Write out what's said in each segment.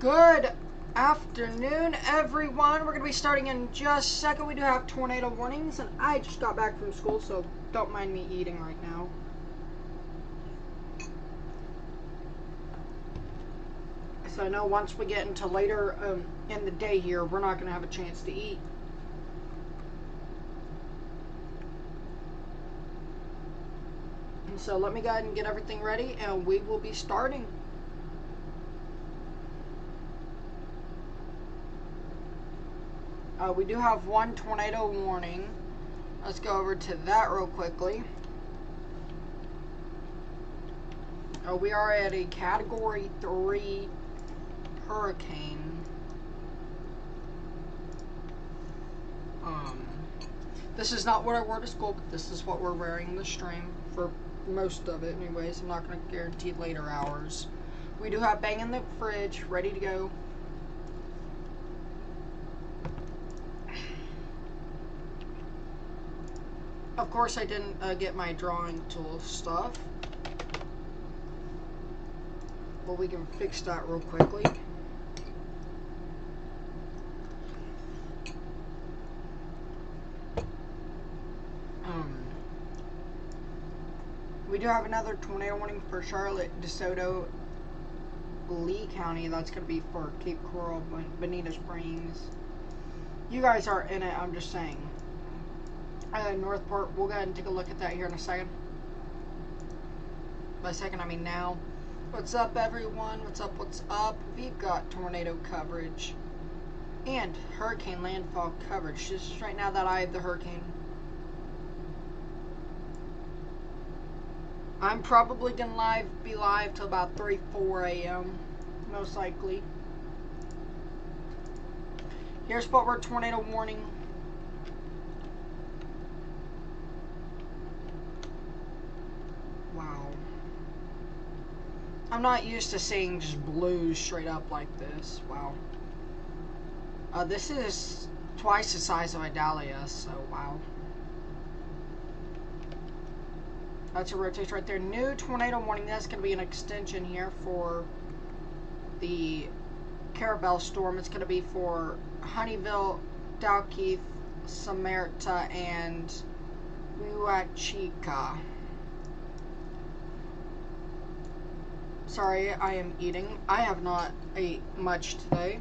Good afternoon, everyone. We're going to be starting in just a second. We do have tornado warnings, and I just got back from school, so don't mind me eating right now. So I know once we get into later in the day here, we're not going to have a chance to eat. And so let me go ahead and get everything ready, and we will be starting. We do have one tornado warning. Let's go over to that real quickly. We are at a Category 3 hurricane. This is not what I wore to school, but this is what we're wearing in the stream for most of it anyways. I'm not going to guarantee later hours. We do have Bang in the fridge ready to go. Of course, I didn't get my drawing tool stuff, but we can fix that real quickly. We do have another tornado warning for Charlotte, DeSoto, Lee County. That's going to be for Cape Coral, Bonita Springs. You guys are in it, I'm just saying. Northport, we'll go ahead and take a look at that here in a second. By second, I mean now. What's up, everyone? What's up? What's up? We've got tornado coverage and hurricane landfall coverage. This is right now that I have the hurricane. I'm probably going to be live till about 3-4 a.m. most likely. Here's what we're tornado warning. Wow. I'm not used to seeing just blues straight up like this. Wow. This is twice the size of Idalia, so wow. That's a rotation right there. New tornado warning. That's going to be an extension here for the Carabel storm. It's going to be for Honeyville, Dalkeith, Samarita, and Huachica. Sorry, I am eating. I have not ate much today.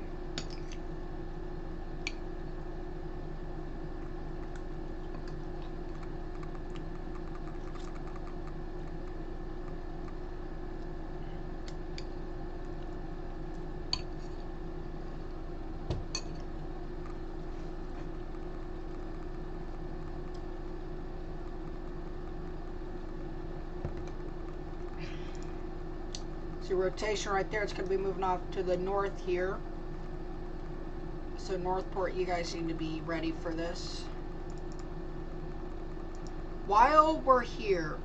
Rotation right there. It's going to be moving off to the north here. So Northport, you guys need to be ready for this. While we're here,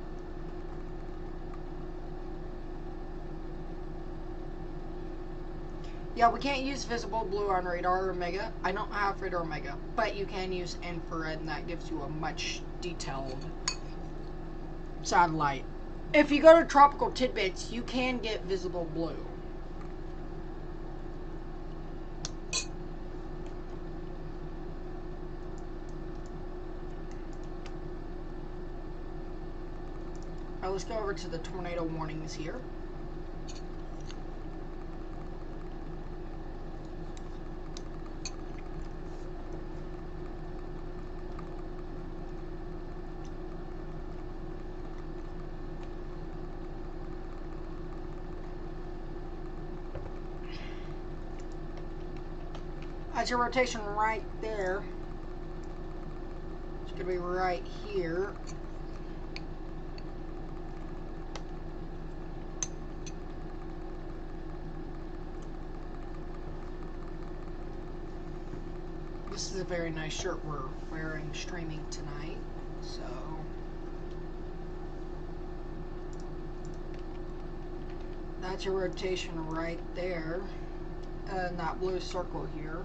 yeah, we can't use visible blue on radar or Omega. I don't have radar Omega, but you can use infrared, and that gives you a much detailed satellite. If you go to Tropical Tidbits, you can get visible blue. Alright, let's go over to the tornado warnings here. That's your rotation right there. It's going to be right here. This is a very nice shirt we're wearing streaming tonight, so that's your rotation right there, and that blue circle here.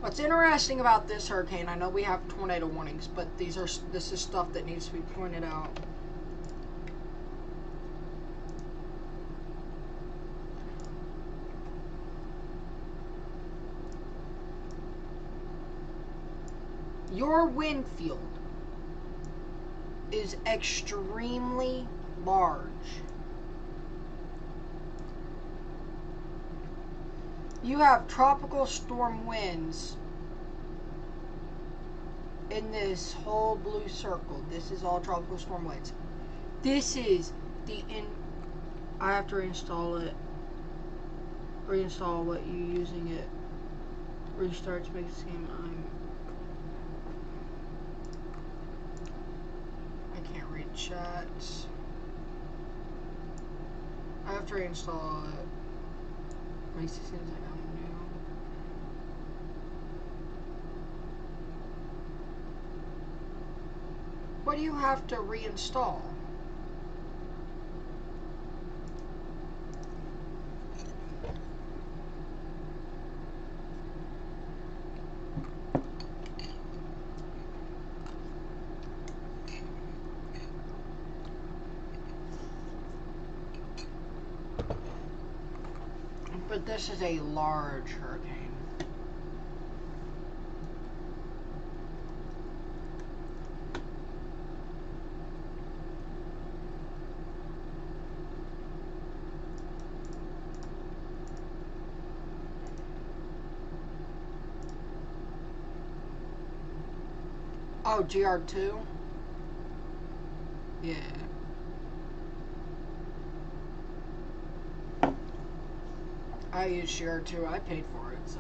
What's interesting about this hurricane, I know we have tornado warnings, but this is stuff that needs to be pointed out. Your wind field is extremely large. You have tropical storm winds in this whole blue circle. This is all tropical storm winds. This is I have to reinstall it. Reinstall what you're using it. Restarts makes the game. I can't read chats. I have to reinstall it. Makes it seem like I'm new. What do you have to reinstall? But this is a large hurricane. Oh, GR2? Yeah. I use GR2. I paid for it, so.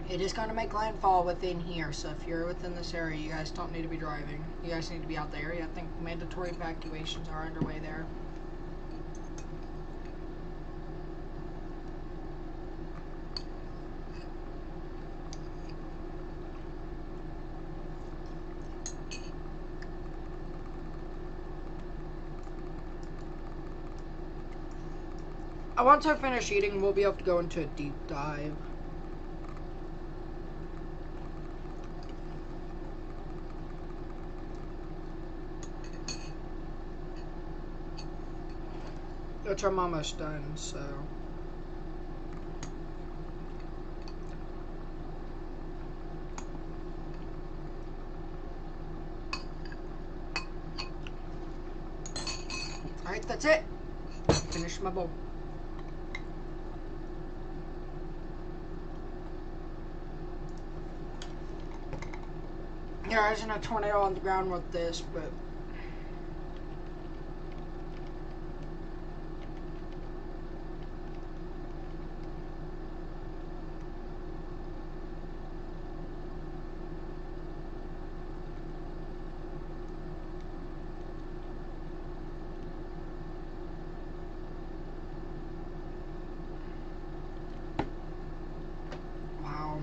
It is going to make landfall within here, so if you're within this area, you guys don't need to be driving. You guys need to be out the area. I think mandatory evacuations are underway there. Once I finish eating, we'll be able to go into a deep dive. Which I'm almost done, so. Alright, that's it. Finish my bowl. There isn't a tornado on the ground with this, but wow.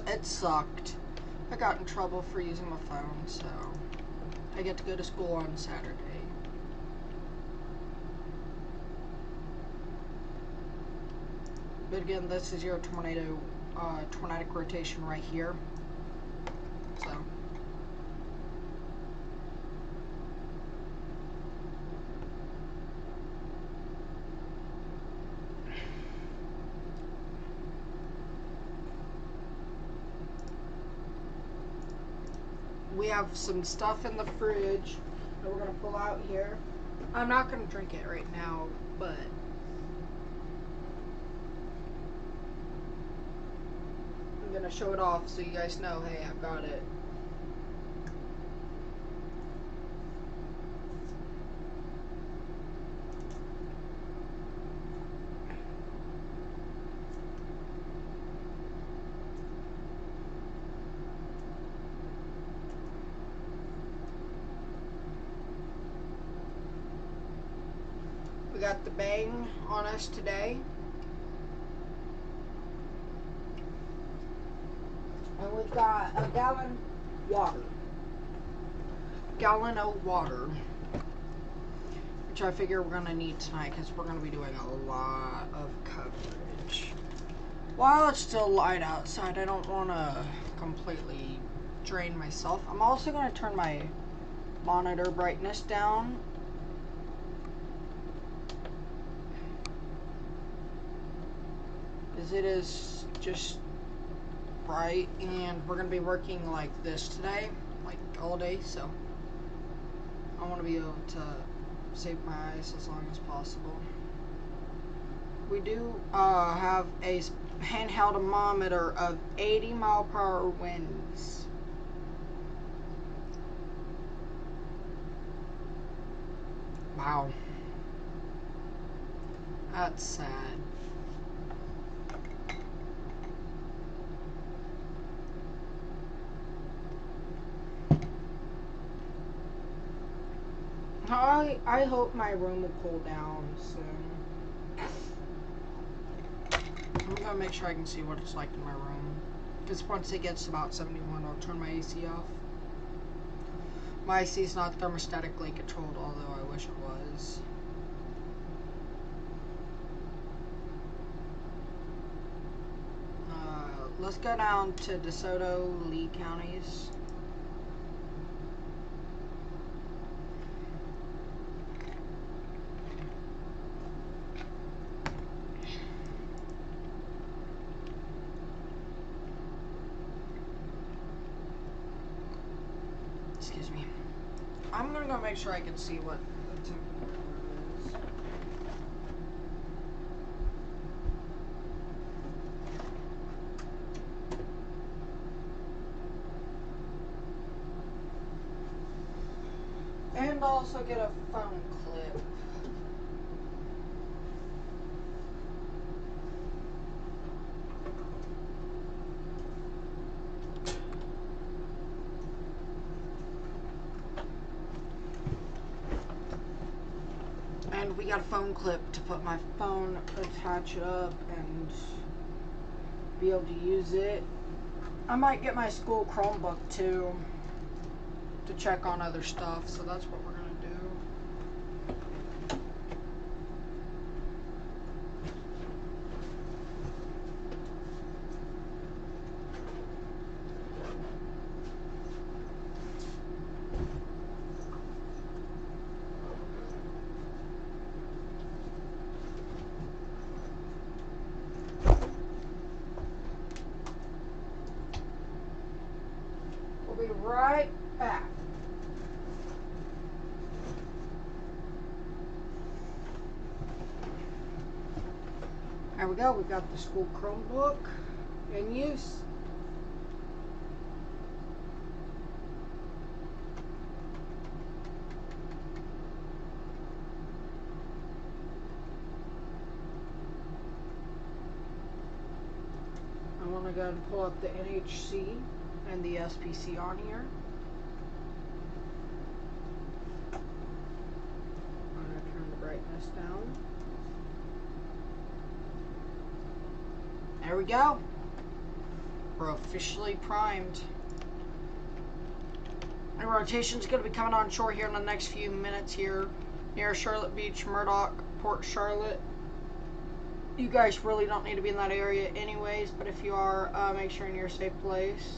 It sucked. I got in trouble for using my phone, so I get to go to school on Saturday. But again, this is your tornado tornadic rotation right here. So we have some stuff in the fridge that we're going to pull out here. I'm not going to drink it right now, but I'm going to show it off so you guys know, hey, I've got it. We got the bang on us today. And we've got a gallon of water. Which I figure we're going to need tonight because we're going to be doing a lot of coverage. While it's still light outside, I don't want to completely drain myself. I'm also going to turn my monitor brightness down. It is just bright, and we're going to be working like this today, like all day, so I want to be able to save my eyes as long as possible. We do have a handheld thermometer of 80-mile-per-hour winds. Wow. That's sad. I hope my room will cool down soon. I'm gonna make sure I can see what it's like in my room. Because once it gets about 71, I'll turn my AC off. My AC is not thermostatically controlled, although I wish it was. Let's go down to DeSoto, Lee counties. Excuse me. I'm gonna go make sure I can see what the temperature is. And also get a phone clip. And we got a phone clip to put my phone, attach it up, and be able to use it. I might get my school Chromebook too to check on other stuff, so that's what we're gonna do. We'll be right back. There we go, we've got the school Chromebook in use. I want to go and pull up the NHC and the SPC on here. I'm going to turn the brightness down. There we go. We're officially primed. And rotation's going to be coming on shore here in the next few minutes here near Charlotte Beach, Murdoch, Port Charlotte. You guys really don't need to be in that area anyways, but if you are, make sure you're in your safe place.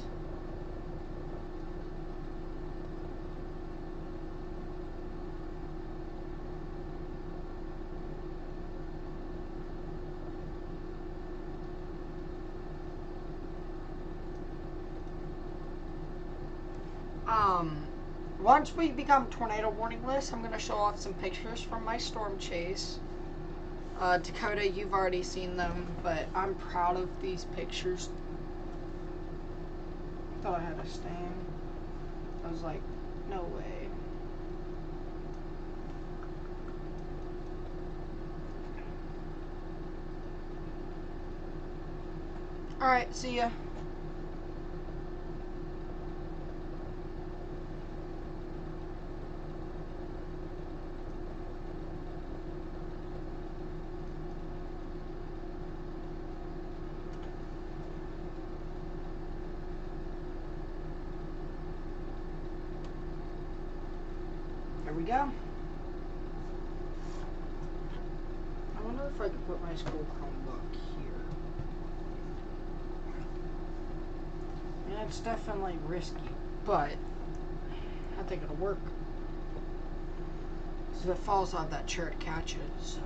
Once we become tornado warning list, I'm going to show off some pictures from my storm chase. Dakota, you've already seen them, but I'm proud of these pictures. Thought I had a stand. I was like, no way. Alright, see ya. There we go. I wonder if I could put my school Chromebook here. Yeah, it's definitely risky, but I think it'll work. So if it falls out that chair, it catches, so.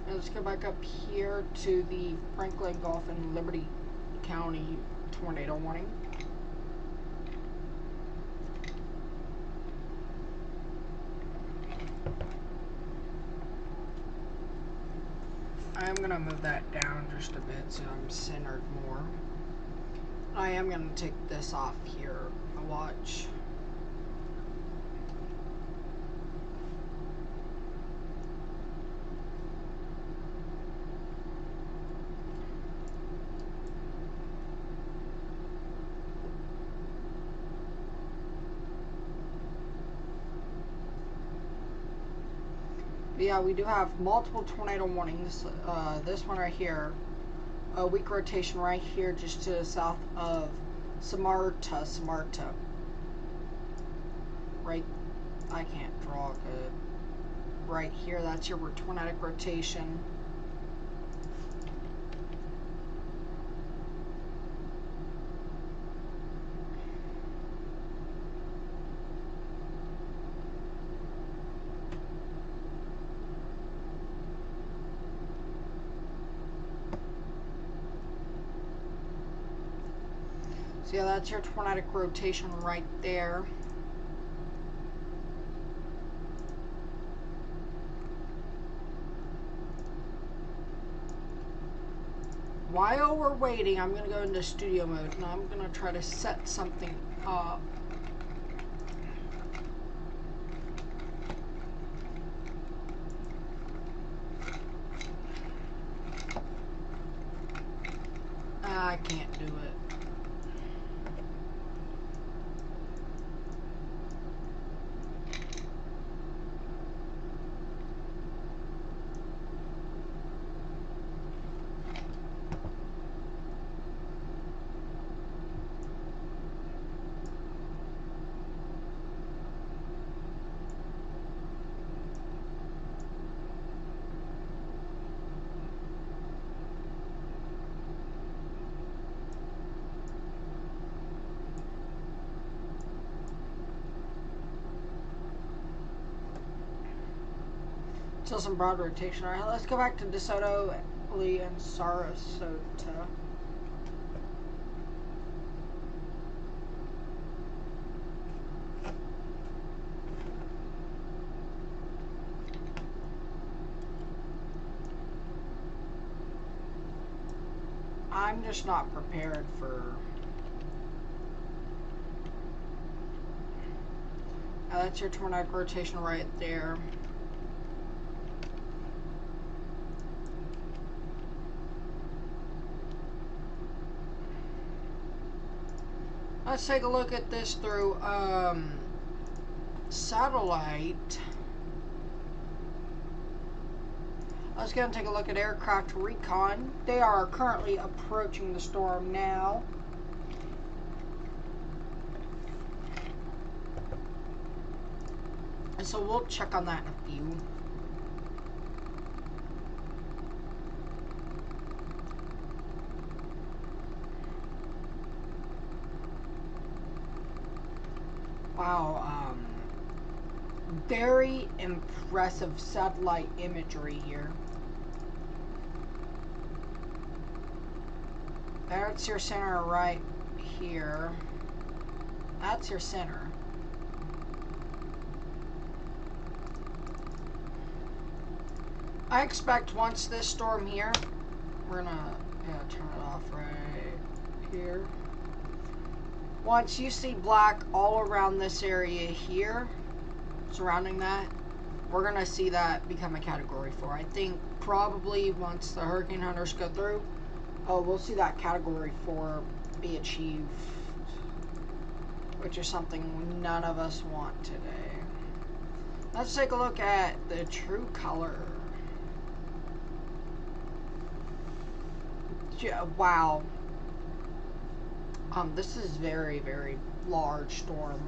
Let's go back up here to the Franklin, Gulf, and Liberty County tornado warning. I am going to move that down just a bit so I'm centered more. I am going to take this off here. Watch. Yeah, we do have multiple tornado warnings. This one right here, a weak rotation right here just to the south of Samarta. Right, I can't draw good. Right here, that's your tornadic rotation. So yeah, that's your tornadic rotation right there. While we're waiting, I'm going to go into studio mode and I'm going to try to set something up. I can't do it. Still some broad rotation. Alright, let's go back to DeSoto, Lee, and Sarasota. I'm just not prepared for... that's your tornadic rotation right there. Let's take a look at this through satellite. Let's go and take a look at aircraft recon. They are currently approaching the storm now. And so we'll check on that in a few. Wow, very impressive satellite imagery here. That's your center right here. That's your center. I expect once this storm here, we're gonna turn it off right here. Once you see black all around this area here, surrounding that, we're gonna see that become a Category 4. I think probably once the hurricane hunters go through, we'll see that Category 4 be achieved, which is something none of us want today. Let's take a look at the true color. Wow. This is very, very large storm.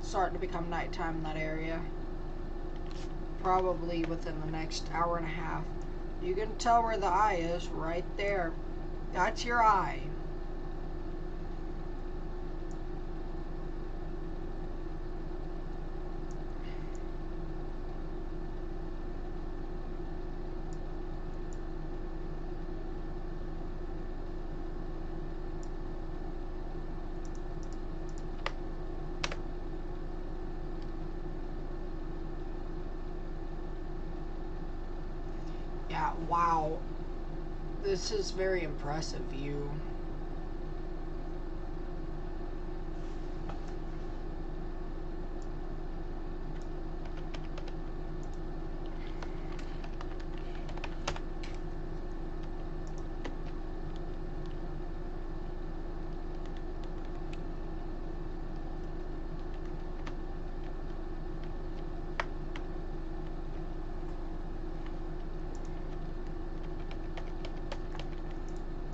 Starting to become nighttime in that area. Probably within the next hour and a half. You can tell where the eye is right there. That's your eye. Yeah, wow. This is very impressive view.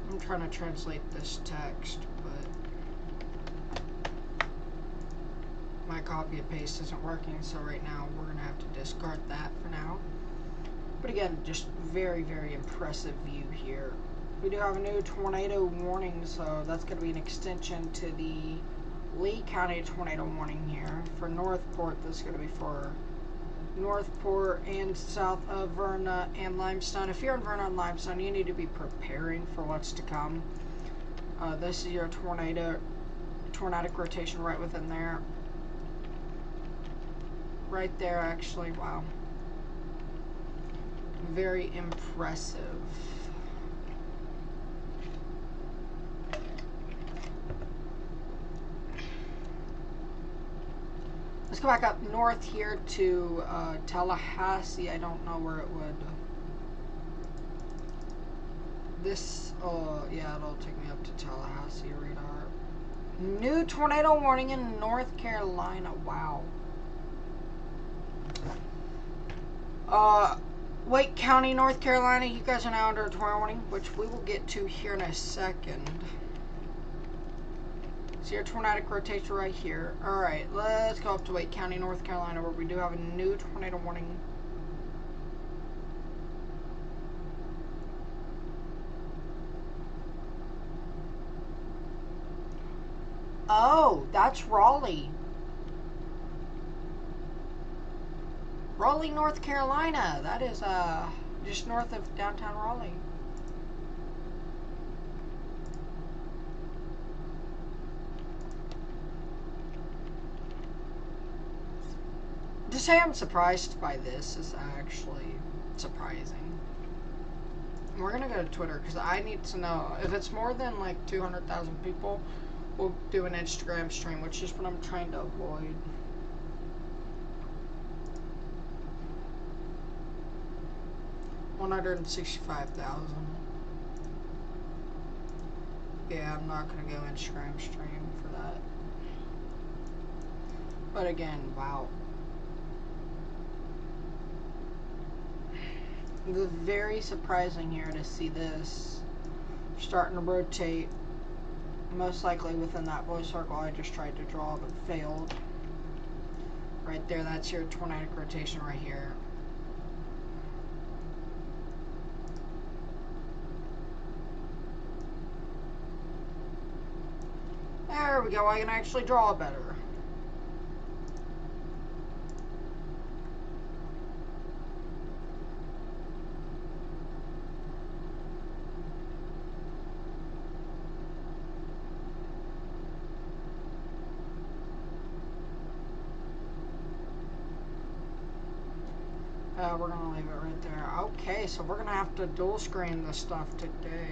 I'm trying to translate this text, but my copy and paste isn't working, so right now we're going to have to discard that for now. But again, just very, very impressive view here. We do have a new tornado warning, so that's going to be an extension to the Lee County tornado warning here. For Northport, this is going to be for Northport and south of Verna and Limestone. If you're in Verna and Limestone, you need to be preparing for what's to come. This is your tornadic rotation right within there. Right there, actually. Wow. Very impressive. Let's go back up north here to Tallahassee. I don't know where it would. This, yeah, it'll take me up to Tallahassee radar. New tornado warning in North Carolina. Wow. Wake County, North Carolina, you guys are now under a tornado warning, which we will get to here in a second. So your tornadic rotation right here. Alright, let's go up to Wake County, North Carolina, where we do have a new tornado warning. Oh, that's Raleigh. Raleigh, North Carolina. That is just north of downtown Raleigh. To say I'm surprised by this is actually surprising. We're gonna go to Twitter because I need to know if it's more than like 200,000 people. We'll do an Instagram stream, which is what I'm trying to avoid. $165,000. Yeah, I'm not gonna go Instagram stream for that. But again, wow. It's very surprising here to see this starting to rotate, most likely within that blue circle I just tried to draw but failed. Right there, that's your tornadic rotation right here. There we go, I can actually draw better. We're gonna leave it right there. Okay, so we're gonna have to dual screen this stuff today.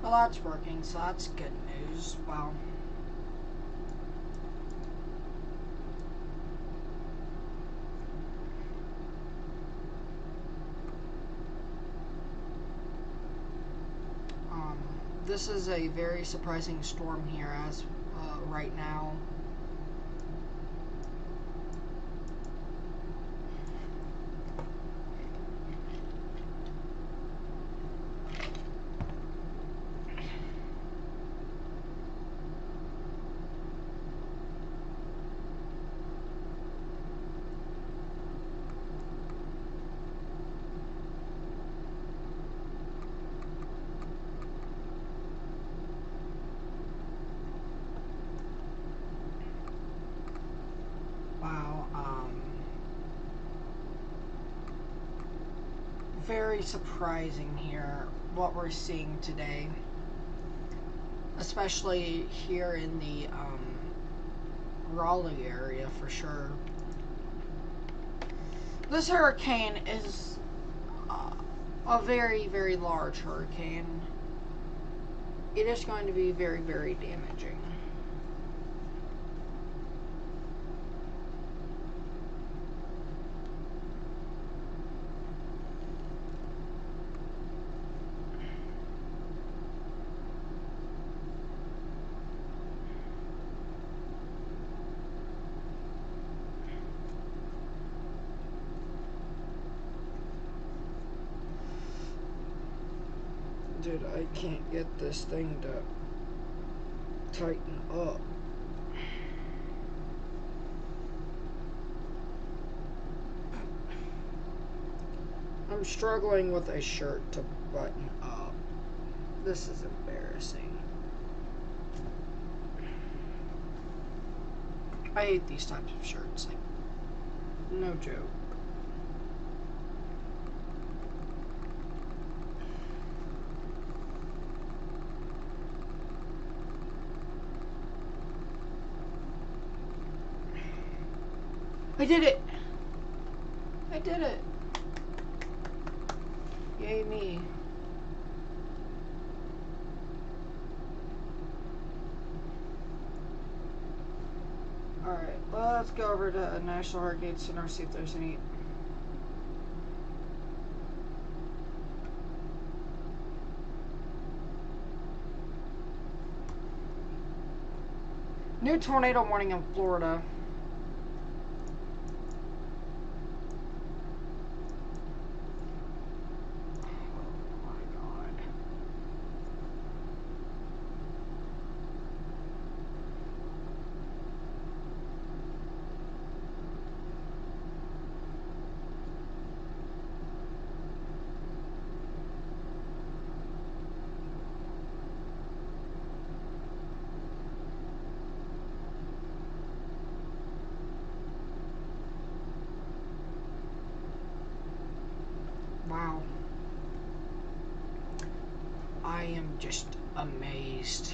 Well, that's working, so that's good news. Wow. This is a very surprising storm here as right now. Very surprising here what we're seeing today, especially here in the Raleigh area for sure. This hurricane is a very, very large hurricane. It is going to be very, very damaging. Dude, I can't get this thing to tighten up. I'm struggling with a shirt to button up. This is embarrassing. I hate these types of shirts, like, no joke. I did it! I did it! Yay me. Alright, let's go over to National Hurricane Center, see if there's any... new tornado warning in Florida. Wow. I am just amazed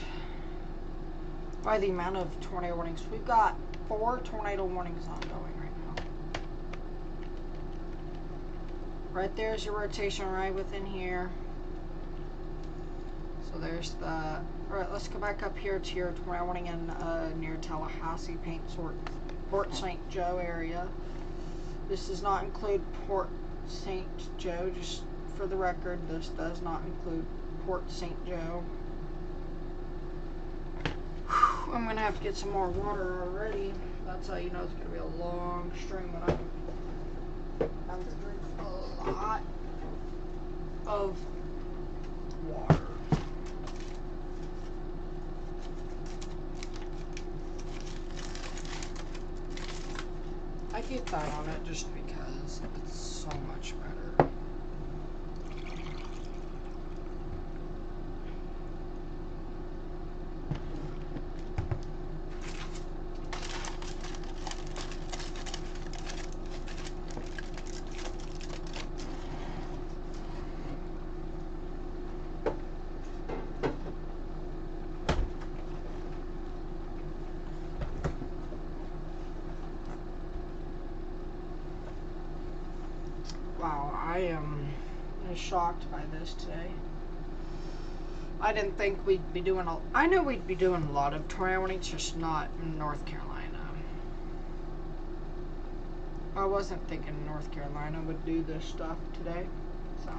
by the amount of tornado warnings. We've got 4 tornado warnings ongoing right now. Right there's your rotation right within here. So there's the... Alright, let's go back up here to your tornado warning in near Tallahassee, Port St. Joe area. This does not include Port St. Joe, just for the record, this does not include Port St. Joe. Whew, I'm going to have to get some more water already. That's how you know it's going to be a long stream when I have to drink a lot of water. I keep that on it just because it's so much better. Wow, I am shocked by this today. I didn't think we'd be doing I knew we'd be doing a lot of tornado warnings, just not in North Carolina. I wasn't thinking North Carolina would do this stuff today. So,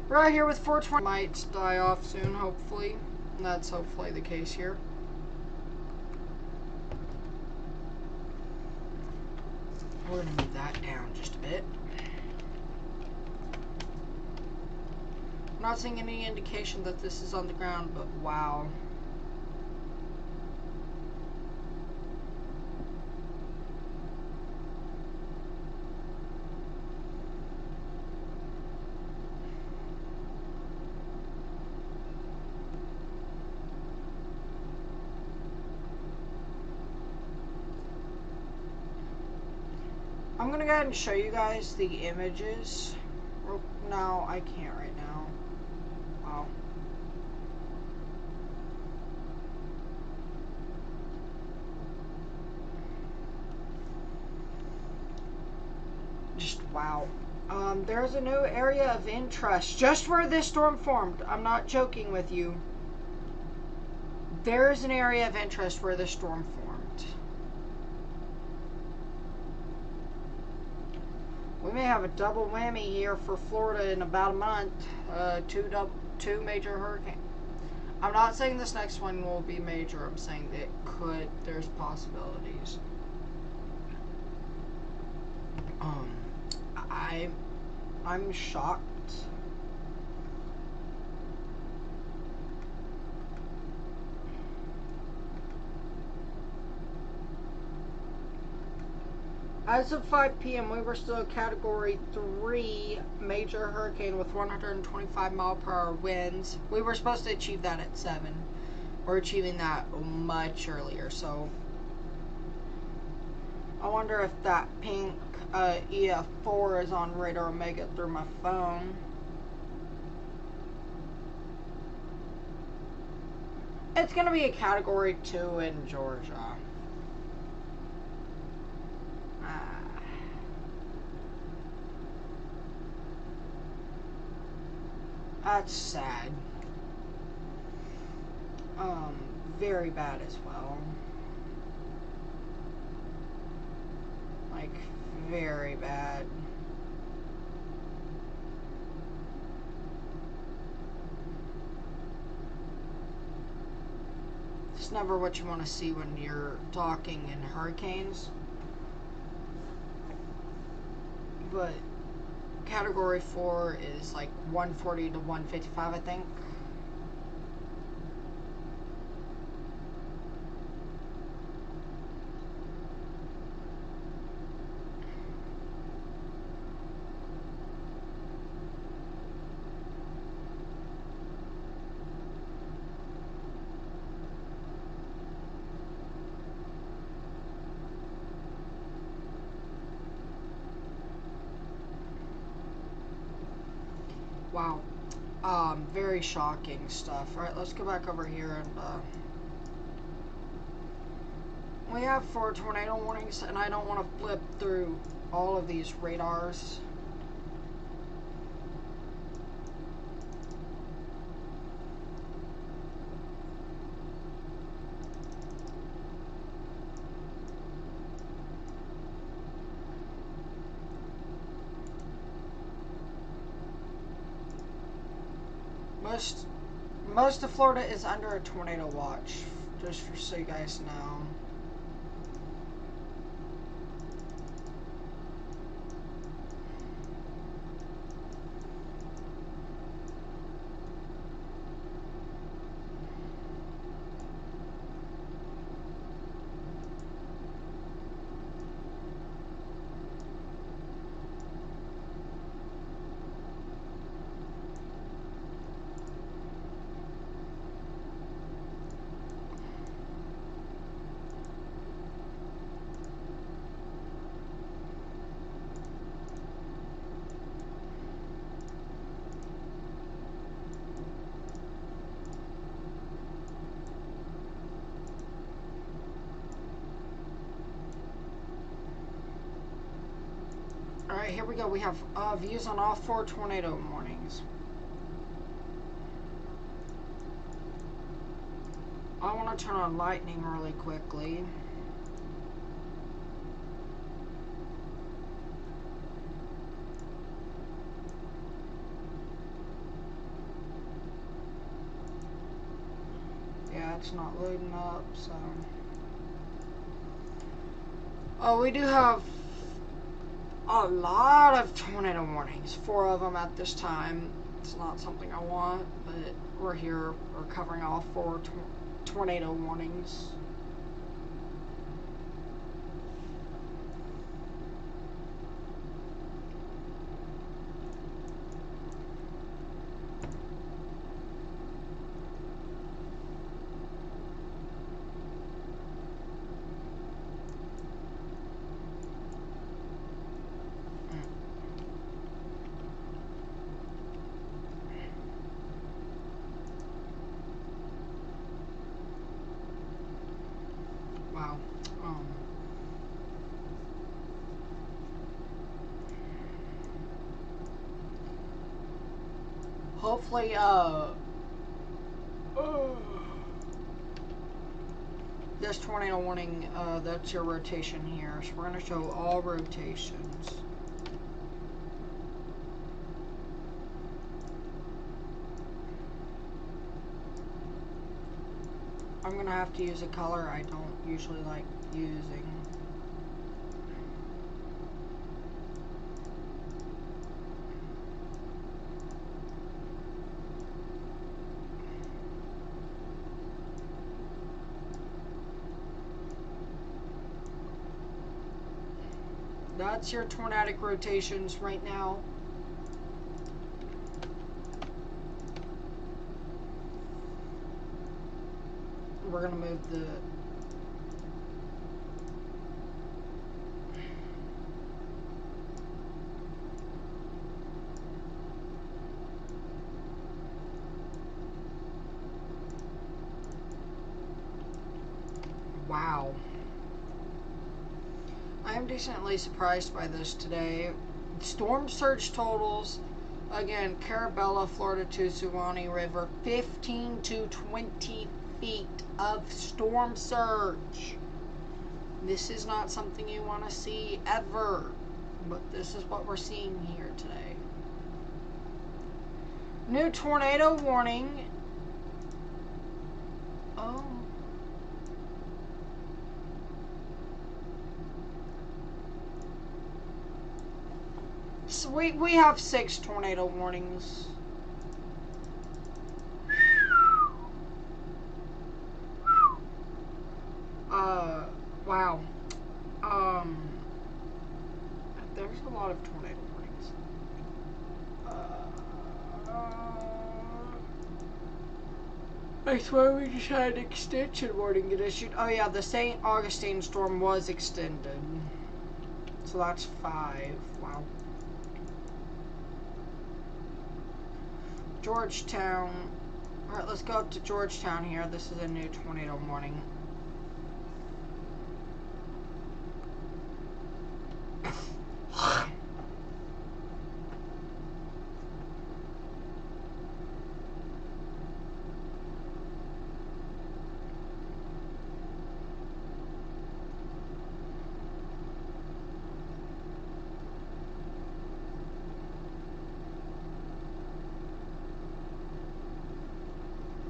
we're out here with 420. Might die off soon, hopefully. And that's hopefully the case here. We're going to move that down just a bit. I'm not seeing any indication that this is on the ground, but wow. I'm going to go ahead and show you guys the images. No, I can't right now. Wow. Just wow. There's a new area of interest just where this storm formed. I'm not joking with you. There's an area of interest where this storm formed. We may have a double whammy here for Florida in about a month. Two major hurricanes. I'm not saying this next one will be major. I'm saying that it could. There's possibilities. I'm shocked. As of 5 p.m., we were still a Category 3 major hurricane with 125 mile per hour winds. We were supposed to achieve that at 7. We're achieving that much earlier, so I wonder if that pink EF4 is on radar Omega through my phone. It's going to be a Category 2 in Georgia. That's sad. Very bad as well. Like, very bad. It's never what you want to see when you're talking in hurricanes. But Category 4 is like 140 to 155, I think. Wow. Very shocking stuff. Alright, let's go back over here and, we have 4 tornado warnings, and I don't want to flip through all of these radars. Most of Florida is under a tornado watch, just so you guys know. Alright, here we go. We have views on all 4 tornado warnings. I want to turn on lightning really quickly. Yeah, it's not loading up, so... Oh, we do have a lot of tornado warnings. 4 of them at this time. It's not something I want, but we're here. We're covering all 4 tornado warnings. Wow. Hopefully, this tornado warning, that's your rotation here. So we're going to show all rotations. I'm going to have to use a color I don't usually like using. That's your tornadic rotations right now. We're going to move the... Wow. I am decently surprised by this today. Storm surge totals, again, Carabella, Florida to Suwannee River, 15 to 20 feet of storm surge. This is not something you want to see ever, but this is what we're seeing here today. New tornado warning. Oh. So we have 6 tornado warnings. Wow. There's a lot of tornado warnings. I swear we just had an extension warning get issued. Oh yeah, the St. Augustine storm was extended. So that's 5. Wow. Georgetown. Alright, let's go up to Georgetown here. This is a new tornado warning.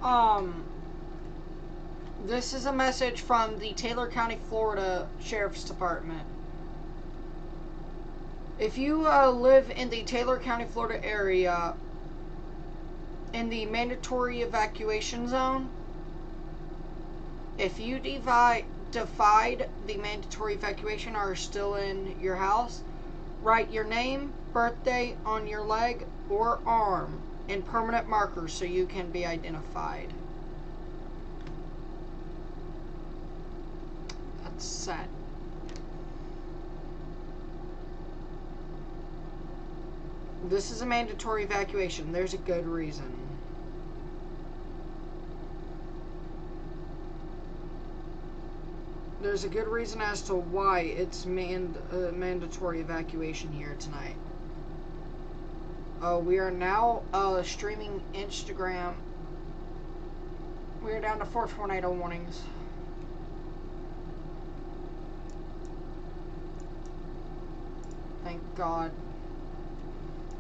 Um, this is a message from the Taylor County, Florida Sheriff's Department. If you live in the Taylor County, Florida area in the mandatory evacuation zone, if you defied the mandatory evacuation or are still in your house, write your name, birthday on your leg or arm in permanent markers so you can be identified. That's sad. This is a mandatory evacuation. There's a good reason. There's a good reason as to why it's mandatory evacuation here tonight. We are now streaming Instagram. We are down to 4 tornado warnings. Thank God.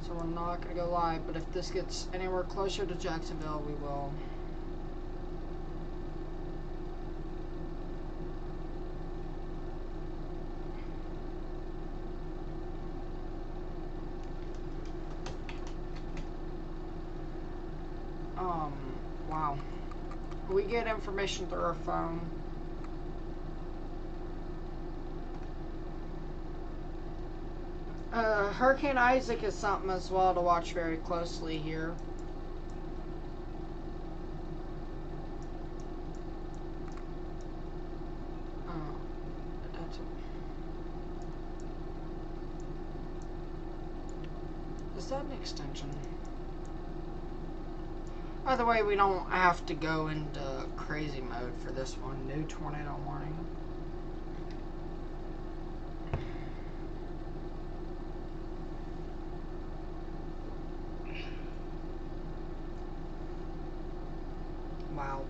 So we're not going to go live, but if this gets anywhere closer to Jacksonville, we will. Wow. We get information through our phone. Hurricane Isaac is something as well to watch very closely here. Is that an extension? By the way, we don't have to go into crazy mode for this one. New tornado warning. Wow.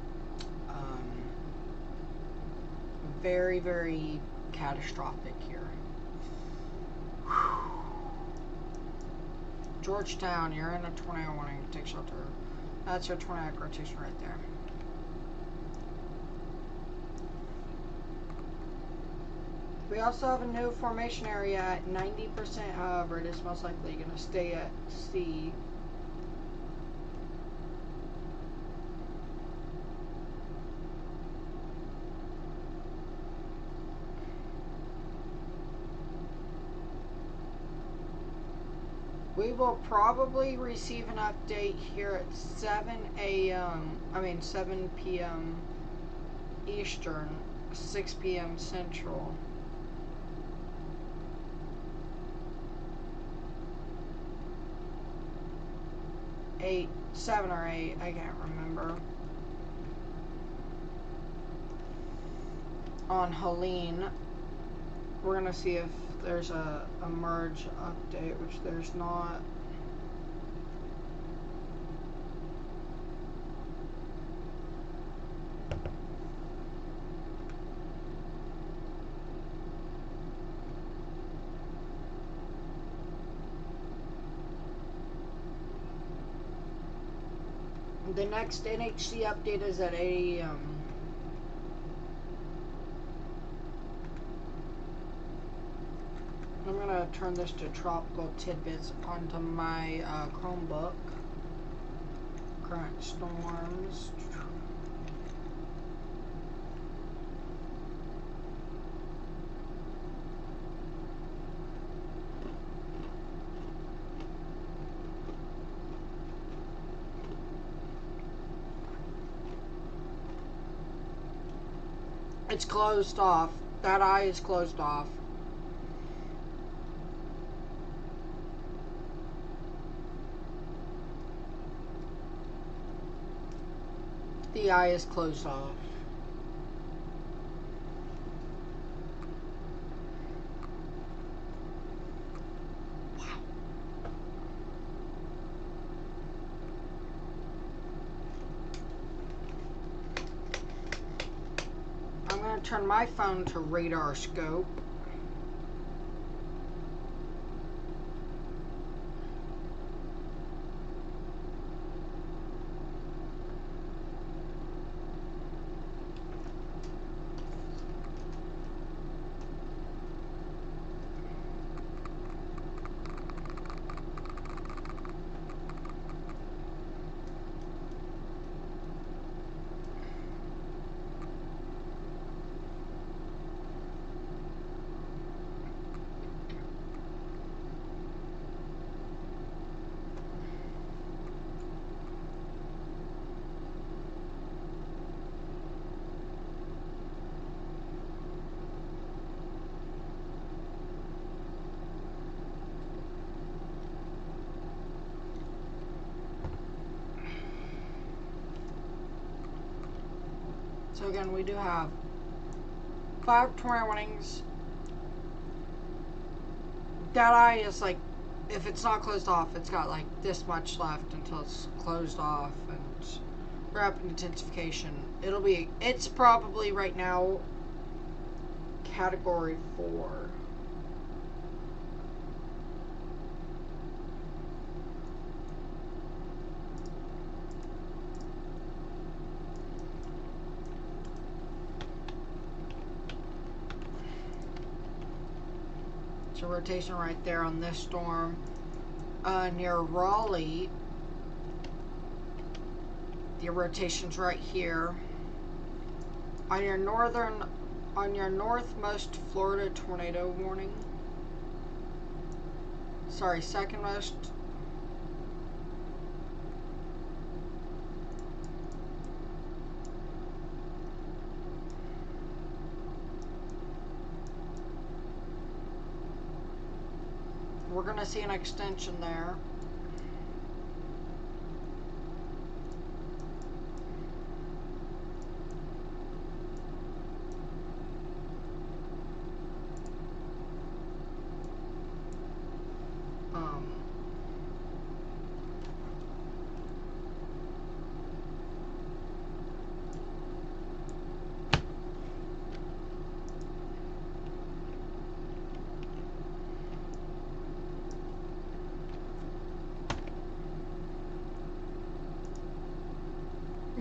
Very, very catastrophic here. Whew. Georgetown, you're in a tornado warning. Take shelter. That's your tornadic rotation right there. We also have a new formation area at 90%. However, it is most likely going to stay at sea. We will probably receive an update here at 7 p.m. Eastern, 6 p.m. Central. 7 or 8, I can't remember. On Helene. We're gonna see if there's a merge update, which there's not. The next NHC update is at 8 a.m. I'm gonna turn this to Tropical Tidbits onto my Chromebook. Current storms. It's closed off. That eye is closed off. The eye is closed off. Wow. I'm going to turn my phone to radar scope. So again, we do have 5 tornado warnings. That eye is like, if it's not closed off, it's got like this much left until it's closed off, and rapid intensification. It's probably right now category 4. It's a rotation right there on this storm. Near Raleigh, the rotation's right here. On your northmost Florida tornado warning. Sorry, secondmost. We're going to see an extension there.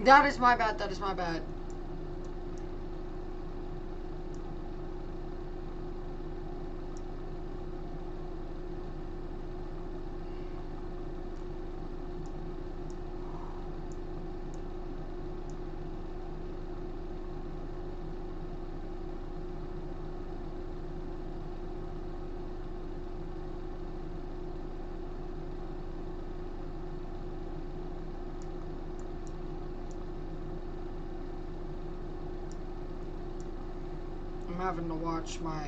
That is my bad, that is my bad. I'm having to watch my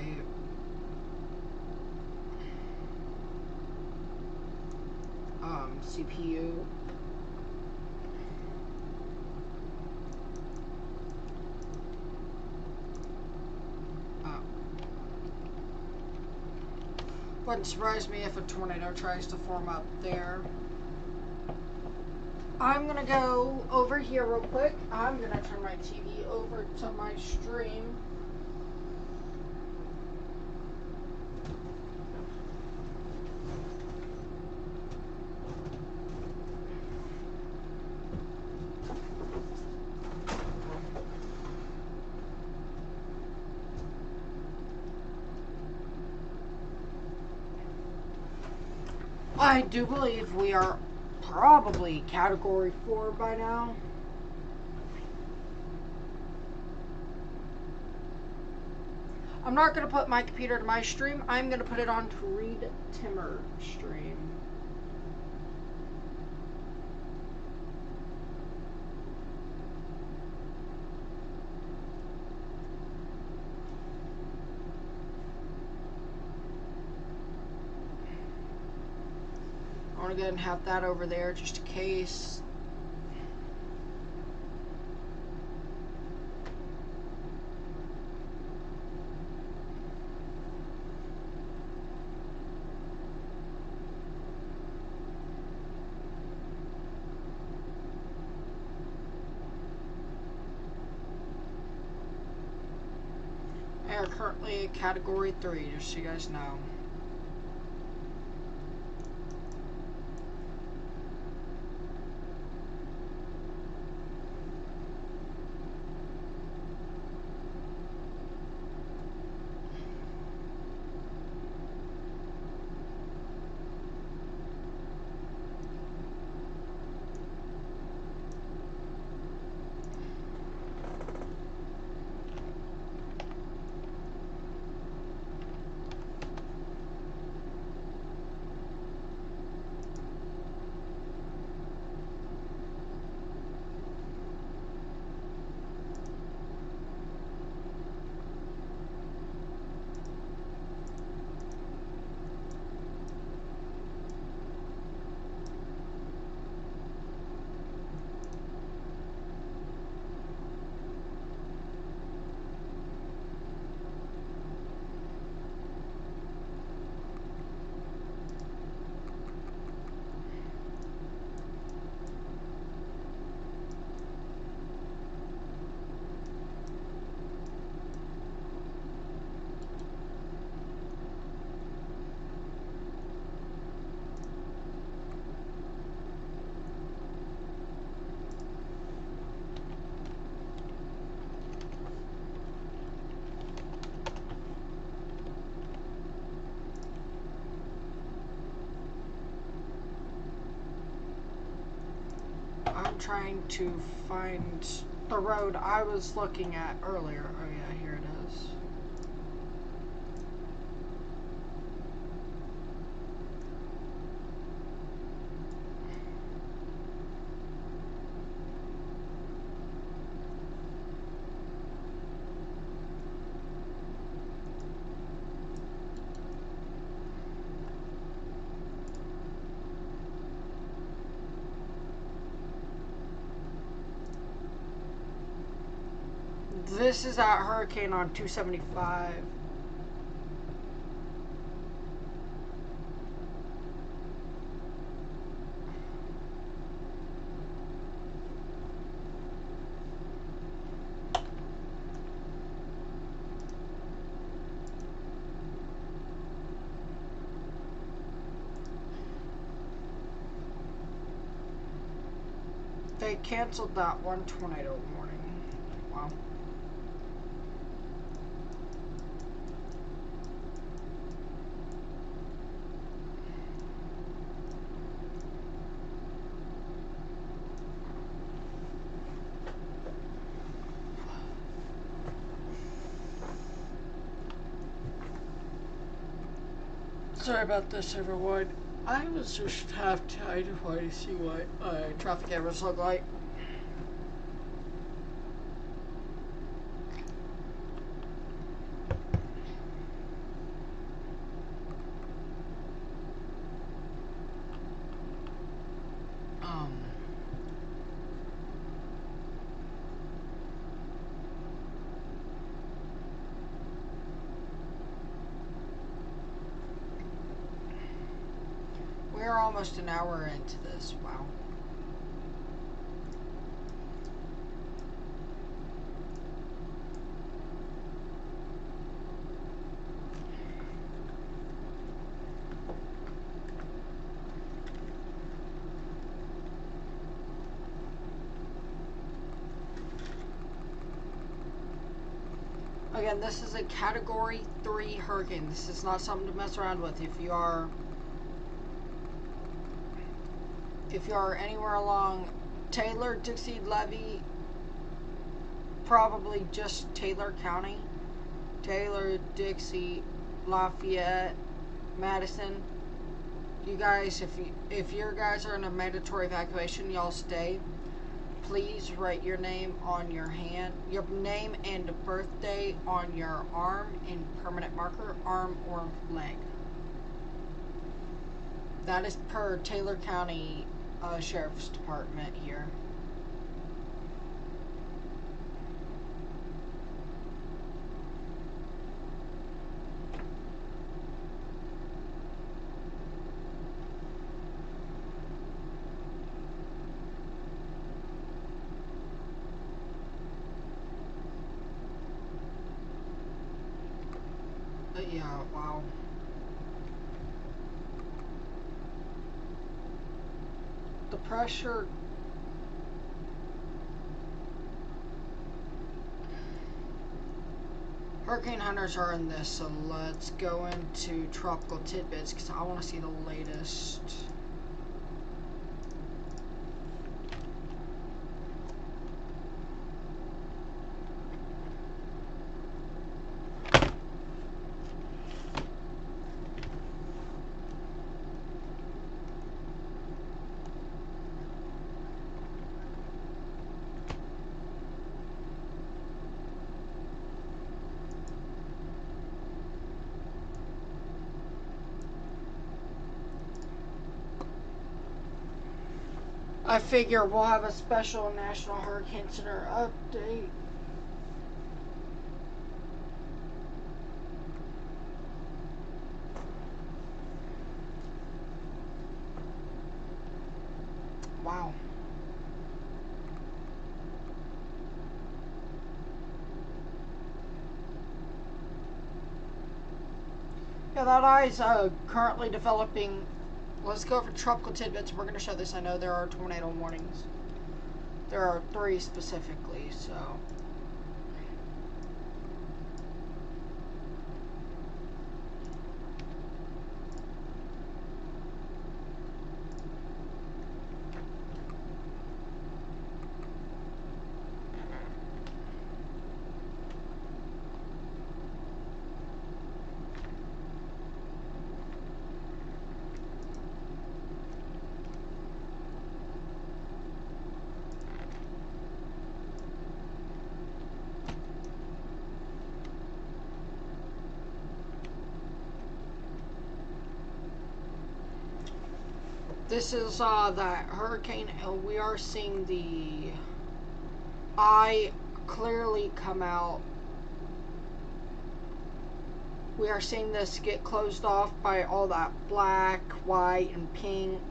CPU. Wouldn't surprise me if a tornado tries to form up there. I'm gonna go over here real quick. I'm gonna turn my TV over to my stream. I do believe we are probably category 4 by now. I'm not going to put my computer to my stream. I'm going to put it on to Reed Timmer stream. I want to go ahead and have that over there just in case. They are currently category 3, just so you guys know. trying to find the road I was looking at earlier. Oh yeah, here it is. This is that hurricane on 275. They canceled that one tornado warning. Wow. Sorry about this, everyone. I was just half tired of wanting to see what traffic cameras look like. We're almost an hour into this. Wow. Again, this is a Category 3 hurricane. This is not something to mess around with. If you are anywhere along Taylor, Dixie, Levy, probably just Taylor County, Taylor, Dixie, Lafayette, Madison, you guys, if your guys are in a mandatory evacuation, y'all stay. Please write your name on your hand, your name and birthday on your arm in permanent marker, arm or leg. That is per Taylor County Sheriff's Department here. Yeah, wow. The pressure. Hurricane hunters are in this, so let's go into tropical tidbits because I want to see the latest. I figure we'll have a special National Hurricane Center update. Wow. Yeah, that eye's currently developing. Let's go over tropical tidbits. We're going to show this. I know there are tornado warnings. There are 3 specifically, so. This is that hurricane, and we are seeing the eye clearly come out. We are seeing this get closed off by all that black, white, and pink.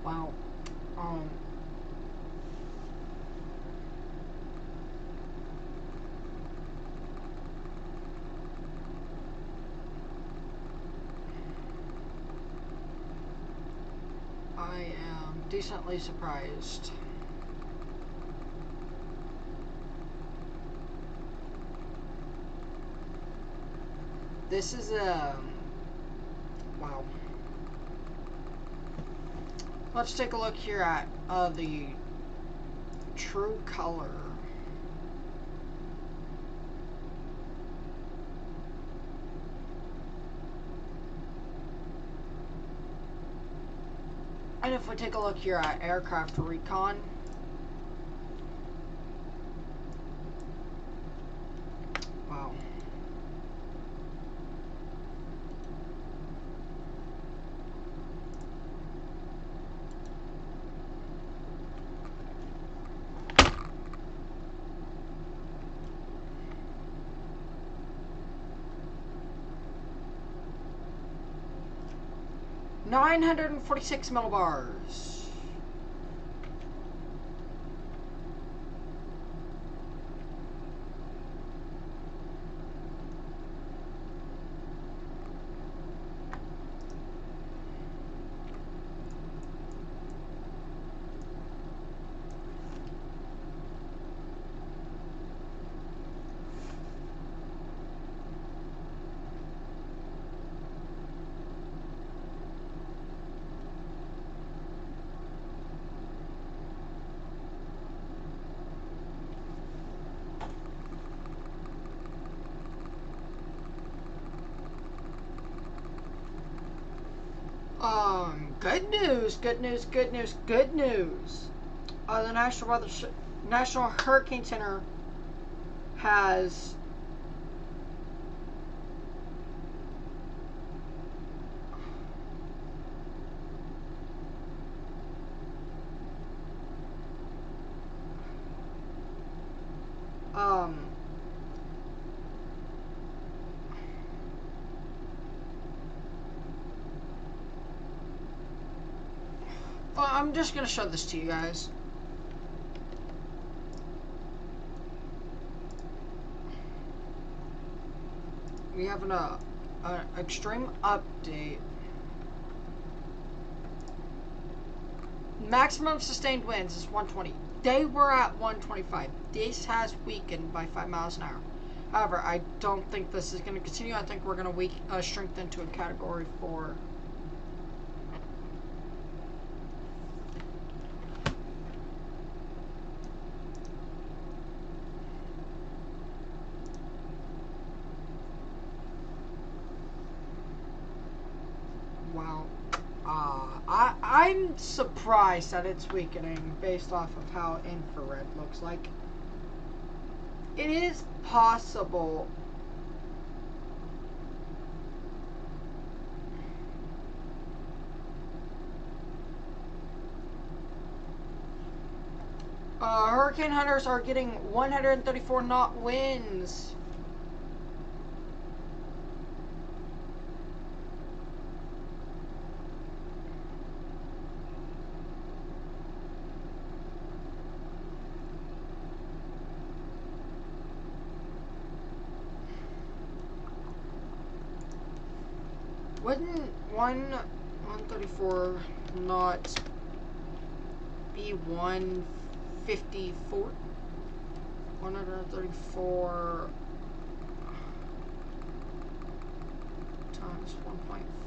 Wow. I am decently surprised. This is wow. Let's take a look here at the true color. And if we take a look here at aircraft recon, wow. $946 millibars. Good news, good news, good news, good news. The National Hurricane Center has I'm just gonna show this to you guys. We have an extreme update. Maximum sustained winds is 120. They were at 125. This has weakened by 5 miles an hour. However, I don't think this is going to continue. I think we're going to strengthen to a category 4. Wow. I'm surprised that it's weakening based off of how infrared looks like. It is possible. Hurricane hunters are getting 134 knot winds. Wouldn't 134 knots be 154? 134 times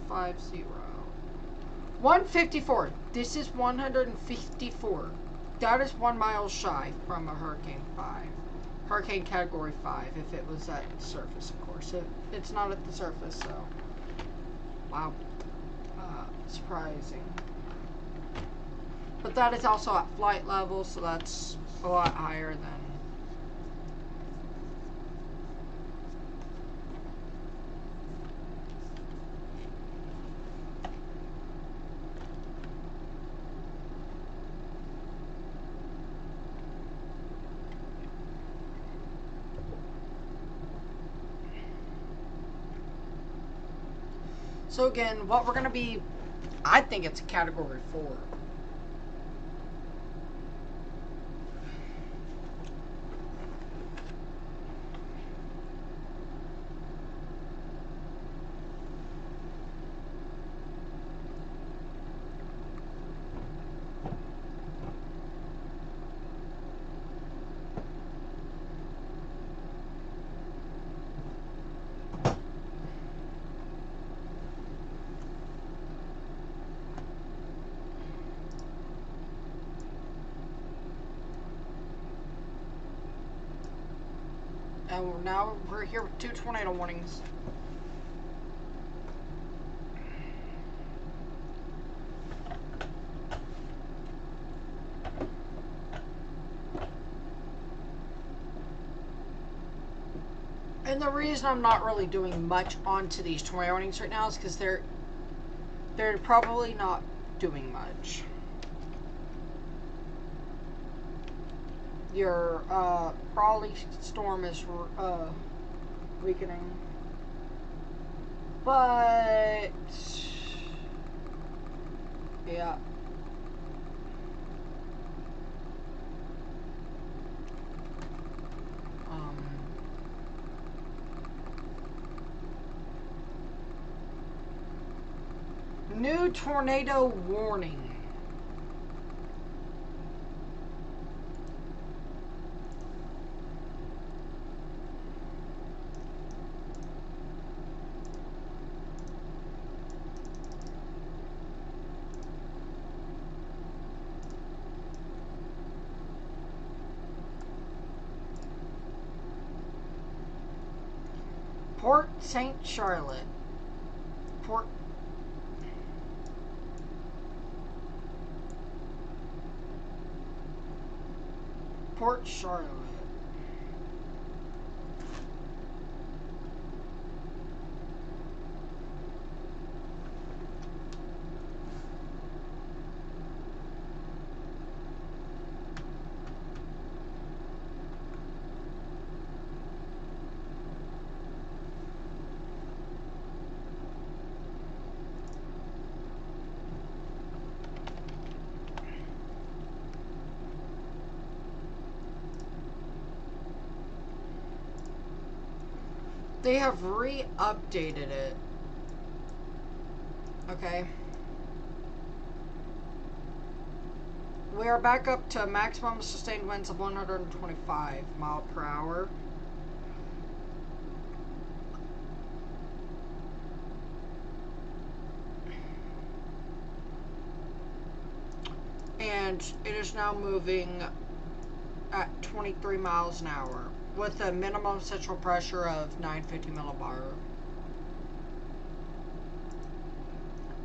1.50. 154. This is 154. That is 1 mile shy from a Hurricane 5. Hurricane Category 5, if it was at the surface, of course. It's not at the surface, so... Wow. Surprising. But that is also at flight level, so that's a lot higher than So again, what we're going to be, I think it's a category 4. And now we're here with 2 tornado warnings. And the reason I'm not really doing much onto these tornado warnings right now is because they're probably not doing much. Your Raleigh storm is weakening, but yeah. New tornado warning. Port St. Charlotte. Port Charlotte. They have re-updated it. Okay. We are back up to maximum sustained winds of 125 miles per hour. And it is now moving at 23 miles an hour with a minimum central pressure of 950 millibar.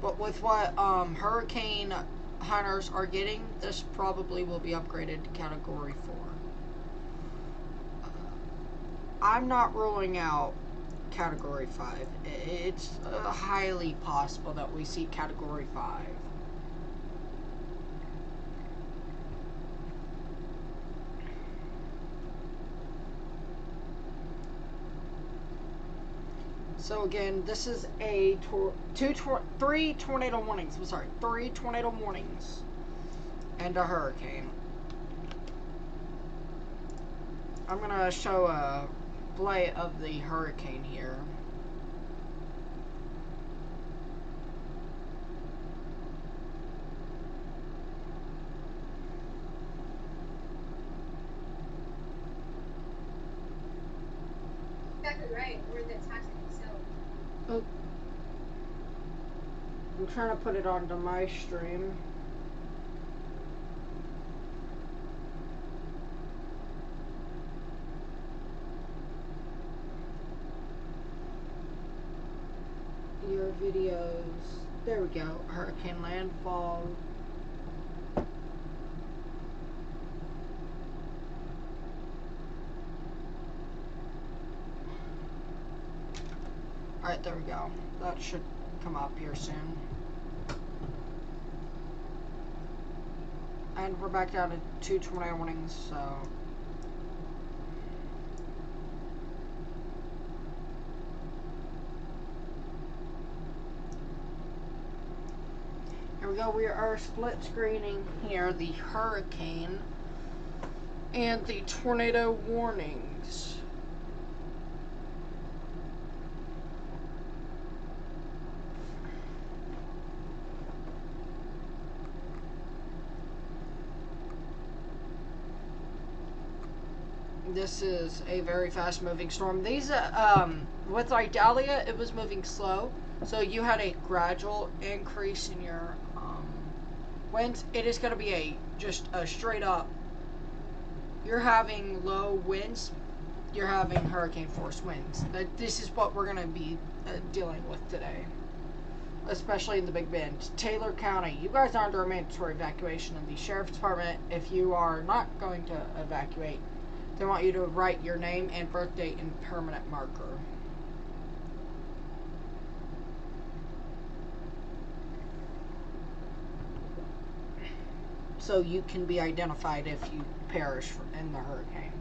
But with what hurricane hunters are getting, this probably will be upgraded to category 4. I'm not ruling out category 5. It's highly possible that we see category 5. So again, this is a 3 tornado warnings. I'm sorry, 3 tornado warnings and a hurricane. I'm gonna show a play of the hurricane here. Exactly right. We're the taxing itself. Oh. I'm trying to put it onto my stream. Your videos. There we go. Hurricane landfall. Alright, there we go. That should come up here soon. And we're back down to 2 tornado warnings, so... Here we go. We are split screening here the hurricane and the tornado warnings. This is a very fast moving storm. These with Idalia, it was moving slow, so you had a gradual increase in your winds. It is going to be just a straight up. You're having low winds. You're having hurricane force winds. This is what we're going to be dealing with today, especially in the Big Bend. Taylor County, you guys are under a mandatory evacuation of the Sheriff's Department. If you are not going to evacuate, they want you to write your name and birthday in permanent marker. So you can be identified if you perish in the hurricane.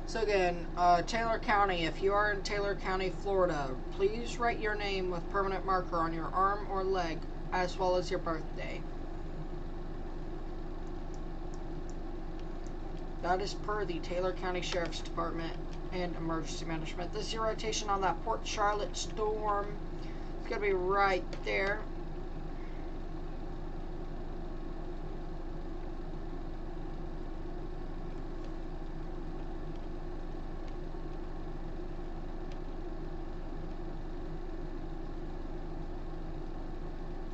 So again, Taylor County, if you are in Taylor County, Florida, please write your name with permanent marker on your arm or leg, as well as your birthday. That is per the Taylor County Sheriff's Department and Emergency Management. This is your rotation on that Port Charlotte storm. It's going to be right there.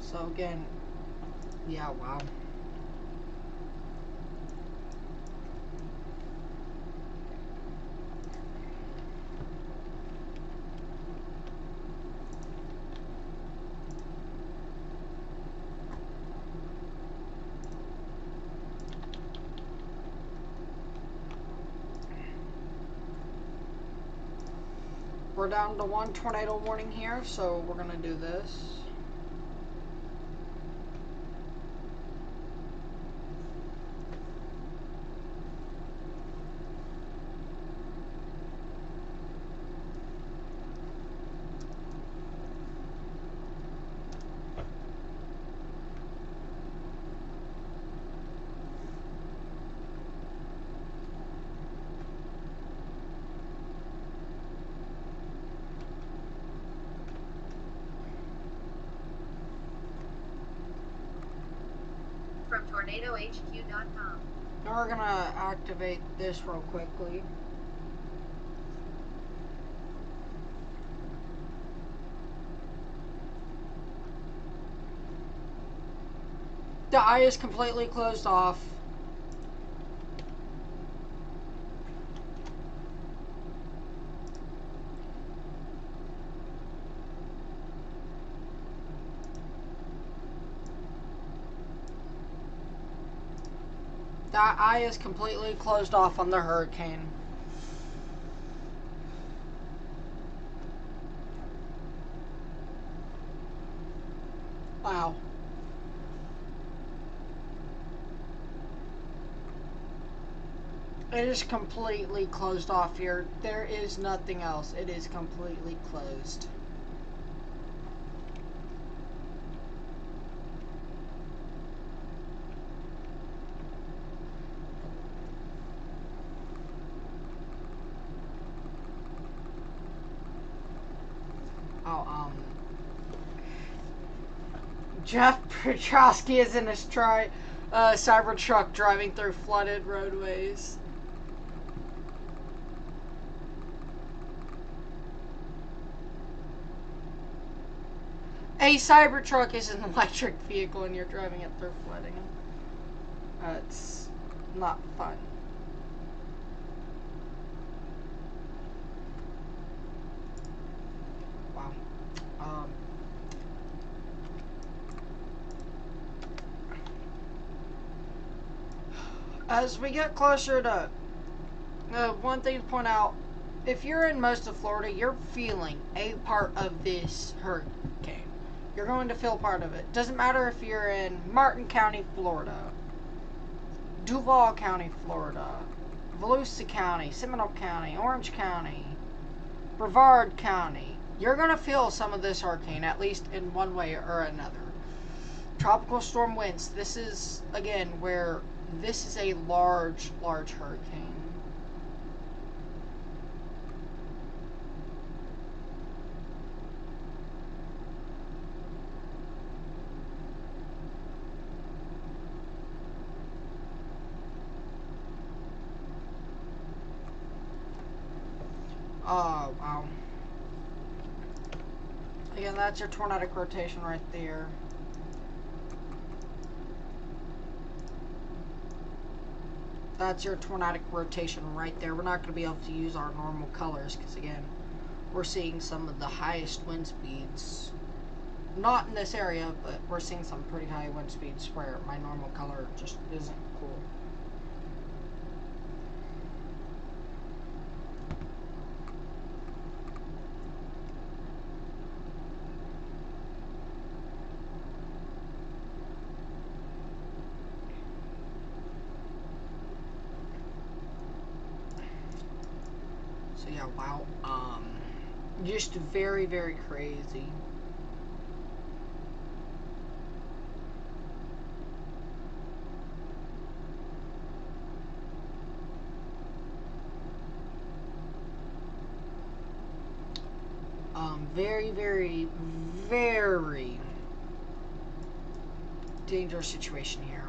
So again, yeah, wow. We're down to one tornado warning here, so we're going to do this. From tornadohq.com. Now we're gonna activate this real quickly. The eye is completely closed off. That eye is completely closed off on the hurricane. Wow. It is completely closed off here. There is nothing else. It is completely closed. Oh, Jeff Petrosky is in his Cybertruck driving through flooded roadways. A Cybertruck is an electric vehicle and you're driving it through flooding. It's not fun. Wow. As we get closer to one thing to point out, if you're in most of Florida, you're feeling a part of this hurricane. You're going to feel part of it. Doesn't matter if you're in Martin County, Florida, Duval County, Florida, Volusia County, Seminole County, Orange County, Brevard County. You're going to feel some of this hurricane, at least in one way or another. Tropical storm winds. This is, again, where this is a large, large hurricane. Oh, wow. Again, that's your tornadic rotation right there. That's your tornadic rotation right there. We're not going to be able to use our normal colors because, again, we're seeing some of the highest wind speeds. Not in this area, but we're seeing some pretty high wind speeds where my normal color just isn't cool. So yeah, wow. Just very, very crazy. Very, very, very dangerous situation here.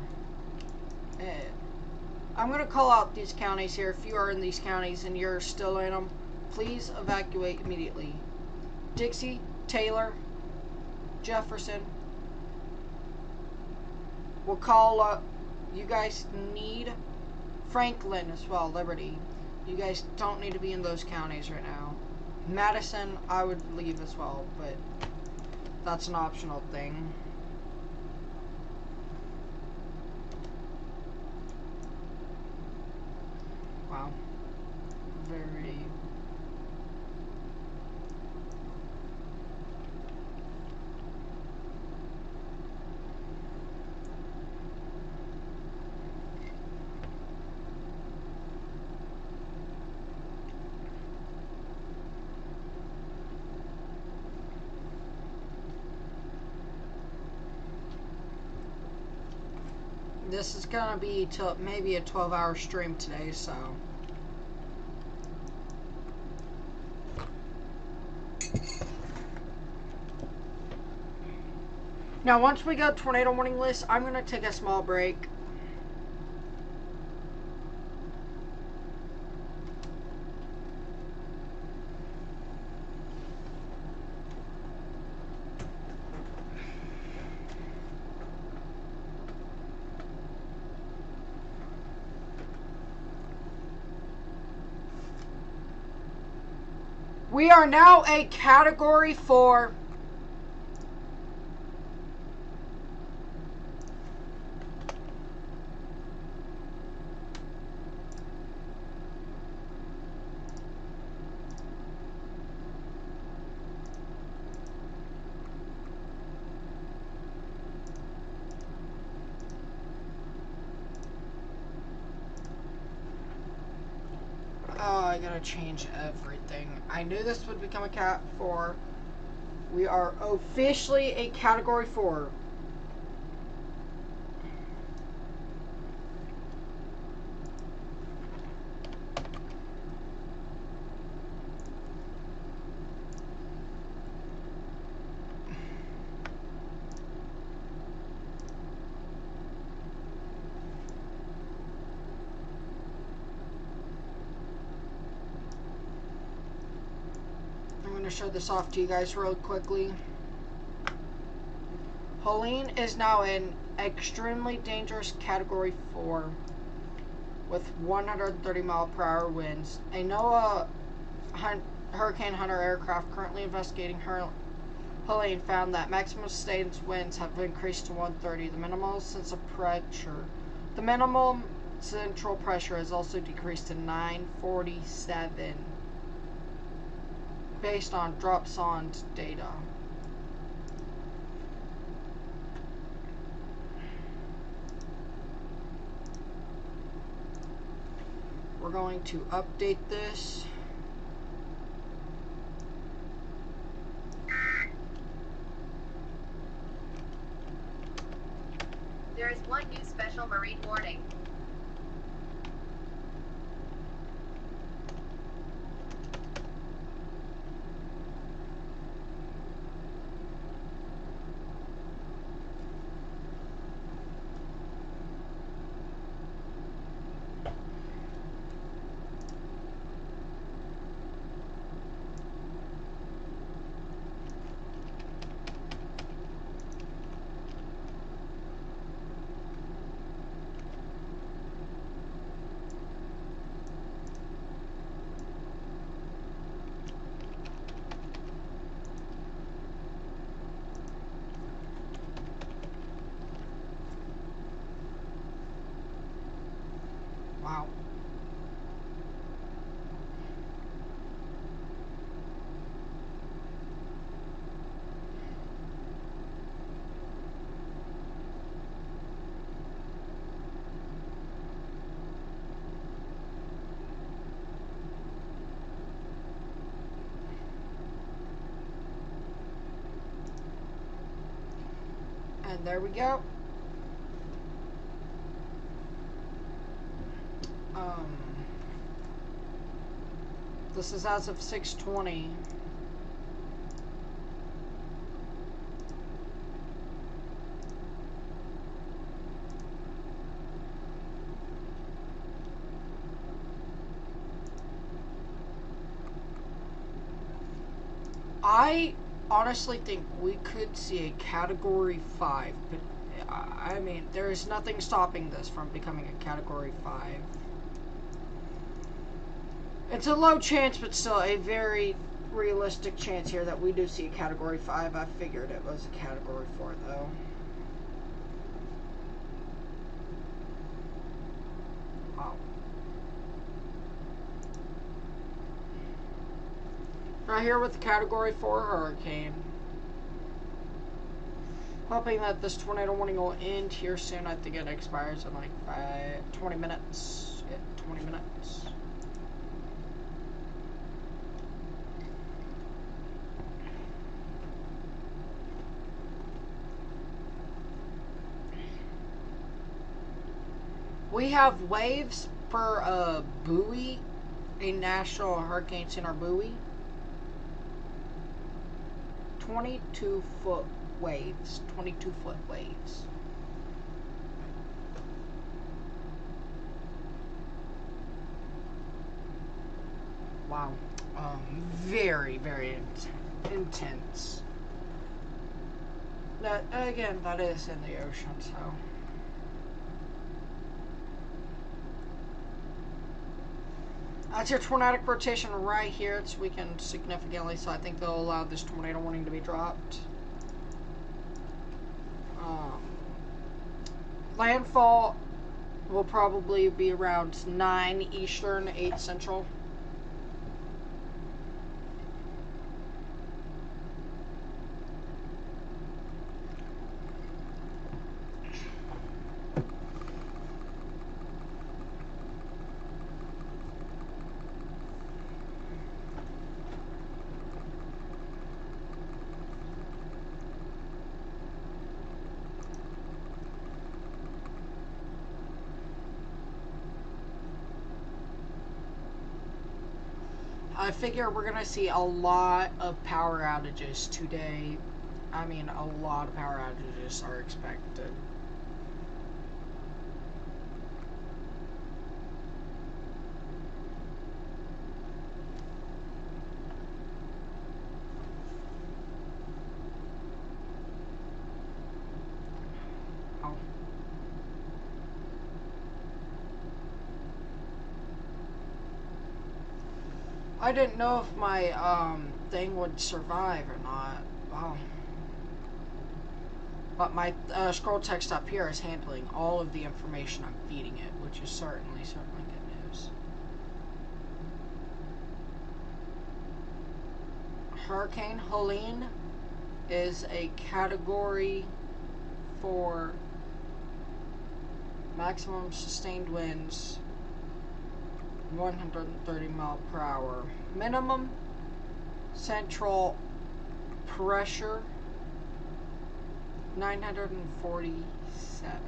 I'm going to call out these counties here. If you are in these counties and you're still in them, please evacuate immediately. Dixie, Taylor, Jefferson. We'll call up. You guys need Franklin as well, Liberty. You guys don't need to be in those counties right now. Madison, I would leave as well, but that's an optional thing. Wow. Very... This is gonna be till maybe a 12-hour stream today, so... Now, once we go tornado warning list, I'm gonna take a small break. We are now a Category 4. Oh, I gotta change everything. I knew this would become a Cat 4. We are officially a Category 4. Show this off to you guys real quickly. Helene is now in extremely dangerous Category 4 with 130-mile-per-hour winds. A NOAA Hurricane Hunter aircraft currently investigating Helene found that maximum sustained winds have increased to 130. The minimum central pressure has also decreased to 947. Based on Dropson's data. going to update this. There is one new special marine warning. Wow. And there we go. This is as of 6:20. I honestly think we could see a Category 5, but I mean, there is nothing stopping this from becoming a Category 5. It's a low chance, but still a very realistic chance here that we do see a Category 5. I figured it was a Category 4, though. Wow. Right here with the Category 4 hurricane. Hoping that this tornado warning will end here soon. I think it expires in like 20 minutes. Yeah, 20 minutes. We have waves for a buoy, a National Hurricane Center buoy. 22-foot waves. 22-foot waves. Wow. Very, very intense. That, again, that is in the ocean, so. That's your tornadic rotation right here. It's weakened significantly, so I think they'll allow this tornado warning to be dropped. Landfall will probably be around 9 Eastern, 8 Central. I figure we're going to see a lot of power outages today. I mean, a lot of power outages are expected. Oh. I didn't know if my thing would survive or not. Wow. But my scroll text up here is handling all of the information I'm feeding it, which is certainly good news. Hurricane Helene is a Category 4 maximum sustained winds 130 mile per hour. Minimum central pressure 947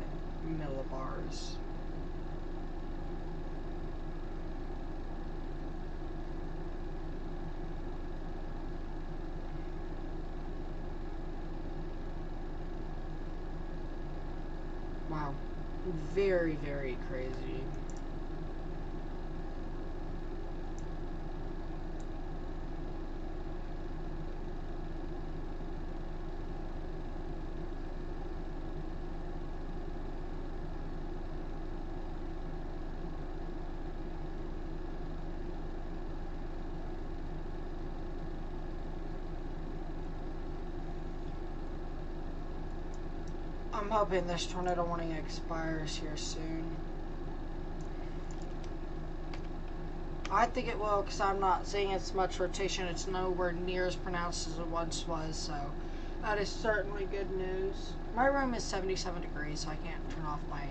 millibars. Wow. Very, very crazy. I'm hoping this tornado warning expires here soon. I think it will, because I'm not seeing as much rotation. It's nowhere near as pronounced as it once was, so that is certainly good news. My room is 77 degrees, so I can't turn off my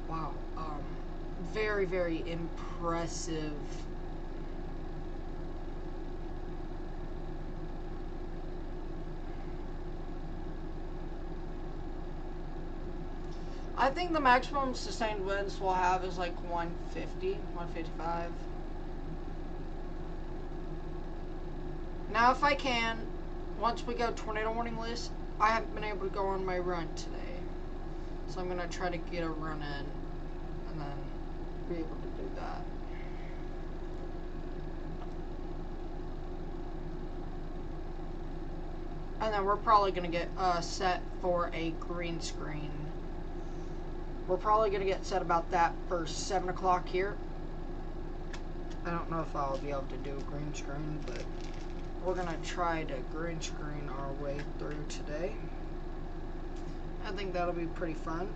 wow, very, very impressive. I think the maximum sustained winds we'll have is like 150, 155. Now, if I can, once we go tornado warning list, I haven't been able to go on my run today. So I'm going to try to get a run in and then be able to do that. And then we're probably going to get set for a green screen. We're probably going to get set about that for 7 o'clock here. I don't know if I'll be able to do a green screen, but we're going to try to green screen our way through today. I think that'll be pretty fun.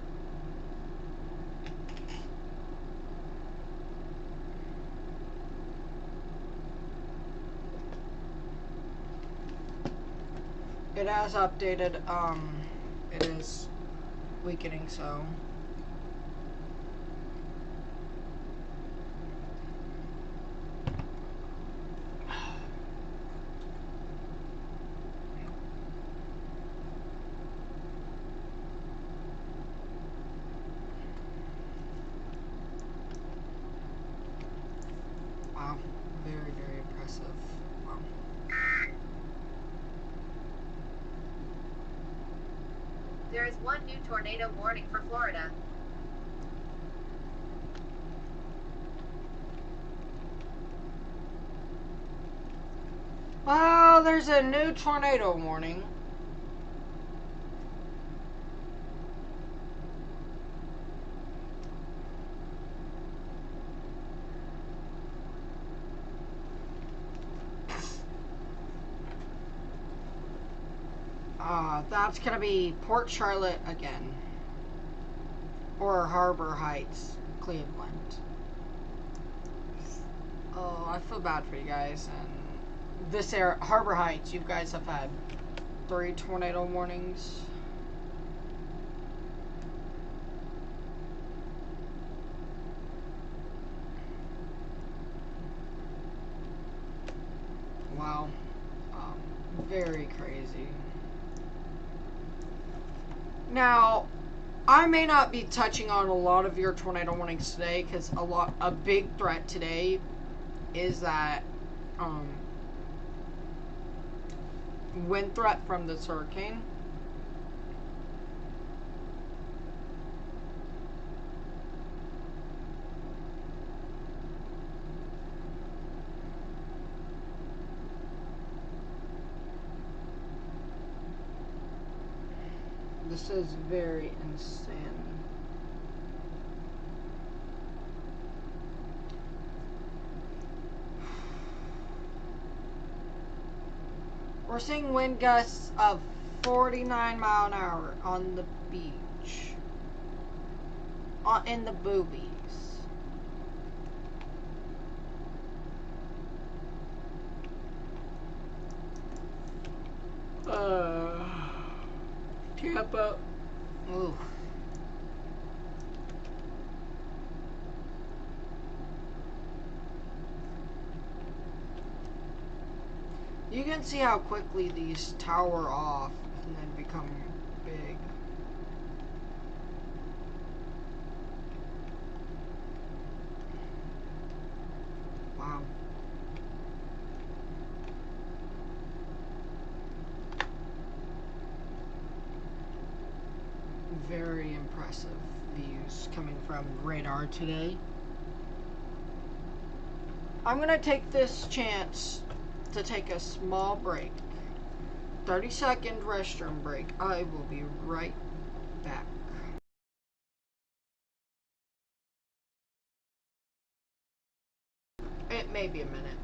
It has updated, it is weakening, so wow, very, very impressive. Wow. There is one new tornado warning for Florida. Oh, there's a new tornado warning. That's going to be Port Charlotte again. Or Harbor Heights, Cleveland. Oh, I feel bad for you guys. And this area, Harbor Heights, you guys have had 3 tornado warnings. Wow. Very crazy. Now, I may not be touching on a lot of your tornado warnings today because a big threat today is that wind threat from this hurricane. This is very insane. We're seeing wind gusts of 49 mile an hour on the beach. In the boobies. Tampa. Ooh. You can see how quickly these tower off and then become big. Wow. Very impressive views coming from radar today. I'm going to take this chance to take a small break. 30-second restroom break. I will be right back. It may be a minute.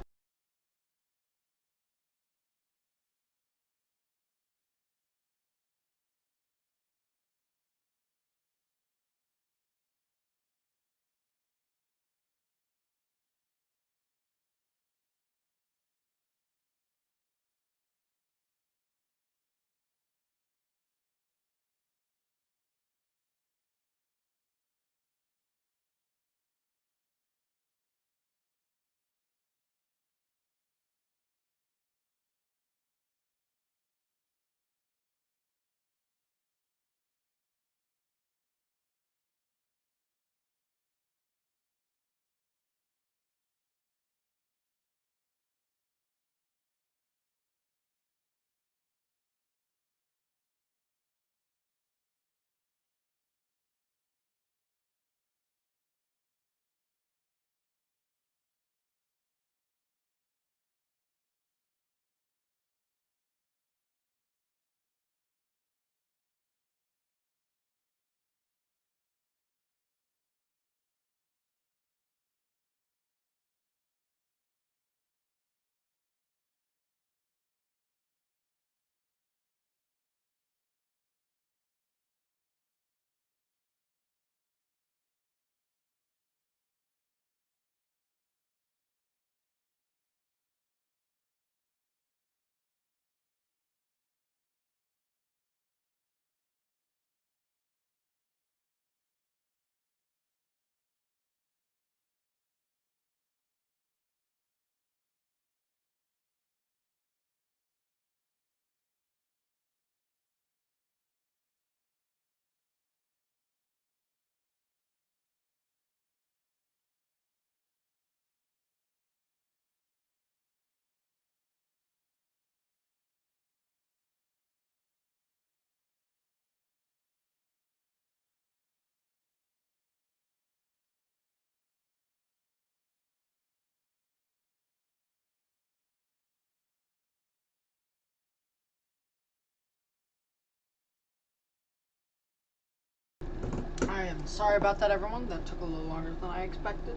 I am sorry about that, everyone. That took a little longer than I expected.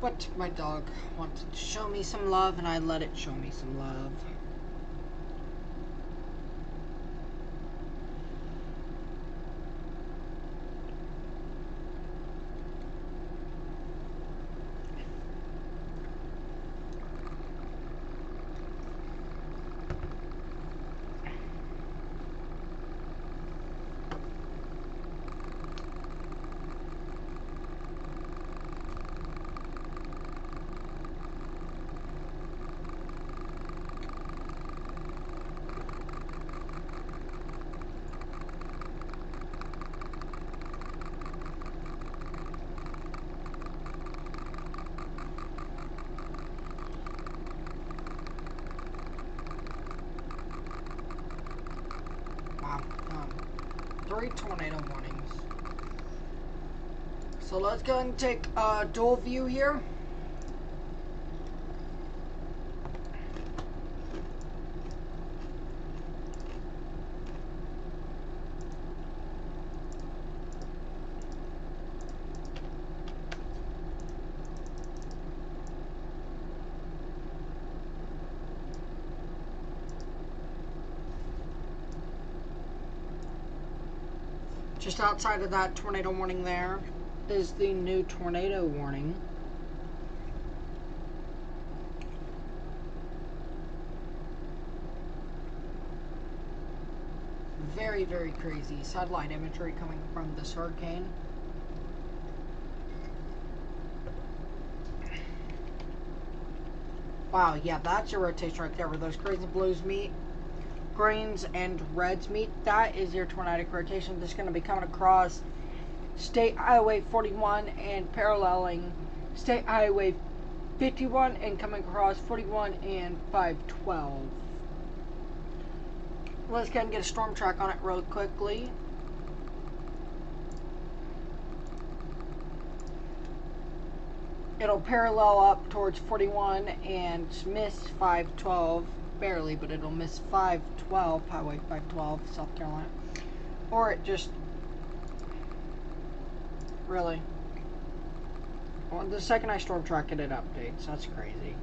But my dog wanted to show me some love, and I let it show me some love. Wow. 3 tornado warnings. So let's go ahead and take a dual view here. Just outside of that tornado warning there is the new tornado warning. very, very crazy satellite imagery coming from this hurricane. Wow, yeah, that's your rotation right there where those greens and blues meet. Greens and reds meet. That is your tornadic rotation. That's going to be coming across State Highway 41 and paralleling State Highway 51 and coming across 41 and 512. Let's go ahead and get a storm track on it real quickly. It'll parallel up towards 41 and miss 512, barely, but it'll miss 512, Highway 512, South Carolina. Or it just, really. Well, the second I storm track it, it updates. That's crazy.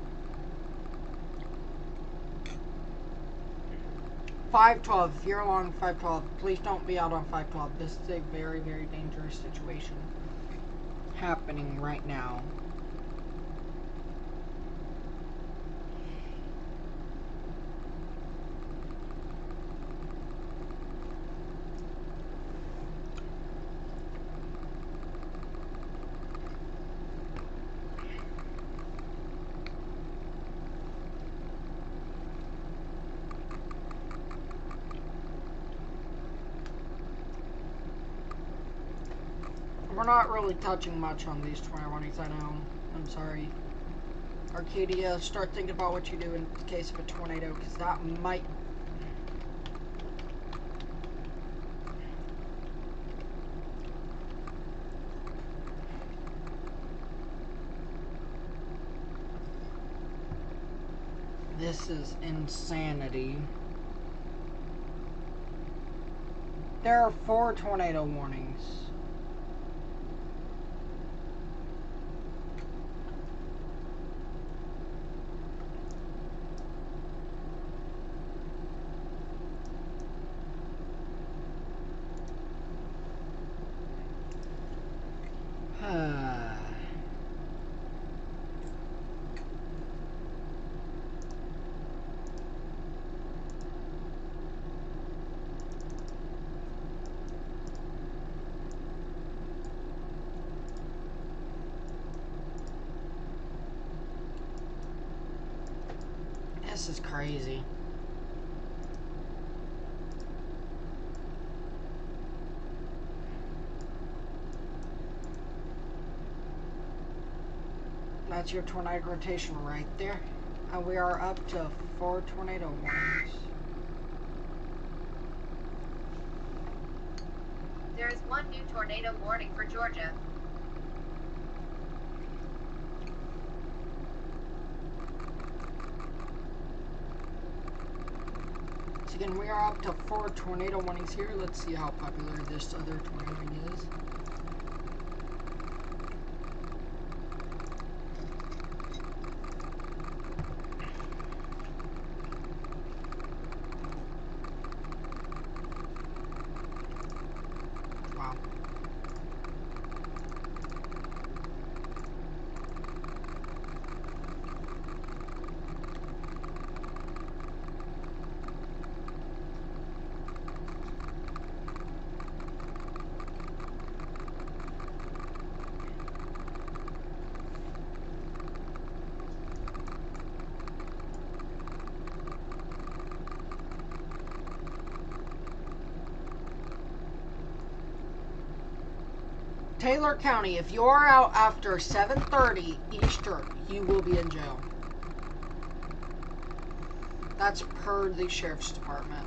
512, if you're along 512, please don't be out on 512. This is a very, very dangerous situation happening right now. We're not really touching much on these 20 warnings, I know. I'm sorry. Arcadia, start thinking about what you do in case of a tornado, because that might... This is insanity. There are 4 tornado warnings. This is crazy. That's your tornado rotation right there. And we are up to 4 tornado warnings. There is 1 new tornado warning for Georgia. So again, we are up to 4 tornado warnings here. Let's see how popular this other tornado is. Wow. Taylor County, if you are out after 7:30 Eastern, you will be in jail. That's per the Sheriff's Department.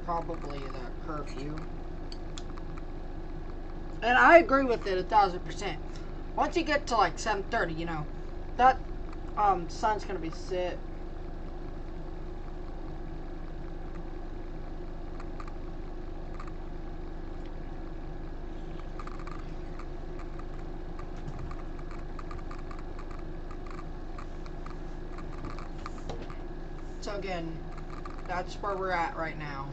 Probably the curfew. And I agree with it 1,000%. Once you get to like 7:30, you know, that sun's gonna be set. So again, that's where we're at right now.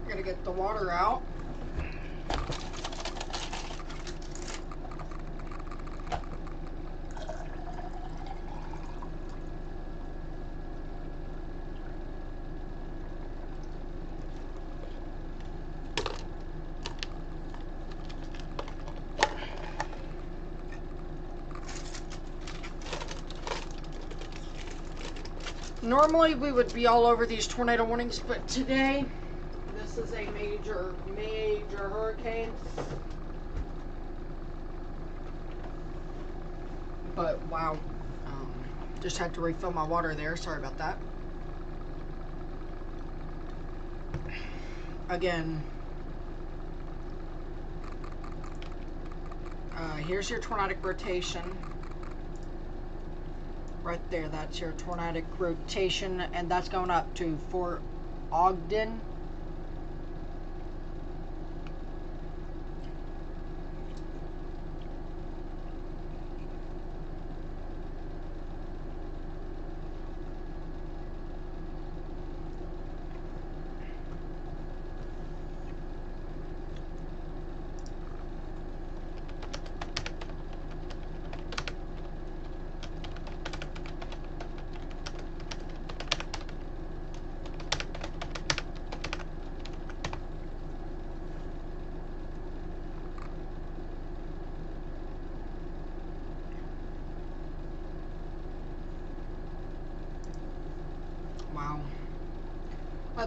Gotta get the water out. Normally we would be all over these tornado warnings, but today this is a major hurricane. But wow, just had to refill my water there. Sorry about that. Again, here's your tornadic rotation. Right there, that's your tornadic rotation, and that's going up to Fort Ogden. Wow.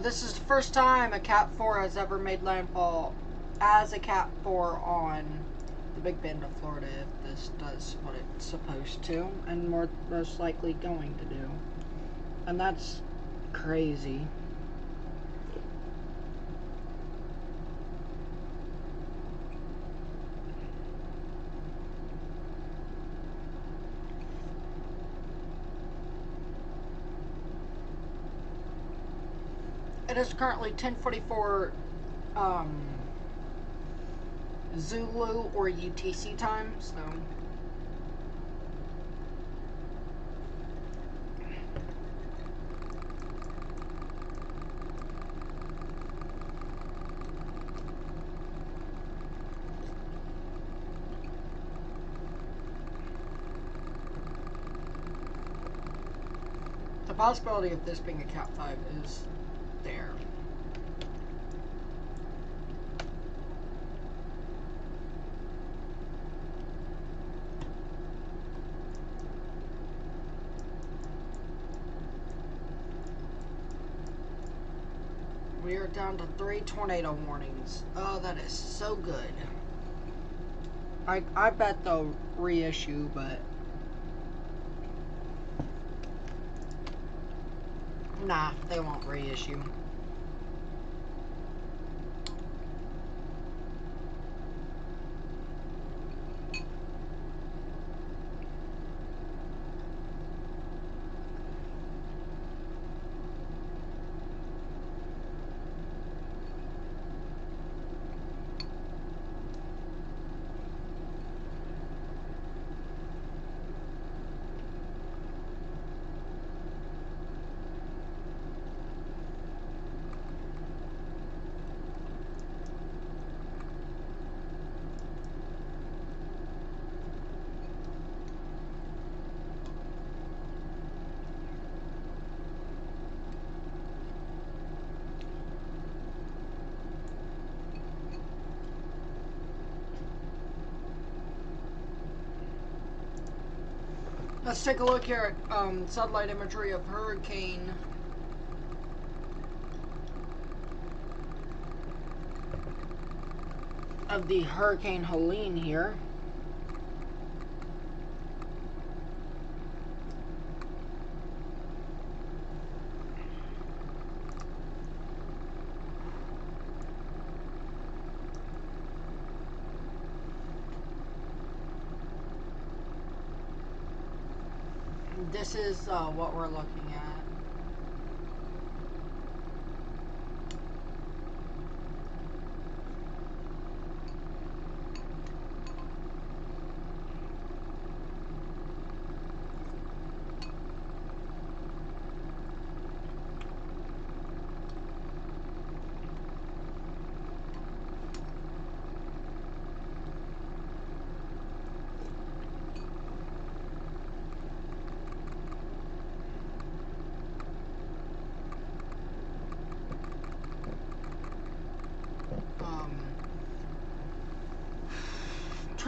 This is the first time a Cat 4 has ever made landfall as a Cat 4 on the Big Bend of Florida, if this does what it's supposed to, and most likely going to do. And that's crazy. It is currently 10:44 Zulu or UTC time, so the possibility of this being a Cat 5 is there. We are down to 3 tornado warnings. Oh, that is so good. I bet they'll reissue, but nah, they won't reissue. Let's take a look here at satellite imagery of hurricane. Of the Hurricane Helene here. This is what we're looking at.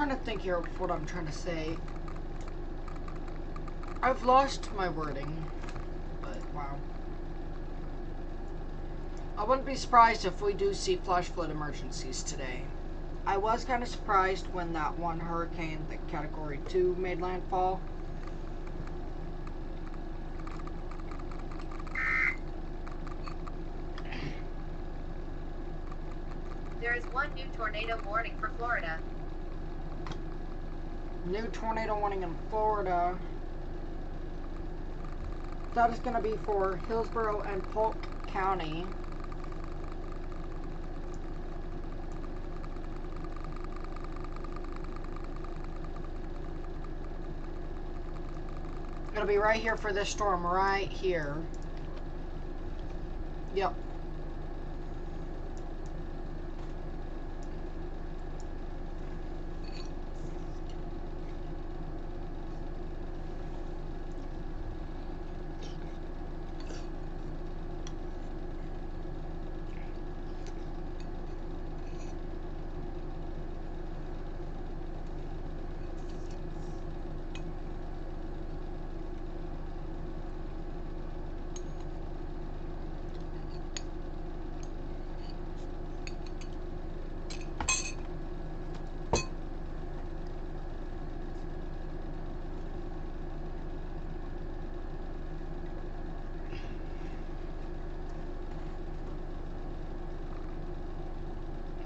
trying to think here of what I'm trying to say. I've lost my wording, but wow. I wouldn't be surprised if we do see flash flood emergencies today. I was kind of surprised when that one hurricane, the Category 2, made landfall. There is one new tornado warning for Florida. New tornado warning in Florida. That is going to be for Hillsborough and Polk County. It'll be right here for this storm, right here. Yep.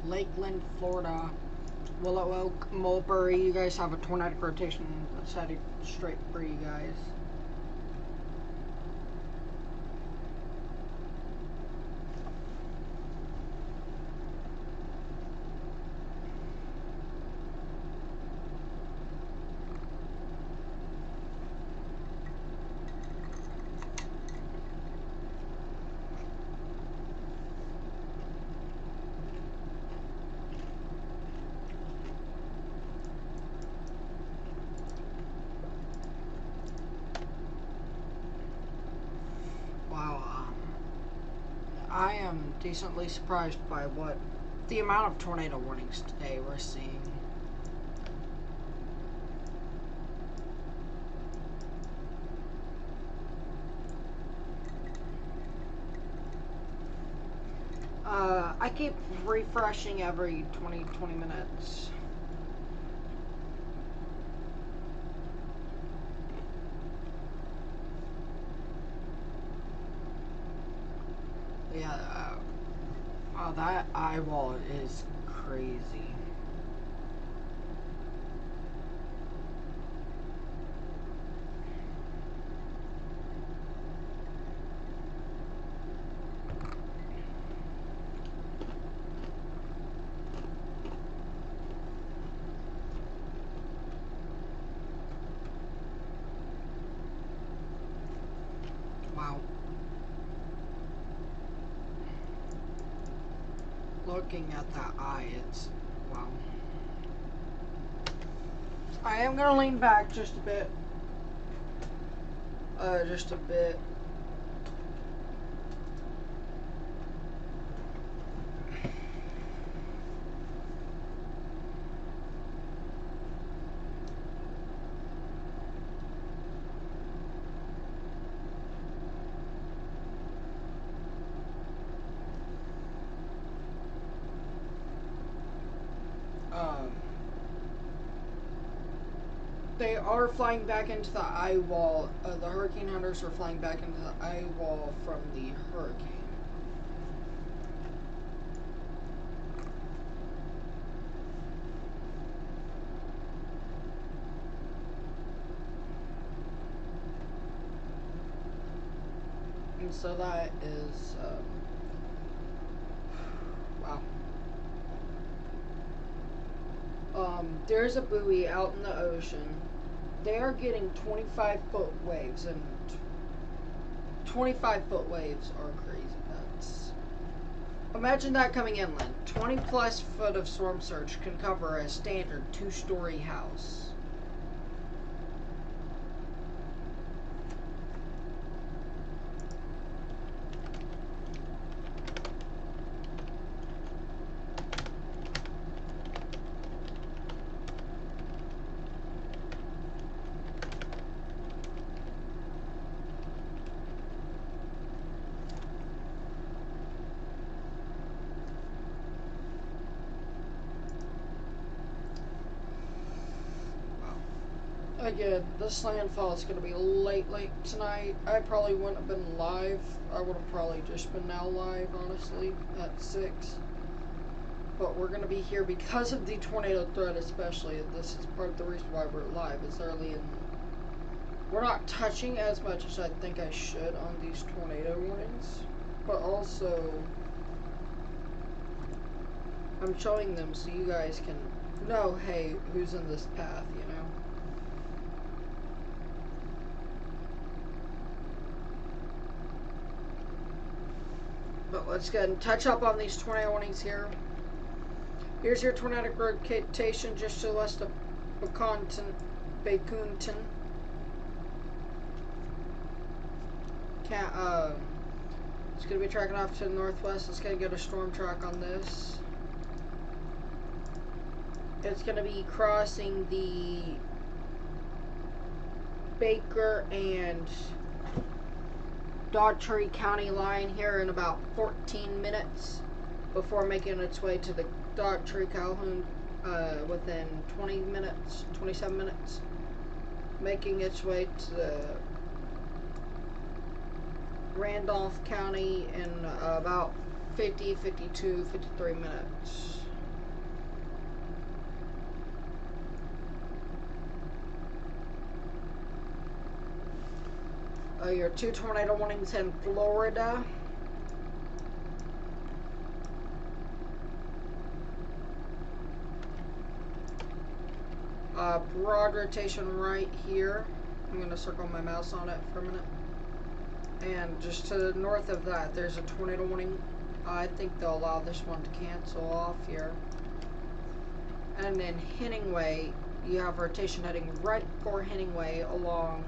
Lakeland, Florida, Willow Oak, Mulberry. You guys have a tornadic rotation that's headed straight for you guys. I am decently surprised by the amount of tornado warnings today we're seeing. I keep refreshing every 20 minutes. Yeah, oh, that eye wall is crazy. Wow. Looking at that eye, it's wow. I am gonna lean back just a bit. Just a bit. They are flying back into the eye wall. The hurricane hunters are flying back into the eye wall from the hurricane. And so that is, wow. There's a buoy out in the ocean. They are getting 25-foot waves, and 25-foot waves are crazy. That's, imagine that coming inland. 20+ foot of storm surge can cover a standard 2-story house. Again, this landfall is going to be late tonight. I probably wouldn't have been live. I would have probably just been now live, honestly, at 6. But we're going to be here because of the tornado threat, especially. This is part of the reason why we're live. It's early and we're not touching as much as I think I should on these tornado warnings. But also, I'm showing them so you guys can know, hey, who's in this path, you know? But let's go ahead and touch up on these tornado warnings here. Here's your tornadic rotation just to the west of Bakunton. It's going to be tracking off to the northwest. It's going to get a storm track on this. It's going to be crossing the Baker and Daughtry County line here in about 14 minutes before making its way to the Daughtry Calhoun within 20 minutes, 27 minutes, making its way to the Randolph County in about 50, 52, 53 minutes. Your 2 tornado warnings in Florida. Broad rotation right here. I'm going to circle my mouse on it for a minute. And just to the north of that, there's a tornado warning. I think they'll allow this one to cancel off here. And then Henningway, you have rotation heading right for Henningway along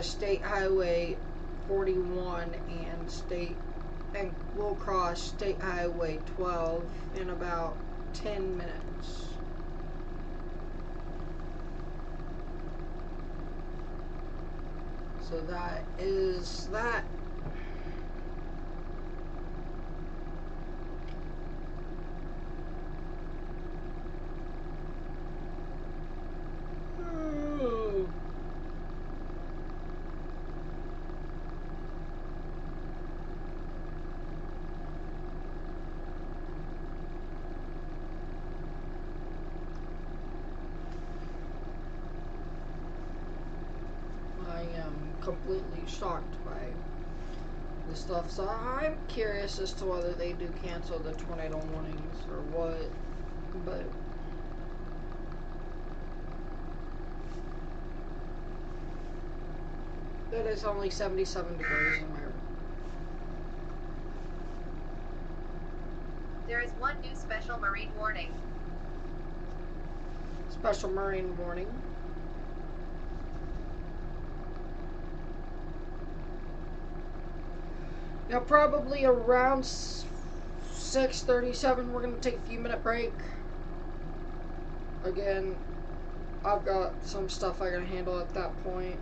State Highway 41 and we'll cross State Highway 12 in about 10 minutes. So that is that. Completely shocked by this stuff, so I'm curious as to whether they do cancel the tornado warnings or what, but it is only 77 degrees in my room. There is one new special marine warning. Special marine warning. Now, probably around 6:37, we're going to take a few minute break. Again, I've got some stuff I gotta handle at that point.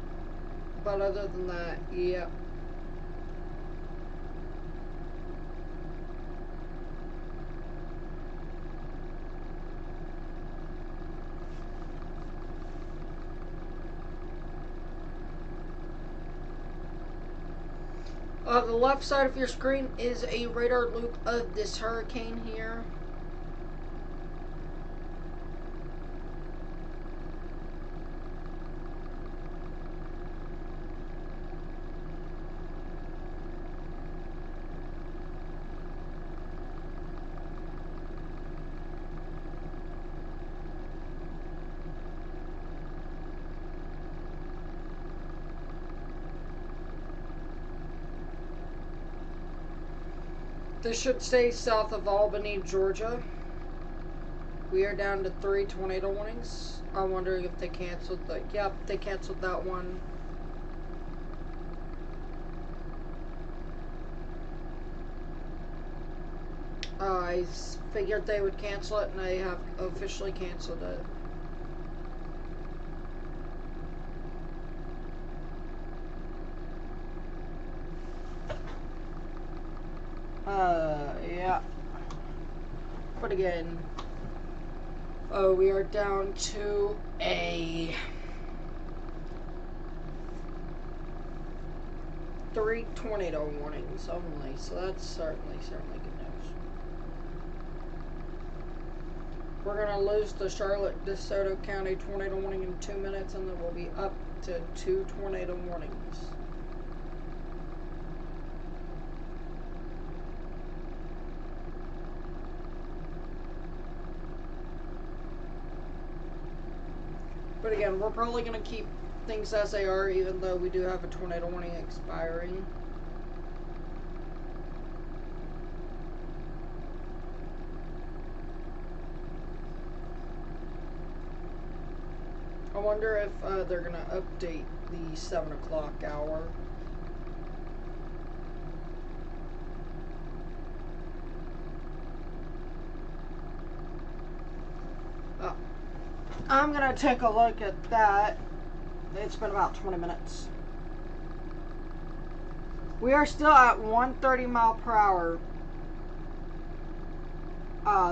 But other than that, yeah. The left side of your screen is a radar loop of this hurricane here. This should stay south of Albany, Georgia. We are down to 3 tornado warnings. I'm wondering if they canceled the... Yep, they canceled that one. I figured they would cancel it, and they have officially canceled it. Yeah. But again, Oh, we are down to a 3 tornado warnings only, so that's certainly good news. We're going to lose the Charlotte DeSoto County tornado warning in 2 minutes, and then we'll be up to 2 tornado warnings. But again, we're probably going to keep things as they are, even though we do have a tornado warning expiring. I wonder if they're going to update the 7 o'clock hour. I'm going to take a look at that. It's been about 20 minutes. We are still at 130 mile per hour.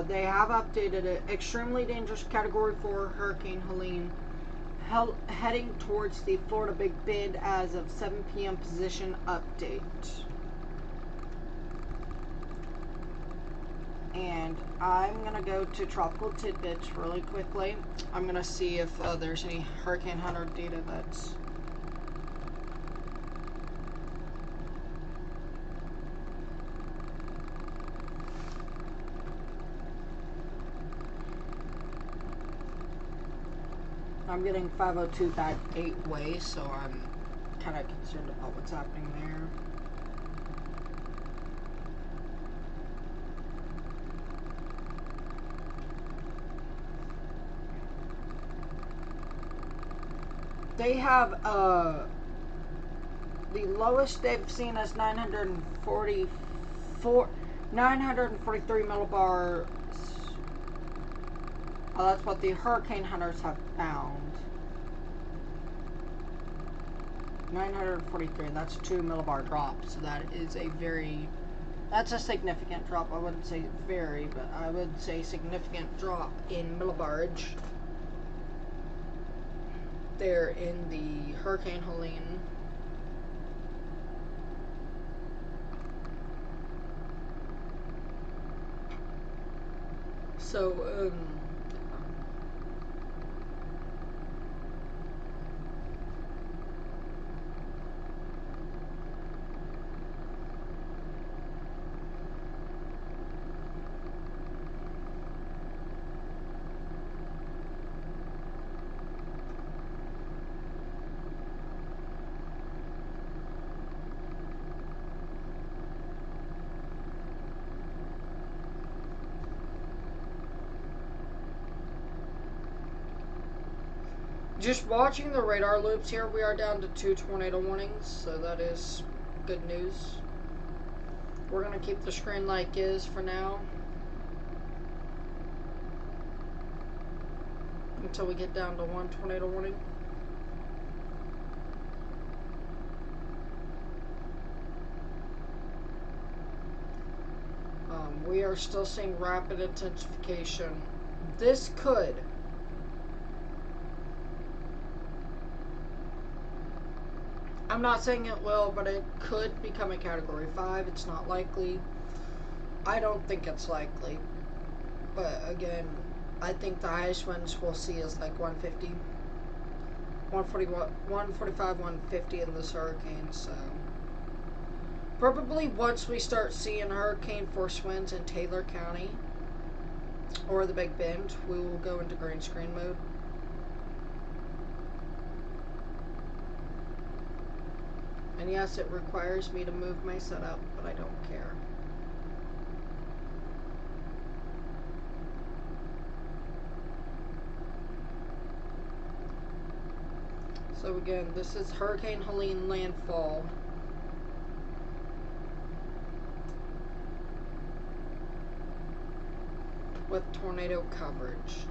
They have updated it. Extremely dangerous category 4 Hurricane Helene. Heading towards the Florida Big Bend as of 7 p.m. position update. And I'm going to go to Tropical Tidbits really quickly. I'm going to see if there's any Hurricane Hunter data that's... I'm getting 502 back 8 way, so I'm kind of concerned about what's happening there. They have the lowest they've seen is 943 millibars. That's what the hurricane hunters have found. 943, and that's a 2 millibar drop. So that is that's a significant drop. I wouldn't say very, but I would say significant drop in millibarage. There in the Hurricane Helene. So, just watching the radar loops here, we are down to 2 tornado warnings, so that is good news. We're going to keep the screen like is for now, until we get down to 1 tornado warning. We are still seeing rapid intensification. This could... I'm not saying it will, but it could become a Category 5. It's not likely. I don't think it's likely. But again, I think the highest winds we'll see is like 150. 145, 150 in this hurricane, so... Probably once we start seeing hurricane force winds in Taylor County, or the Big Bend, we will go into green screen mode. And yes, it requires me to move my setup, but I don't care. So again, this is Hurricane Helene landfall. With tornado coverage.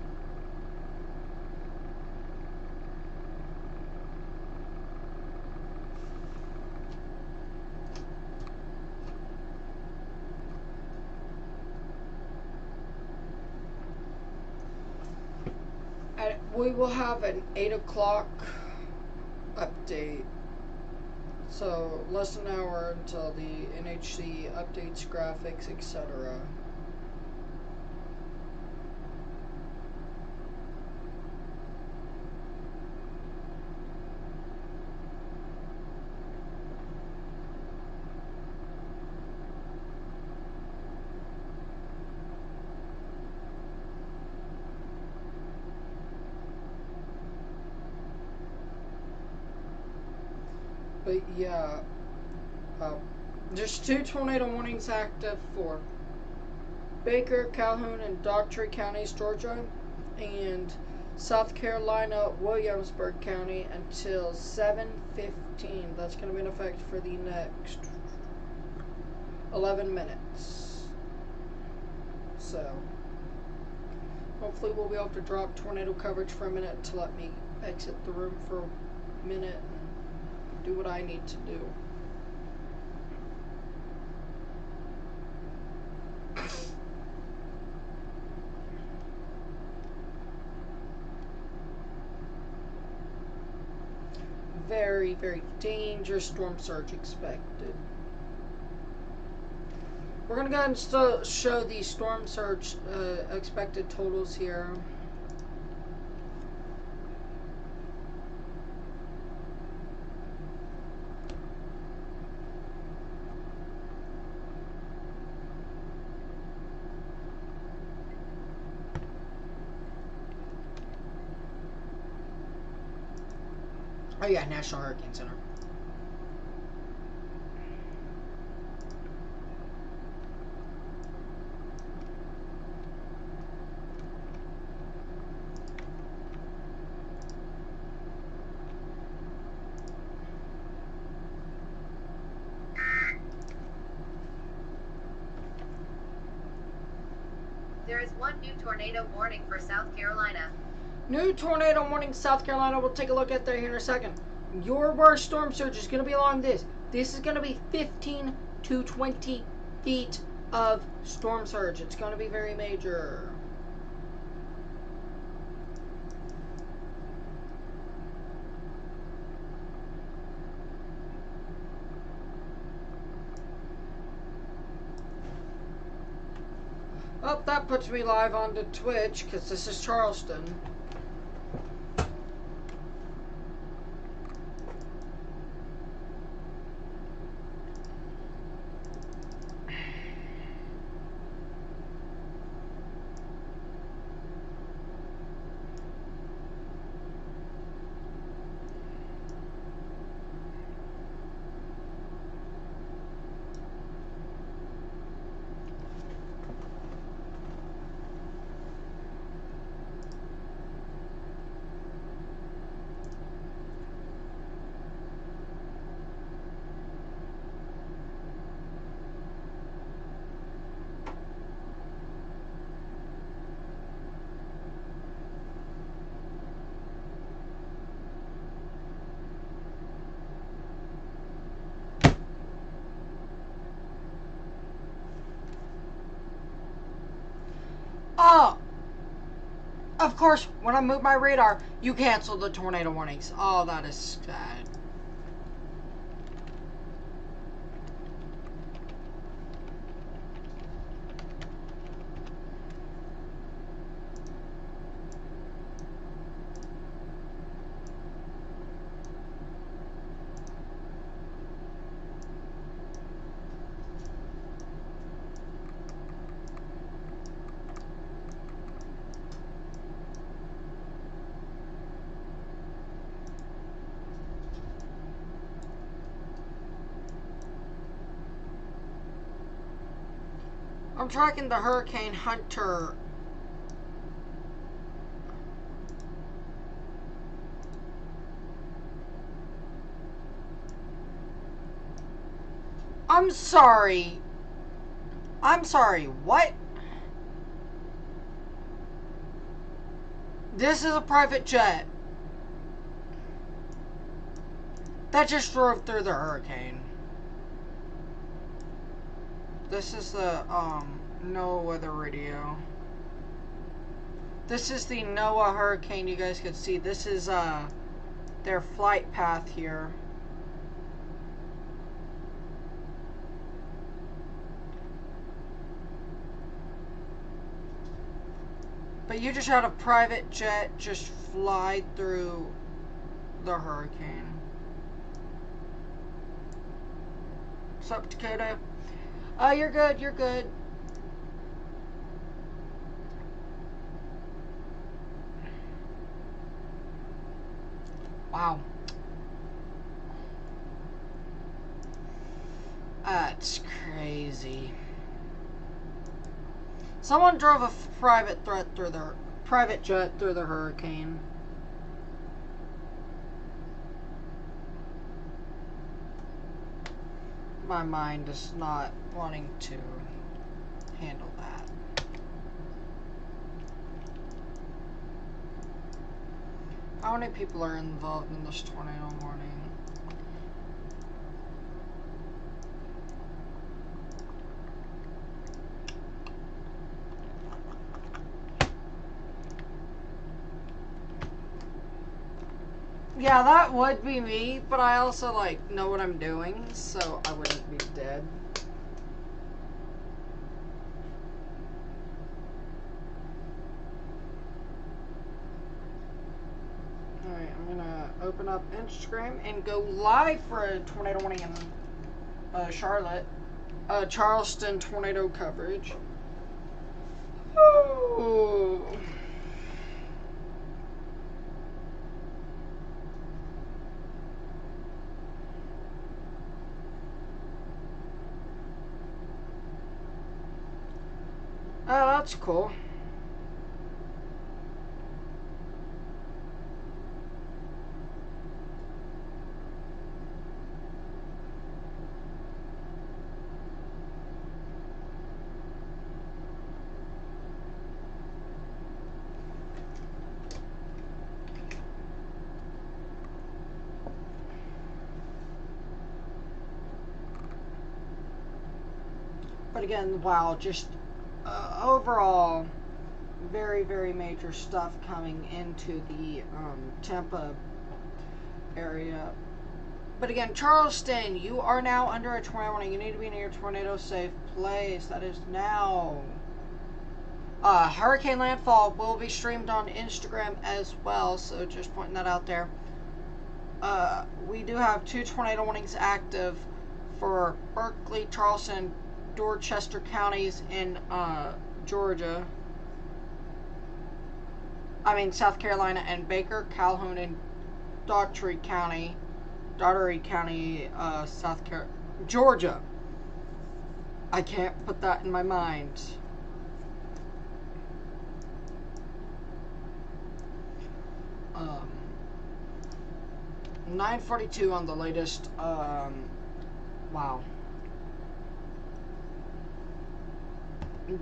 we will have an 8 o'clock update. So less than an hour until the NHC updates graphics, etc. But yeah, there's 2 tornado warnings active for Baker, Calhoun, and Daughtry counties, Georgia, and South Carolina, Williamsburg County until 7:15. That's going to be in effect for the next 11 minutes. So, hopefully we'll be able to drop tornado coverage for a minute to let me exit the room for a minute and do what I need to do. Very, very dangerous storm surge expected. We're going to go ahead and still show the storm surge expected totals here. Oh yeah, National Hurricane Center. There is one new tornado warning for South Carolina. New tornado warning, South Carolina. We'll take a look at that here in a second. Your worst storm surge is going to be along this. This is going to be 15 to 20 feet of storm surge. It's going to be very major. Oh, that puts me live onto Twitch because this is Charleston. Oh, of course, when I move my radar, you cancel the tornado warnings. Oh, that is sad. I'm tracking the Hurricane Hunter. I'm sorry. I'm sorry, what? This is a private jet that just drove through the hurricane. This is the, no weather radio. This is the NOAA hurricane. You guys can see this is their flight path here. But you just had a private jet just fly through the hurricane. What's up, Dakota? You're good, you're good. Wow. That's crazy. Someone drove a private jet through the hurricane. My mind is not wanting to handle that. How many people are involved in this tornado warning? Yeah, that would be me, but I also, like, know what I'm doing, so I wouldn't be dead. Alright, I'm gonna open up Instagram and go live for a tornado warning in Charlotte. Charleston tornado coverage. Oh. Oh, that's cool. But again, wow, just overall, very, very major stuff coming into the Tampa area. But again, Charleston, you are now under a tornado warning. You need to be in your tornado safe place. That is now. Hurricane Landfall will be streamed on Instagram as well, so just pointing that out there. We do have 2 tornado warnings active for Berkeley, Charleston, Dorchester counties in Georgia. South Carolina, and Baker, Calhoun, and Daughtry County, Georgia. I can't put that in my mind. Um, 9:42 on the latest. Wow.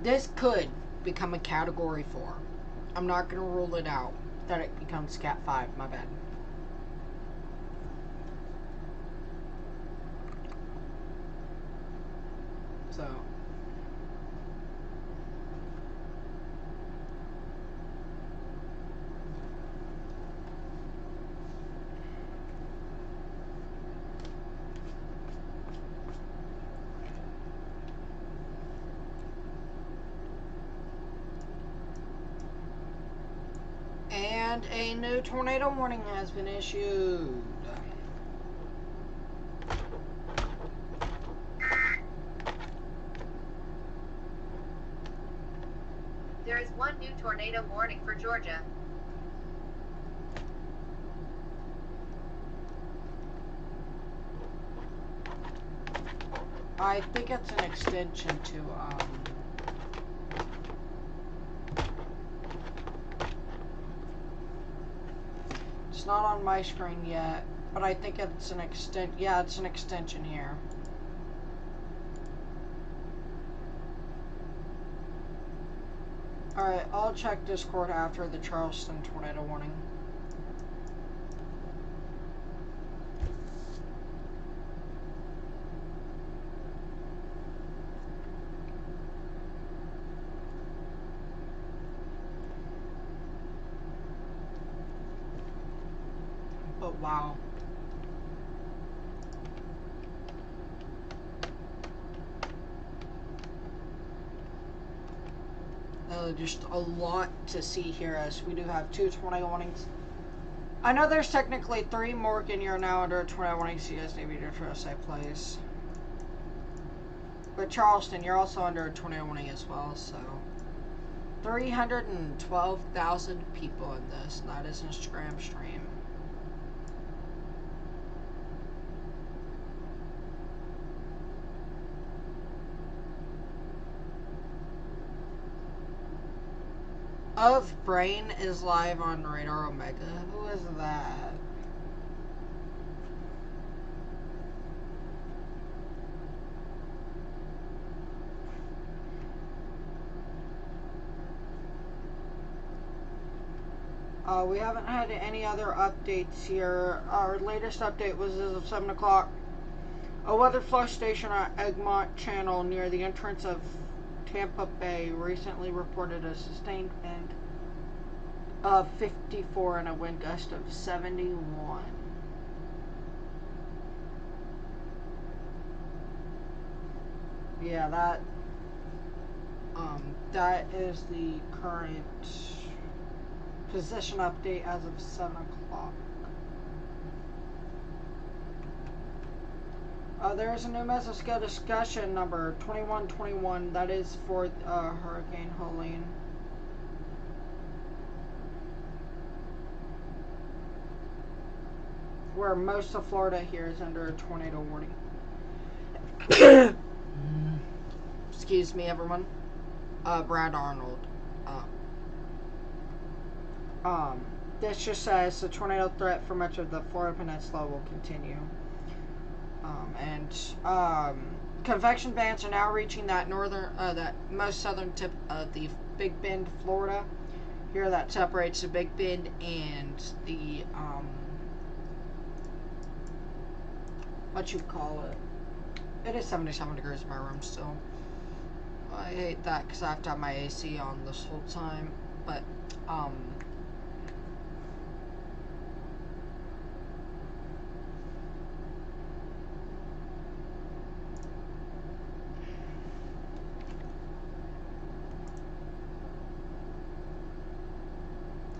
This could become a Category 4. I'm not going to rule it out that it becomes Cat 5. My bad. So. And a new tornado warning has been issued. There is one new tornado warning for Georgia. I think it's an extension to, it's not on my screen yet, but I think it's an it's an extension here. Alright, I'll check Discord after the Charleston tornado warning. Wow. Just a lot to see here, as we do have 2 tornado warnings. I know there's technically 3 more in here now under a tornado warning, so you guys need to be to a safe place. But Charleston, you're also under a tornado warning as well, so 312,000 people in this. That is Instagram stream. Of Brain is live on Radar Omega. Who is that? We haven't had any other updates here. Our latest update was as of 7 o'clock. A weather flow station at Egmont Channel near the entrance of Tampa Bay recently reported a sustained wind of 54 and a wind gust of 71. Yeah, that is the current position update as of 7 o'clock. There is a new mesoscale discussion number 2121 that is for Hurricane Helene. Where most of Florida here is under a tornado warning. Excuse me, everyone. Brad Arnold. This just says the tornado threat for much of the Florida Peninsula will continue. Convection bands are now reaching that most southern tip of the Big Bend, Florida. Here, that separates the Big Bend and the what you call it. It is 77 degrees in my room still. I hate that because I have to have my AC on this whole time. But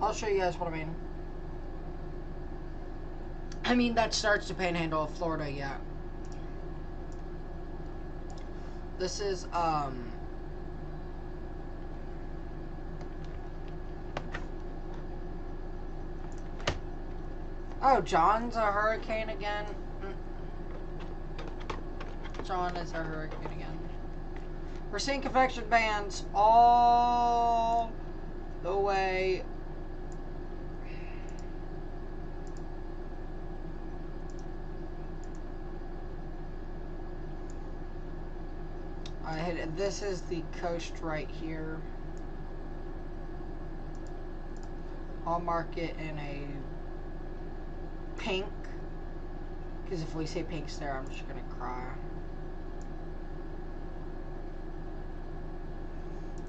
I'll show you guys what I mean. I mean, that starts the panhandle of Florida, yeah. This is, oh, John's a hurricane again? John is a hurricane again. We're seeing convection bands all the way this is the coast right here. I'll mark it in a pink, because if we say pink's there, I'm just gonna cry.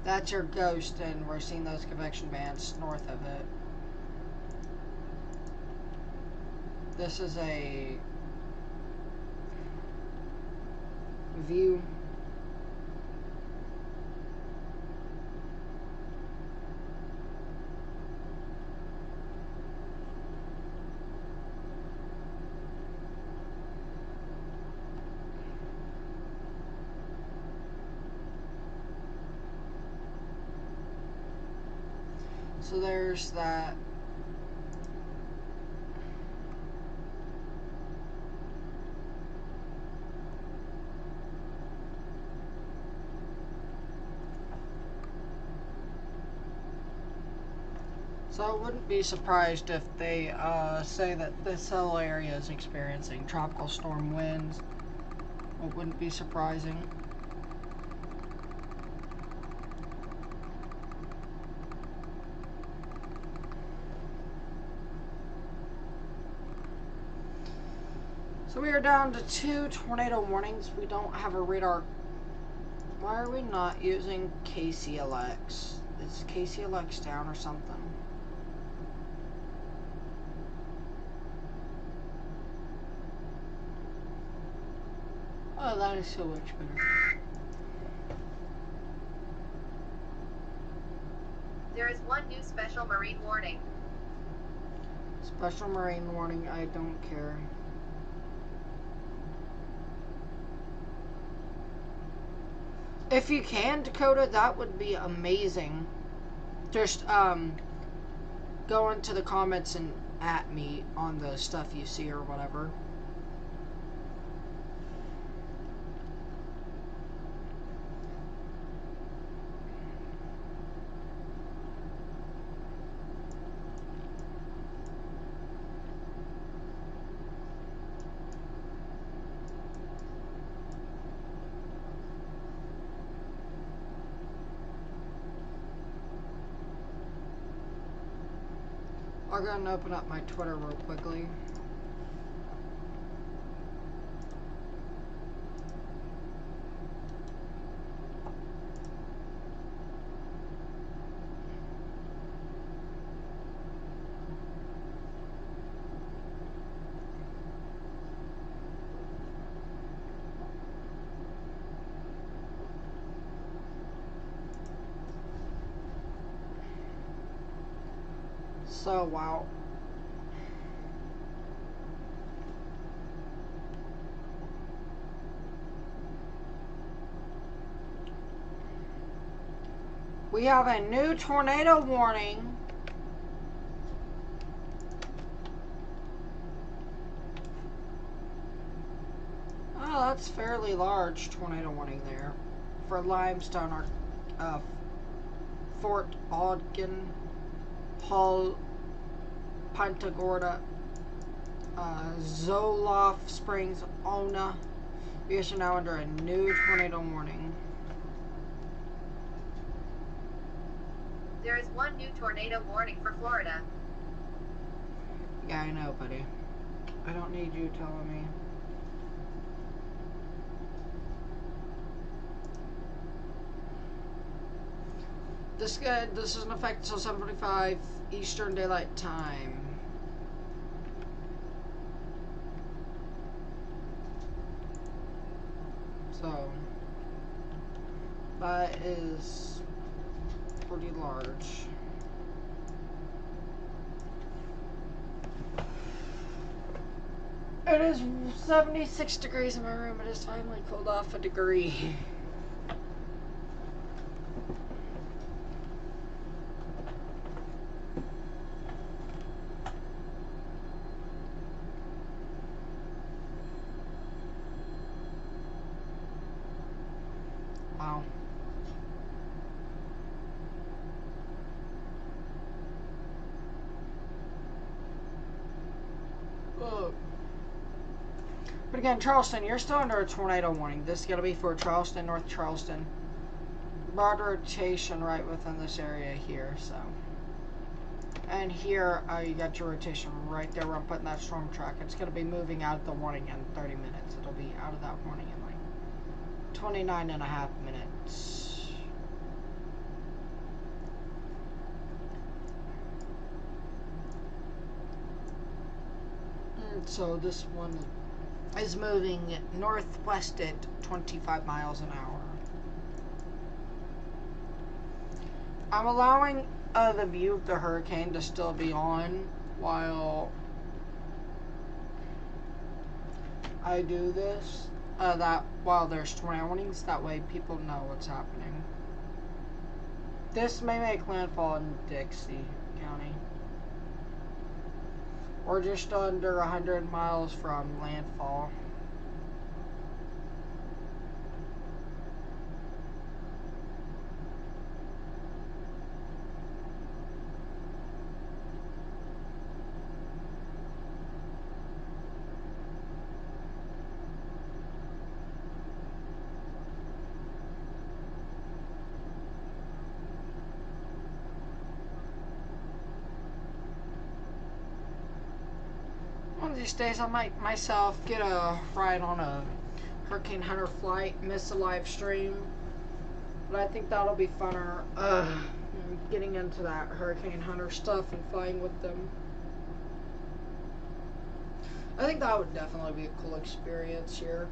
That's your ghost, and we're seeing those convection bands north of it. This is a view. So there's that. So I wouldn't be surprised if they say that this whole area is experiencing tropical storm winds. It wouldn't be surprising. So we are down to 2 tornado warnings. We don't have a radar. Why are we not using KCLX? Is KCLX down or something? Oh, that is so much better. There is one new special marine warning. Special marine warning, I don't care. If you can, Dakota, that would be amazing. Just go into the comments and at me on the stuff you see or whatever. I'll go and open up my Twitter real quickly. So, wow. We have a new tornado warning. Oh, that's fairly large tornado warning there. For Limestone, Fort Ogden, Hull, Punta Gorda, Zoloft Springs, Ona. You guys are now under a new tornado warning. There is one new tornado warning for Florida. Yeah, I know, buddy. I don't need you telling me. This is in effect until 7:45 Eastern Daylight Time. So that is pretty large. It is 76 degrees in my room. It has finally cooled off a degree. Wow. Whoa. But again, Charleston, you're still under a tornado warning. This is going to be for Charleston, North Charleston. Broad rotation right within this area here, so. And here, you got your rotation right there where I'm putting that storm track. It's going to be moving out of the warning in 30 minutes. It'll be out of that warning in like 29 and a half minutes. And so this one is moving northwest at 25 miles an hour. I'm allowing the view of the hurricane to still be on while I do this. That while there's tornado warnings, that way people know what's happening. This may make landfall in Dixie County. Or just under 100 miles from landfall. One of these days I might myself get a ride on a Hurricane Hunter flight, miss a live stream. But I think that'll be funner, getting into that Hurricane Hunter stuff and flying with them. I think that would definitely be a cool experience here.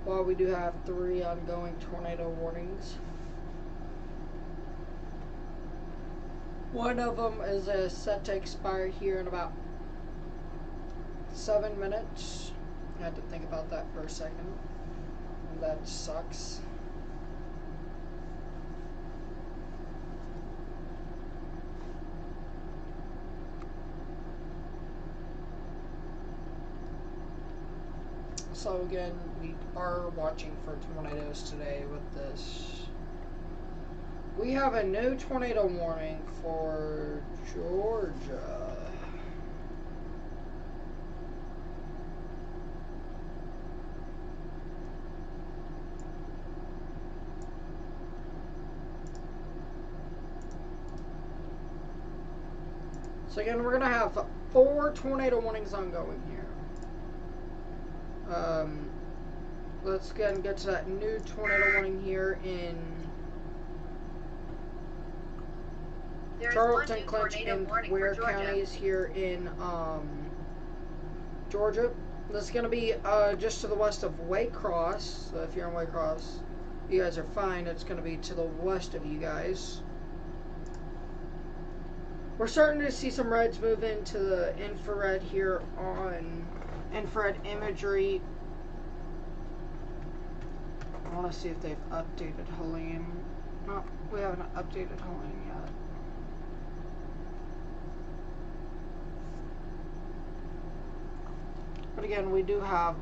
Well, we do have 3 ongoing tornado warnings. One of them is set to expire here in about 7 minutes. I had to think about that for a second. That sucks. So again, we are watching for tornadoes today with this. We have a new tornado warning for Georgia. So again, we're going to have 4 tornado warnings ongoing here. Let's go ahead and get to that new tornado warning here in Charlton, Clinch, and Ware counties here in Georgia. This is going to be just to the west of Waycross. So if you're in Waycross, you guys are fine. It's going to be to the west of you guys. We're starting to see some reds move into the infrared here on infrared imagery. I want to see if they've updated Helene. No, we haven't updated Helene yet. But again, we do have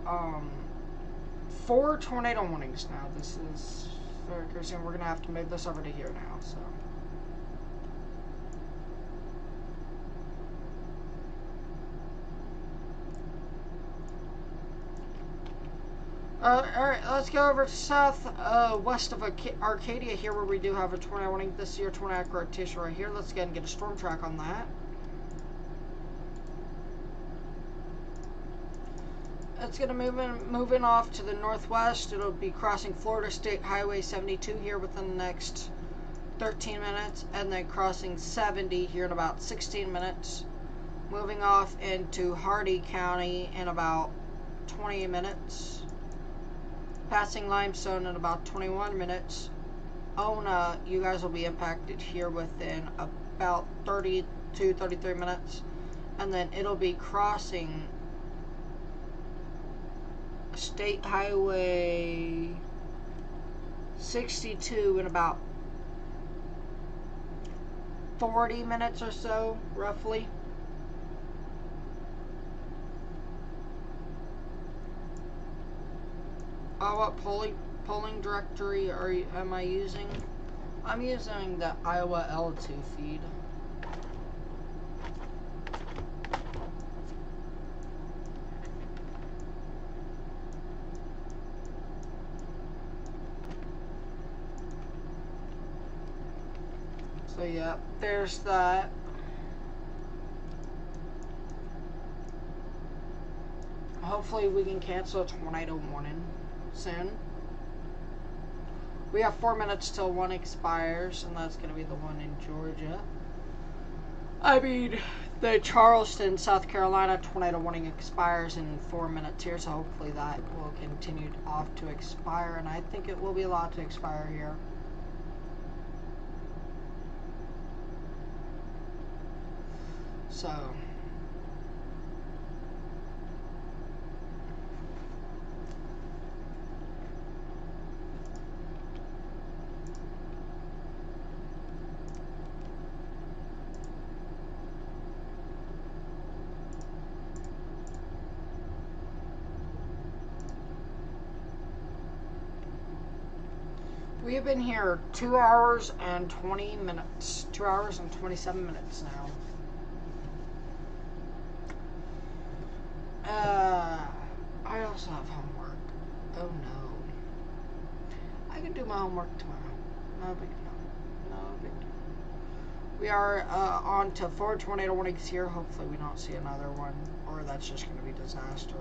4 tornado warnings now. This is very crazy. We're going to have to move this over to here now. So. Alright, let's go over to south west of Arcadia here, where we do have a tornado warning. This is your tornadic rotation right here. Let's go ahead and get a storm track on that. It's going to move in off to the northwest. It'll be crossing Florida State Highway 72 here within the next 13 minutes, and then crossing 70 here in about 16 minutes. Moving off into Hardy County in about 20 minutes. Passing Limestone in about 21 minutes. Ona, you guys will be impacted here within about 32-33 minutes. And then it'll be crossing State Highway 62 in about 40 minutes or so, roughly. What polling directory am I using? I'm using the Iowa L2 feed. So yeah, there's that. Hopefully we can cancel a tornado warning soon. We have 4 minutes till one expires, and that's going to be the one in Georgia. I mean, the Charleston, South Carolina tornado warning expires in 4 minutes here, so hopefully that will continue off to expire, and I think it will be allowed to expire here. So we have been here 2 hours and 20 minutes. 2 hours and 27 minutes now. I also have homework. Oh no. I can do my homework tomorrow. No big deal. No big deal. We are on to 4 tornado warnings here. Hopefully we don't see another one, or that's just going to be disaster.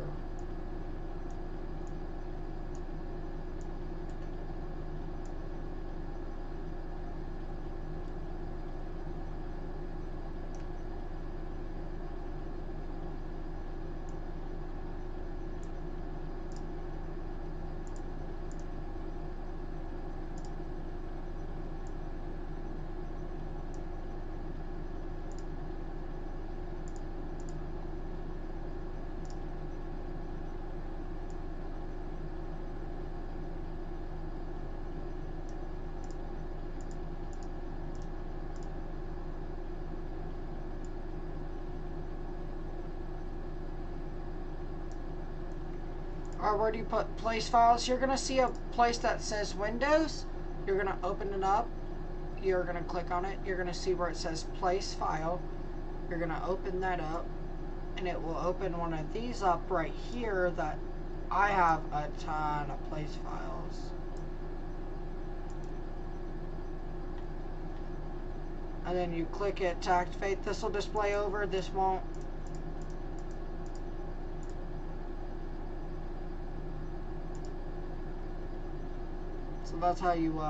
or where do you put place files? You're going to see a place that says Windows. You're going to open it up. You're going to click on it. You're going to see where it says place file. You're going to open that up, and it will open one of these up right here that I have a ton of place files. And then you click it to activate. This will display over, this won't. So that's how you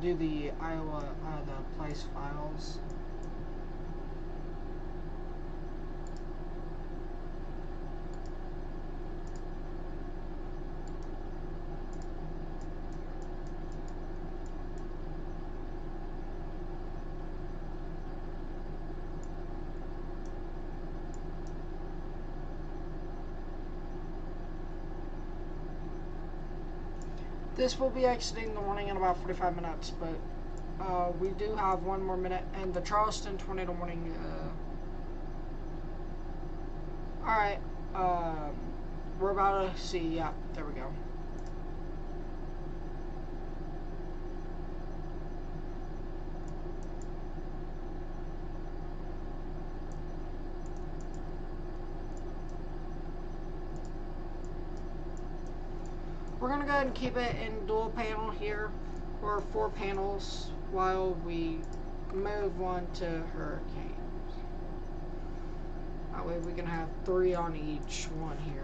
do the the place files. This will be exiting the warning in about 45 minutes, but we do have one more minute, and the Charleston tornado warning. Alright, we're about to see, yeah, there we go. We're going to go ahead and keep it in dual panel here, or 4 panels, while we move one to hurricanes. That way we can have 3 on each one here.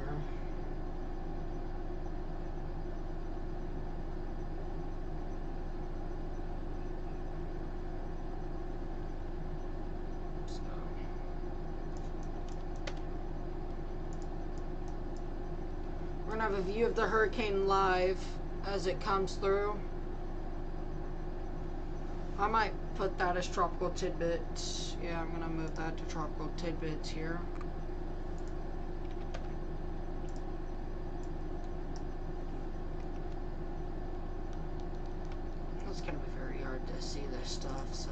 We're going to have a view of the hurricane live as it comes through. I might put that as tropical tidbits. Yeah, I'm going to move that to tropical tidbits here. It's going to be very hard to see this stuff, so...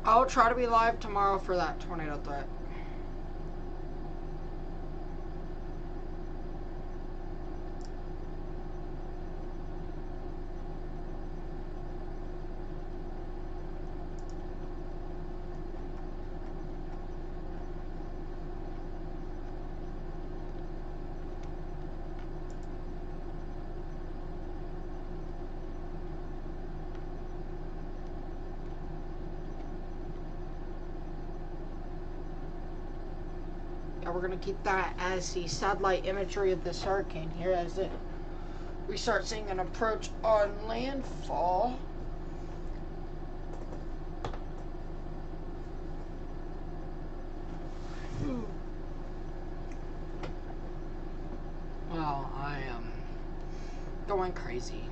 I'll try to be live tomorrow for that tornado threat. We're going to keep that as the satellite imagery of this hurricane here as we start seeing an approach on landfall. Well, I am going crazy.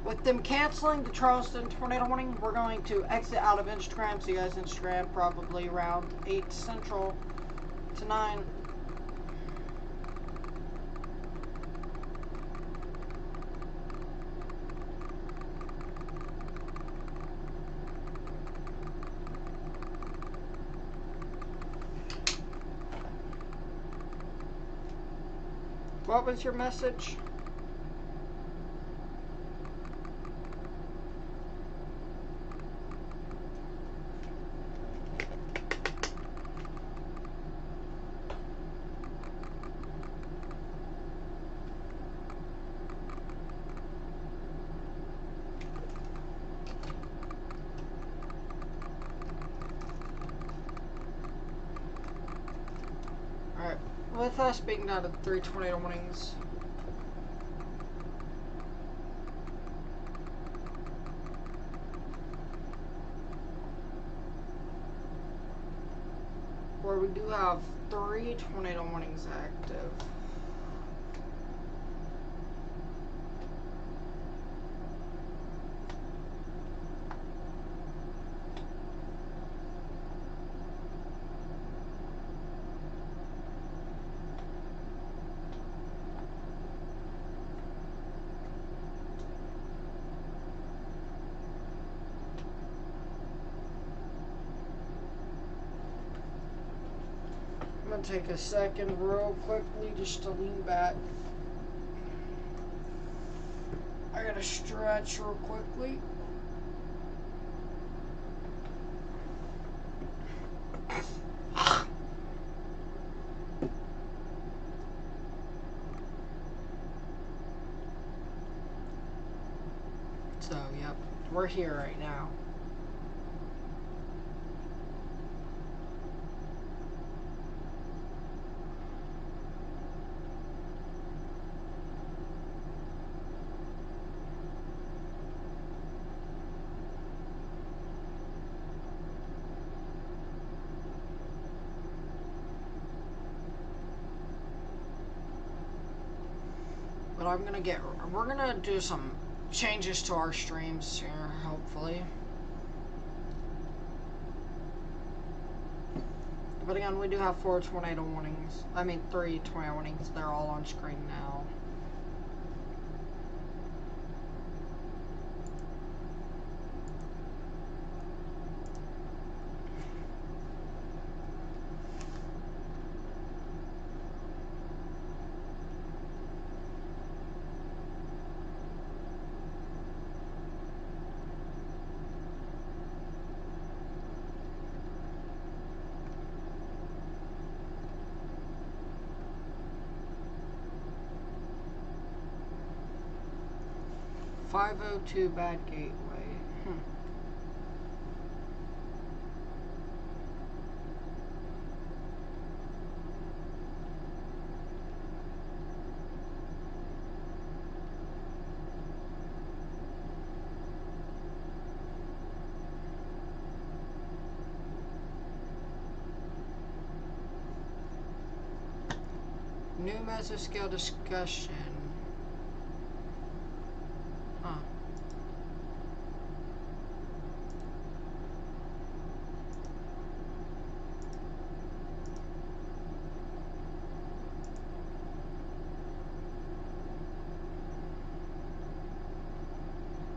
With them canceling the Charleston tornado warning, we're going to exit out of Instagram. See you guys Instagram probably around 8 Central to 9. What was your message? With us being down to 3 tornado warnings, where we do have 3 tornado warnings active. gonna take a second real quickly just to lean back. I gotta stretch real quickly. So, yep, we're here right now. But we're gonna do some changes to our streams here, hopefully. But again, we do have 4 tornado warnings. I mean, 3 tornado warnings. They're all on screen now. .502 Bad Gateway. New mesoscale discussion. Huh.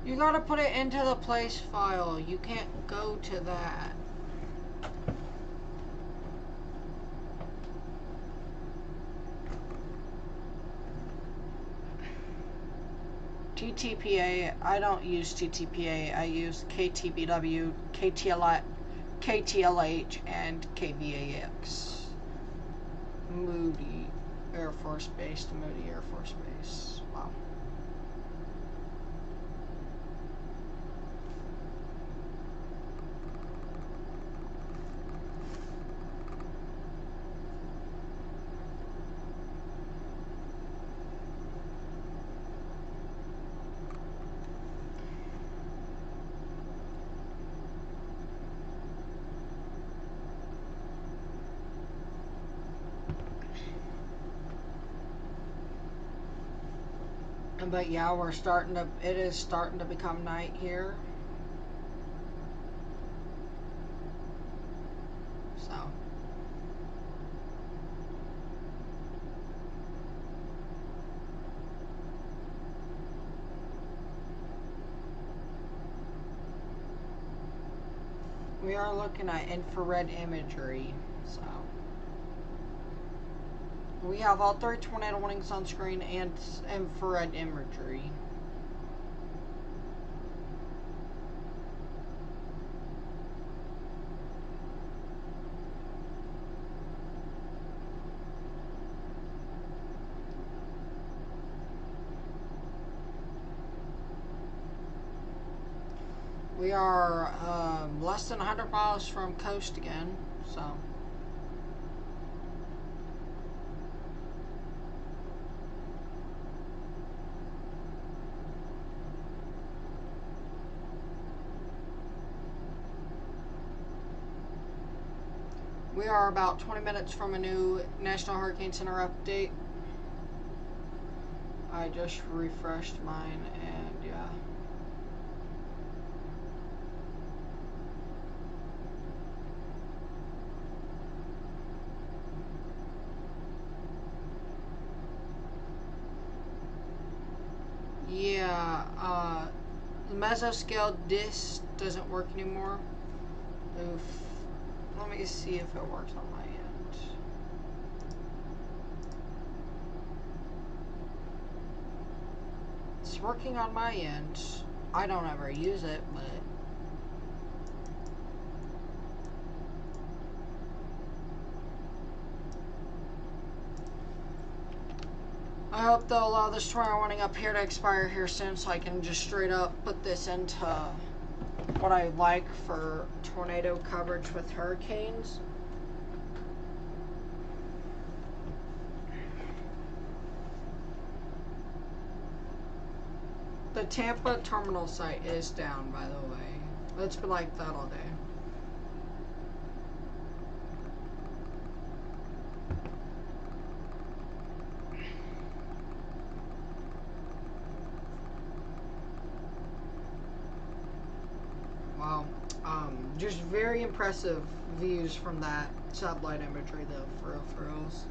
You gotta put it into the place file. You can't go to that. TTPA, I don't use TTPA, I use KTBW, KTLH, and KVAX. Moody Air Force Base to Moody Air Force Base. Wow. But yeah, it is starting to become night here. So. We are looking at infrared imagery, so. We have all 3 tornado warnings on screen and infrared imagery. We are less than 100 miles from coast again, so. We are about 20 minutes from a new National Hurricane Center update. I just refreshed mine, and yeah. Yeah, the mesoscale disc doesn't work anymore. Oof. Let me see if it works on my end. It's working on my end. I don't ever use it, but I hope they'll allow this tornado warning up here to expire here soon so I can just straight up put this into what I like for tornado coverage with hurricanes. The Tampa terminal site is down, by the way. It's been like that all day. Wow. Just very impressive views from that satellite imagery, though, for reals.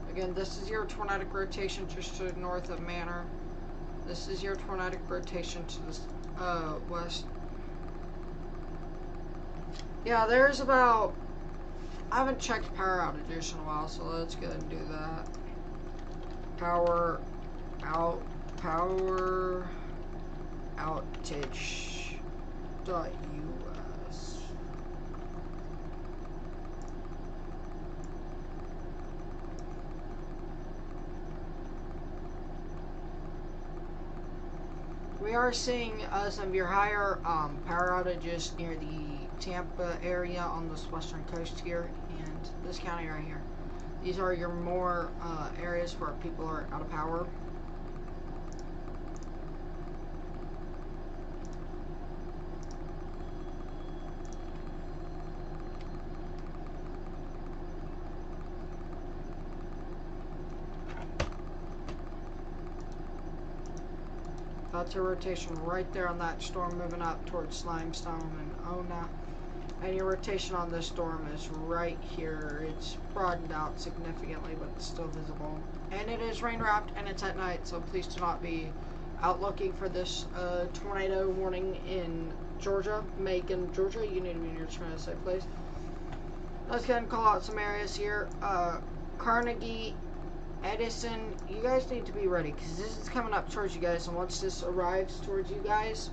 Again, this is your tornadic rotation just to the north of Manor. This is your tornadic rotation to the west. Yeah, there's about... I haven't checked power outages in a while, so let's go ahead and do that. Power outage .us. We are seeing some of your higher power outages near the Tampa area on this western coast here, and this county right here. These are your more areas where people are out of power. That's a rotation right there on that storm moving up towards Limestone and Ona. And your rotation on this storm is right here. It's broadened out significantly, but it's still visible. And it is rain wrapped and it's at night, so please do not be out looking for this tornado warning in Georgia, Macon, Georgia. You need to be in your tornado safe place. Let's go ahead and call out some areas here. Carnegie, Edison, you guys need to be ready because this is coming up towards you guys, and once this arrives towards you guys,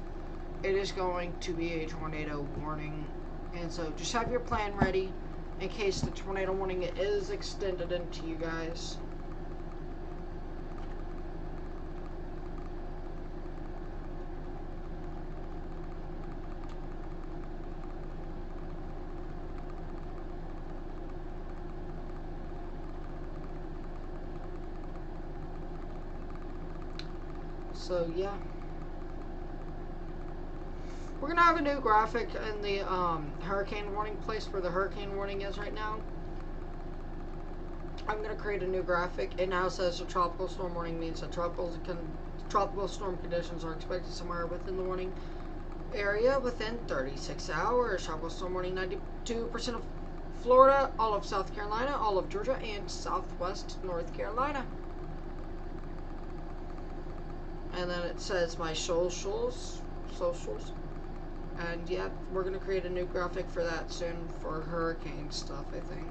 it is going to be a tornado warning. And so just have your plan ready in case the tornado warning is extended into you guys. So yeah, we're gonna have a new graphic in the hurricane warning place where the hurricane warning is right now. I'm gonna create a new graphic. It now says a tropical storm warning means that tropical storm conditions are expected somewhere within the warning area within 36 hours. Tropical storm warning 92% of Florida, all of South Carolina, all of Georgia, and southwest North Carolina. And then it says my socials. And yeah, we're going to create a new graphic for that soon for hurricane stuff, I think.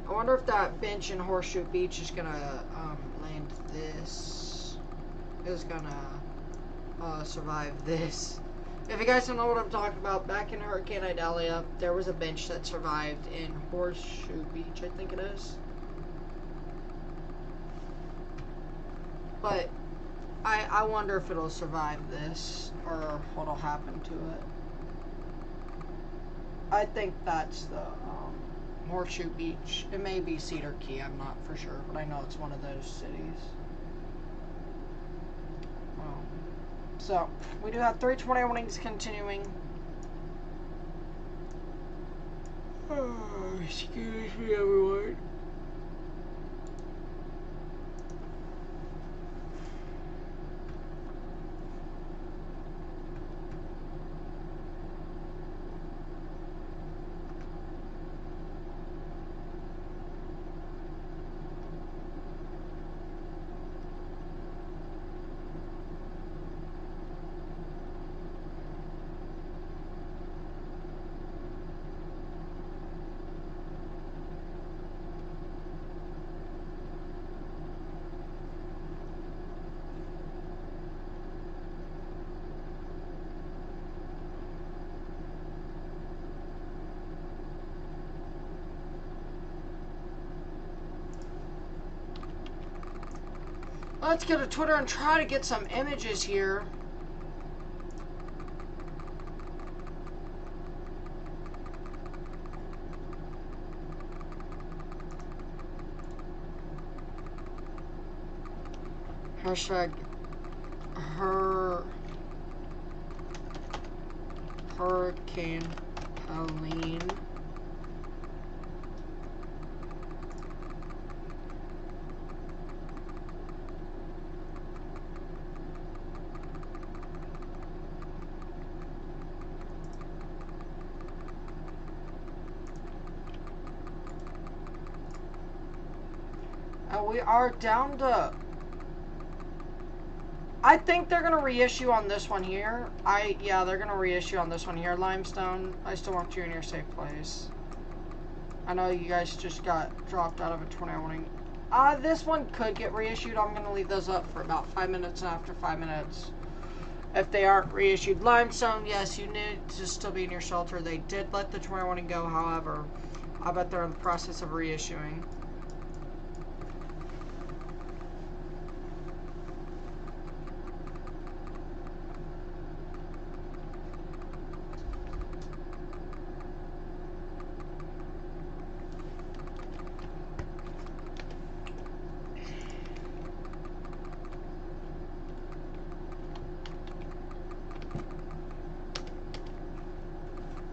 I wonder if that bench in Horseshoe Beach is going to land this. Is going to survive this. If you guys don't know what I'm talking about, back in Hurricane Idalia, there was a bench that survived in Horseshoe Beach, I think it is. But I wonder if it'll survive this or what'll happen to it. I think that's the Horseshoe Beach. It may be Cedar Key, I'm not for sure, but I know it's one of those cities. So, we do have 3 tornado warnings continuing. Oh, excuse me, everyone. Let's go to Twitter and try to get some images here. Hashtag Hurricane Helene. We are down to... I think they're gonna reissue on this one here. Yeah, they're gonna reissue on this one here. Limestone, I still want you in your safe place. I know you guys just got dropped out of a tornado warning. This one could get reissued. I'm gonna leave those up for about 5 minutes, and after 5 minutes, if they aren't reissued. Limestone, yes, you need to still be in your shelter. They did let the tornado warning go, however, I bet they're in the process of reissuing.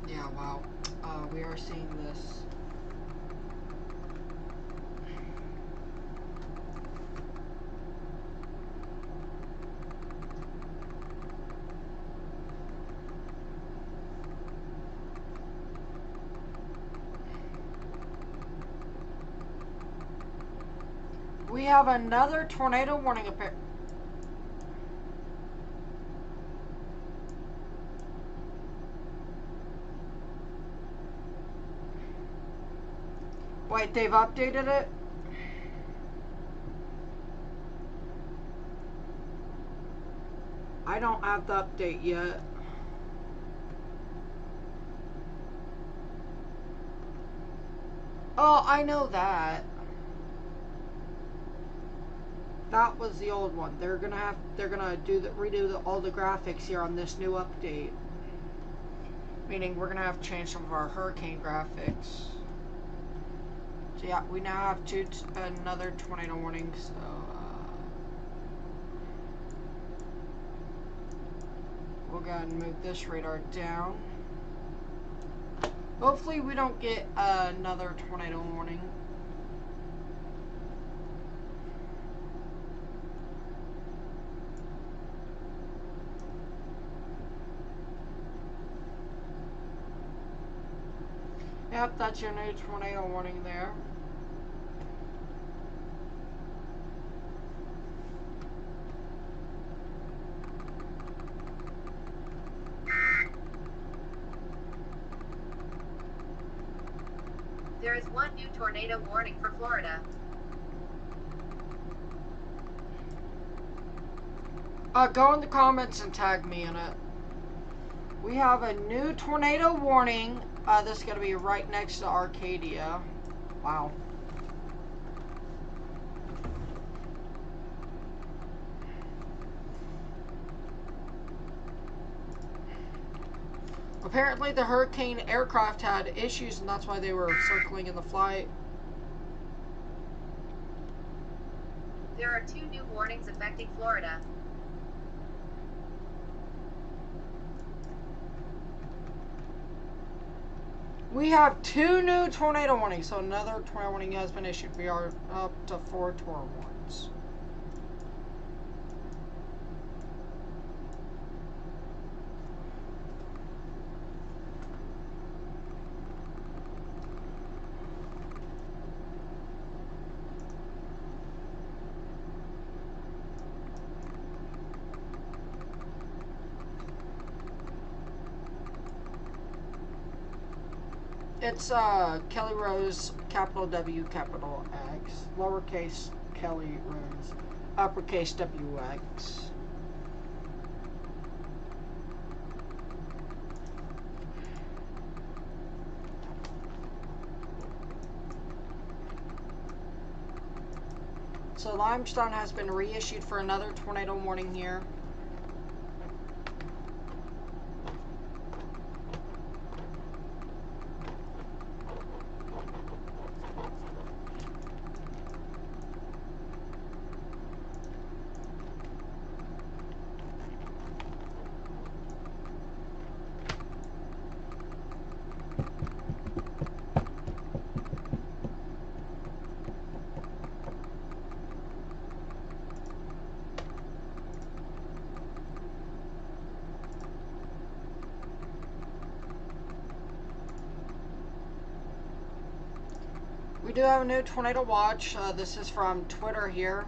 Yeah, wow. We are seeing this. We have another tornado warning appear. Wait, they've updated it? I don't have the update yet. Oh, I know that. That was the old one. They're gonna redo all the graphics here on this new update. Meaning we're gonna have to change some of our hurricane graphics. So yeah, we now have another tornado warning. So we'll go ahead and move this radar down. Hopefully we don't get another tornado warning. Yep, that's your new tornado warning there. There is one new tornado warning for Florida. Go in the comments and tag me in it. We have a new tornado warning. This is going to be right next to Arcadia. Wow. Apparently the Hurricane aircraft had issues, and that's why they were circling in the flight. There are 2 new warnings affecting Florida. We have 2 new tornado warnings, so another tornado warning has been issued. We are up to 4 tornado warnings. It's Kelly Rose, capital W, capital X, lowercase Kelly Rose, uppercase WX. So Limestone has been reissued for another tornado warning here. We do have a new tornado watch. This is from Twitter here.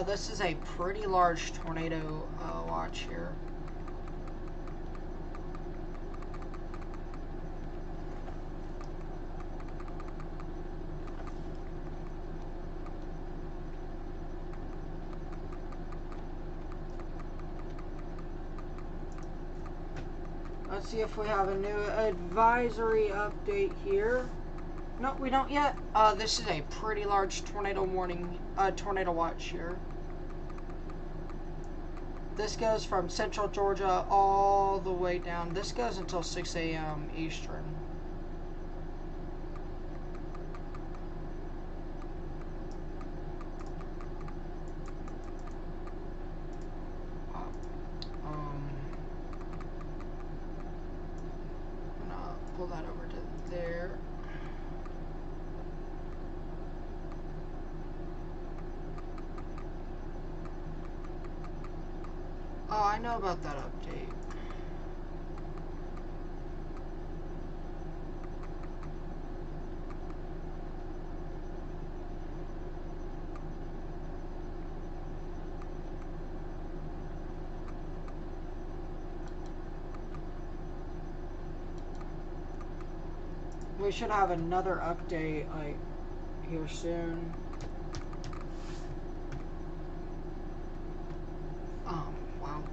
This is a pretty large tornado watch here. Let's see if we have a new advisory update here. No, we don't yet. This is a pretty large tornado warning, tornado watch here. This goes from central Georgia all the way down. This goes until 6 a.m. Eastern. I'm gonna pull that over to there. Oh, I know about that update. We should have another update like here soon. Wow.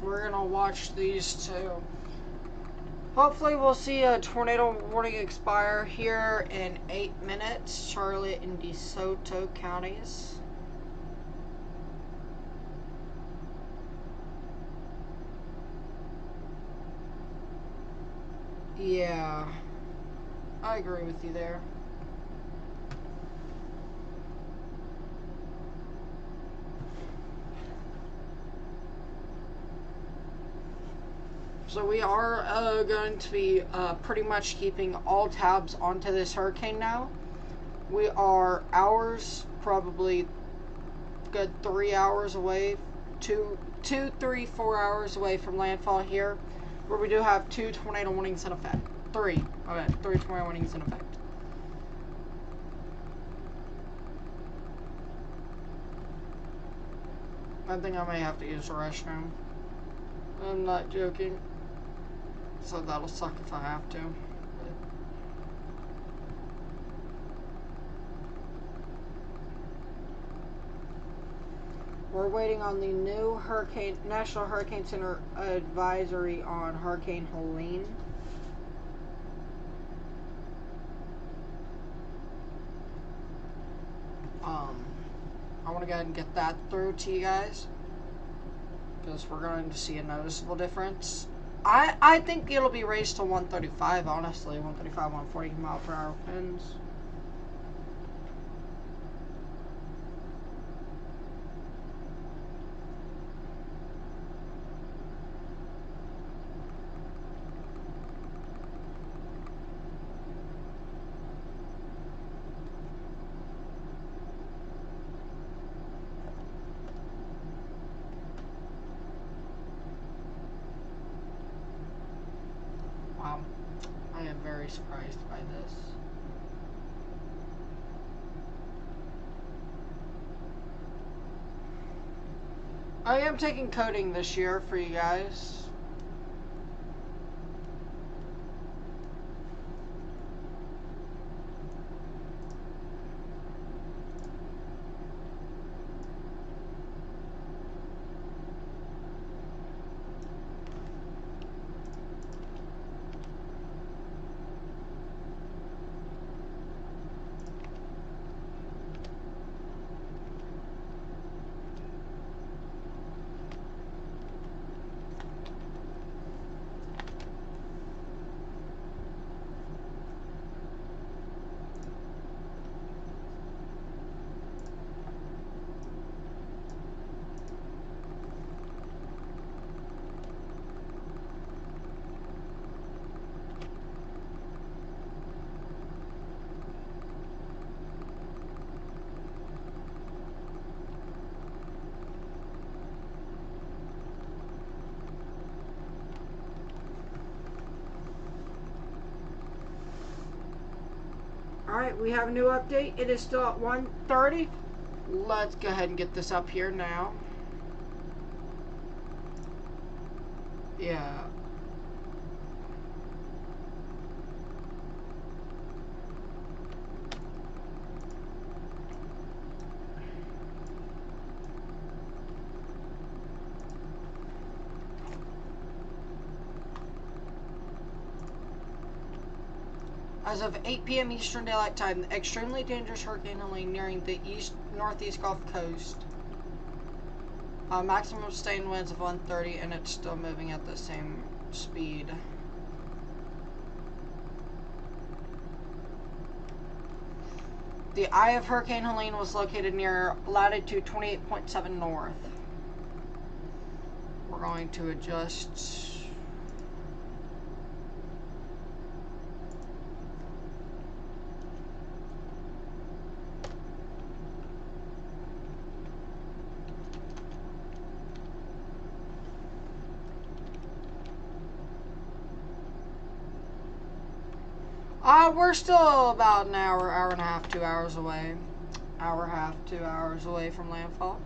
We're gonna watch these two. Hopefully we'll see a tornado warning expire here in 8 minutes. Charlotte and DeSoto counties. Yeah, I agree with you there. So we are going to be pretty much keeping all tabs onto this hurricane now. We are hours, probably good 3 hours away, 2, 3, 4 hours away from landfall here, where we do have 2 tornado warnings in effect. 3. Okay, 3 tornado warnings in effect. I think I may have to use the restroom. I'm not joking. So that'll suck if I have to. We're waiting on the new National Hurricane Center advisory on Hurricane Helene. I want to go ahead and get that through to you guys, because we're going to see a noticeable difference. I think it'll be raised to 135, honestly. 135, 140 mile per hour winds. Wow, I am very surprised by this. I am taking coding this year for you guys. Alright, we have a new update. It is still at 1:30. Let's go ahead and get this up here now. Yeah. As of 8 p.m. Eastern Daylight Time, the extremely dangerous Hurricane Helene nearing the northeast Gulf Coast. Maximum sustained winds of 130, and it's still moving at the same speed. The eye of Hurricane Helene was located near latitude 28.7 north. We're going to adjust. We're still about an hour, hour and a half, 2 hours away. Hour and a half, 2 hours away from landfall.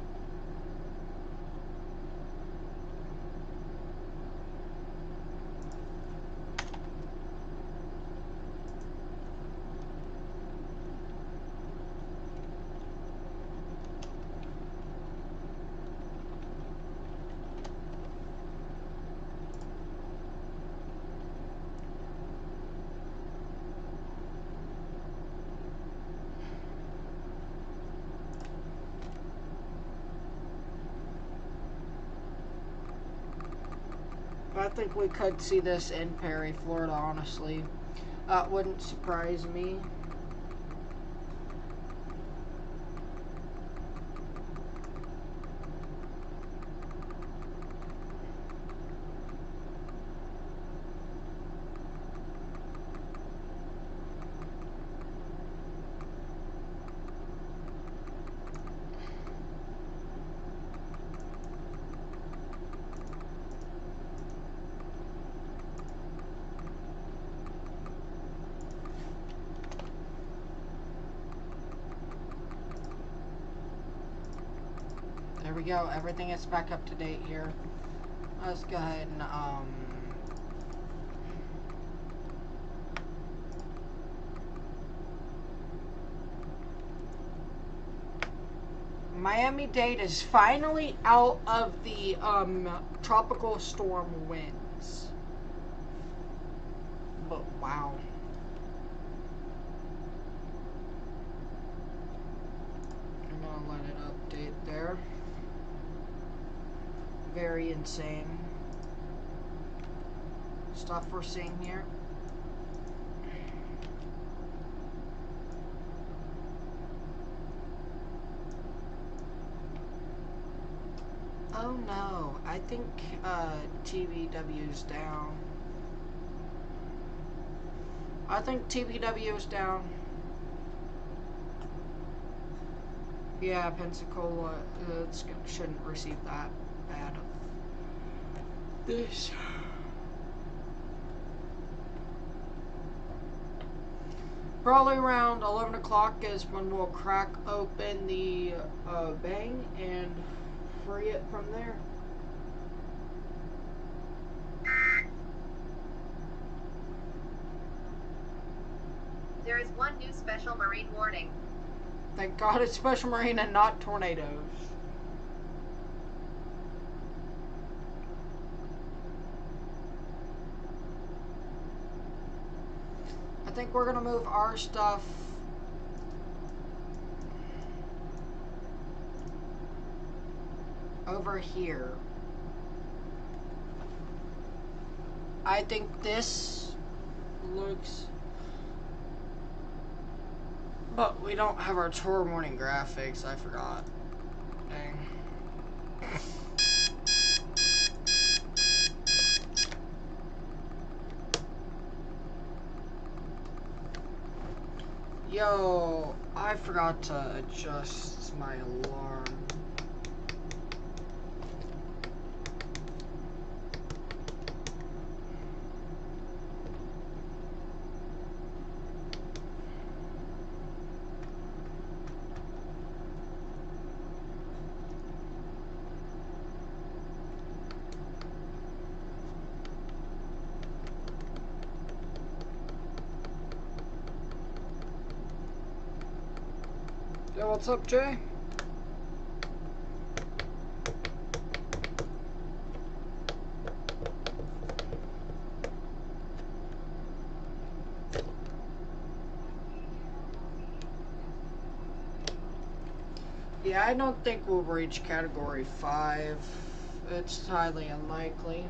I think we could see this in Perry, Florida, honestly. Wouldn't surprise me. There we go. Everything is back up to date here. Let's go ahead and Miami-Dade is finally out of the tropical storm winds. But wow. I'm gonna let it update there. Very insane stuff we're seeing here. Oh no, I think TBW's down. I think TBW is down. Yeah, Pensacola shouldn't receive that bad of this. Probably around 11 o'clock is when we'll crack open the bang and free it from there. There is one new special marine warning. Thank God it's special marine and not tornadoes. I think we're gonna move our stuff over here. I think this looks... But we don't have our tour morning graphics, I forgot. Dang. Yo, I forgot to adjust my alarm. Yeah, what's up, Jay? Yeah, I don't think we'll reach Category 5. It's highly unlikely.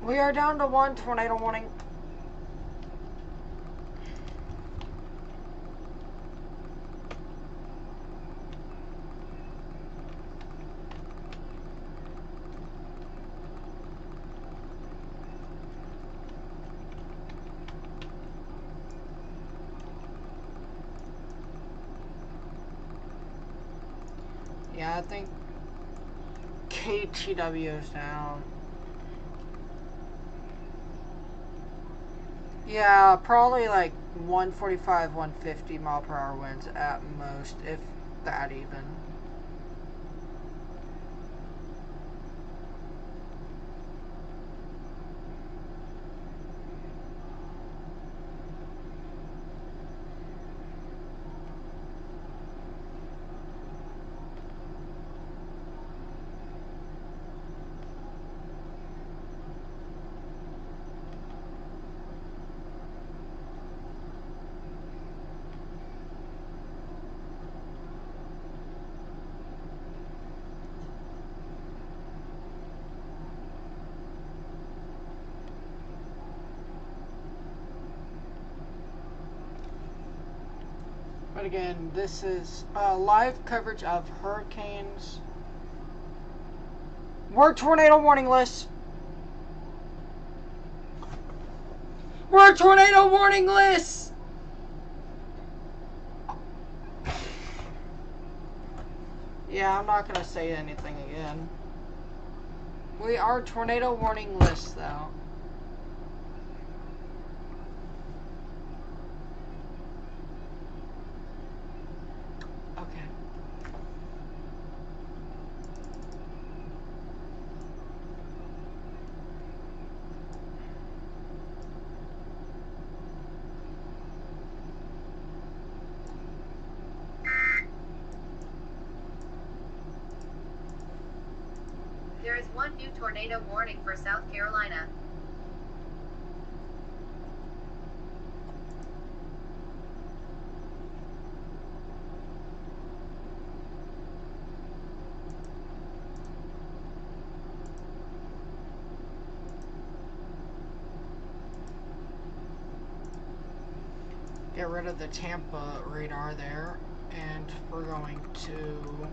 We are down to 1 tornado warning. Yeah, I think KTW is down. Yeah, probably like 145, 150 mile per hour winds at most, if that even. But again, this is live coverage of hurricanes. We're tornado warning list. We're tornado warning list. Yeah, I'm not gonna say anything again. We are tornado warning list though. Okay. There is one new tornado warning for South Carolina. Get rid of the Tampa radar there, and we're going to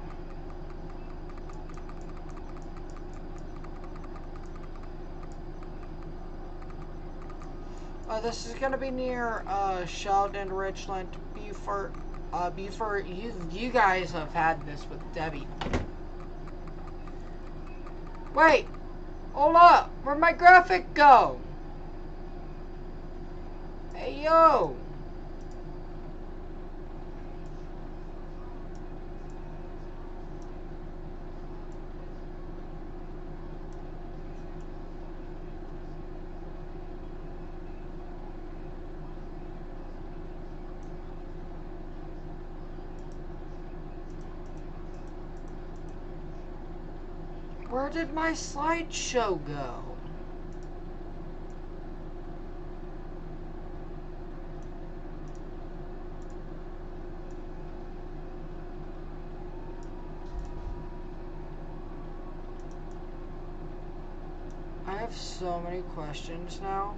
this is going to be near Sheldon, Richland, Beaufort. Beaufort, you guys have had this with Debbie. Wait, hold up, where'd my graphic go? Hey yo. Where did my slideshow go? I have so many questions now.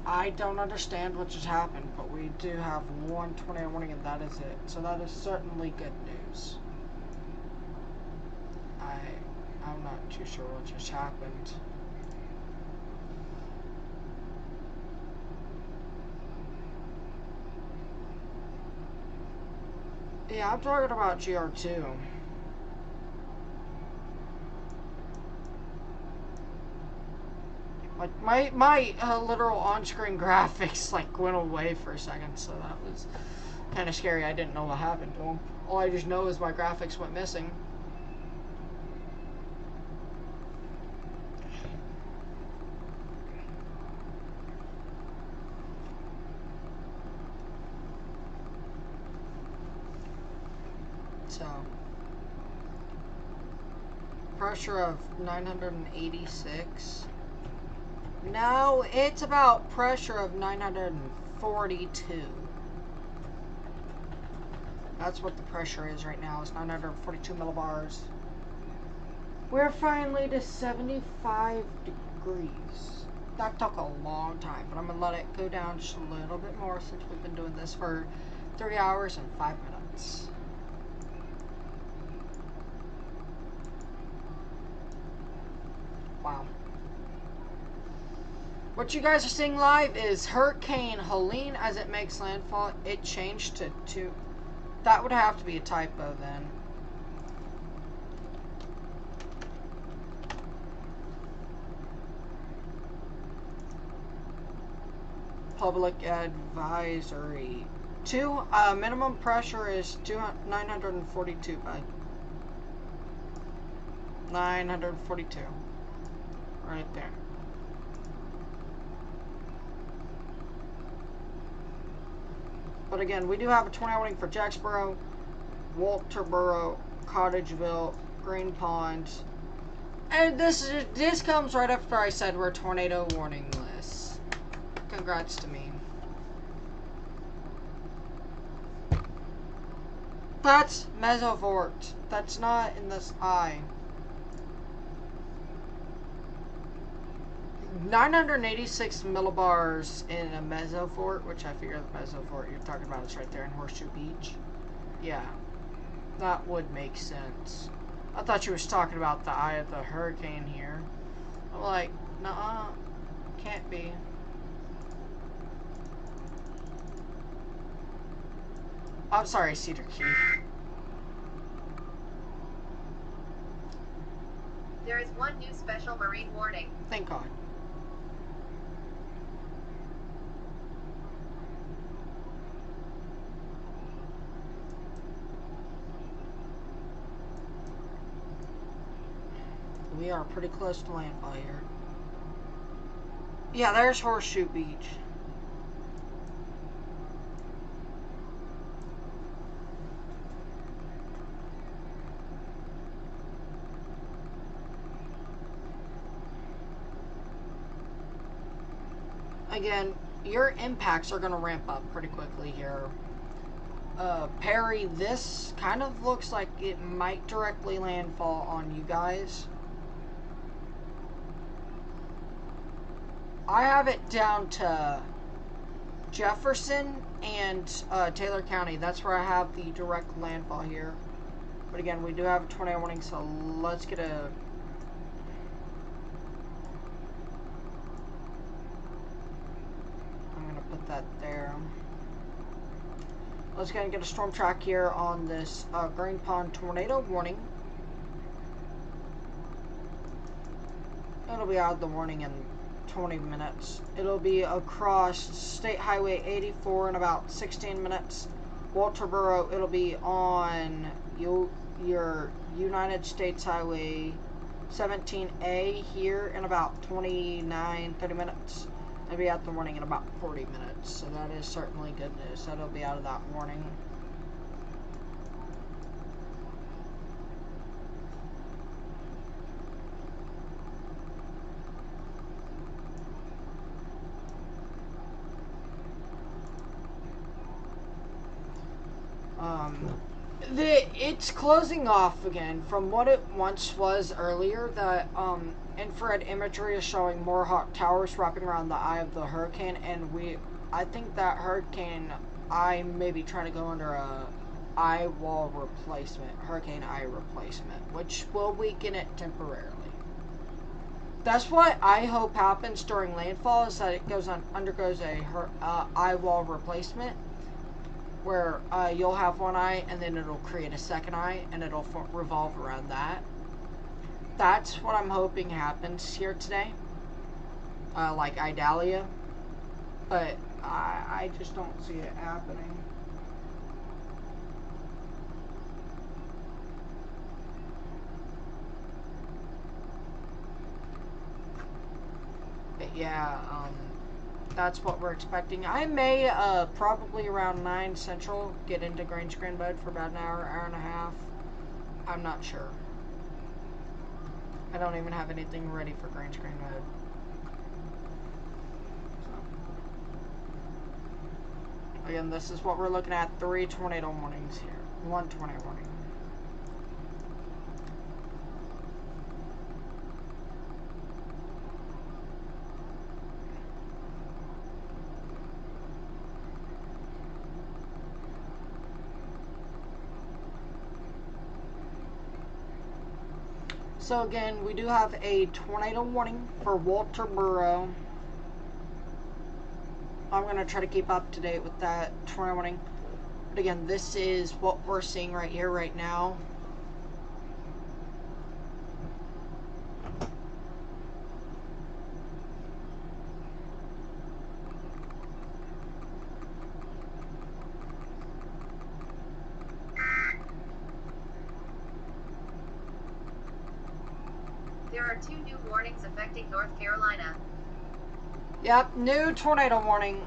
I don't understand what just happened, but we do have one tornado warning and that is it. So that is certainly good news. I'm not too sure what just happened. Yeah, I'm talking about GR2. Like my literal on-screen graphics like went away for a second, so that was kind of scary. I didn't know what happened to them. All I just know is my graphics went missing. So, pressure of 986. No, it's about pressure of 942. That's what the pressure is right now. It's 942 millibars. We're finally to 75 degrees. That took a long time, but I'm going to let it go down just a little bit more since we've been doing this for 3 hours and 5 minutes. Wow. What you guys are seeing live is Hurricane Helene as it makes landfall. It changed to 2. That would have to be a typo then. Public advisory. Minimum pressure is 942 by 942. Right there. But again, we do have a tornado warning for Jacksboro, Walterboro, Cottageville, Green Pond. And this comes right after I said we're tornado warning list. Congrats to me. That's Mesovort. That's not in this eye. 986 millibars in a mesofort, which I figure the mesofort you're talking about is right there in Horseshoe Beach. Yeah, that would make sense. I thought you was talking about the eye of the hurricane here. I'm like, nuh-uh, can't be. I'm sorry, Cedar Key. There is one new special marine warning. Thank God. We are pretty close to landfall here. Yeah, there's Horseshoe Beach. Again, your impacts are going to ramp up pretty quickly here. Perry, this kind of looks like it might directly landfall on you guys. I have it down to Jefferson and Taylor County. That's where I have the direct landfall here. But again, we do have a tornado warning, so let's get a... I'm going to put that there. Let's go ahead and get a storm track here on this Green Pond tornado warning. It'll be out of the warning in 20 minutes. It'll be across State Highway 84 in about 16 minutes. Walterboro, it'll be on your United States Highway 17A here in about 29, 30 minutes. It'll be out the warning in about 40 minutes. So that is certainly good news. That'll be out of that warning. It's closing off again from what it once was earlier. That infrared imagery is showing more hot towers wrapping around the eye of the hurricane, and I think that hurricane eye may be trying to go under a eye wall replacement, hurricane eye replacement, which will weaken it temporarily. That's what I hope happens during landfall, is that it undergoes a eye wall replacement. where you'll have one eye and then it'll create a second eye and it'll revolve around that. That's what I'm hoping happens here today. Like Idalia. But I just don't see it happening. But yeah, that's what we're expecting. I may, probably around 9 Central, get into green screen mode for about an hour, hour and a half. I'm not sure. I don't even have anything ready for green screen mode. So. Again, this is what we're looking at. 3 tornado warnings here. 1 tornado warning. So again, we do have a tornado warning for Walterboro. I'm going to try to keep up to date with that tornado warning. But again, this is what we're seeing right here, right now. There are 2 new warnings affecting North Carolina. Yep, new tornado warning.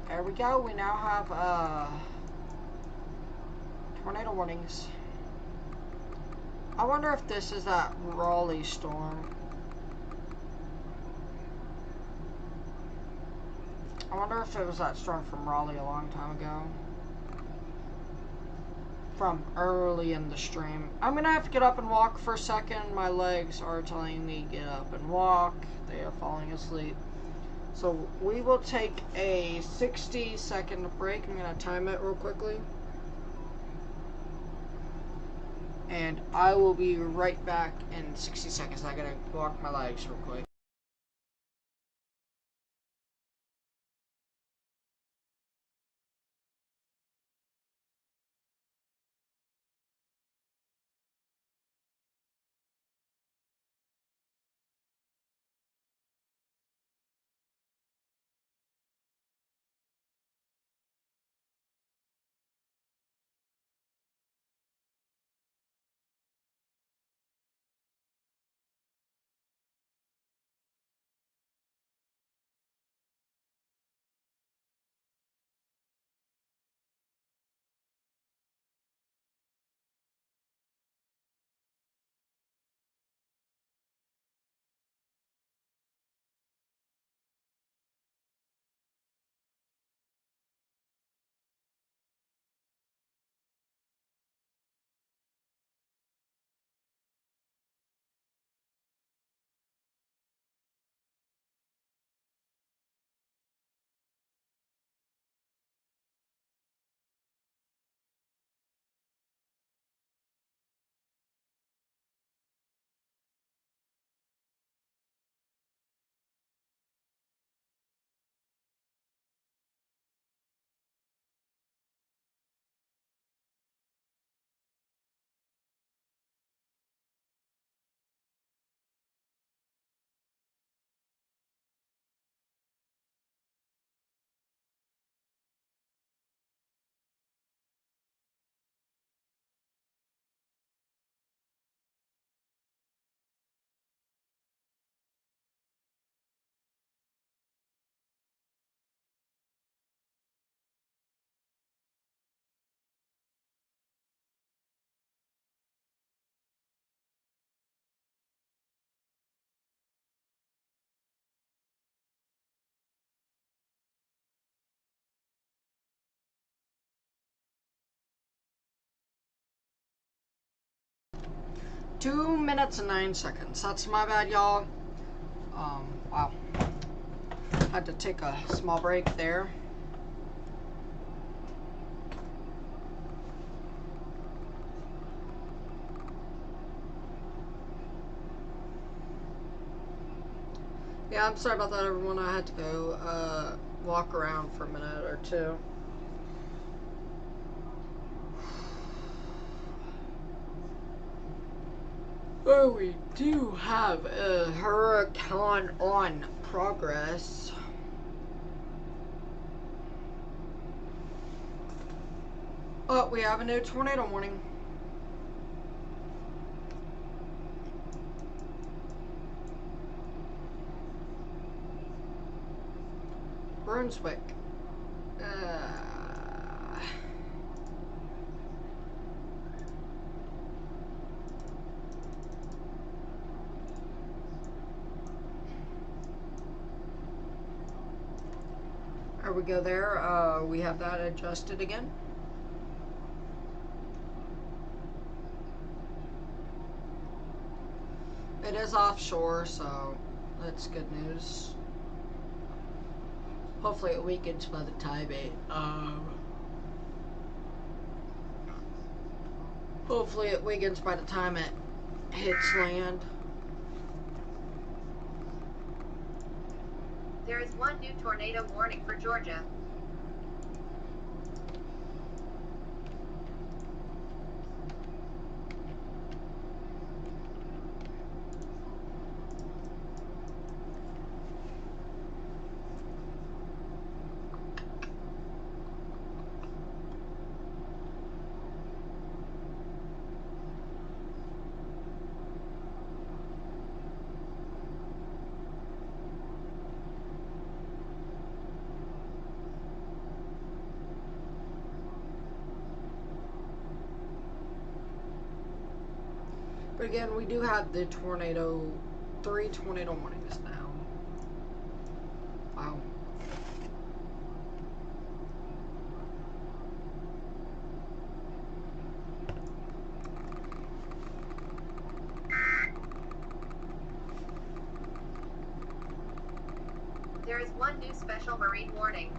There we go. We now have tornado warnings. I wonder if this is that Raleigh storm. I wonder if it was that storm from Raleigh a long time ago. From early in the stream. I'm gonna have to get up and walk for a second. My legs are telling me get up and walk. They are falling asleep. So we will take a 60-second break. I'm going to time it real quickly. And I will be right back in 60 seconds. I got to walk my legs real quick. 2 minutes and 9 seconds. That's my bad, y'all. Wow. Had to take a small break there. Yeah, I'm sorry about that, everyone. I had to go walk around for a minute or two. Oh, we do have a hurricane on progress. Oh, we have a new tornado warning. Brunswick. There we go there. We have that adjusted again. It is offshore, so that's good news. Hopefully it weakens by the time it, hopefully it weakens by the time it hits land. There is one new tornado warning for Georgia. But again, we do have the 3 tornado warnings now. Wow. There is one new special marine warning.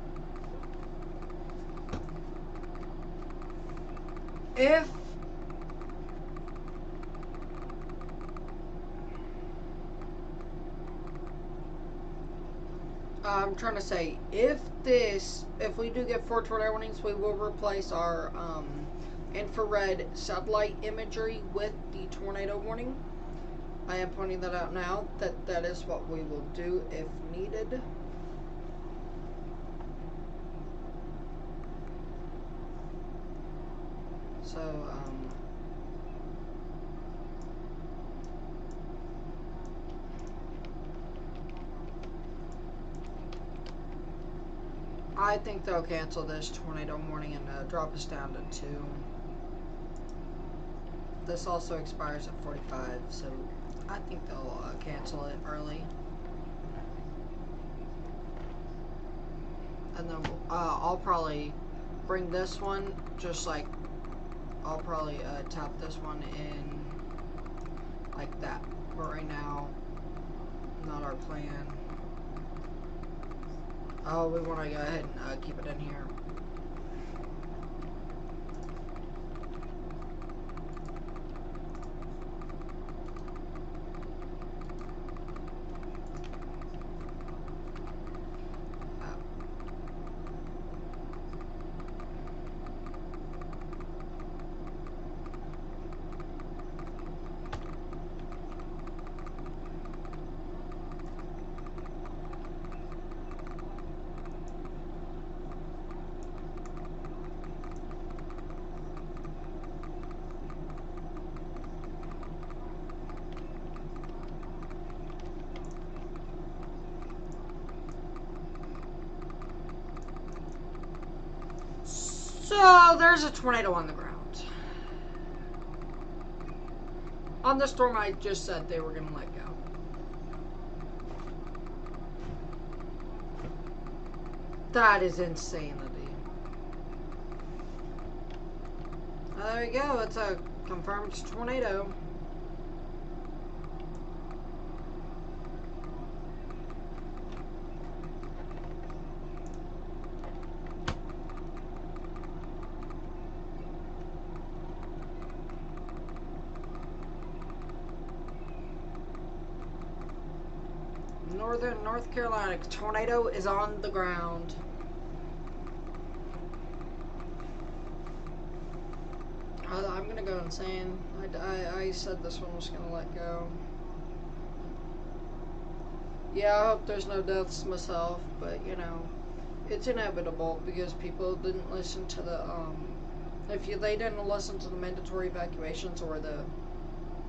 If I'm trying to say, if we do get 4 tornado warnings, we will replace our infrared satellite imagery with the tornado warning. I am pointing that out now, that is what we will do if needed. So, I think they'll cancel this tornado warning and drop us down to 2. This also expires at 45, so I think they'll cancel it early. And then I'll probably bring this one, just like, I'll probably tap this one in like that. But right now, not our plan. Oh, we want to go ahead and keep it in here. So, there's a tornado on the ground. On the storm I just said they were going to let go. That is insanity. There you go, it's a confirmed tornado. Northern North Carolina. Tornado is on the ground. I'm gonna go insane. I said this one was gonna let go. Yeah, I hope there's no deaths myself, but you know, it's inevitable because people didn't listen to the they didn't listen to the mandatory evacuations or the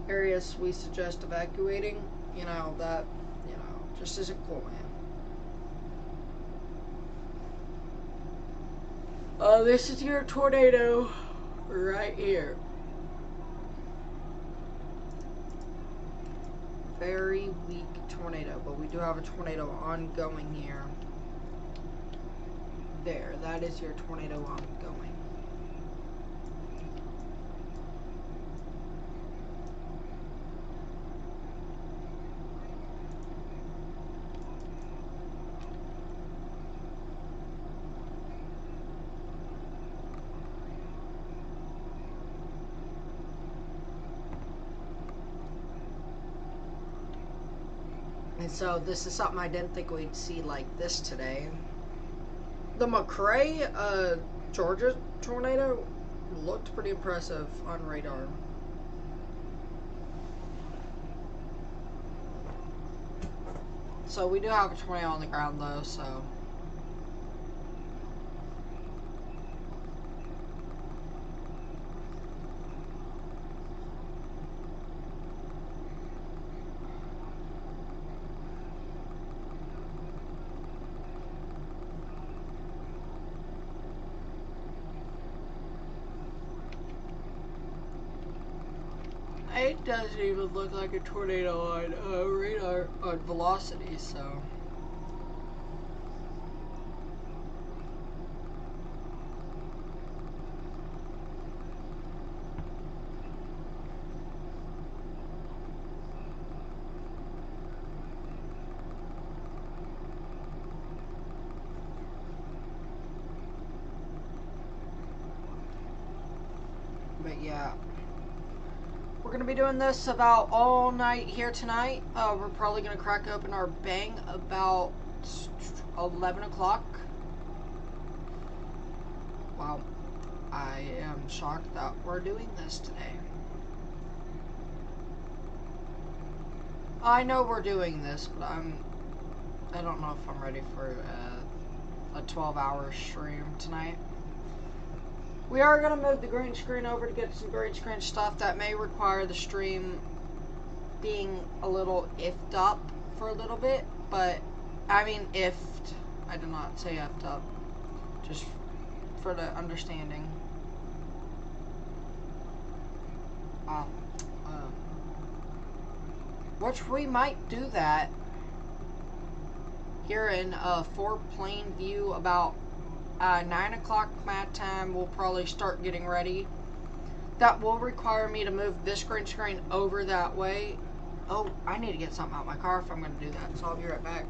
areas we suggest evacuating, you know, that, you know, just isn't cool, man. This is your tornado right here. Very weak tornado, but we do have a tornado ongoing here. There, that is your tornado ongoing. And so this is something I didn't think we'd see like this today. The McRae, Georgia tornado looked pretty impressive on radar. So we do have a tornado on the ground though, so. It doesn't even look like a tornado on radar on velocity, so. But yeah. We're going to be doing this about all night here tonight. We're probably going to crack open our bang about 11 o'clock. Wow. I am shocked that we're doing this today. I know we're doing this, but I don't know if I'm ready for a 12-hour stream tonight. We are going to move the green screen over to get some green screen stuff that may require the stream being a little iffed up for a little bit, but I mean iffed. I did not say effed up, just for the understanding. Which we might do that here in Fort Plain View about 9 o'clock my time. We'll probably start getting ready. That will require me to move this green screen over that way. Oh, I need to get something out of my car if I'm going to do that, so I'll be right back.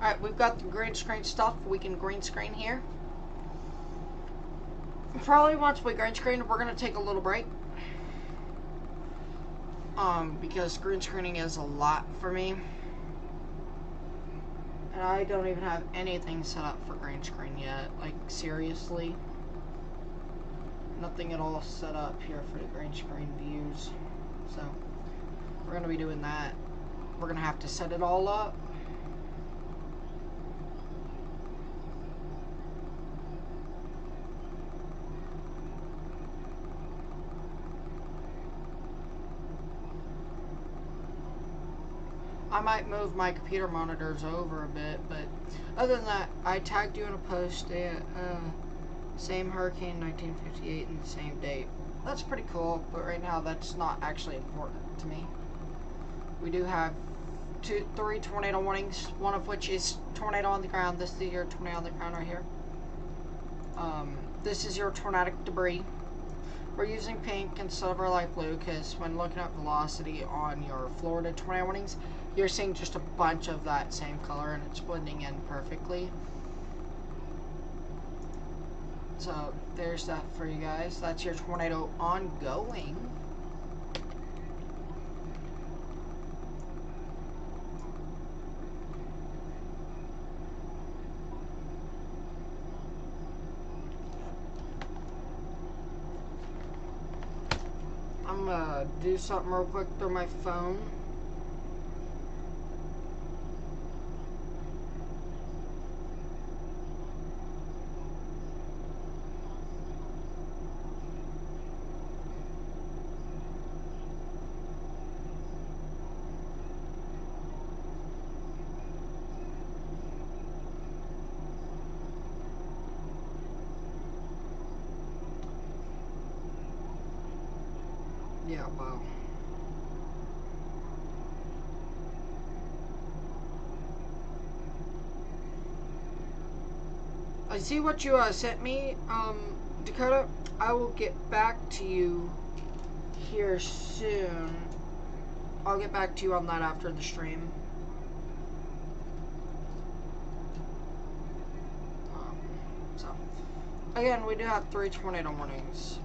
Alright, we've got the green screen stuff. We can green screen here. Probably once we green screen, we're going to take a little break. because green screening is a lot for me. And I don't even have anything set up for green screen yet. Like, seriously. Nothing at all set up here for the green screen views. So, we're going to be doing that. We're going to have to set it all up. I might move my computer monitors over a bit, but other than that, I tagged you in a post at same hurricane 1958 and the same date. That's pretty cool, but right now that's not actually important to me. We do have three tornado warnings, one of which is tornado on the ground. This is your tornado on the ground right here. This is your tornadic debris. We're using pink instead of our light blue because when looking at velocity on your Florida tornado warnings, you're seeing just a bunch of that same color and it's blending in perfectly. So there's that for you guys. That's your tornado ongoing. I'm gonna do something real quick through my phone. Yeah, wow. I see what you sent me, Dakota. I will get back to you here soon. I'll get back to you on that after the stream. So, again, we do have 3 tornado warnings.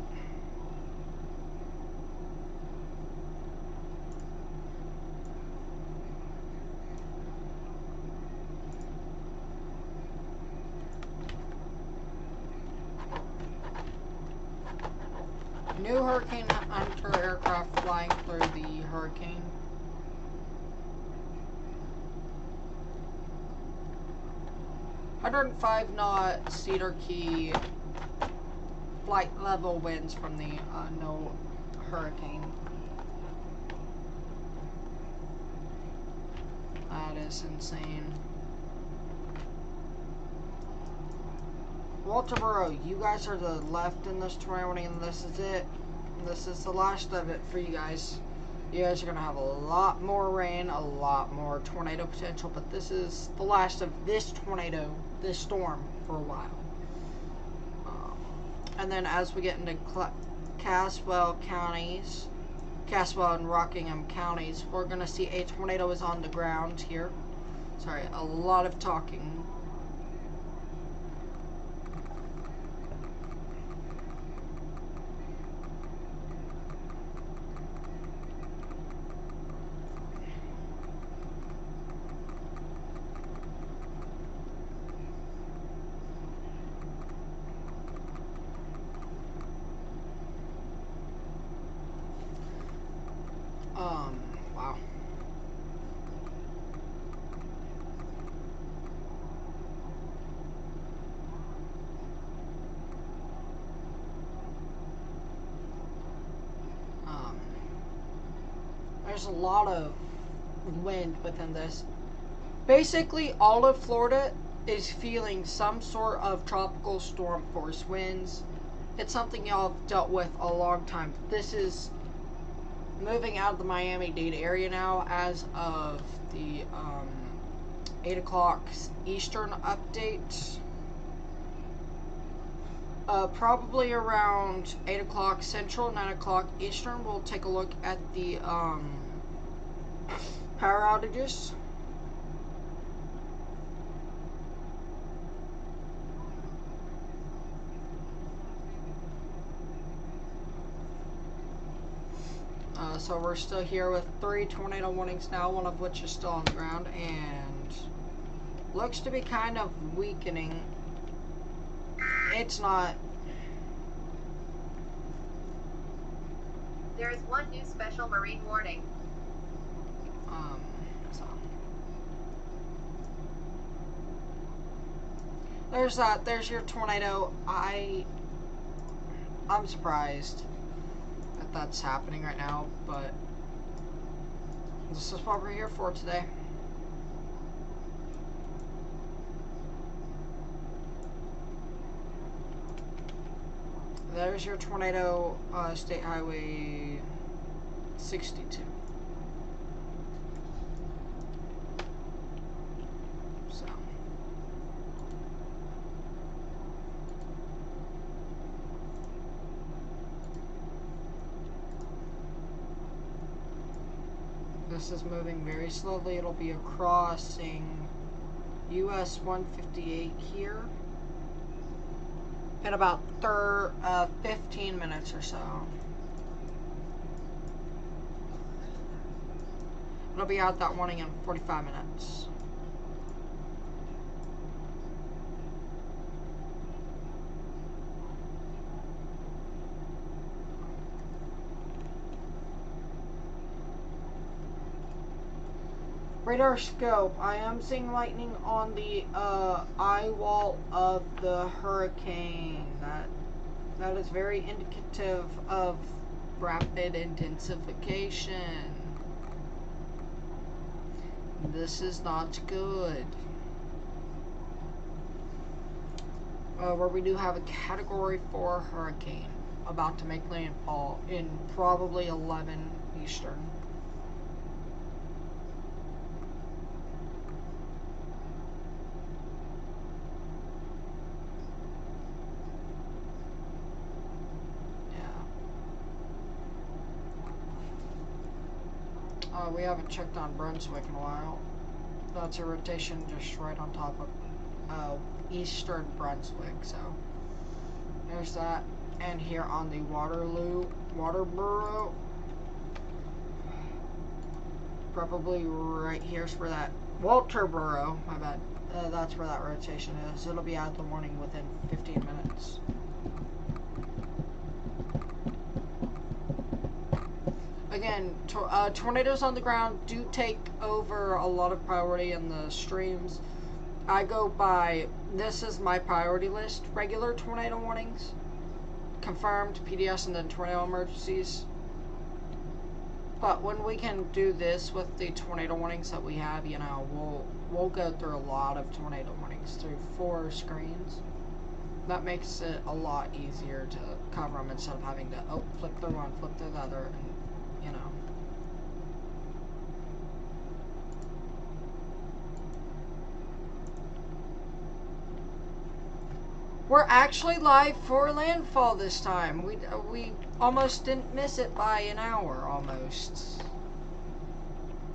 New Hurricane Hunter aircraft flying through the hurricane. .105-knot Cedar Key flight level winds from the no hurricane. That is insane. Walterboro, you guys are the left in this tornado warning, and this is it. This is the last of it for you guys. You guys are going to have a lot more rain, a lot more tornado potential, but this is the last of this tornado, this storm, for a while. And then as we get into Caswell counties, Caswell and Rockingham counties, we're going to see a tornado is on the ground here. Sorry, a lot of talking. Wow. There's a lot of wind within this. Basically, all of Florida is feeling some sort of tropical storm force winds. It's something y'all have dealt with a long time. This is moving out of the Miami-Dade area now as of the 8 o'clock Eastern update. Probably around 8 o'clock Central, 9 o'clock Eastern, we'll take a look at the power outages. So we're still here with 3 tornado warnings now, one of which is still on the ground, and looks to be kind of weakening. It's not. There is one new special marine warning. So there's that. There's your tornado. I'm surprised that that's happening right now, but this is what we're here for today. There's your tornado, State Highway 62. So. This is moving very slowly. It'll be crossing US 158 here in about 15 minutes or so. It'll be out that warning in 45 minutes. Radar scope. I am seeing lightning on the eye wall of the hurricane. That is very indicative of rapid intensification. This is not good. Where we do have a Category 4 hurricane about to make landfall in probably 11 Eastern. We haven't checked on Brunswick in a while. That's a rotation just right on top of eastern Brunswick, so there's that. And here on the Waterboro, probably right here's where that Walterboro, my bad, that's where that rotation is. It'll be out the warning within 15 minutes. Again, tornadoes on the ground do take over a lot of priority in the streams. I go by, this is my priority list: regular tornado warnings, confirmed, PDS, and then tornado emergencies. But when we can do this with the tornado warnings that we have, you know, we'll go through a lot of tornado warnings through 4 screens. That makes it a lot easier to cover them instead of having to, flip through one, flip through the other, and you know. We're actually live for landfall this time. We almost didn't miss it by an hour, almost.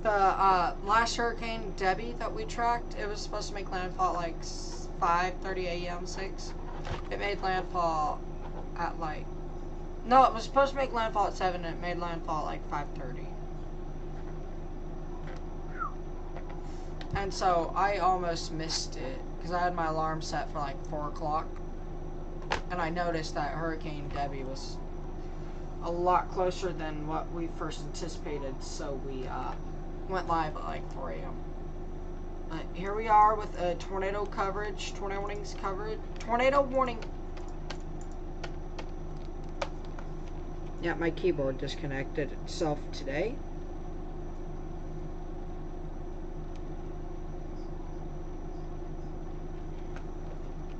The last hurricane, Debbie, that we tracked, it was supposed to make landfall at like 5:30 a.m., 6. It made landfall at like, no, it was supposed to make landfall at 7, and it made landfall at like 5:30. And so I almost missed it because I had my alarm set for like 4 o'clock. And I noticed that Hurricane Debbie was a lot closer than what we first anticipated, so we went live at like 4 a.m. Here we are with a tornado coverage, tornado warnings coverage, tornado warning. Yeah, my keyboard disconnected itself today.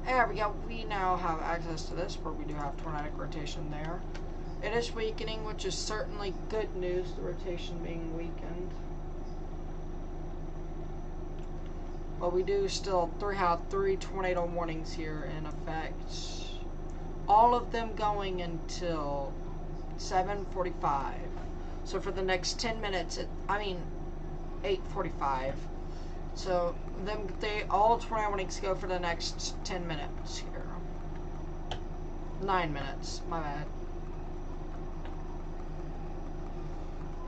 There we go. We now have access to this, where we do have tornadic rotation there. It is weakening, which is certainly good news, the rotation being weakened. But we do still have 3 tornado warnings here in effect. All of them going until 7:45. So for the next 10 minutes, 8:45. So all tornado warnings go for the next 10 minutes here. 9 minutes, my bad.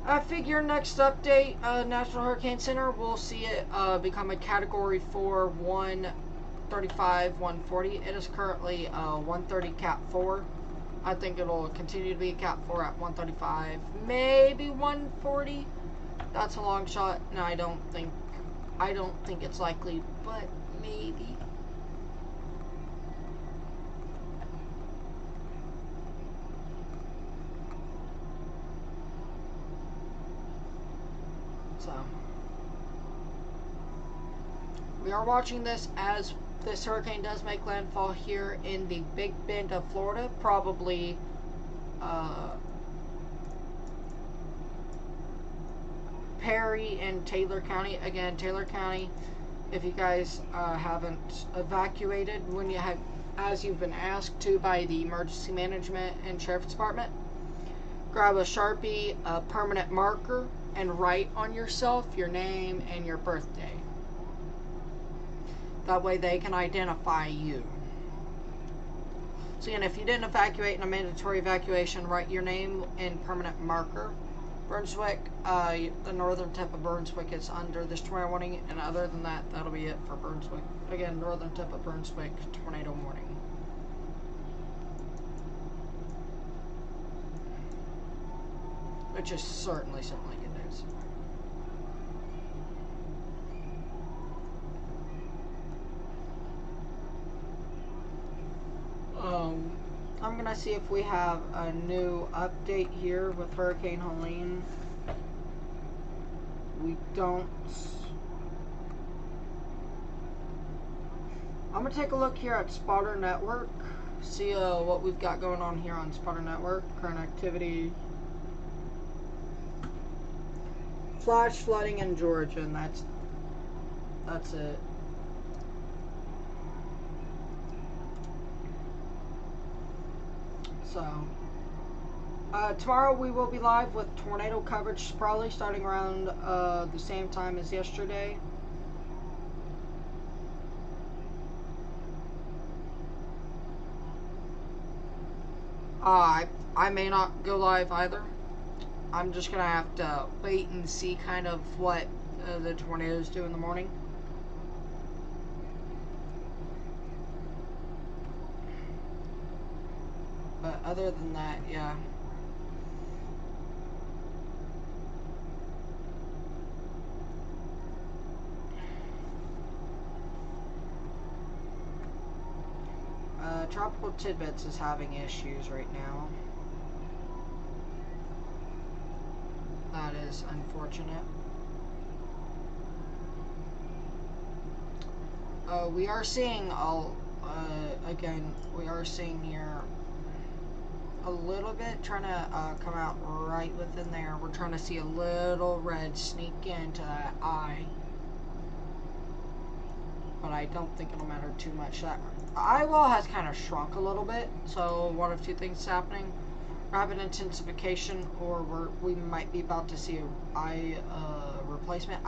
I figure next update, National Hurricane Center, we'll see it become a Category 4 135 140. It is currently 130 Cat 4. I think it'll continue to be a Cat 4 at 135, maybe 140. That's a long shot, and I don't think it's likely, but maybe. So, we are watching this as this hurricane does make landfall here in the Big Bend of Florida, probably Perry and Taylor County. Again, Taylor County, if you guys haven't evacuated when you have, as you've been asked to by the Emergency Management and Sheriff's Department, grab a Sharpie, a permanent marker, and write on yourself your name and your birthday. That way they can identify you. So again, if you didn't evacuate in a mandatory evacuation, write your name in permanent marker. Brunswick, the northern tip of Brunswick is under this tornado warning, and other than that, that'll be it for Brunswick. Again, northern tip of Brunswick, tornado warning. Which is certainly good news. I'm gonna see if we have a new update here with Hurricane Helene. We don't. I'm gonna take a look here at Spotter Network, see what we've got going on here on Spotter Network. Current activity. Flash flooding in Georgia, and that's it. So, tomorrow we will be live with tornado coverage, probably starting around the same time as yesterday. I may not go live either. I'm just gonna have to wait and see kind of what the tornadoes do in the morning. But other than that, yeah. Tropical Tidbits is having issues right now. That is unfortunate. We are seeing again, we are seeing here a little bit trying to come out right within there. We're trying to see a little red sneak into that eye, but I don't think it'll matter too much. That eye wall has kind of shrunk a little bit, so one of two things is happening: rapid intensification, or we might be about to see a eye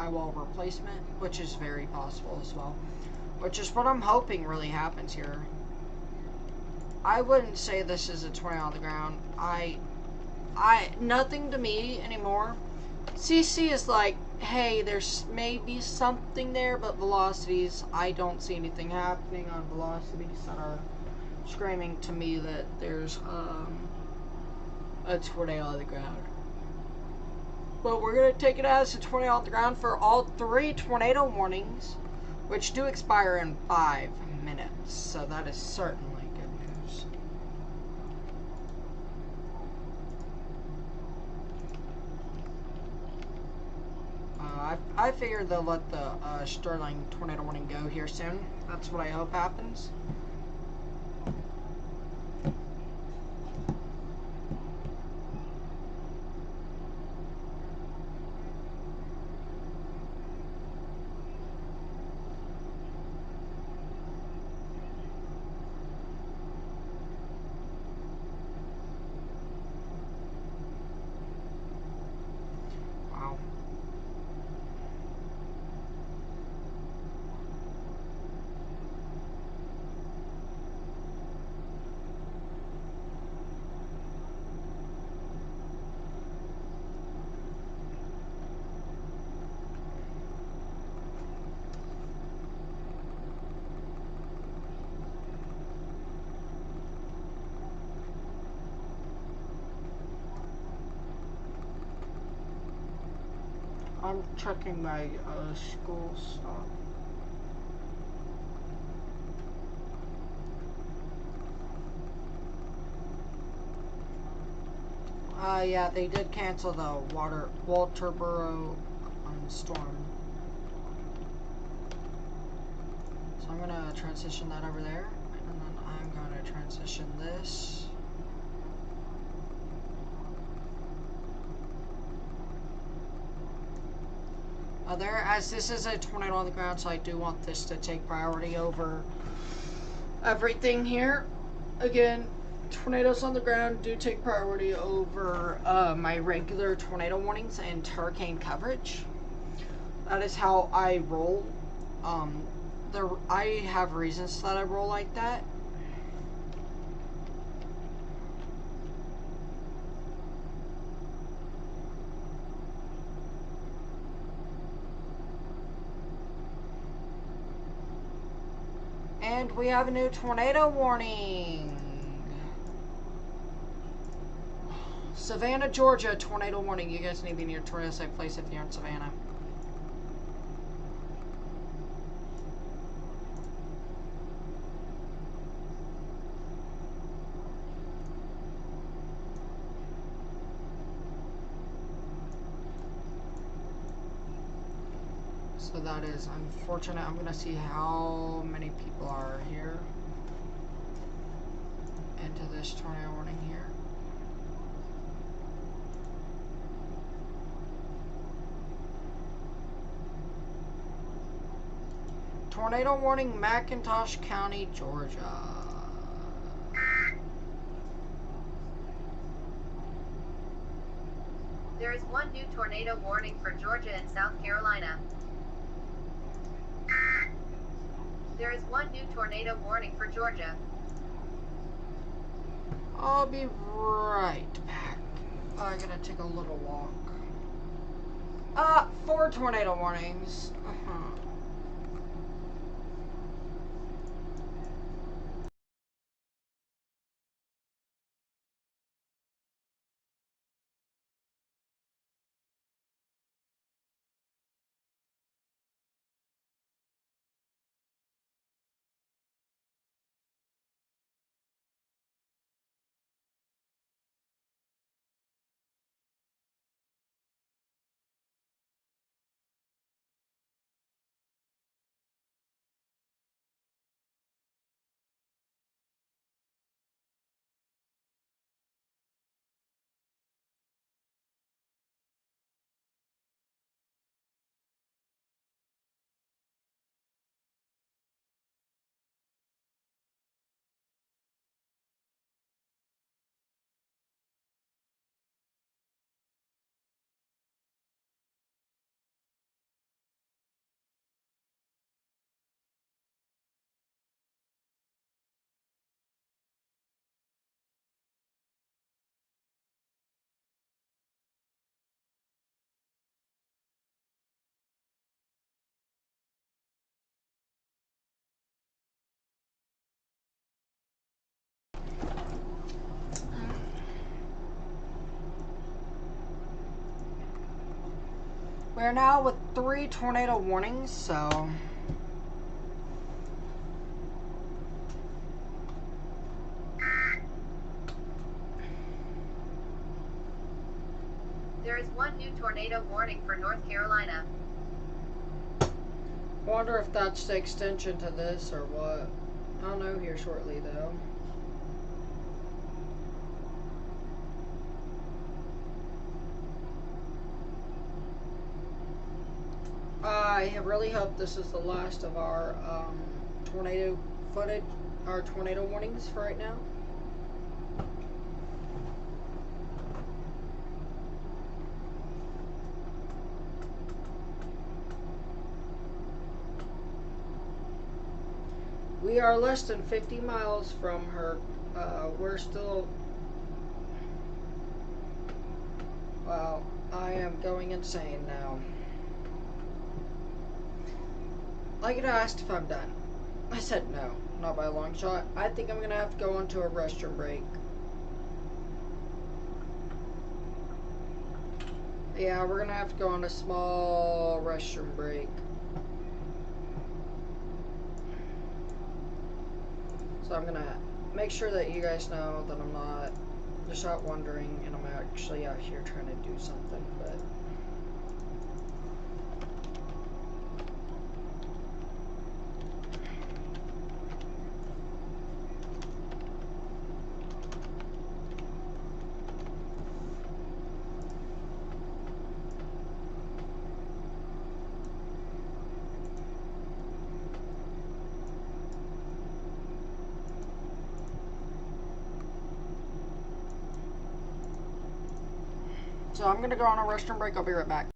wall replacement, which is very possible as well, which is what I'm hoping really happens here. I wouldn't say this is a tornado on the ground. Nothing to me anymore. CC is like, hey, there's maybe something there, but velocities, I don't see anything happening on velocities that are screaming to me that there's a tornado on the ground. But we're going to take it as a tornado on the ground for all 3 tornado warnings, which do expire in 5 minutes. So that is certainly good news. I figured they'll let the Sterling tornado warning go here soon. That's what I hope happens. I'm checking my school stuff. Yeah, they did cancel the Walterboro storm. So I'm gonna transition that over there, and then I'm gonna transition this. There, as this is a tornado on the ground, so I do want this to take priority over everything here. Again, tornadoes on the ground do take priority over my regular tornado warnings and hurricane coverage. That is how I roll. I have reasons that I roll like that. And we have a new tornado warning. Savannah, Georgia, tornado warning. You guys need to be near a tornado safe place if you're in Savannah. So that is unfortunate. I'm going to see how many people are here into this tornado warning here. Tornado warning, McIntosh County, Georgia. There is one new tornado warning for Georgia and South Carolina. There is one new tornado warning for Georgia. I'll be right back. I'm gonna take a little walk. 4 tornado warnings. We're now with 3 tornado warnings, so There is one new tornado warning for North Carolina. wonder if that's the extension to this or what. I'll know here shortly though. I really hope this is the last of our tornado footage, our tornado warnings for right now. We are less than 50 miles from her. We're still... Wow, I am going insane now. I get asked if I'm done. I said no, not by a long shot. I think I'm gonna have to go onto a restroom break. Yeah, we're gonna have to go on a small restroom break. So I'm gonna make sure that you guys know that I'm not just out wandering and I'm actually out here trying to do something, but so I'm gonna go on a restroom break. I'll be right back.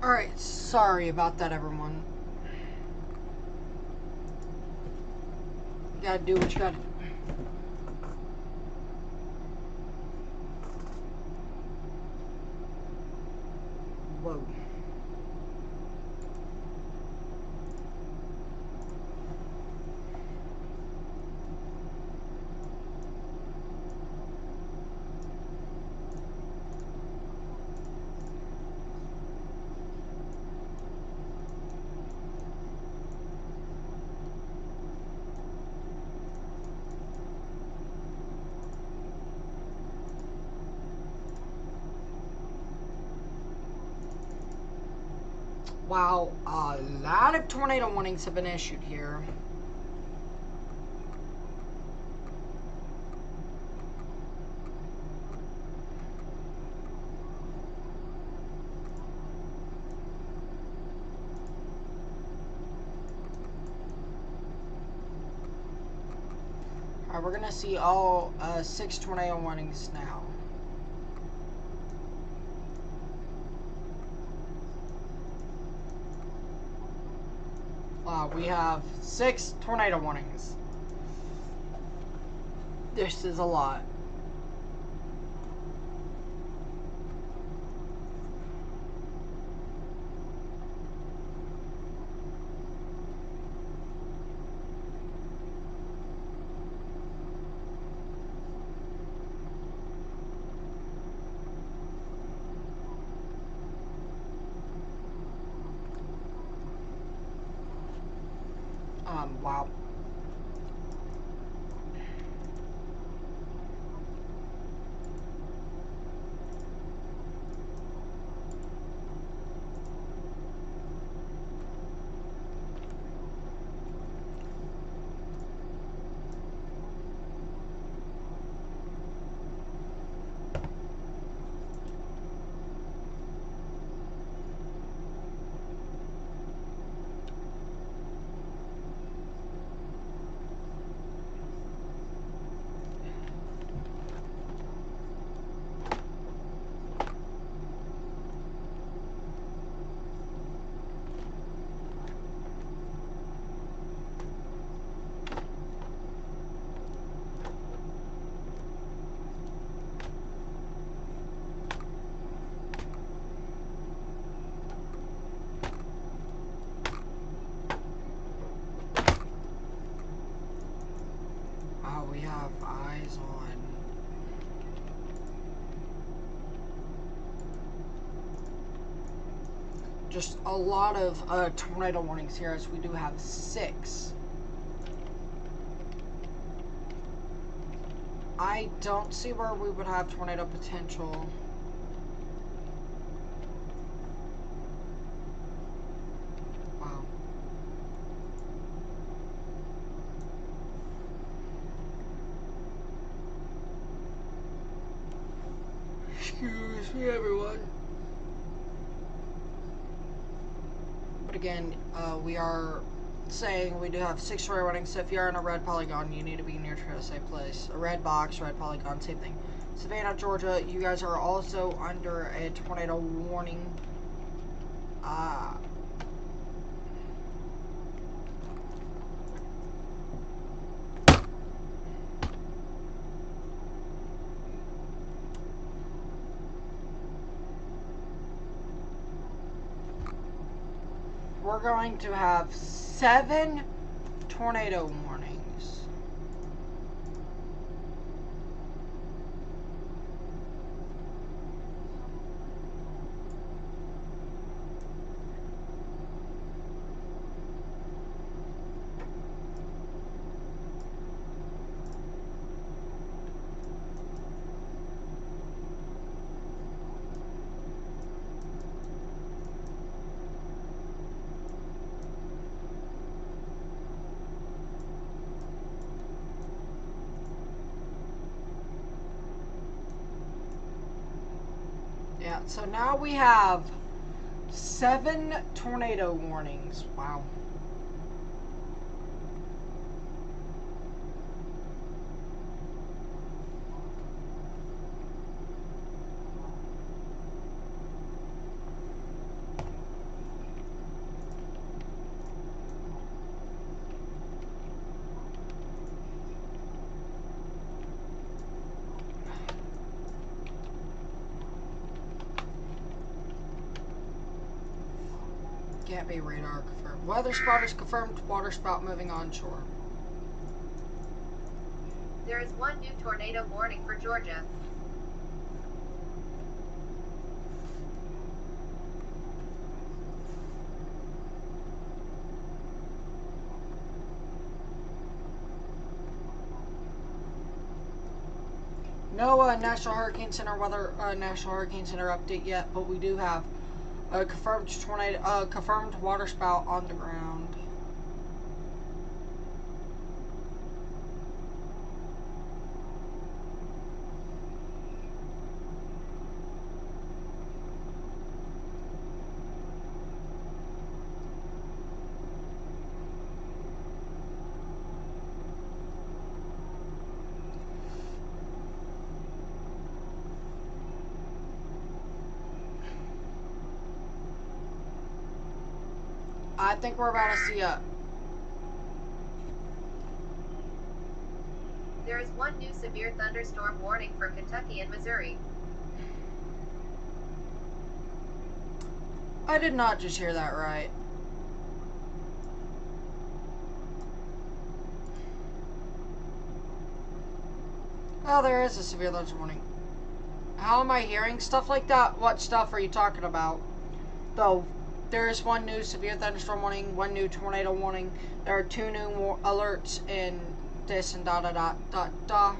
Alright, sorry about that, everyone. You gotta do what you gotta do. Whoa. Wow, a lot of tornado warnings have been issued here. Alright, we're gonna see all 6 tornado warnings now. Wow, we have 6 tornado warnings. This is a lot. Wow. We have eyes on just a lot of tornado warnings here, as we do have 6. I don't see where we would have tornado potential. Wow. Excuse me, everyone. But again, we are saying we do have 6 tornado warnings, so if you're in a red polygon, you need to be near to a safe place. A red box, red polygon, same thing. Savannah, Georgia, you guys are also under a tornado warning. We're going to have 7 tornado warnings. Yeah, so now we have 7 tornado warnings. Wow. Can't be radar confirmed. Weather spotters confirmed water spout moving onshore. There is 1 new tornado warning for Georgia. No National Hurricane Center weather, National Hurricane Center update yet, but we do have Confirmed tornado. Confirmed water spout on the ground. I think we're about to see a... There is one new severe thunderstorm warning for Kentucky and Missouri. I did not just hear that right. Oh, there is a severe thunderstorm warning. How am I hearing stuff like that? What stuff are you talking about? Though, there is one new severe thunderstorm warning, one new tornado warning. There are 2 new alerts in this and da da da da da.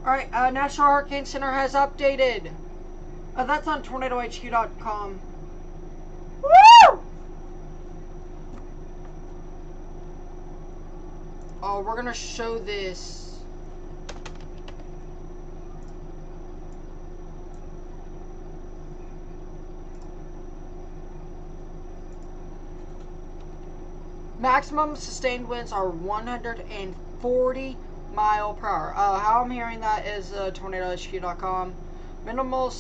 Alright, National Hurricane Center has updated. That's on tornadohq.com. Woo! Oh, we're gonna show this. Maximum sustained winds are 140 mile per hour. How I'm hearing that is tornadohq.com. Minimum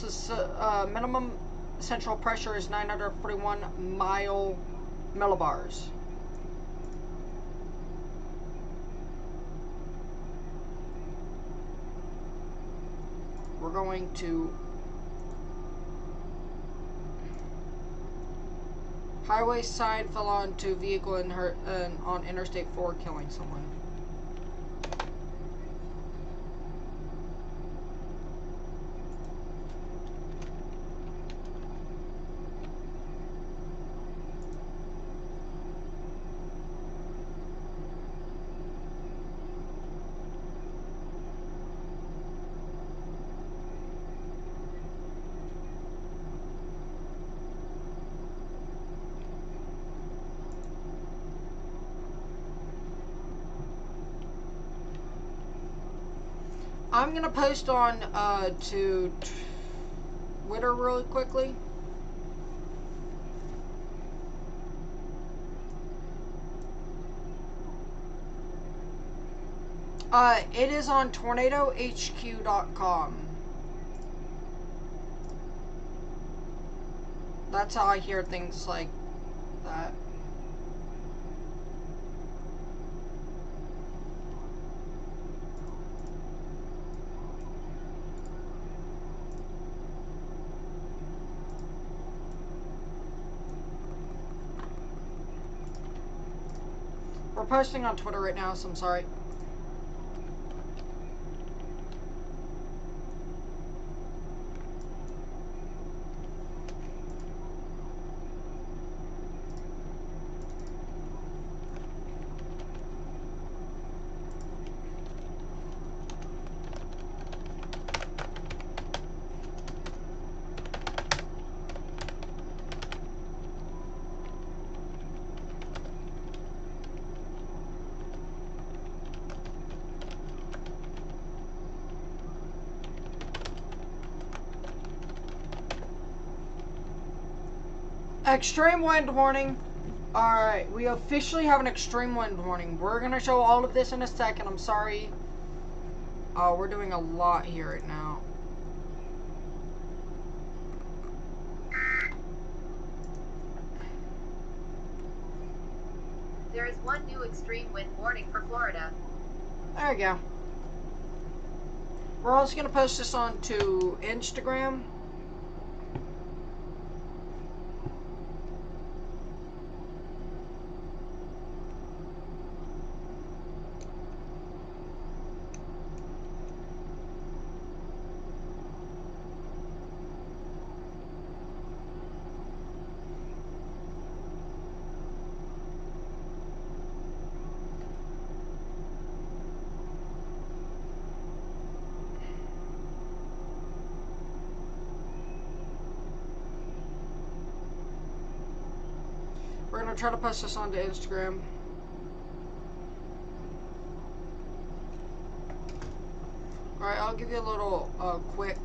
central pressure is 941 millibars. We're going to highway side fell onto vehicle and on Interstate 4, killing someone. I'm gonna post on to Twitter really quickly. It is on tornadohq.com. That's how I hear things like that. We're posting on Twitter right now, so I'm sorry. Extreme wind warning. Alright, we officially have an extreme wind warning. We're going to show all of this in a second. I'm sorry. We're doing a lot here right now. There is one new extreme wind warning for Florida. There you go. We're also going to post this onto Instagram. try to post this onto Instagram. Alright, I'll give you a little quick.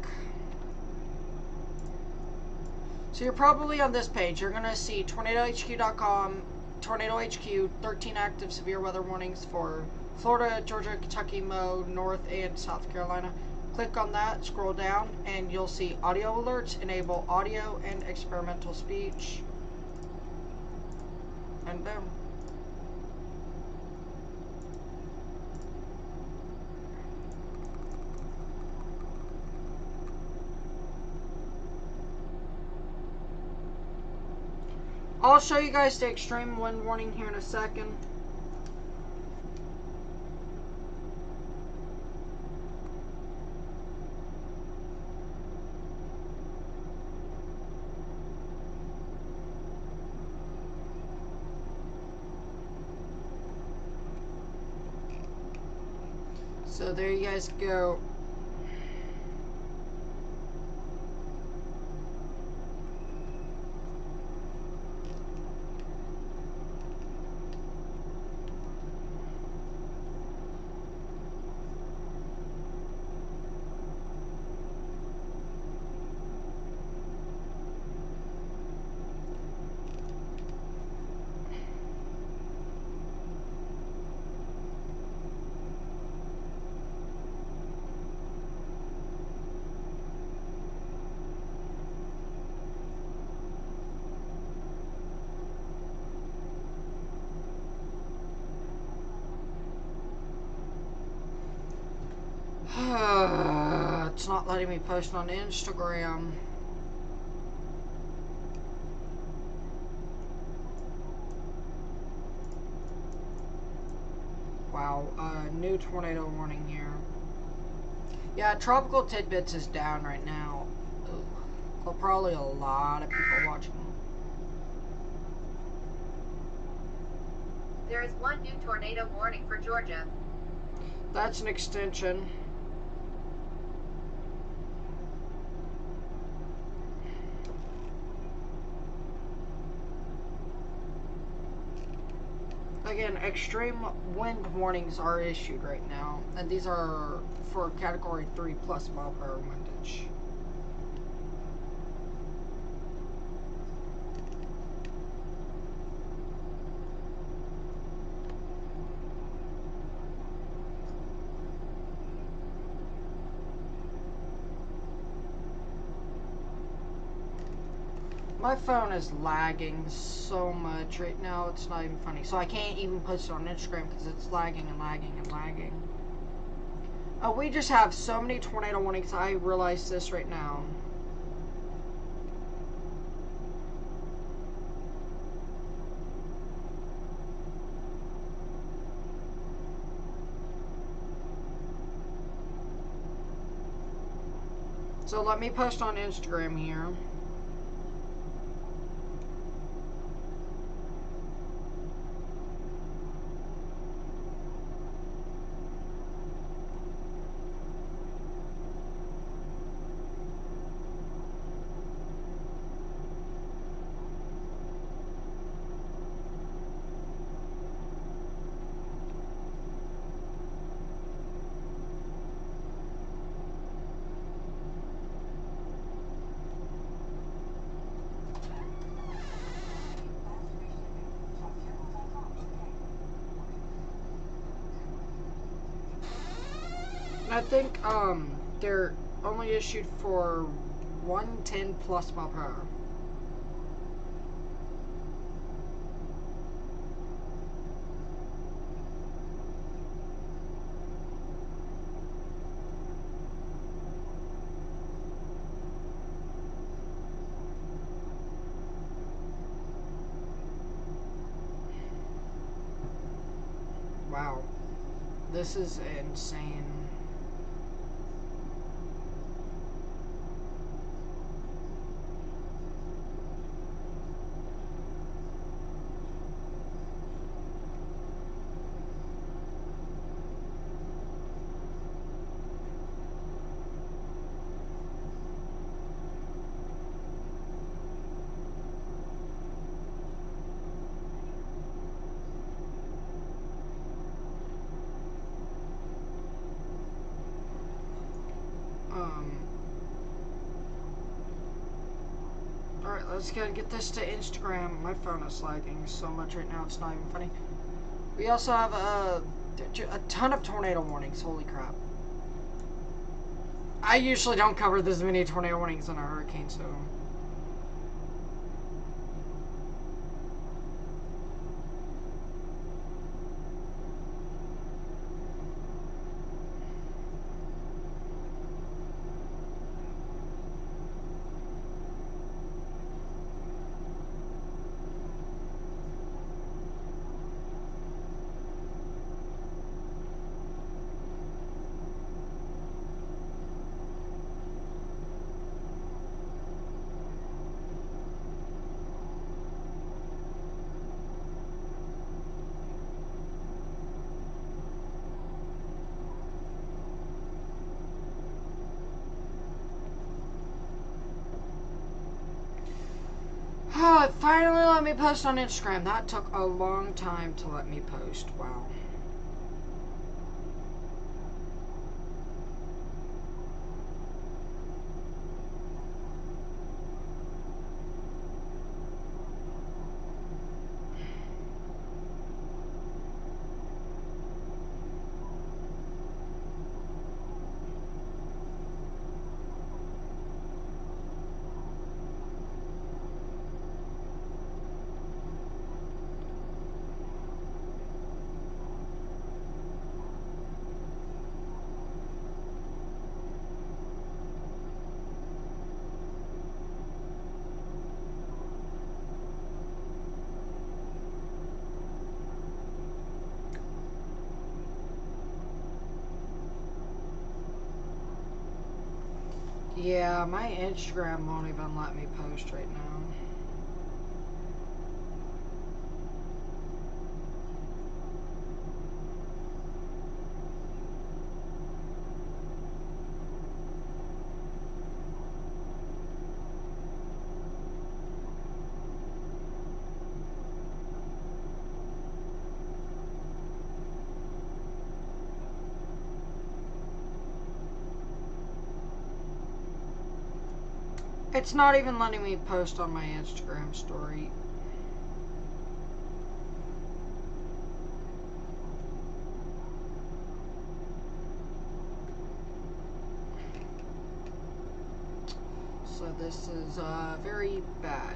So you're probably on this page. You're going to see tornadohq.com, Tornado HQ, 13 active severe weather warnings for Florida, Georgia, Kentucky, North, and South Carolina. Click on that, scroll down, and you'll see audio alerts. Enable audio and experimental speech. And boom. I'll show you guys the extreme wind warning here in a second. So there you guys go. It's not letting me post on Instagram. Wow, new tornado warning here. Yeah, Tropical Tidbits is down right now. Ooh. Well, probably a lot of people watching. There is one new tornado warning for Georgia. That's an extension. Again, extreme wind warnings are issued right now, and these are for Category 3 plus mile per hour windage. My phone is lagging so much right now, it's not even funny. So I can't even post it on Instagram because it's lagging and lagging and lagging. We just have so many tornado warnings. I realize this right now. So let me post on Instagram here. I think they're only issued for 110 plus mile per hour. Wow, this is insane. Alright, let's get this to Instagram. My phone is lagging so much right now, it's not even funny. We also have a ton of tornado warnings. Holy crap. I usually don't cover this many tornado warnings in a hurricane, so... Oh, it finally let me post on Instagram. That took a long time to let me post. Wow. Yeah, my Instagram won't even let me post right now. It's not even letting me post on my Instagram story. So this is very bad.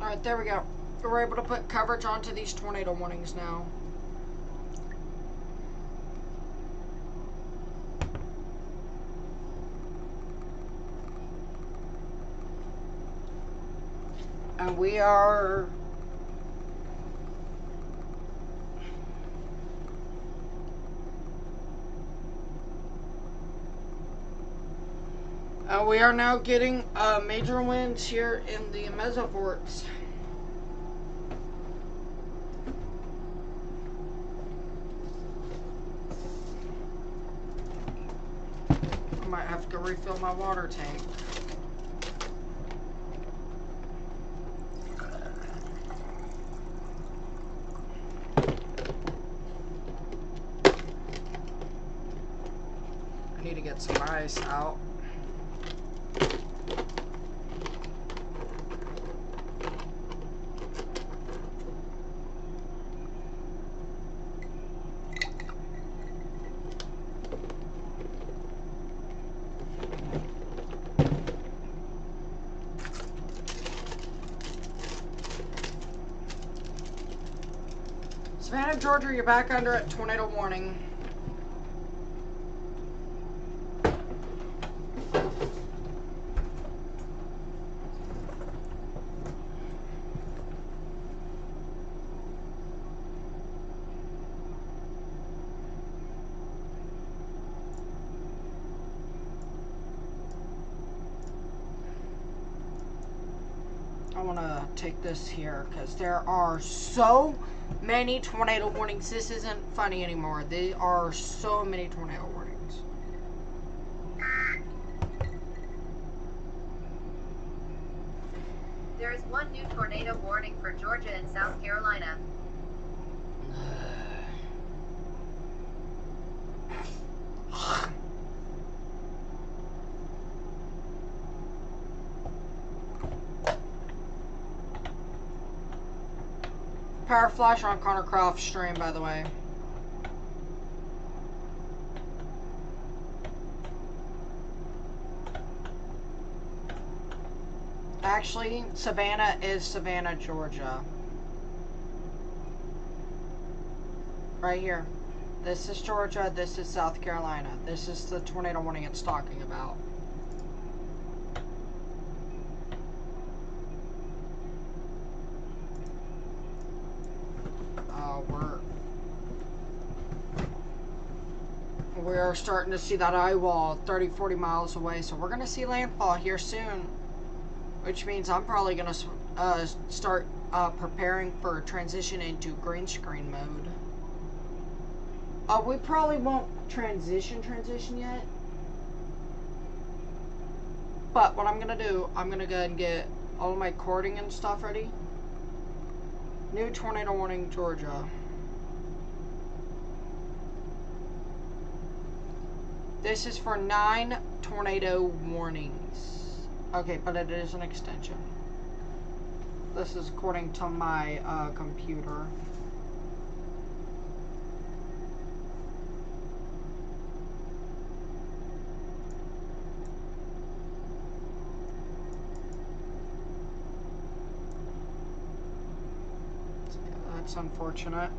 Alright, there we go. We're able to put coverage onto these tornado warnings now. And we are... we are now getting major winds here in the mesoforts. I might have to refill my water tank. I need to get some ice out. Savannah, Georgia, you're back under a tornado warning. I want to take this here because there are so many tornado warnings. This isn't funny anymore. There are so many tornado warnings. There is one new tornado warning for Georgia and South Carolina. Power flash on Connor Croft's stream, by the way. Actually, Savannah is Savannah, Georgia. Right here. This is Georgia, this is South Carolina. This is the tornado warning it's talking about. We're starting to see that eye wall 30-40 miles away, so we're going to see landfall here soon, which means I'm probably going to start preparing for transition into green screen mode. We probably won't transition yet, but what I'm going to do, I'm going to go ahead and get all of my cording and stuff ready. New tornado warning, Georgia. This is for 9 tornado warnings. Okay, but it is an extension. This is according to my computer. That's unfortunate.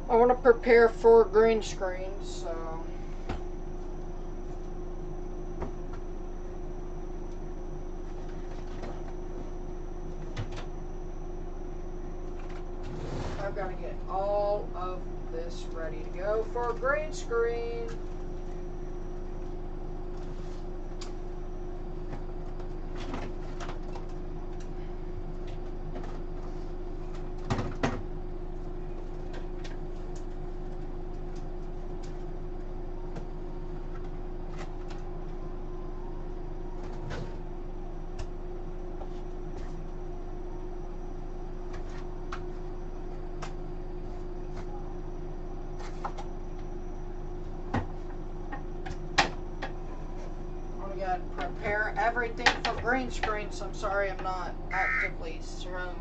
I want to prepare for green screen, so I've got to get all of this ready to go for green screen. Prepare everything for green screen, so I'm sorry I'm not actively streaming.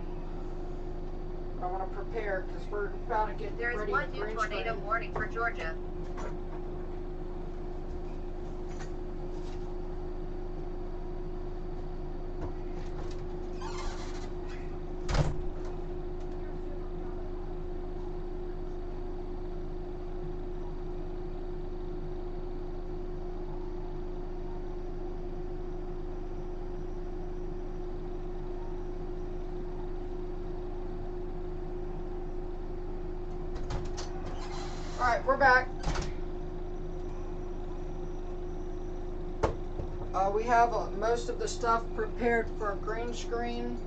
I want to prepare because we're about to get There is ready one to new green tornado screen. warning for Georgia. Alright, we're back. We have most of the stuff prepared for green screen.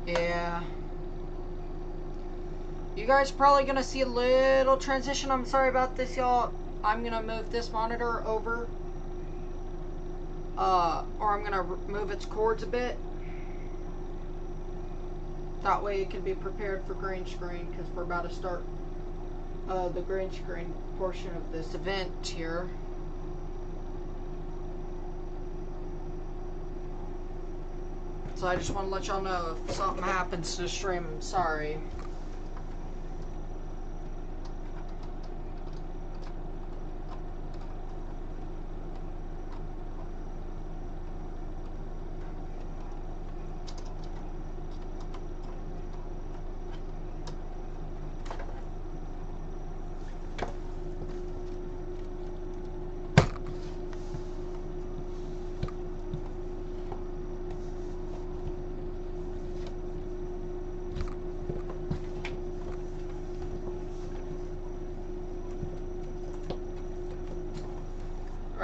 Yeah. You guys probably gonna see a little transition. I'm sorry about this, y'all. I'm gonna move this monitor over, or I'm gonna move its cords a bit. That way it can be prepared for green screen, because we're about to start the green screen portion of this event here. So I just want to let y'all know if something happens to the stream, I'm sorry.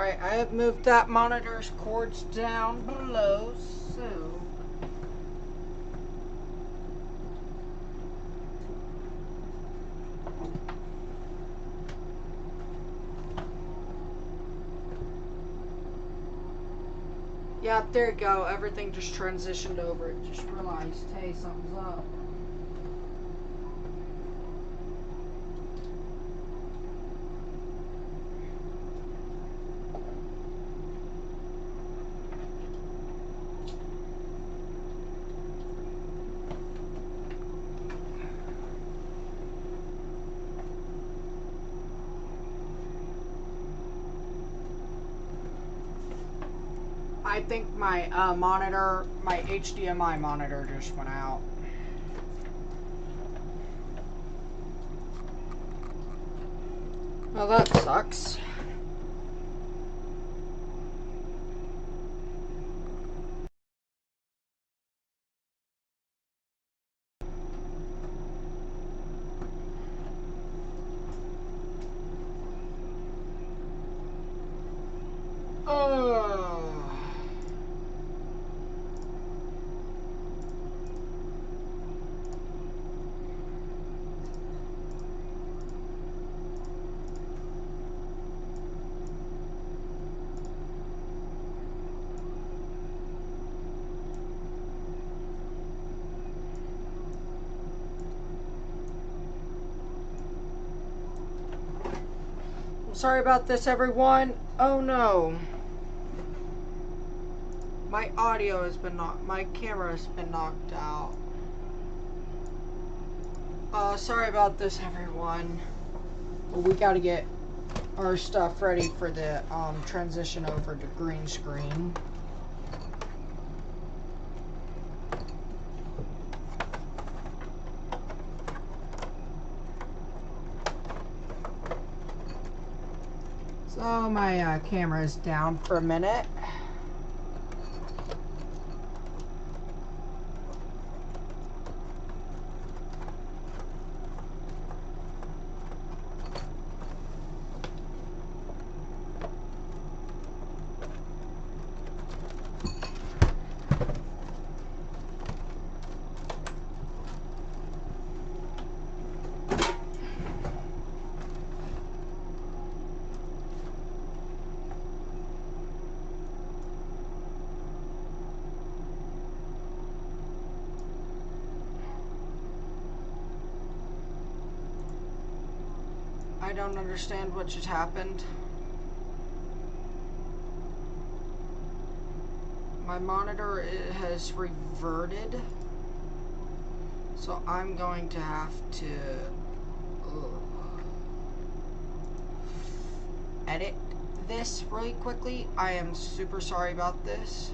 Alright, I have moved that monitor's cords down below, so... Yeah, there you go. Everything just transitioned over. It just realized, hey, something's up. I think my monitor, my HDMI monitor just went out. Well, that sucks. Oh. I'm sorry about this, everyone. Oh no. My audio has been knocked, my camera has been knocked out. Sorry about this, everyone. Well, we gotta get our stuff ready for the transition over to green screen. So my camera is down for a minute. I don't understand what just happened. My monitor has reverted, so I'm going to have to edit this really quickly. I am super sorry about this.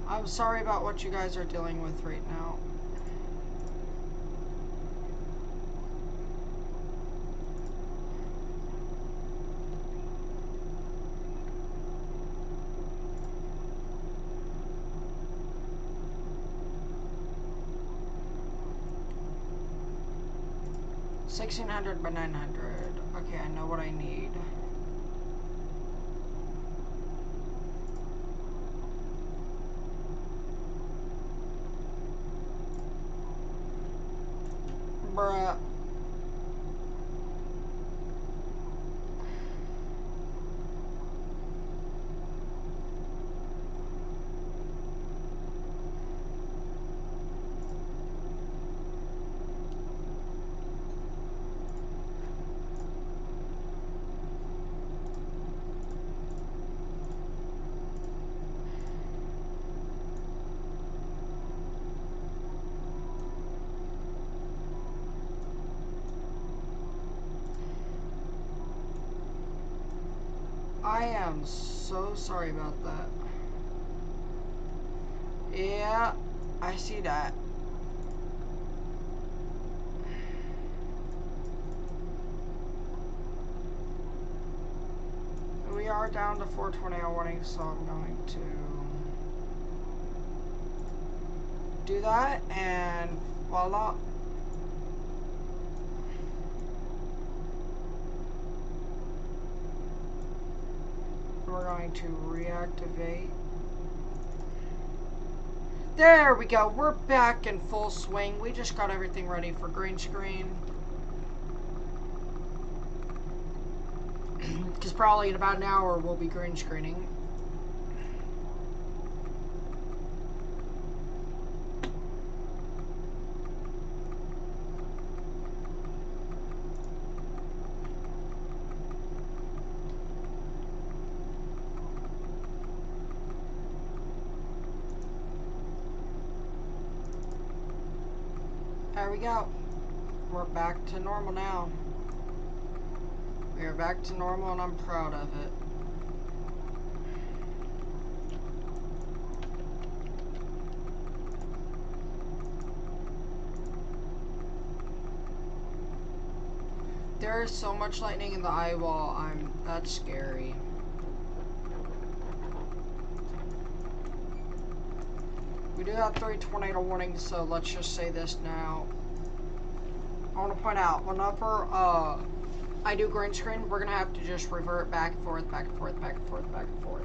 I'm sorry about what you guys are dealing with right now. $1,600 by 900. Okay, I know what I need. Bruh. I am so sorry about that. Yeah, I see that. We are down to 4 tornado warnings, so I'm going to do that, and voila. We're going to reactivate. There we go. We're back in full swing. We just got everything ready for green screen. Because probably in about an hour we'll be green screening. There we go. We're back to normal now. We are back to normal and I'm proud of it. There is so much lightning in the eye wall, that's scary. We do have 3 tornado warnings, so let's just say this now. I want to point out, whenever I do green screen, we're going to have to just revert back and forth, back and forth, back and forth, back and forth.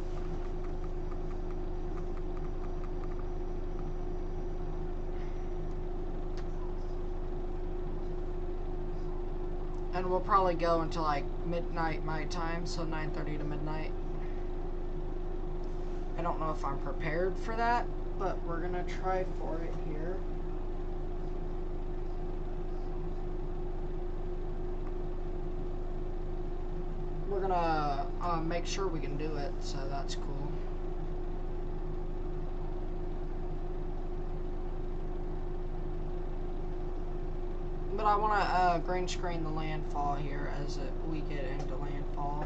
And we'll probably go until like midnight my time, so 9:30 to midnight. I don't know if I'm prepared for that, but we're gonna try for it here. We're gonna make sure we can do it, so that's cool. But I want to green screen the landfall here as we get into landfall.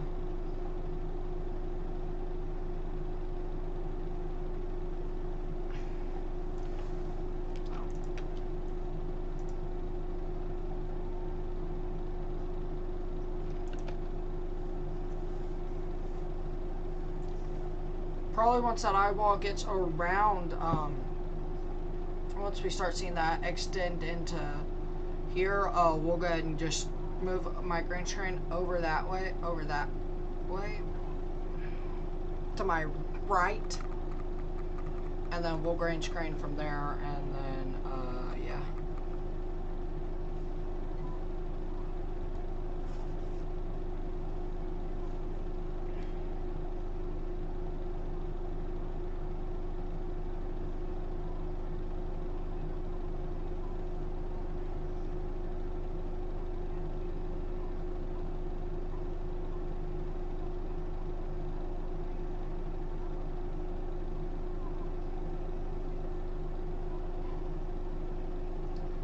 Probably once that eyeball gets around, once we start seeing that extend into here, we'll go ahead and just move my green screen over that way, to my right, and then we'll green screen from there, and then, yeah.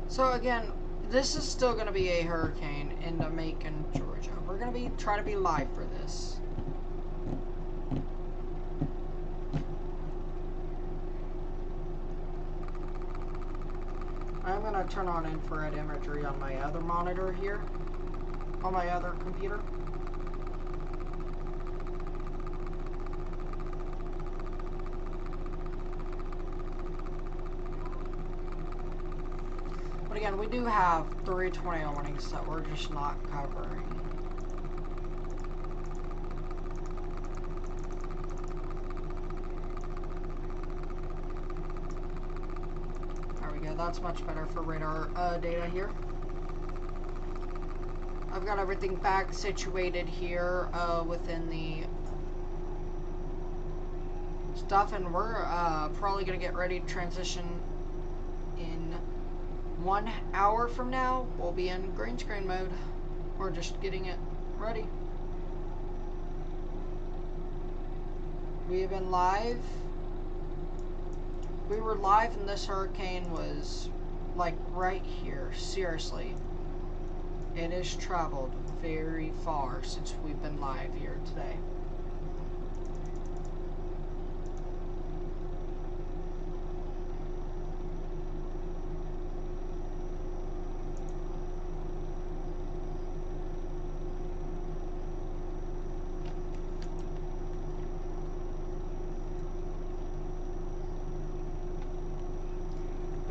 So again, this is still going to be a hurricane in Macon, Georgia. We're going to try to be live for this. I'm going to turn on infrared imagery on my other monitor here, on my other computer. But again, we do have 3 tornado warnings that we're just not covering. There we go, that's much better for radar data here. I've got everything back situated here within the stuff, and we're probably going to get ready to transition in 1 hour from now. We'll be in green screen mode. We're just getting it ready. We have been live. We were live and this hurricane was like right here. Seriously. It has traveled very far since we've been live here today.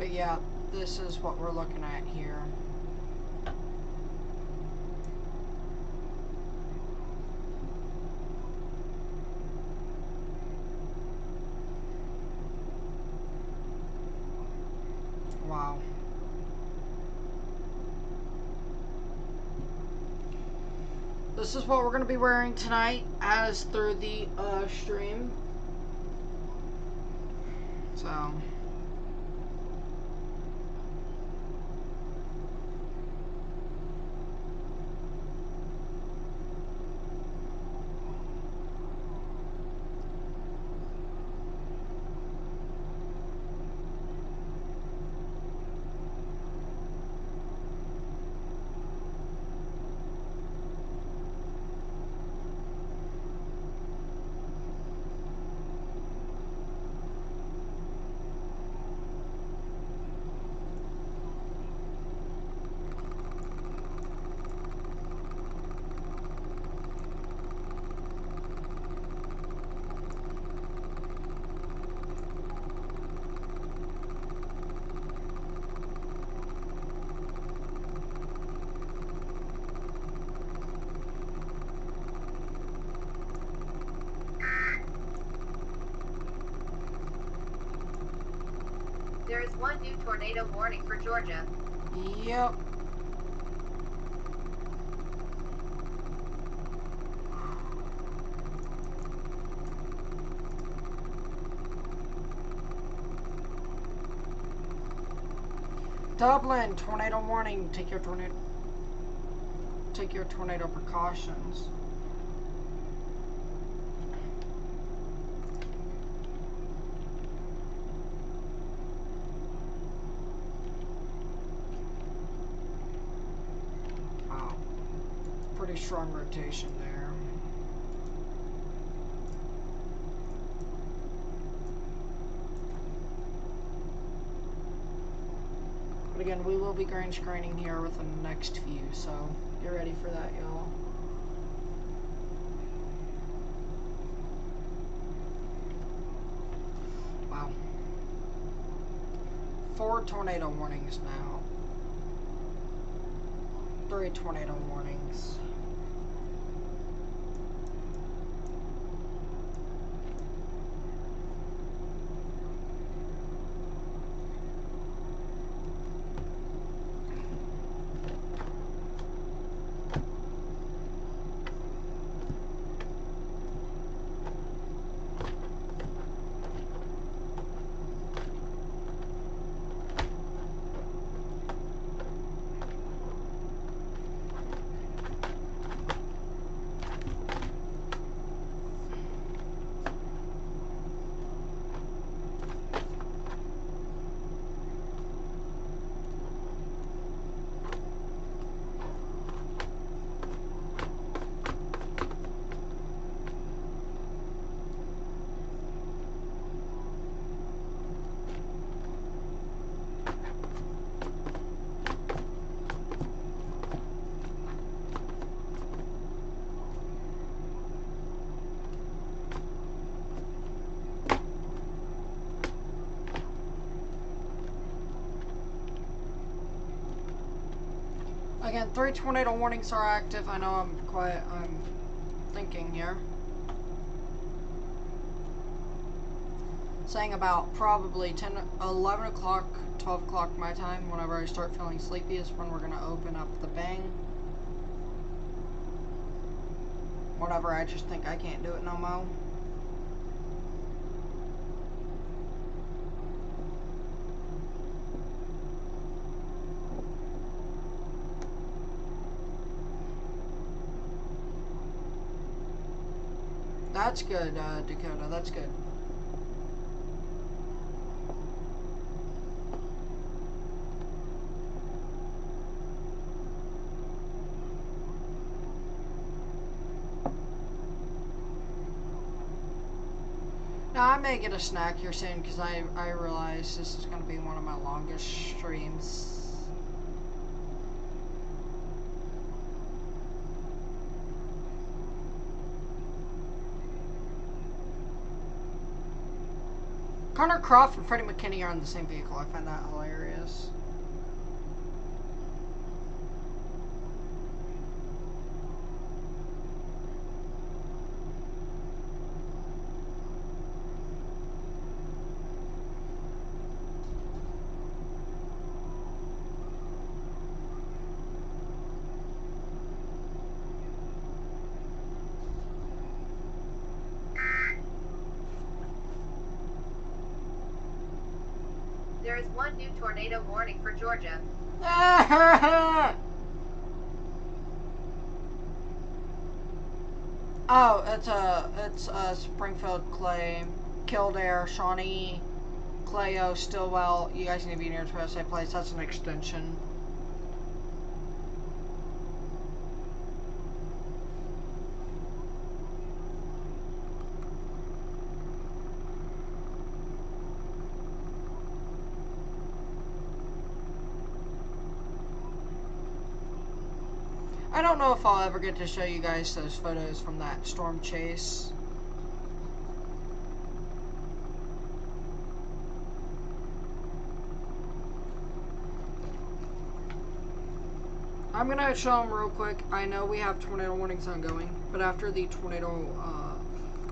But yeah, this is what we're looking at here. Wow. This is what we're going to be wearing tonight as through the stream. So... There is one new tornado warning for Georgia. Yep. Dublin, tornado warning. Take your tornado precautions. Wow. Pretty strong rotation there. But again, we will be green screening here within the next few, so get ready for that, y'all. Wow. 4 tornado warnings now. 3 tornado warnings. Again, 3 tornado warnings are active. I know I'm thinking here. Saying about probably 11 o'clock, 12 o'clock my time, whenever I start feeling sleepy, is when we're going to open up the bang. Whenever I just think I can't do it no more. That's good, Dakota. That's good. Now, I may get a snack here soon because I realize this is going to be one of my longest streams. Connor Croft and Freddie McKinney are in the same vehicle. I find that hilarious. There is one new tornado warning for Georgia. Oh, it's Springfield, Clay, Kildare, Shawnee, Clayo, Stillwell. You guys need to be near to USA Place. That's an extension. I don't know if I'll ever get to show you guys those photos from that storm chase. I'm gonna show them real quick. I know we have tornado warnings ongoing, but after the tornado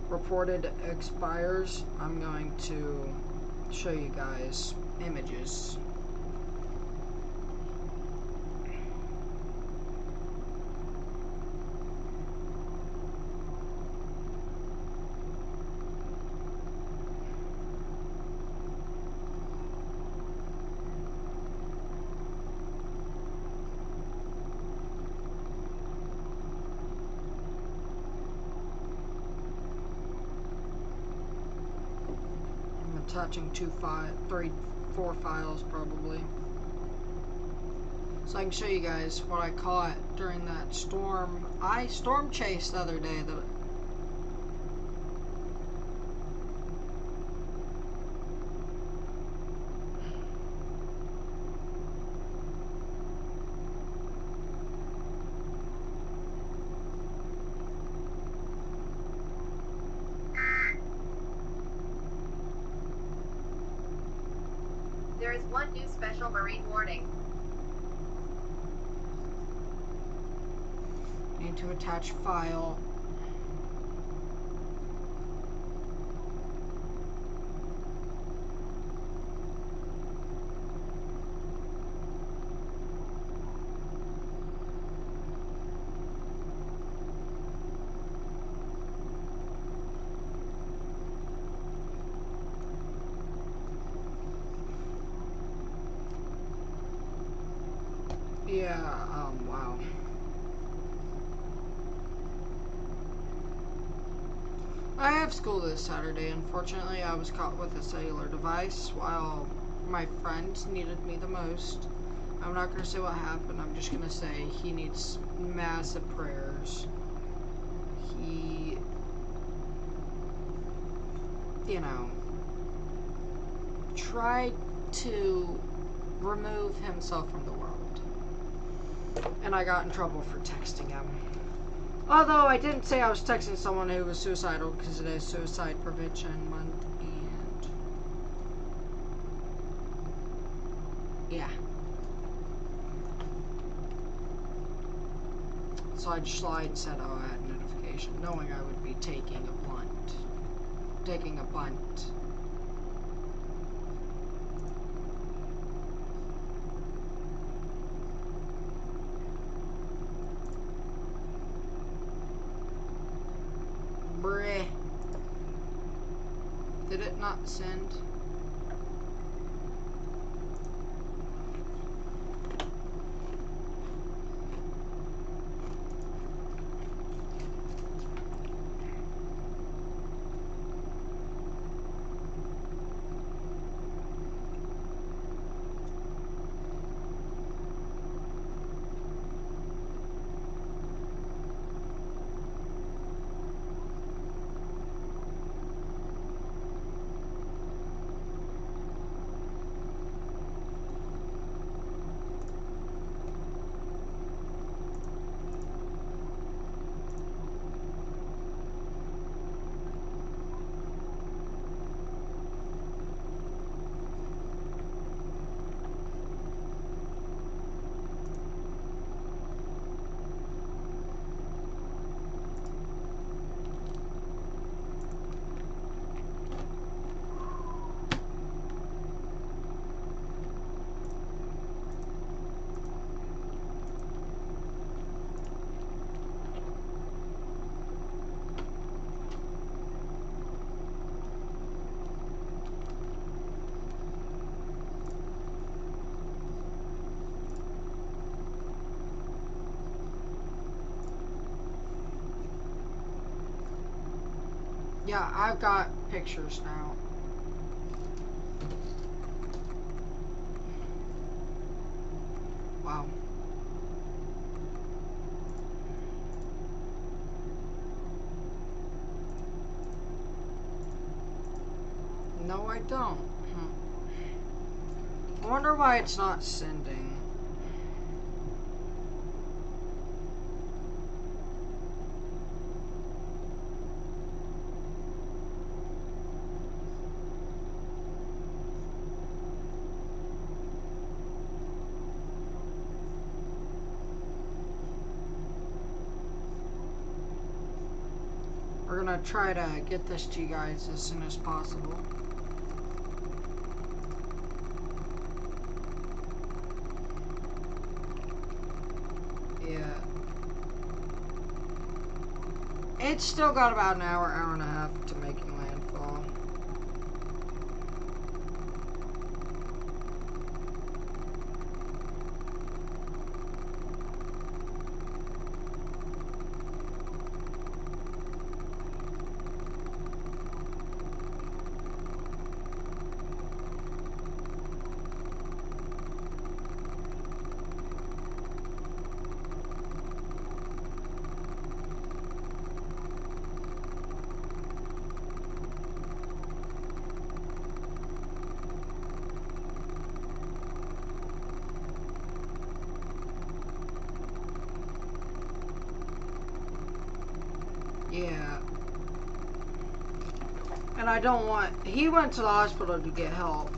reported expires, I'm going to show you guys images. Attaching 4 files probably, so I can show you guys what I caught during that storm chase the other day. That There is one new special marine warning. need to attach file. Yeah, wow. I have school this Saturday. Unfortunately, I was caught with a cellular device while my friend needed me the most. I'm not going to say what happened. I'm just going to say he needs massive prayers. He, you know, tried to remove himself from the world. And I got in trouble for texting him. Although I didn't say I was texting someone who was suicidal, because it is Suicide Prevention Month, and yeah. So I just lied and said, oh, I had a notification, knowing I would be taking a bunt. Bruh. Did it not send? Yeah, I've got pictures now. Wow. No, I don't. I wonder why it's not sending. We're gonna try to get this to you guys as soon as possible. Yeah. It's still got about an hour, hour and a half to making landfall. Yeah. And I don't want... He went to the hospital to get help,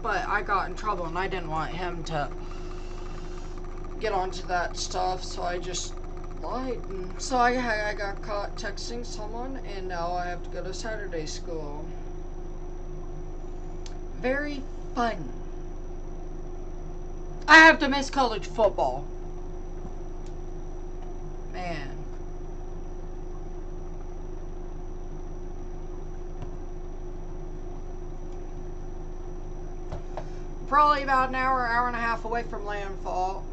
but I got in trouble and I didn't want him to get onto that stuff, so I just lied. And so I got caught texting someone, and now I have to go to Saturday school. Very fun. I have to miss college football. Man. Probably about an hour, hour and a half away from landfall.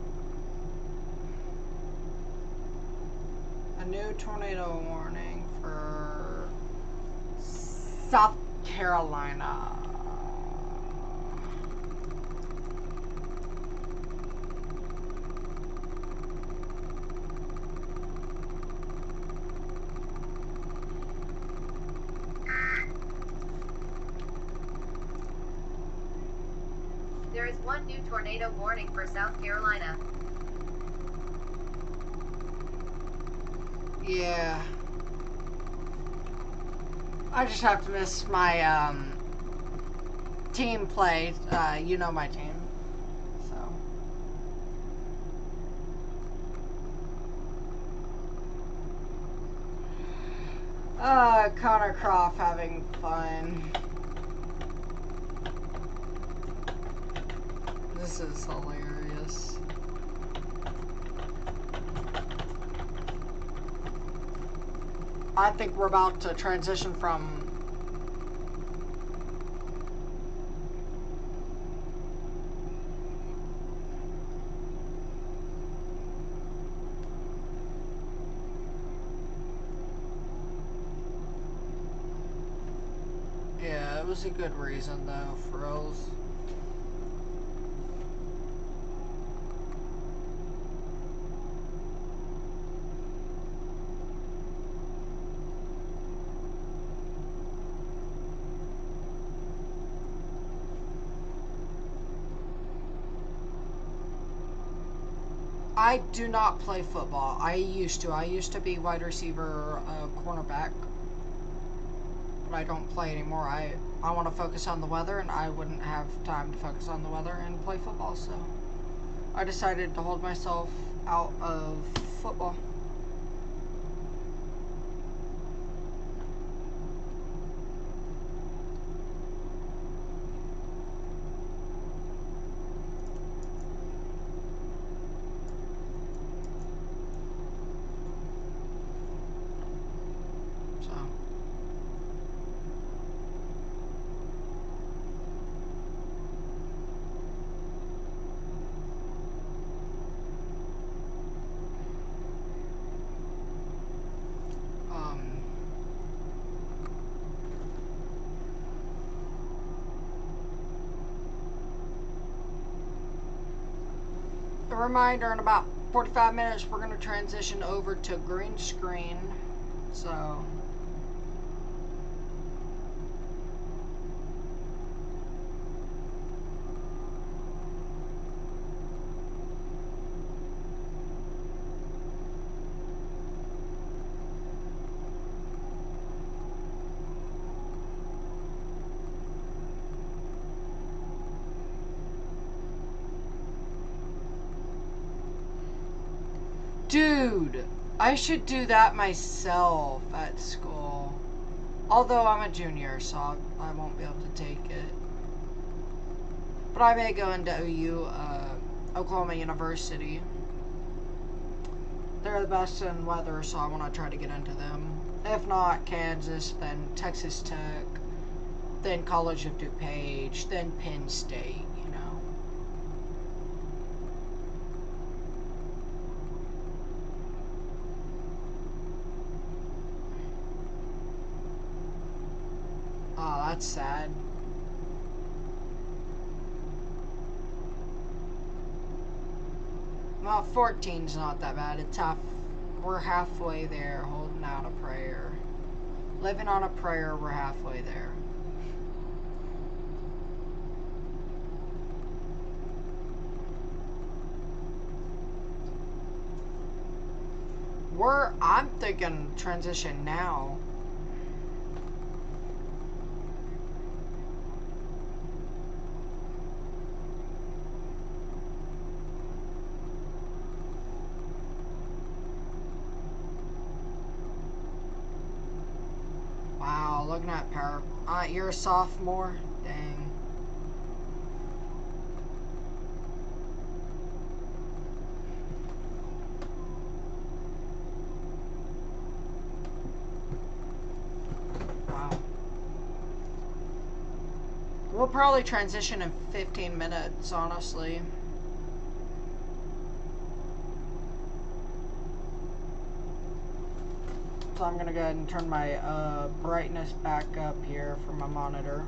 A new tornado warning for South Carolina. There is one new tornado warning for South Carolina. Yeah. I just have to miss my team play. You know my team. So. Connor Croft having fun. This is hilarious. I think we're about to transition from yeah, it was a good reason though, for reals. I do not play football. I used to. I used to be wide receiver, cornerback. But I don't play anymore. I want to focus on the weather, and I wouldn't have time to focus on the weather and play football, so I decided to hold myself out of football. So reminder, in about 45 minutes, we're going to transition over to green screen. So, dude, I should do that myself at school. Although I'm a junior, so I won't be able to take it. But I may go into OU, Oklahoma University. They're the best in weather, so I want to try to get into them. If not Kansas, then Texas Tech, then College of DuPage, then Penn State, you know. Oh, that's sad. Well, 14's not that bad. It's we're halfway there, holding out a prayer. Living on a prayer, we're halfway there. I'm thinking transition now. Wow, looking at power. You're a sophomore? Dang. Wow. We'll probably transition in 15 minutes, honestly. So I'm gonna go ahead and turn my brightness back up here for my monitor.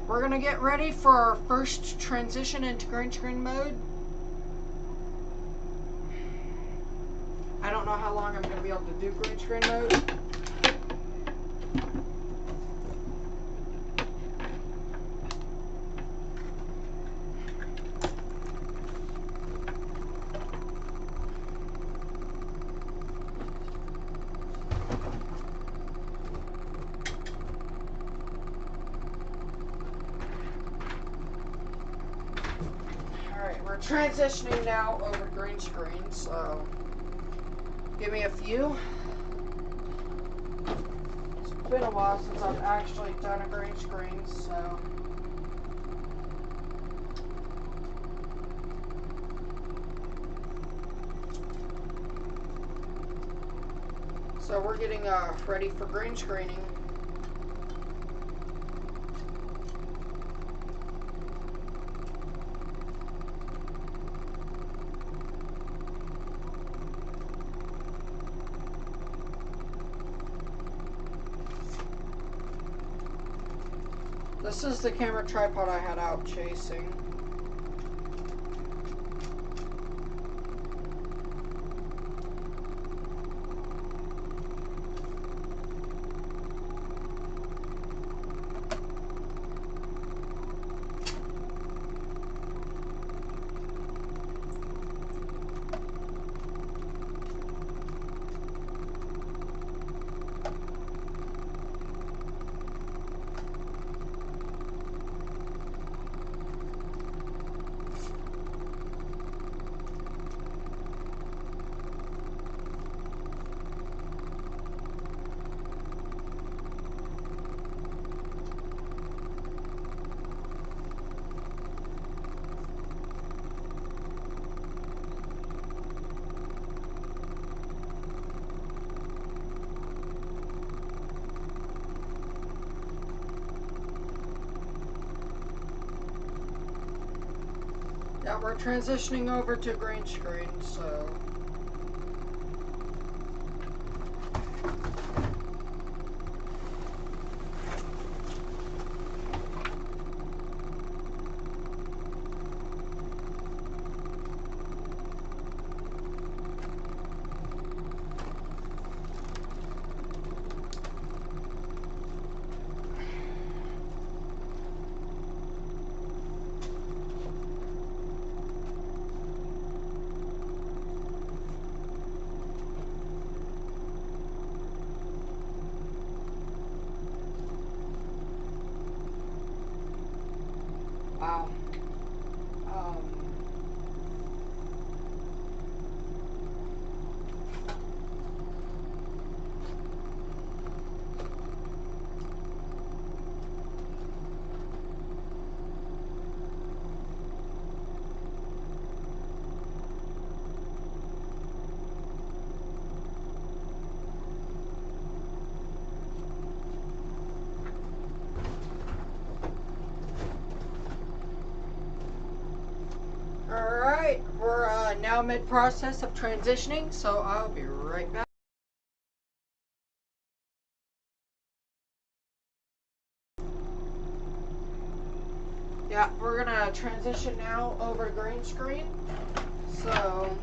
We're gonna get ready for our first transition into green screen mode. I don't know how long I'm gonna be able to do green screen mode. We're transitioning now over to green screen, so give me a few. It's been a while since I've actually done a green screen, so. So we're getting ready for green screening. This is the camera tripod I had out chasing. Yeah, we're transitioning over to green screen, so. Wow. Um, Alright, we're now mid-process of transitioning, so I'll be right back. Yeah, we're gonna transition now over to green screen. So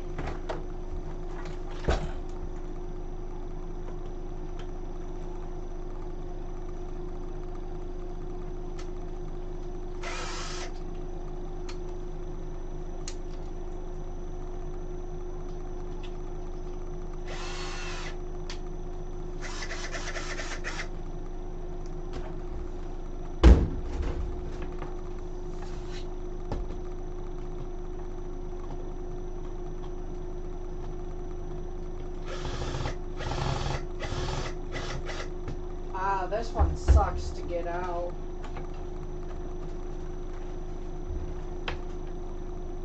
this one sucks to get out.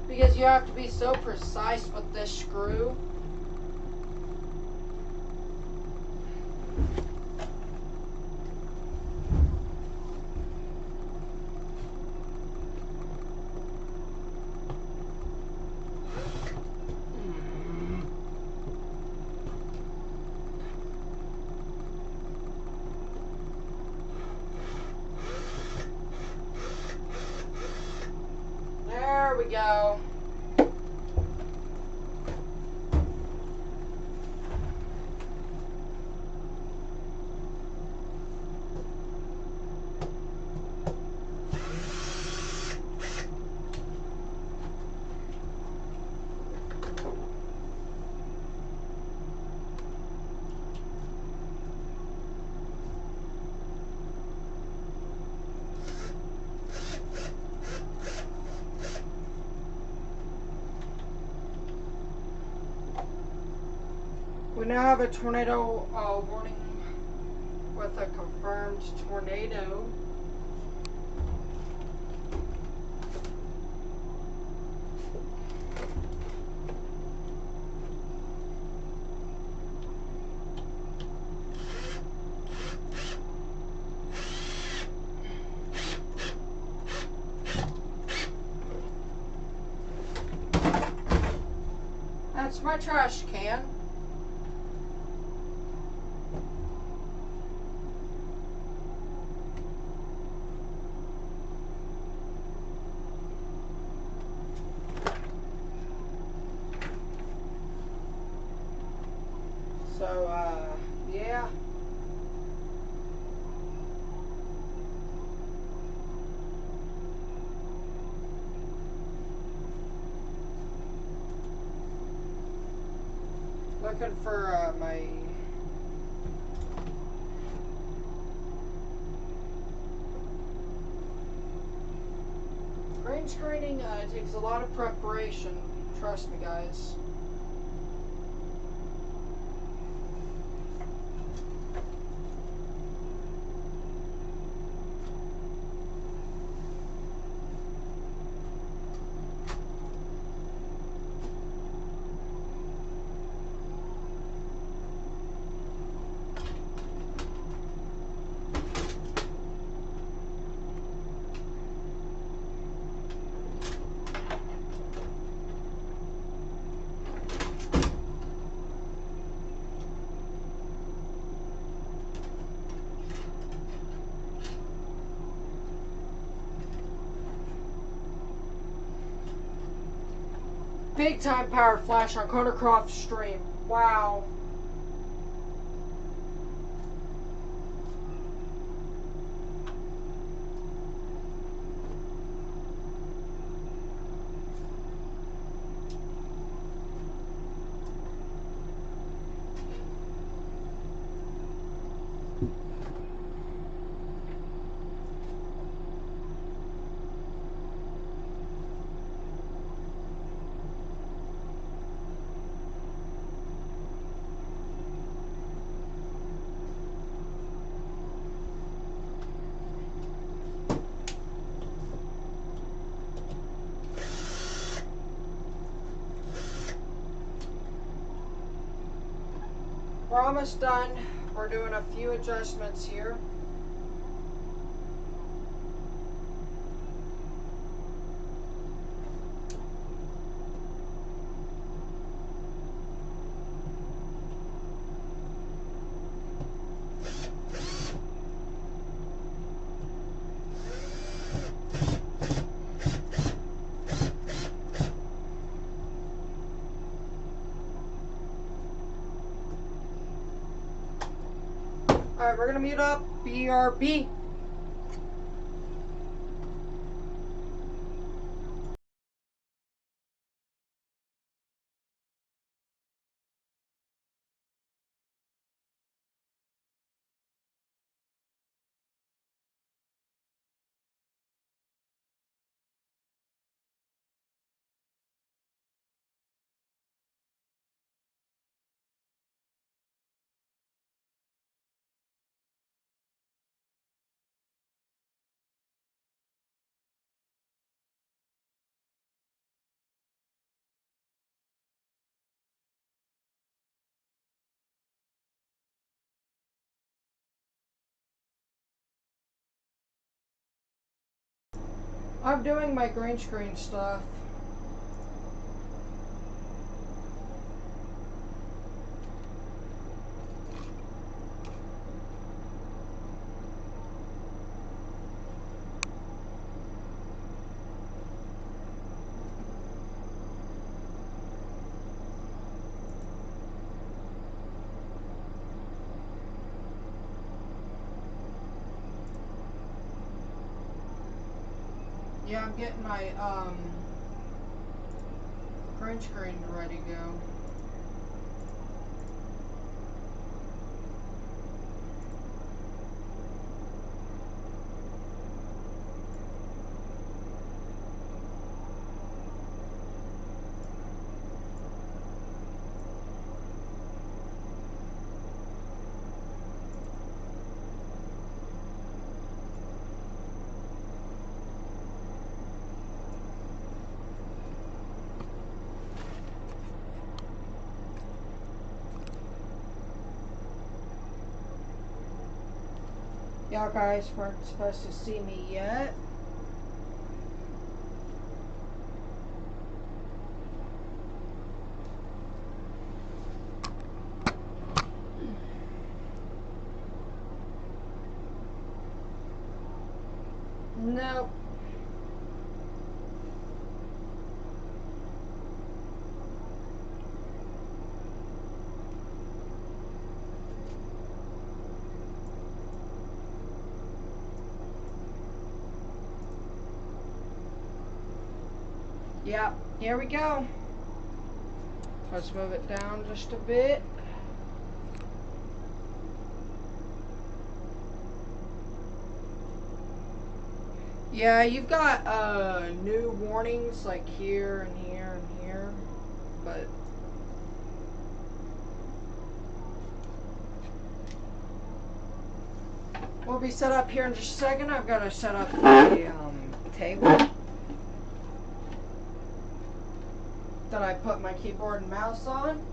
Because you have to be so precise with this screw. There we go. We now have a tornado warning with a confirmed tornado. That's my trash can. So, yeah. Looking for my green screening. Takes a lot of preparation. Trust me, guys. Big time power flash on Conocroft stream. Wow. We're almost done. We're doing a few adjustments here. Alright, we're gonna mute up. BRB. I'm doing my green screen stuff. Yeah, I'm getting my green screen ready to go. Y'all guys weren't supposed to see me yet. Nope. Yeah, here we go. Let's move it down just a bit. Yeah, you've got new warnings like here and here and here, but we'll be set up here in just a second. I've got to set up the table that I put my keyboard and mouse on.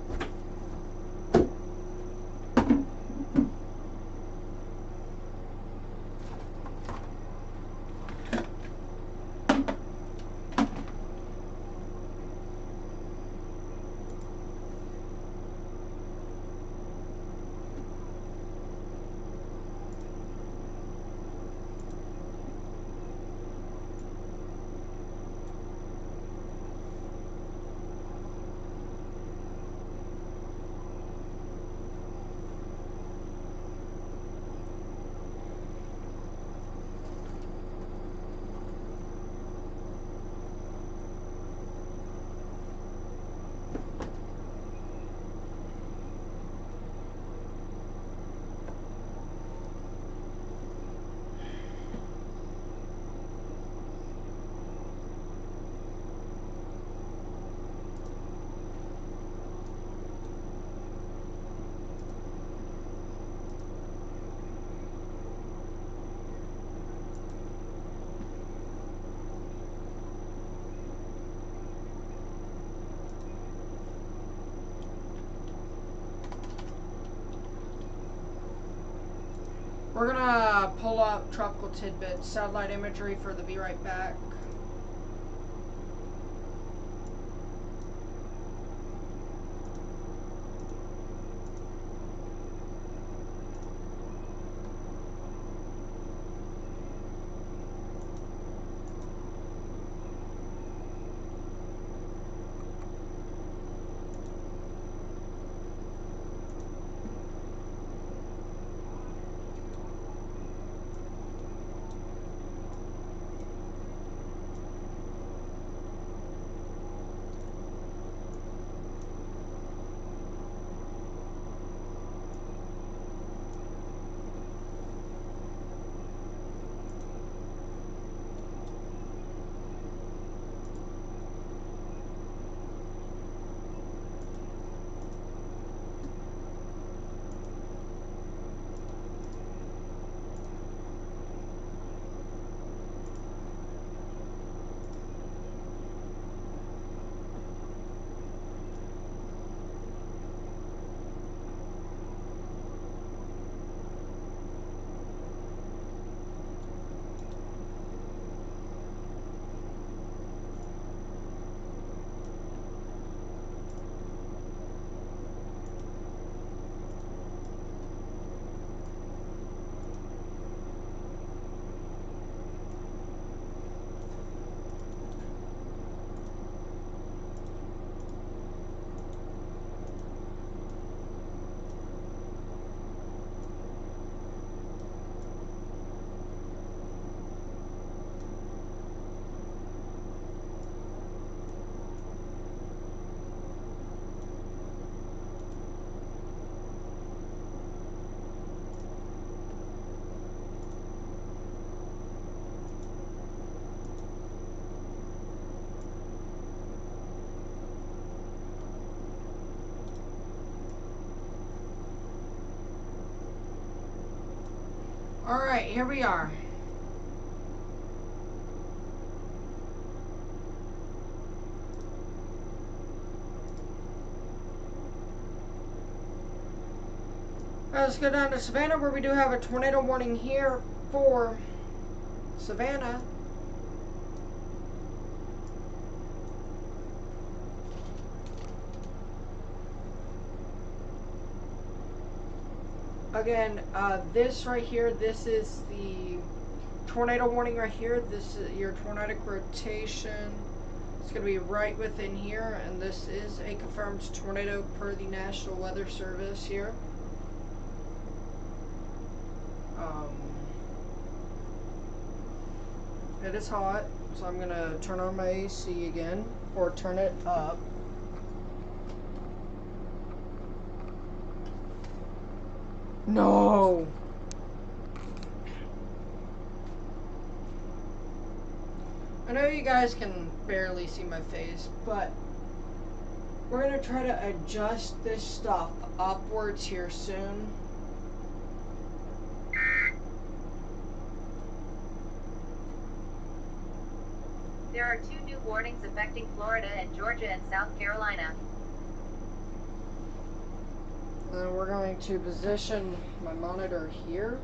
We're gonna pull up tropical tidbits, satellite imagery for the Be Right Back. Alright, here we are. Let's go down to Savannah, where we do have a tornado warning here for Savannah. Again, this right here, this is the tornado warning right here. This is your tornadic rotation. It's going to be right within here, and this is a confirmed tornado per the National Weather Service here. It is hot, so I'm going to turn on my AC again, or turn it up. No! I know you guys can barely see my face, but we're going to try to adjust this stuff upwards here soon. There are 2 new warnings affecting Florida and Georgia and South Carolina. And we're going to position my monitor here.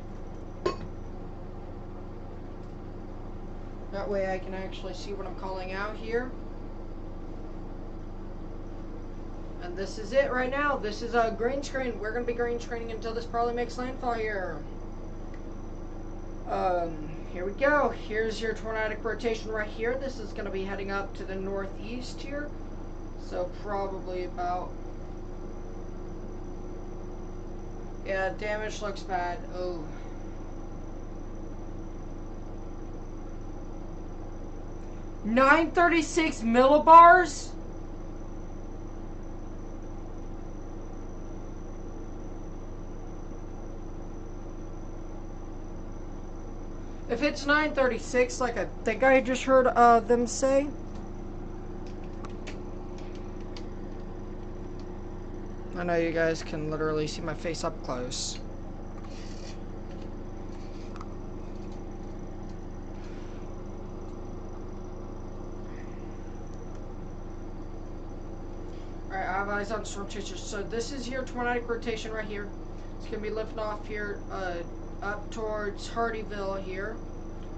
That way I can actually see what I'm calling out here. And this is it right now. This is a green screen. We're going to be green screening until this probably makes landfall here. Here we go. Here's your tornadic rotation right here. This is going to be heading up to the northeast here. So probably about... Yeah, damage looks bad. Oh. $936 millibars? If it's 936, like I think I just heard them say. I know you guys can literally see my face up close. Alright, I have eyes on storm chasers. So this is your tornadic rotation right here. It's going to be lifting off here up towards Hardyville here.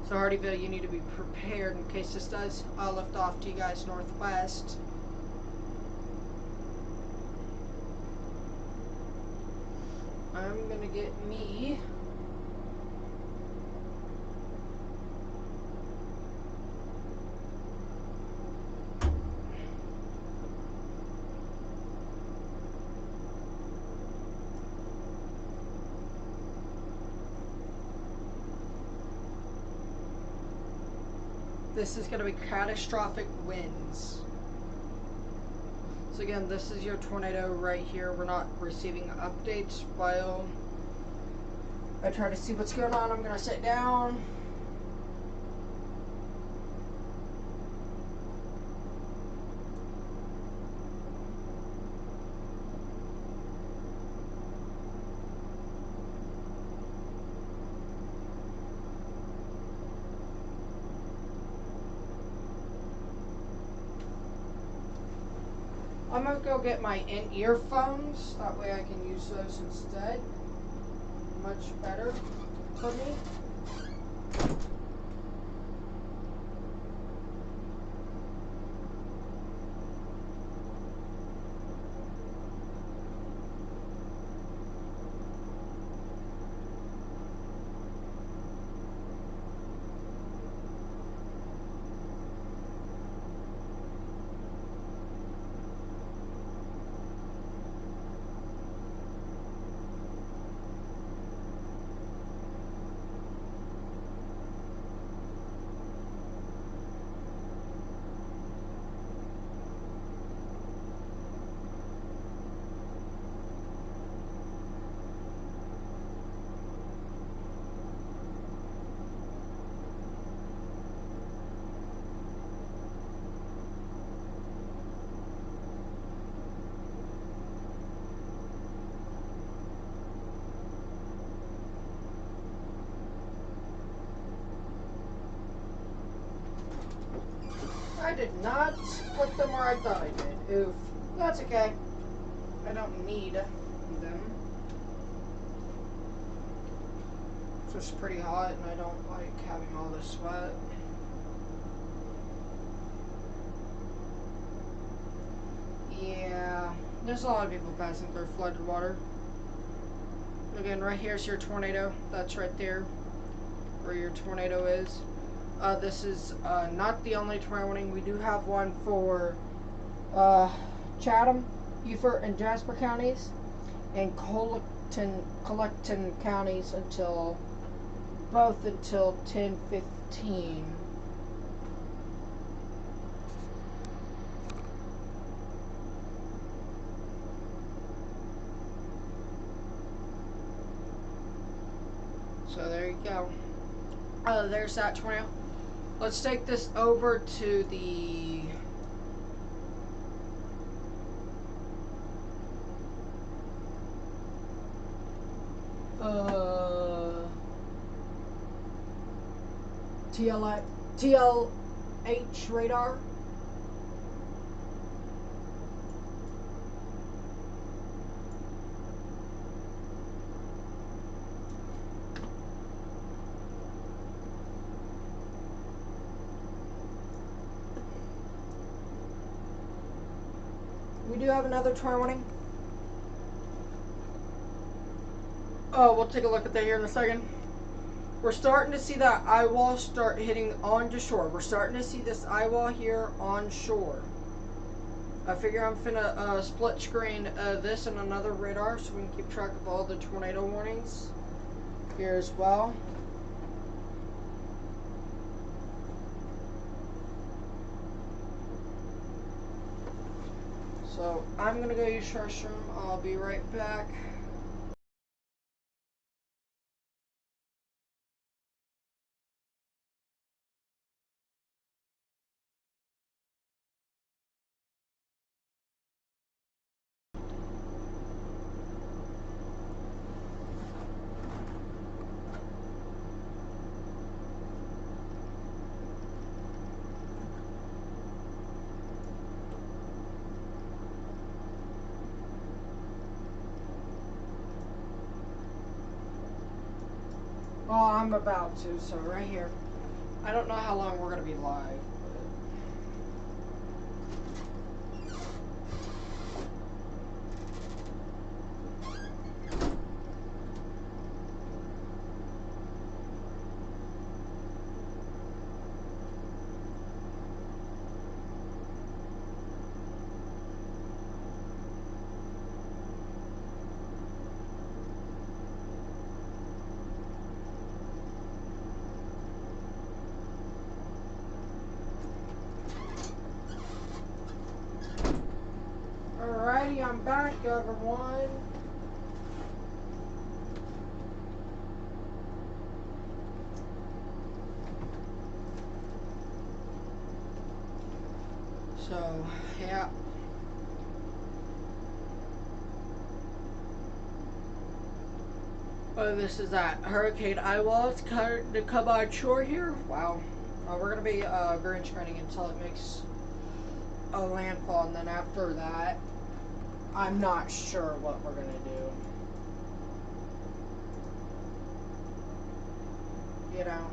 So Hardyville, you need to be prepared in case this does lift off to you guys northwest. I'm gonna get me this is going to be catastrophic winds. So again, this is your tornado right here. We're not receiving updates while I try to see what's going on. I'm going to sit down. I'm going to go get my earphones. That way I can use those instead. Much better for me. I did not put them where I thought I did. Oof. That's okay. I don't need them. It's just pretty hot and I don't like having all this sweat. Yeah, there's a lot of people passing through flooded water. Again, right here's your tornado. That's right there where your tornado is. This is not the only tornado warning. We do have one for Chatham, Beaufort, and Jasper counties, and Collecton counties until 10:15. So there you go. There's that tornado. Let's take this over to the TLH radar. We do have another tornado warning. Oh, we'll take a look at that here in a second. We're starting to see that eye wall start hitting onto shore. We're starting to see this eye wall here on shore. I figure I'm finna split screen this and another radar so we can keep track of all the tornado warnings here as well. So I'm gonna go use the restroom. I'll be right back. Well, I'm about to, so right here. I don't know how long we're going to be live. Alrighty, I'm back, everyone. So, yeah. Oh, this is that Hurricane Iowa. It's kind to come on shore here. Wow. We're going to be green screening until it makes a landfall, and then after that, I'm not sure what we're going to do. You know.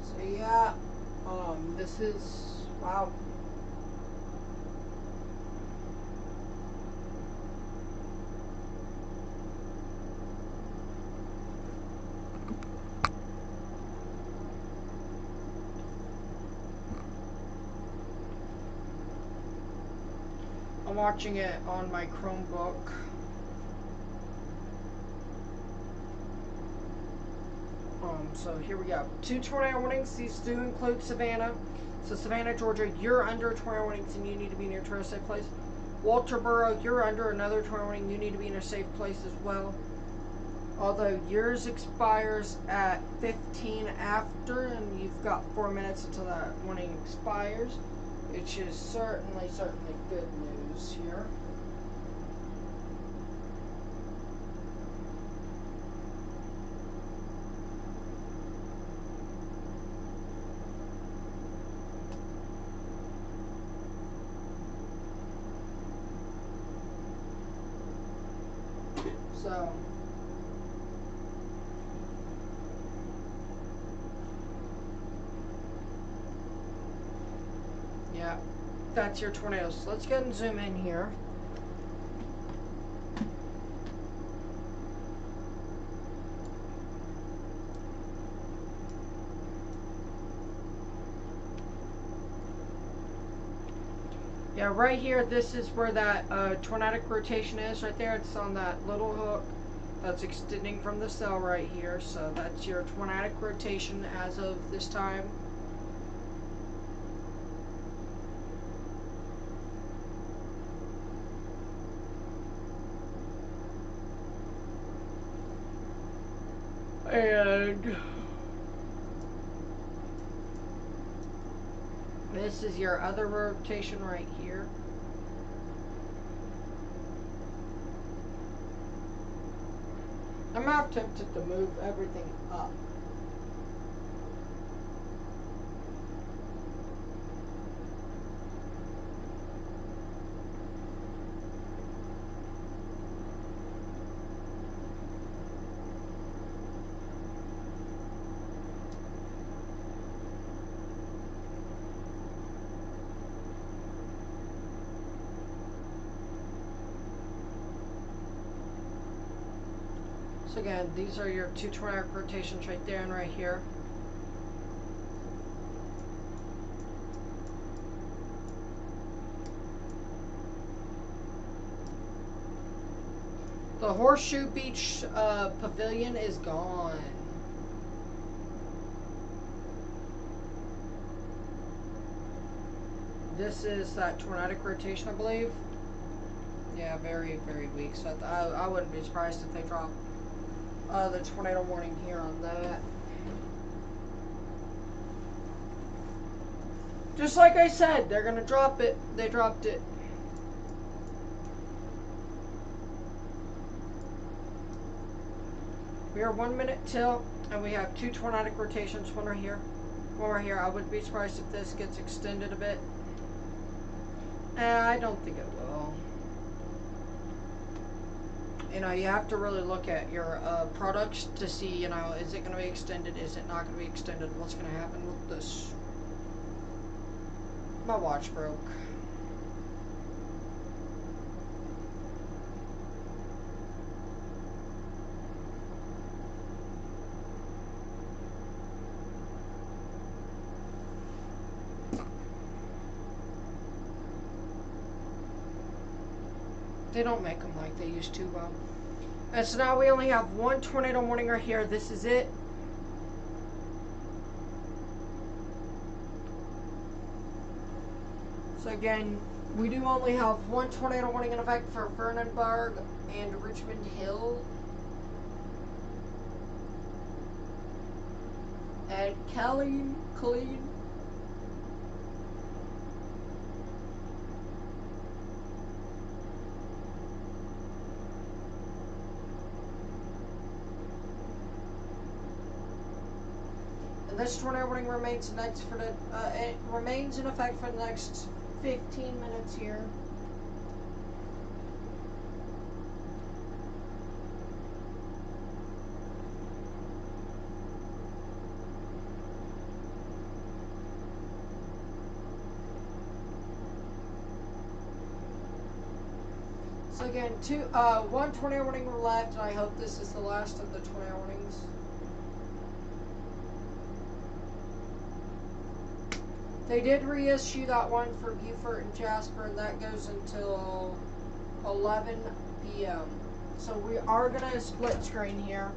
So yeah, this is, wow. I'm watching it on my Chromebook. So here we go. 2 tornado warnings. These do include Savannah. So Savannah, Georgia, you're under tornado warnings and you need to be near a safe place. Walterboro, you're under another tornado warning. You need to be in a safe place as well. Although yours expires at 15 after, and you've got 4 minutes until that warning expires, which is certainly good news here. So, yeah, that's your tornadoes. Let's go ahead and zoom in here. Yeah, right here, this is where that tornadic rotation is right there. It's on that little hook that's extending from the cell right here. So that's your tornadic rotation as of this time. And this is your other rotation right here. I'm not tempted to move everything up. So again, these are your 2 tornadic rotations right there and right here. The Horseshoe Beach Pavilion is gone. This is that tornadic rotation, I believe. Yeah, very weak. So I wouldn't be surprised if they drop the tornado warning here on that. Just like I said, they're gonna drop it. They dropped it. We are 1 minute till, and we have 2 tornadic rotations. One right here, one right here. I wouldn't be surprised if this gets extended a bit. I don't think it will. You know, you have to really look at your products to see, you know, is it going to be extended? Is it not going to be extended? What's going to happen with this? My watch broke. They don't make them like they used to. And so now we only have 1 tornado warning right here. This is it. So again, we do only have 1 tornado warning in effect for Vernonburg and Richmond Hill. And Helene. This tornado warning remains next for the it remains in effect for the next 15 minutes here. So again, 1 tornado warning left, and I hope this is the last of the tornado warnings. They did reissue that one for Beaufort and Jasper, and that goes until 11 p.m. So we are going to split screen here.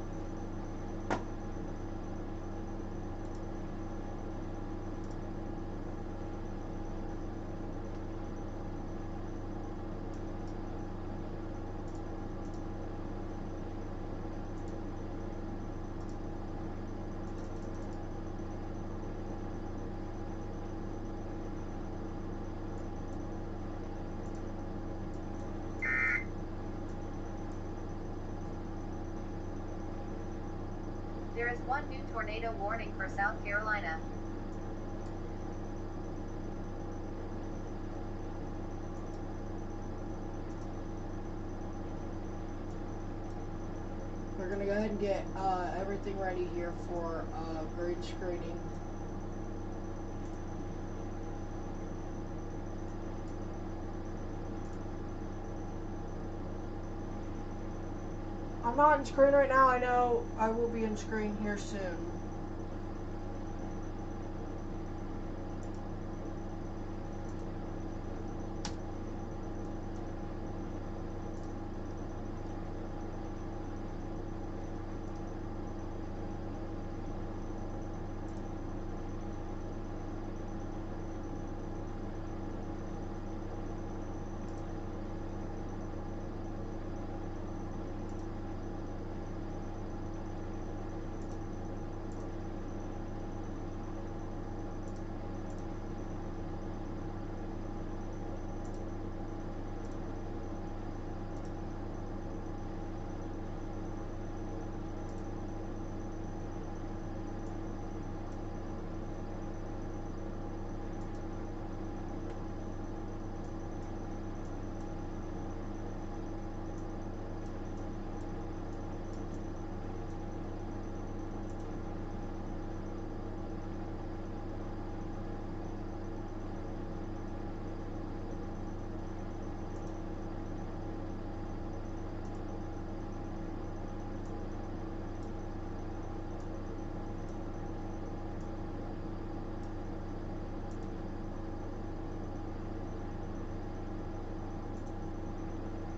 There is 1 new tornado warning for South Carolina. We're going to go ahead and get everything ready here for grade screening. I'm not in screen right now. I know I will be in screen here soon.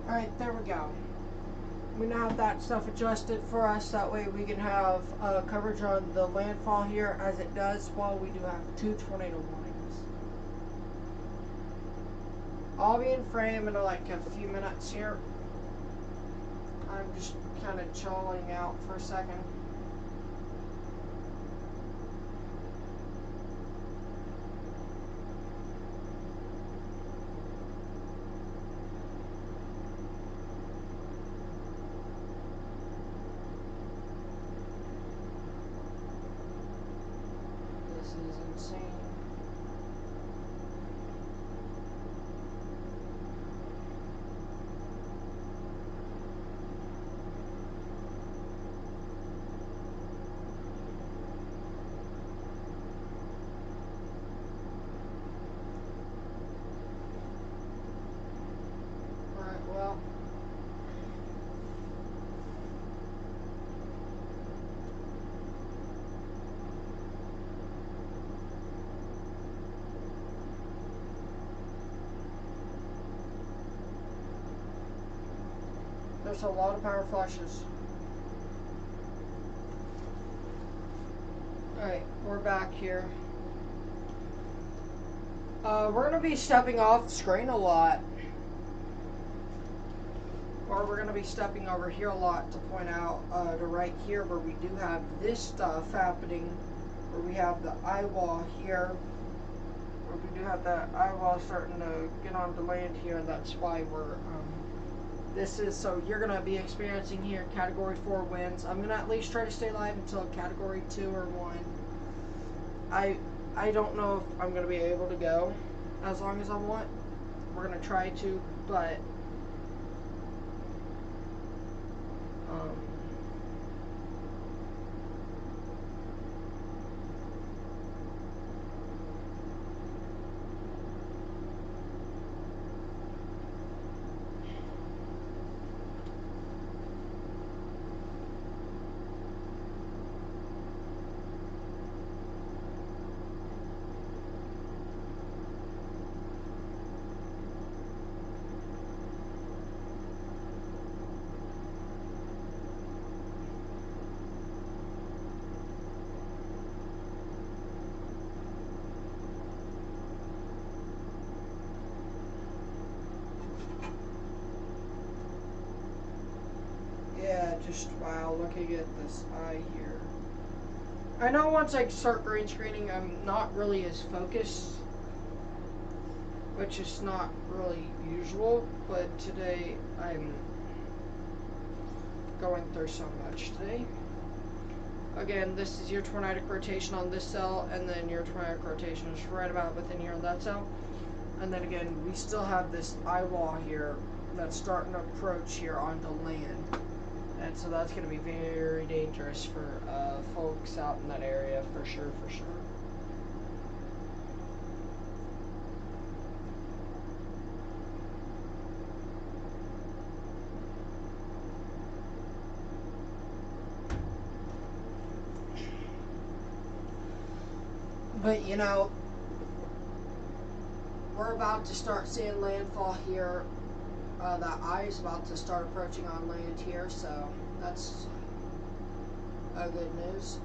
Alright, there we go. We now have that stuff adjusted for us. That way we can have coverage on the landfall here as it does, while we do have 2 tornado warnings. I'll be in frame in like a few minutes here. I'm just kind of chilling out for a second. is insane. Alright, well. There's a lot of power flashes. Alright, we're back here. We're going to be stepping off the screen a lot. Or we're going to be stepping over here a lot to point out to right here where we do have this stuff happening. Where we have the eye wall here. Where we do have that eye wall starting to get onto land here. That's why we're... this is, so you're going to be experiencing here Category 4 winds. I'm going to at least try to stay alive until Category 2 or 1. I don't know if I'm going to be able to go as long as I want. We're going to try to, but... yeah, just wow, looking at this eye here. I know once I start green screening, I'm not really as focused, which is not really usual, but today I'm going through so much today. Again, this is your tornadic rotation on this cell, and then your tornadic rotation is right about within here on that cell. And then again, we still have this eye wall here that's starting to approach here onto land. And so that's going to be very dangerous for folks out in that area, for sure, for sure. But, you know, we're about to start seeing landfall here. That eye is about to start approaching on land here, so that's good news.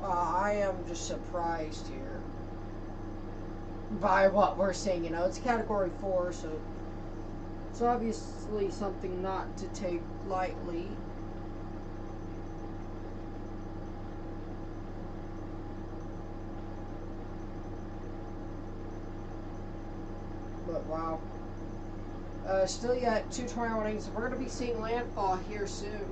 I am just surprised here by what we're seeing. You know, it's Category 4, so it's obviously something not to take lightly. But wow. Still yet 2 tornado warnings. We're going to be seeing landfall here soon.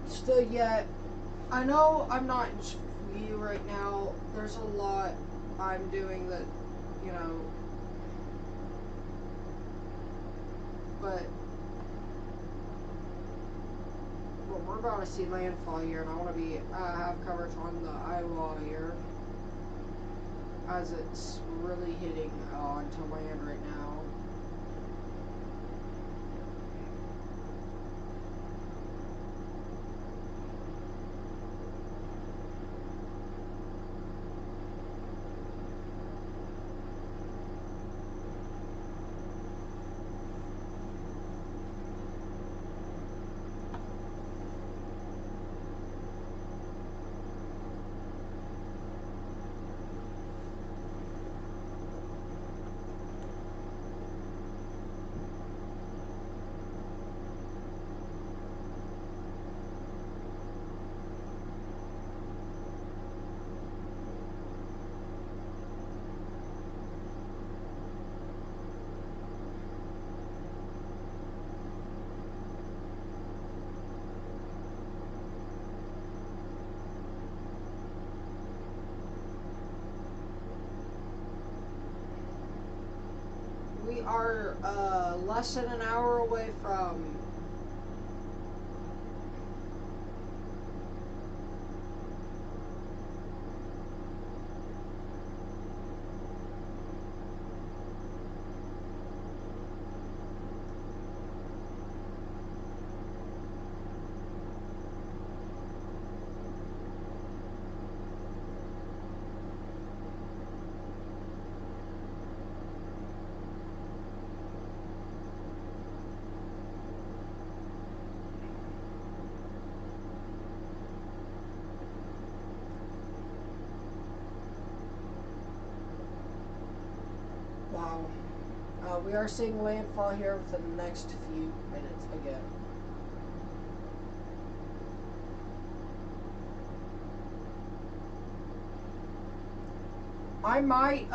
Still yet I know I'm not in view right now. There's a lot I'm doing that, you know, but well, we're about to see landfall here, and I want to be have coverage on the eyewall here, as it's really hitting onto land right now. We are less than an hour away from wow. We are seeing landfall here within the next few minutes again. I might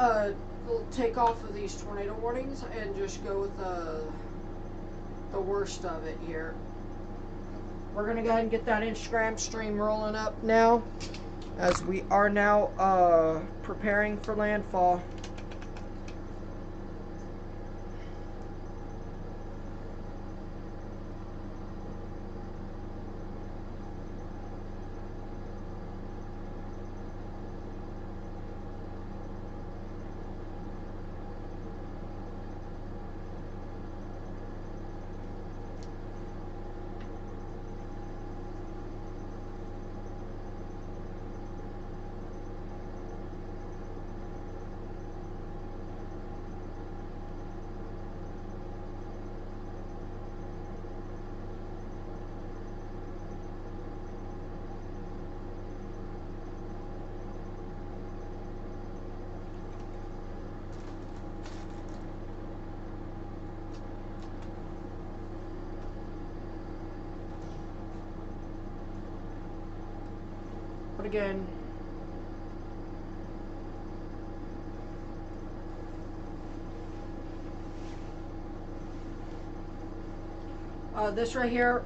take off of these tornado warnings and just go with the worst of it here. We're gonna go ahead and get that Instagram stream rolling up now, as we are now preparing for landfall. But again, this right here,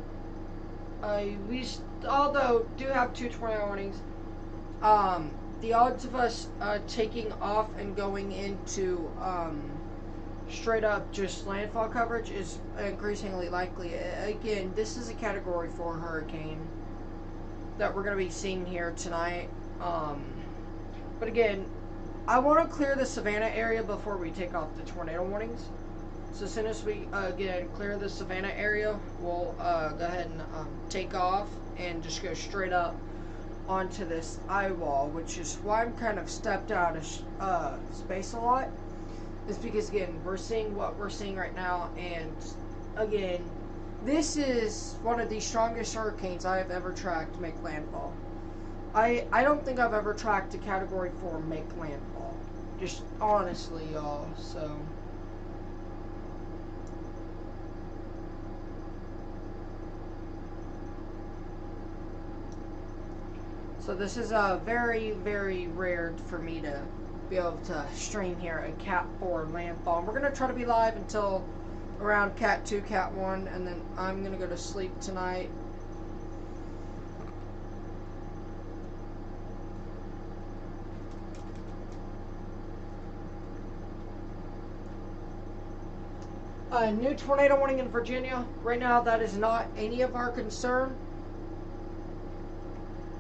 although do have two tornado warnings, the odds of us taking off and going into straight up just landfall coverage is increasingly likely. Again, this is a Category 4 hurricane that we're going to be seeing here tonight. But again, I want to clear the Savannah area before we take off the tornado warnings. So as soon as we again clear the Savannah area, we'll go ahead and take off and just go straight up onto this eye wall, which is why I'm kind of stepped out of space a lot. Is because again, we're seeing what we're seeing right now, and again, this is one of the strongest hurricanes I have ever tracked make landfall. I don't think I've ever tracked a Category 4 make landfall. Just honestly, y'all. So this is very, very rare for me to be able to stream here a Cat 4 landfall. And we're going to try to be live until around Cat 2, Cat 1, and then I'm going to go to sleep tonight. A new tornado warning in Virginia. Right now, that is not any of our concern.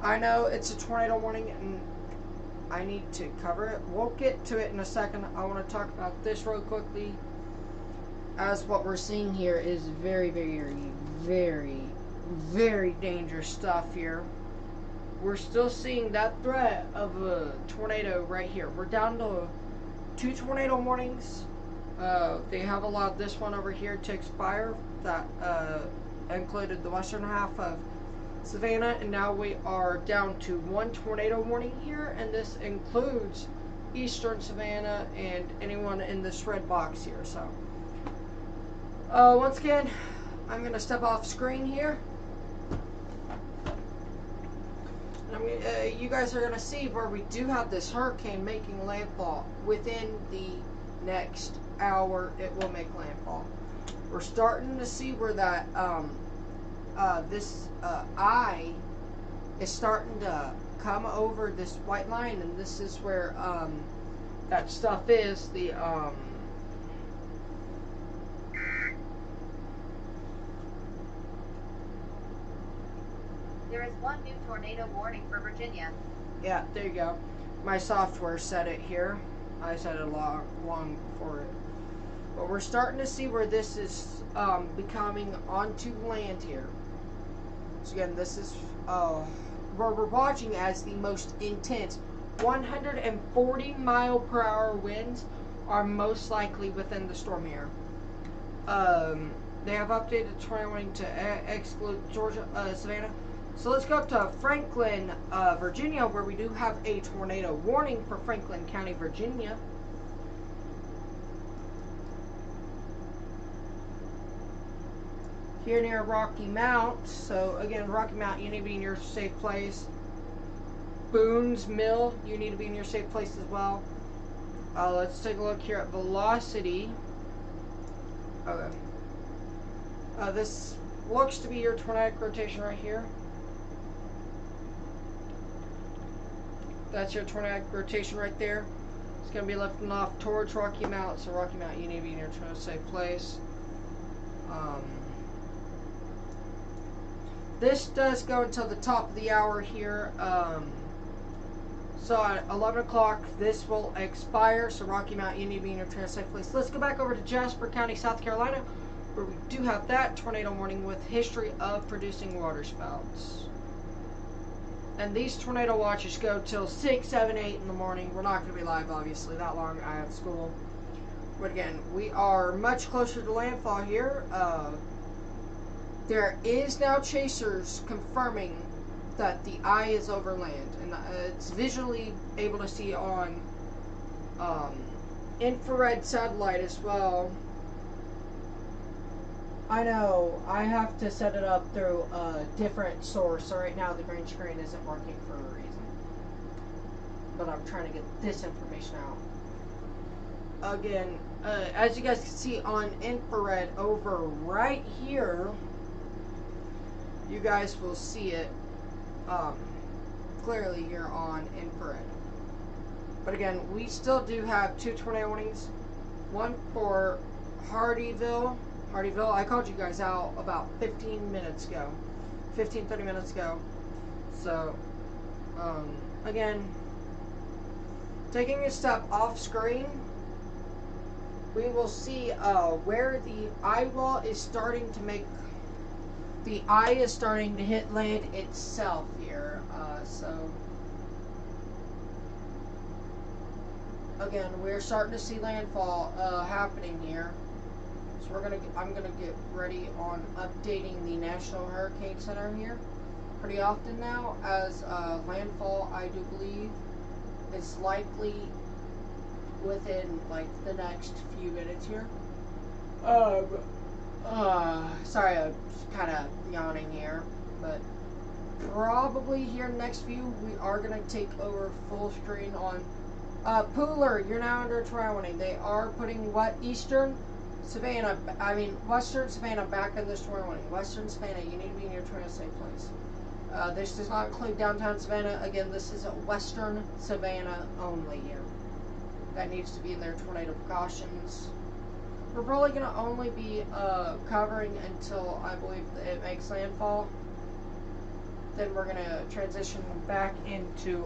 I know it's a tornado warning and I need to cover it. We'll get to it in a second. I want to talk about this real quickly, as what we're seeing here is very, very, very, very dangerous stuff here. We're still seeing that threat of a tornado right here. We're down to 2 tornado warnings. They have allowed this one over here to expire. That included the western half of Savannah, and now we are down to 1 tornado warning here, and this includes eastern Savannah and anyone in this red box here. So once again, I'm going to step off screen here. And you guys are going to see where we do have this hurricane making landfall. Within the next hour, it will make landfall. We're starting to see where that this eye is starting to come over this white line, and this is where that stuff is. The There is 1 new tornado warning for Virginia. Yeah, there you go. My software said it here. I said it long before it. But we're starting to see where this is becoming onto land here. So again, this is where we're watching as the most intense 140-mile-per-hour winds are most likely within the storm here. They have updated the tornado warning to exclude Georgia, Savannah. So let's go up to Franklin, Virginia, where we do have a tornado warning for Franklin County, Virginia. Here near Rocky Mount. So again, Rocky Mount, you need to be in your safe place. Boone's Mill, you need to be in your safe place as well. Let's take a look here at velocity. Okay. This looks to be your tornadic rotation right here. That's your tornadic rotation right there. It's going to be lifting off towards Rocky Mount. So Rocky Mount, you need to be in your safe place. This does go until the top of the hour here. So at 11 o'clock, this will expire. So Rocky Mount, you need to be in your safe place. Let's go back over to Jasper County, South Carolina, where we do have that tornado warning with history of producing water spouts. And these tornado watches go till 6, 7, 8 in the morning. We're not going to be live, obviously, that long. I have school. But again, we are much closer to landfall here. There is now chasers confirming that the eye is over land. And it's visually able to see on infrared satellite as well. I know, I have to set it up through a different source, so right now the green screen isn't working for a reason. But I'm trying to get this information out. Again, as you guys can see on infrared over right here, you guys will see it clearly here on infrared. But again, we still do have 2 tornado warnings. One for Hardyville, I called you guys out about 15 minutes ago. 15-30 minutes ago. So, again, taking a step off screen, we will see where the eye wall is starting to make, the eye is starting to hit land itself here. So, again, we're starting to see landfall happening here. So I'm gonna get ready on updating the National Hurricane Center here pretty often now, as landfall, I do believe, is likely within like the next few minutes here. Sorry, I'm kind of yawning here, but probably here in the next few, we are gonna take over full screen on Pooler. You're now under a tornado warning. They are putting western Savannah back in this tornado warning. Western Savannah, you need to be in your tornado safe place. This does not include downtown Savannah. Again, this is a western Savannah only here. That needs to be in their tornado precautions. We're probably going to only be covering until I believe it makes landfall. Then we're going to transition back into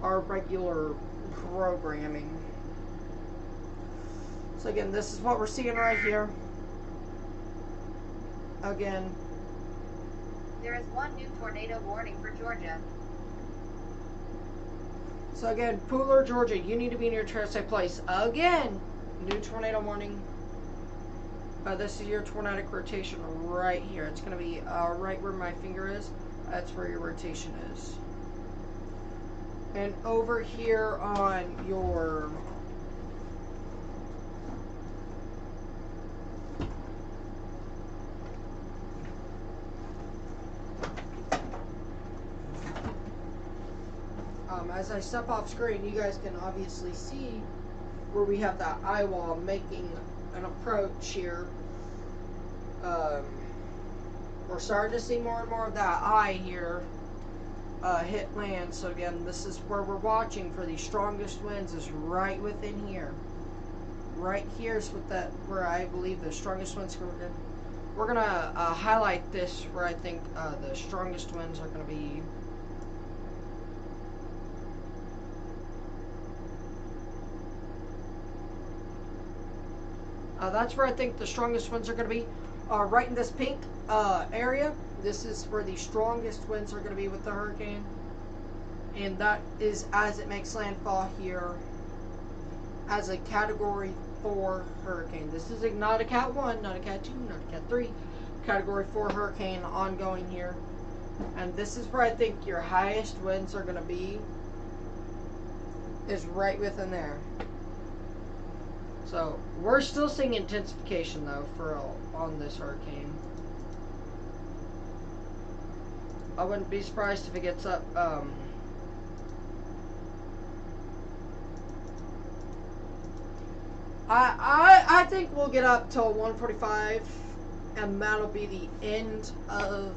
our regular programming. So again, this is what we're seeing right here. Again, There is one new tornado warning for Georgia. so again, Pooler, Georgia, you need to be in your safe place. Again, new tornado warning. This is your tornadic rotation right here. It's going to be right where my finger is. That's where your rotation is. And over here on your as I step off screen, you guys can obviously see where we have that eye wall making an approach here. We're starting to see more and more of that eye here hit land. So again, this is where we're watching for the strongest winds, is right within here. Right here is where I believe the strongest winds are. We're gonna highlight this where I think the strongest winds are gonna be. That's where I think the strongest winds are going to be. Right in this pink area. This is where the strongest winds are going to be with the hurricane. And that is as it makes landfall here as a Category 4 hurricane. This is not a Cat 1, not a Cat 2, not a Cat 3. Category 4 hurricane ongoing here. And this is where I think your highest winds are going to be. Is right within there. So, we're still seeing intensification, though, on this hurricane. I wouldn't be surprised if it gets up, I think we'll get up till 145, and that'll be the end of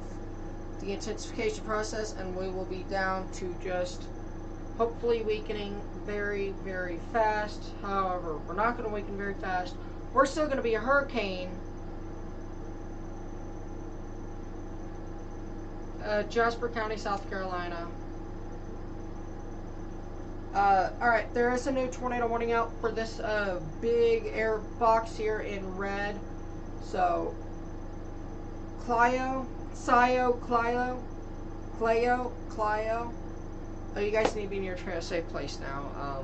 the intensification process, and we will be down to just hopefully weakening very, very fast. However, we're not going to weaken very fast. We're still going to be a hurricane. Jasper County, South Carolina. Alright, there is a new tornado warning out for this big air box here in red. So, Clio. Oh, you guys need to be in your safe place now.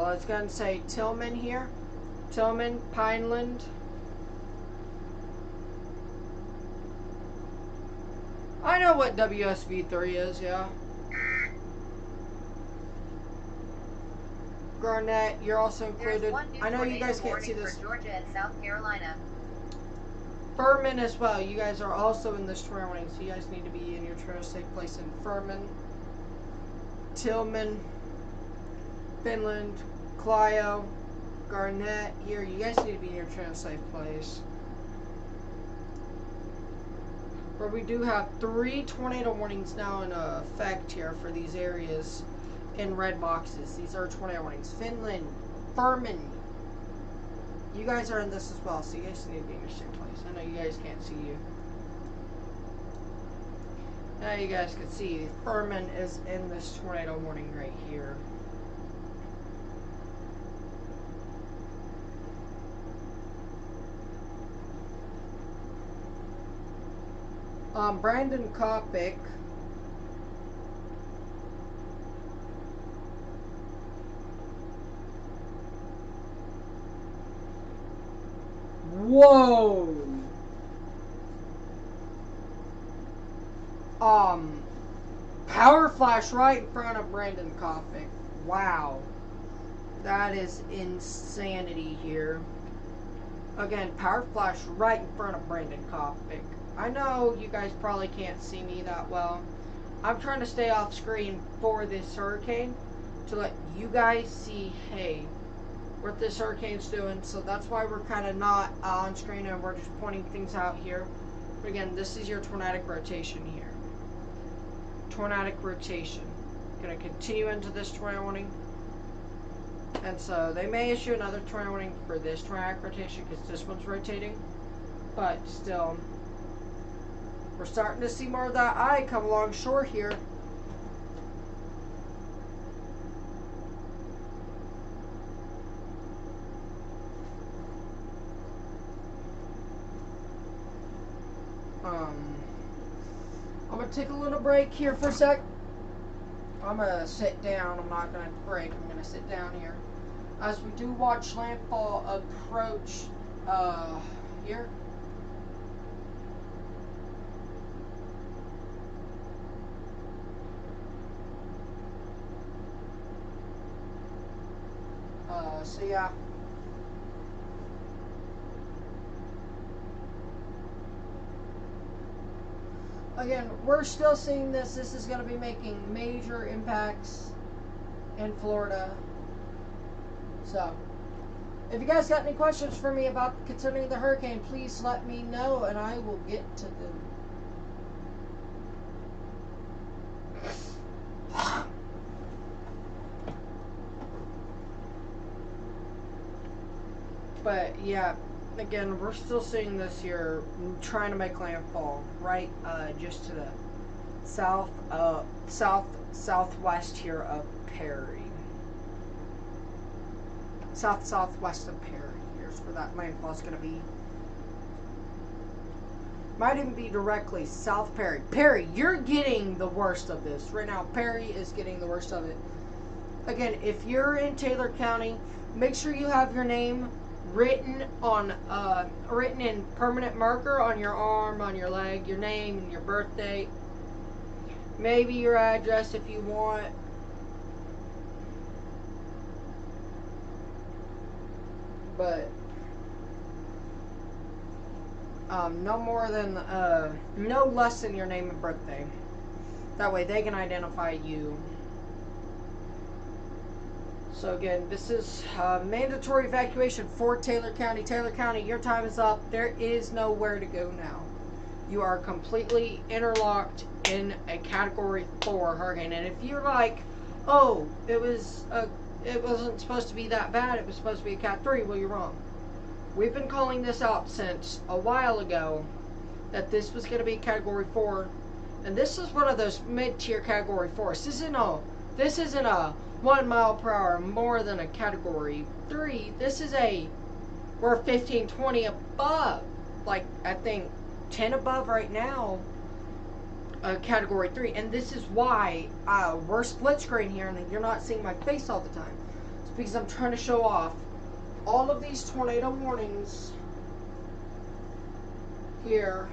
Let's go ahead and say Tillman here. Tillman, Pineland. I know what WSV3 is, yeah. Garnett, you're also included. I know you guys can't see this. For Georgia and South Carolina. Furman as well. You guys are also in this tornado warning, so you guys need to be in your safe place in Furman. Tillman, Finland, Clio, Garnett. Here, you guys need to be in your safe place. Where we do have 3 tornado warnings now in effect here for these areas in red boxes. These are tornado warnings. Finland, Furman. You guys are in this as well, so you guys need to be in your safe place. I know you guys can't see you. Now you guys can see Furman is in this tornado warning right here. Brandon Kopic. Whoa! Power flash right in front of Brandon Kopic. Wow. That is insanity here. Again, power flash right in front of Brandon Kopic. I know you guys probably can't see me that well. I'm trying to stay off screen for this hurricane to let you guys see, hey, what this hurricane's doing. So that's why we're kind of not on screen and we're just pointing things out here. But again, this is your tornadic rotation here. tornadic rotation. Going to continue into this tornado warning. And so they may issue another tornado warning for this tornadic rotation because this one's rotating. But still, we're starting to see more of that eye come along shore here. I'm going to take a little break here for a sec. I'm going to sit down. I'm not going to break. I'm going to sit down here. As we do watch landfall approach here. So yeah. Again, we're still seeing this. This is going to be making major impacts in Florida. So, if you guys got any questions for me about concerning the hurricane, please let me know and I will get to them. But yeah, again, we're still seeing this here trying to make landfall right just to the southwest here of Perry. Southwest of Perry. Here's where that landfall is going to be. Might even be directly south Perry. Perry, you're getting the worst of this right now. Perry is getting the worst of it. Again, if you're in Taylor County, make sure you have your name written in permanent marker on your arm, on your leg, your name and your birth date, maybe your address if you want. But no more than no less than your name and birthday. That way they can identify you. So again, this is mandatory evacuation for Taylor County. Taylor County, your time is up. There is nowhere to go now. You are completely interlocked in a Category 4 hurricane. And if you're like, oh, it wasn't supposed to be that bad, it was supposed to be a Cat 3, well, you're wrong. We've been calling this out since a while ago that this was going to be Category 4. And this is one of those mid-tier Category 4s. This isn't a 1 mile per hour more than a Category 3. This is we're 15, 20 above. Like, I think 10 above right now. Category 3. And this is why we're split screen here and you're not seeing my face all the time. It's because I'm trying to show off all of these tornado warnings here.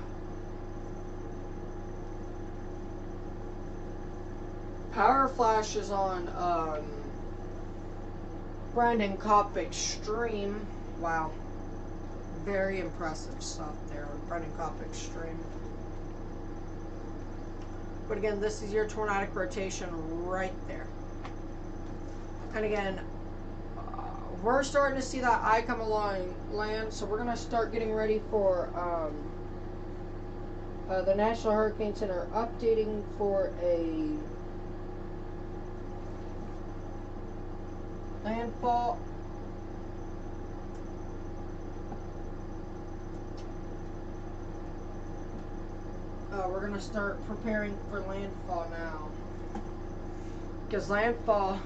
Power flash is on Brandon Kopp Extreme. Wow. Very impressive stuff there with Brandon Kopp Extreme. But again, this is your tornadic rotation right there. And again, we're starting to see that eye come along land, so we're going to start getting ready for the National Hurricane Center updating for a landfall. We're going to start preparing for landfall now. Because landfall,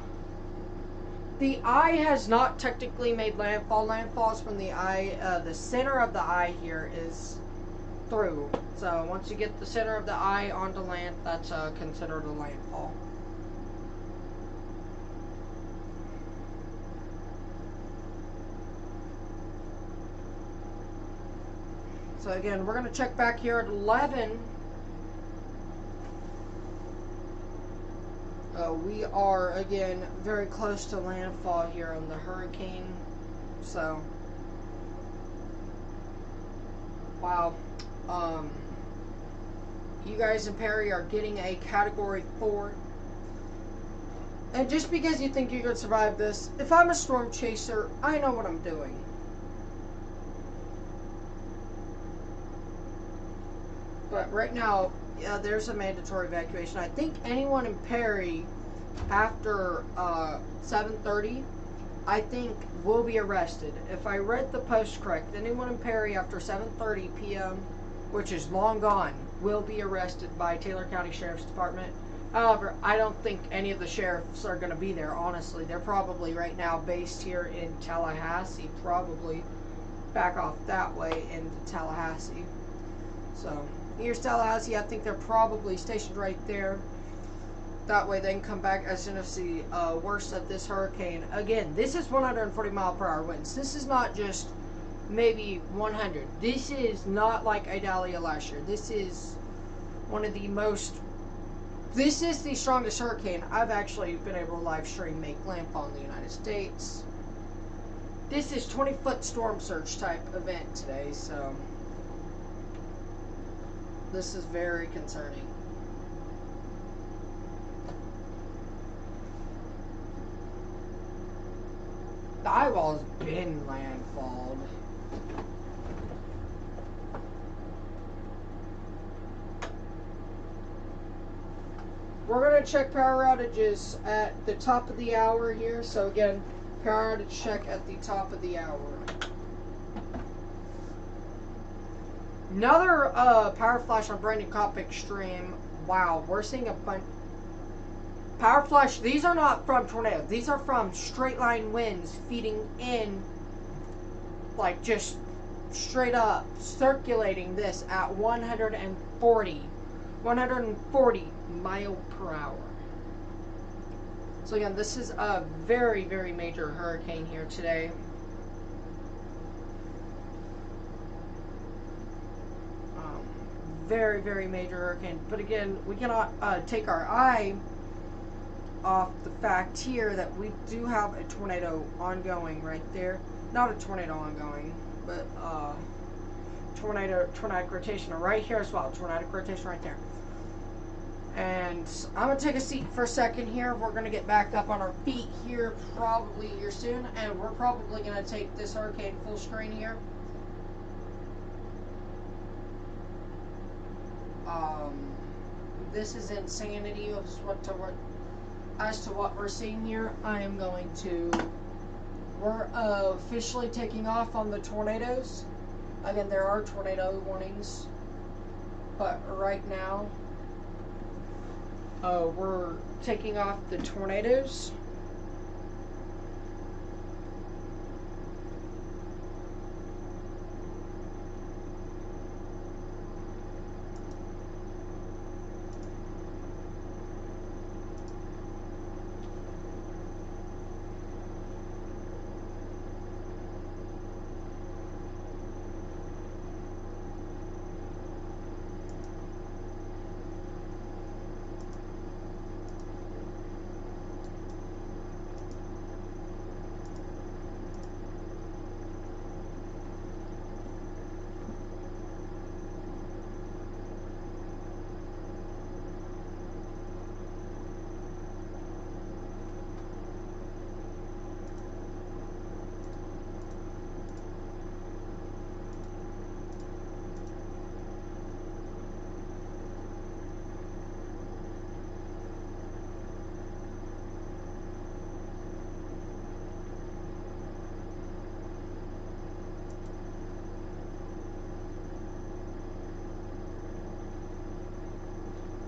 the eye has not technically made landfall. Landfall is when the eye, the center of the eye here is through. So once you get the center of the eye onto land, that's considered a landfall. So again, we're going to check back here at 11. We are, again, very close to landfall here on the hurricane. So, wow. You guys in Perry are getting a Category 4. And just because you think you can survive this, if I'm a storm chaser, I know what I'm doing. But right now, Yeah, there's a mandatory evacuation. I think anyone in Perry after 7:30, I think will be arrested. If I read the post correct, anyone in Perry after 7:30 p.m., which is long gone, will be arrested by Taylor County Sheriff's Department. However, I don't think any of the sheriffs are going to be there, honestly. They're probably right now based here in Tallahassee, probably back off that way into Tallahassee. So, here's Tallahassee. I think they're probably stationed right there. That way they can come back as soon as the worst of this hurricane. Again, this is 140 mile per hour winds. This is not just maybe 100. This is not like Idalia last year. This is one of the most... This is the strongest hurricane I've actually been able to live stream make landfall in the United States. This is 20-foot storm surge type event today, so this is very concerning. The eyewall's been landfalled. We're going to check power outages at the top of the hour here. So again, power outage check at the top of the hour. Another power flash on Brandon Cop Extreme. Wow, we're seeing a bunch. Power flash, these are not from tornadoes. These are from straight line winds feeding in, like just straight up circulating this at 140 mile per hour. So again, this is a very, very major hurricane here today. Very, very major hurricane. But again, we cannot take our eye off the fact here that we do have a tornado ongoing right there. Not a tornado ongoing, but tornadic rotation right here as well. Tornadic rotation right there. And I'm going to take a seat for a second here. We're going to get back up on our feet here probably here soon. And we're probably going to take this hurricane full screen here. This is insanity as to what we're seeing here. We're officially taking off on the tornadoes. Again, there are tornado warnings, but right now we're taking off the tornadoes.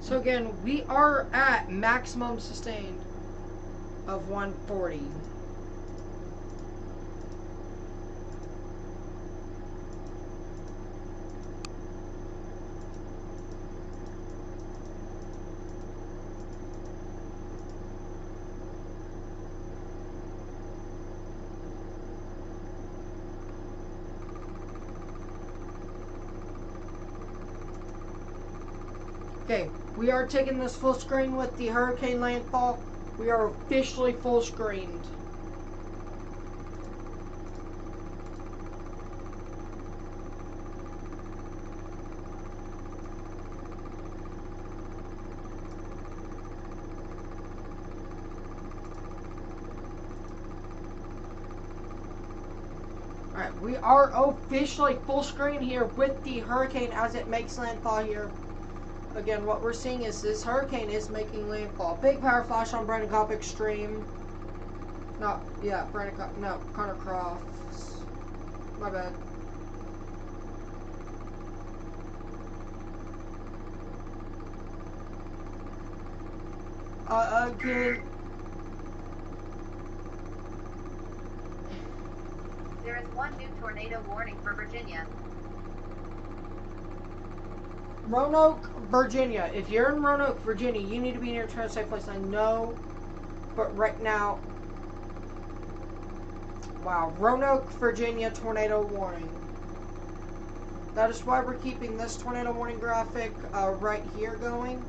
So again, we are at maximum sustained of 140. Okay, we are taking this full screen with the hurricane landfall. We are officially full screened. Alright, we are officially full screen here with the hurricane as it makes landfall here. again, what we're seeing is this hurricane is making landfall. Big power flash on Brandon Kopp Extreme. No, yeah, Brandon Kopp, no, Connor Crofts. My bad. Again. There is one new tornado warning for Virginia. Roanoke, Virginia. If you're in Roanoke, Virginia, you need to be near a safe place. I know, but right now, wow, Roanoke, Virginia, tornado warning. That is why we're keeping this tornado warning graphic right here going.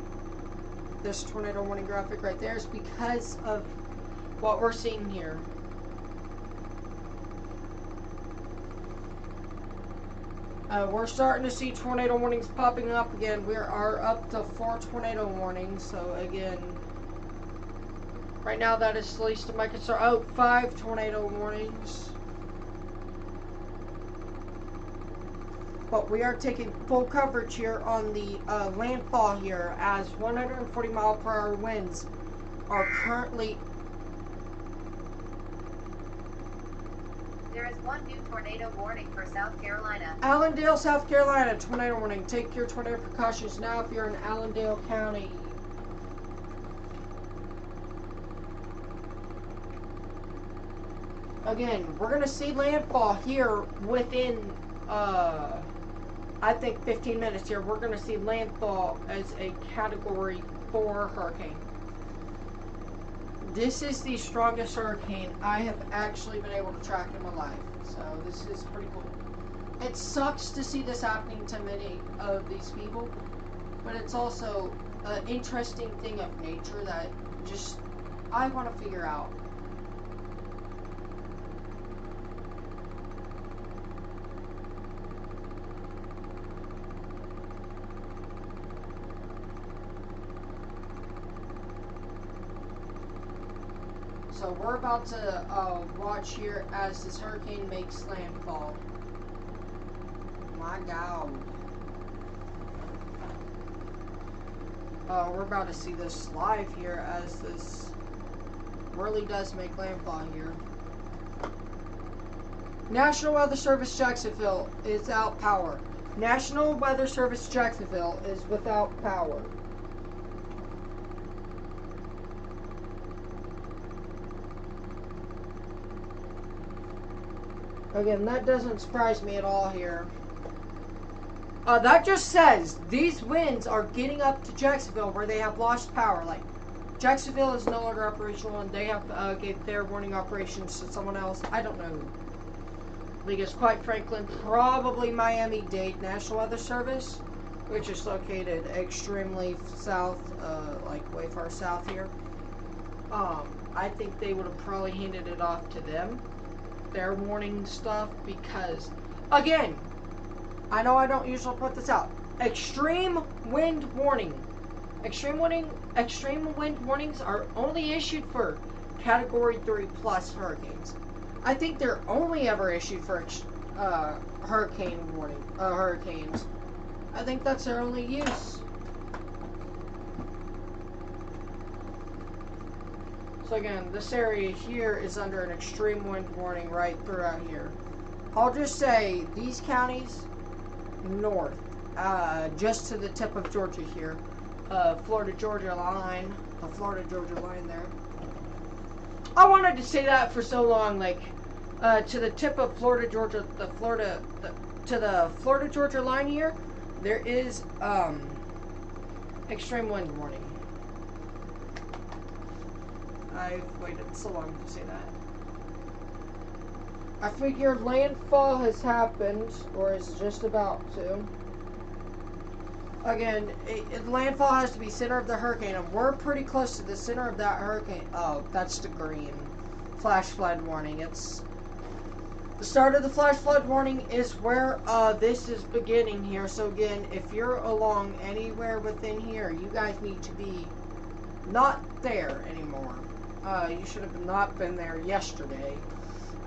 This tornado warning graphic right there is because of what we're seeing here. We're starting to see tornado warnings popping up again. We are up to 4 tornado warnings. So again, right now that is the least of my concern. Oh, 5 tornado warnings. But we are taking full coverage here on the landfall here, as 140 mile per hour winds are currently. There is one new tornado warning for South Carolina. Allendale, South Carolina, tornado warning. Take your tornado precautions now if you're in Allendale County. Again, we're going to see landfall here within, I think 15 minutes here. We're going to see landfall as a Category 4 hurricane. This is the strongest hurricane I have actually been able to track in my life. So this is pretty cool. It sucks to see this happening to many of these people, but it's also an interesting thing of nature that just I want to figure out. So we're about to watch here as this hurricane makes landfall. My God. We're about to see this live here as this really does make landfall here. National Weather Service Jacksonville is out power. National Weather Service Jacksonville is without power. Again, that doesn't surprise me at all here. That just says these winds are getting up to Jacksonville where they have lost power. Like, Jacksonville is no longer operational and they have gave their warning operations to someone else. I don't know. Because quite frankly, probably Miami-Dade National Weather Service, which is located extremely south, like way far south here. I think they would have probably handed it off to them, their warning stuff, because, again, I know I don't usually put this out. Extreme wind warning. Extreme wind warnings are only issued for Category 3 plus hurricanes. I think they're only ever issued for hurricanes. I think that's their only use. So again, this area here is under an extreme wind warning right throughout here. I'll just say these counties north, just to the tip of Georgia here, Florida-Georgia line, the Florida-Georgia line there. I wanted to say that for so long, like, to the tip of Florida-Georgia, to the Florida-Georgia line here, there is, extreme wind warning. I've waited so long to say that. I figure landfall has happened, or is just about to. Again, landfall has to be center of the hurricane, and we're pretty close to the center of that hurricane. Oh, that's the green. Flash flood warning. It's the start of the flash flood warning is where this is beginning here. So again, if you're along anywhere within here, you guys need to be not there anymore. You should have not been there yesterday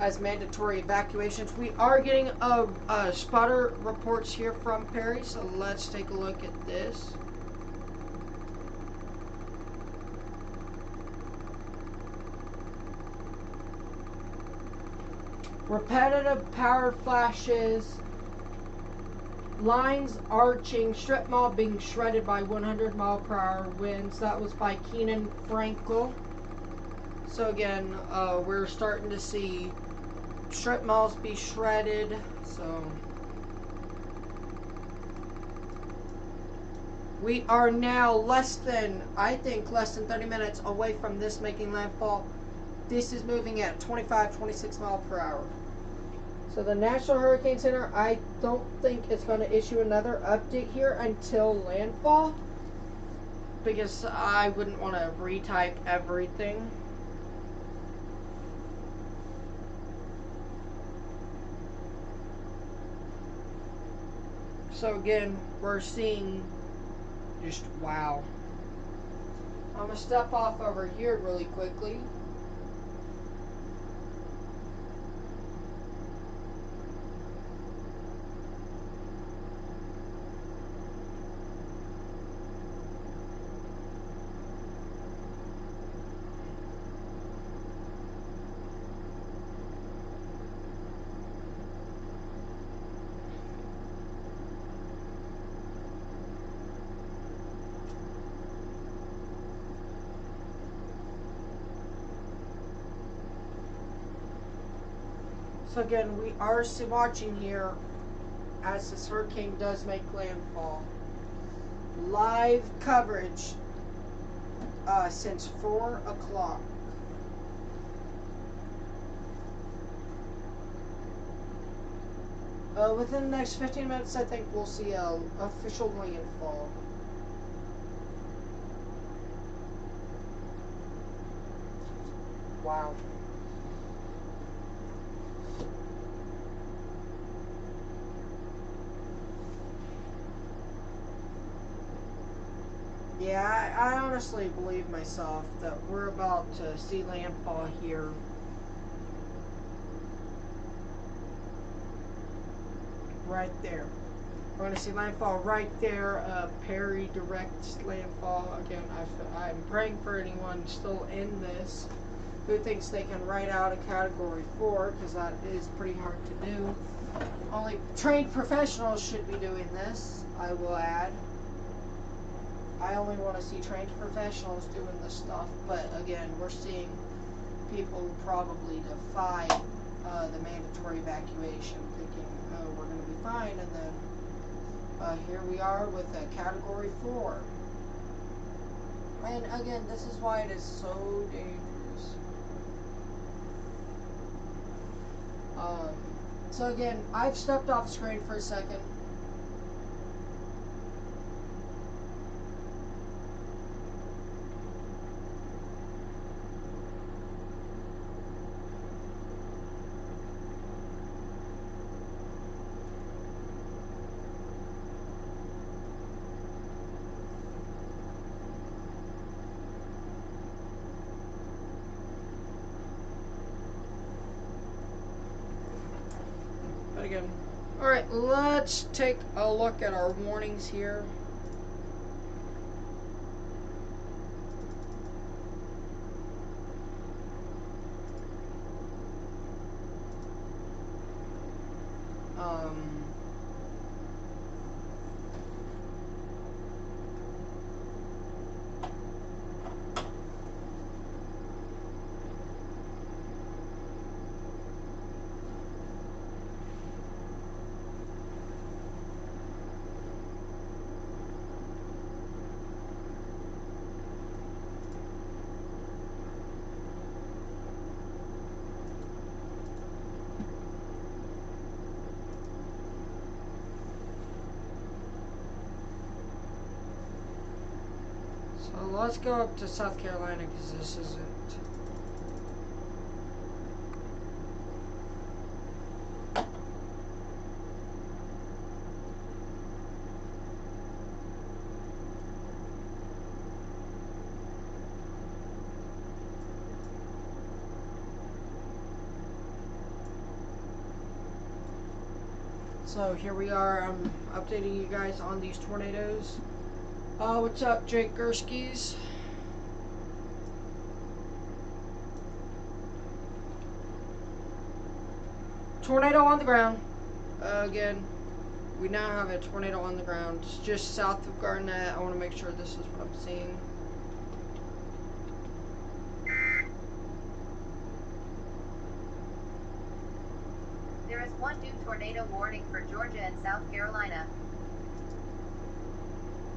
as mandatory evacuations. We are getting spotter reports here from Perry, so let's take a look at this. repetitive power flashes, lines arching, strip mall being shredded by 100-mile-per-hour winds. That was by Keenan Frankel. So again, we're starting to see strip malls be shredded. So we are now less than 30 minutes away from this making landfall. This is moving at 25, 26 miles per hour. So the National Hurricane Center, I don't think it's going to issue another update here until landfall, because I wouldn't want to retype everything. So again, we're seeing just wow. I'm going to step off over here really quickly. So again, we are watching here as this hurricane does make landfall. Live coverage since 4 o'clock. Within the next 15 minutes, I think we'll see a official landfall. Wow. Yeah, I honestly believe myself that we're about to see landfall here. Right there. We're going to see landfall right there. Perry direct landfall. Again, I'm praying for anyone still in this who thinks they can write out a Category 4, because that is pretty hard to do. Only trained professionals should be doing this, I will add. I only want to see trained professionals doing this stuff, but again, we're seeing people who probably defy the mandatory evacuation, thinking, oh, we're going to be fine, and then here we are with a Category 4. And again, this is why it is so dangerous. So again, I've stepped off screen for a second. Again. Alright, let's take a look at our warnings here. So let's go up to South Carolina, because this isn't. So here we are, I'm updating you guys on these tornadoes. What's up, Jake Gurskies? tornado on the ground. Again, we now have a tornado on the ground. It's just south of Garnett. I want to make sure this is what I'm seeing. There is one new tornado warning for Georgia and South Carolina.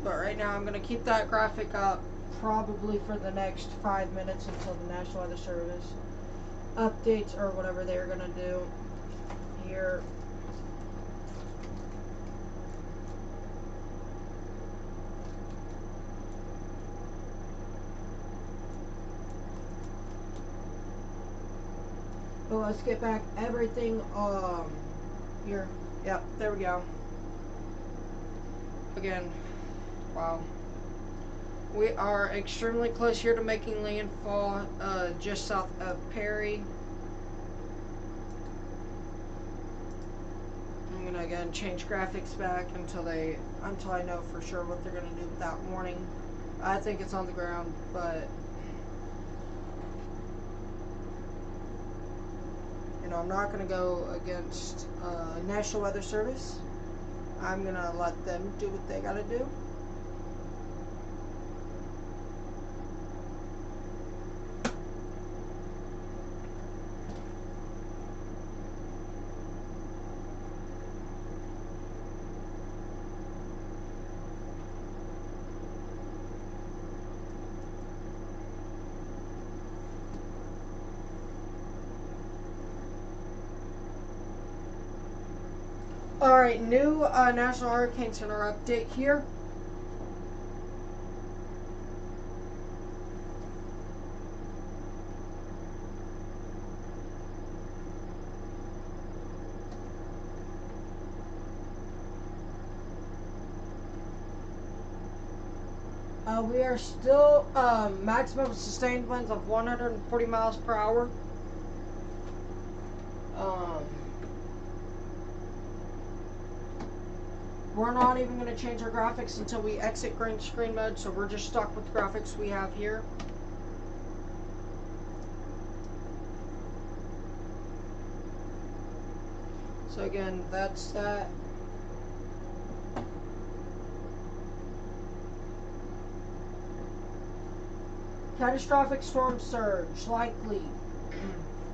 But right now I'm going to keep that graphic up probably for the next 5 minutes until the National Weather Service updates or whatever they're going to do here. But let's get back everything here. Yep, there we go. Again, wow. We are extremely close here to making landfall just south of Perry. I'm gonna again change graphics back until I know for sure what they're gonna do with that warning. I think it's on the ground, but you know, I'm not gonna go against National Weather Service. I'm gonna let them do what they gotta do. Alright, new National Hurricane Center update here. We are still maximum sustained winds of 140 miles per hour. We're not even going to change our graphics until we exit green screen mode, so we're just stuck with the graphics we have here. So again, that's that. Catastrophic storm surge, likely.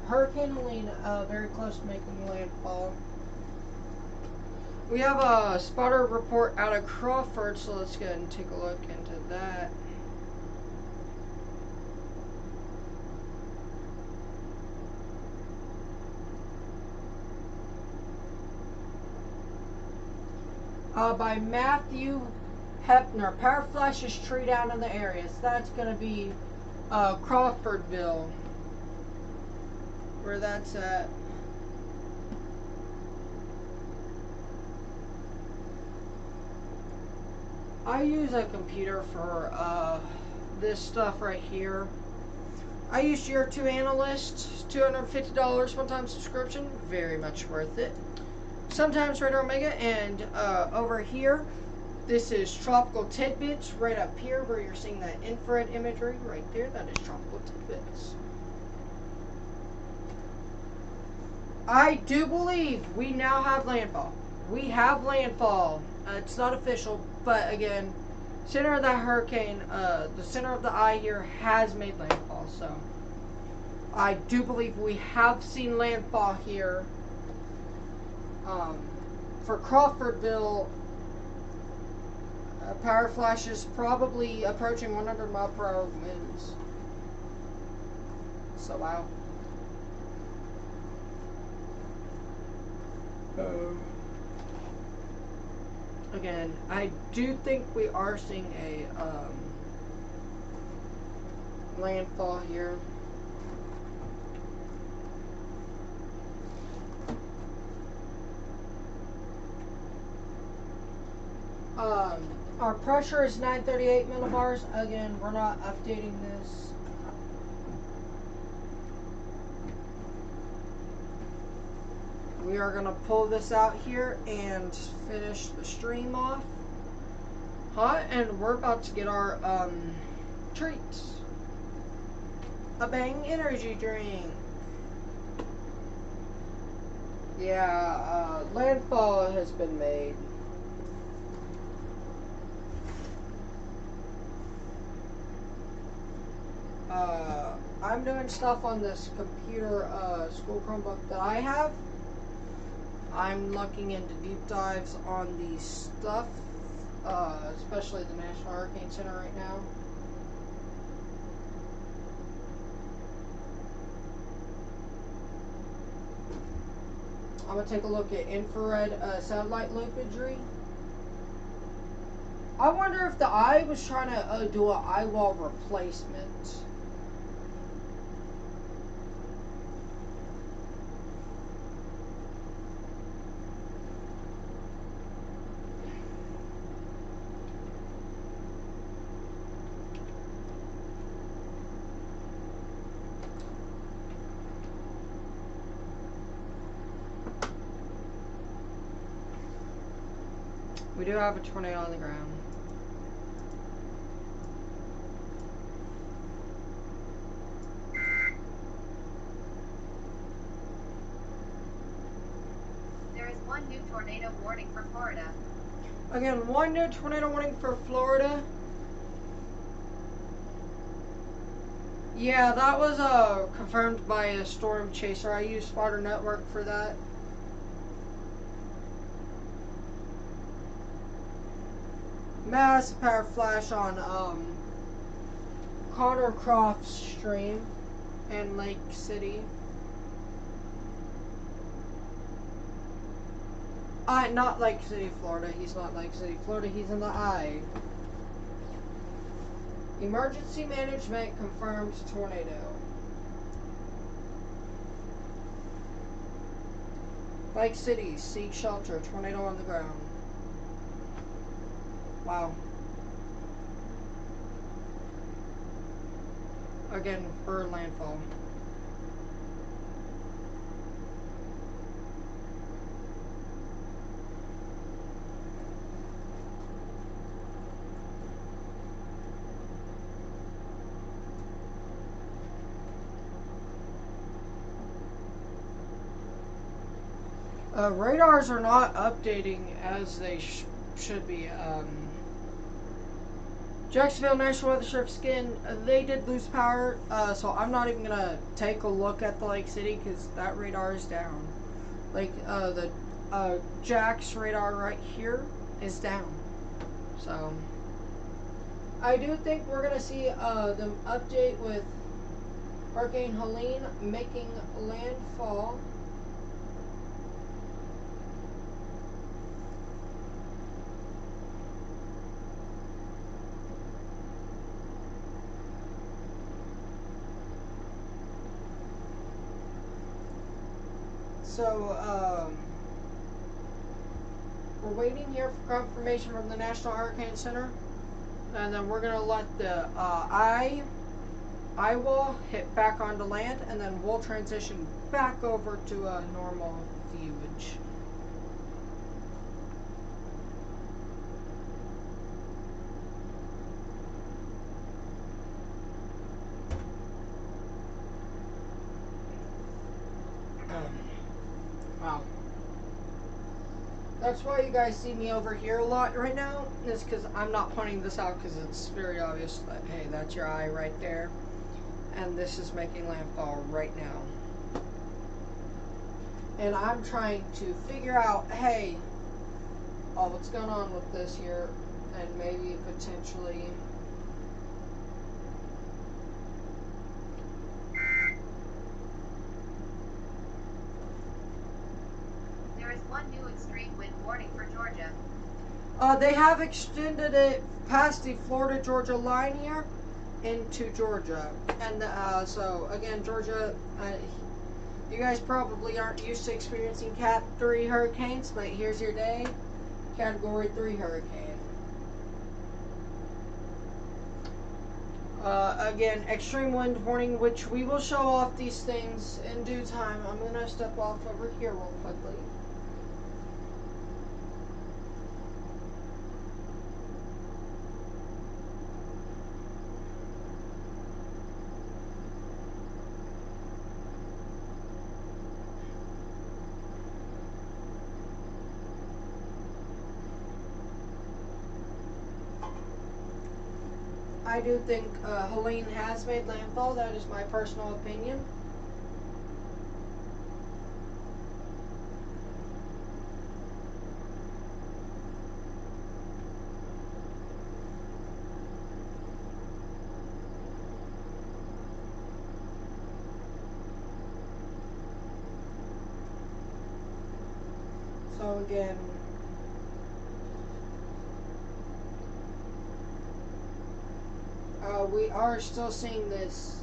Hurricane Helene, very close to making landfall. We have a spotter report out of Crawford, so let's go ahead and take a look into that. By Matthew Hepner. Power flashes tree down in the area. So that's going to be Crawfordville, where that's at. I use a computer for this stuff right here. I use Year 2 Analyst, $250 one-time subscription, very much worth it. Sometimes Radar Omega, and over here, this is Tropical Tidbits, right up here where you're seeing that infrared imagery right there. That is Tropical Tidbits. I do believe we now have landfall. We have landfall. It's not official, but again, center of that hurricane, the center of the eye here has made landfall, so I do believe we have seen landfall here. For Crawfordville, power flashes probably approaching 100 mile per hour winds. So wow. Again, I do think we are seeing a landfall here. Our pressure is 938 millibars. Again, we're not updating this. We are going to pull this out here and finish the stream off. And we're about to get our treats. A Bang energy drink. Yeah, landfall has been made. I'm doing stuff on this computer school Chromebook that I have. I'm looking into deep dives on the stuff, especially the National Hurricane Center right now. I'm going to take a look at infrared satellite imagery. I wonder if the eye was trying to do an eye wall replacement. We do have a tornado on the ground. There is one new tornado warning for Florida. Again, one new tornado warning for Florida. Yeah, that was confirmed by a storm chaser. I used Spotter Network for that. Massive power flash on Connor Croft's stream in Lake City. Not Lake City, Florida. He's not Lake City, Florida. He's in the eye. Emergency management confirms tornado. Lake City, seek shelter. Tornado on the ground. Wow. Again, for landfall. Radars are not updating as they should be. Jacksonville National Weather Service, again, they did lose power, so I'm not even going to take a look at the Lake City because that radar is down. Like, the Jack's radar right here is down. So, I do think we're going to see the update with Hurricane Helene making landfall. So, we're waiting here for confirmation from the National Hurricane Center, and then we're going to let the eye wall hit back onto land, and then we'll transition back over to a normal viewage. Wow. That's why you guys see me over here a lot right now, is because I'm not pointing this out because it's very obvious that, hey, that's your eye right there. And this is making landfall right now. And I'm trying to figure out, hey, what's going on with this here, and maybe potentially... One new extreme wind warning for Georgia. They have extended it past the Florida-Georgia line here into Georgia. And so, again, Georgia, you guys probably aren't used to experiencing Cat 3 hurricanes, but here's your day, Category 3 hurricane. Again, extreme wind warning, which we will show off these things in due time. I'm going to step off over here real quickly. I do think Helene has made landfall. That is my personal opinion. So again, we are still seeing this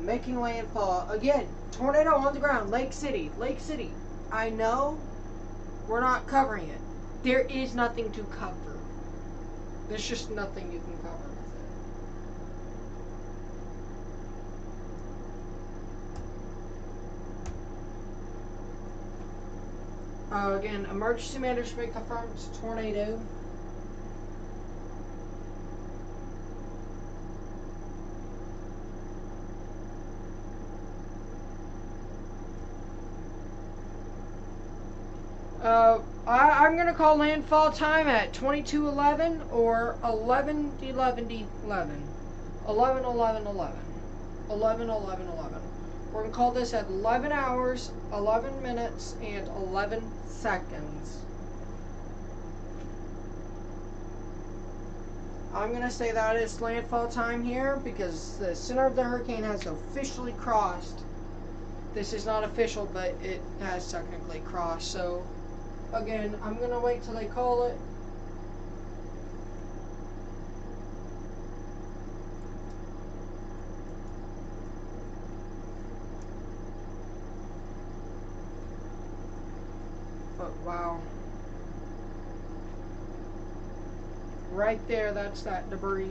making landfall. Again, tornado on the ground, Lake City. Lake City. I know we're not covering it. There is nothing to cover. There's just nothing you can cover with it. Again, emergency management confirms tornado. I'm going to call landfall time at 22:11 or 11:11. 11:11. We're going to call this at 11 hours, 11 minutes, and 11 seconds. I'm going to say that it's landfall time here because the center of the hurricane has officially crossed. This is not official, but it has technically crossed. So, again, I'm going to wait till they call it. But wow. Right there, that's that debris.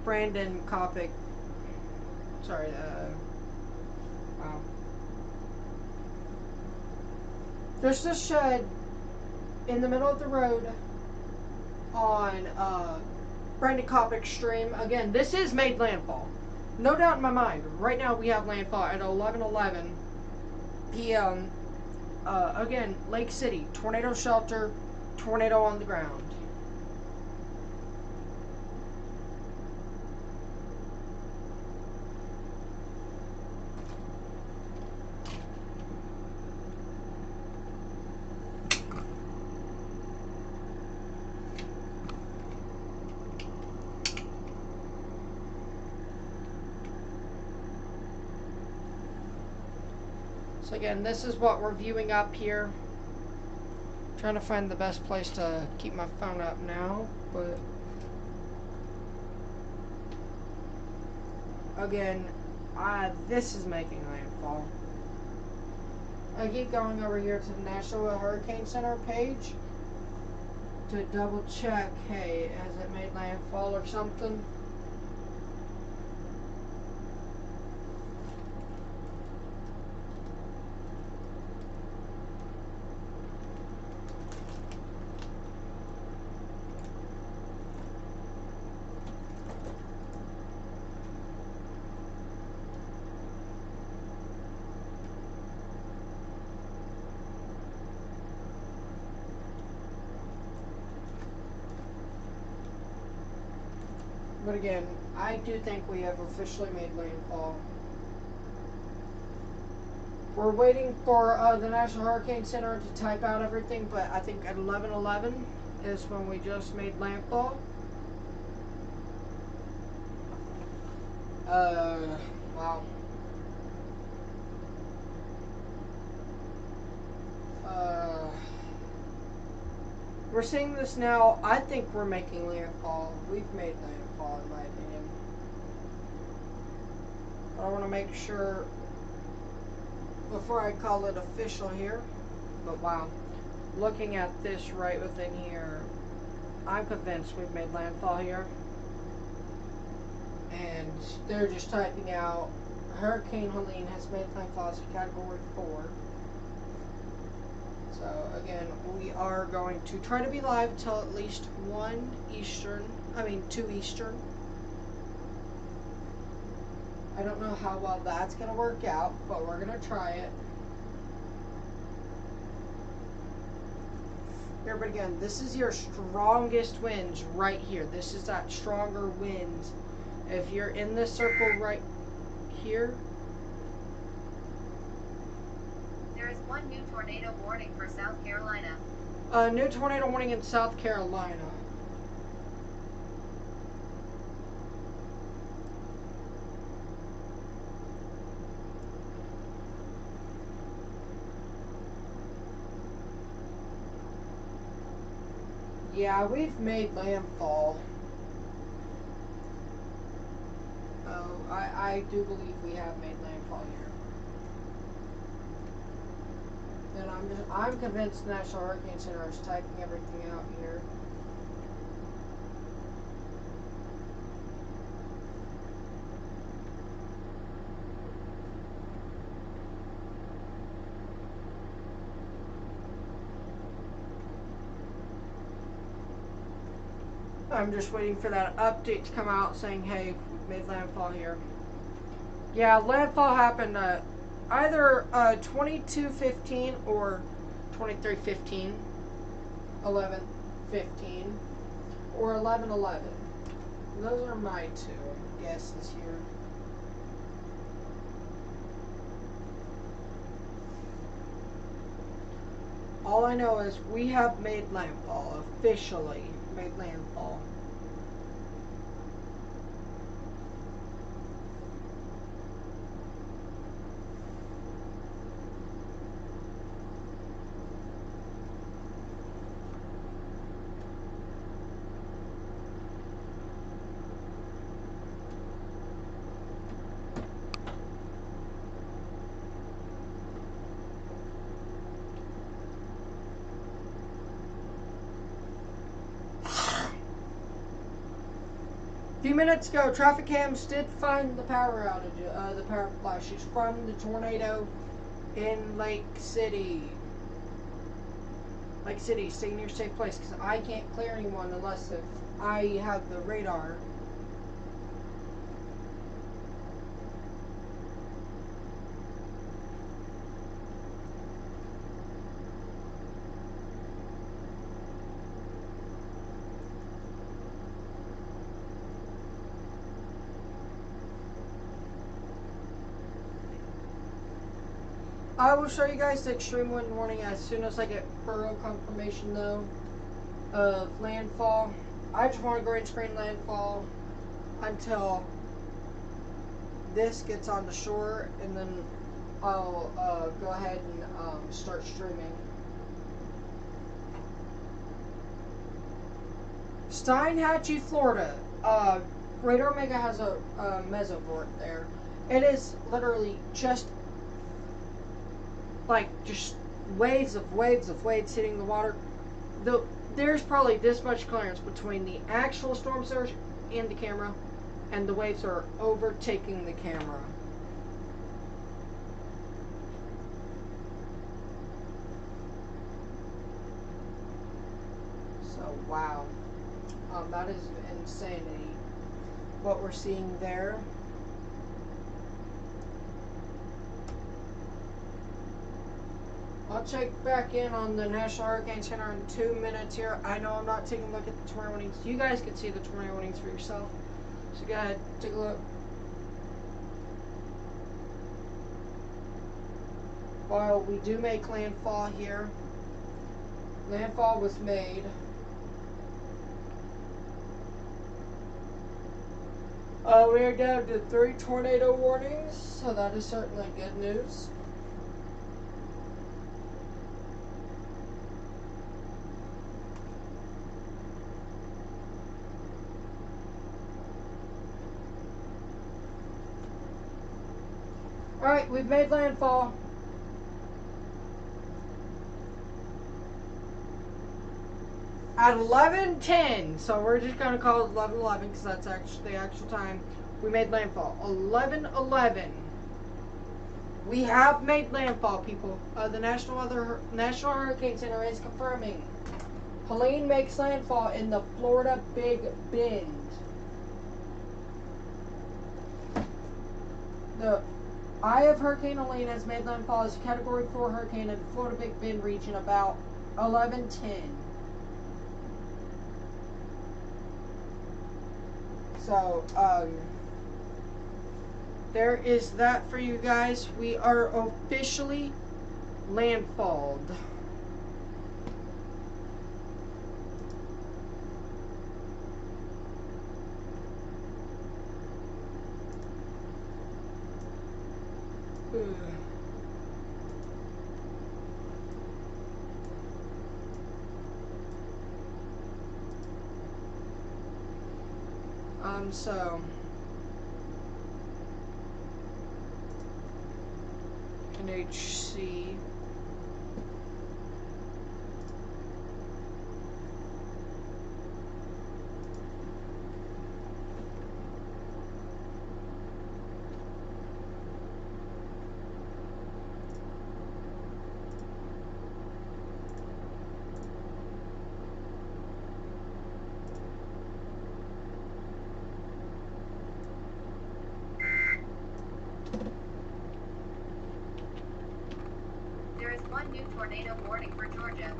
Brandon Kopic. Sorry, wow. There's this shed in the middle of the road on Brandon Kopic's stream. Again, this is made landfall. No doubt in my mind. Right now we have landfall at 11:11 p.m. Again, Lake City, tornado shelter, tornado on the ground. So again, this is what we're viewing up here. Trying to find the best place to keep my phone up now, but again, this is making landfall. I keep going over here to the National Hurricane Center page to double check, hey, has it made landfall or something? But again, I do think we have officially made landfall. We're waiting for the National Hurricane Center to type out everything, but I think at 11:11 is when we just made landfall. Wow. We're seeing this now. I think we're making landfall. We've made landfall, in my opinion. But I want to make sure before I call it official here. But wow, looking at this right within here, I'm convinced we've made landfall here. And they're just typing out Hurricane Helene has made landfall as a category 4. So again, we are going to try to be live till at least 2 Eastern. I don't know how well that's going to work out, but we're going to try it. Here, but again, this is your strongest winds right here. This is that stronger winds. If you're in this circle right here. There is one new tornado warning for South Carolina. A new tornado warning in South Carolina. Yeah, we've made landfall. Oh, I do believe we have made landfall here. And I'm convinced the National Hurricane Center is typing everything out here. I'm just waiting for that update to come out saying, hey, we've made landfall here. Yeah, landfall happened either 22:15 or 23:15, 11:15, or 11:11. Those are my two guesses here. All I know is we have made landfall, officially made landfall. A few minutes ago, traffic cams did find the power outage, the power flashes from the tornado in Lake City. Lake City, stay in your safe place, because I can't clear anyone unless if I have the radar. I will show you guys the extreme wind warning as soon as I get thorough confirmation, though, of landfall. I just want to green screen landfall until this gets on the shore, and then I'll go ahead and start streaming. Steinhatchee, Florida. Radar Omega has a mesovort there. It is literally just like waves of waves hitting the water. There's probably this much clearance between the actual storm surge and the camera, and the waves are overtaking the camera. So wow, that is insanity what we're seeing there. I'll check back in on the National Hurricane Center in 2 minutes here. I know I'm not taking a look at the tornado warnings. You guys can see the tornado warnings for yourself. So go ahead, take a look. While we do make landfall here, landfall was made. We are down to 3 tornado warnings, so that is certainly good news. Alright, we've made landfall. At 11:10, so we're just going to call it 11:11 because that's actually the actual time we made landfall. 11:11. We have made landfall, people. The National Hurricane Center is confirming. Helene makes landfall in the Florida Big Bend. The eye of Hurricane Helene has made landfall as a Category 4 hurricane in the Florida Big Bend region about 11:10. So, there is that for you guys. We are officially landfalled. So an HC. There is one new tornado warning for Georgia.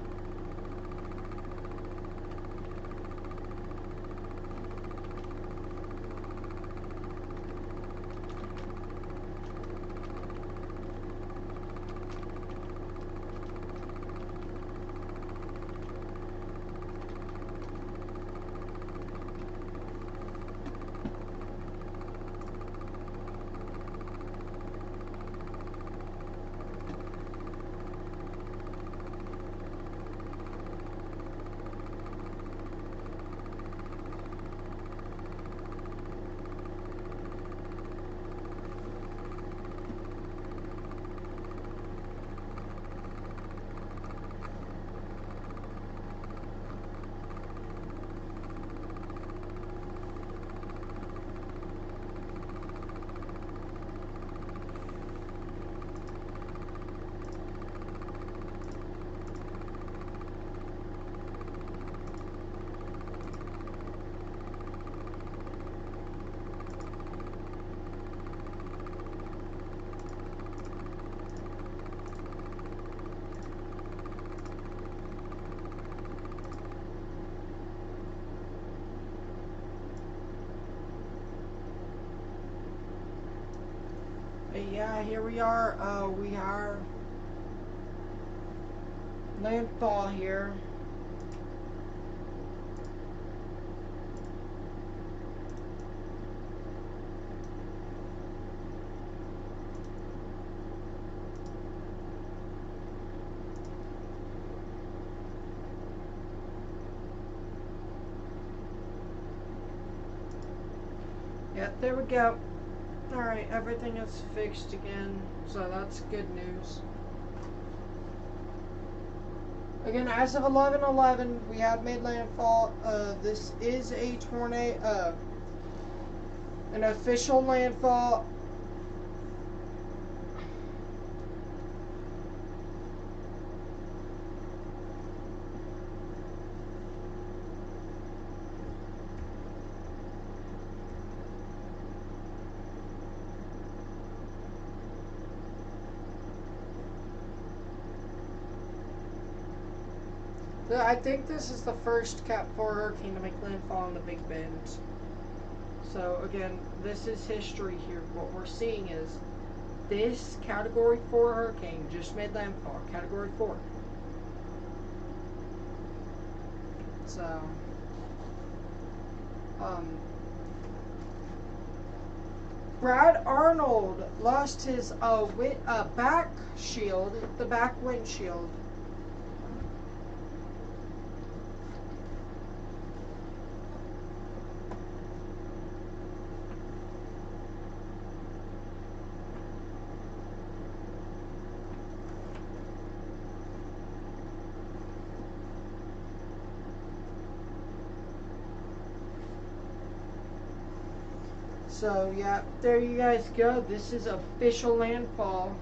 Yeah, here we are. We are landfall here. Yeah, there we go. Alright, everything is fixed again, so that's good news. Again, as of 11/11, we have made landfall. This is a tornado, an official landfall. I think this is the first Cat 4 hurricane to make landfall in the Big Bend. So again, this is history here. What we're seeing is this Category 4 hurricane just made landfall. Category 4. So, Brad Arnold lost his back shield, the back windshield. So yeah, there you guys go. This is official landfall,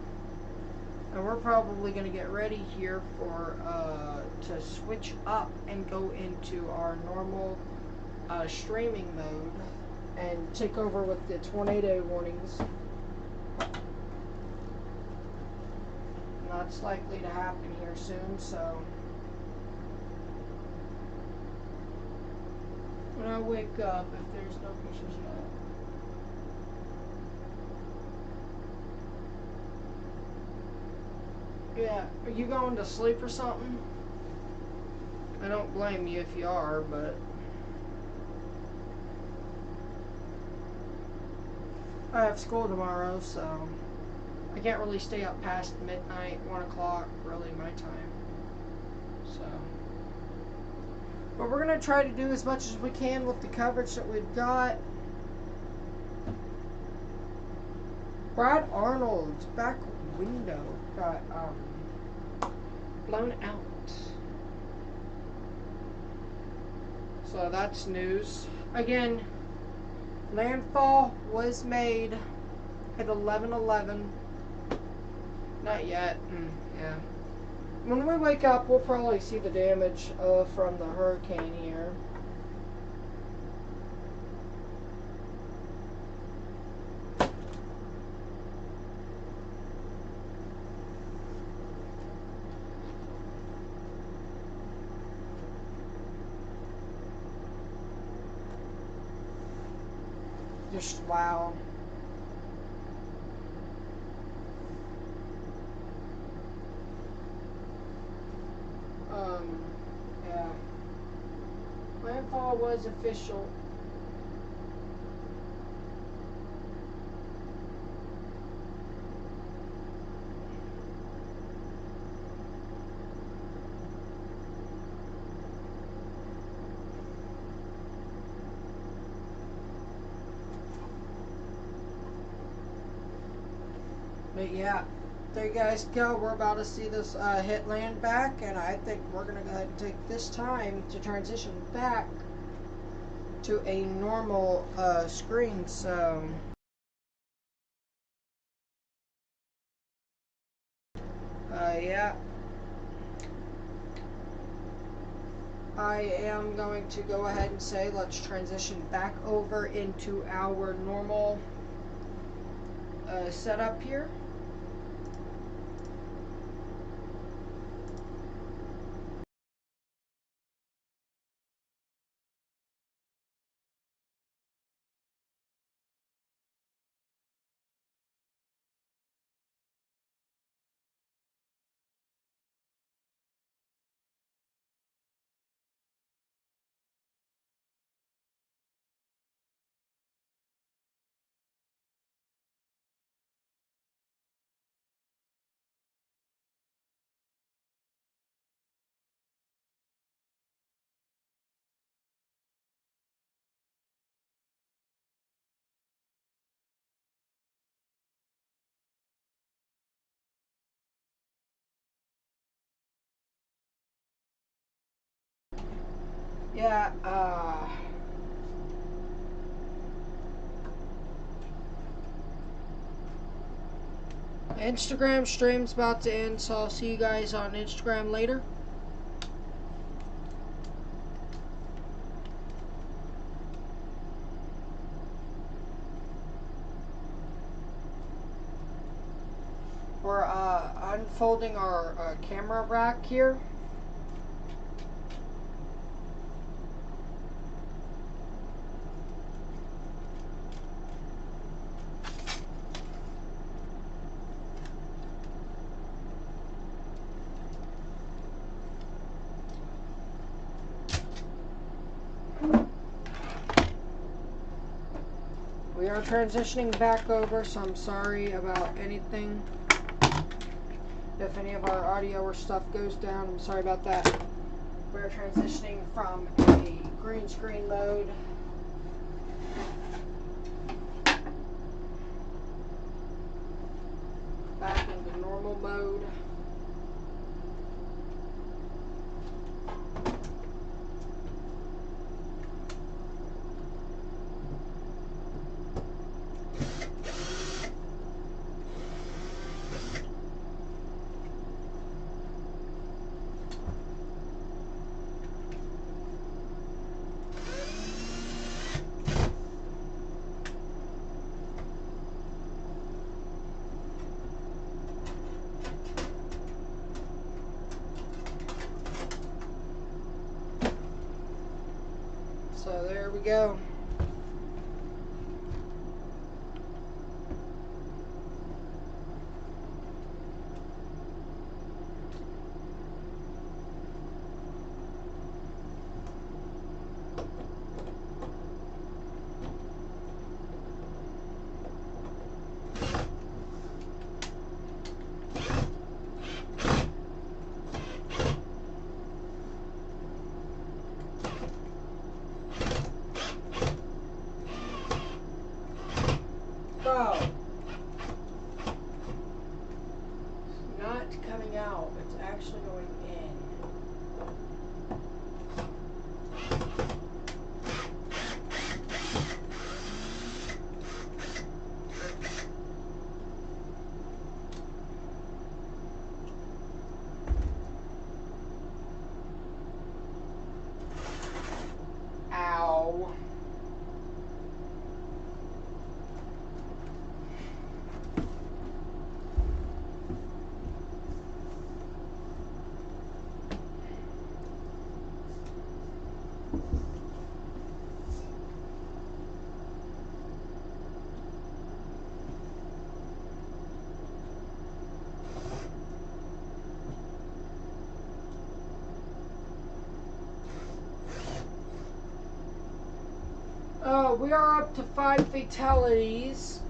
and we're probably going to get ready here for to switch up and go into our normal streaming mode and take over with the tornado warnings. And that's likely to happen here soon. So when I wake up, if there's no pictures yet. Yeah, are you going to sleep or something? I don't blame you if you are, but I have school tomorrow, so I can't really stay up past midnight, 1 o'clock, really my time. So, but we're going to try to do as much as we can with the coverage that we've got. Brad Arnold's back window got blown out. So that's news. Again, Landfall was made at 11:11. Not yet. Yeah. When we wake up, we'll probably see the damage from the hurricane here. Just wow. Yeah. Landfall was official. But yeah, there you guys go. We're about to see this hit land back, and I think we're going to go ahead and take this time to transition back to a normal screen. So, yeah, I am going to go ahead and say let's transition back over into our normal setup here. Yeah, Instagram stream's about to end, so I'll see you guys on Instagram later. We're unfolding our camera rack here. We are transitioning back over, so I'm sorry about anything. If any of our audio or stuff goes down, I'm sorry about that. We're transitioning from a green screen mode back into normal mode. So there we go. Oh. It's not coming out. It's actually going in. Ow. We are up to 5 fatalities.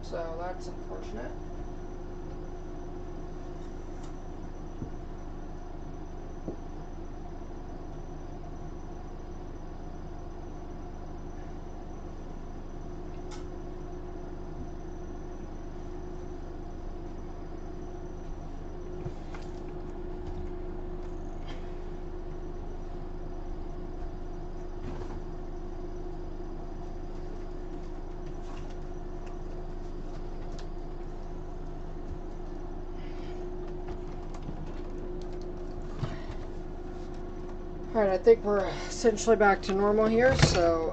So that's unfortunate. Alright, I think we're essentially back to normal here, so,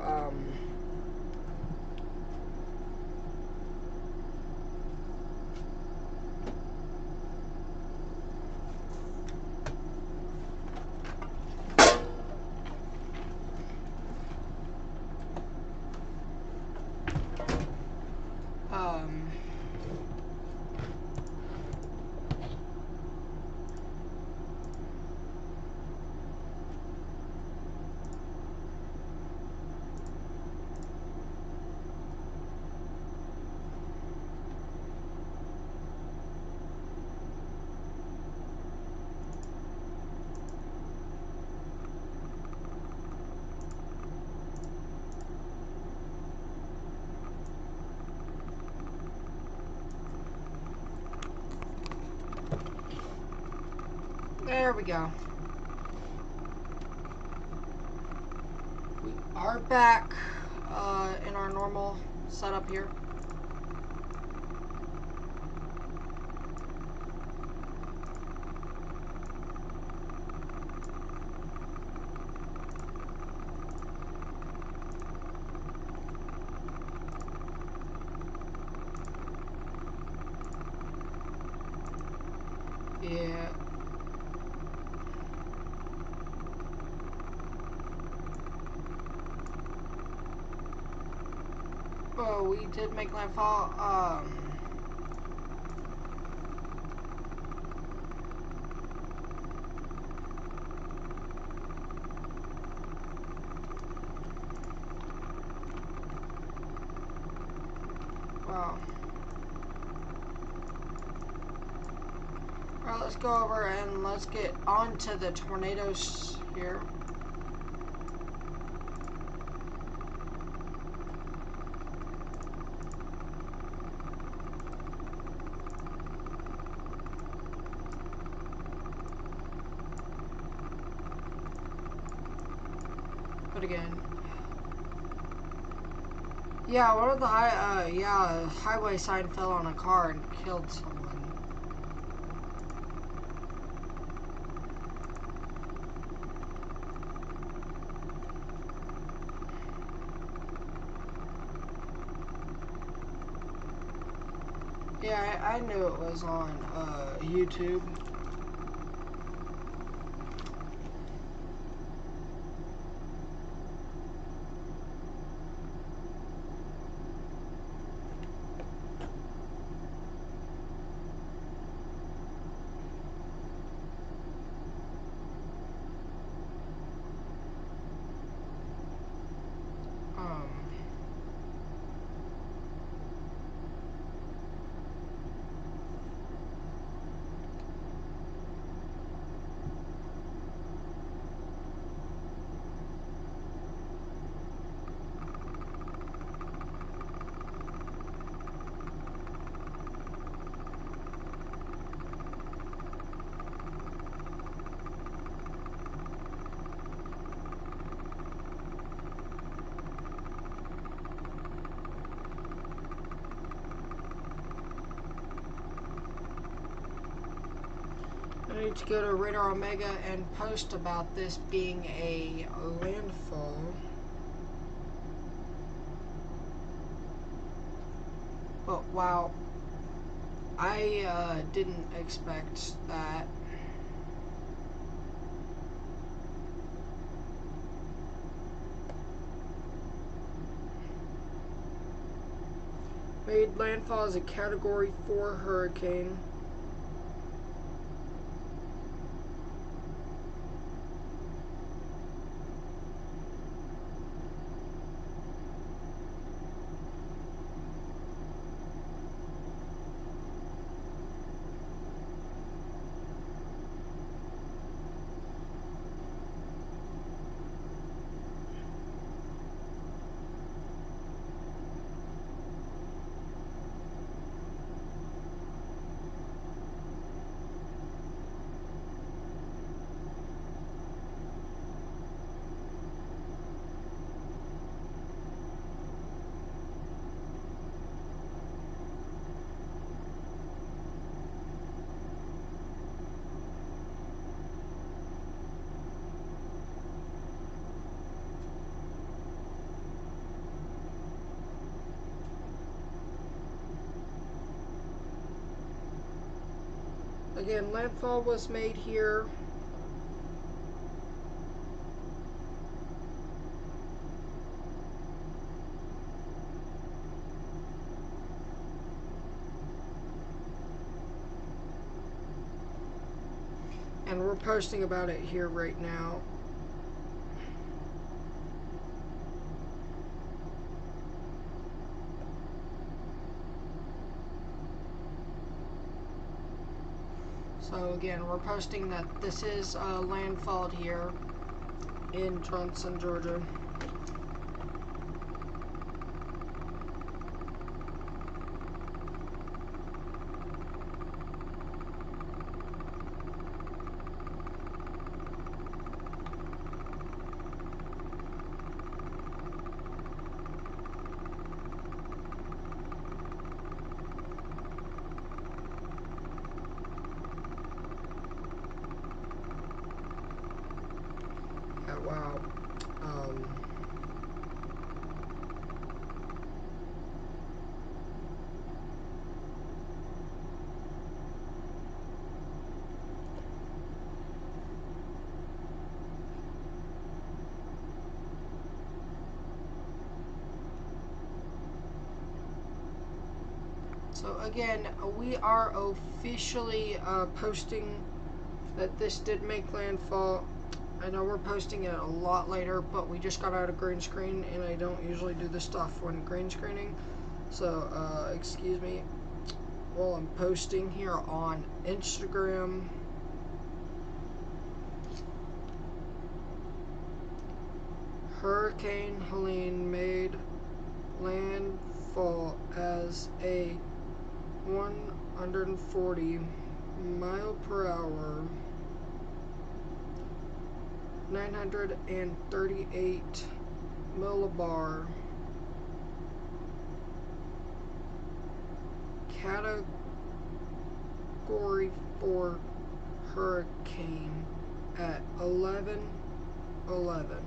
there we go. We are back in our normal setup here. Yeah. Oh, we did make landfall. Wow. Alright, let's go over and let's get on to the tornadoes here. But again, yeah, one of the highway sign fell on a car and killed someone. Yeah, I knew it was on YouTube. I need to go to Radar Omega and post about this being a landfall. But wow, I didn't expect that. Made landfall as a Category 4 hurricane. Again, landfall was made here. And we're posting about it here right now. So again, we're posting that this is landfall here in Johnson, Georgia. Wow. So again, we are officially posting that this did make landfall. I know we're posting it a lot later, but we just got out of green screen, and I don't usually do this stuff when green screening. So, excuse me while I'm posting here on Instagram. Hurricane Helene made landfall as a 140 mile per hour 938 millibar Category 4 hurricane at 11:11.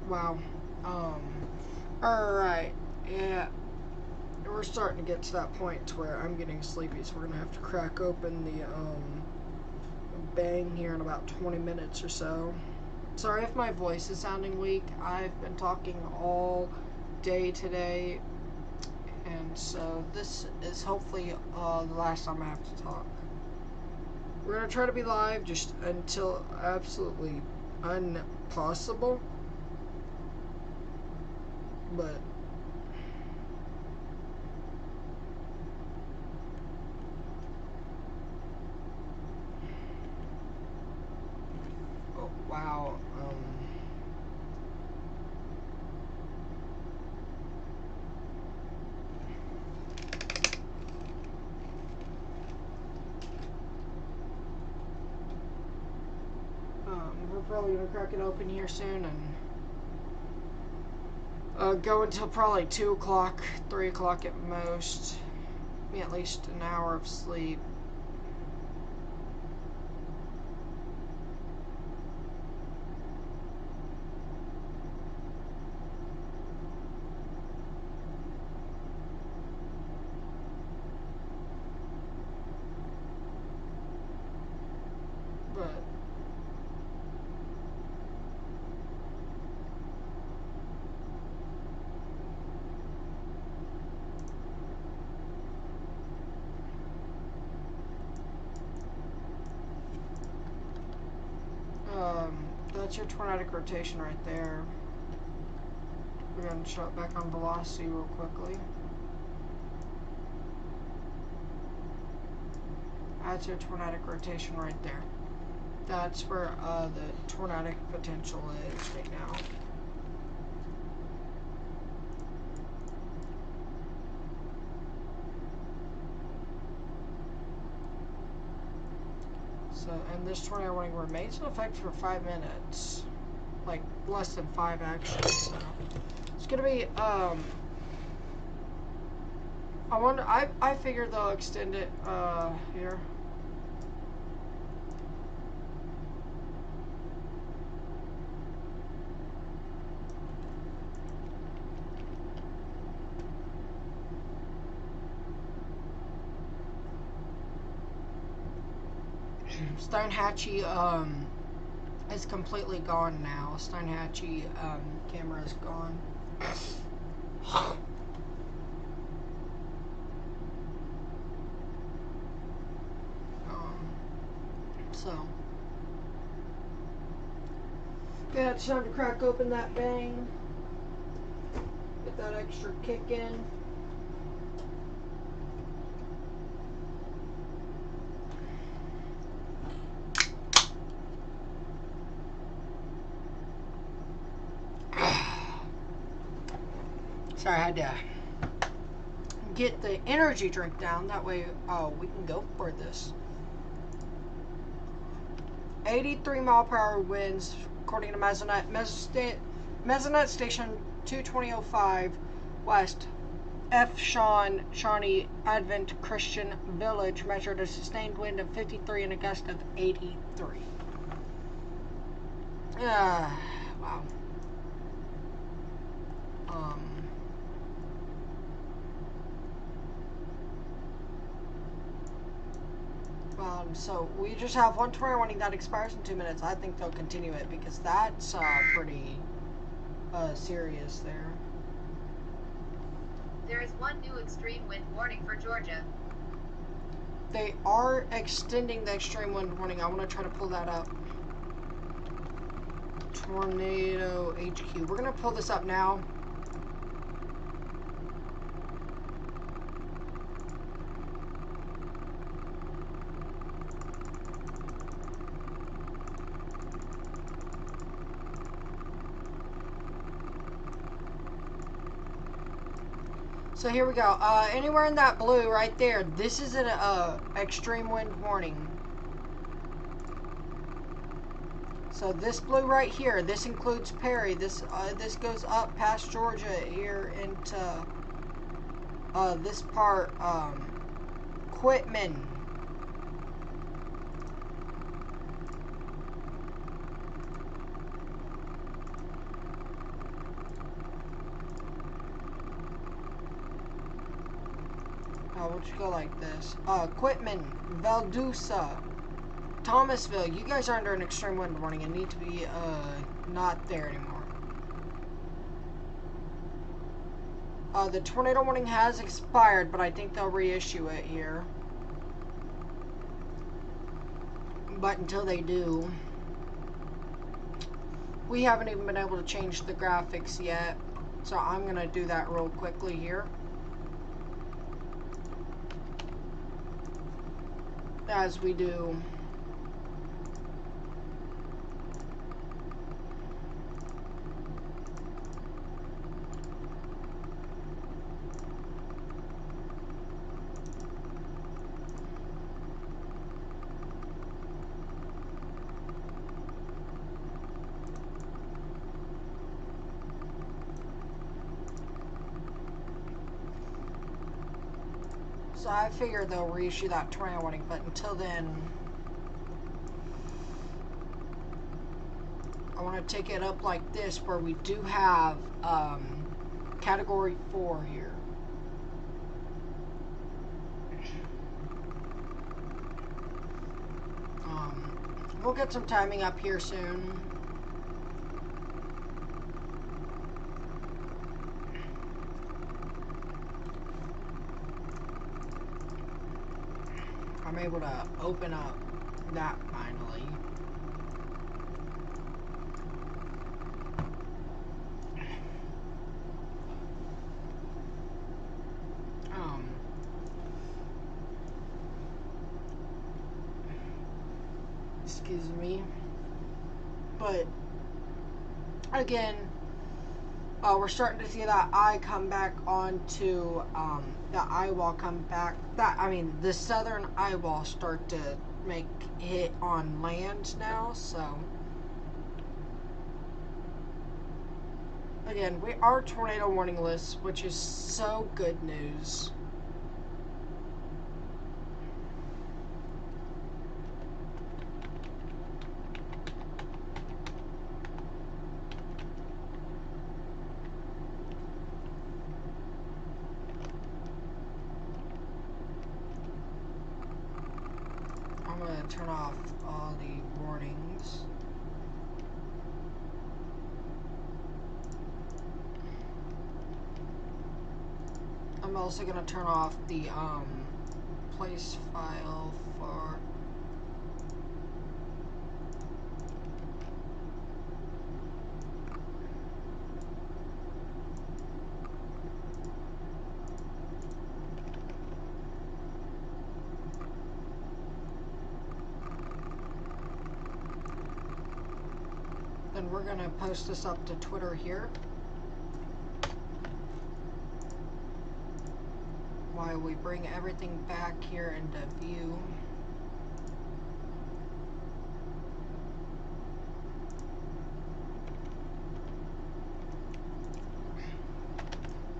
Wow. Alright. Yeah. We're starting to get to that point where I'm getting sleepy, so we're gonna have to crack open the, bang here in about 20 minutes or so. Sorry if my voice is sounding weak. I've been talking all day today, and so this is hopefully the last time I have to talk. We're gonna try to be live just until absolutely impossible, but oh, wow. We're probably gonna crack it open here soon and go until probably 2 o'clock, 3 o'clock at most. Me at least an hour of sleep. But that's your tornadic rotation right there. We're going to shut back on velocity real quickly. That's your tornadic rotation right there. That's where the tornadic potential is right now. So, and this tornado warning remains in effect for 5 minutes. Like, less than 5 actually, so. It's gonna be, I wonder, I figure they'll extend it, here. Steinhatchee, is completely gone now. Steinhatchee, camera is gone. So. Yeah, it's time to crack open that bang. Get that extra kick in. Sorry, I had to get the energy drink down. That way, we can go for this. 83 mile per hour winds, according to Mesonet. Mesonet station 22005 west. F. Shawnee Advent Christian Village measured a sustained wind of 53 and a gust of 83. Wow. So we just have one tornado warning that expires in 2 minutes. I think they'll continue it because that's pretty serious there. There is one new extreme wind warning for Georgia. They are extending the extreme wind warning. I want to try to pull that up. Tornado HQ. We're going to pull this up now. So here we go. Anywhere in that blue right there, this is an extreme wind warning. So this blue right here, this includes Perry. This goes up past Georgia here into this part, Quitman. we'll just go like this. Quitman, Valdusa, Thomasville, you guys are under an extreme wind warning and need to be, not there anymore. The tornado warning has expired, but I think they'll reissue it here. But until they do, we haven't even been able to change the graphics yet. So I'm going to do that real quickly here. As we do. So I figure they'll reissue that tornado warning, but until then, I want to take it up like this, where we do have Category 4 here. We'll get some timing up here soon. I'm able to open up that finally. Excuse me. But again, we're starting to see that eye come back onto the eye wall come back. The southern eye wall start to make hit on land now. So again, we are tornado warning lists, which is so good news. I'm going to turn off all the warnings. I'm also going to turn off the place file for then we're going to post this up to Twitter here while we bring everything back here into view.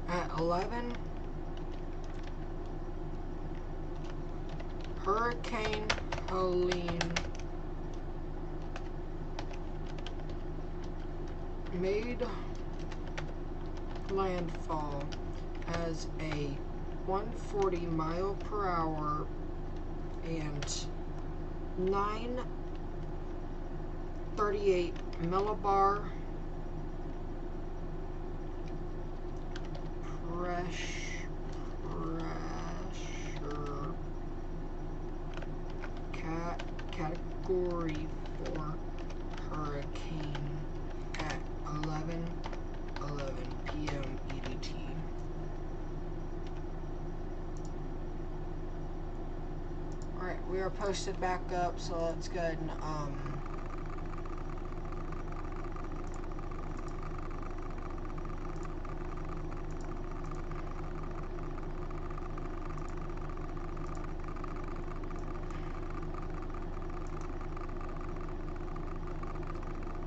At 11, Hurricane Helene made landfall as a 140 mile per hour and 938 millibar pressure category 4 hurricane at 11:11 p.m. EDT. Alright, we are posted back up, so let's go ahead and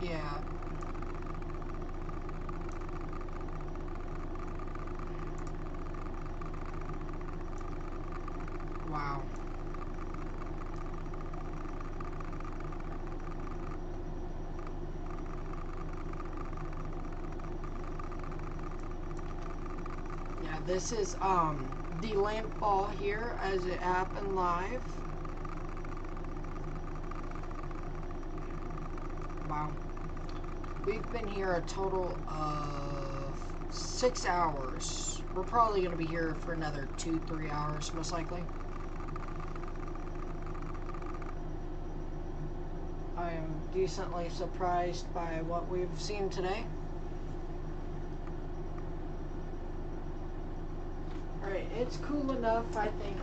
yeah. Wow. Yeah, This is the landfall here as it happened live. Wow. We've been here a total of 6 hours. We're probably going to be here for another 2-3 hours, most likely. I am decently surprised by what we've seen today. Alright, it's cool enough, I think.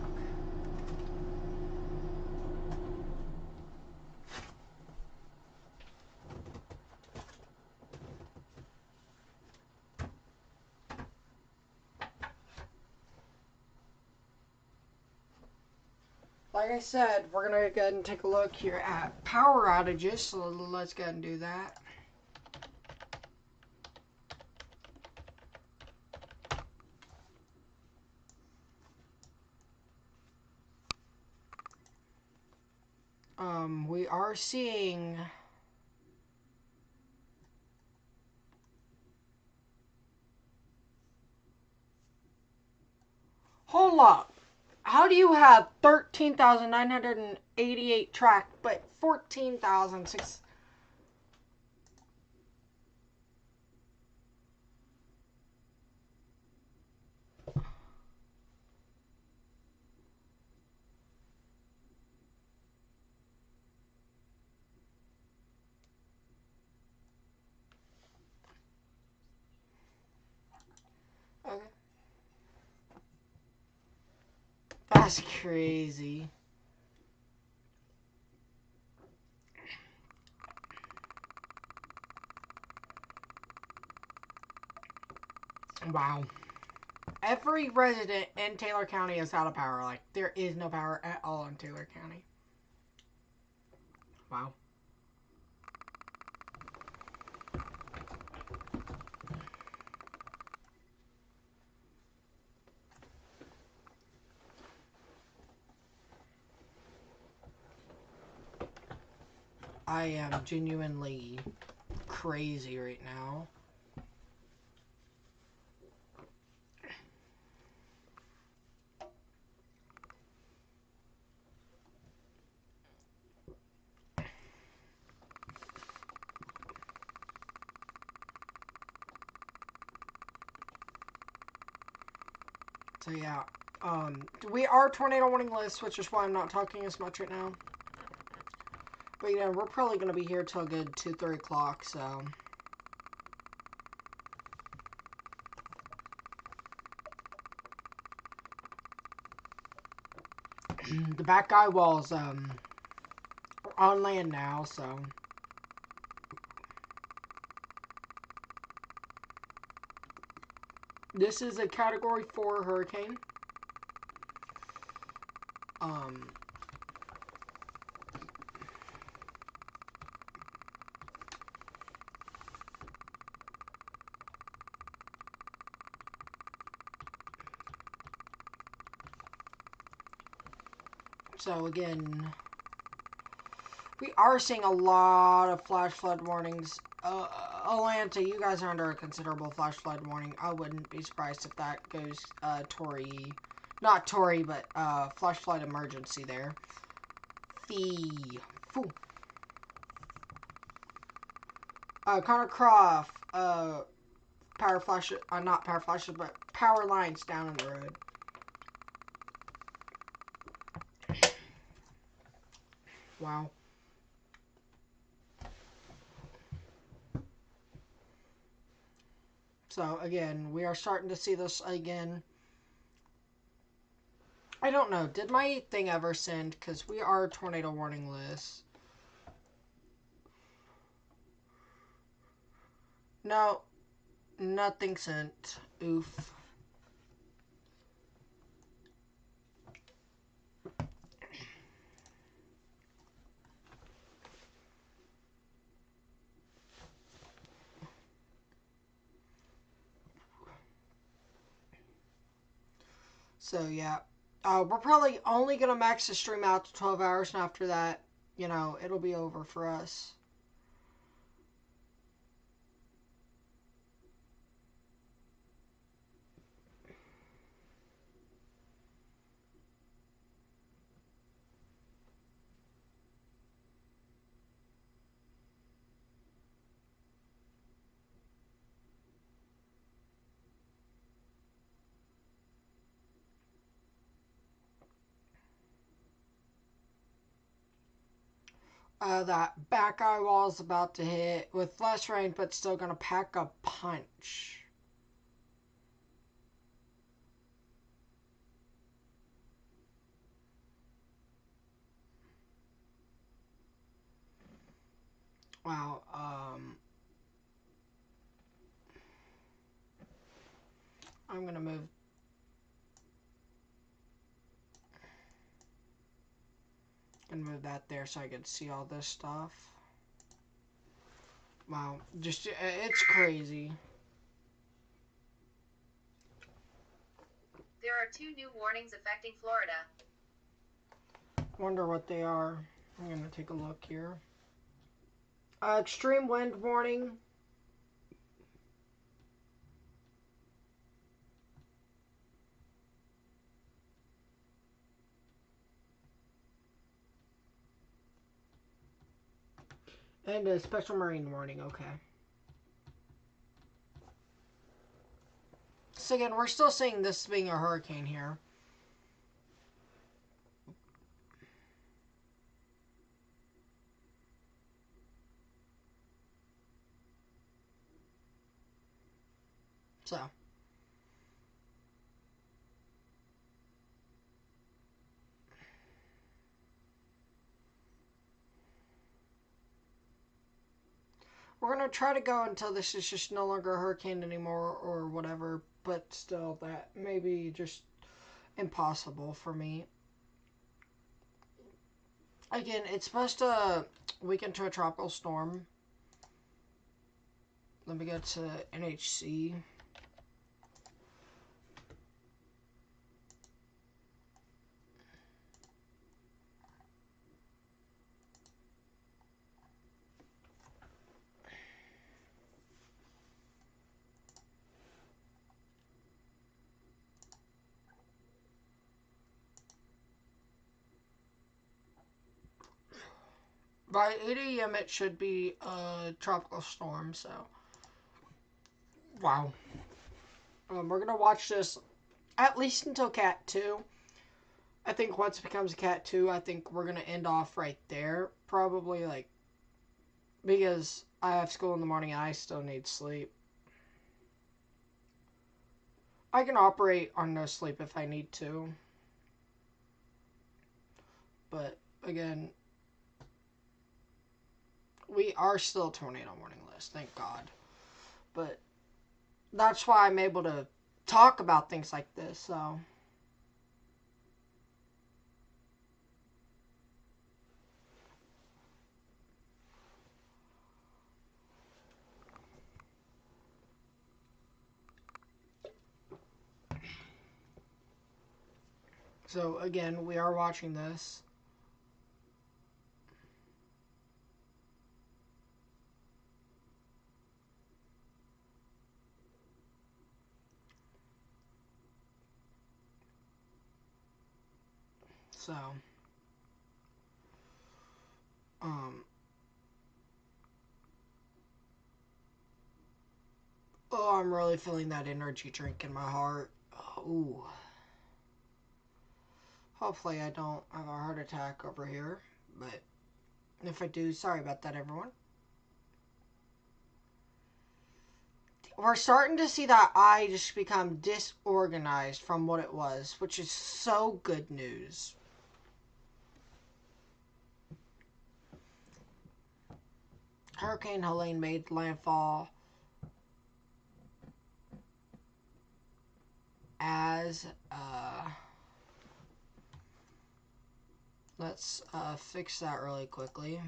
Like I said, we're going to go ahead and take a look here at power outages, so let's go ahead and do that. We are seeing hold up. How do you have 13,988 track, but 14,006? Okay. That's crazy. Wow. Every resident in Taylor County is out of power. Like, there is no power at all in Taylor County. Wow. I am genuinely crazy right now. So yeah, we are tornado warning list, which is why I'm not talking as much right now. But, you know, we're probably going to be here till good 2-3 o'clock, so. The back guy wall's, on land now, so. This is a Category 4 hurricane. So again, we are seeing a lot of flash flood warnings. Atlanta, you guys are under a considerable flash flood warning. I wouldn't be surprised if that goes not Tory, but flash flood emergency there. Connor Croft, power flash, not power flashes, but power lines down in the road. Wow. So, again, we are starting to see this again. I don't know. Did my thing ever send? Because we are tornado warning list. No. Nothing sent. Oof. So, yeah. We're probably only going to max the stream out to 12 hours, and after that, you know, it'll be over for us. That back eye wall is about to hit with less rain, but still gonna pack a punch. Wow. I'm gonna move. Gonna move that there so I can see all this stuff. Wow, just it's crazy. There are 2 new warnings affecting Florida. Wonder what they are. I'm gonna take a look here. Extreme wind warning. And a special marine warning, okay. So again, we're still seeing this being a hurricane here. So. We're going to try to go until this is just no longer a hurricane anymore or whatever, but still, that may be just impossible for me. Again, it's supposed to weaken to a tropical storm. Let me go to NHC. By 8 a.m. it should be a tropical storm, so. Wow. We're going to watch this at least until Cat 2. I think once it becomes a Cat 2, I think we're going to end off right there. Probably, like, because I have school in the morning and I still need sleep. I can operate on no sleep if I need to. But, again, we are still tornado warning list, thank God. But that's why I'm able to talk about things like this, so. So, again, we are watching this. So, oh, I'm really feeling that energy drink in my heart. Ooh. Hopefully I don't have a heart attack over here, but if I do, sorry about that, everyone. We're starting to see that eye just become disorganized from what it was, which is so good news. Hurricane Helene made landfall as, let's fix that really quickly.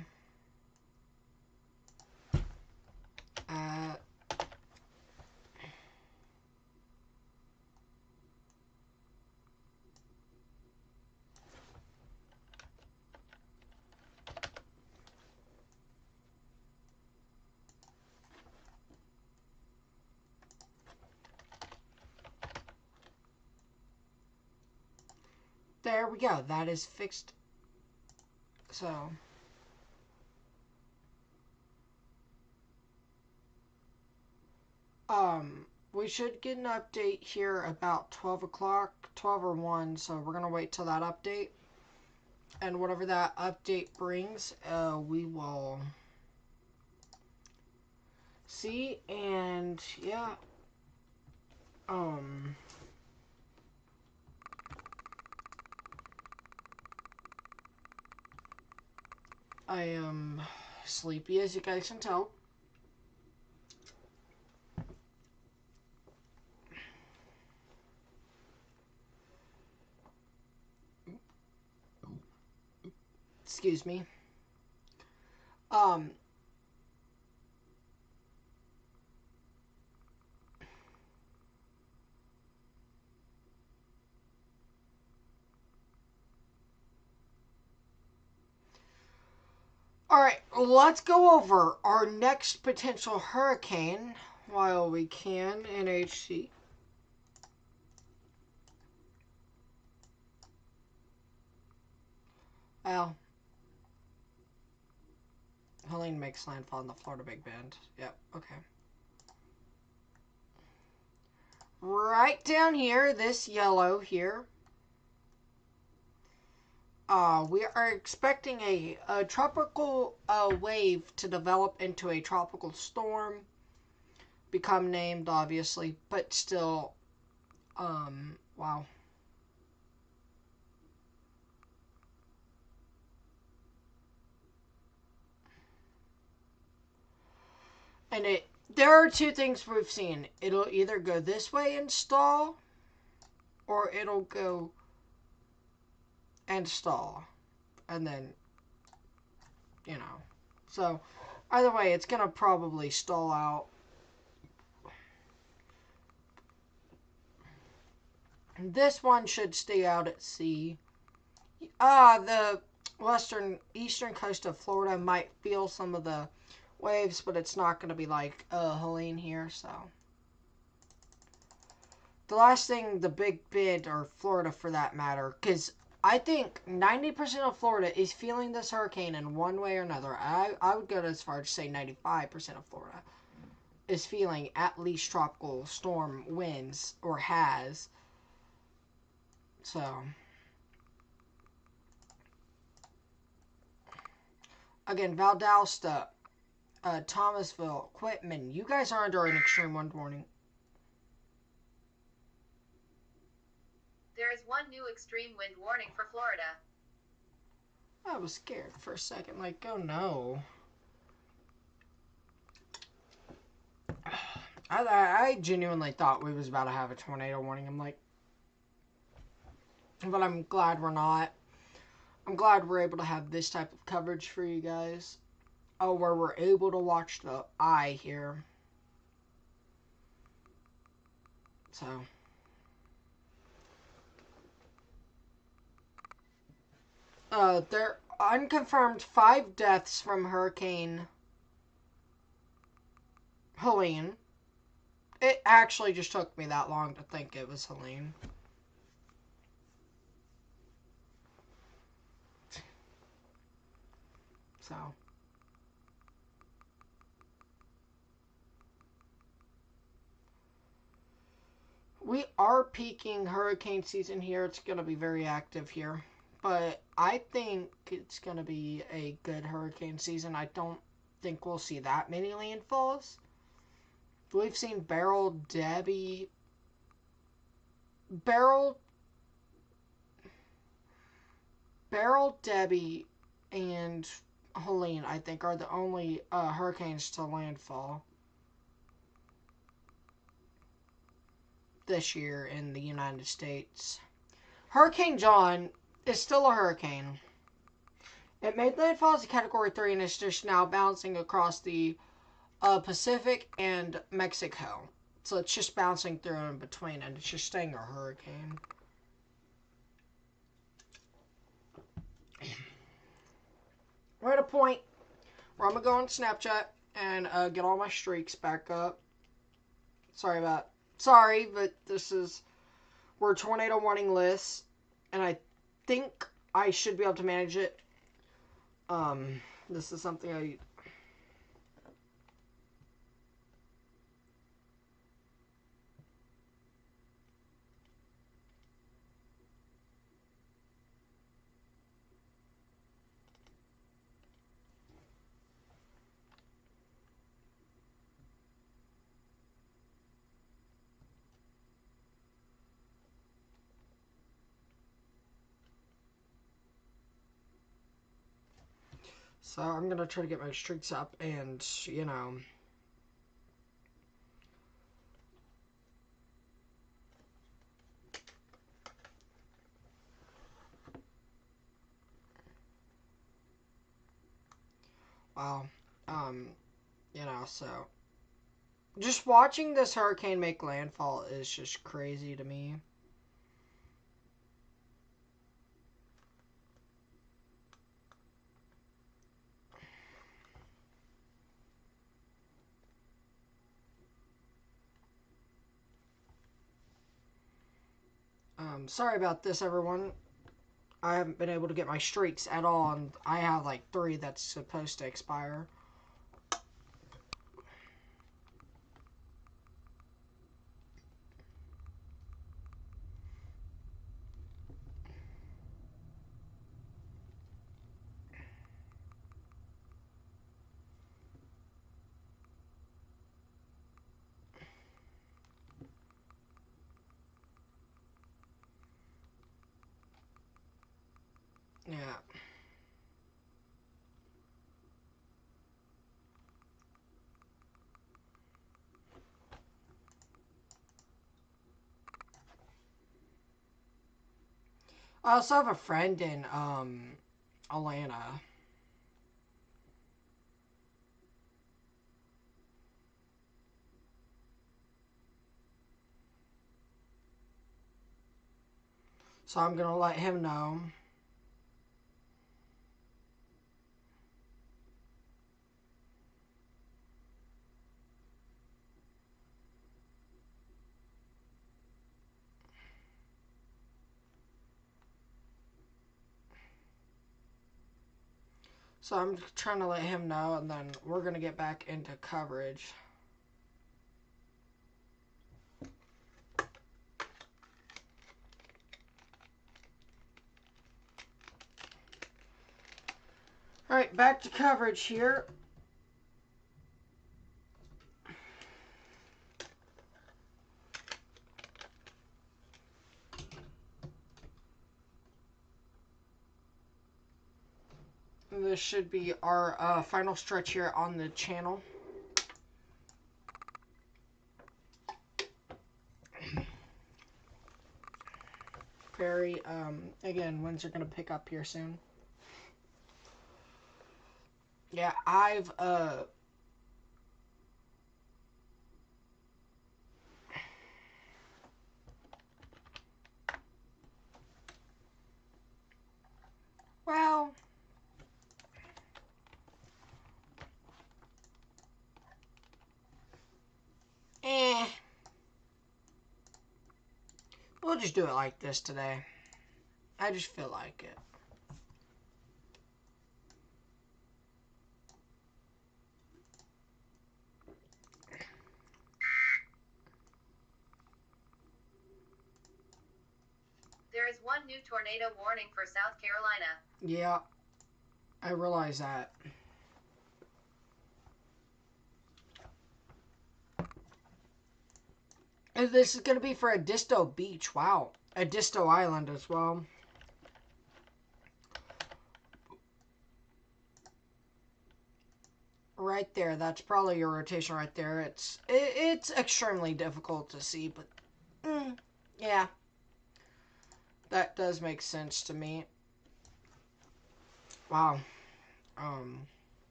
There we go. That is fixed. So, we should get an update here about 12 o'clock, 12 or 1, so we're going to wait till that update. And whatever that update brings, we will see. And yeah, I am sleepy, as you guys can tell. Excuse me. Um, Alright, let's go over our next potential hurricane while we can in HC. Well, Helene makes landfall in the Florida Big Bend. Yep, okay. Right down here, this yellow here, we are expecting a tropical wave to develop into a tropical storm, become named, obviously, but still, wow. And there are two things we've seen. It'll either go this way and stall, or it'll go and stall. And then, you know. So, either way, it's going to probably stall out. This one should stay out at sea. The eastern coast of Florida might feel some of the waves, but it's not going to be like Helene here, so. The last thing, the Big Bend, or Florida for that matter, because I think 90% of Florida is feeling this hurricane in one way or another. I would go as far as to say 95% of Florida is feeling at least tropical storm winds, or has. So, again, Valdosta, Thomasville, Quitman, you guys are under an extreme wind warning. There is one new extreme wind warning for Florida. I was scared for a second, like, oh no. I genuinely thought we was about to have a tornado warning. I'm like, but I'm glad we're not. I'm glad we're able to have this type of coverage for you guys. Oh, where we're able to watch the eye here. So. There are unconfirmed 5 deaths from Hurricane Helene. It actually just took me that long to think it was Helene. So. We are peaking hurricane season here. It's going to be very active here. But I think it's going to be a good hurricane season. I don't think we'll see that many landfalls. We've seen Beryl, Debbie, and Helene, I think, are the only hurricanes to landfall this year in the United States. Hurricane John is still a hurricane. It made landfall as a Category 3 and is just now bouncing across the Pacific and Mexico. So it's just bouncing through in between, and it's just staying a hurricane. We're at a point where I'm going to go on Snapchat and get all my streaks back up. Sorry, but we're tornado warning lists, and I think I should be able to manage it. This is something I... So I'm going to try to get my streaks up and, you know... Wow. You know, so... Just watching this hurricane make landfall is just crazy to me. Sorry about this, everyone. I haven't been able to get my streaks at all, and I have like 3 that's supposed to expire. Yeah. I also have a friend in Atlanta. So I'm gonna let him know. So I'm trying to let him know, and then we're gonna get back into coverage. Alright, back to coverage here. This should be our final stretch here on the channel. Very, again, winds are going to pick up here soon. Yeah, well... We'll just do it like this today. I just feel like it. There is one new tornado warning for South Carolina. Yeah, I realize that. And this is going to be for Edisto Beach. Wow. Edisto Island as well. Right there. That's probably your rotation right there. It's extremely difficult to see, but yeah. That does make sense to me. Wow.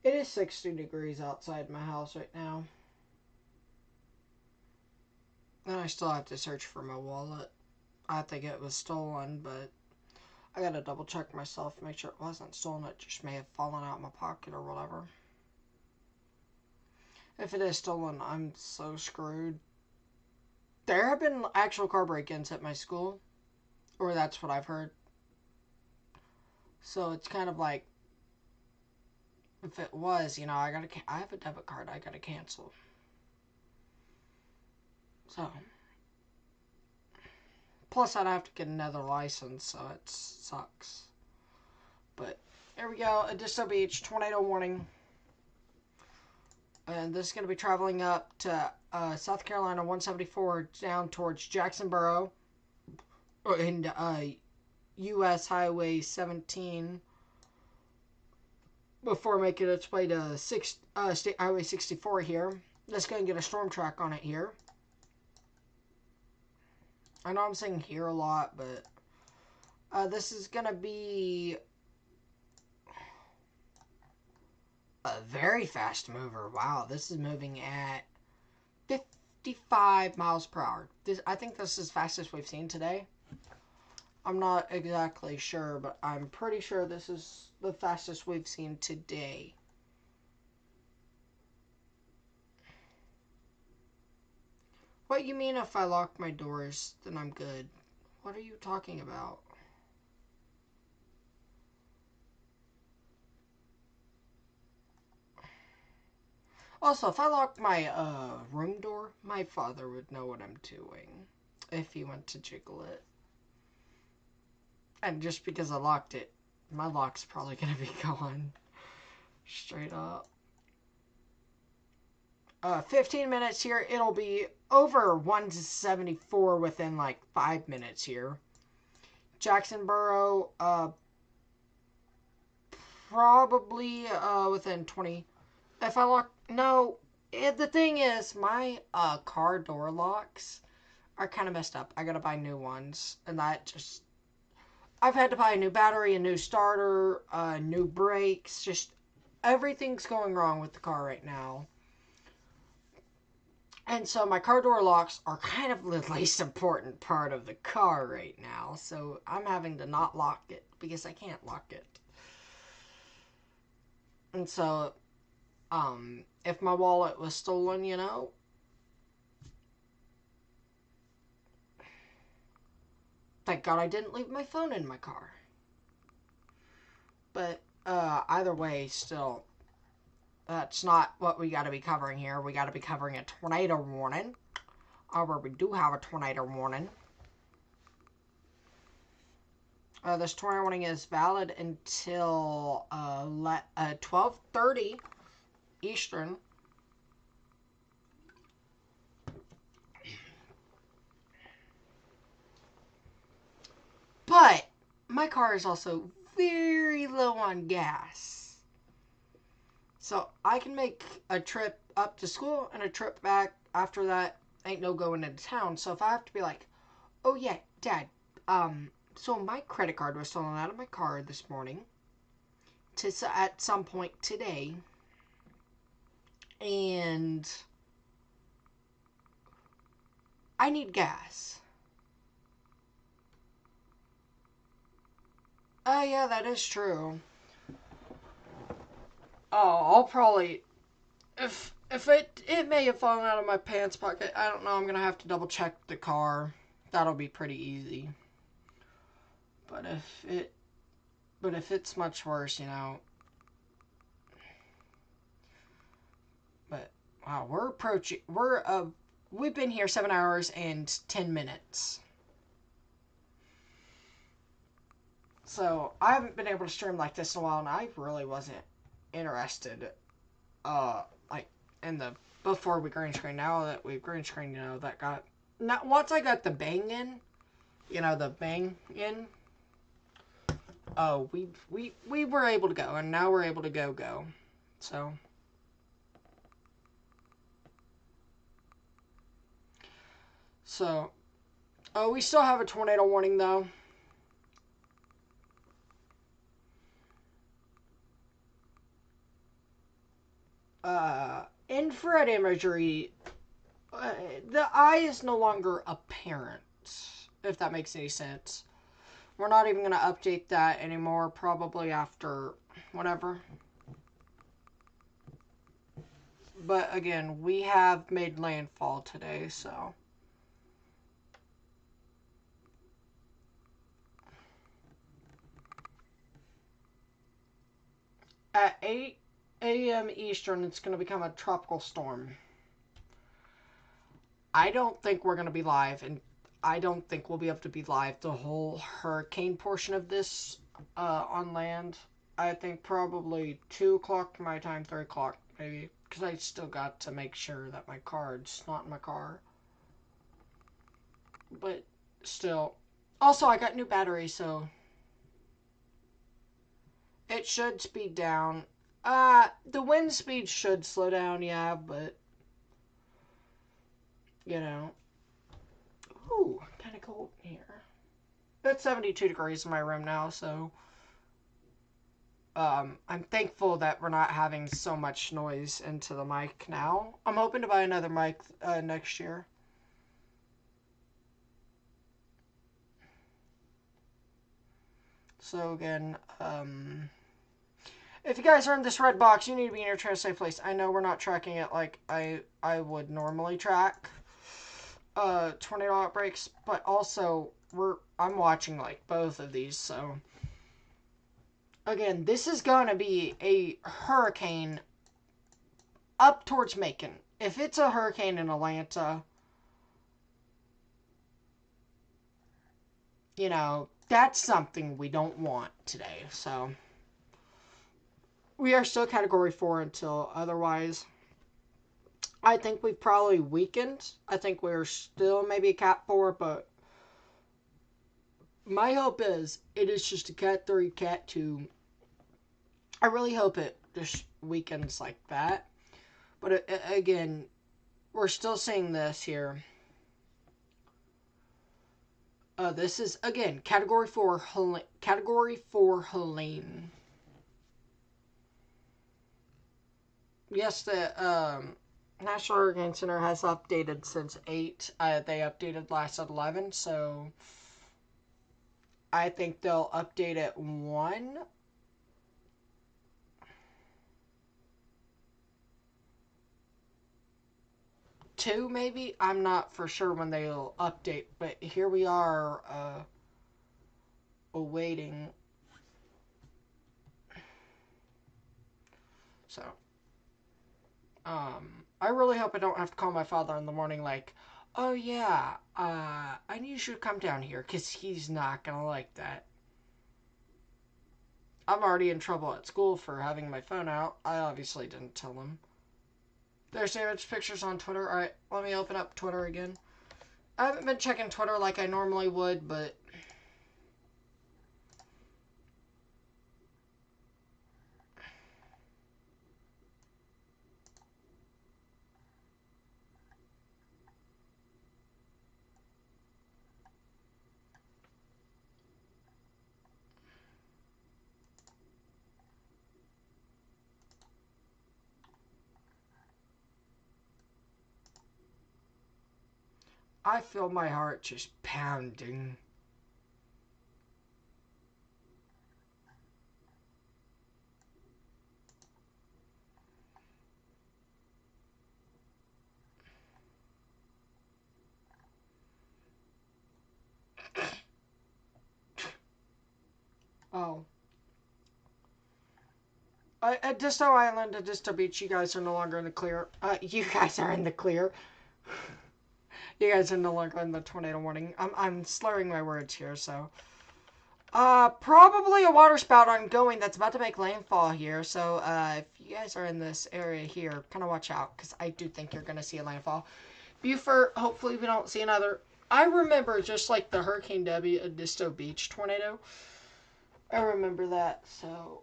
It is 60 degrees outside my house right now. And I still have to search for my wallet. I think it was stolen, but I gotta double check myself, make sure it wasn't stolen. It just may have fallen out of my pocket or whatever. If it is stolen, I'm so screwed. There have been actual car break-ins at my school. Or that's what I've heard. So it's kind of like, if it was, you know, I have a debit card I gotta cancel. So, plus I'd have to get another license, so it sucks. But, here we go, Edisto Beach, tornado warning. And this is going to be traveling up to South Carolina 174 down towards Jacksonboro. And US Highway 17 before making its way to State Highway 64 here. Let's go and get a storm track on it here. I know I'm saying here a lot, but this is going to be a very fast mover. Wow, this is moving at 55 miles per hour. I think this is the fastest we've seen today. I'm not exactly sure, but I'm pretty sure this is the fastest we've seen today. What you mean if I lock my doors, then I'm good? What are you talking about? Also, if I lock my room door, my father would know what I'm doing if he went to jiggle it. And just because I locked it, my lock's probably going to be gone. Straight up. 15 minutes here. It'll be over 174 within like 5 minutes here. Jacksonboro, probably within 20. If I lock... No, the thing is, my car door locks are kind of messed up. I gotta buy new ones. And that just... I've had to buy a new battery, a new starter, new brakes. Just everything's going wrong with the car right now. And so my car door locks are kind of the least important part of the car right now. So I'm having to not lock it because I can't lock it. And so, if my wallet was stolen, you know, thank God I didn't leave my phone in my car. But, either way, still, that's not what we got to be covering here. We got to be covering a tornado warning. Where we do have a tornado warning. This tornado warning is valid until 12:30 Eastern. But my car is also very low on gas. So I can make a trip up to school and a trip back after that. Ain't no going into town. So if I have to be like, oh yeah, Dad, so my credit card was stolen out of my car this morning at some point today. And I need gas. Oh, yeah, that is true. Oh, I'll probably... If it may have fallen out of my pants pocket, I don't know. I'm going to have to double check the car. That'll be pretty easy. But if it's much worse, you know... But, wow, we've been here 7 hours and 10 minutes. So, I haven't been able to stream like this in a while, and I really wasn't interested, like, in the, before we green screen. Now that we've green screen, you know, that got, not, once I got the bang in, you know, the bang in, oh, we were able to go, and now we're able to go, so. So, oh, we still have a tornado warning, though. Infrared imagery, the eye is no longer apparent, if that makes any sense. We're not even going to update that anymore, probably after whatever. But again, we have made landfall today, so. At 8 a.m. Eastern, it's going to become a tropical storm. I don't think we're going to be live, and I don't think we'll be able to be live the whole hurricane portion of this on land. I think probably 2 o'clock my time, 3 o'clock maybe, because I still got to make sure that my card's not in my car. But still. Also, I got new batteries, so It should speed down. The wind speed should slow down, yeah, but you know. Ooh, kind of cold in here. It's 72 degrees in my room now, so I'm thankful that we're not having so much noise into the mic now. I'm hoping to buy another mic next year. So again, if you guys are in this red box, you need to be in your trailer safe place. I know we're not tracking it like I would normally track tornado outbreaks, but also I'm watching like both of these, so again, this is going to be a hurricane up towards Macon. If it's a hurricane in Atlanta, you know, that's something we don't want today. So we are still category 4 until otherwise. I think we've probably weakened. I think we're still maybe a cat 4, but my hope is it is just a cat 3, cat 2. I really hope it just weakens like that. But again, we're still seeing this here. This is, again, Category 4 Helene. Yes, the National Hurricane Center has updated since 8. They updated last at 11, so I think they'll update at 1. Two, maybe? I'm not for sure when they'll update, but here we are, awaiting. So, I really hope I don't have to call my father in the morning like, oh yeah, I need you to come down here, because he's not gonna like that. I'm already in trouble at school for having my phone out. I obviously didn't tell him. There's David's pictures on Twitter. Alright, let me open up Twitter again. I haven't been checking Twitter like I normally would, but I feel my heart just pounding. Oh. At Disto Island, at Disto Beach, you guys are no longer in the clear. You guys are in the clear. You guys are no longer in the tornado warning. I'm slurring my words here, so. Probably a waterspout ongoing that's about to make landfall here. So, if you guys are in this area here, kind of watch out, because I do think you're going to see a landfall. Beaufort, hopefully we don't see another. I remember just like the Hurricane Debbie at Disto Beach tornado. I remember that, so.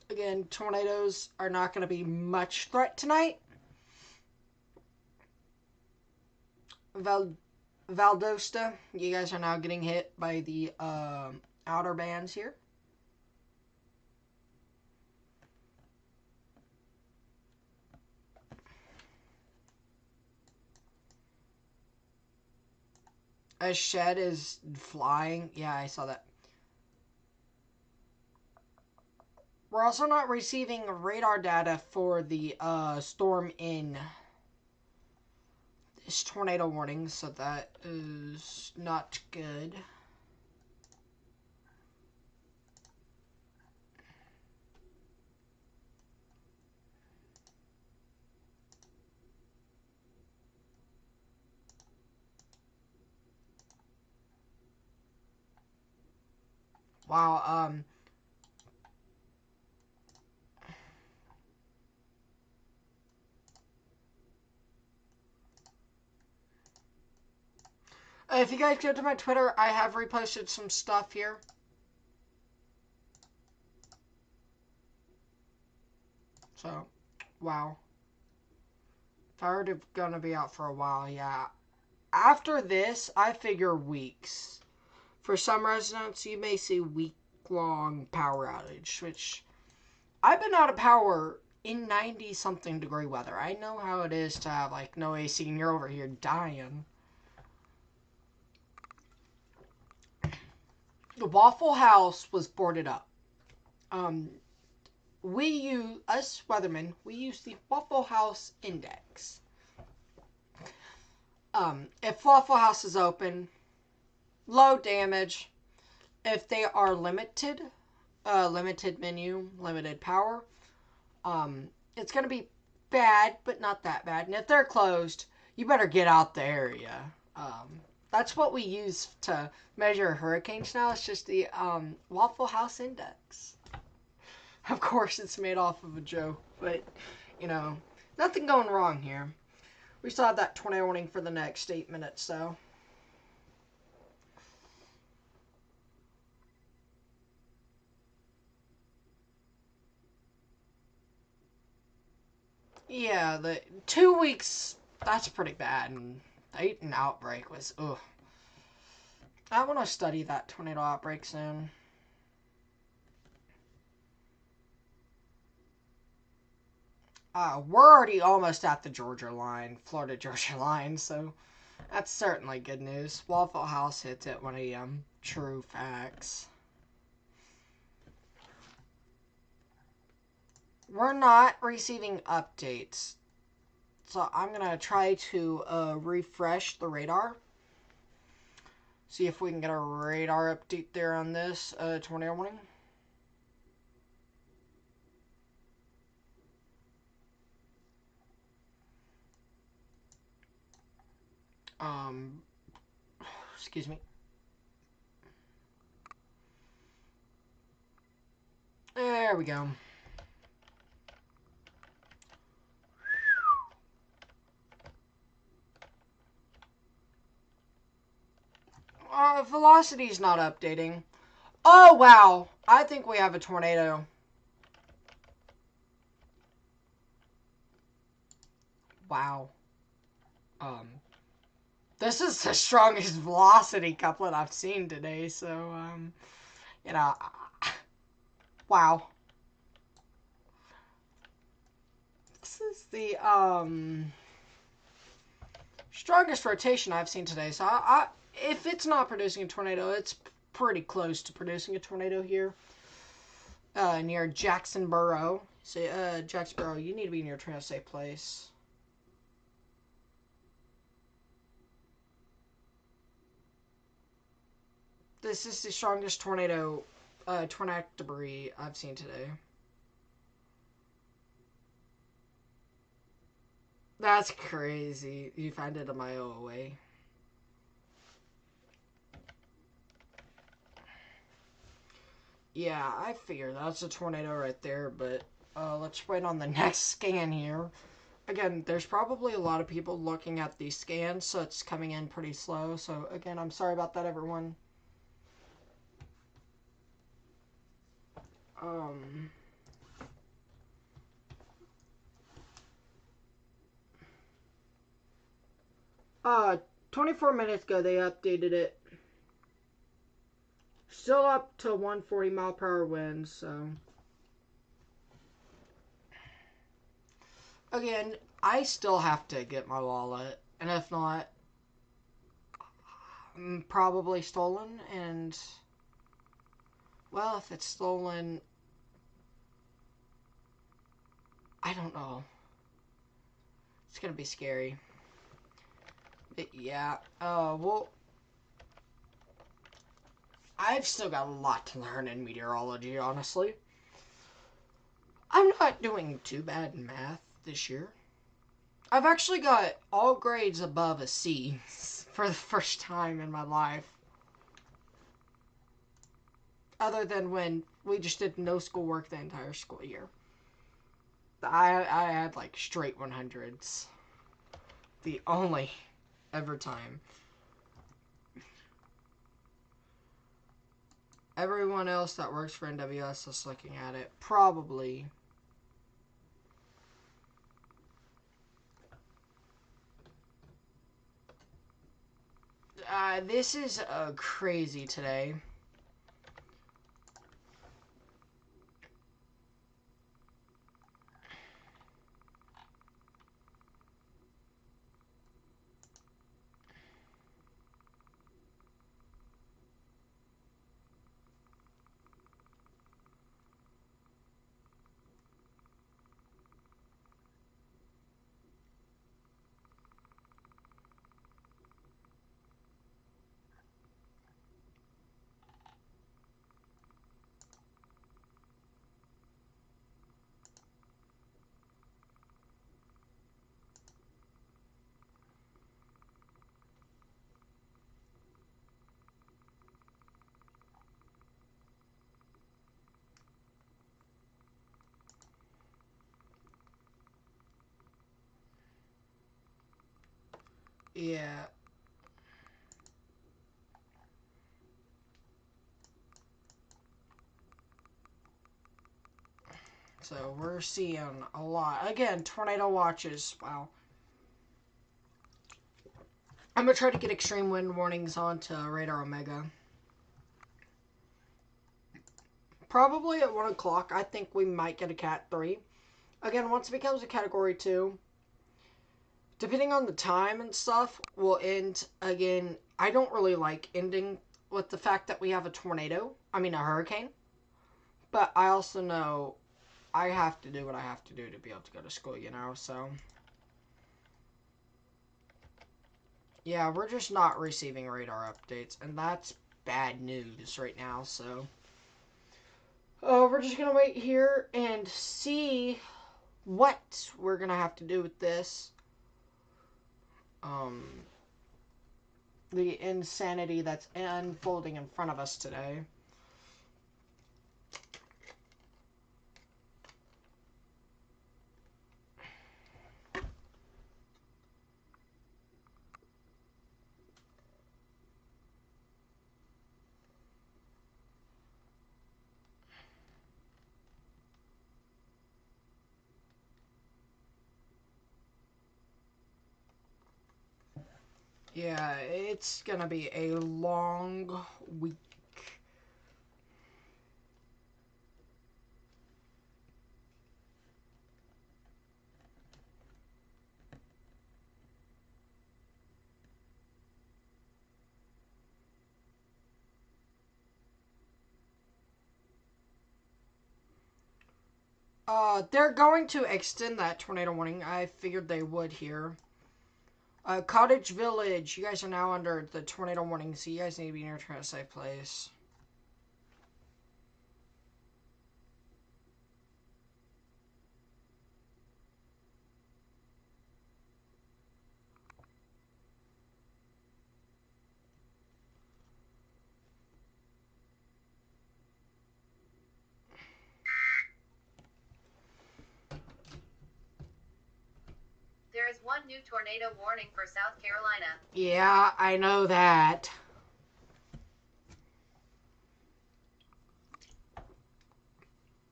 Again, tornadoes are not going to be much threat tonight. Valdosta, you guys are now getting hit by the outer bands here. A shed is flying. Yeah, I saw that. We're also not receiving radar data for the storm in this tornado warning, so that is not good. Wow, If you guys go to my Twitter, I have reposted some stuff here. So, wow. If I were gonna be out for a while, yeah. After this, I figure weeks. For some residents, you may see week-long power outage, which I've been out of power in 90-something degree weather. I know how it is to have, like, no AC and you're over here dying. The Waffle House was boarded up. Us weathermen, we use the Waffle House Index. If Waffle House is open, low damage. If they are limited menu, limited power, it's going to be bad, but not that bad. And if they're closed, you better get out the area. That's what we use to measure hurricanes now. It's just the Waffle House Index. Of course, it's made off of a joke, but, you know, nothing going wrong here. We still have that tornado warning for the next 8 minutes, so. Yeah, the 2 weeks, that's pretty bad. And an outbreak was, ugh. I want to study that tornado outbreak soon. We're already almost at the Florida-Georgia line, so that's certainly good news. Waffle House hits it, one of the true facts. We're not receiving updates, so I'm going to try to refresh the radar. See if we can get a radar update there on this tornado warning. Excuse me. There we go. Velocity's not updating. Oh, wow. I think we have a tornado. Wow. This is the strongest velocity couplet I've seen today, so, you know, wow. This is the, strongest rotation I've seen today, so if it's not producing a tornado, it's pretty close to producing a tornado here, near Jacksonboro. So, Jacksonboro, you need to be in your tornado safe place. This is the strongest tornado debris I've seen today. That's crazy. You find it a mile away. Yeah, I figure that's a tornado right there, but let's wait on the next scan here. Again, there's probably a lot of people looking at these scans, so it's coming in pretty slow. So, again, I'm sorry about that, everyone. 24 minutes ago, they updated it. Still up to 140 mile per hour winds, so. Again, I still have to get my wallet, and if not, probably stolen, and, well, if it's stolen, I don't know. It's gonna be scary. But yeah, well, I've still got a lot to learn in meteorology, honestly. I'm not doing too bad in math this year. I've actually got all grades above a C for the first time in my life. Other than when we just did no schoolwork the entire school year. I had like straight 100s. The only ever time. Everyone else that works for NWS is looking at it. Probably. This is crazy today. Yeah. So we're seeing a lot. Again, tornado watches. Wow. I'm going to try to get extreme wind warnings onto Radar Omega. Probably at 1 o'clock. I think we might get a Cat 3. Again, once it becomes a Category 2, depending on the time and stuff, we'll end again. I don't really like ending with the fact that we have a tornado. I mean, a hurricane. But I also know I have to do what I have to do to be able to go to school, you know, so. Yeah, we're just not receiving radar updates, and that's bad news right now, so. We're just gonna wait here and see what we're gonna have to do with this. The insanity that's unfolding in front of us today. Yeah, it's gonna be a long week. They're going to extend that tornado warning. I figured they would here. Cottage Village, you guys are now under the tornado warning, so you guys need to be near a safe place. There is one new tornado warning for South Carolina. Yeah, I know that.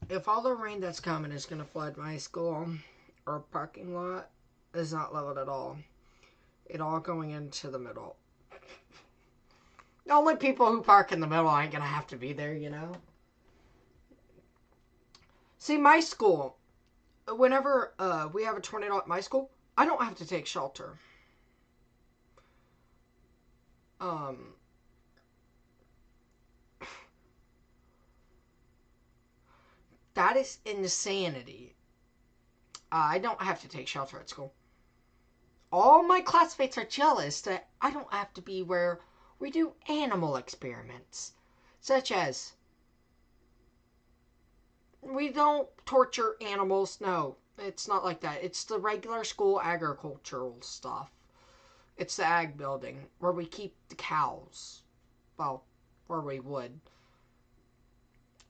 If all the rain that's coming is going to flood my school or parking lot, is not leveled at all. It all going into the middle. The only people who park in the middle ain't going to have to be there, you know? See, my school, whenever we have a tornado at my school, I don't have to take shelter. That is insanity. I don't have to take shelter at school. All my classmates are jealous that I don't have to be where we do animal experiments. Such as, we don't torture animals. No, it's not like that. It's the regular school agricultural stuff. It's the ag building where we keep the cows. Well, where we would.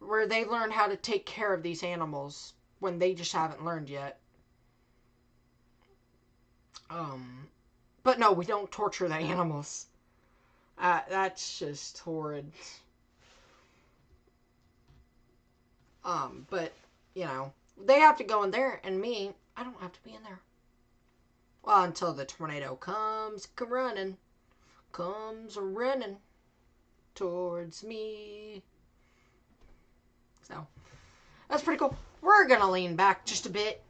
Where they learn how to take care of these animals when they just haven't learned yet. But no, we don't torture the animals. That's just horrid. But, you know, they have to go in there, and me, I don't have to be in there. Well, until the tornado comes running towards me. So, that's pretty cool. We're gonna lean back just a bit.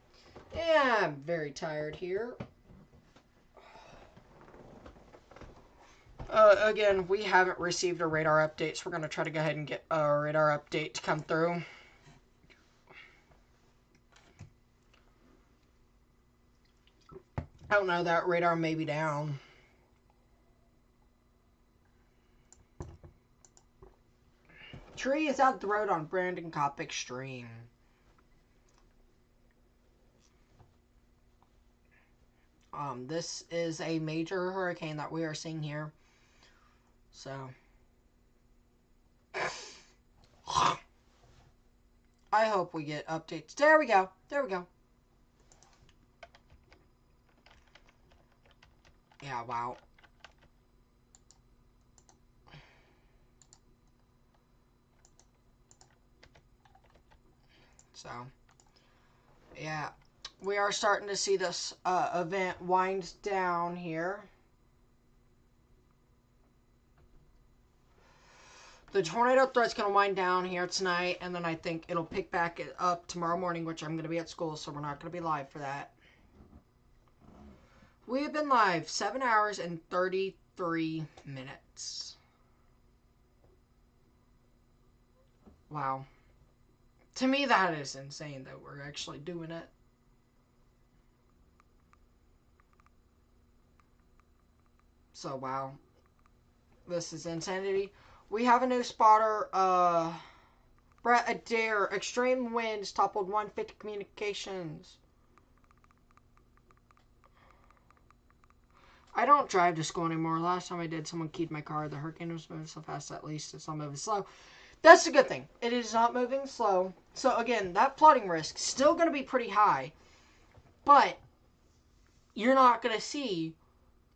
Yeah, I'm very tired here. Again, we haven't received a radar update, so we're gonna try to go ahead and get a radar update to come through. I don't know, that radar may be down. Tree is out the road on Brandon Cop Extreme. This is a major hurricane that we are seeing here. So, I hope we get updates. There we go. There we go. Yeah, wow. So, yeah, we are starting to see this event wind down here. The tornado threat's going to wind down here tonight, and then I think it'll pick back up tomorrow morning, which I'm going to be at school, so we're not going to be live for that. We have been live 7 hours and 33 minutes. Wow. To me, that is insane that we're actually doing it. So, wow. This is insanity. We have a new spotter. Brett Adair. Extreme winds toppled 150 communications. I don't drive to school anymore. Last time I did, someone keyed my car. The hurricane was moving so fast, at least it's not moving slow. That's a good thing. It is not moving slow. So, again, that flooding risk is still going to be pretty high. But you're not going to see...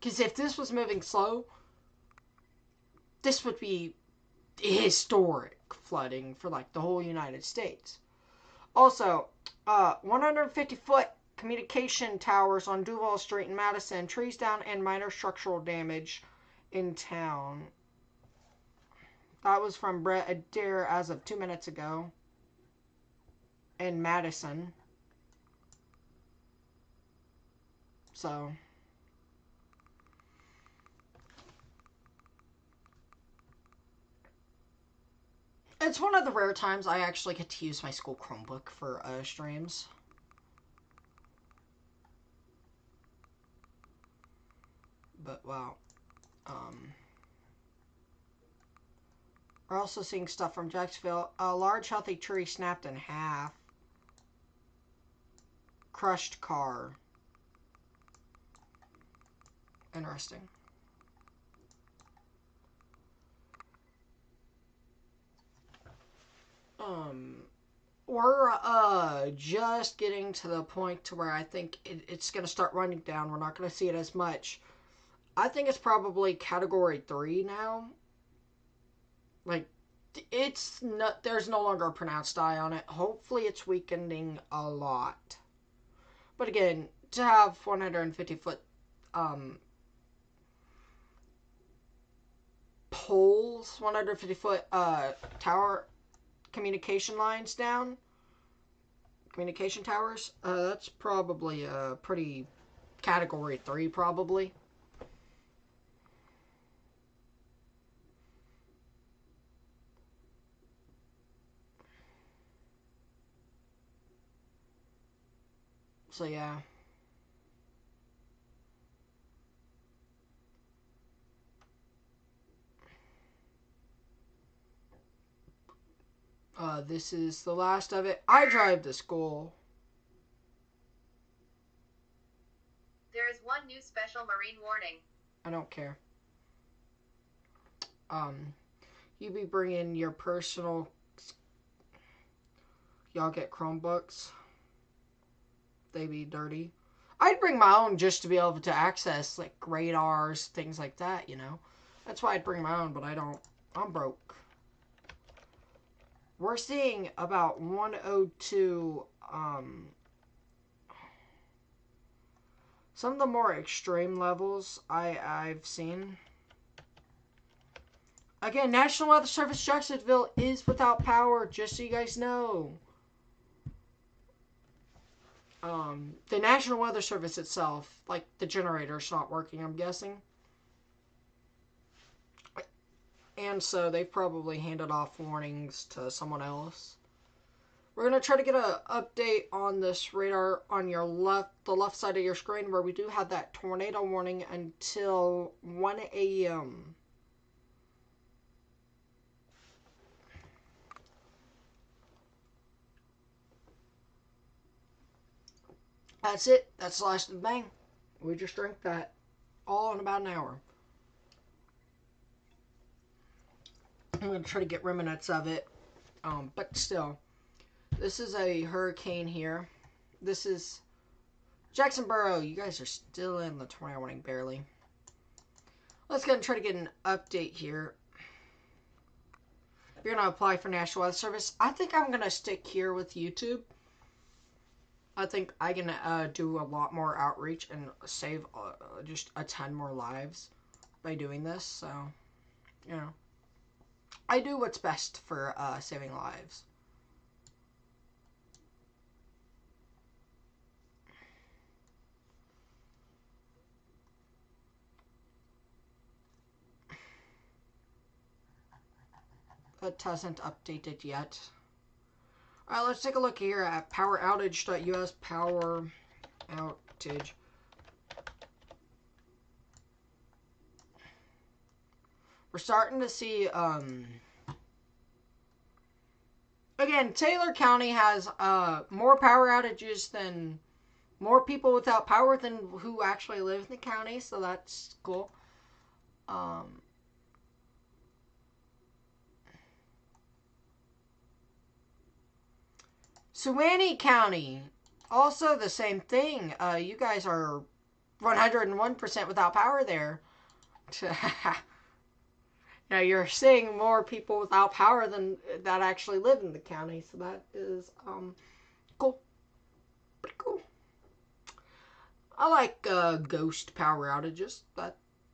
Because if this was moving slow, this would be historic flooding for, like, the whole United States. Also, 150-foot communication towers on Duval Street in Madison. Trees down and minor structural damage in town. That was from Brett Adair as of 2 minutes ago. In Madison. So. It's one of the rare times I actually get to use my school Chromebook for streams. But, wow. We're also seeing stuff from Jacksonville. A large healthy tree snapped in half. Crushed car. Interesting. We're just getting to the point to where I think it's going to start running down. We're not going to see it as much. I think it's probably category 3 now. Like, it's not, there's no longer a pronounced eye on it. Hopefully it's weakening a lot. But again, to have 150-foot poles, 150-foot tower communication lines down, communication towers, that's probably a pretty category 3 probably. So, yeah. This is the last of it. I drive to school. There is one new special marine warning. I don't care. You be bringing your personal... Y'all get Chromebooks. They be dirty. I'd bring my own just to be able to access, like, radars, things like that, you know. That's why I'd bring my own, but I don't. I'm broke. we're seeing about 102, some of the more extreme levels I've seen. Again, National Weather Service Jacksonville is without power, just so you guys know. The National Weather Service itself, like the generator's not working, I'm guessing. And so they've probably handed off warnings to someone else. We're going to try to get an update on this radar on the left side of your screen, where we do have that tornado warning until 1 a.m. That's it. That's the last of the bang. We just drank that all in about an hour. I'm going to try to get remnants of it. But still, this is a hurricane here. This is Jacksonboro. You guys are still in the tornado warning, barely. Let's go and try to get an update here. If you're going to apply for National Weather Service, I think I'm going to stick here with YouTube. I think I can do a lot more outreach and save just a ton more lives by doing this. So, you know, I do what's best for saving lives. It hasn't updated yet. Alright, let's take a look here at poweroutage.us. Power outage. We're starting to see, again, Taylor County has more power outages than, more people without power than who actually live in the county, so that's cool. Suwannee County, also the same thing. You guys are 101% without power there. Now you're seeing more people without power than that actually live in the county, so that is cool. Pretty cool. I like ghost power outages.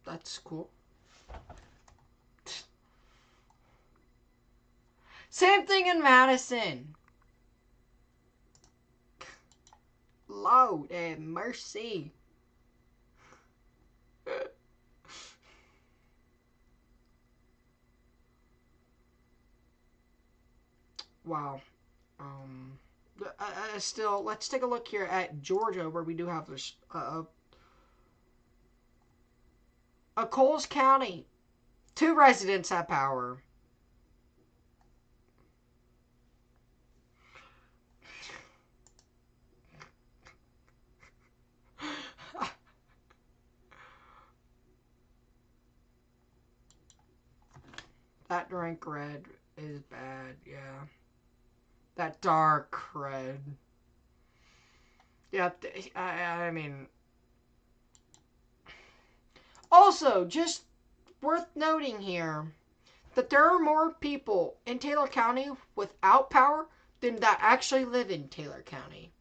That's cool. Same thing in Madison. Lord have mercy. Wow. Still, let's take a look here at Georgia, where we do have this, Coles County. 2 residents have power. That drink red is bad, yeah. That dark red. Yeah, I mean... Also, just worth noting here, that there are more people in Taylor County without power than that actually live in Taylor County.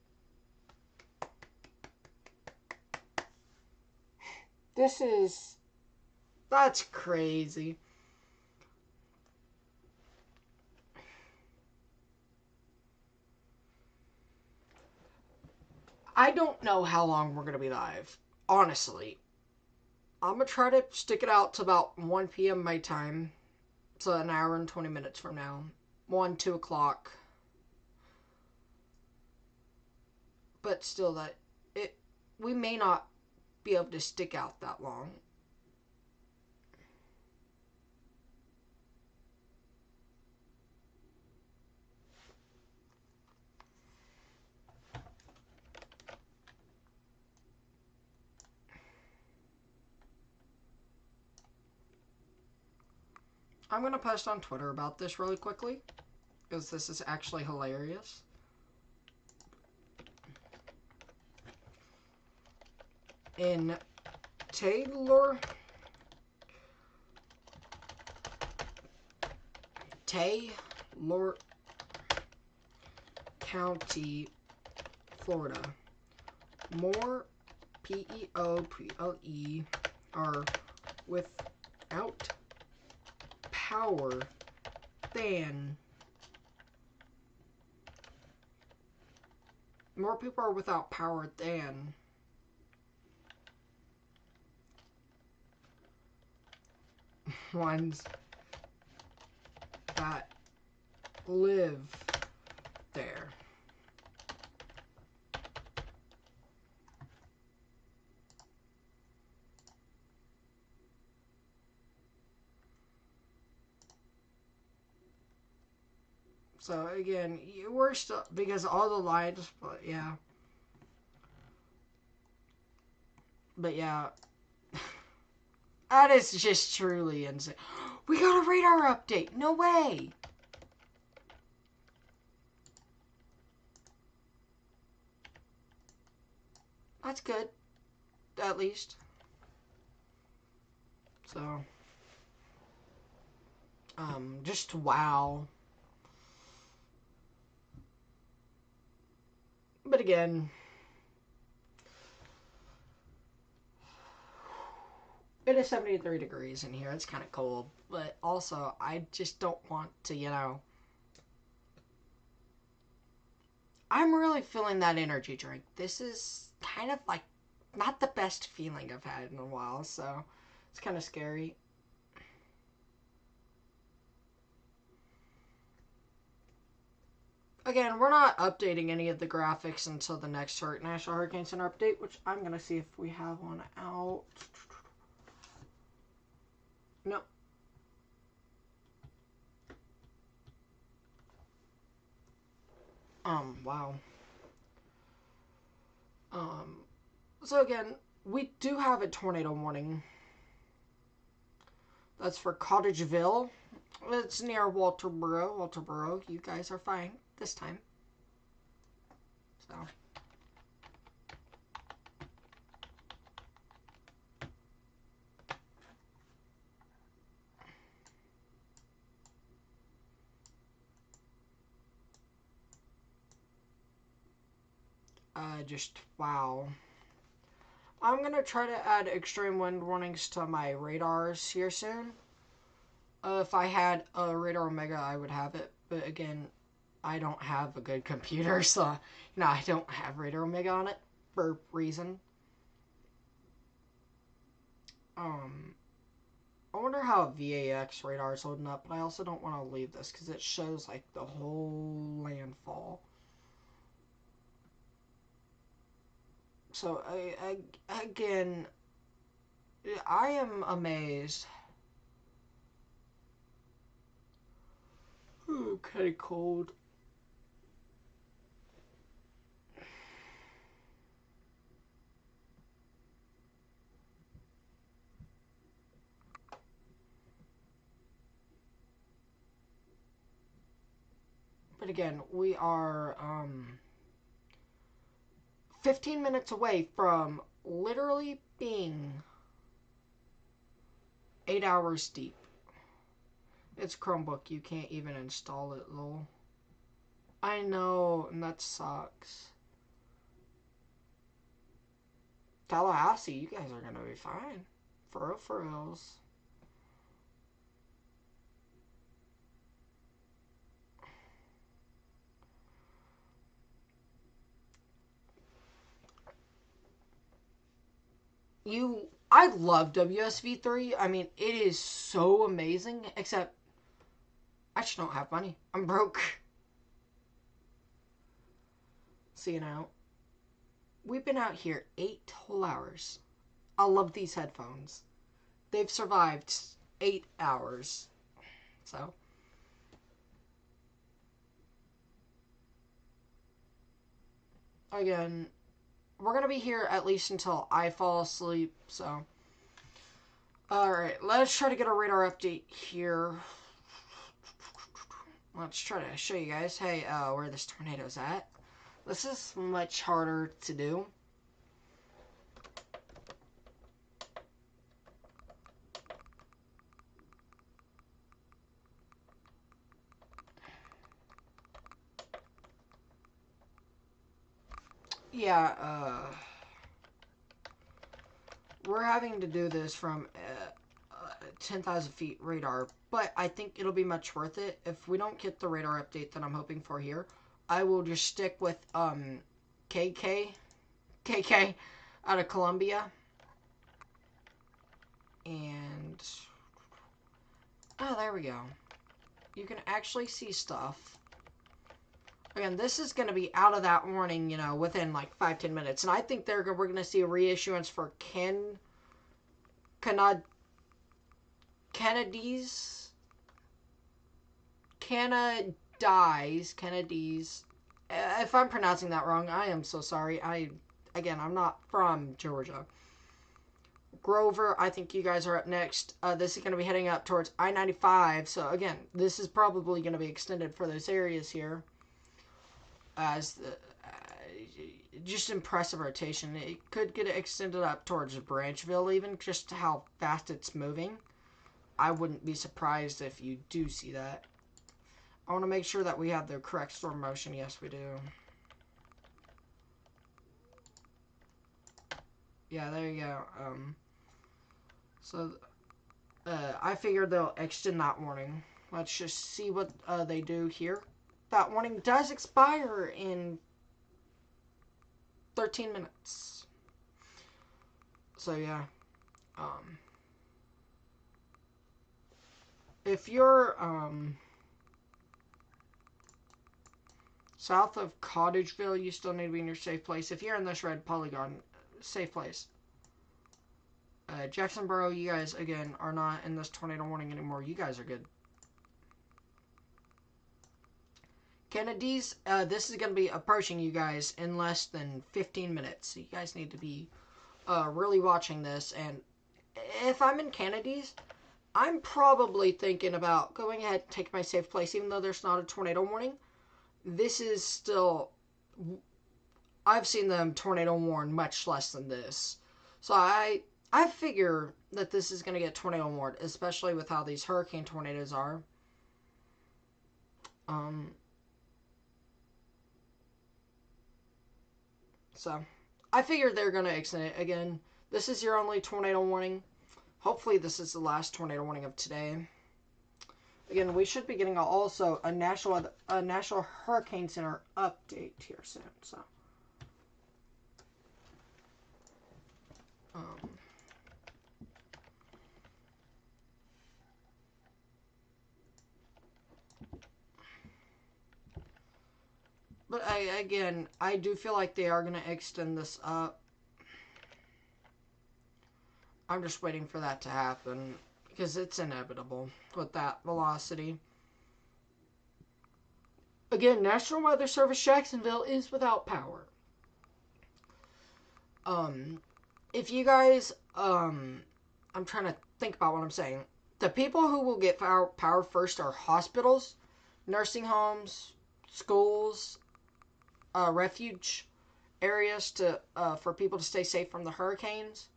That's crazy. I don't know how long we're going to be live, honestly. I'm going to try to stick it out to about 1 p.m. my time. So an hour and 20 minutes from now. 1, 2 o'clock. But still, we may not be able to stick out that long. I'm going to post on Twitter about this really quickly, because this is actually hilarious. In Taylor County, Florida. More P-E-O-P-L-E are without power than. More people are without power than. Ones that live there. So again, we're still, because all the lines, but yeah. But yeah. That is just truly insane. We got a radar update. No way. That's good. At least. So. Just wow. But again, it is 73 degrees in here. It's kind of cold. But also, I just don't want to, you know. I'm really feeling that energy drink. This is kind of like not the best feeling I've had in a while. So, it's kind of scary. Again, we're not updating any of the graphics until the next National Hurricane Center update, which I'm going to see if we have one out. Nope. Wow. So again, we do have a tornado warning. That's for Cottageville. It's near Walterboro. Walterboro, you guys are fine this time. So. Just wow. I'm going to try to add extreme wind warnings to my radars here soon. If I had a Radar Omega, I would have it. But again, I don't have a good computer, so, you know, I don't have Radar Omega on it for reason. I wonder how VAX radar is holding up, but I also don't want to leave this because it shows, like, the whole landfall. So, again, I am amazed. Ooh, kind of cold. But again, we are 15 minutes away from literally being 8 hours deep. It's Chromebook. You can't even install it, lol. I know, and that sucks. Tallahassee, you guys are gonna be fine. For reals. I love WSV3. I mean, it is so amazing, except I just don't have money. I'm broke. So, you know, we've been out here 8 whole hours. I love these headphones. They've survived 8 hours. So. Again, we're going to be here at least until I fall asleep, so. Alright, let's try to get a radar update here. Let's try to show you guys, hey, where this tornado's at. This is much harder to do. yeah, we're having to do this from 10,000 feet radar, but I think it'll be much worth it. If we don't get the radar update that I'm hoping for here, I will just stick with KK out of Colombia. And oh, there we go. You can actually see stuff. Again, this is going to be out of that warning, you know, within like 5-10 minutes. And I think we're going to see a reissuance for Canadies. If I'm pronouncing that wrong, I am so sorry. I'm not from Georgia. Grover, I think you guys are up next. This is going to be heading up towards I-95. So again, this is probably going to be extended for those areas here. As the just impressive rotation. It could get extended up towards Branchville, even just how fast it's moving. I wouldn't be surprised if you do see that. I want to make sure that we have the correct storm motion. Yes, we do. Yeah, there you go. I figured they'll extend that warning. Let's just see what they do here. That warning does expire in 13 minutes. So yeah. If you're south of Cottageville, you still need to be in your safe place. If you're in this red polygon, safe place. Jacksonboro, you guys, again, are not in this tornado warning anymore. You guys are good. Kennedy's, this is going to be approaching you guys in less than 15 minutes. So you guys need to be really watching this. And if I'm in Kennedy's, I'm probably thinking about going ahead and taking my safe place, even though there's not a tornado warning. This is still... I've seen them tornado warn much less than this. So I figure that this is going to get tornado warned, especially with how these hurricane tornadoes are. So, I figured they're going to extend it. Again, this is your only tornado warning. Hopefully this is the last tornado warning of today. Again, we should be getting also a National Hurricane Center update here soon. So, but I do feel like they are going to extend this up. I'm just waiting for that to happen because it's inevitable with that velocity. Again, National Weather Service Jacksonville is without power. If you guys, I'm trying to think about what I'm saying. The people who will get power first are hospitals, nursing homes, schools, refuge areas for people to stay safe from the hurricanes.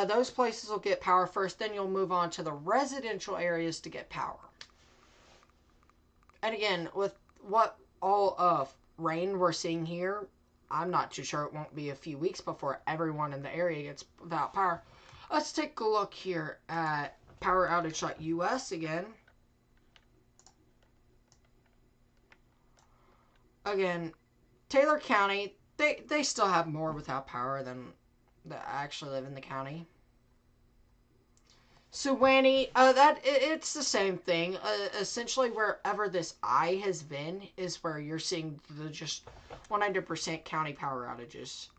Those places will get power first, then you'll move on to the residential areas to get power. And again, with what all of rain we're seeing here, I'm not too sure it won't be a few weeks before everyone in the area gets without power. Let's take a look here at poweroutage.us again. Again, Taylor County, they still have more without power than that actually live in the county. Suwannee, it's the same thing. Essentially, wherever this I has been is where you're seeing the just 100% county power outages.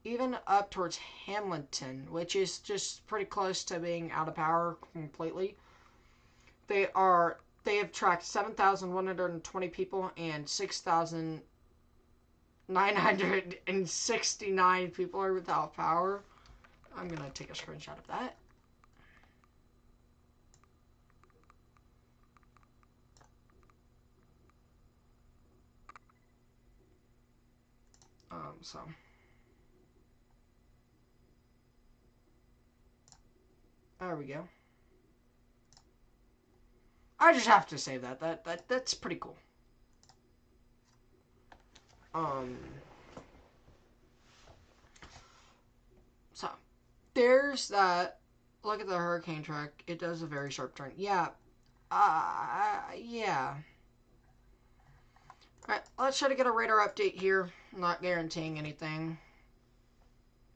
Even up towards Hamilton, which is just pretty close to being out of power completely. They have tracked 7,120 people and 6,969 people are without power. I'm going to take a screenshot of that. So there we go. I just have to say that's pretty cool. there's that. Look at the hurricane track. It does a very sharp turn. Yeah. Yeah. Alright, let's try to get a radar update here. I'm not guaranteeing anything.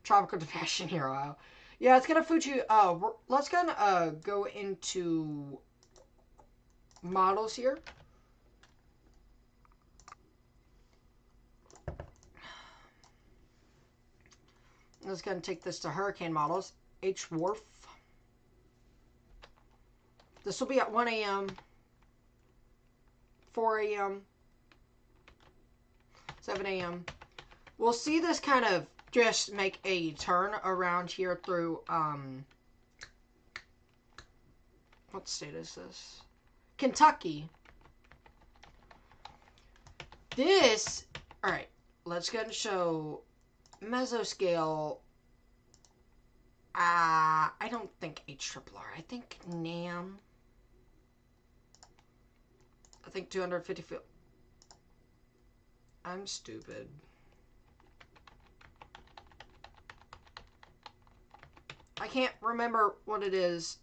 Tropical Depression here, Ohio. Yeah, it's gonna Fuji. Let's go into models here. Let's go and take this to hurricane models. H Wharf. This will be at 1 a.m., 4 a.m., 7 a.m. We'll see this kind of just make a turn around here through, what state is this? Kentucky. This, alright, let's go ahead and show mesoscale. I don't think HRRR. I think NAM. I think 250 feet. I'm stupid. I can't remember what it is.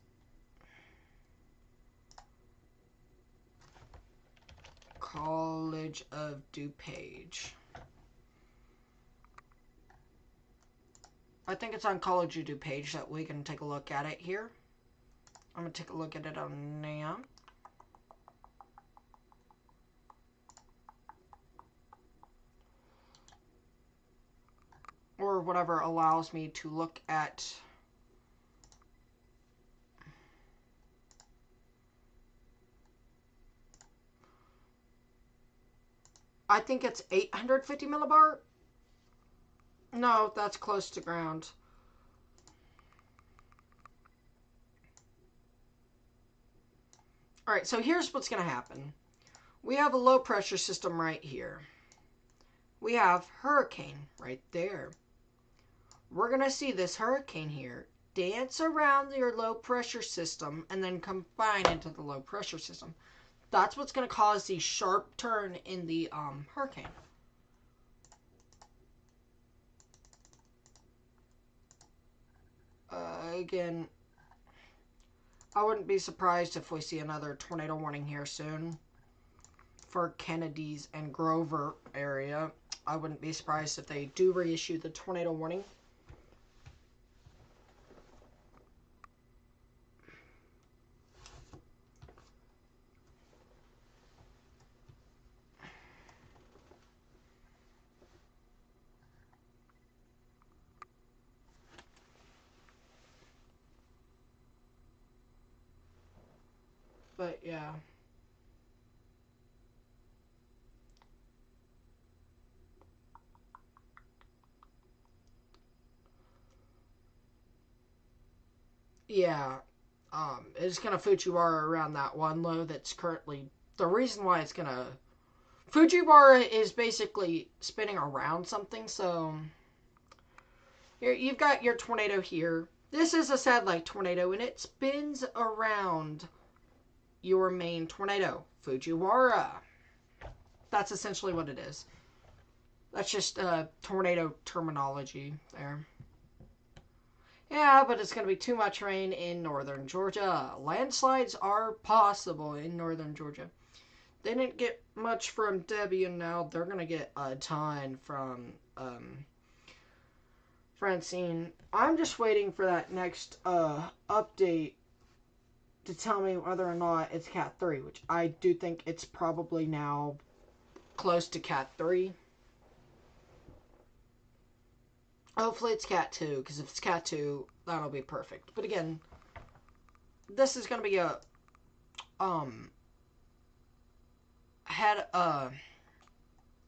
College of DuPage. I think it's on College of DuPage that we can take a look at it here. I'm going to take a look at it on NAM. Or whatever allows me to look at I think it's 850 millibar. No, that's close to ground. Alright, so here's what's going to happen. We have a low pressure system right here. We have hurricane right there. We're going to see this hurricane here dance around your low pressure system and then combine into the low pressure system. That's what's going to cause the sharp turn in the hurricane. Again, I wouldn't be surprised if we see another tornado warning here soon for Kennedy's and Grover area. I wouldn't be surprised if they do reissue the tornado warning. But yeah. Yeah. It's gonna Fujiwara around that one low that's currently the reason why it's gonna Fujiwara is basically spinning around something, so here you've got your tornado here. This is a satellite tornado and it spins around your main tornado, Fujiwara. That's essentially what it is. That's just tornado terminology there. Yeah, but it's going to be too much rain in northern Georgia. Landslides are possible in northern Georgia. They didn't get much from Debbie, and now they're going to get a ton from Francine. I'm just waiting for that next update to tell me whether or not it's Cat 3, which I do think it's probably now close to Cat 3. Hopefully it's Cat 2, because if it's Cat 2, that'll be perfect. But again, this is going to be a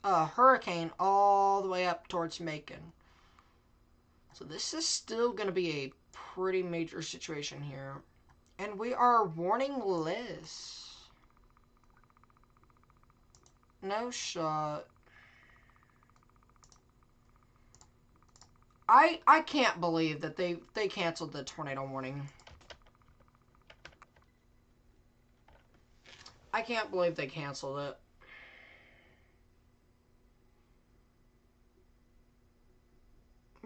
hurricane all the way up towards Macon. So this is still going to be a pretty major situation here. And we are warning-less. No shot. I can't believe that they canceled the tornado warning. I can't believe they canceled it.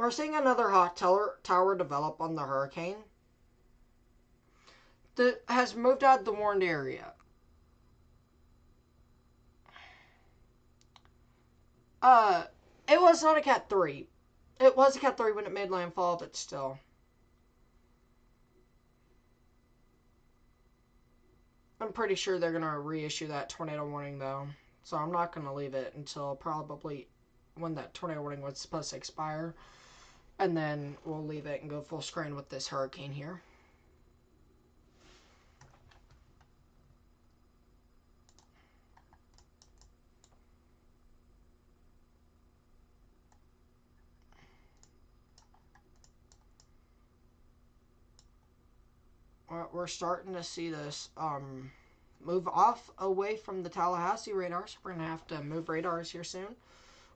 We're seeing another hot tower develop on the hurricane that has moved out of the warned area. It was not a Cat 3. It was a Cat 3 when it made landfall, but still. I'm pretty sure they're going to reissue that tornado warning, though. So I'm not going to leave it until probably when that tornado warning was supposed to expire. And then we'll leave it and go full screen with this hurricane here. We're starting to see this move off away from the Tallahassee radar, so we're going to have to move radars here soon.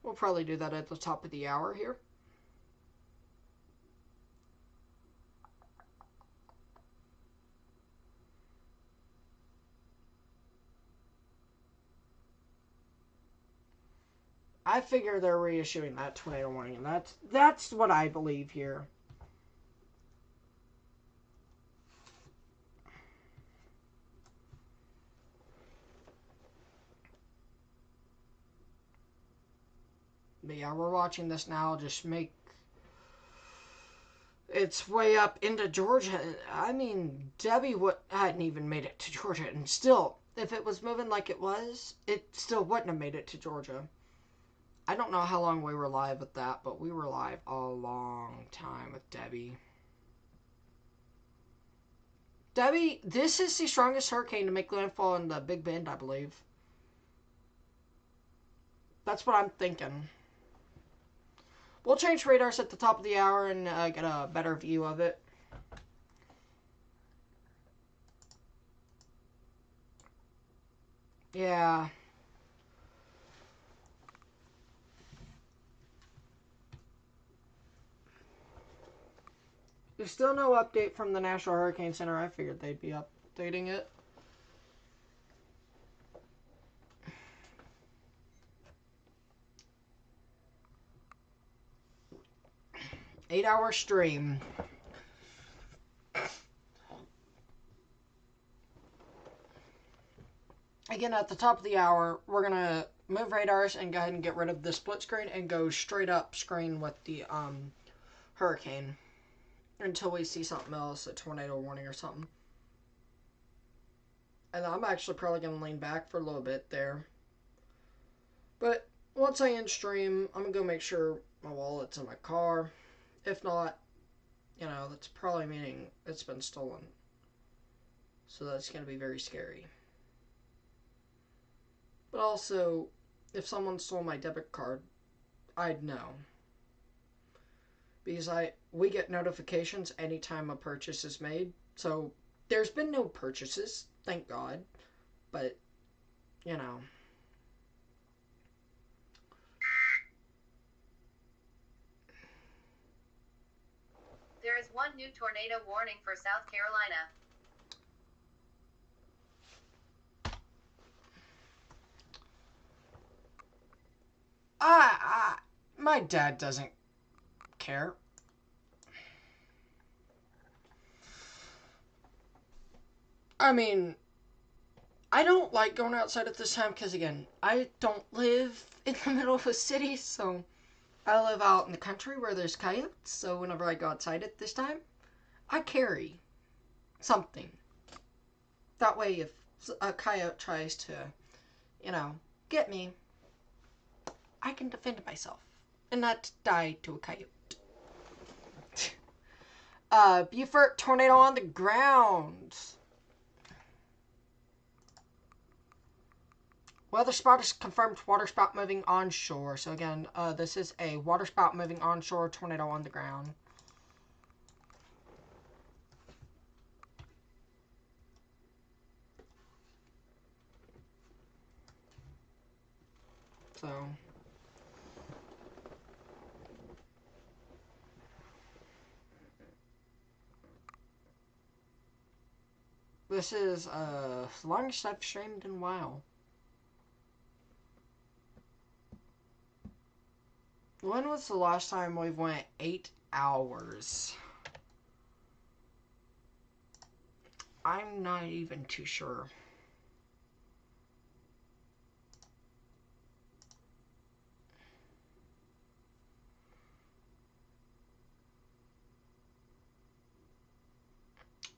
We'll probably do that at the top of the hour here. I figure they're reissuing that tornado warning, and that's what I believe here. But yeah, we're watching this now just make its way up into Georgia. I mean, Debbie hadn't even made it to Georgia, and still, if it was moving like it was, it still wouldn't have made it to Georgia. I don't know how long we were live with that, but we were live a long time with Debbie. Debbie, this is the strongest hurricane to make landfall in the Big Bend, I believe. That's what I'm thinking. We'll change radars at the top of the hour and get a better view of it. Yeah. There's still no update from the National Hurricane Center. I figured they'd be updating it. Eight-hour stream. Again, at the top of the hour, we're going to move radars and go ahead and get rid of the split screen and go straight up screen with the hurricane until we see something else, a tornado warning or something. And I'm actually probably going to lean back for a little bit there. But once I end stream, I'm going to go make sure my wallet's in my car. If not, you know, that's probably meaning it's been stolen. So that's going to be very scary. But also, if someone stole my debit card, I'd know. Because we get notifications anytime a purchase is made. So there's been no purchases, thank God. But, you know. There is one new tornado warning for South Carolina. My dad doesn't care. I mean, I don't like going outside at this time because, again, I don't live in the middle of a city, so I live out in the country where there's coyotes, so whenever I go outside at this time, I carry something. That way, if a coyote tries to, you know, get me, I can defend myself and not die to a coyote. Beaufort tornado on the ground. Weather spot is confirmed waterspout moving onshore. So again, this is a waterspout moving onshore, tornado on the ground. So this is the longest I've streamed in a while. When was the last time we went 8 hours? I'm not even too sure.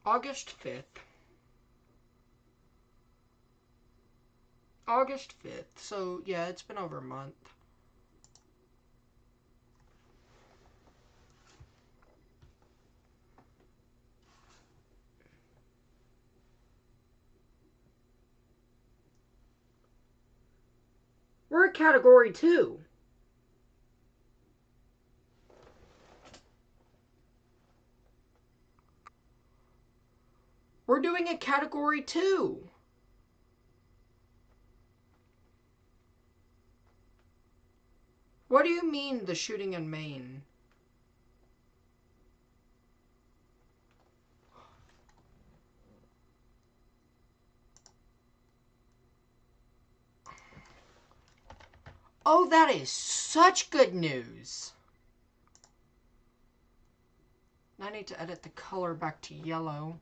August 5th. August 5th. So, yeah, it's been over a month. We're at Category 2. We're doing a Category 2. What do you mean, the shooting in Maine? Oh, that is such good news. I need to edit the color back to yellow.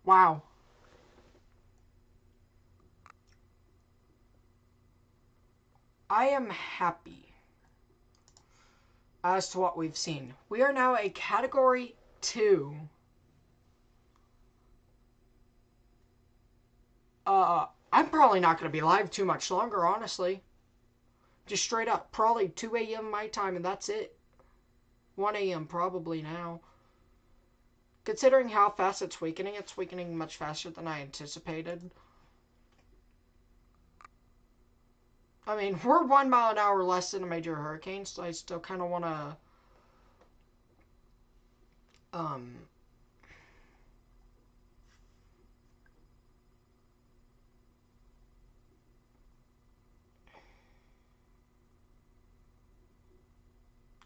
Wow. I am happy as to what we've seen. We are now a Category 2. I'm probably not going to be live too much longer, honestly. Just straight up, probably 2 a.m. my time, and that's it. 1 a.m. probably now. Considering how fast it's weakening much faster than I anticipated. I mean, we're 1 mile an hour less than a major hurricane, so I still kind of want to,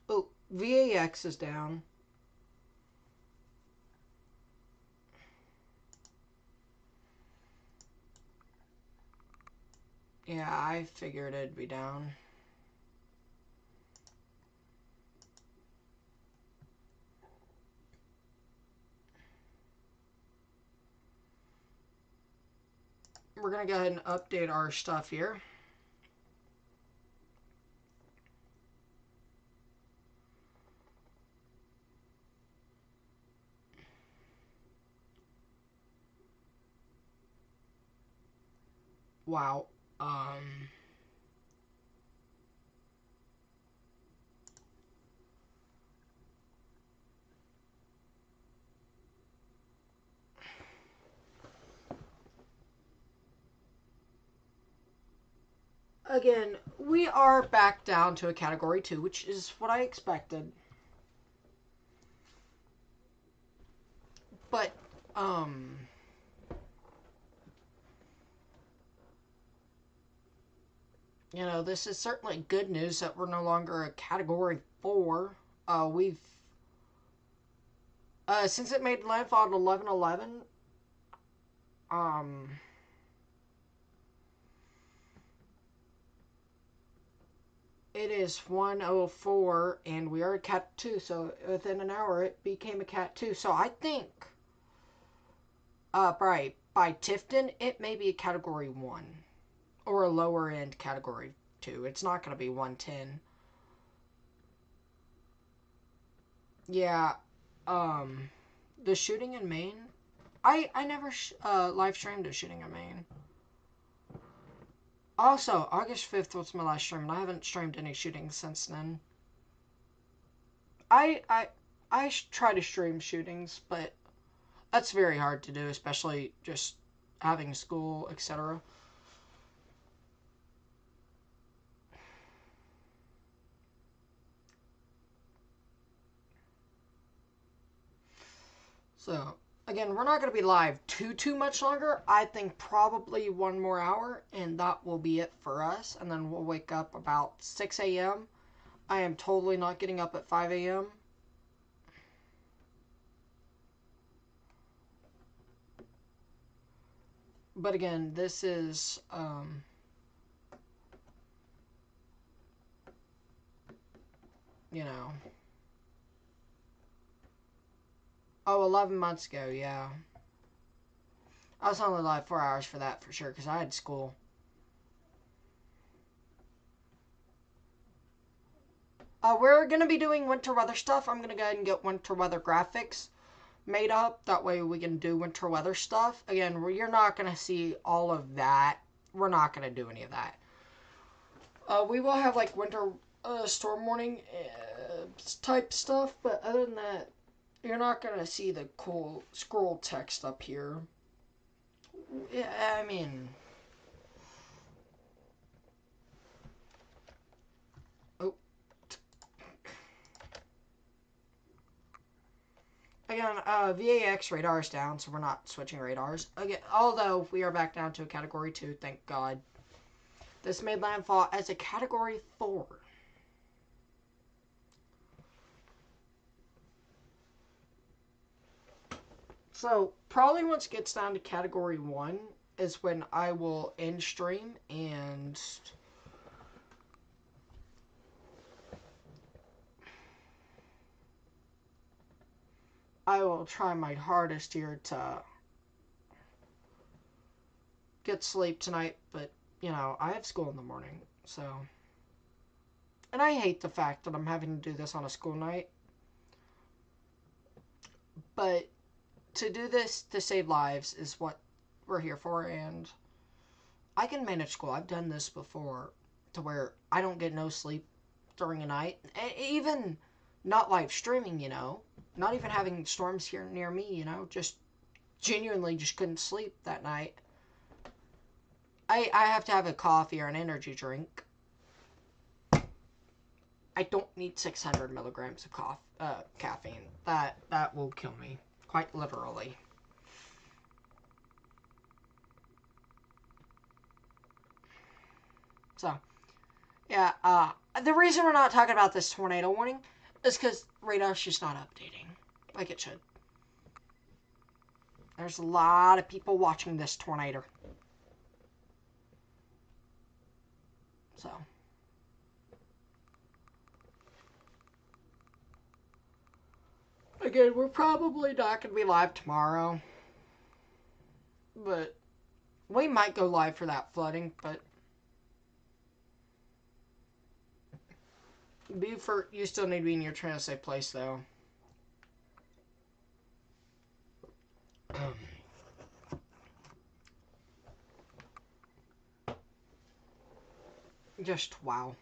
Oh, VAX is down. Yeah, I figured it'd be down. We're going to go ahead and update our stuff here. Wow. Again, we are back down to a Category 2, which is what I expected. But, you know, this is certainly good news that we're no longer a Category 4. Since it made landfall at 11:11, it is 1:04, and we are a Cat 2, so within an hour it became a Cat 2. So I think, by Tifton, it may be a Category 1, or a lower end Category 2. It's not going to be 110. Yeah, the shooting in Maine, I never live streamed a shooting in Maine. Also, August 5th was my last stream, and I haven't streamed any shootings since then. I try to stream shootings, but that's very hard to do, especially just having school, etc. So, again, we're not going to be live too much longer. I think probably 1 more hour, and that will be it for us. And then we'll wake up about 6 a.m. I am totally not getting up at 5 a.m. But again, this is, you know. Oh, 11 months ago, yeah. I was only alive 4 hours for that, for sure, because I had school. We're going to be doing winter weather stuff. I'm going to go ahead and get winter weather graphics made up. That way we can do winter weather stuff. Again, you're not going to see all of that. We're not going to do any of that. We will have, like, winter storm warning type stuff, but other than that, you're not going to see the cool scroll text up here. Yeah, I mean... Oh. Again, VAX radar is down, so we're not switching radars. Again, although we are back down to a Category 2, thank God. This made landfall as a Category 4. So, probably once it gets down to Category 1 is when I will end stream and... I will try my hardest here to get sleep tonight, but, you know, I have school in the morning, so... And I hate the fact that I'm having to do this on a school night. But to do this to save lives is what we're here for, and I can manage school. I've done this before to where I don't get no sleep during a night. Even not live streaming, you know. Not even having storms here near me, you know. Just genuinely just couldn't sleep that night. I have to have a coffee or an energy drink. I don't need 600 milligrams of caffeine. That will kill me. Quite literally. So, yeah, the reason we're not talking about this tornado warning is because radar's just not updating like it should. There's a lot of people watching this tornado. So. Again, we're probably not going to be live tomorrow. But we might go live for that flooding, but Buford, you still need to be in your train safe place, though. Just wow.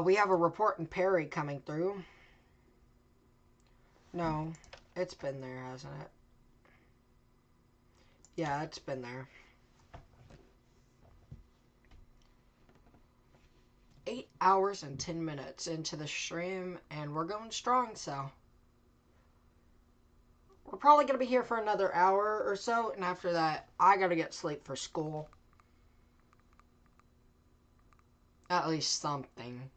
We have a report in Perry coming through. No, it's been there, hasn't it? Yeah, it's been there. 8 hours and 10 minutes into the stream, and we're going strong, so we're probably going to be here for another hour or so, and after that, I got to get sleep for school. At least something.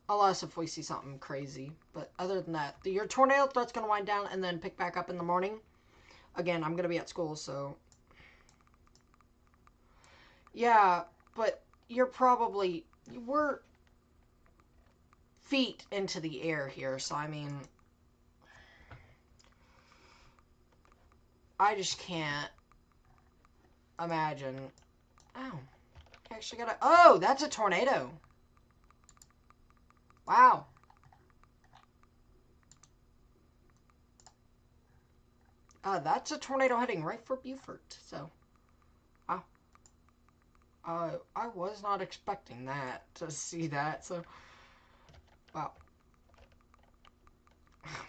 Unless if we see something crazy. But other than that, your tornado threat's going to wind down and then pick back up in the morning. Again, I'm going to be at school, so... Yeah, but you're probably... We're feet into the air here, so I mean... I just can't imagine... Oh. I actually got a... Oh, that's a tornado. Wow. That's a tornado heading right for Buford, so... Wow. I was not expecting that, to see that, so... Wow.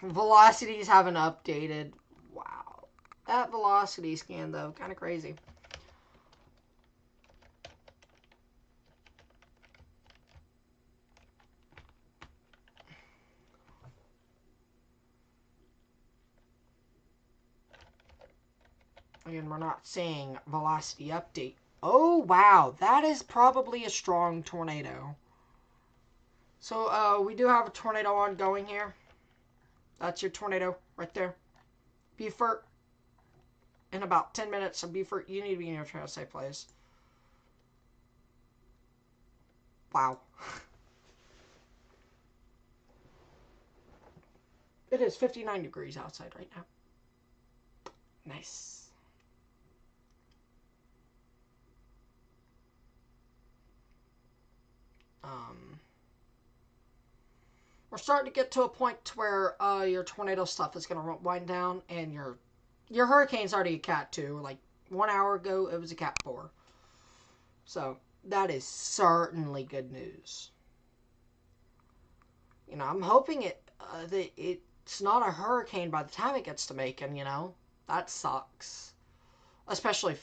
Velocities haven't updated. Wow. That velocity scan, though, kind of crazy. Again, we're not seeing velocity update. Oh, wow. That is probably a strong tornado. So, we do have a tornado ongoing here. That's your tornado right there. Beaufort. In about 10 minutes, so Beaufort, you need to be in your safe place. Wow. It is 59 degrees outside right now. Nice. We're starting to get to a point where your tornado stuff is going to wind down, and your hurricane's already a Cat 2. Like 1 hour ago, it was a Cat 4. So that is certainly good news. You know, I'm hoping that it's not a hurricane by the time it gets to Macon. You know, that sucks, especially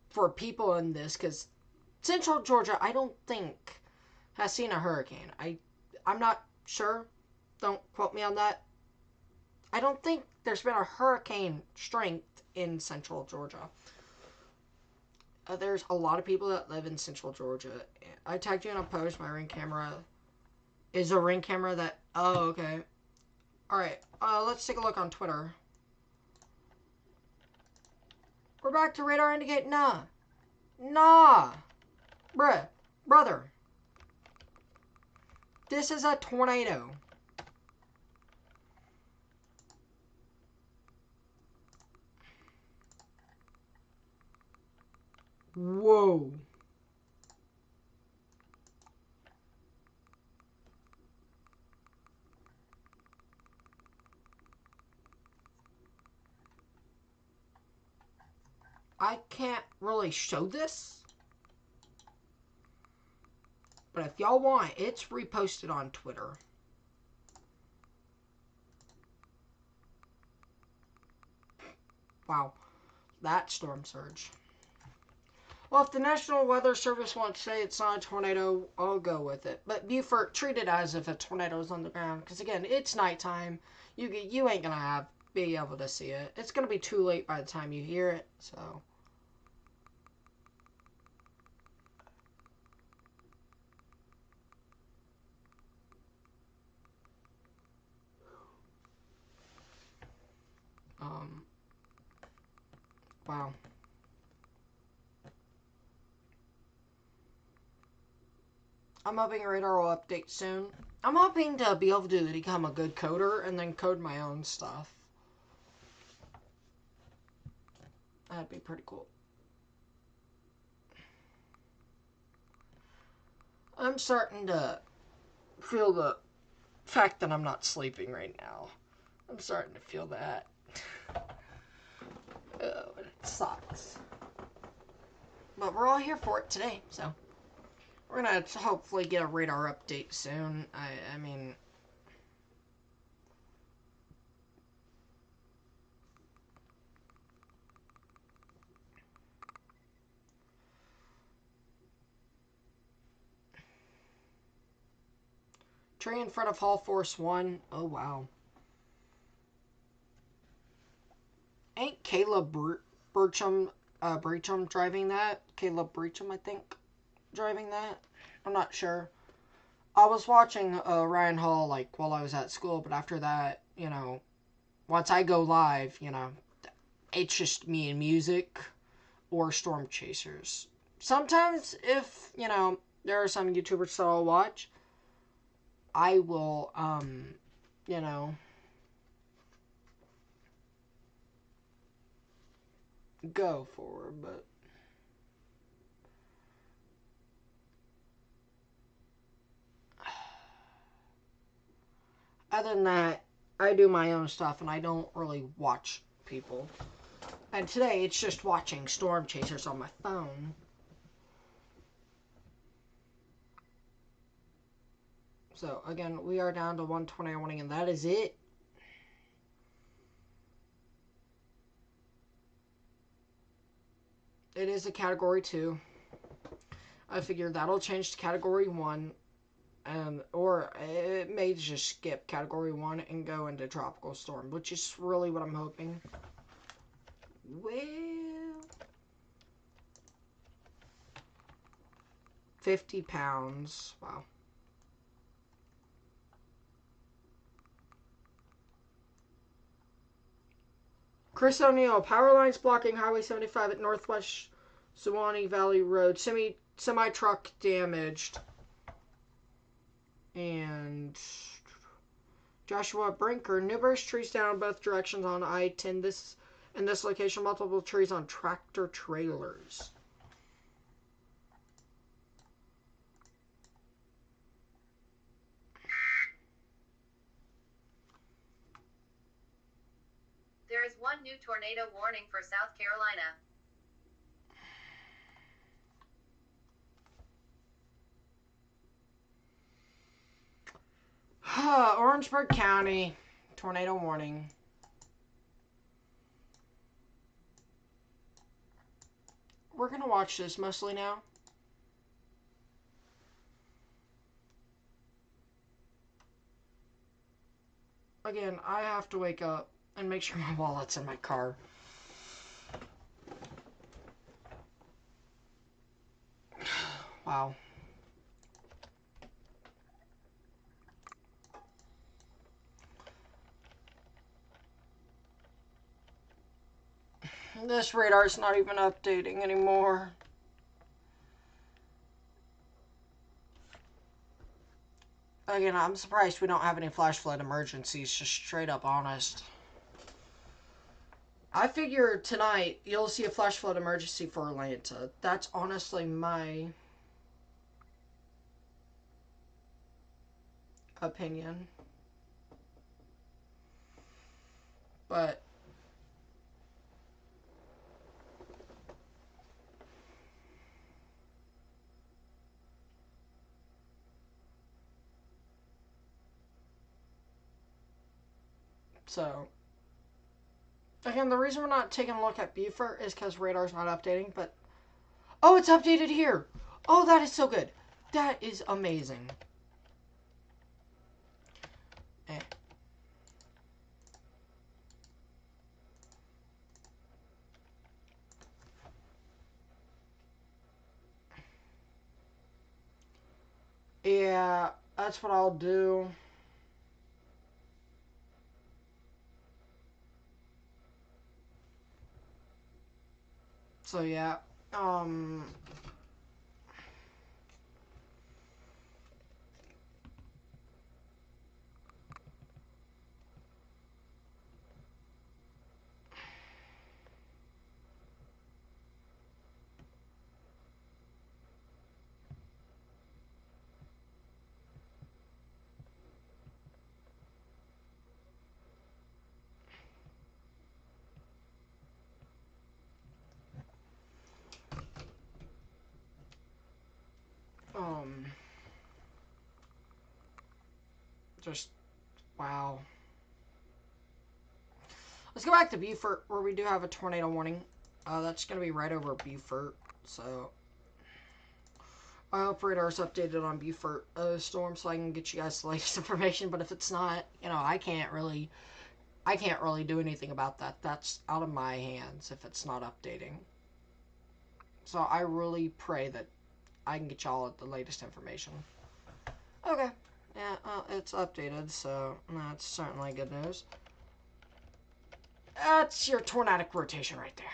for people in this, because Central Georgia, I don't think has seen a hurricane. I'm not sure. Don't quote me on that. I don't think there's been a hurricane strength in Central Georgia. There's a lot of people that live in Central Georgia. I tagged you in a post. My Ring camera is a Ring camera that... Oh, okay. Alright, let's take a look on Twitter. We're back to radar indicate. Nah. Brother. This is a tornado. Whoa. I can't really show this, but if y'all want, it's reposted on Twitter. Wow, that storm surge. Well, if the National Weather Service wants to say it's not a tornado, I'll go with it. But Beaufort, treat it as if a tornado's on the ground, because again, it's nighttime. You ain't gonna be able to see it. It's gonna be too late by the time you hear it. So. Wow. I'm hoping radar will update soon. I'm hoping to be able to become a good coder and then code my own stuff. That'd be pretty cool. I'm starting to feel the fact that I'm not sleeping right now. I'm starting to feel that. Oh, it sucks. But we're all here for it today, so. We're gonna hopefully get a radar update soon. I mean... Tree in front of Hall Force 1. Oh, wow. Ain't Caleb Breacham driving that? Caleb Breacham, I think, driving that? I'm not sure. I was watching Ryan Hall, like, while I was at school, but after that, you know, once I go live, you know, it's just me and music or Storm Chasers. Sometimes, if, you know, there are some YouTubers that I'll watch, I will, you know, go for, but other than that, I do my own stuff and I don't really watch people. And today it's just watching Storm Chasers on my phone. So again, we are down to 120 warning, and that is it. It is a Category 2. I figure that'll change to Category 1. Or it may just skip Category 1 and go into Tropical Storm, which is really what I'm hoping. Well... 50 pounds. Wow. Chris O'Neill, power lines blocking Highway 75 at Northwest Suwannee Valley Road. Semi-truck damaged. And Joshua Brinker, numerous trees down in both directions on I-10. In this location, multiple trees on tractor trailers. There is one new tornado warning for South Carolina. Orangeburg County, tornado warning. We're going to watch this mostly now. Again, I have to wake up and make sure my wallet's in my car. Wow. This radar's not even updating anymore. Again, I'm surprised we don't have any flash flood emergencies, just straight up honest. I figure tonight you'll see a flash flood emergency for Atlanta. That's honestly my opinion. But so again, the reason we're not taking a look at Beaufort is because radar's not updating, but oh, it's updated here. Oh, that is so good. That is amazing. Eh. Yeah, that's what I'll do. So yeah, um, um, just wow. Let's go back to Beaufort, where we do have a tornado warning. That's going to be right over Beaufort, so I hope radar's updated on Beaufort storm so I can get you guys the latest information. But if it's not, you know, I can't really do anything about that. That's out of my hands if it's not updating. So I really pray that I can get y'all the latest information. Okay, yeah, it's updated, so that's certainly good news. That's your tornadic rotation right there.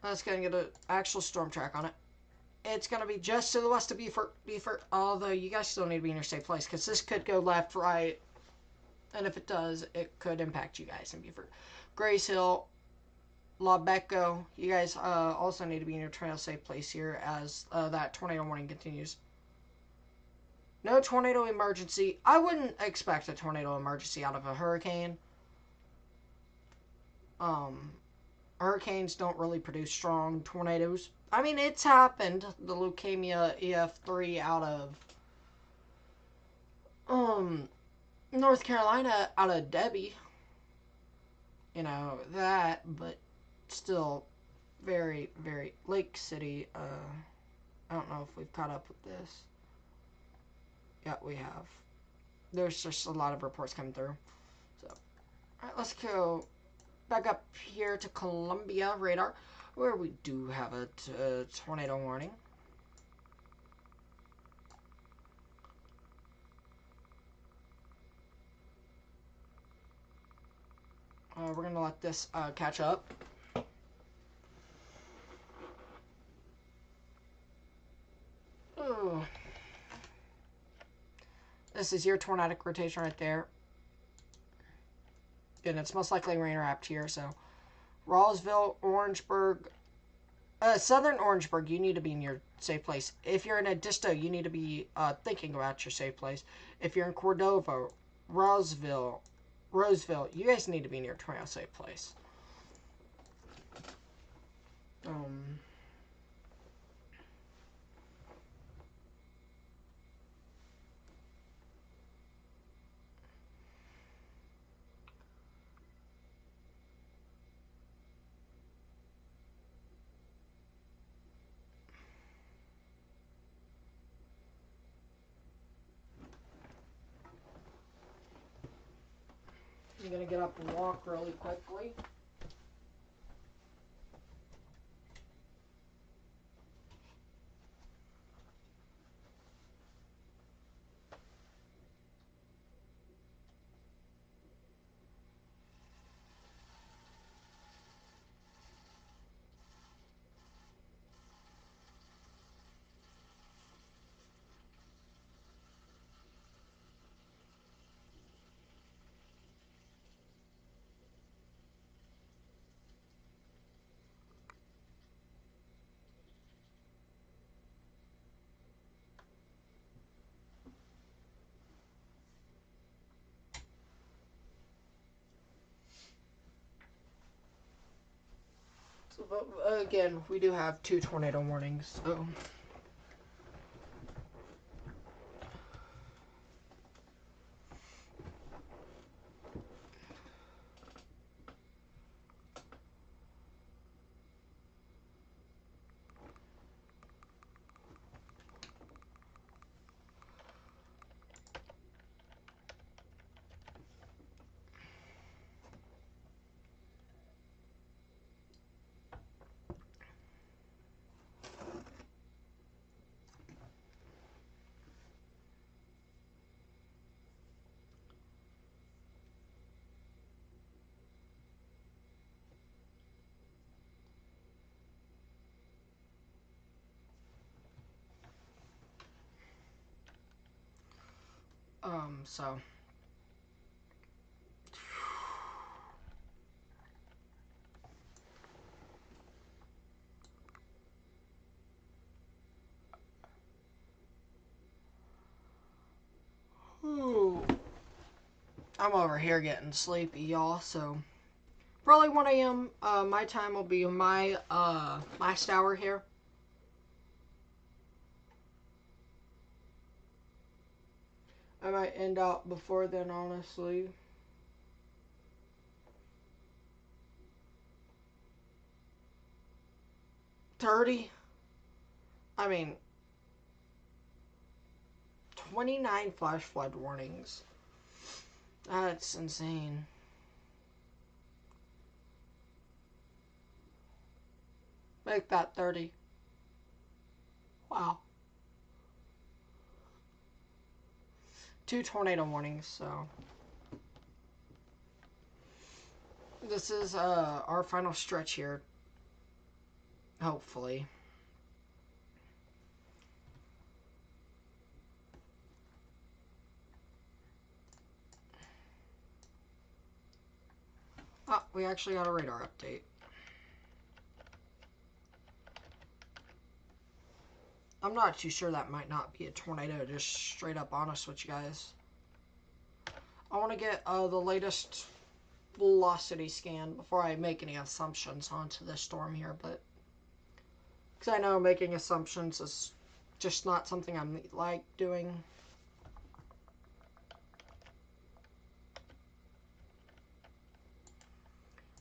Let's go and get an actual storm track on it. It's going to be just to the west of Beaufort, although you guys still need to be in your safe place, because this could go left, right, and if it does, it could impact you guys in Beaufort. Grays Hill, Labeco, you guys also need to be in your trail safe place here as that tornado warning continues. No tornado emergency. I wouldn't expect a tornado emergency out of a hurricane. Hurricanes don't really produce strong tornadoes. I mean, it's happened. The Leukemia EF3 out of North Carolina, out of Debbie. You know, that, but still very, very Lake City. I don't know if we've caught up with this. Yeah, we have. There's just a lot of reports coming through. So, alright, let's go back up here to Columbia radar, where we do have a tornado warning. We're going to let this catch up. Ooh. This is your tornadic rotation right there. And it's most likely rain wrapped here, so Roseville, Orangeburg, Southern Orangeburg, you need to be in your safe place. If you're in Edisto, you need to be thinking about your safe place. If you're in Cordova, Roseville, you guys need to be in your tornado safe place. I'm going to get up and walk really quickly. So, but again, we do have 2 tornado warnings, so... So... Ooh. I'm over here getting sleepy, y'all, so... Probably 1 a.m. My time will be my last hour here. I might end out before then, honestly. $30? I mean... 29 flash flood warnings. That's insane. Make that 30. Wow. 2 tornado warnings, so... This is our final stretch here. Hopefully. Oh, we actually got a radar update. I'm not too sure that might not be a tornado, just straight up honest with you guys. I want to get the latest velocity scan before I make any assumptions onto this storm here, but... Because I know making assumptions is just not something I'm like doing.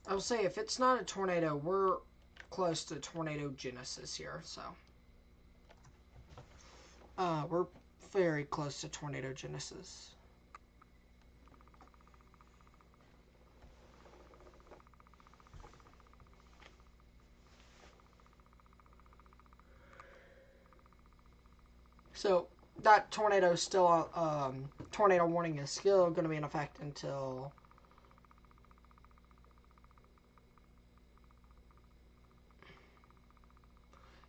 I will say, if it's not a tornado, we're close to tornado genesis here, so... we're very close to tornado genesis. So, that tornado still, tornado warning is still going to be in effect until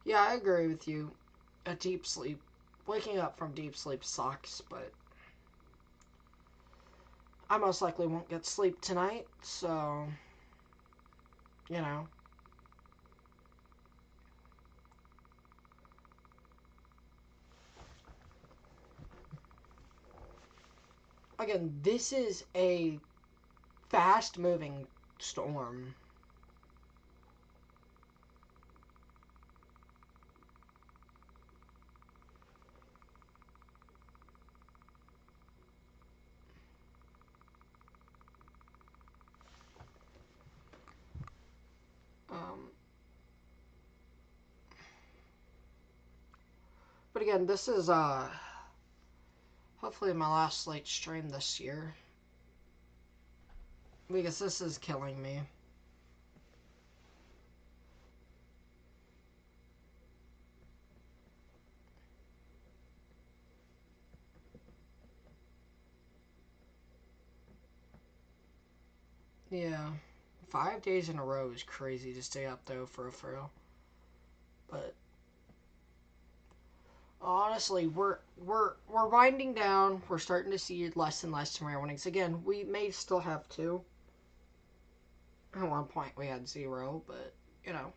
Yeah, I agree with you. A deep sleep. Waking up from deep sleep sucks, but I most likely won't get sleep tonight, so, you know. Again, this is a fast moving storm. Um, but again, this is hopefully my last late stream this year, because this is killing me. Yeah, 5 days in a row is crazy to stay up though for real. But honestly, we're winding down. We're starting to see less and less tomorrow mornings. Again, we may still have two. At one point, we had zero, but you know.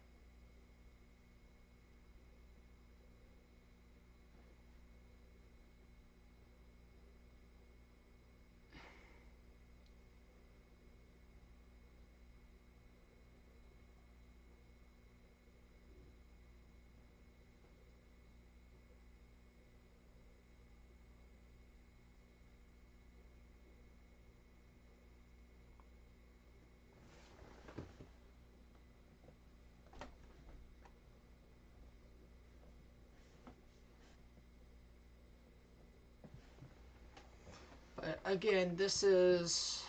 But again, this is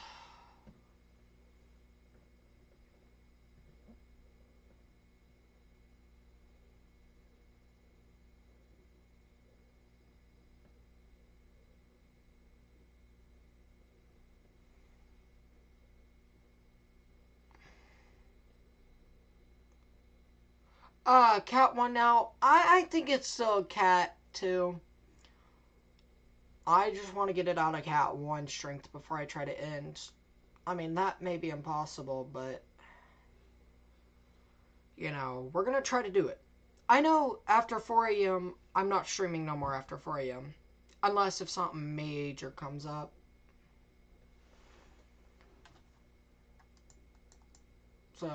Cat 1 now. I think it's still Cat 2. I just want to get it out of Cat 1 strength before I try to end. I mean, that may be impossible, but you know, we're gonna try to do it. I know after 4 a.m., I'm not streaming no more after 4 a.m. Unless if something major comes up. So,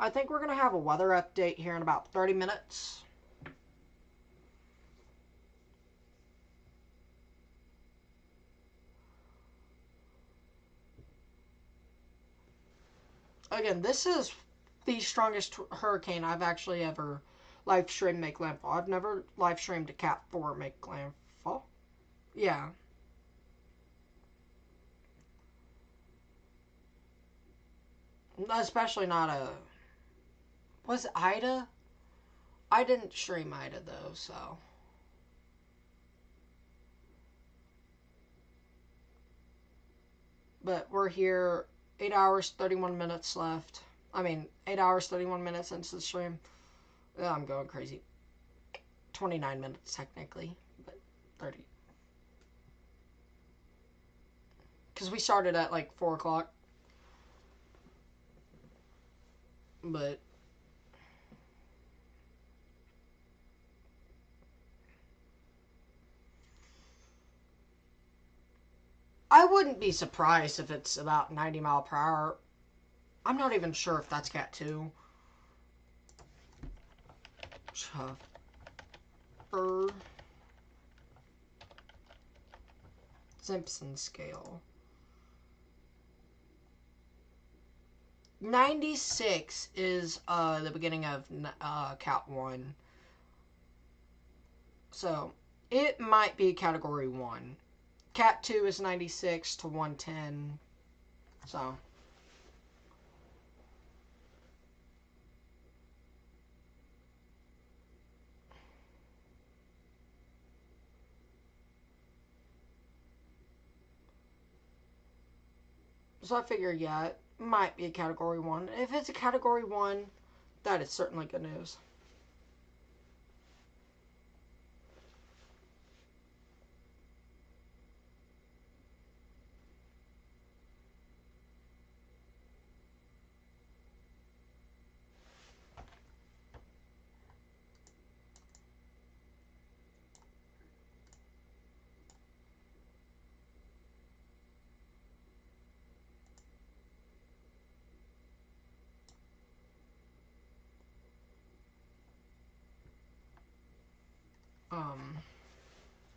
I think we're gonna have a weather update here in about 30 minutes. Again, this is the strongest hurricane I've actually ever live streamed make landfall. I've never live streamed a Cat 4 make landfall. Yeah. Especially not a... Was it Ida? I didn't stream Ida though, so... But we're here 8 hours, 31 minutes left. I mean, 8 hours, 31 minutes into the stream. Oh, I'm going crazy. 29 minutes technically, but 30. Because we started at like 4 o'clock. But I wouldn't be surprised if it's about 90 mile per hour. I'm not even sure if that's Cat 2. Chuffer. Simpson scale. 96 is the beginning of Cat 1. So, it might be Category 1. Cat 2 is 96 to 110. So. So I figure, yeah, might be a Category 1. If it's a Category 1, that is certainly good news.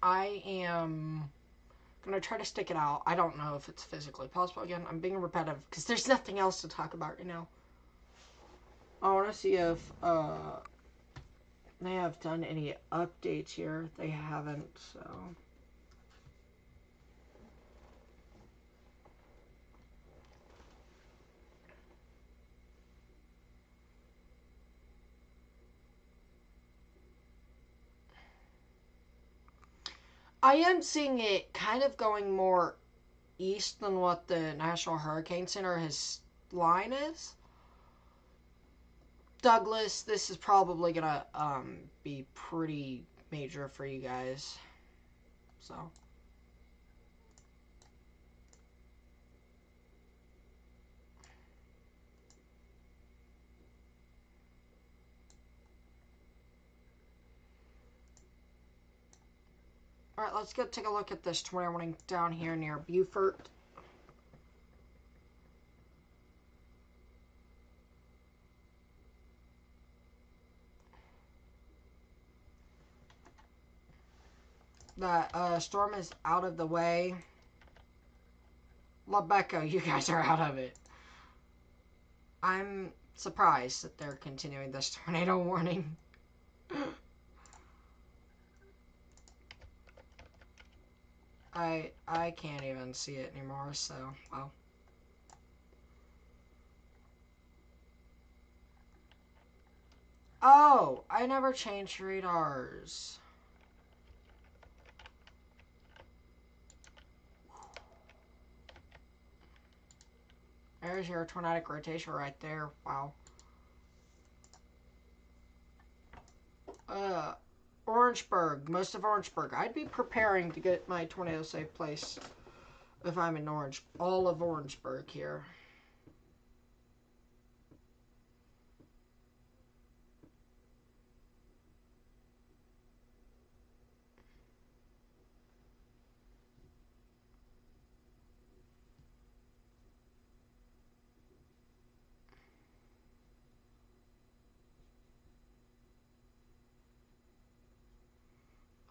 I am gonna try to stick it out. I don't know if it's physically possible. Again, I'm being repetitive because there's nothing else to talk about right now. I want to see if they have done any updates here. They haven't, so. I am seeing it kind of going more east than what the National Hurricane Center his line is. Douglas, this is probably gonna be pretty major for you guys. So. Alright, let's go take a look at this tornado warning down here near Beaufort. That storm is out of the way. Lebeco, you guys are out of it. I'm surprised that they're continuing this tornado warning. I can't even see it anymore, so, well. Oh, I never changed radars. There's your tornadic rotation right there. Wow. Orangeburg. Most of Orangeburg. I'd be preparing to get my tornado safe place if I'm in Orange. All of Orangeburg here.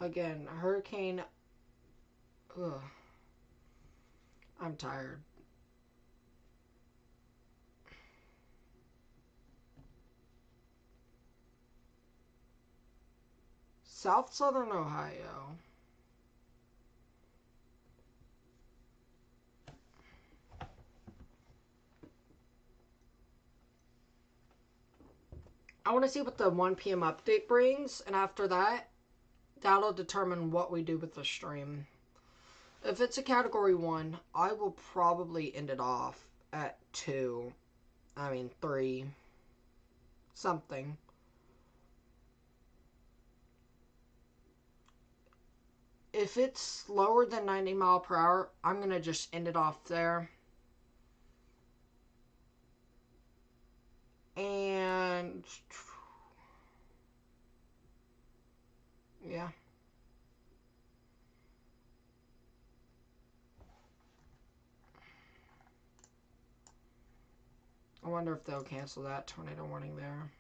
Again, hurricane. Ugh. I'm tired. Southern Ohio. I want to see what the 1 p.m. update brings, and after that, that'll determine what we do with the stream. If it's a Category 1, I will probably end it off at 2. 3. Something. If it's lower than 90 mile per hour, I'm going to just end it off there. And yeah. I wonder if they'll cancel that tornado warning there.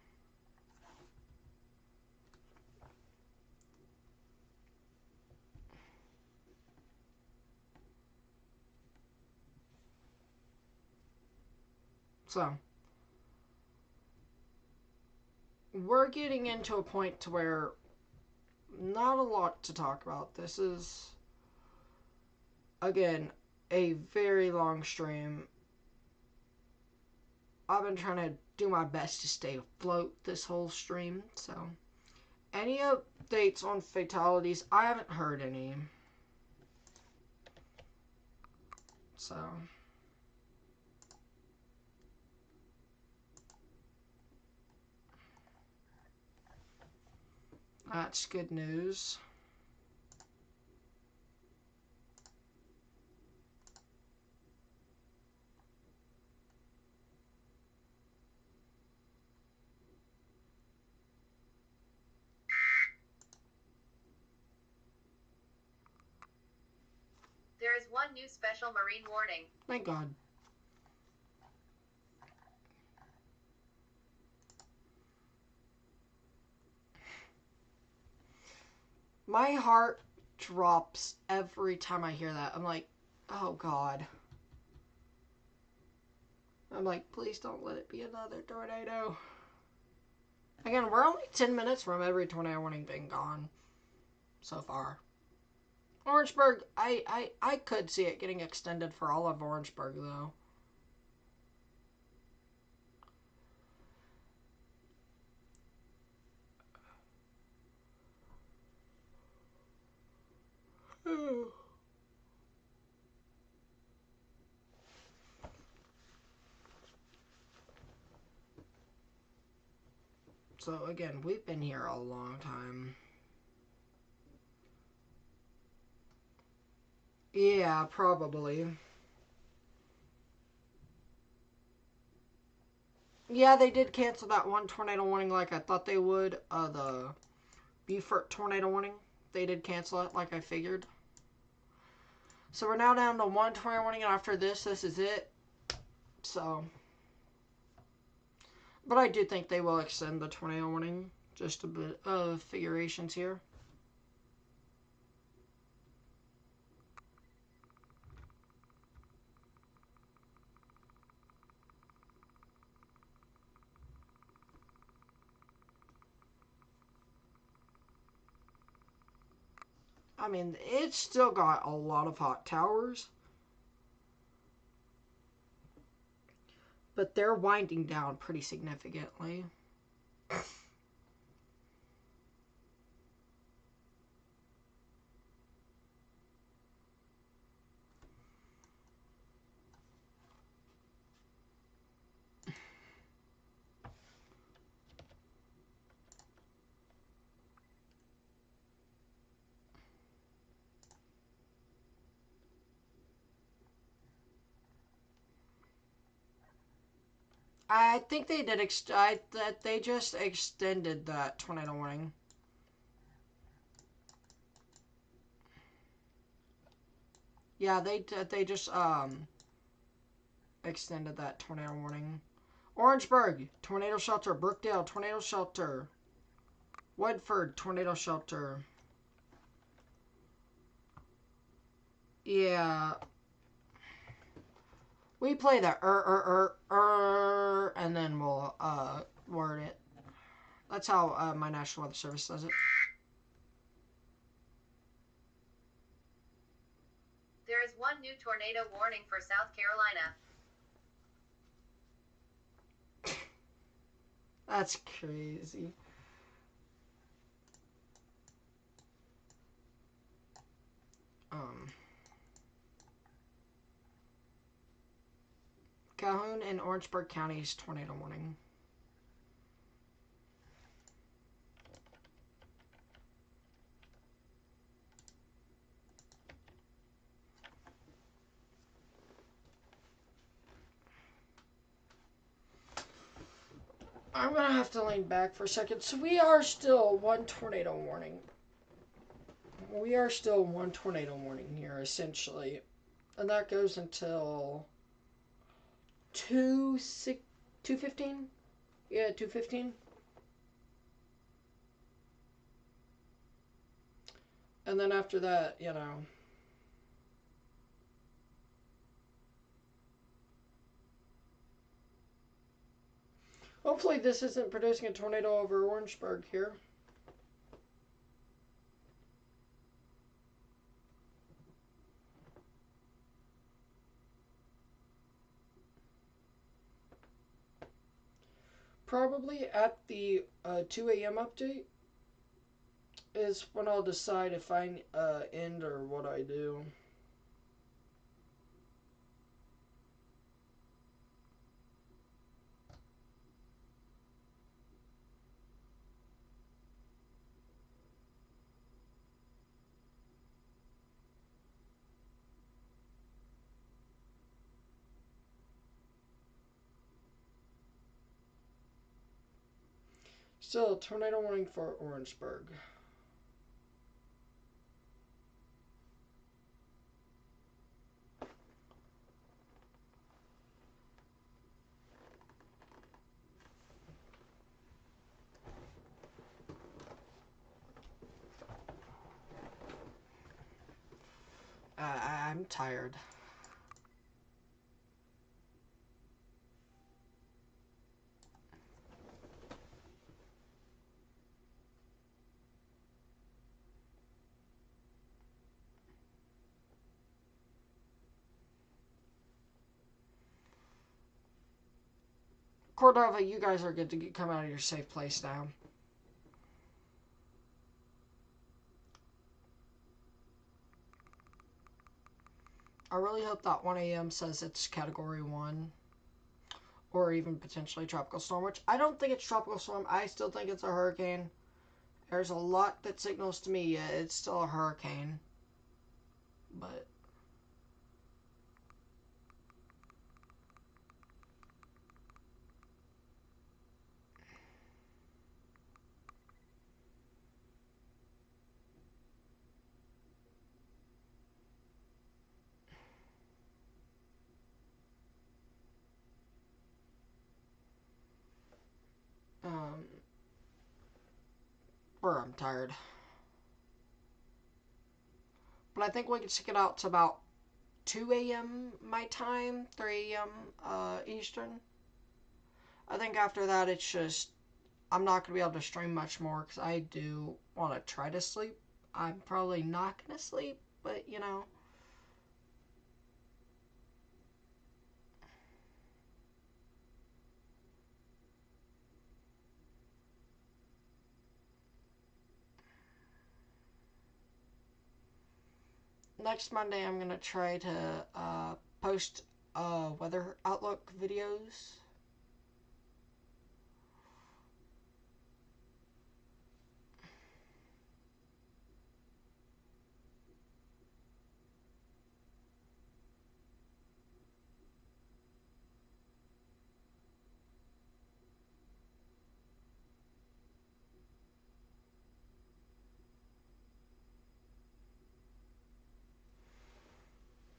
So, we're getting into a point to where not a lot to talk about. This is, again, a very long stream. I've been trying to do my best to stay afloat this whole stream, so. Any updates on fatalities? I haven't heard any. So. That's good news. There is one new special marine warning. Thank God. My heart drops every time I hear that. I'm like, oh God. I'm like, please don't let it be another tornado. Again, we're only 10 minutes from every tornado warning being gone so far. Orangeburg, I could see it getting extended for all of Orangeburg, though. So, again, we've been here a long time. Yeah, probably. Yeah, they did cancel that one tornado warning like I thought they would. The Beaufort tornado warning. They did cancel it like I figured. So we're now down to one tornado warning, and after this is it. So, but I do think they will extend the tornado warning. Just a bit of figurations here. I mean, it's still got a lot of hot towers, but they're winding down pretty significantly. I think they did that they just extended that tornado warning. Yeah, they just extended that tornado warning. Orangeburg, tornado shelter. Brookdale, tornado shelter. Woodford, tornado shelter. Yeah. We play the and then we'll word it. That's how my National Weather Service does it. There is one new tornado warning for South Carolina. That's crazy. Calhoun and Orangeburg counties tornado warning. I'm going to have to lean back for a second. So we are still one tornado warning. We are still one tornado warning here, essentially. And that goes until 2:15? Yeah, 2:15. And then after that, you know. Hopefully this isn't producing a tornado over Orangeburg here. Probably at the 2 a.m. update is when I'll decide if I end or what I do. Still, tornado warning for Orangeburg. I'm tired. Cordova, you guys are good to come out of your safe place now. I really hope that 1 a.m. says it's Category 1. Or even potentially Tropical Storm, which I don't think it's Tropical Storm. I still think it's a hurricane. There's a lot that signals to me it's still a hurricane. But... I'm tired. But I think we can stick it out to about 2 a.m. my time, 3 a.m. Eastern. I think after that it's just, I'm not going to be able to stream much more because I do want to try to sleep. I'm probably not going to sleep, but you know. Next Monday I'm going to try to post weather outlook videos.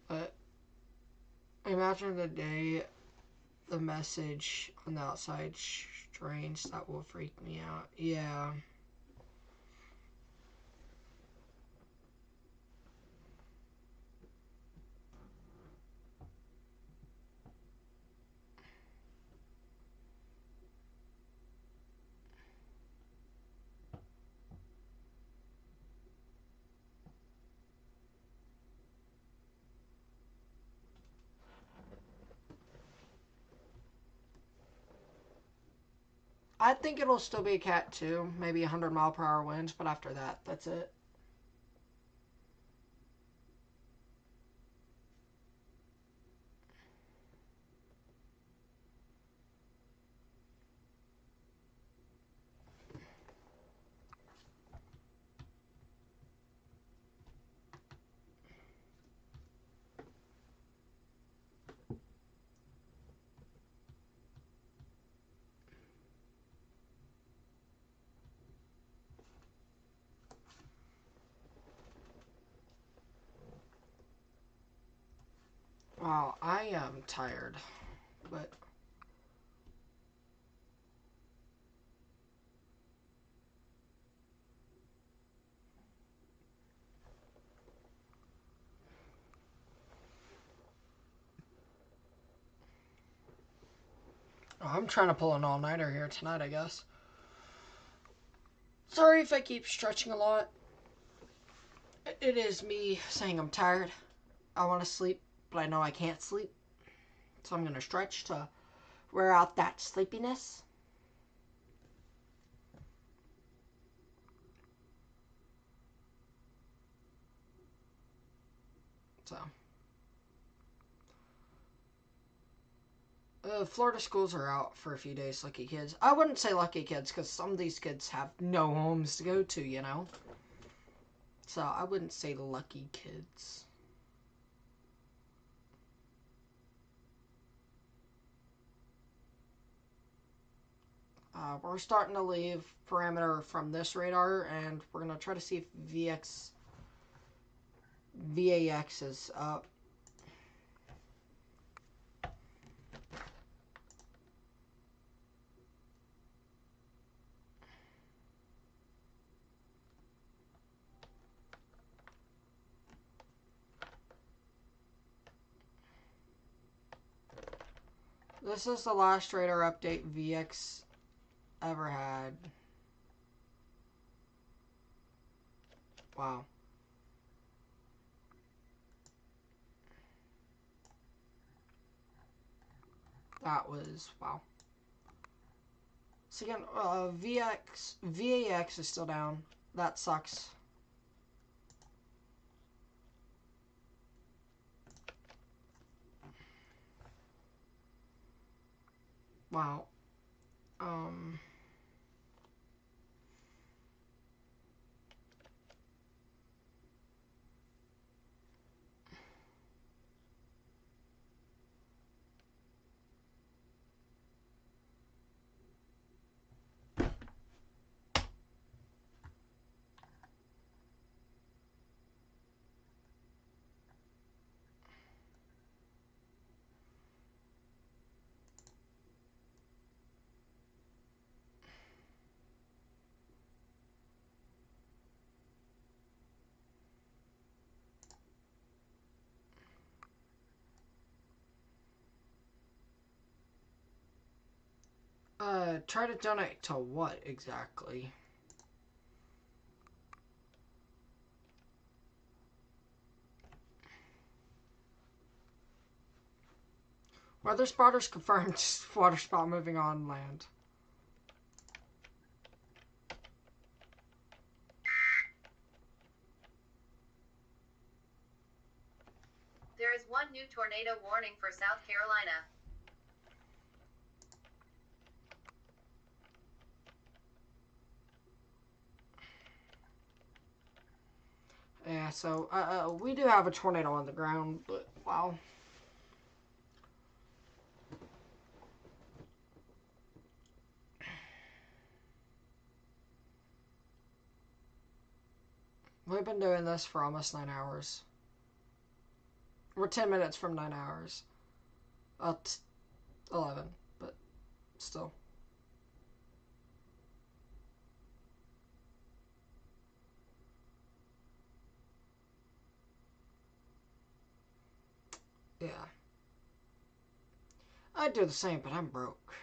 But imagine the day the message on the outside strange, that will freak me out. Yeah. I think it'll still be a Cat 2, maybe 100-mile-per-hour winds, but after that, that's it. Wow, I am tired, but I'm trying to pull an all-nighter here tonight, I guess. Sorry if I keep stretching a lot. It is me saying I'm tired. I want to sleep, but I know I can't sleep. So I'm going to stretch to wear out that sleepiness. So. Florida schools are out for a few days, lucky kids. I wouldn't say lucky kids, because some of these kids have no homes to go to, you know? So I wouldn't say lucky kids. We're starting to leave parameter from this radar, and we're going to try to see if VAX is up. This is the last radar update VX ever had. Wow. That was, wow. So again, VAX is still down. That sucks. Wow. Try to donate to what exactly? Weather spotters confirmed water spot moving on land. There is one new tornado warning for South Carolina. Yeah, so we do have a tornado on the ground, but wow. We've been doing this for almost 9 hours. We're 10 minutes from 9 hours. 11, but still. Yeah. I'd do the same, but I'm broke.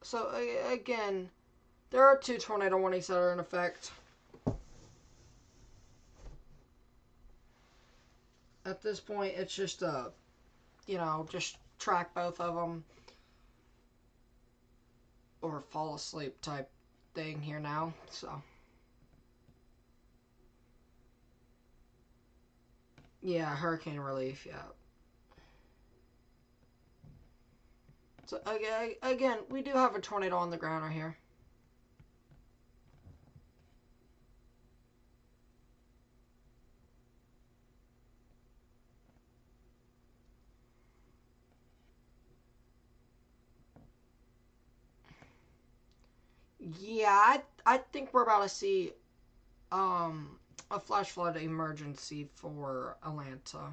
So, again, there are 2 tornado warnings that are in effect. At this point, it's just just track both of them. Or fall asleep type thing here now, so. Yeah, hurricane relief, yeah. So, again, we do have a tornado on the ground right here. Yeah, I think we're about to see a flash flood emergency for Atlanta.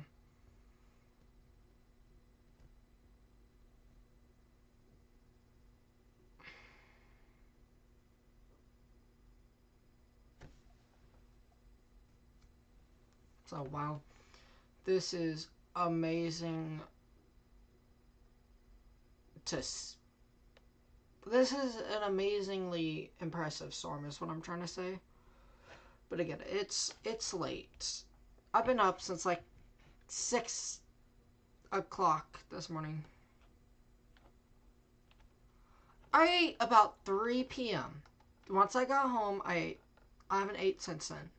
So wow, this is amazing to. This is an amazingly impressive storm, is what I'm trying to say. But again, it's late. I've been up since like 6 o'clock this morning. I ate about 3 p.m. Once I got home, I ate. I haven't ate since then.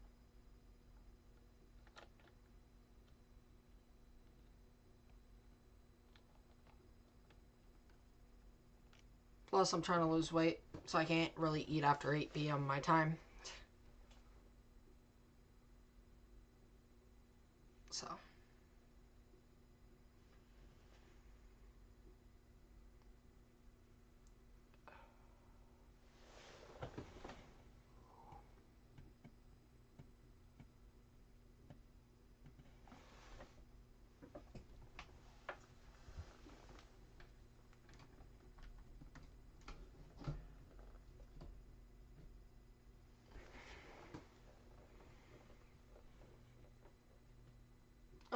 Plus, I'm trying to lose weight, so I can't really eat after 8 p.m. my time. So.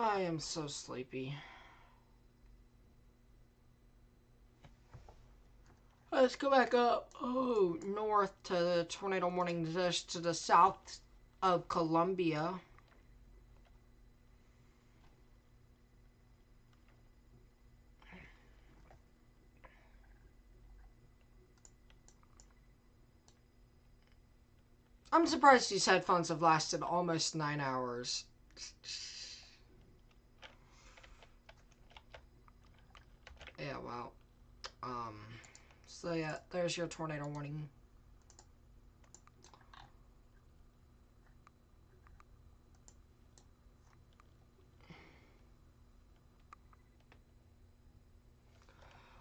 I am so sleepy. Let's go back up, north to the tornado warning just to the south of Columbia. I'm surprised these headphones have lasted almost 9 hours. Yeah, well, so yeah, there's your tornado warning.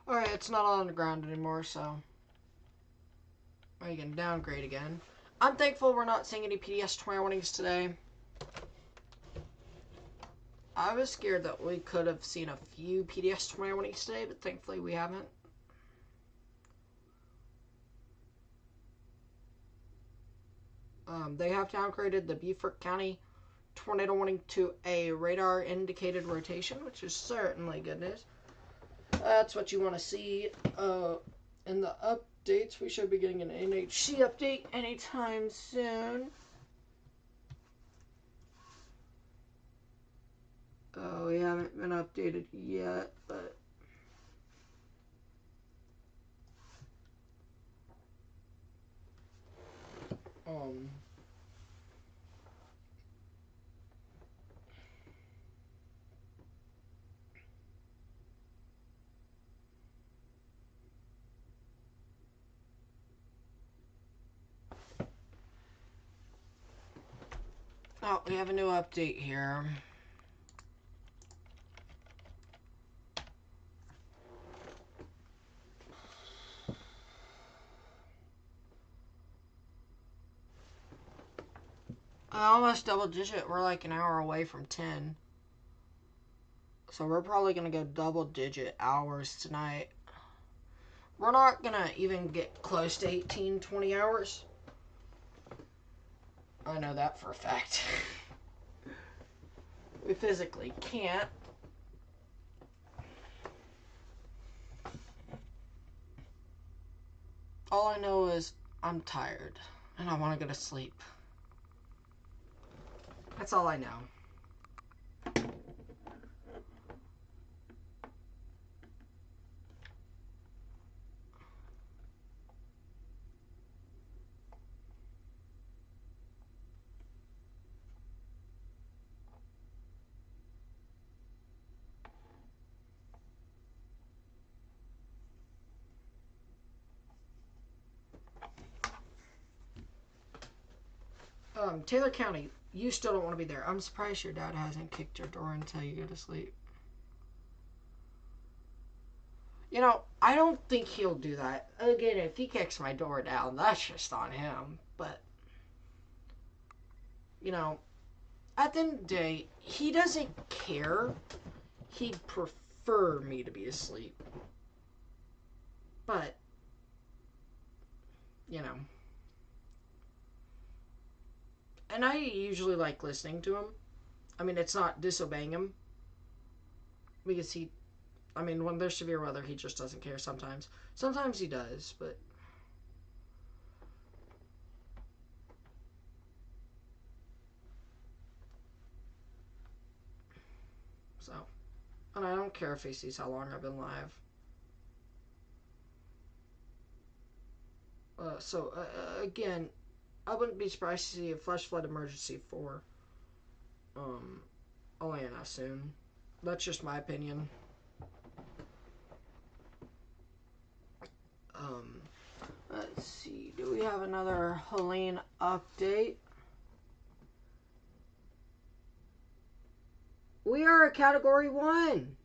Alright, it's not on the ground anymore, so we can downgrade again. I'm thankful we're not seeing any PDS tornado warnings today. I was scared that we could have seen a few PDS tornado warnings today, but thankfully we haven't. They have downgraded the Beaufort County tornado warning to a radar indicated rotation, which is certainly good news. That's what you want to see. In the updates, we should be getting an NHC update anytime soon. We haven't been updated yet, but oh, we have a new update here. Almost double digit. We're like an hour away from 10. So we're probably going to go double digit hours tonight. We're not going to even get close to 18, 20 hours. I know that for a fact. We physically can't. All I know is I'm tired and I want to go to sleep. That's all I know. Taylor County, you still don't want to be there. I'm surprised your dad hasn't kicked your door until you go to sleep. You know, I don't think he'll do that. Again, if he kicks my door down, that's just on him. But, you know, at the end of the day, he doesn't care. He'd prefer me to be asleep. But, you know. And I usually like listening to him. I mean, it's not disobeying him. Because when there's severe weather, he just doesn't care sometimes. Sometimes he does, but... So. And I don't care if he sees how long I've been live. Again, I wouldn't be surprised to see a flash flood emergency for Atlanta soon. That's just my opinion. Let's see. Do we have another Helene update? We are a Category 1.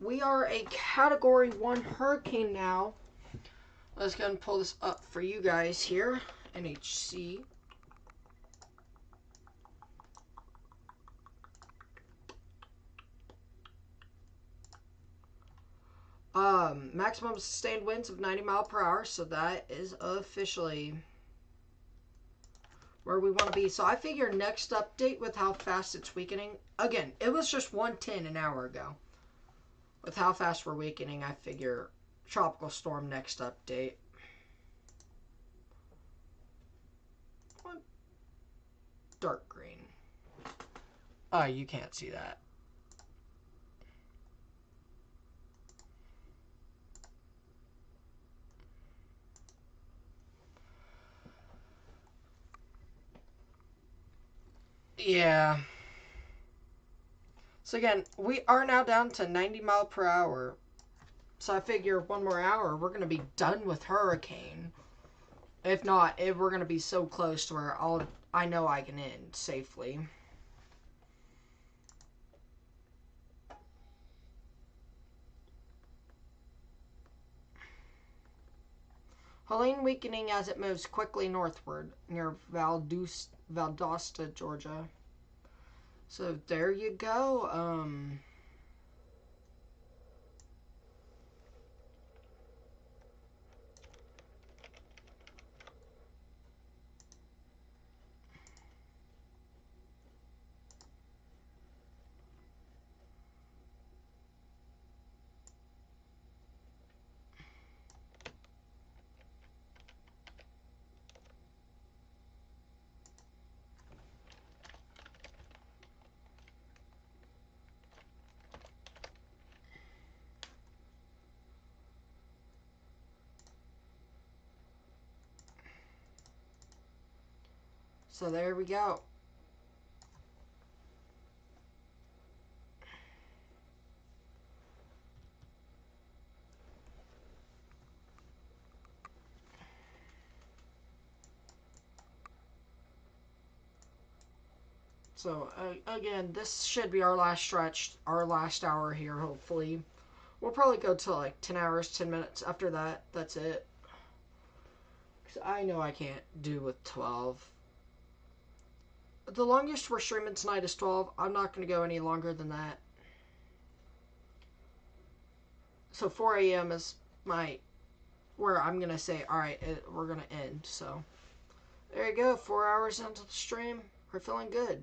We are a Category 1 hurricane now. Let's go and pull this up for you guys here. NHC. Maximum sustained winds of 90 mile per hour, so that is officially where we want to be. So I figure next update with how fast it's weakening. Again, it was just 110 an hour ago. With how fast we're weakening, I figure tropical storm next update. Dark green. Oh, you can't see that. Yeah. So again, we are now down to 90 mile per hour. So I figure one more hour, we're going to be done with hurricane. If not, we're going to be so close to where I know I can end safely. Helene weakening as it moves quickly northward near Valdosta, Georgia. So there you go. So there we go. So again, this should be our last stretch, our last hour here, hopefully. We'll probably go to like 10 hours, 10 minutes. After that, that's it. Because I know I can't do with 12. The longest we're streaming tonight is 12. I'm not going to go any longer than that. So 4 a.m. is where I'm going to say, alright, we're going to end. So there you go. 4 hours into the stream. We're feeling good.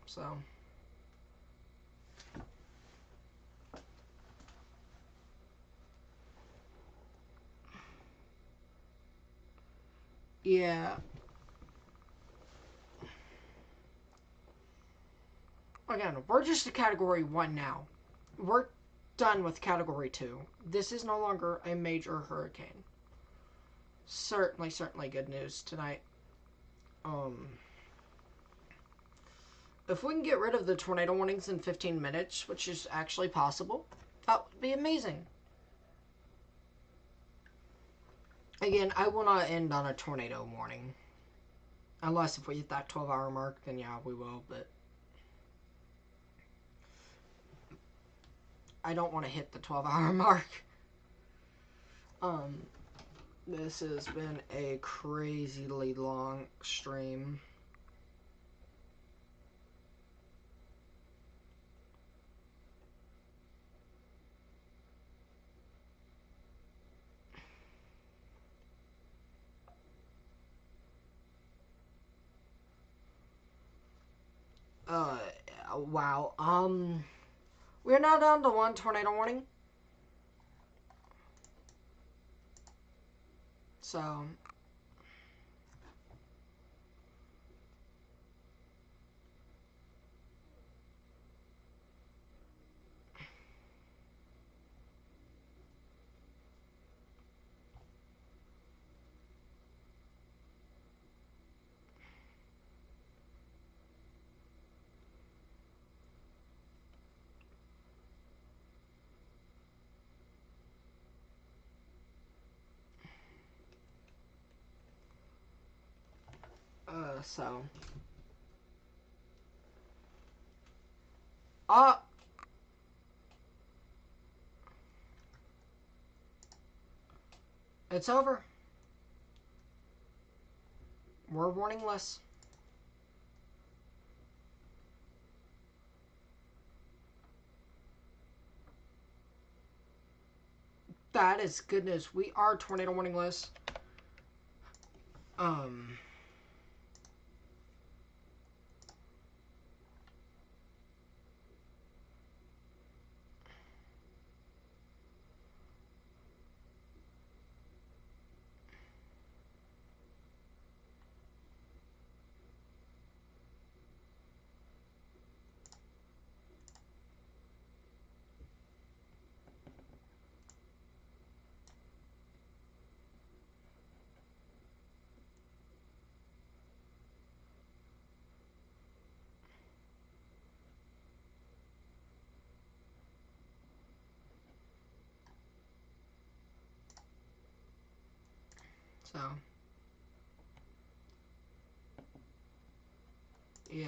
So yeah. Again, we're just a category 1 now. We're done with category 2. This is no longer a major hurricane. Certainly good news tonight. If we can get rid of the tornado warnings in 15 minutes, which is actually possible, that would be amazing. Again, I will not end on a tornado warning. Unless if we hit that 12-hour mark, then yeah, we will, but I don't want to hit the 12-hour mark. This has been a crazily long stream. Wow. We're now down to 1 tornado warning. So so it's over. We're warningless. That is good news. We are tornado warning list. So, yeah.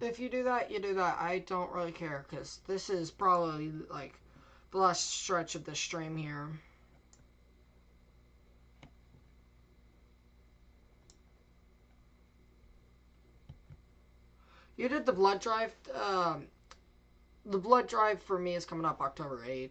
If you do that, you do that. I don't really care, because this is probably, like, the last stretch of the stream here. You did the blood drive. The blood drive for me is coming up October 8th.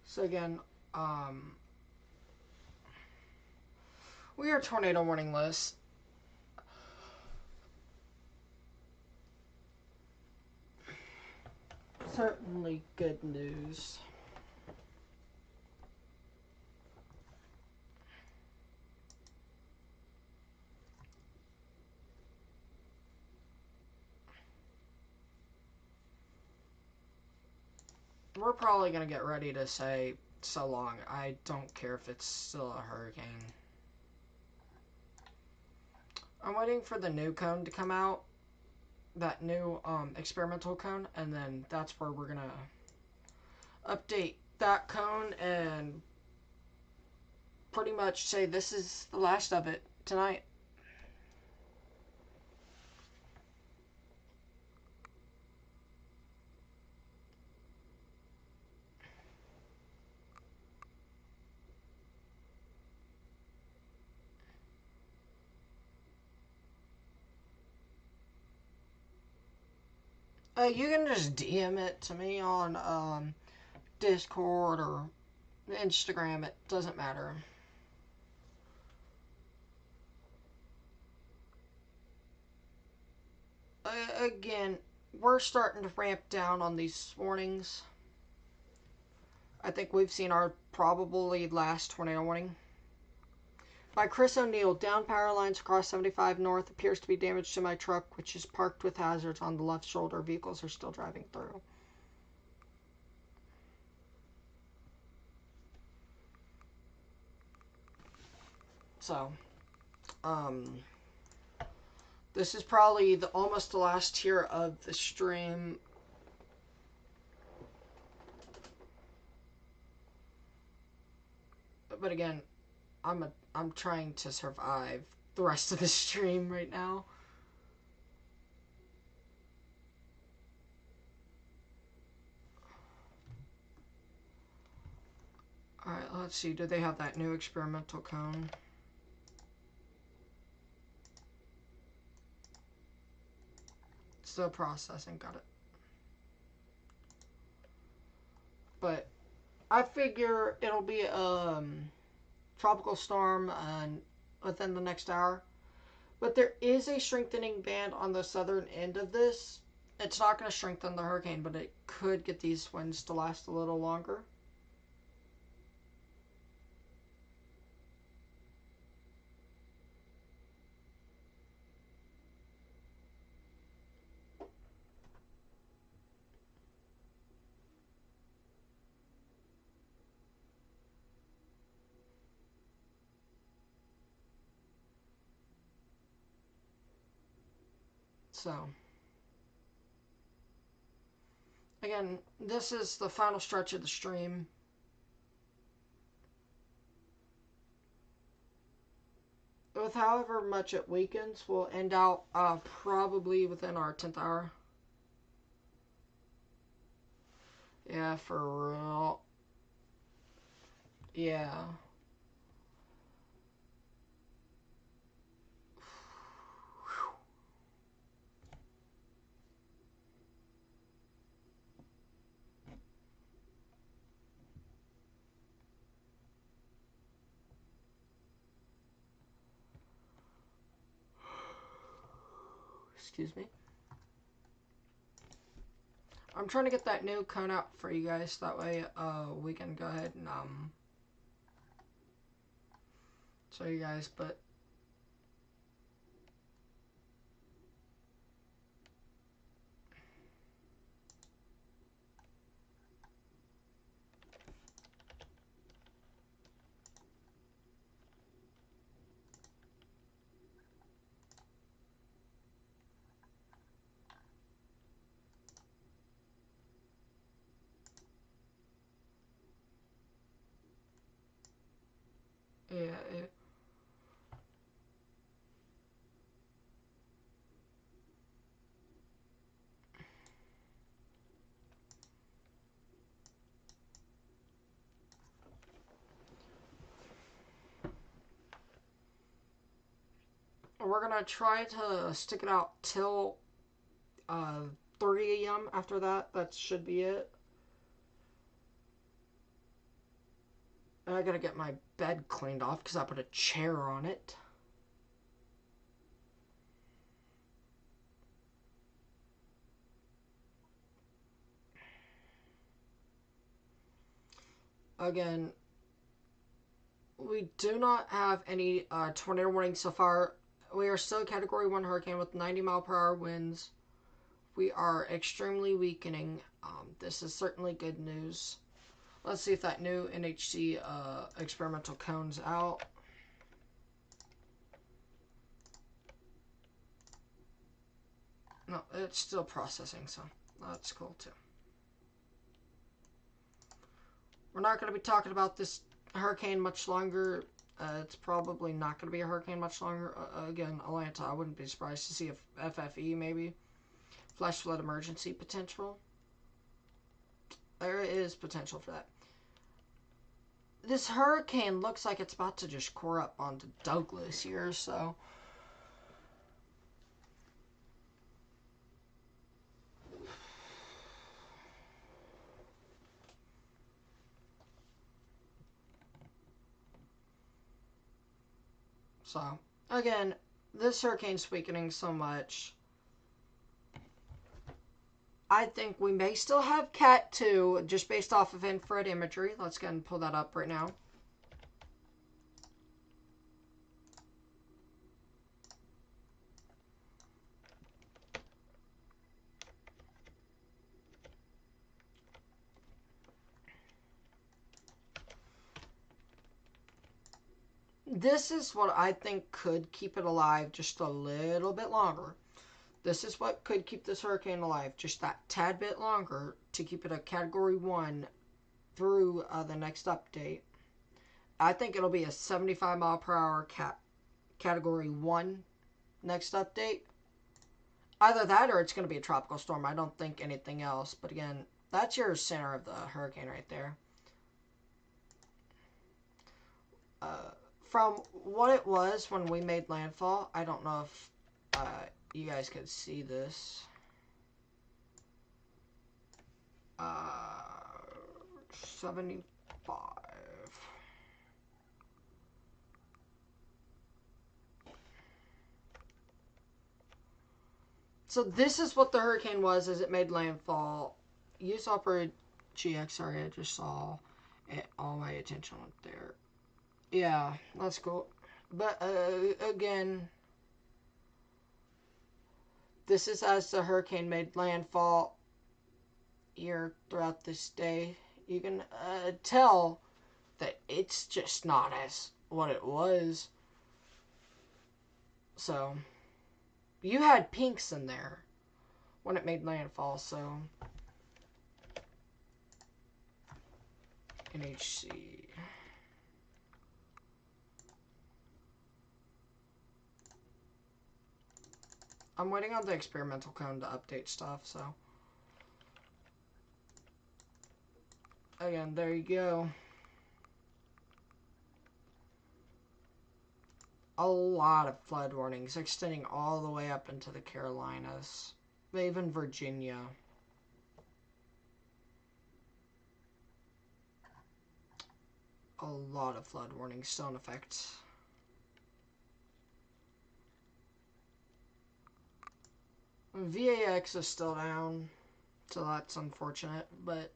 So again, we are tornado warning list. Certainly good news. We're probably going to get ready to say so long. I don't care if it's still a hurricane. I'm waiting for the new cone to come out. That new experimental cone. And then that's where we're going to update that cone and pretty much say this is the last of it tonight. You can just DM it to me on Discord or Instagram. It doesn't matter. Again, we're starting to ramp down on these warnings. I think we've seen our probably last tornado warning. By Chris O'Neill, down power lines across 75 North appears to be damage to my truck, which is parked with hazards on the left shoulder. Vehicles are still driving through. So, this is probably almost the last tier of the stream. But again, I'm trying to survive the rest of the stream right now. Alright, let's see. Do they have that new experimental cone? Still processing. Got it. But I figure it'll be a tropical storm within the next hour. But there is a strengthening band on the southern end of this. It's not going to strengthen the hurricane, but it could get these winds to last a little longer. So, again, this is the final stretch of the stream. with however much it weakens, we'll end out probably within our 10th hour. Yeah, for real. Yeah. Excuse me. I'm trying to get that new cone out for you guys. That way, we can go ahead and show you guys. But yeah, we're gonna try to stick it out till 3 a.m. After that, that should be it. I gotta get my bed cleaned off because I put a chair on it. Again, we do not have any tornado warnings so far. We are still a Category 1 hurricane with 90-mile-per-hour winds. We are extremely weakening. This is certainly good news. Let's see if that new NHC experimental cone's out. No, it's still processing, so that's cool too. We're not going to be talking about this hurricane much longer. It's probably not going to be a hurricane much longer. Again, Atlanta, I wouldn't be surprised to see a FFE maybe. Flash flood emergency potential. There is potential for that. This hurricane looks like it's about to just core up onto Douglas here, so... So, again, this hurricane's weakening so much. I think we may still have Cat 2, just based off of infrared imagery. Let's go ahead and pull that up right now. This is what I think could keep it alive just a little bit longer. This is what could keep this hurricane alive just that tad bit longer to keep it a Category 1 through the next update. I think it'll be a 75-mile-per-hour Category 1 next update. Either that or it's going to be a tropical storm. I don't think anything else. But again, that's your center of the hurricane right there. From what it was when we made landfall, I don't know if you guys could see this. 75. So this is what the hurricane was as it made landfall. Use Opera GX, sorry, I just saw it, all my attention went there. Yeah, that's cool. But again, this is as the hurricane made landfall here throughout this day. You can tell that it's just not as what it was. So, you had pinks in there when it made landfall, so... NHC... I'm waiting on the experimental cone to update stuff, so. Again, there you go. A lot of flood warnings extending all the way up into the Carolinas, even Virginia. A lot of flood warnings still in effect. VAX is still down, so that's unfortunate, but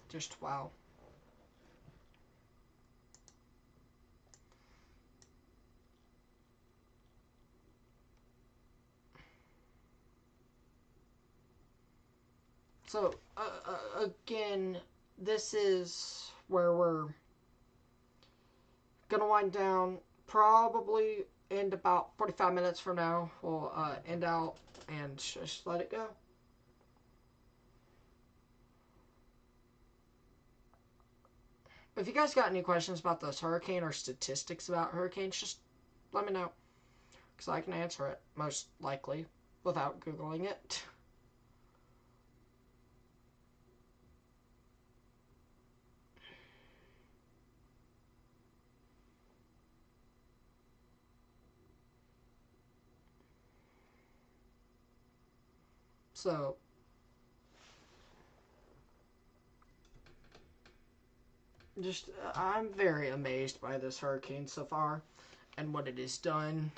just wow. So, again, this is where we're gonna wind down. Probably in about 45 minutes from now, we'll end out and just let it go. If you guys got any questions about this hurricane or statistics about hurricanes, just let me know, because I can answer it, most likely, without Googling it. So, just, I'm very amazed by this hurricane so far and what it has done.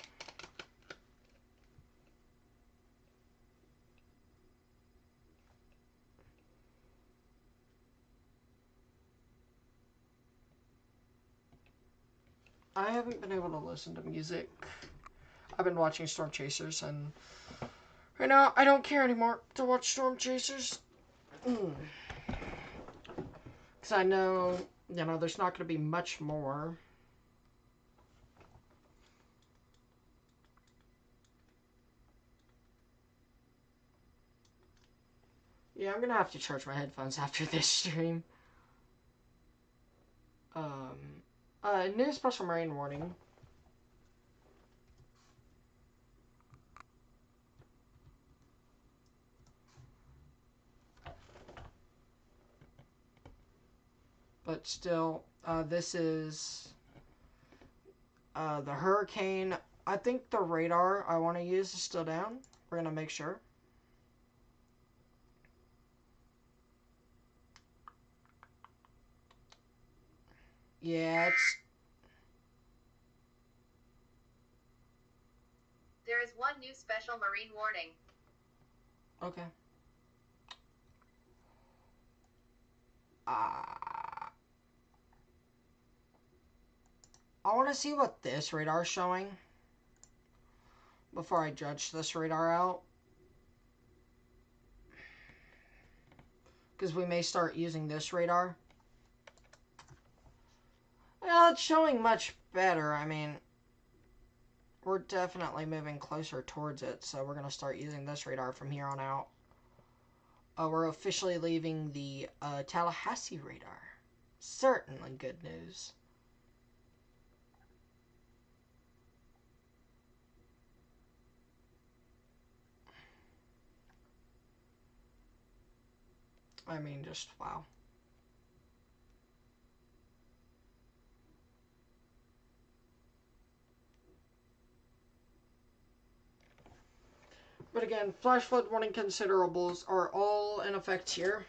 I haven't been able to listen to music. I've been watching Storm Chasers, and right now I don't care anymore to watch Storm Chasers. Because I know, there's not going to be much more. Yeah, I'm going to have to charge my headphones after this stream. New special rain warning. But still, this is the hurricane. I think the radar I want to use is still down. We're going to make sure. Yeah, it's... There is one new special marine warning. Okay. I want to see what this radar is showing before I judge this radar out. Because we may start using this radar. Well, it's showing much better. I mean, we're definitely moving closer towards it, so we're going to start using this radar from here on out. We're officially leaving the Tallahassee radar. Certainly good news. I mean, just wow. But again, flash flood warning considerables are all in effect here.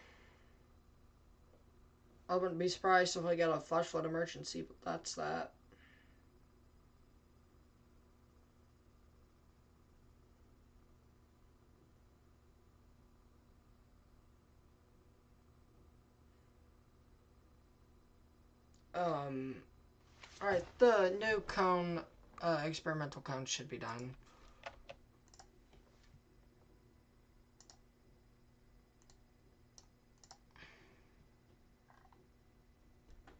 I wouldn't be surprised if I get a flash flood emergency, but that's that. Alright, the new cone, experimental cone should be done.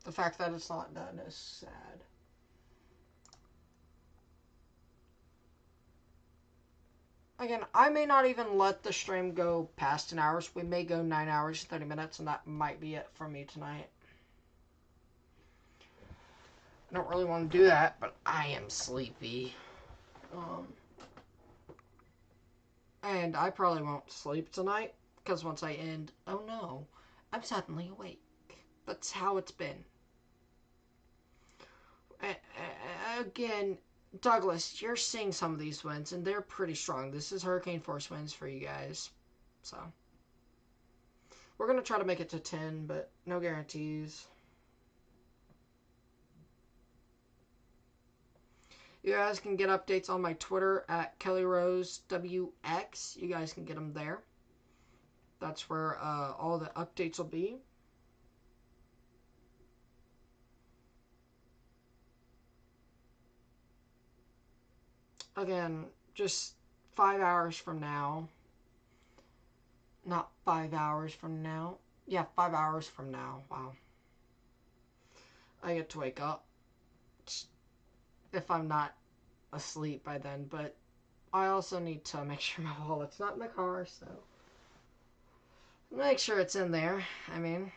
The fact that it's not done is sad. Again, I may not even let the stream go past 10 hours. We may go 9 hours, 30 minutes, and that might be it for me tonight. I don't really want to do that, but I am sleepy. And I probably won't sleep tonight, because once I end, oh no, I'm suddenly awake. That's how it's been. Again, Douglas, you're seeing some of these winds, and they're pretty strong. This is hurricane force winds for you guys. So, we're going to try to make it to 10, but no guarantees. You guys can get updates on my Twitter at KellyRoseWX. You guys can get them there. That's where all the updates will be. Again, just 5 hours from now. Not 5 hours from now. Yeah, 5 hours from now. Wow. I get to wake up. If I'm not asleep by then. But I also need to make sure my wallet's not in the car, so make sure it's in there. I mean,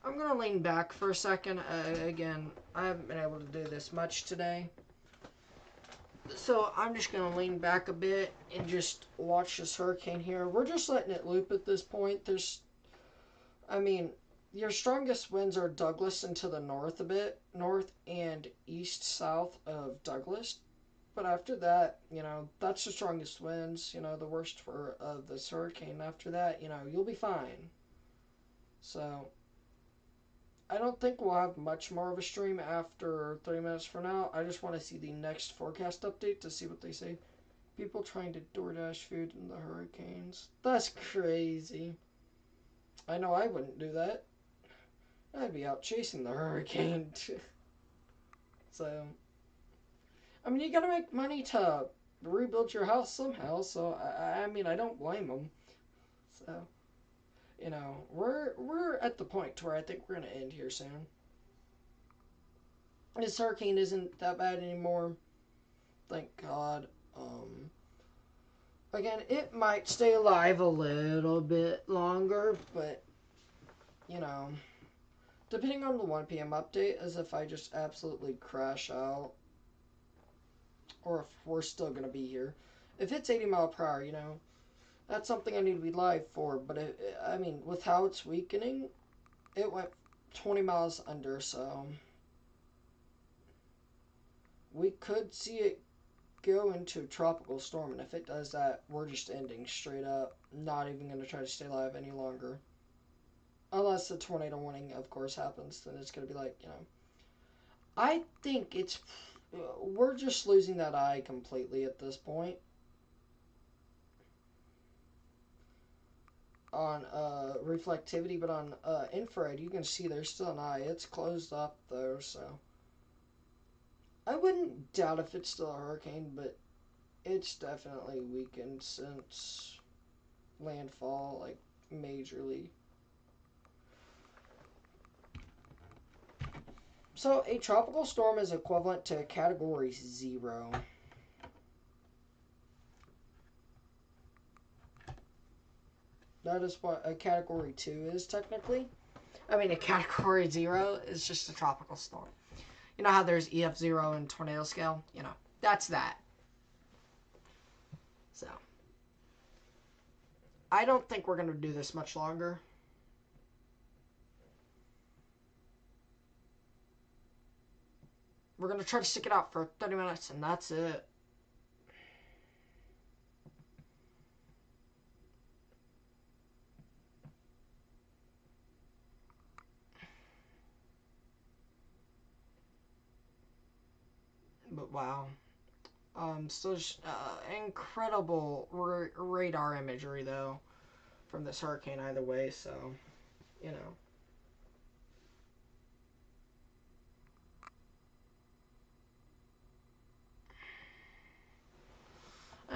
I'm gonna lean back for a second. Again, I haven't been able to do this much today, so I'm just gonna lean back a bit and just watch this hurricane here. We're just letting it loop at this point. I mean, your strongest winds are Douglas and to the north a bit, north and east-south of Douglas. But after that, that's the strongest winds, the worst for this hurricane. After that, you'll be fine. So, I don't think we'll have much more of a stream after 30 minutes from now. I just want to see the next forecast update to see what they say. People trying to DoorDash food in the hurricanes. That's crazy. I know I wouldn't do that. I'd be out chasing the hurricane. So, I mean, you gotta make money to rebuild your house somehow, so I mean, I don't blame them. So, we're at the point to where I think we're gonna end here soon. This hurricane isn't that bad anymore, thank God. Again, it might stay alive a little bit longer, but depending on the 1 p.m. update, as if I just absolutely crash out, or if we're still going to be here. If it's 80 mile per hour, that's something I need to be live for, but I mean, with how it's weakening, it went 20 miles under, so we could see it go into a tropical storm, and if it does that, we're just ending straight up, not even going to try to stay alive any longer. Unless the tornado warning, of course, happens, then it's going to be like, I think we're just losing that eye completely at this point. On reflectivity, but on infrared, you can see there's still an eye. It's closed up, though, so I wouldn't doubt if it's still a hurricane, but it's definitely weakened since landfall, like, majorly. So, a tropical storm is equivalent to a Category 0. That is what a Category 2 is, technically. I mean, a Category 0 is just a tropical storm. You know how there's EF0 in tornado scale? That's that. So, I don't think we're going to do this much longer. We're going to try to stick it out for 30 minutes, and that's it. But wow. Still incredible radar imagery, though, from this hurricane either way, so,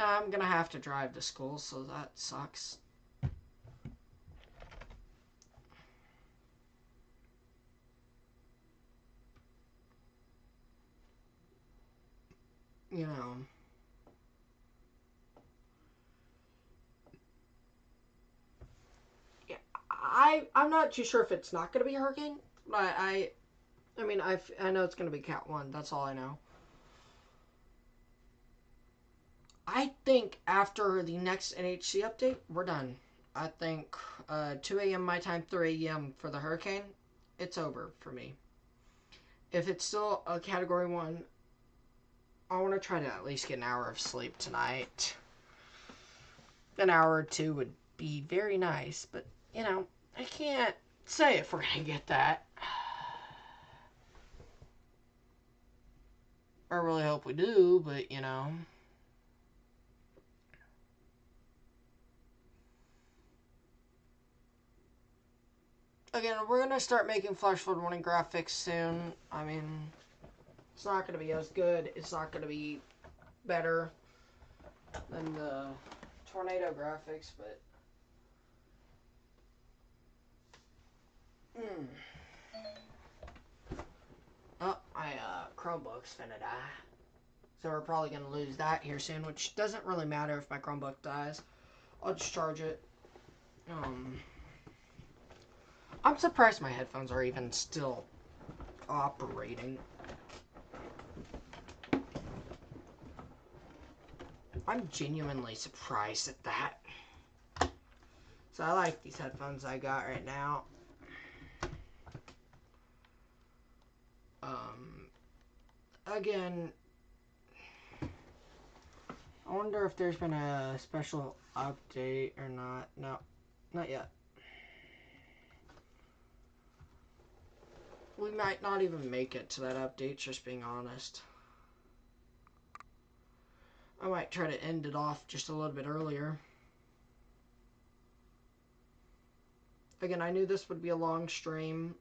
I'm gonna have to drive to school, so that sucks. I'm not too sure if it's not going to be a hurricane, but I mean, I know it's going to be Cat 1. That's all I know. I think after the next NHC update, we're done. I think 2 a.m. my time, 3 a.m. for the hurricane, it's over for me. If it's still a Category 1, I want to try to at least get an hour of sleep tonight. An hour or two would be very nice, but, you know, I can't say if we're going to get that. I really hope we do, but, you know. Again, we're going to start making flash flood warning graphics soon. I mean, it's not going to be as good. It's not going to be better than the tornado graphics, but... Oh, my Chromebook's finna die. So we're probably going to lose that here soon, which doesn't really matter if my Chromebook dies. I'll just charge it. I'm surprised my headphones are even still operating. I'm genuinely surprised at that. So I like these headphones I got right now. Again, I wonder if there's been a special update or not. No, not yet. We might not even make it to that update, just being honest. I might try to end it off just a little bit earlier. Again, I knew this would be a long stream.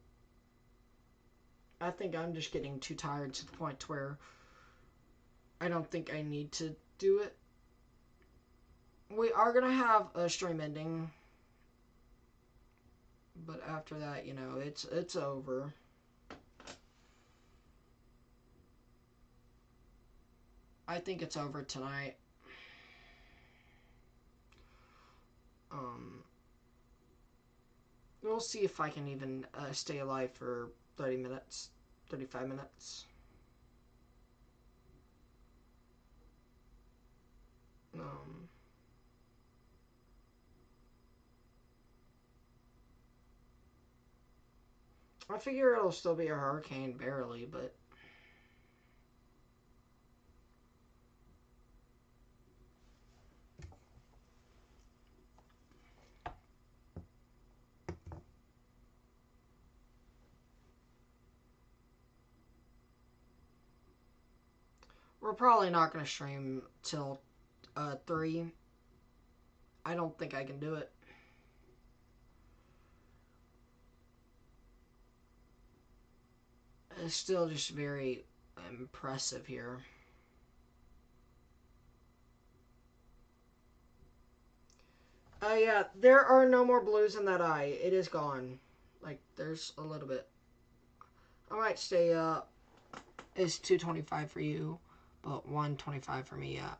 I think I'm just getting too tired to the point where I don't think I need to do it. We are going to have a stream ending. But after that, you know, it's over. I think it's over tonight. We'll see if I can even stay alive for 30 minutes, 35 minutes. I figure it'll still be a hurricane, barely, but... We're probably not going to stream till 3. I don't think I can do it. It's still just very impressive here. Yeah, there are no more blues in that eye. It is gone. Like, there's a little bit. I might stay up. It's 225 for you, but 125 for me, yeah.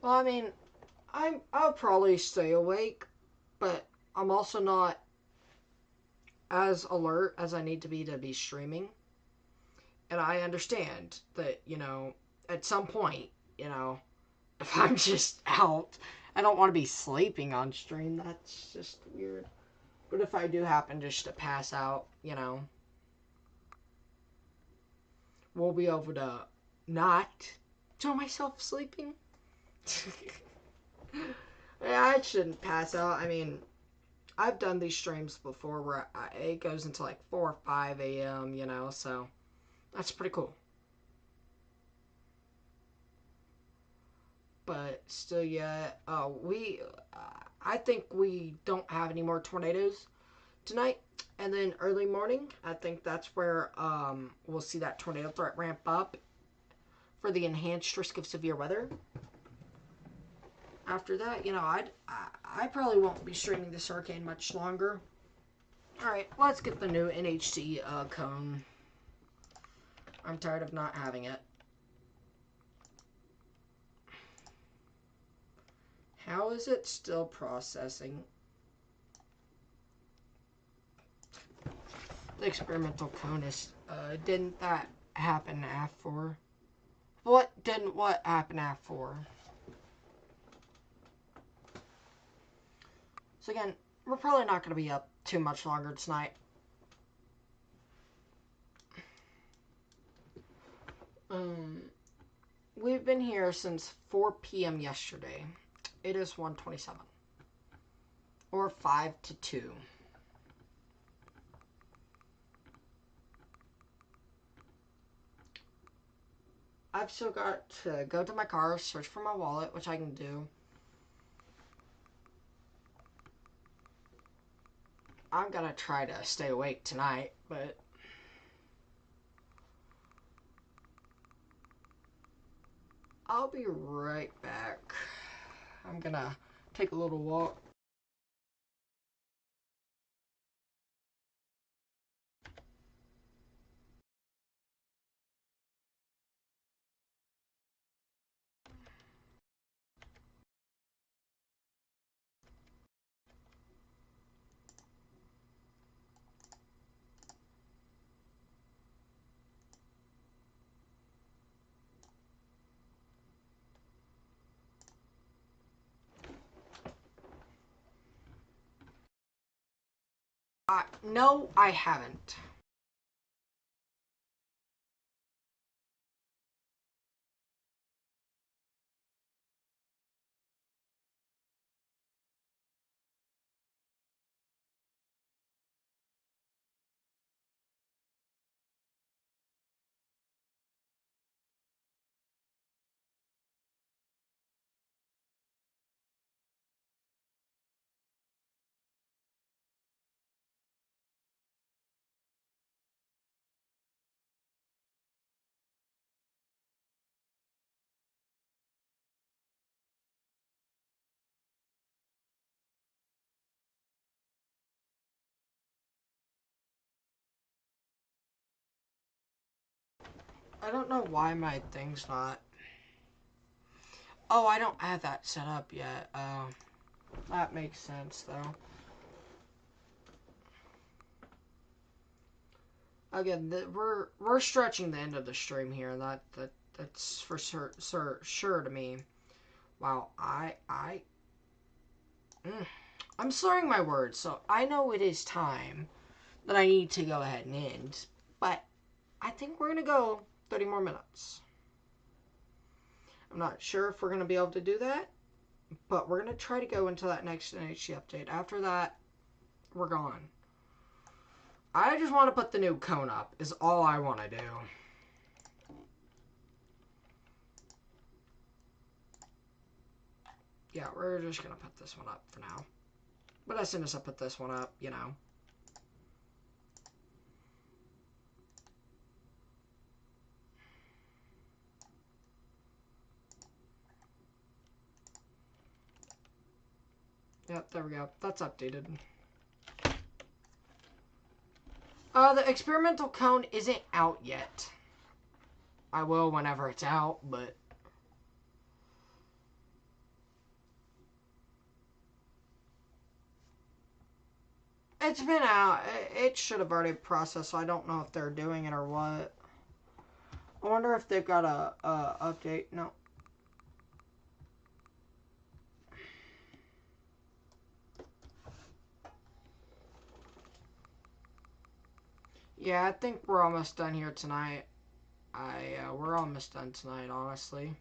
Well, I mean, I'll probably stay awake, but I'm also not as alert as I need to be streaming. And I understand that, you know, at some point, you know, if I'm just out, I don't want to be sleeping on stream. That's just weird. But if I do happen just to pass out, you know, we'll be able to not show myself sleeping. Yeah, I shouldn't pass out. I mean, I've done these streams before where it goes into like 4 or 5 a.m., you know, so that's pretty cool. But still, yeah, I think we don't have any more tornadoes tonight. And then early morning, I think that's where we'll see that tornado threat ramp up for the enhanced risk of severe weather. After that, you know, I probably won't be streaming this hurricane much longer. Alright, let's get the new NHC cone. I'm tired of not having it. How is it still processing? The experimental cone is, didn't that happen after? What happen after? So again, we're probably not going to be up too much longer tonight. We've been here since 4 p.m. yesterday. It is 1:27. Or 5 to 2. I've still got to go to my car, search for my wallet, which I can do. I'm gonna try to stay awake tonight, but I'll be right back. I'm gonna take a little walk. No, I haven't. I don't know why my thing's not. Oh, I don't have that set up yet. That makes sense, though. Again, we're stretching the end of the stream here. That's for sure to me. Wow, I'm slurring my words, so I know it is time that I need to go ahead and end. But I think we're gonna go 30 more minutes. I'm not sure if we're gonna be able to do that, but we're gonna try to go until that next NHC update. After that, we're gone. I just want to put the new cone up, is all I want to do. Yeah, we're just going to put this one up for now. But as soon as I put this one up, you know. Yep, there we go. That's updated. The experimental cone isn't out yet. I will whenever it's out, but... It's been out. It should have already processed, so I don't know if they're doing it or what. I wonder if they've got a update. No. Yeah, I think we're almost done here tonight. We're almost done tonight, honestly.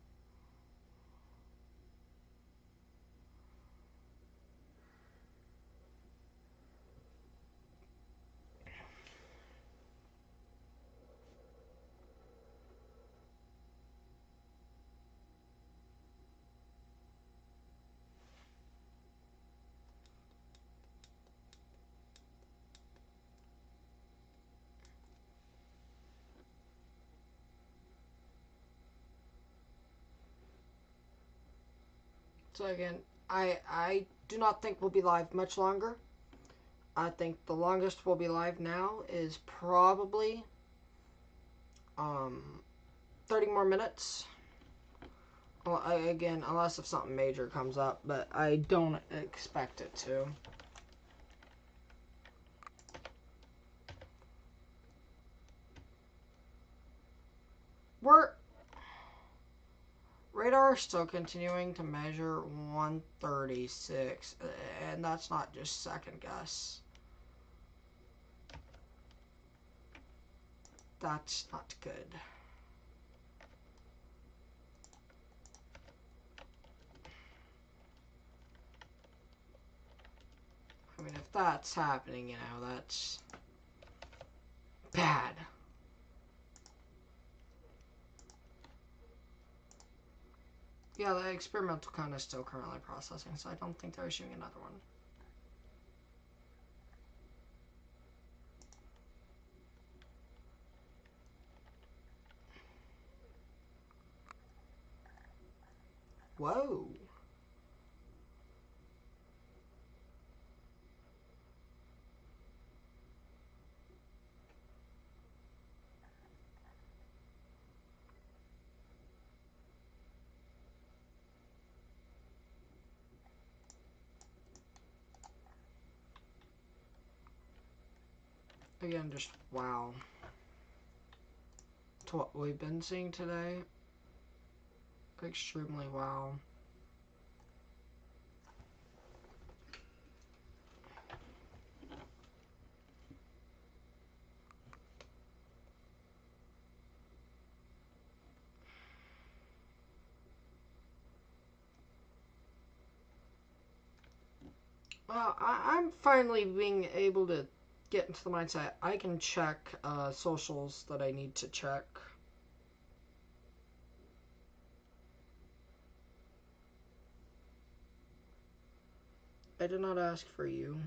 So again, I do not think we'll be live much longer. I think the longest we'll be live now is probably 30 more minutes. Well, again, unless if something major comes up, but I don't expect it to. Radar is still continuing to measure 136, and that's not just second guess. That's not good. I mean, if that's happening, you know, that's bad. Yeah, the experimental cone is still currently processing, so I don't think they're issuing another one. Whoa. Again, just wow. To what we've been seeing today. Extremely wow. Well, I'm finally being able to get into the mindset. I can check socials that I need to check. I did not ask for you.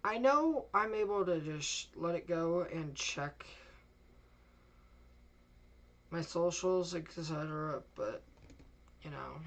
I know I'm able to just let it go and check my socials, etc., but, you know.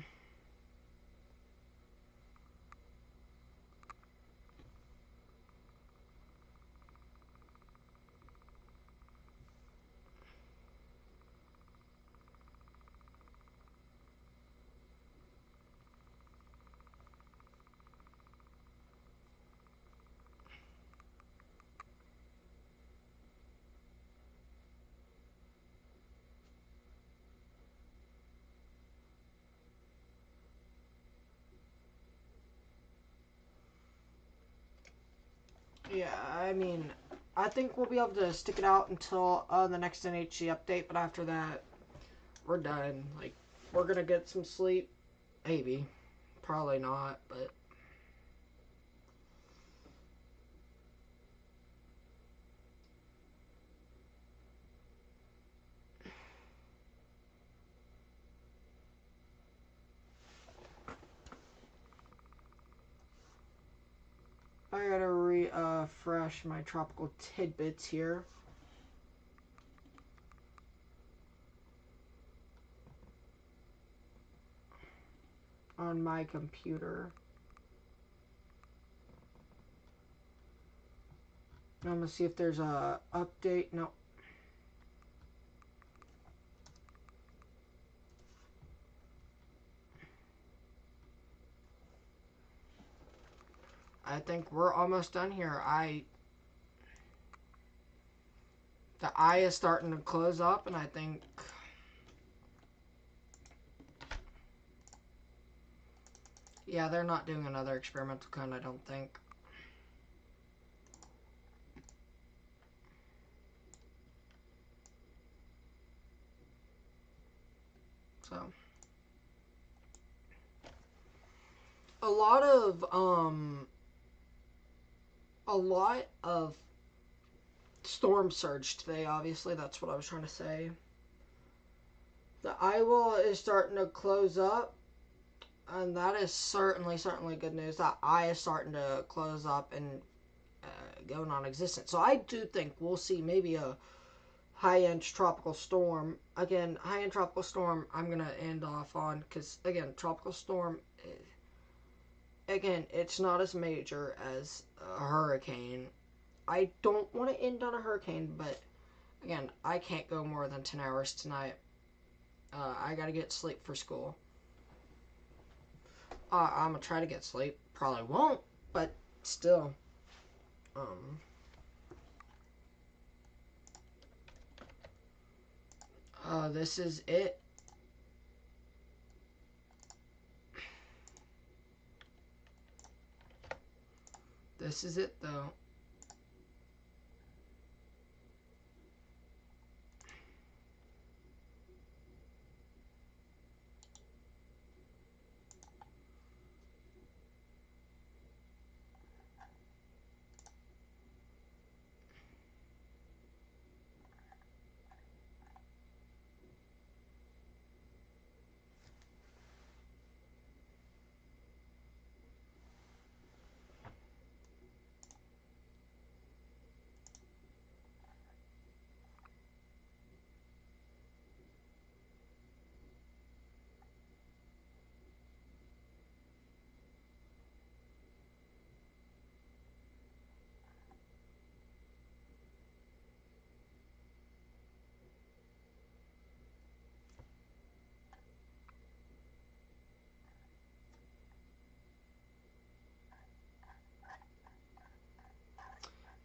Yeah, I mean, I think we'll be able to stick it out until the next NHC update, but after that, we're done. Like, we're gonna get some sleep. Maybe. Probably not, but... I gotta refresh my tropical tidbits here. On my computer. I'm gonna see if there's a update. No. I think we're almost done here. The eye is starting to close up, and I think... Yeah, they're not doing another experimental cone, I don't think. So... A lot of storm surge today, obviously. That's what I was trying to say. The eye wall is starting to close up. And that is certainly good news. That eye is starting to close up, and go non-existent. So I do think we'll see maybe a high-end tropical storm. Again, high-end tropical storm I'm going to end off on because, again, tropical storm, again, it's not as major as a hurricane. I don't want to end on a hurricane, but, again, I can't go more than 10 hours tonight. I got to get sleep for school. I'm going to try to get sleep. Probably won't, but still. This is it. This is it, though.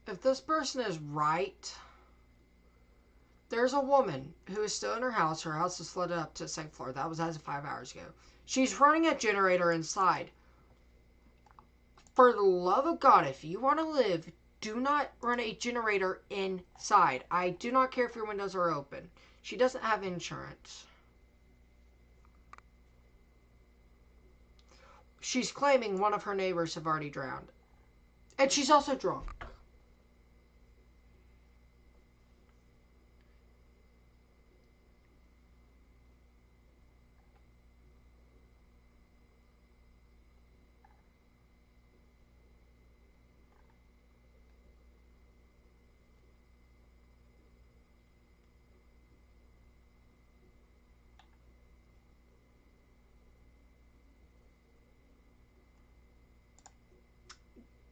If this person is right, there's a woman who is still in her house. Her house is flooded up to the second floor. That was as of 5 hours ago. She's running a generator inside. For the love of God, if you want to live, do not run a generator inside. I do not care if your windows are open. She doesn't have insurance. She's claiming one of her neighbors have already drowned. And she's also drunk.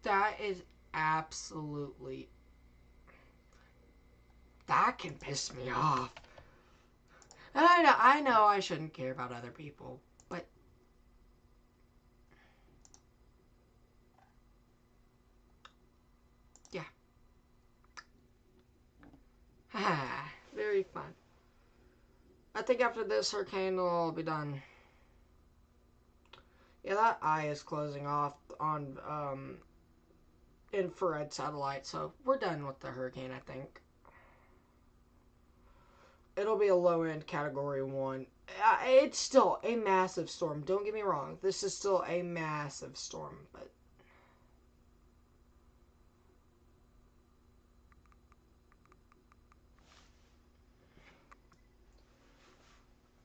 That is absolutely... That can piss me off. And I know I shouldn't care about other people, but... Yeah. Very fun. I think after this hurricane, it'll all be done. Yeah, that eye is closing off on infrared satellite, so we're done with the hurricane, I think. It'll be a low-end Category 1. It's still a massive storm. Don't get me wrong. This is still a massive storm, but...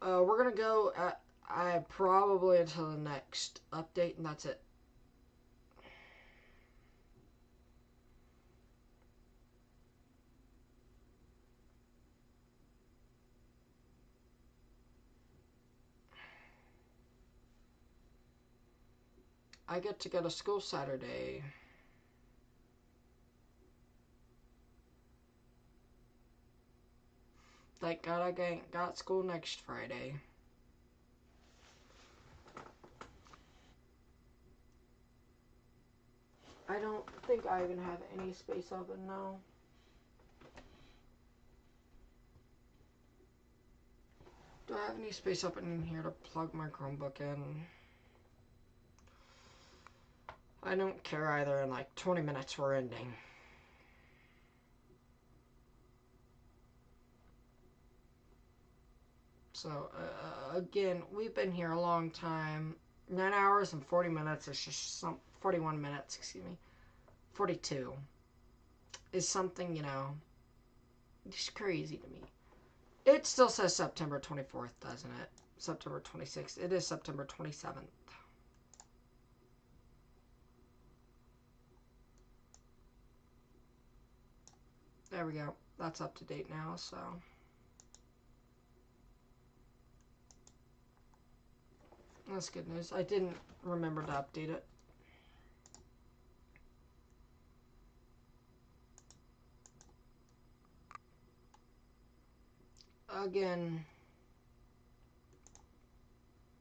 we're going to go probably until the next update, and that's it. I get to go to school Saturday. Thank God I got school next Friday. I don't think I even have any space open now. Do I have any space open in here to plug my Chromebook in? I don't care either. In like 20 minutes we're ending. So, again, we've been here a long time. 9 hours and 40 minutes is just 41 minutes, excuse me. 42 is something, you know, just crazy to me. It still says September 24th, doesn't it? September 26th. It is September 27th. There we go. That's up to date now, so. That's good news. I didn't remember to update it. Again,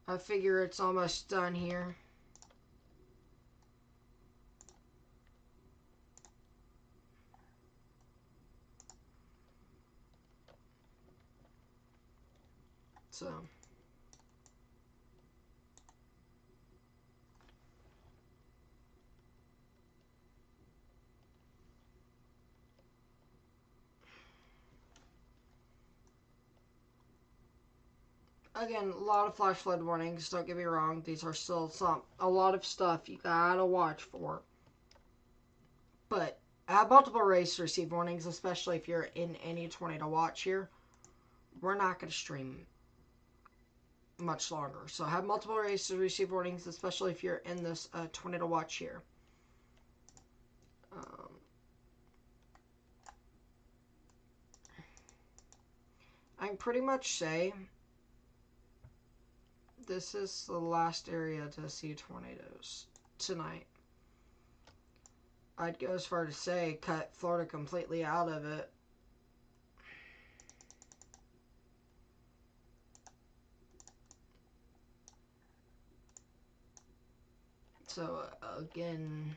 I figure it's almost done here. So. Again, a lot of flash flood warnings, don't get me wrong. These are still a lot of stuff you gotta watch for. But have multiple races receive warnings, especially if you're in any tornado watch here. We're not going to stream much longer. So have multiple races receive warnings, especially if you're in this tornado watch here. I can pretty much say this is the last area to see tornadoes tonight. I'd go as far to say cut Florida completely out of it. So, again,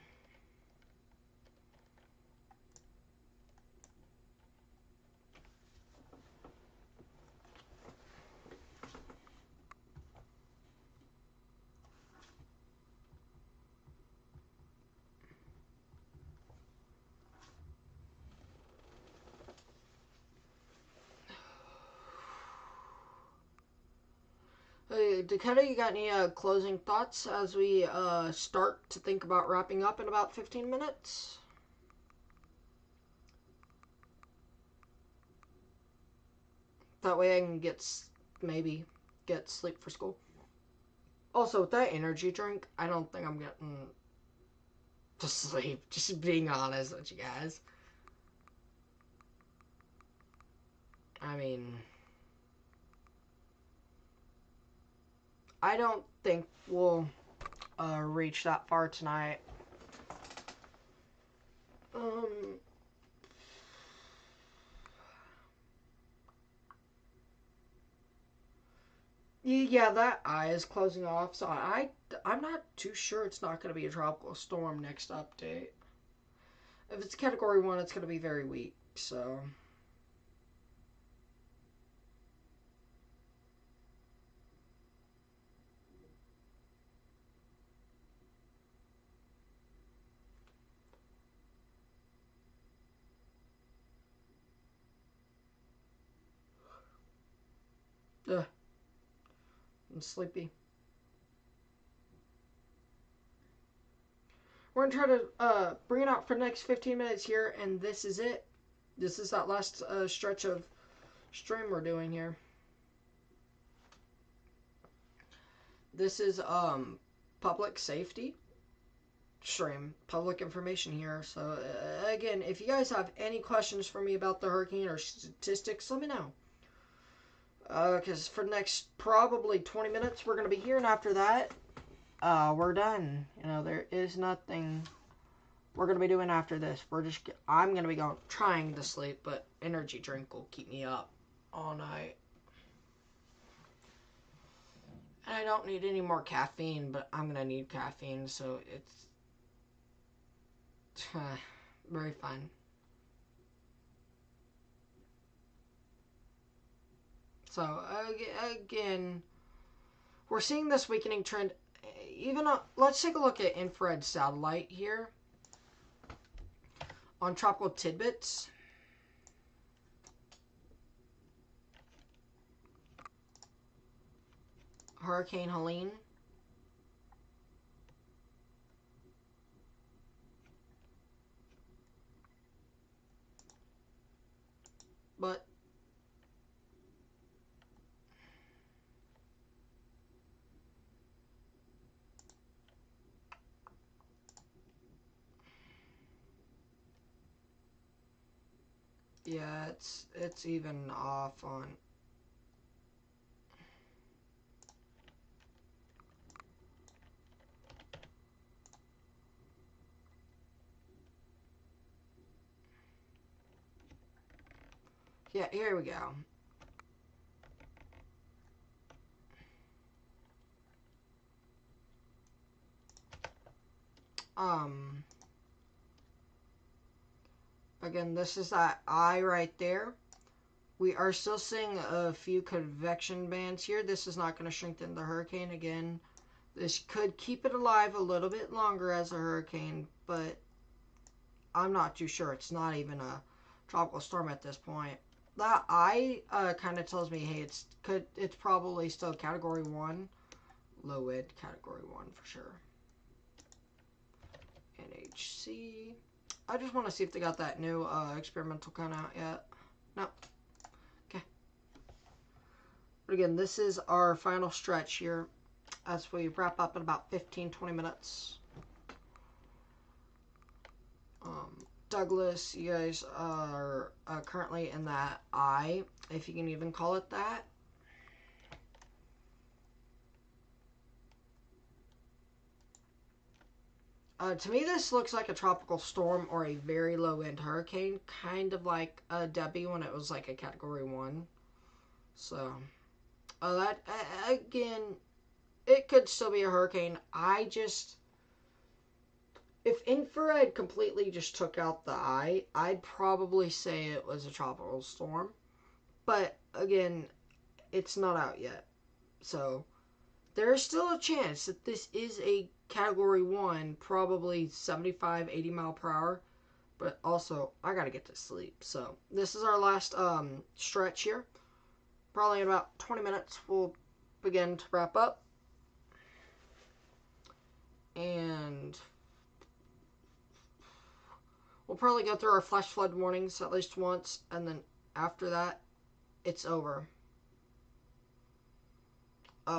hey, Dakota, you got any closing thoughts as we start to think about wrapping up in about 15 minutes? That way I can maybe get sleep for school. Also, with that energy drink, I don't think I'm getting to sleep. Just being honest with you guys. I mean, I don't think we'll reach that far tonight. Yeah, that eye is closing off, so I'm not too sure it's not going to be a tropical storm next update. If it's Category 1, it's going to be very weak, so. Ugh. I'm sleepy. We're going to try to bring it out for the next 15 minutes here, and this is it. This is that last stretch of stream we're doing here. This is public safety stream, public information here. So again, if you guys have any questions for me about the hurricane or statistics, let me know. Because for the next probably 20 minutes we're going to be here, and after that, we're done. You know, there is nothing we're going to be doing after this. I'm going to be trying to sleep, but energy drink will keep me up all night. And I don't need any more caffeine, but I'm going to need caffeine, so it's very fun. So, again, we're seeing this weakening trend. Even let's take a look at infrared satellite here on tropical tidbits. Hurricane Helene. But Yeah, it's even off on. Yeah, here we go. Again, this is that eye right there. We are still seeing a few convection bands here. This is not going to strengthen the hurricane again. This could keep it alive a little bit longer as a hurricane, but I'm not too sure. It's not even a tropical storm at this point. That eye kind of tells me, hey, it's probably still Category 1. Low wind, Category 1 for sure. NHC. I just want to see if they got that new experimental count out yet. No. Okay. But again, this is our final stretch here as we wrap up in about 15-20 minutes. Douglas, you guys are currently in that eye, if you can even call it that. To me, this looks like a tropical storm or a very low-wind hurricane, kind of like Debbie when it was like a Category 1. So, that, again, it could still be a hurricane. If infrared completely just took out the eye, I'd probably say it was a tropical storm. But, again, it's not out yet. So, there is still a chance that this is a Category 1, probably 75, 80 mile per hour. But also, I gotta get to sleep. So, this is our last stretch here. Probably in about 20 minutes, we'll begin to wrap up. And we'll probably go through our flash flood warnings at least once. And then after that, it's over.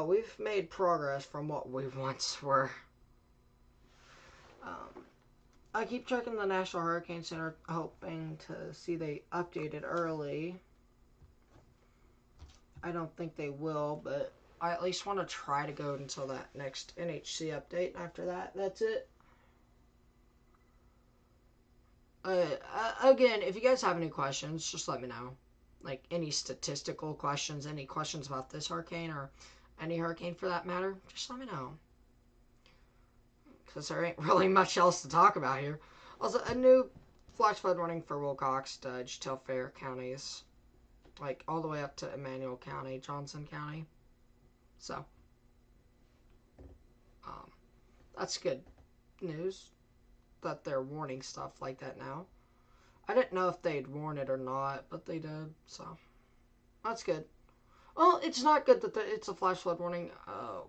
We've made progress from what we once were. I keep checking the National Hurricane Center, hoping to see they updated early. I don't think they will, but I at least want to try to go until that next NHC update. After that, that's it. Again, if you guys have any questions, just let me know. Like any statistical questions, any questions about this hurricane or any hurricane for that matter, just let me know. Because there ain't really much else to talk about here. Also, a new flash flood warning for Wilcox, Dudge, Telfair counties. Like, all the way up to Emmanuel County, Johnson County. So, that's good news that they're warning stuff like that now. I didn't know if they'd warn it or not, but they did, so that's good. Well, it's not good that it's a flash flood warning.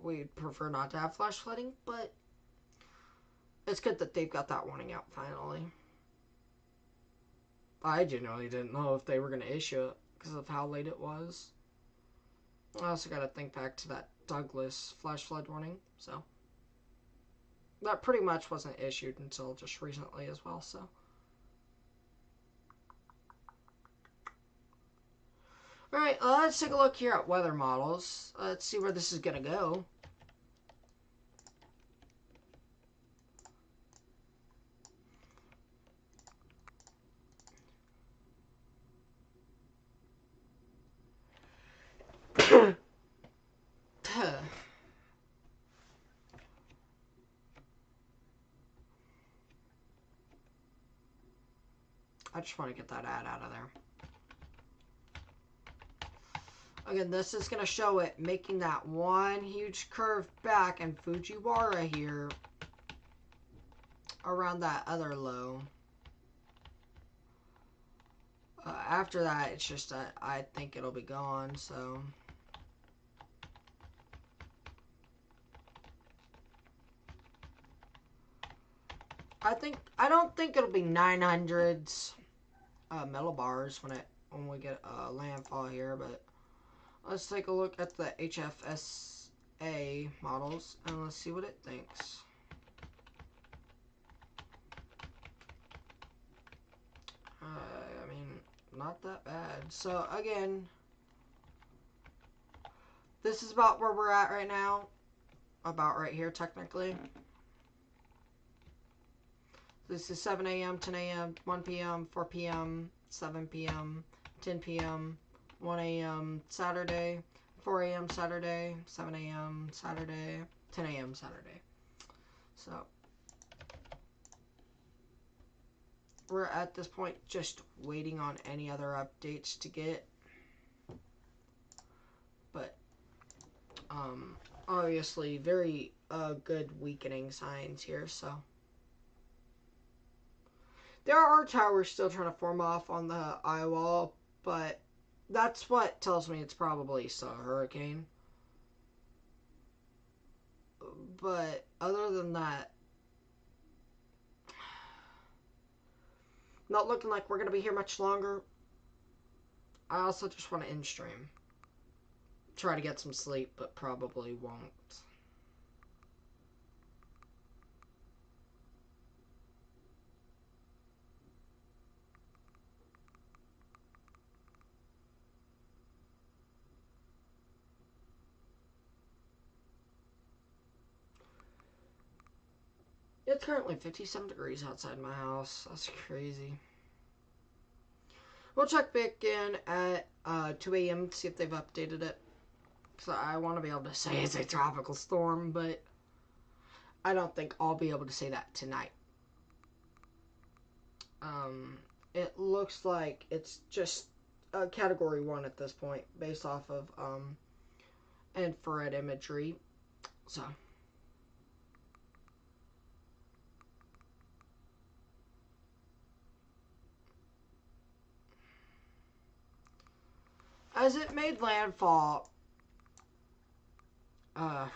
We'd prefer not to have flash flooding, but it's good that they've got that warning out finally. I genuinely didn't know if they were going to issue it because of how late it was. I also got to think back to that Douglas flash flood warning, so that pretty much wasn't issued until just recently as well, so. Alright, let's take a look here at weather models. Let's see where this is going to go. I just want to get that ad out of there. Again, this is going to show it making that one huge curve back in Fujiwara here around that other low. After that, it's just that I think it'll be gone, so. I don't think it'll be 900s millibars when we get landfall here, but let's take a look at the HFSA models and let's see what it thinks. I mean, not not that bad. So again, this is about where we're at right now. About right here, technically. This is 7 a.m., 10 a.m., 1 p.m., 4 p.m., 7 p.m., 10 p.m., 1 a.m. Saturday, 4 a.m. Saturday, 7 a.m. Saturday, 10 a.m. Saturday. So, we're at this point just waiting on any other updates to get. But, obviously, very good weakening signs here, so. There are towers still trying to form off on the eye wall, but that's what tells me it's probably still a hurricane. But other than that, not looking like we're going to be here much longer. I also just want to end stream. Try to get some sleep, but probably won't. It's currently 57 degrees outside my house. That's crazy. We'll check back in at 2 a.m. to see if they've updated it. So I want to be able to say it's a tropical storm, but I don't think I'll be able to say that tonight. It looks like it's just a category 1 at this point, based off of infrared imagery. So. As it made landfall,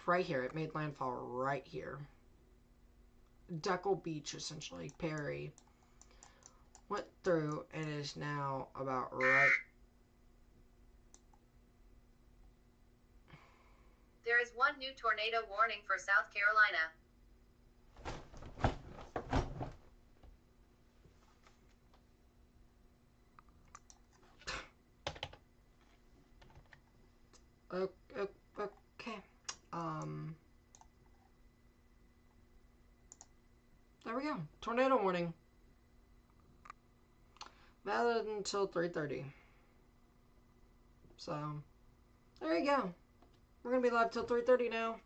right here, it made landfall right here. Deckle Beach, essentially, Perry, went through and is now about right. There is one new tornado warning for South Carolina. Okay. There we go. Tornado warning. Valid until 3:30. So, there you go. We're going to be live till 3:30 now.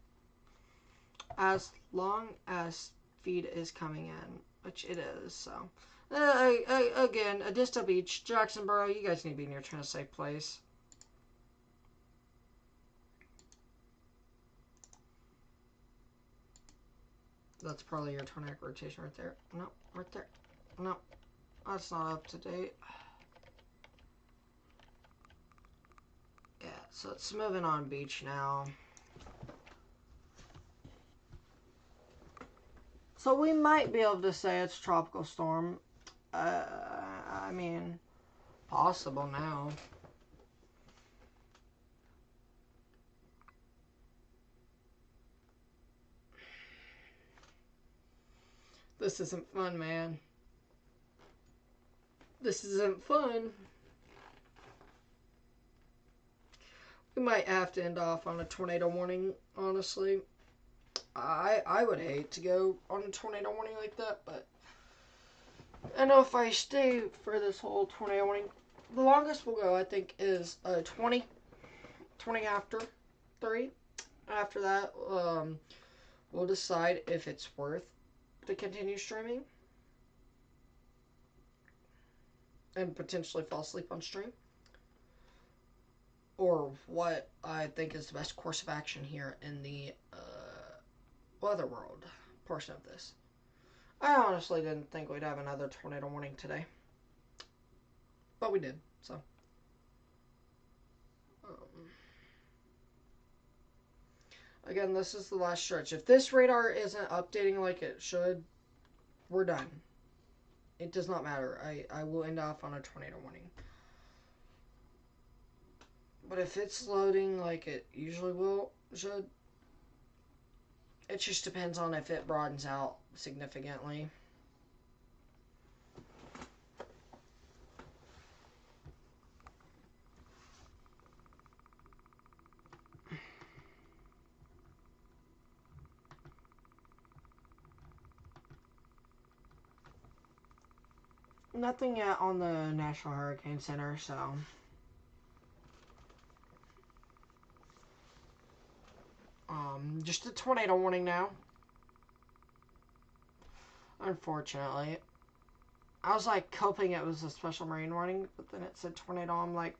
As long as feed is coming in, which it is, so. Again, Adista Beach, Jacksonboro, you guys need to be near a safe place. That's probably your tornadic rotation right there. No, right there. No, that's not up to date. Yeah, so it's moving on beach now. So we might be able to say it's tropical storm. I mean, possible now. This isn't fun, man. This isn't fun. We might have to end off on a tornado warning, honestly. I would hate to go on a tornado warning like that, but I know if I stay for this whole tornado warning, the longest we'll go, I think, is 20 after 3. After that, we'll decide if it's worth to continue streaming and potentially fall asleep on stream, or what I think is the best course of action here in the weather world portion of this. I honestly didn't think we'd have another tornado warning today, but we did, so. Again, this is the last stretch. If this radar isn't updating like it should, we're done. It does not matter. I will end off on a tornado warning. But if it's loading like it usually should, it just depends on if it broadens out significantly. Nothing yet on the National Hurricane Center, so. Just a tornado warning now. Unfortunately. I was like hoping it was a special marine warning, but then it said tornado. I'm like,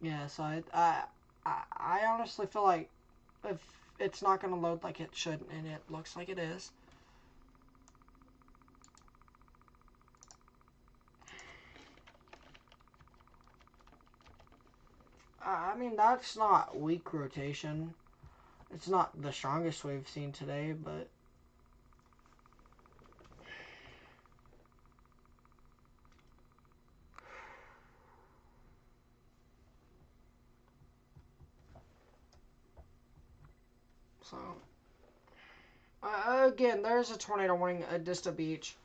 yeah. So I honestly feel like if it's not going to load like it should, and it looks like it is. I mean, that's not weak rotation. It's not the strongest we've seen today, but so again, there's a tornado warning at Dista Beach.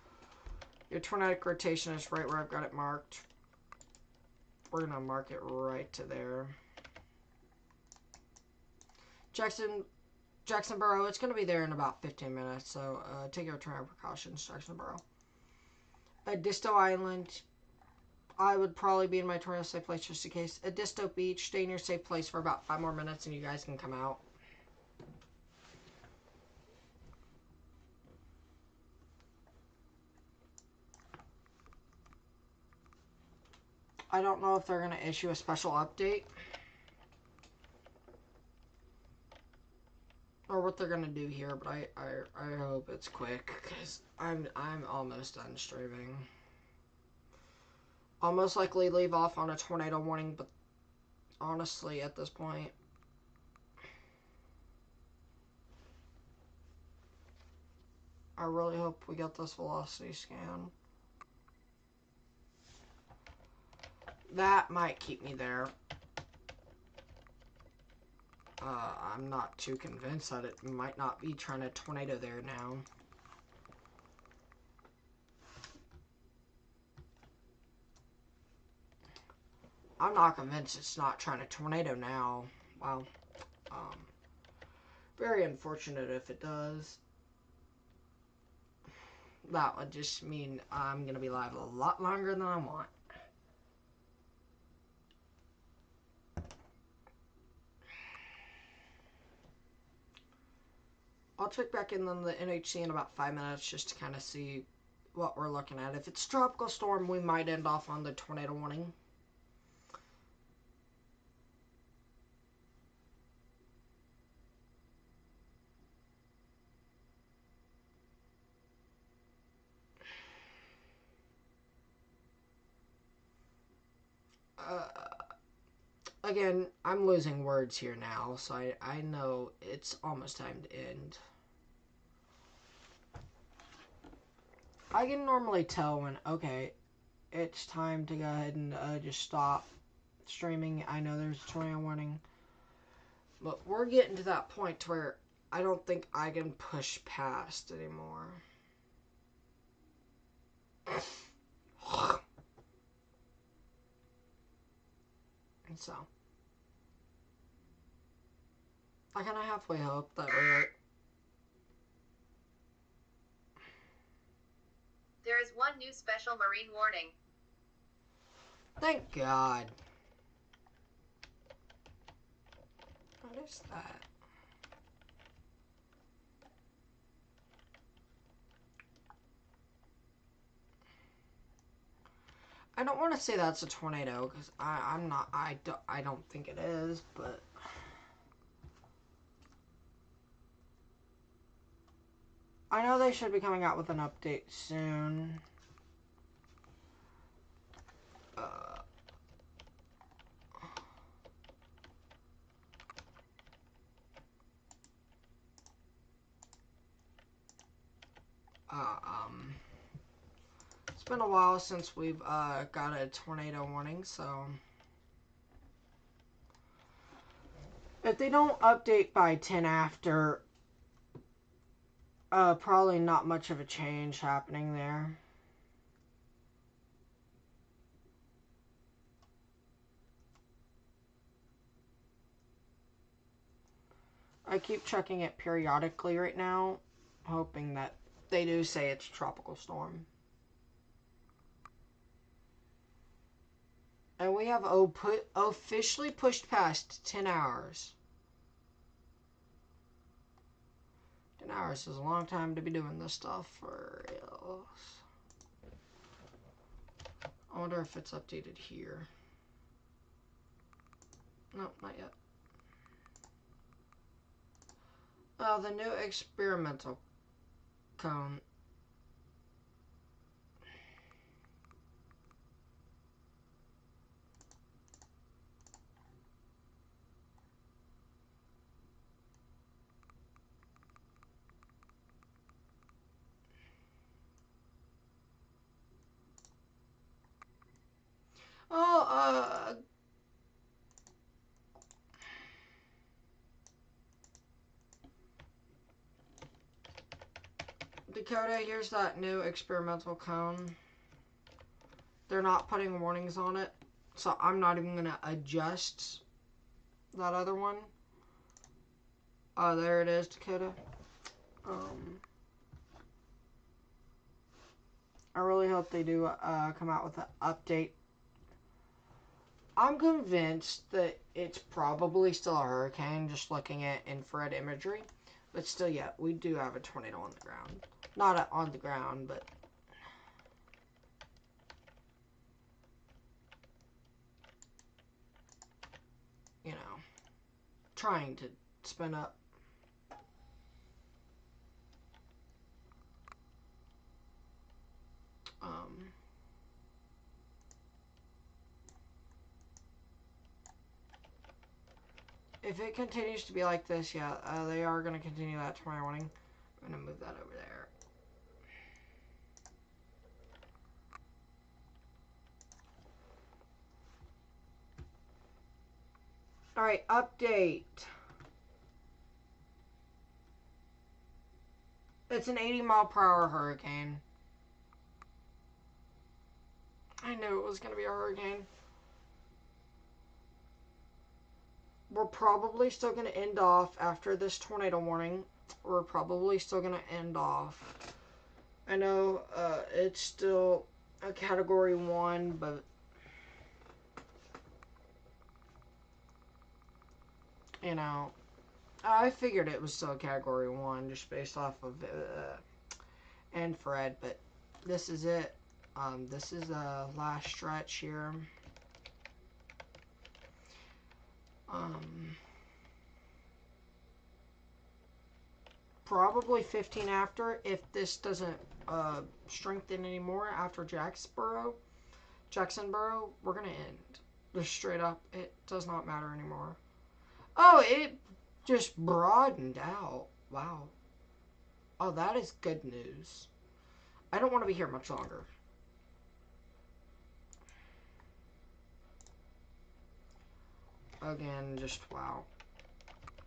Your tornadic rotation is right where I've got it marked. We're gonna mark it right to there. Jacksonboro, it's gonna be there in about 15 minutes, so take your tornado precautions, Jacksonboro. At Disto Island, I would probably be in my tornado safe place just in case. At Disto Beach, stay in your safe place for about 5 more minutes and you guys can come out. I don't know if they're going to issue a special update or what they're going to do here, but I hope it's quick because I'm almost done streaming. I'll most likely leave off on a tornado warning, but honestly, at this point, I really hope we get this velocity scan. That might keep me there. I'm not too convinced that it might not be trying to tornado there now. I'm not convinced it's not trying to tornado now. Well, very unfortunate if it does. That would just mean I'm going to be live a lot longer than I want. I'll check back in on the NHC in about 5 minutes just to kind of see what we're looking at. If it's tropical storm, we might end off on the tornado warning. Again, I'm losing words here now, so I know it's almost time to end. I can normally tell when, okay, it's time to go ahead and just stop streaming. I know there's a tornado warning, but we're getting to that point where I don't think I can push past anymore. And so, I kind of halfway hope that we're... There is one new special marine warning. Thank God. What is that? I don't want to say that's a tornado because I'm not. I don't think it is, but I know they should be coming out with an update soon. It's been a while since we've got a tornado warning, so If they don't update by 10 after, probably not much of a change happening there. I keep checking it periodically right now, hoping that they do say it's a tropical storm. And we have officially pushed past 10 hours. 10 hours is a long time to be doing this stuff for real. I wonder if it's updated here. No, not yet. Oh, the new experimental cone. Oh, Dakota, here's that new experimental cone. They're not putting warnings on it, so I'm not even going to adjust that other one. Oh, there it is, Dakota. I really hope they do come out with an update. I'm convinced that it's probably still a hurricane, just looking at infrared imagery. But still, yeah, we do have a tornado on the ground. Not on the ground, but... you know, trying to spin up. If it continues to be like this, yeah, they are going to continue that tomorrow morning. I'm going to move that over there. Alright, update. It's an 80-mile-per-hour hurricane. I knew it was going to be a hurricane. We're probably still going to end off after this tornado warning. We're probably still going to end off. I know it's still a category 1, but you know, I figured it was still a category 1 just based off of infrared, but this is it. This is the last stretch here. Probably 15 after, if this doesn't strengthen anymore after Jacksonboro, we're gonna end. Just straight up, it does not matter anymore. Oh, it just broadened out. Wow. Oh, that is good news. I don't want to be here much longer. Again, just wow.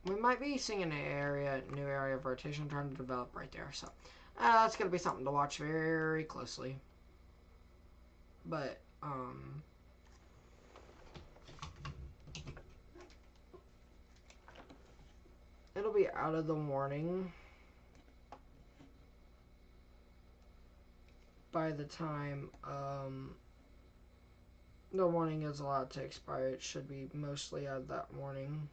We might be seeing an area, new area of rotation trying to develop right there. So that's going to be something to watch very closely. But, it'll be out of the warning by the time, the warning is allowed to expire. It should be mostly out of that warning.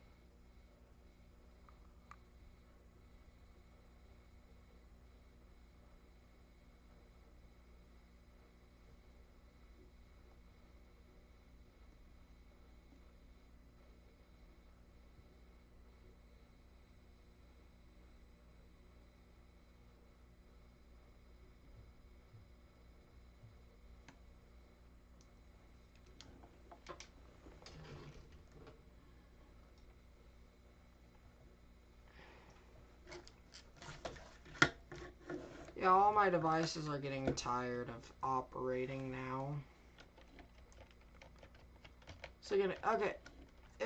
Yeah, all my devices are getting tired of operating now. So, okay.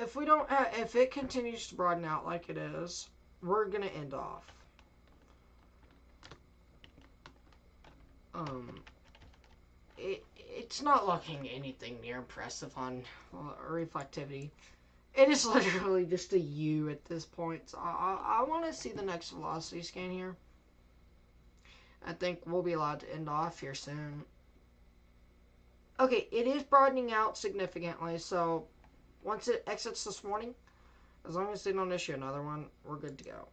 if we don't, if it continues to broaden out like it is, we're gonna end off. It's not looking anything near impressive on reflectivity. It is literally just a U at this point. So I want to see the next velocity scan here. I think we'll be allowed to end off here soon. Okay, it is broadening out significantly, so once it exits this morning, as long as they don't issue another one, we're good to go.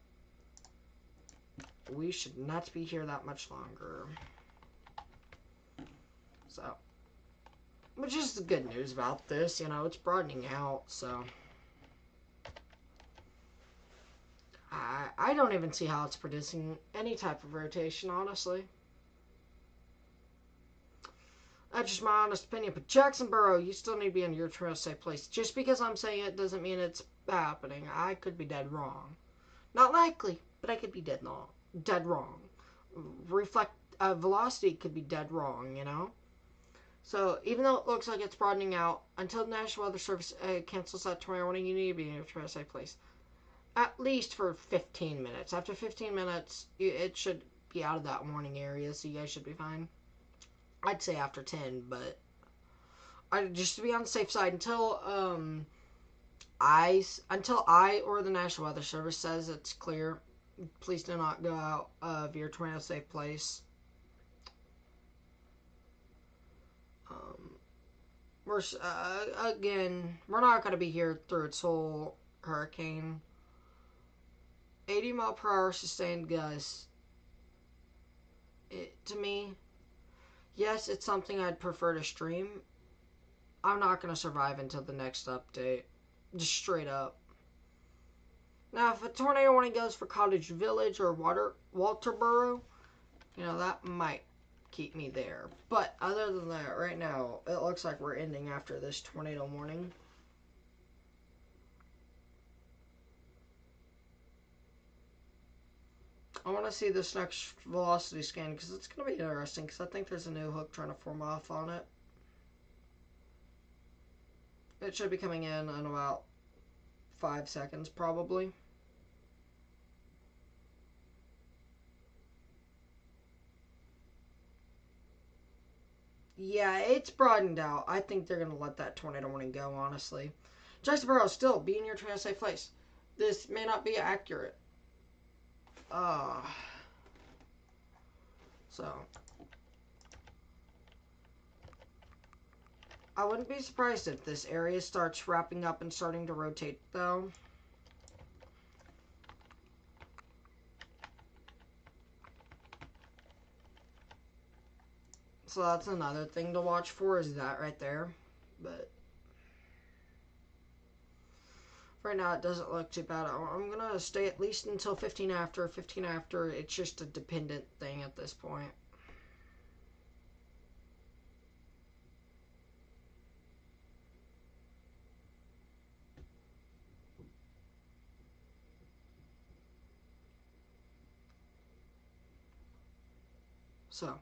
We should not be here that much longer. So, which is the good news about this, you know, it's broadening out, so. I don't even see how it's producing any type of rotation, honestly. That's just my honest opinion. But Jacksonboro, you still need to be in your trail safe place. Just because I'm saying it doesn't mean it's happening. I could be dead wrong. Not likely, but I could be dead wrong. Velocity could be dead wrong, you know? So, even though it looks like it's broadening out, until the National Weather Service cancels that tornado warning, you need to be in your trail safe place. At least for 15 minutes. After 15 minutes, it should be out of that warning area, so you guys should be fine. I'd say after 10, but just to be on the safe side, until I or the National Weather Service says it's clear, please do not go out of your tornado safe place. We're not going to be here through its whole hurricane. 80-mile-per-hour sustained gusts. To me, yes, it's something I'd prefer to stream. I'm not going to survive until the next update. Just straight up. Now, if a tornado warning goes for Cottage Village or Walterboro, you know, that might keep me there. But other than that, right now, it looks like we're ending after this tornado warning. I want to see this next velocity scan because it's going to be interesting because I think there's a new hook trying to form off on it. It should be coming in about 5 seconds probably. Yeah, it's broadened out. I think they're going to let that tornado warning go, honestly. Jacksonboro, still, be in your trail safe place. This may not be accurate. So, I wouldn't be surprised if this area starts wrapping up and starting to rotate, though. So that's another thing to watch for, is that right there. But right now it doesn't look too bad. I'm going to stay at least until 15 after. 15 after, it's just a dependent thing at this point. So.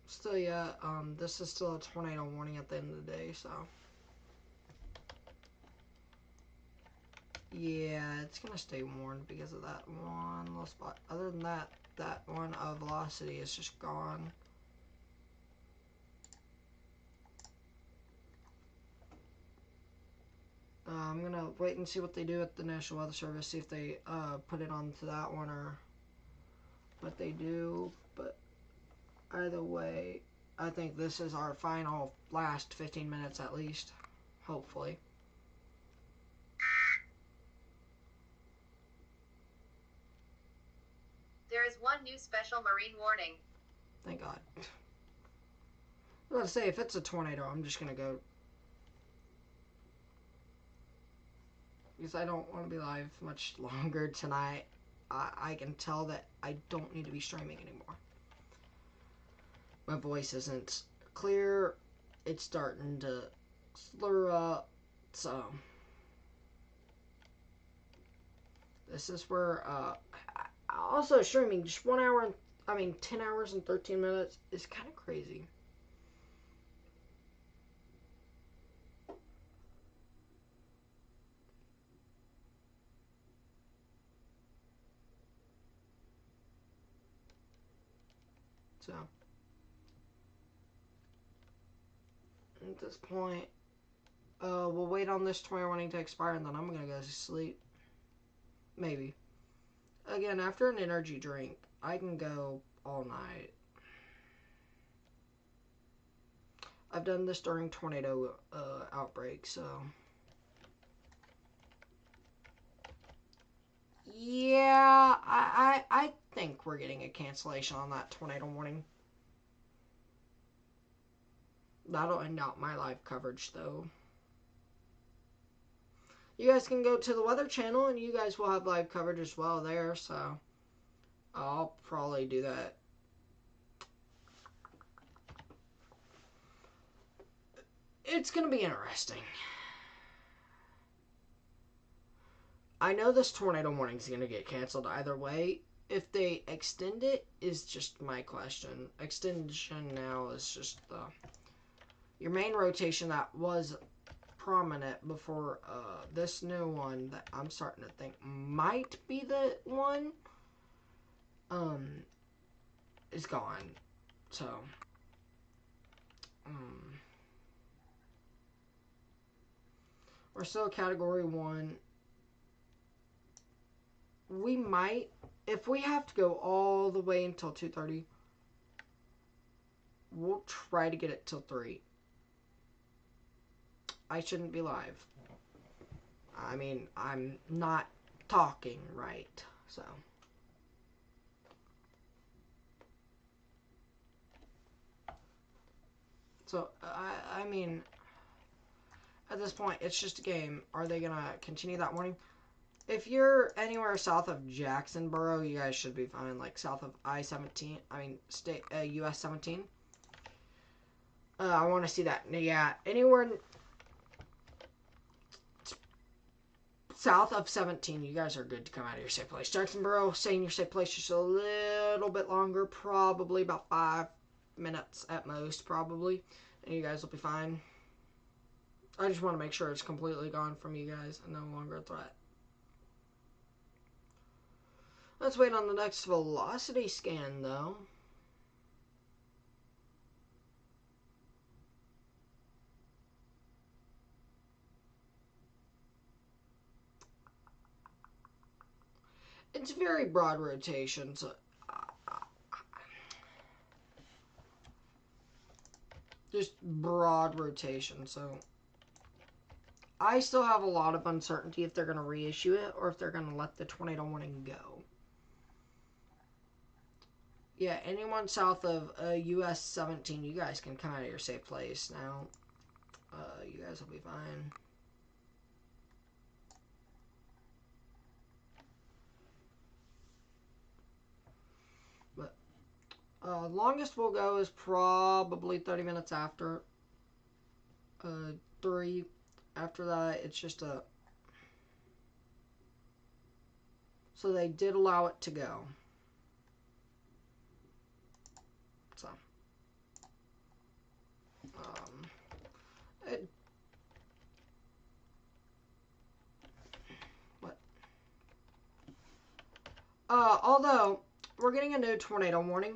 Still, yeah, this is still a tornado warning at the end of the day, so. Yeah, it's gonna stay warned because of that one little spot. Other than that, that one velocity is just gone. I'm gonna wait and see what they do at the National Weather Service, see if they put it onto that one or what they do, but either way, I think this is our final last 15 minutes at least. Hopefully. There is one new special marine warning. Thank God. I was about to say, if it's a tornado, I'm just going to go. Because I don't want to be live much longer tonight. I can tell that I don't need to be streaming anymore. My voice isn't clear. It's starting to slur up. So, this is where, also streaming just 1 hour, 10 hours and 13 minutes is kind of crazy. So, at this point, we'll wait on this tornado warning to expire, and then I'm gonna go to sleep. Maybe. Again, after an energy drink, I can go all night. I've done this during tornado outbreaks, so. Yeah, I think we're getting a cancellation on that tornado warning. That'll end out my live coverage, though. You guys can go to the Weather Channel, and you guys will have live coverage as well there, so I'll probably do that. It's going to be interesting. I know this tornado warning is going to get canceled either way. If they extend it is just my question. Extension now is just your main rotation that was prominent before this new one that I'm starting to think might be the one is gone. So we're still category 1. We might, if we have to go all the way until 2:30, we'll try to get it till 3. I shouldn't be live. I mean, I'm not talking right, so. So, I mean, at this point, it's just a game. Are they going to continue that warning? If you're anywhere south of Jacksonboro, you guys should be fine. Like south of I-17, US 17. I want to see that. Yeah, anywhere south of 17, you guys are good to come out of your safe place. Jacksonboro, stay in your safe place just a little bit longer, probably about 5 minutes at most, probably, and you guys will be fine. I just want to make sure it's completely gone from you guys and no longer a threat. Let's wait on the next velocity scan, though. It's very broad rotation, so just broad rotation, so I still have a lot of uncertainty if they're going to reissue it or if they're going to let the tornado warning go. Yeah, anyone south of US 17, you guys can come out of your safe place now. You guys will be fine. But longest we'll go is probably 30 minutes after 3. After that, it's just a... So they did allow it to go. So. What? Although, we're getting a new tornado warning.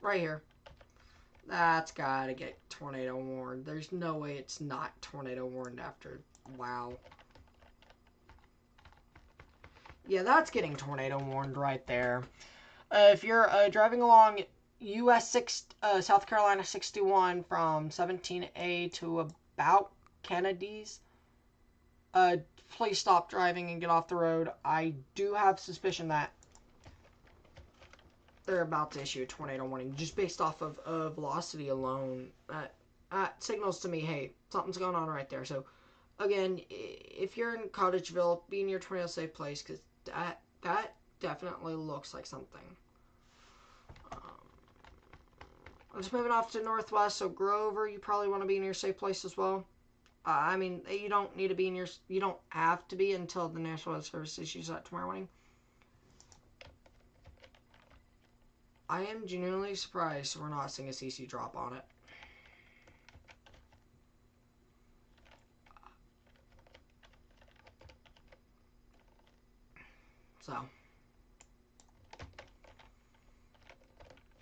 Right here. That's gotta get tornado warned. There's no way it's not tornado warned after. Wow. Yeah, that's getting tornado warned right there. If you're driving along US 6, South Carolina 61 from 17A to about Kennedy's, please stop driving and get off the road. I do have suspicion that they're about to issue a tornado warning just based off of velocity alone. Signals to me, hey, something's going on right there. So, again, if you're in Cottageville, be in your tornado safe place, because that definitely looks like something. I'm just moving off to northwest, so Grover, you probably want to be in your safe place as well. I mean, you don't need to be in your, you don't have to be until the National Weather Service issues that tomorrow morning. I am genuinely surprised we're not seeing a CC drop on it. So,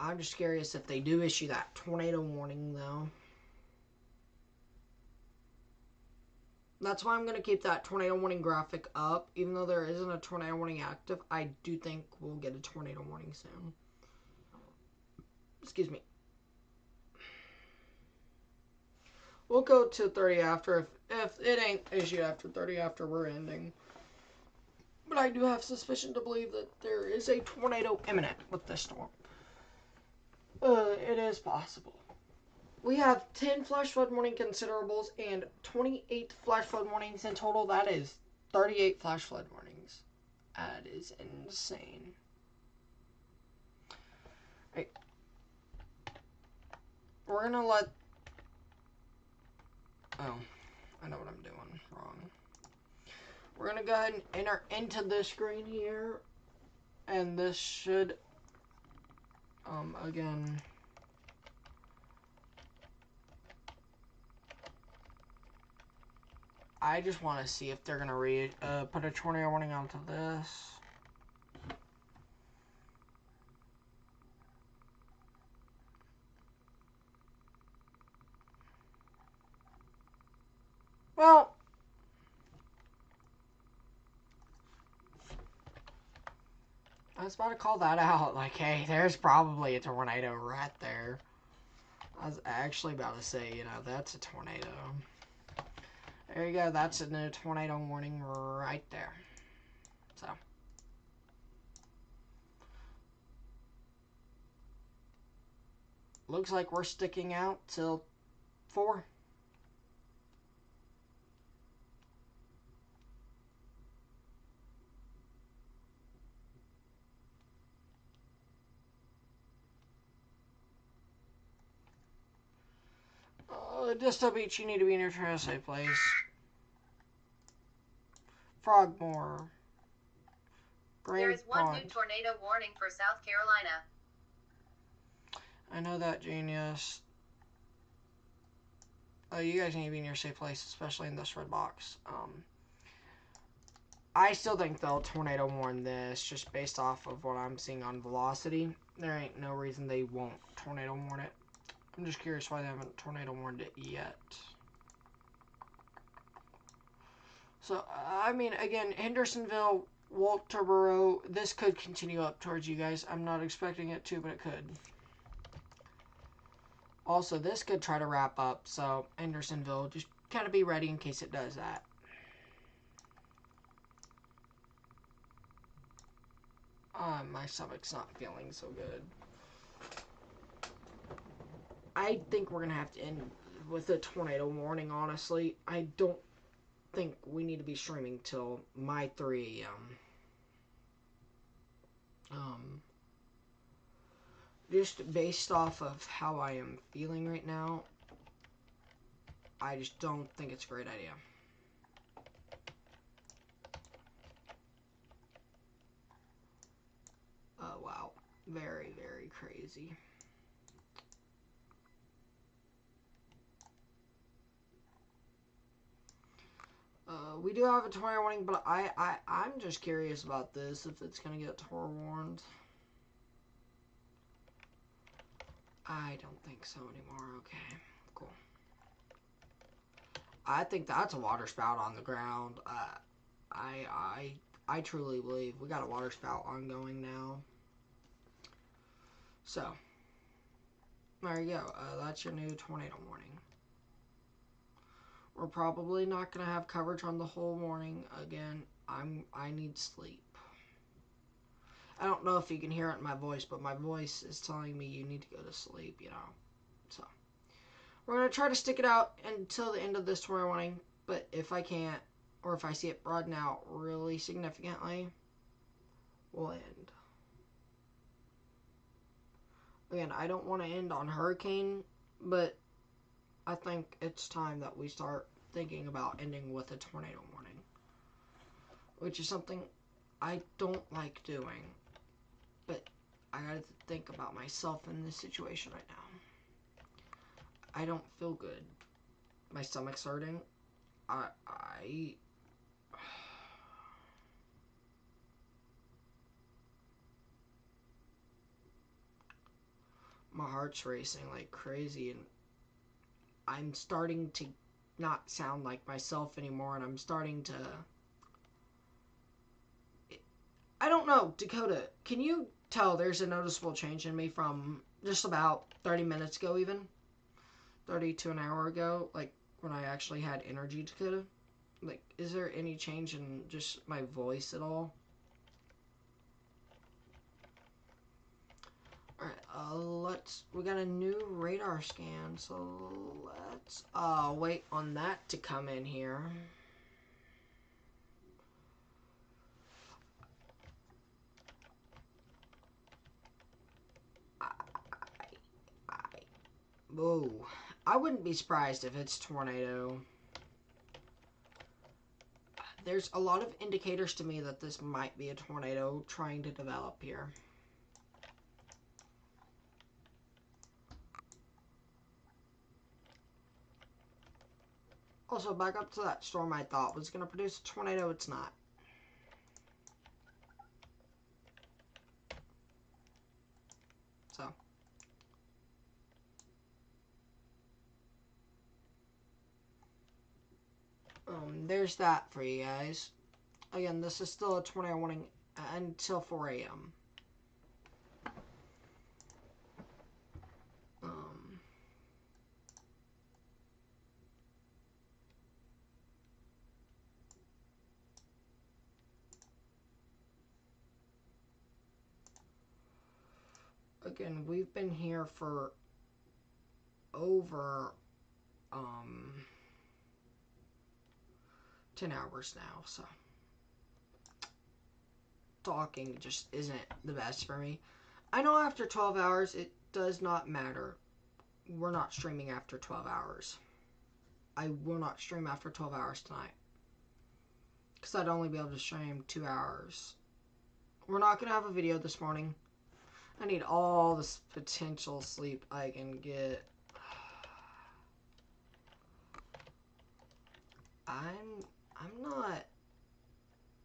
I'm just curious if they do issue that tornado warning, though. That's why I'm going to keep that tornado warning graphic up. Even though there isn't a tornado warning active, I do think we'll get a tornado warning soon. Excuse me. We'll go to 30 after. If it ain't issued after 30 after, we're ending. But I do have suspicion to believe that there is a tornado imminent with this storm. It is possible. We have 10 flash flood warning considerables and 28 flash flood warnings in total. That is 38 flash flood warnings. That is insane. Right. We're gonna let... Oh, I know what I'm doing wrong. We're gonna go ahead and enter into this screen here. And this should... again... I just want to see if they're going to put a tornado warning onto this. Well, I was about to call that out. Like, hey, there's probably a tornado right there. I was actually about to say, you know, that's a tornado. There you go. That's a new tornado warning right there. So. Looks like we're sticking out till 4. Disto Beach, you need to be in your tornado safe place. Frogmore. There is one new tornado warning for South Carolina. I know that, genius. Oh, you guys need to be in your safe place, especially in this red box. I still think they'll tornado warn this, just based off of what I'm seeing on velocity. There ain't no reason they won't tornado warn it. I'm just curious why they haven't tornado warned it yet. So, I mean, again, Hendersonville, Walterboro, this could continue up towards you guys. I'm not expecting it to, but it could. Also, this could try to wrap up, so Hendersonville, just kind of be ready in case it does that. My stomach's not feeling so good. I think we're going to have to end with a tornado warning, honestly. I don't think we need to be streaming till my 3 a.m. Just based off of how I am feeling right now, I just don't think it's a great idea. Oh, wow. Very, very crazy. We do have a tornado warning, but I'm just curious about this, if it's going to get tornado warned. I don't think so anymore. Okay, cool. I think that's a water spout on the ground. I truly believe we got a water spout ongoing now. So, there you go. That's your new tornado warning. We're probably not going to have coverage on the whole morning. Again, I need sleep. I don't know if you can hear it in my voice, but my voice is telling me you need to go to sleep, you know. So, we're going to try to stick it out until the end of this tornado warning, but if I can't, or if I see it broaden out really significantly, we'll end. Again, I don't want to end on hurricane, but I think it's time that we start thinking about ending with a tornado warning, which is something I don't like doing, but I gotta think about myself in this situation right now. I don't feel good. My stomach's hurting. I my heart's racing like crazy, and I'm starting to not sound like myself anymore, and I'm starting to... I don't know, Dakota, can you tell there's a noticeable change in me from just about 30 minutes ago even? 30 to an hour ago, like when I actually had energy, Dakota? Like, is there any change in just my voice at all? Alright, we got a new radar scan, so let's, wait on that to come in here. Whoa. I wouldn't be surprised if it's tornado. There's a lot of indicators to me that this might be a tornado trying to develop here. Also, back up to that storm I thought was going to produce a tornado, it's not. So. There's that for you guys. Again, this is still a tornado warning until 4 a.m. Again, we've been here for over 10 hours now, so talking just isn't the best for me. I know after 12 hours it does not matter. We're not streaming after 12 hours. I will not stream after 12 hours tonight, because I'd only be able to stream 2 hours. We're not going to have a video this morning. I need all this potential sleep I can get. I'm not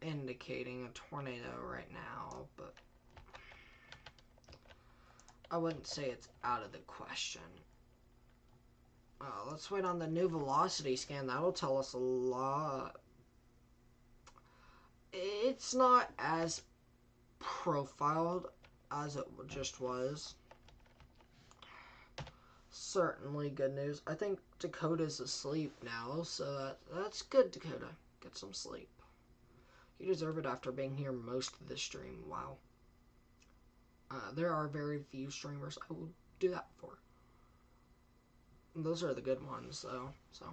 indicating a tornado right now, but I wouldn't say it's out of the question. Let's wait on the new velocity scan. That'll tell us a lot. It's not as profiled as it just was. Certainly good news. I think Dakota's asleep now, so that's good, Dakota. Get some sleep. You deserve it after being here most of the stream. Wow. There are very few streamers I will do that for. Those are the good ones, though, so.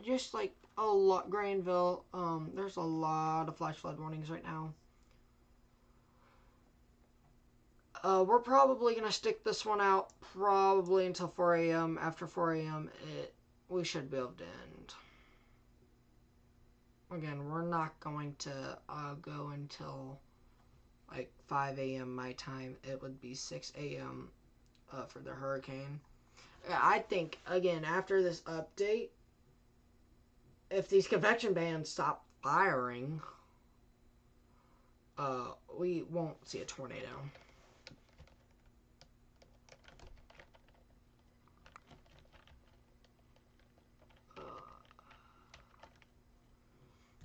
Just like a lot, Granville, there's a lot of flash flood warnings right now. We're probably going to stick this one out probably until 4 a.m. After 4 a.m., we should be able to end. Again, we're not going to go until like 5 a.m. my time. It would be 6 a.m. For the hurricane. I think, again, after this update, if these convection bands stop firing, we won't see a tornado.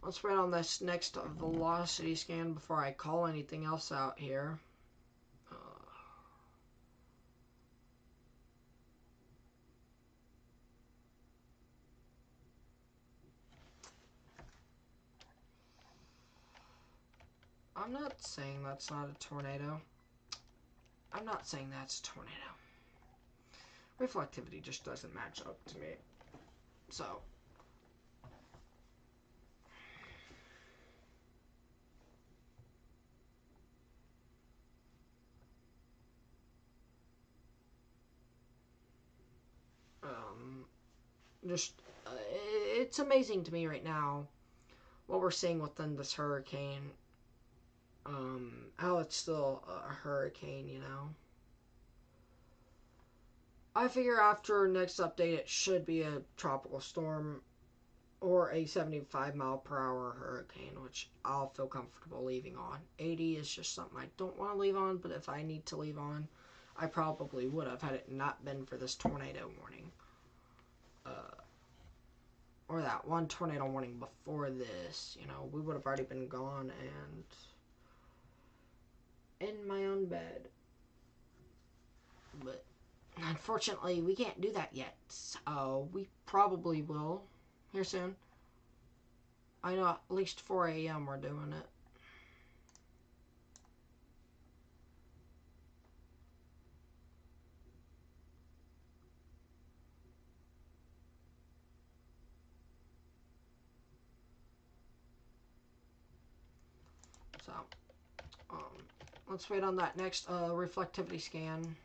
Let's wait on this next velocity scan before I call anything else out here. I'm not saying that's not a tornado. I'm not saying that's a tornado. Reflectivity just doesn't match up to me. So, it's amazing to me right now what we're seeing within this hurricane. How it's still a hurricane, you know. I figure after next update it should be a tropical storm or a 75-mile-per-hour hurricane, which I'll feel comfortable leaving on. 80 is just something I don't want to leave on, but if I need to leave on, I probably would have had it not been for this tornado warning. Or that one tornado warning before this, you know, we would have already been gone and in my own bed. But unfortunately, we can't do that yet. So we probably will here soon. I know at least 4 a.m. we're doing it. So, let's wait on that next reflectivity scan.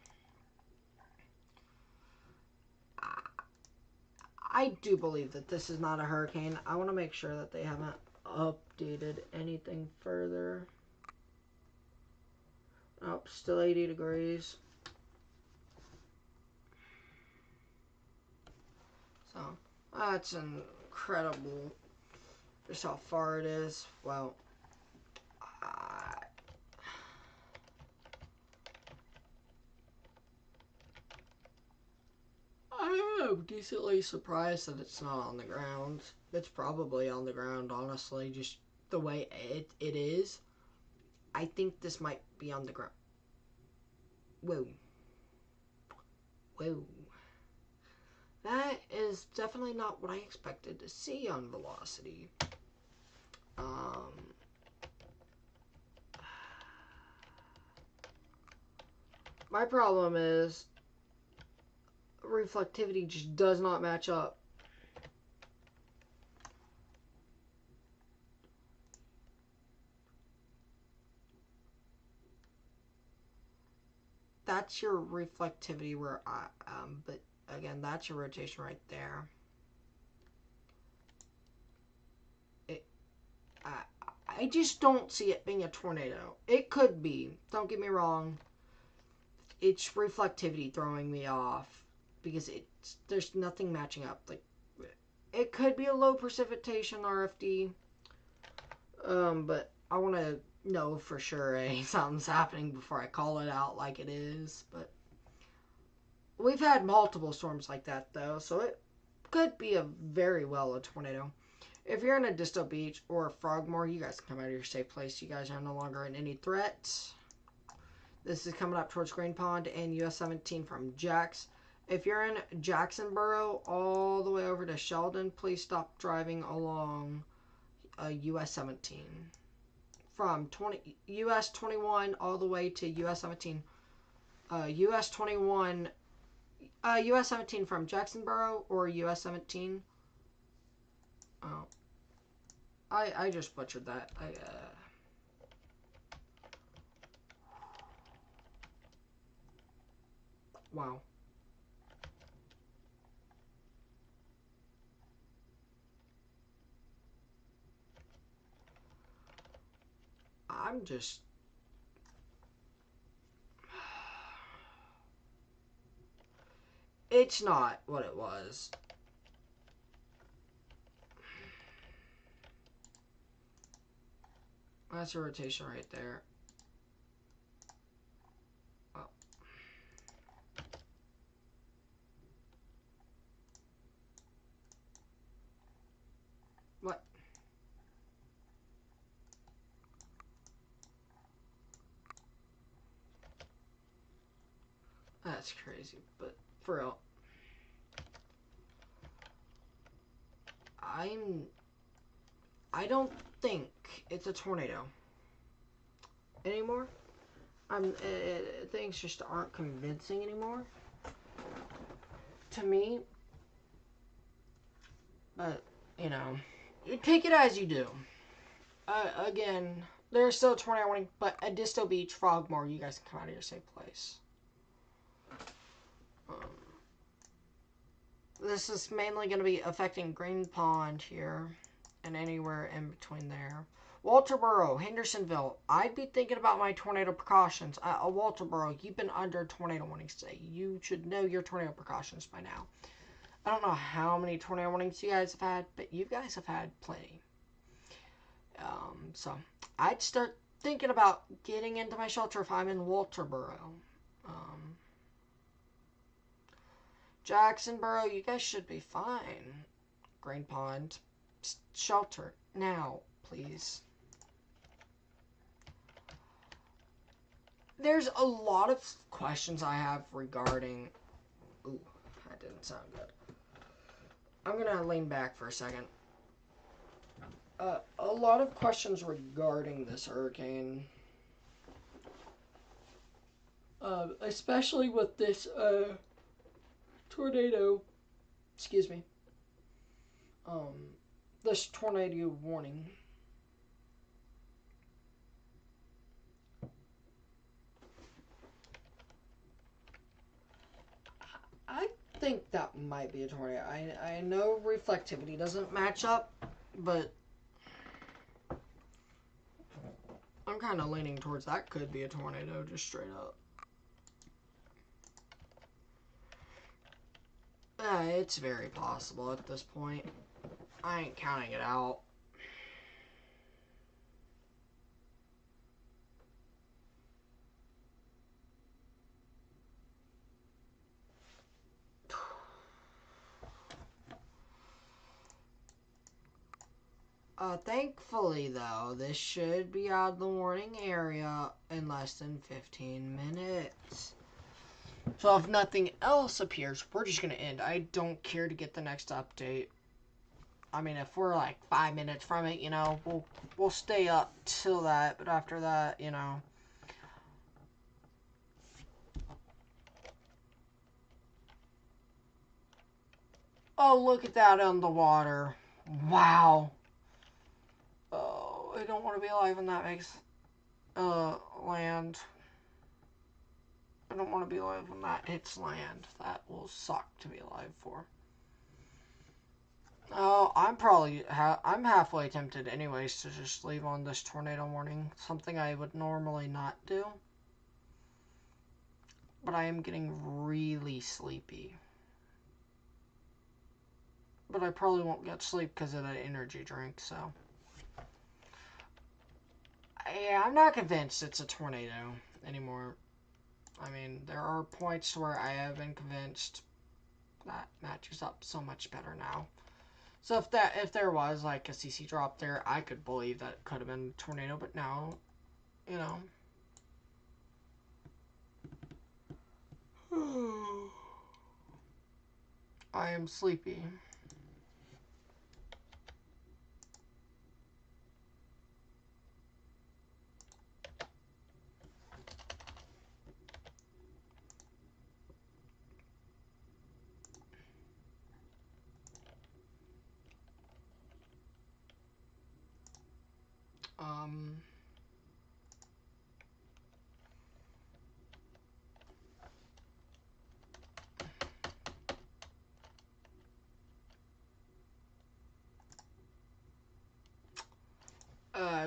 I do believe that this is not a hurricane. I want to make sure that they haven't updated anything further. Nope, still 80 degrees. So, that's incredible. Just how far it is. Well, I am decently surprised that it's not on the ground. It's probably on the ground, honestly, just the way it is. I think this might be on the ground. Whoa. Whoa. That is definitely not what I expected to see on velocity. My problem is reflectivity just does not match up. That's your reflectivity where but again, that's your rotation right there. I just don't see it being a tornado. It could be. Don't get me wrong. It's reflectivity throwing me off because there's nothing matching up. Like, it could be a low precipitation RFD, but I want to know for sure something's happening before I call it out like it is. But we've had multiple storms like that though, so it could be very well a tornado. If you're in a distal beach or Frogmore, you guys can come out of your safe place. You guys are no longer in any threat. This is coming up towards Green Pond and US 17 from Jax. If you're in Jacksonboro all the way over to Sheldon, please stop driving along US 17. From US 21 all the way to US 17. US 21, US 17 from Jacksonboro or US 17. Oh, I just butchered that. Wow. I'm just... It's not what it was. That's a rotation right there. Oh. What? That's crazy, but for real. I don't think it's a tornado anymore. Things just aren't convincing anymore to me. But, you know, you take it as you do. Again, there's still a tornado warning, but at Disto Beach, Frogmore, you guys can come out of your safe place. This is mainly going to be affecting Green Pond here and anywhere in between there. Walterboro, Hendersonville. I'd be thinking about my tornado precautions. Walterboro, you've been under tornado warnings today. You should know your tornado precautions by now. I don't know how many tornado warnings you guys have had, but you guys have had plenty. So I'd start thinking about getting into my shelter if I'm in Walterboro. Jacksonboro, you guys should be fine. Green Pond, shelter now, please. There's a lot of questions I have regarding... Ooh, that didn't sound good. I'm gonna lean back for a second. A lot of questions regarding this hurricane. Especially with this, tornado, excuse me, this tornado warning. I think that might be a tornado. I know reflectivity doesn't match up, but I'm kind of leaning towards that could be a tornado, just straight up. It's very possible at this point. I ain't counting it out. Thankfully, though, this should be out of the warning area in less than 15 minutes. So if nothing else appears, we're just going to end. I don't care to get the next update. I mean, if we're like 5 minutes from it, you know, we'll stay up till that. But after that, you know. Oh, look at that on the water. Wow. Oh, I don't want to be alive when that makes land. I don't want to be alive when that hits land. That will suck to be alive for. Oh, I'm halfway tempted anyways to just leave on this tornado warning. Something I would normally not do. But I am getting really sleepy. But I probably won't get sleep because of that energy drink, so. Yeah, I'm not convinced it's a tornado anymore. I mean, there are points where I have been convinced. That matches up so much better now. So if there was like a CC drop there, I could believe that it could have been a tornado, but now, you know. I am sleepy.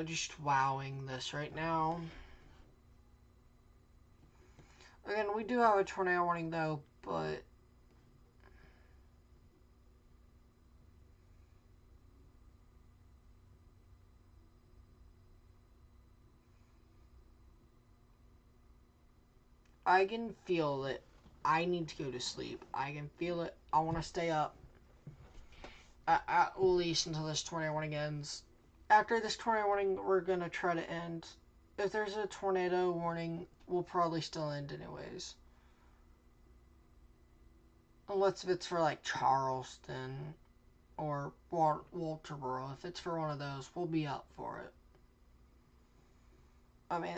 Just wowing this right now. Again, we do have a tornado warning though, but I can feel it. I need to go to sleep. I can feel it. I want to stay up at least until this tornado warning ends. After this tornado warning, we're going to try to end. If there's a tornado warning, we'll probably still end anyways. Unless if it's for like Charleston or Walterboro. If it's for one of those, we'll be up for it. I mean,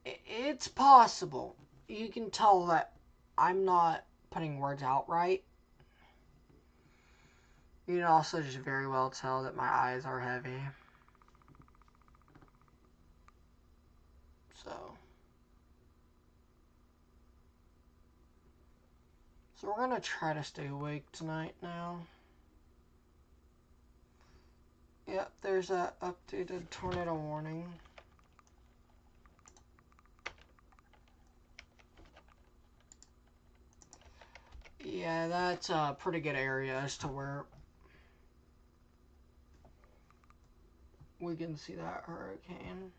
it's possible. You can tell that I'm not putting words out right. You can also just very well tell that my eyes are heavy. So we're going to try to stay awake tonight now. Yep, there's that updated tornado warning. Yeah, that's a pretty good area as to where we can see that hurricane.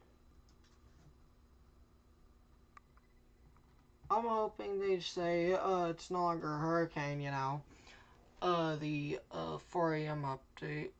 I'm hoping they say, it's no longer a hurricane, you know. The 4 a.m. update.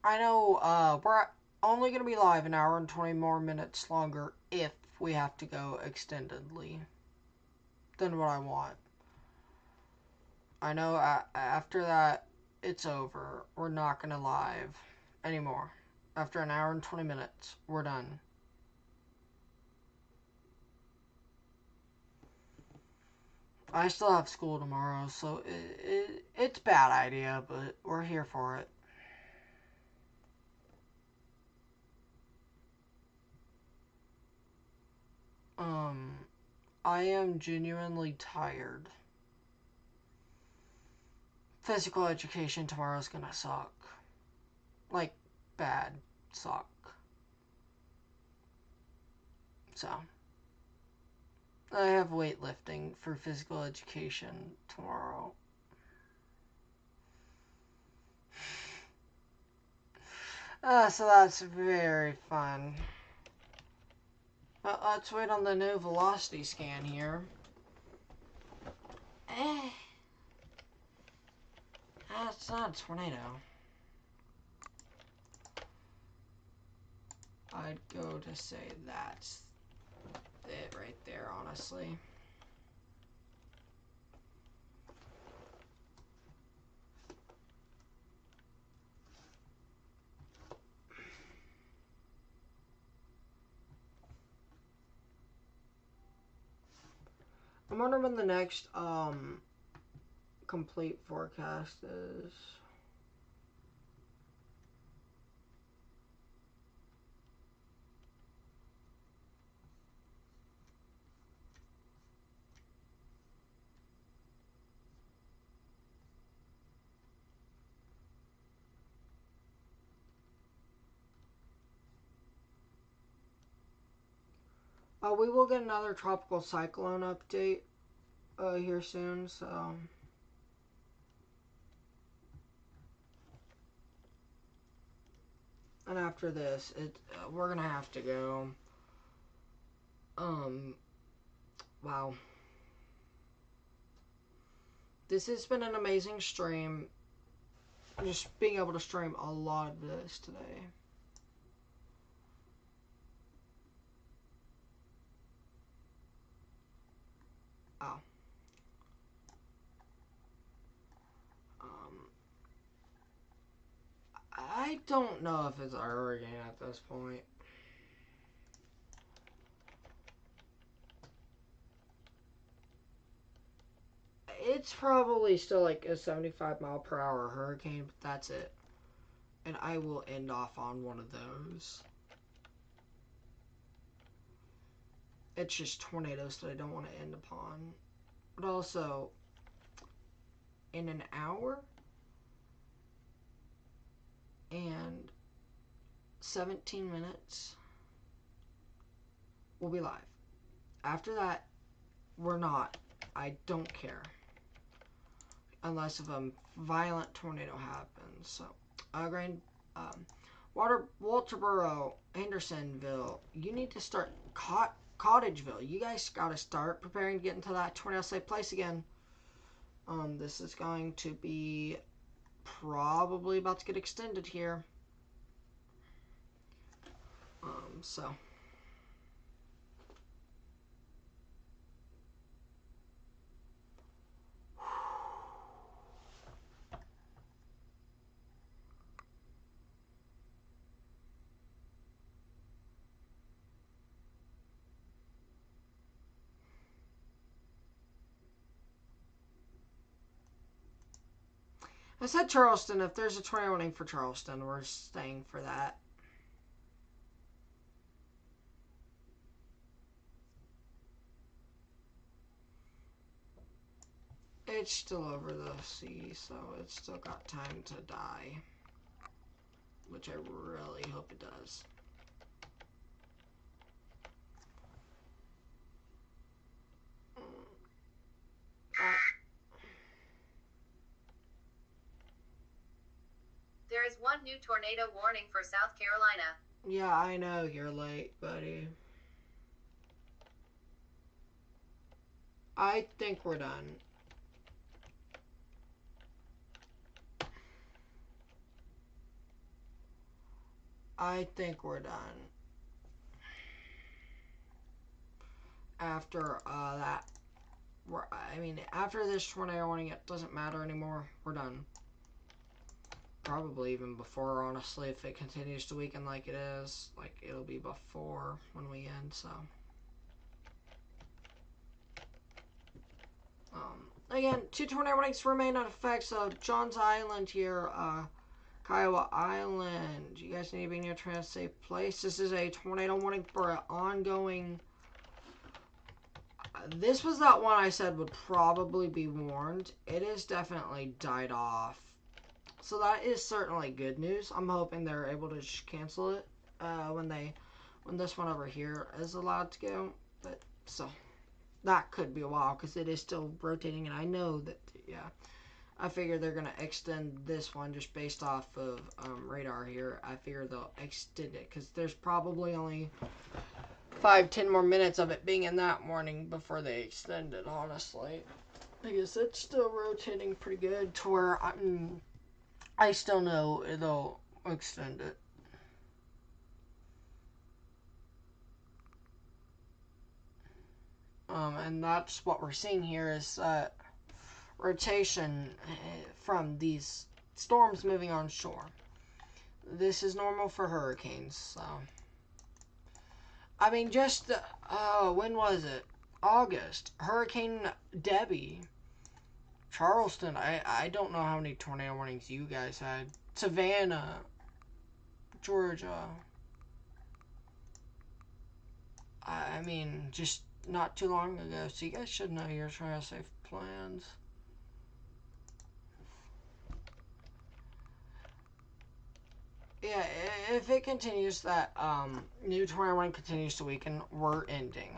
I know, we're only going to be live an hour and 20 more minutes longer if we have to go extendedly than what I want. I know after that, it's over. We're not going to live anymore. After an hour and 20 minutes, we're done. I still have school tomorrow, so it's a bad idea, but we're here for it. I am genuinely tired. Physical education tomorrow is gonna suck. Like, bad suck. So, I have weightlifting for physical education tomorrow. So that's very fun. Let's wait on the new velocity scan here. That's not a tornado. I'd go to say that's it right there, honestly. I'm wondering when the next complete forecast is. We will get another tropical cyclone update here soon, so. And after this, we're gonna have to go. Wow. This has been an amazing stream. Just being able to stream a lot of this today. Oh. I don't know if it's a hurricane at this point. It's probably still like a 75-mile-per-hour hurricane, but that's it. And I will end off on one of those. It's just tornadoes that I don't want to end upon. But also, in an hour and 17 minutes, we'll be live. After that, we're not. I don't care. Unless if a violent tornado happens. So, Walterboro, Andersonville, you need to start Cottageville. You guys gotta start preparing to get into that tornado safe place again. This is going to be probably about to get extended here. So. I said Charleston. If there's a tornado warning for Charleston, we're staying for that. It's still over the sea, so it's still got time to die. Which I really hope it does. There is one new tornado warning for South Carolina. Yeah, I know you're late, buddy. I think we're done. I think we're done. After that, after this tornado warning, it doesn't matter anymore. We're done. Probably even before, honestly, if it continues to weaken like it is. Like, it'll be before when we end, so. Again, 2 tornado warnings remain in effect, so Johns Island here, Kiowa Island. You guys need to be in your safe place. This is a tornado warning for an ongoing. This was that one I said would probably be warned. It has definitely died off. So that is certainly good news. I'm hoping they're able to just cancel it when this one over here is allowed to go. But so that could be a while because it is still rotating, and I know that, yeah. I figure they're going to extend this one just based off of radar here. I figure they'll extend it because there's probably only 5-10 more minutes of it being in that morning before they extend it, honestly. I guess it's still rotating pretty good to where I still know they'll extend it. And that's what we're seeing here is rotation from these storms moving on shore. This is normal for hurricanes, so. I mean, just, when was it? August. Hurricane Debbie. Charleston. I don't know how many tornado warnings you guys had. Savannah. Georgia. I mean, just not too long ago. So you guys should know your tornado safe plans. Yeah, if it continues that new tornado warning continues to weaken, we're ending.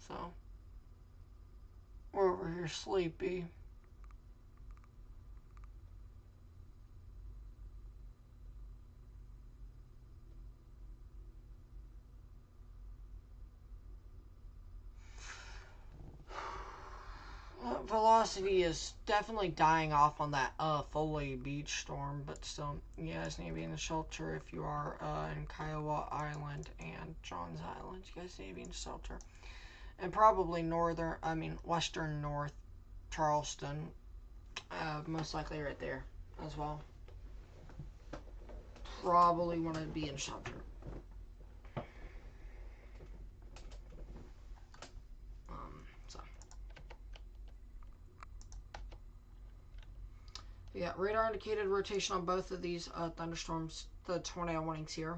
So, we're over here sleepy. Velocity is definitely dying off on that Foley Beach storm, but still, you guys need to be in the shelter if you are in Kiowa Island and Johns Island. You guys need to be in shelter. And probably western North Charleston, most likely right there as well. Probably want to be in shelter. Yeah, radar indicated rotation on both of these thunderstorms, the tornado warnings here.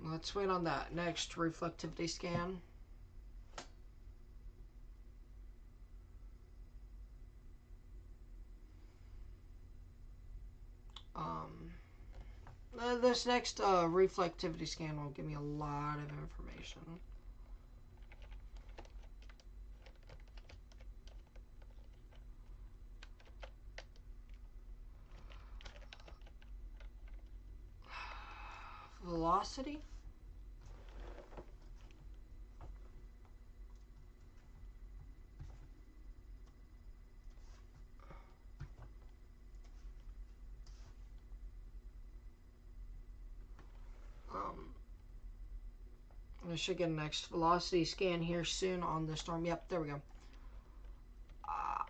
Let's wait on that next reflectivity scan. This next reflectivity scan will give me a lot of information. Velocity. I should get a next velocity scan here soon on the storm. Yep, there we go.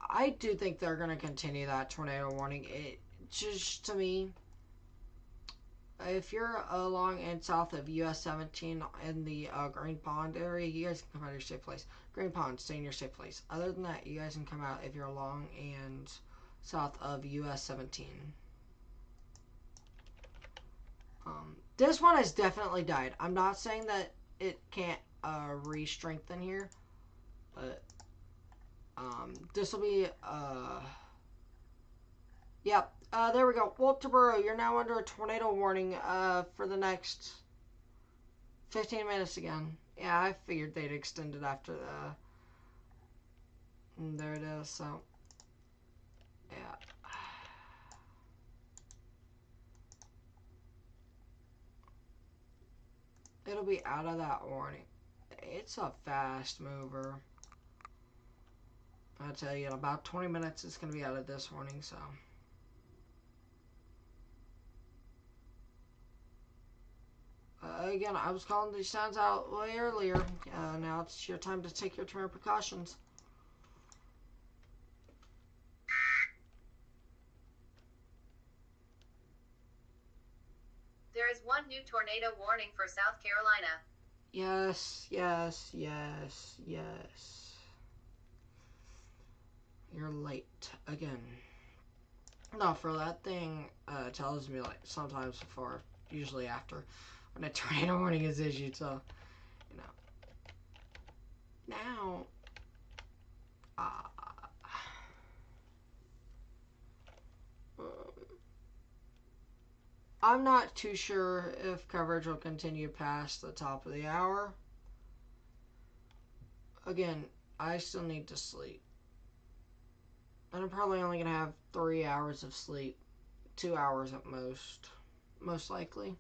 I do think they're going to continue that tornado warning. It just, to me, if you're along and south of US 17 in the Green Pond area, you guys can come out of your safe place. Green Pond, stay in your safe place. Other than that, you guys can come out if you're along and south of US 17. This one has definitely died. I'm not saying that it can't re-strengthen here, but this will be yep. There we go. Walterboro, you're now under a tornado warning for the next 15 minutes again. Yeah, I figured they'd extend it after the... there it is, so... yeah. It'll be out of that warning. It's a fast mover. I tell you, in about 20 minutes, it's going to be out of this warning, so... again, I was calling these sounds out way earlier. Now it's your time to take your turn of precautions. There is one new tornado warning for South Carolina. Yes, yes, yes, yes. You're late again. No, for that thing tells me like sometimes before, usually after, when a tornado warning is issued. So, you know. Now, I'm not too sure if coverage will continue past the top of the hour. Again, I still need to sleep. And I'm probably only going to have 3 hours of sleep. 2 hours at most likely.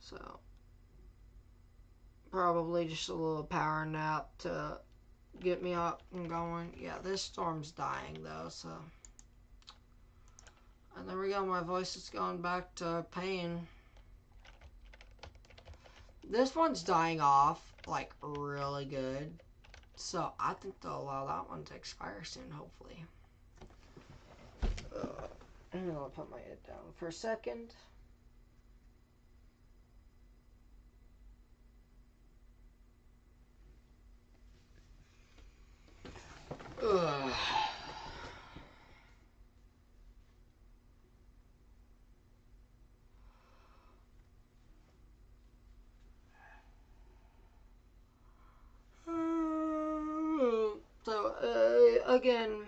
So, probably just a little power nap to get me up and going. Yeah, this storm's dying though, so... and there we go, my voice is going back to pain. This one's dying off, like, really good. So, I think they'll allow that one to expire soon, hopefully. I'm gonna put my head down for a second. Ugh. So, again,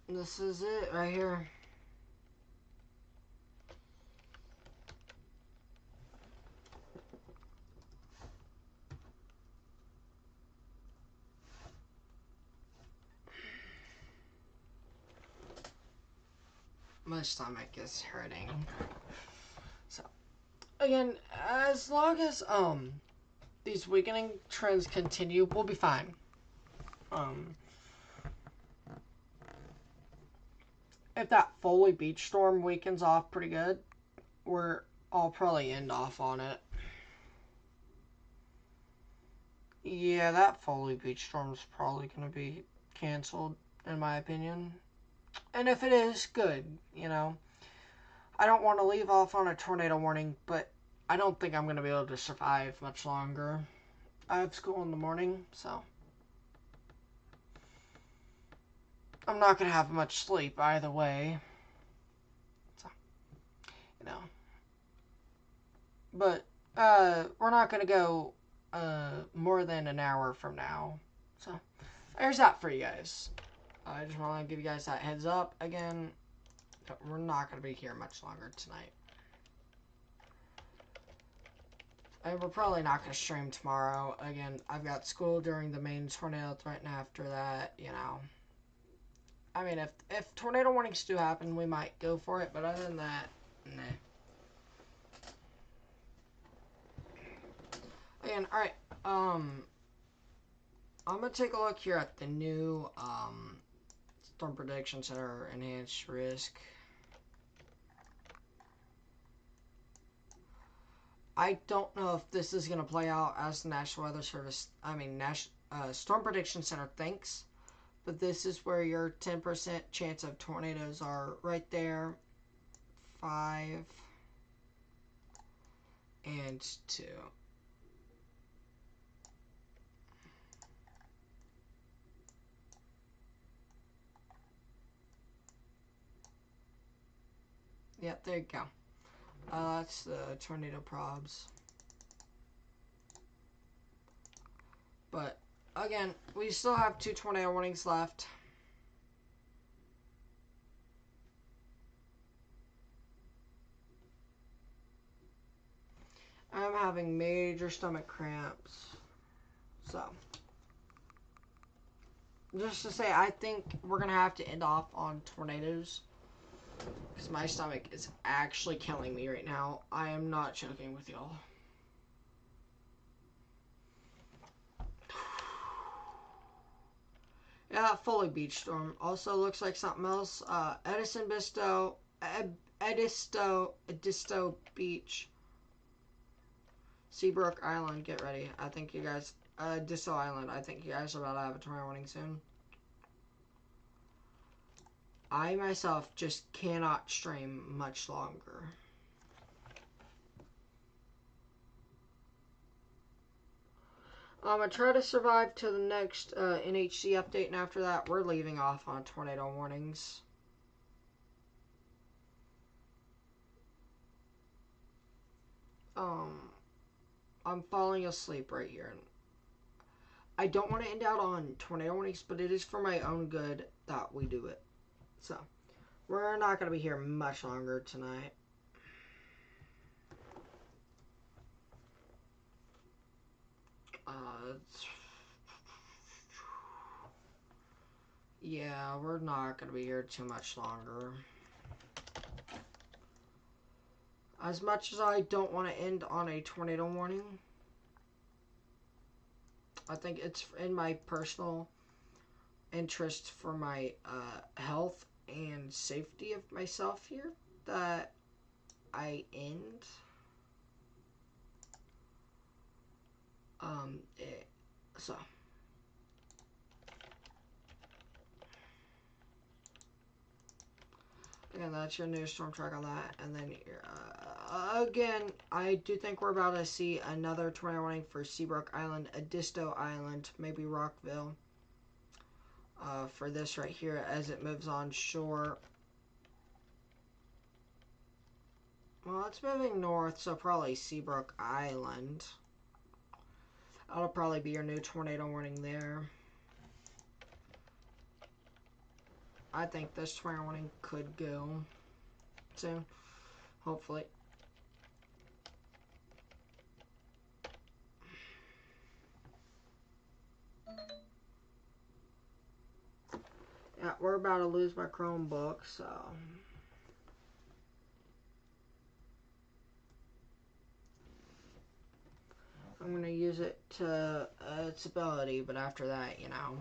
this is it right here. My stomach is hurting. So, again, as long as these weakening trends continue, we'll be fine. If that Foley Beach storm weakens off pretty good, I'll probably end off on it. Yeah, that Foley Beach storm is probably going to be canceled, in my opinion. And if it is, good, you know. I don't want to leave off on a tornado warning, but I don't think I'm going to be able to survive much longer. I have school in the morning, so I'm not going to have much sleep either way. So, you know. But, we're not going to go more than an hour from now. So there's that for you guys. I just want to give you guys that heads up. Again, we're not going to be here much longer tonight. And we're probably not going to stream tomorrow. Again, I've got school during the main tornado threat, and after that, you know. I mean, if tornado warnings do happen, we might go for it, but other than that, nah. Again, alright, I'm going to take a look here at the new, Storm Prediction Center Enhanced Risk. I don't know if this is going to play out as the National Weather Service, Storm Prediction Center thinks, but this is where your 10% chance of tornadoes are right there. 5 and 2. Yep, there you go. That's the tornado probs. But, again, we still have 2 tornado warnings left. I'm having major stomach cramps. So, just to say, I think we're going to have to end off on tornadoes. Because my stomach is actually killing me right now. I am not joking with y'all. Yeah, that Foley Beach storm also looks like something else. Edisto Beach. Seabrook Island, get ready. I think you guys, Edisto Island, I think you guys are about to have a tornado warning soon. I myself just cannot stream much longer. I'm going to try to survive to the next NHC update, and after that, we're leaving off on tornado warnings. I'm falling asleep right here. I don't want to end out on tornado warnings, but it is for my own good that we do it. So, we're not going to be here much longer tonight. Yeah, we're not going to be here too much longer. As much as I don't want to end on a tornado warning, I think it's in my personal interest for my health and safety of myself here that I end so again, that's your new storm track on that. And then again, I do think we're about to see another tornado warning for Seabrook Island, Edisto Island, maybe Rockville, for this right here as it moves on shore. Well, it's moving north, so probably Seabrook Island. That'll probably be your new tornado warning there. I think this tornado warning could go soon, hopefully. Yeah, we're about to lose my Chromebook, so I'm going to use it to its ability, but after that, you know.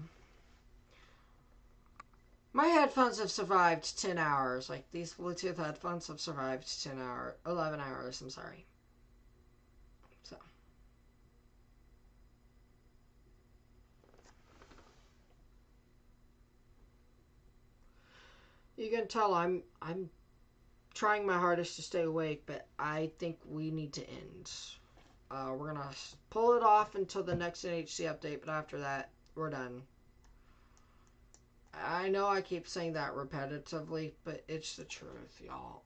My headphones have survived 10 hours. Like, these Bluetooth headphones have survived 11 hours, I'm sorry. So. You can tell I'm trying my hardest to stay awake, but I think we need to end. We're going to pull it off until the next NHC update, but after that, we're done. I know I keep saying that repetitively, but it's the truth, y'all.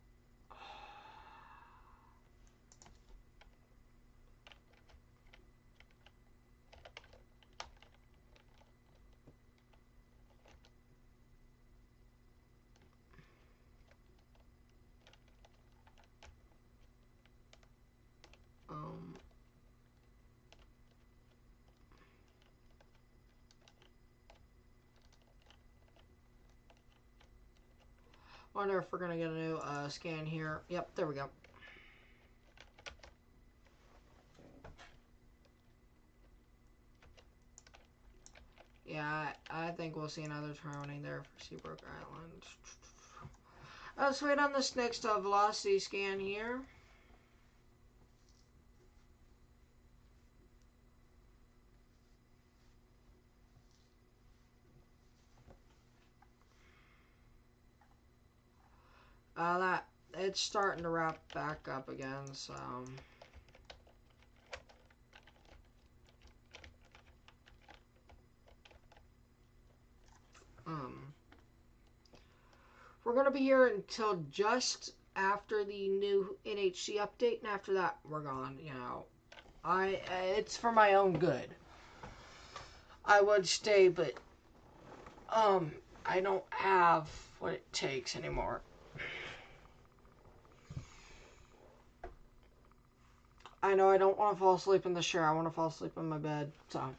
Wonder if we're gonna get a new scan here. Yep, there we go. Yeah, I think we'll see another turning there for Seabrook Island. Let's wait on this next velocity scan here. That it's starting to wrap back up again, so we're gonna be here until just after the new NHC update, and after that we're gone. You know, it's for my own good. I would stay, but I don't have what it takes anymore. I know I don't want to fall asleep in the chair. I want to fall asleep in my bed. So,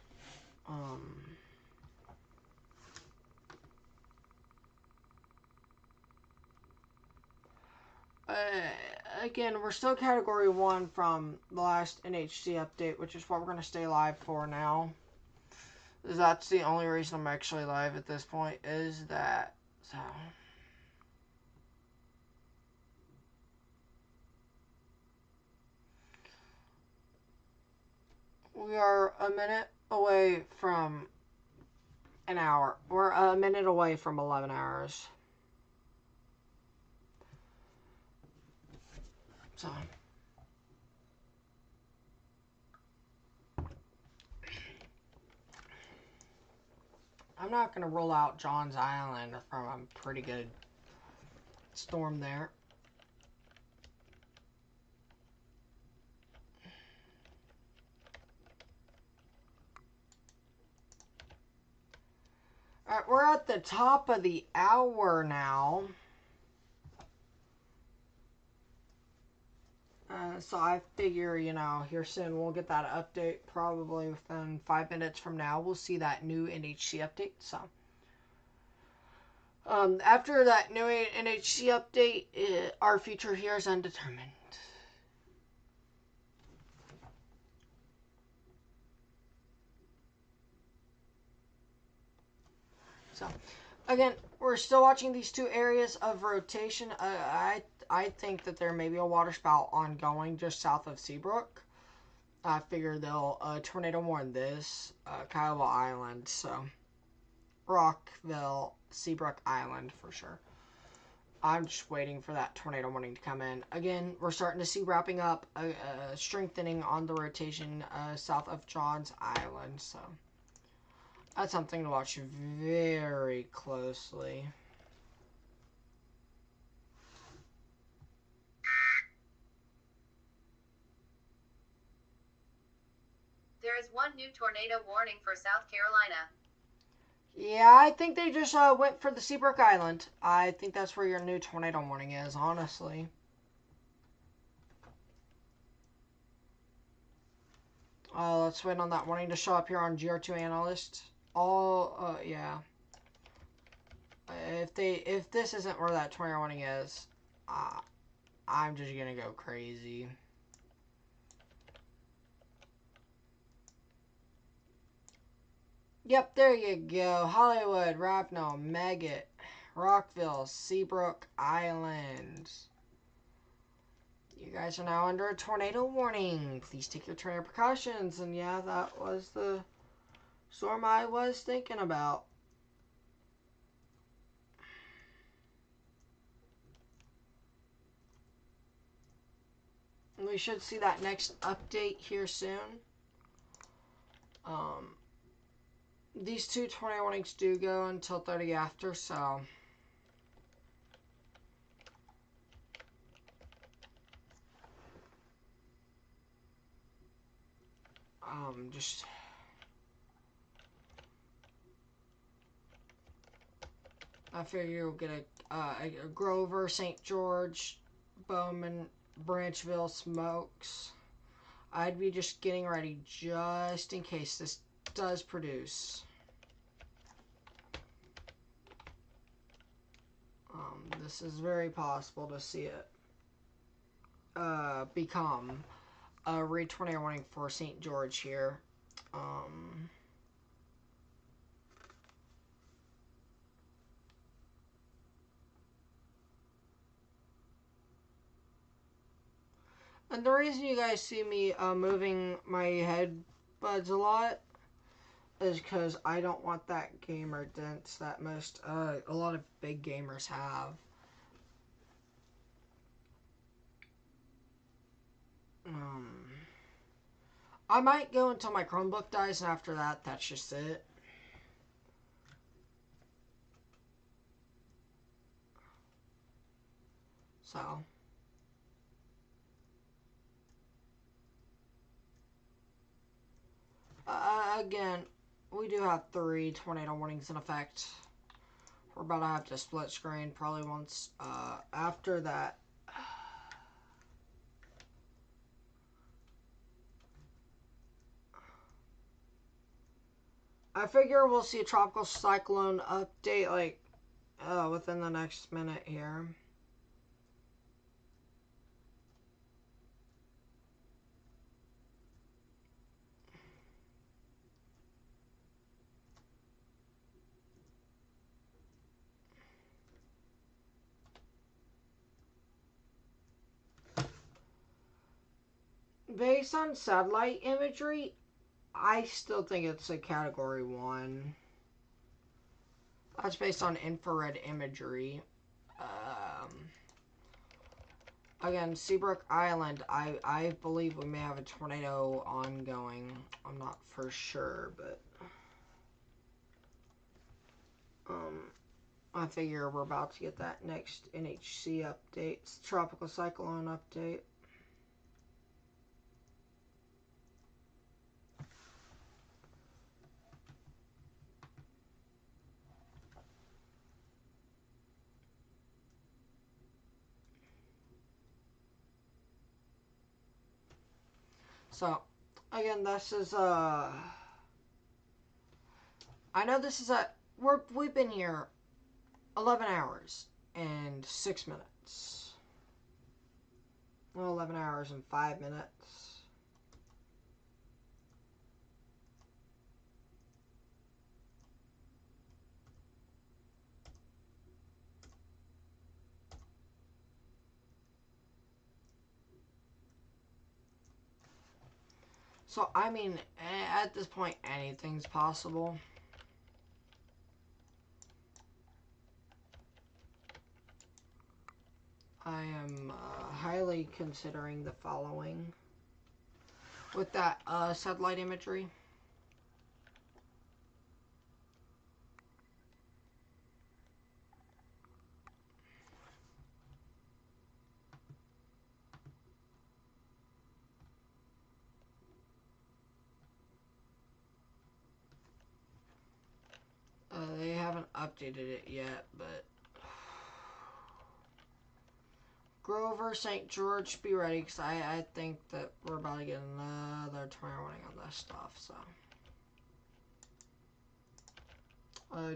again, we're still Category 1 from the last NHC update, which is what we're going to stay live for now. That's the only reason I'm actually live at this point, is that, so... We are a minute away from an hour. We're a minute away from 11 hours. So... I'm not going to rule out John's Island from a pretty good storm there. Alright, we're at the top of the hour now. So I figure, you know, here soon we'll get that update. Probably within 5 minutes from now, we'll see that new NHC update. So, after that new NHC update, our future here is undetermined. So, again, we're still watching these two areas of rotation. I think that there may be a waterspout ongoing just south of Seabrook. I figure they'll tornado warn this Kiowa Island, so Rockville, Seabrook Island for sure. I'm just waiting for that tornado warning to come in. Again, we're starting to see wrapping up, strengthening on the rotation south of Johns Island, so that's something to watch very closely. There is one new tornado warning for South Carolina. Yeah, I think they just went for the Seabrook Island. I think that's where your new tornado warning is, honestly. Let's wait on that warning to show up here on GR2 Analyst. Yeah. If this isn't where that tornado warning is, I'm just gonna go crazy. Yep, there you go. Hollywood, Rapno, Maggot, Rockville, Seabrook Island. You guys are now under a tornado warning. Please take your tornado precautions. And yeah, that was the storm I was thinking about. We should see that next update here soon. These two tornado warnings do go until 30 after, so just I figure we'll get a Grover, St. George, Bowman, Branchville, Smokes. I'd be just getting ready just in case this does produce. This is very possible to see it become a red tornado warning for St. George here. And the reason you guys see me moving my headbuds a lot is because I don't want that gamer dents that a lot of big gamers have. I might go until my Chromebook dies, and after that, that's just it. So. Again, we do have 3 tornado warnings in effect. We're about to have to split screen probably once after that. I figure we'll see a tropical cyclone update like within the next minute here. Based on satellite imagery, I still think it's a category 1. That's based on infrared imagery. Again, Seabrook Island, I believe we may have a tornado ongoing. I'm not for sure, but I figure we're about to get that next NHC update, Tropical Cyclone update. So, again, this is I know this is we've been here 11 hours and 6 minutes. Well, 11 hours and 5 minutes. So, I mean, at this point, anything's possible. I am highly considering the following with that satellite imagery. They haven't updated it yet, but Grover, St. George, be ready, because I think that we're about to get another tornado warning on this stuff, so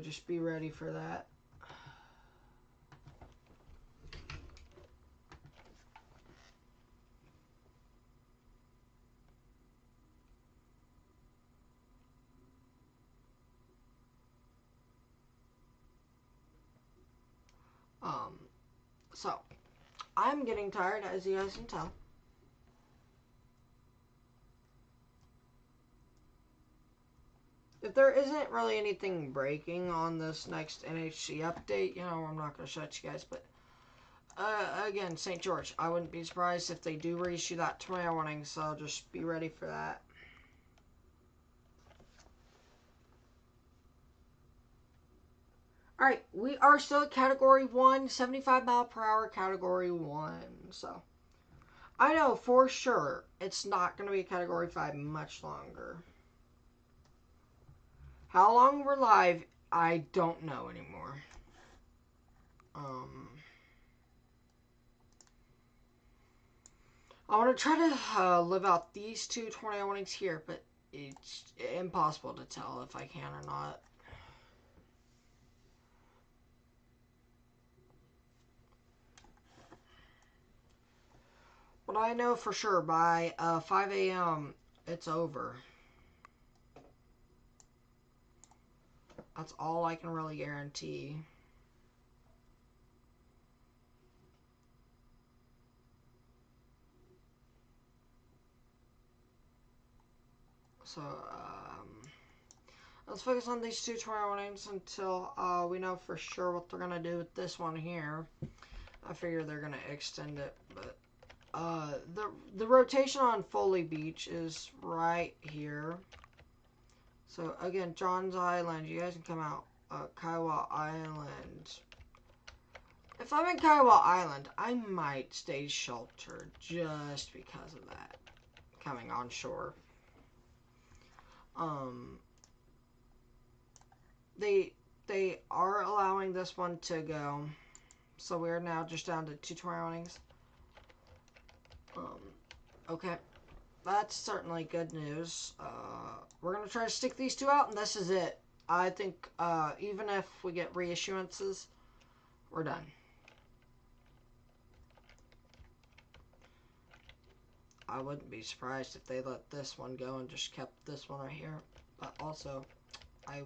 just be ready for that. So I'm getting tired, as you guys can tell. If there isn't really anything breaking on this next NHC update, you know, I'm not going to shut you guys, but again, St. George, I wouldn't be surprised if they do reissue that tornado warning, so just be ready for that. Alright, we are still at Category 1, 75 mile per hour Category 1, so I know for sure it's not going to be a Category 5 much longer. How long we're live, I don't know anymore. I want to try to live out these 2 tornado warnings here, but it's impossible to tell if I can or not. But I know for sure by 5 a.m. it's over. That's all I can really guarantee. So, let's focus on these two tornado warnings until we know for sure what they're going to do with this one here. I figure they're going to extend it, but the rotation on Foley Beach is right here. So, again, John's Island, you guys can come out. Kiowa Island. If I'm in Kiowa Island, I might stay sheltered just because of that. Coming on shore. They are allowing this one to go. So we're now just down to 2 tornado warnings. Okay. That's certainly good news. We're going to try to stick these 2 out, and this is it. I think even if we get reissuances, we're done. I wouldn't be surprised if they let this one go and just kept this one right here. But also, I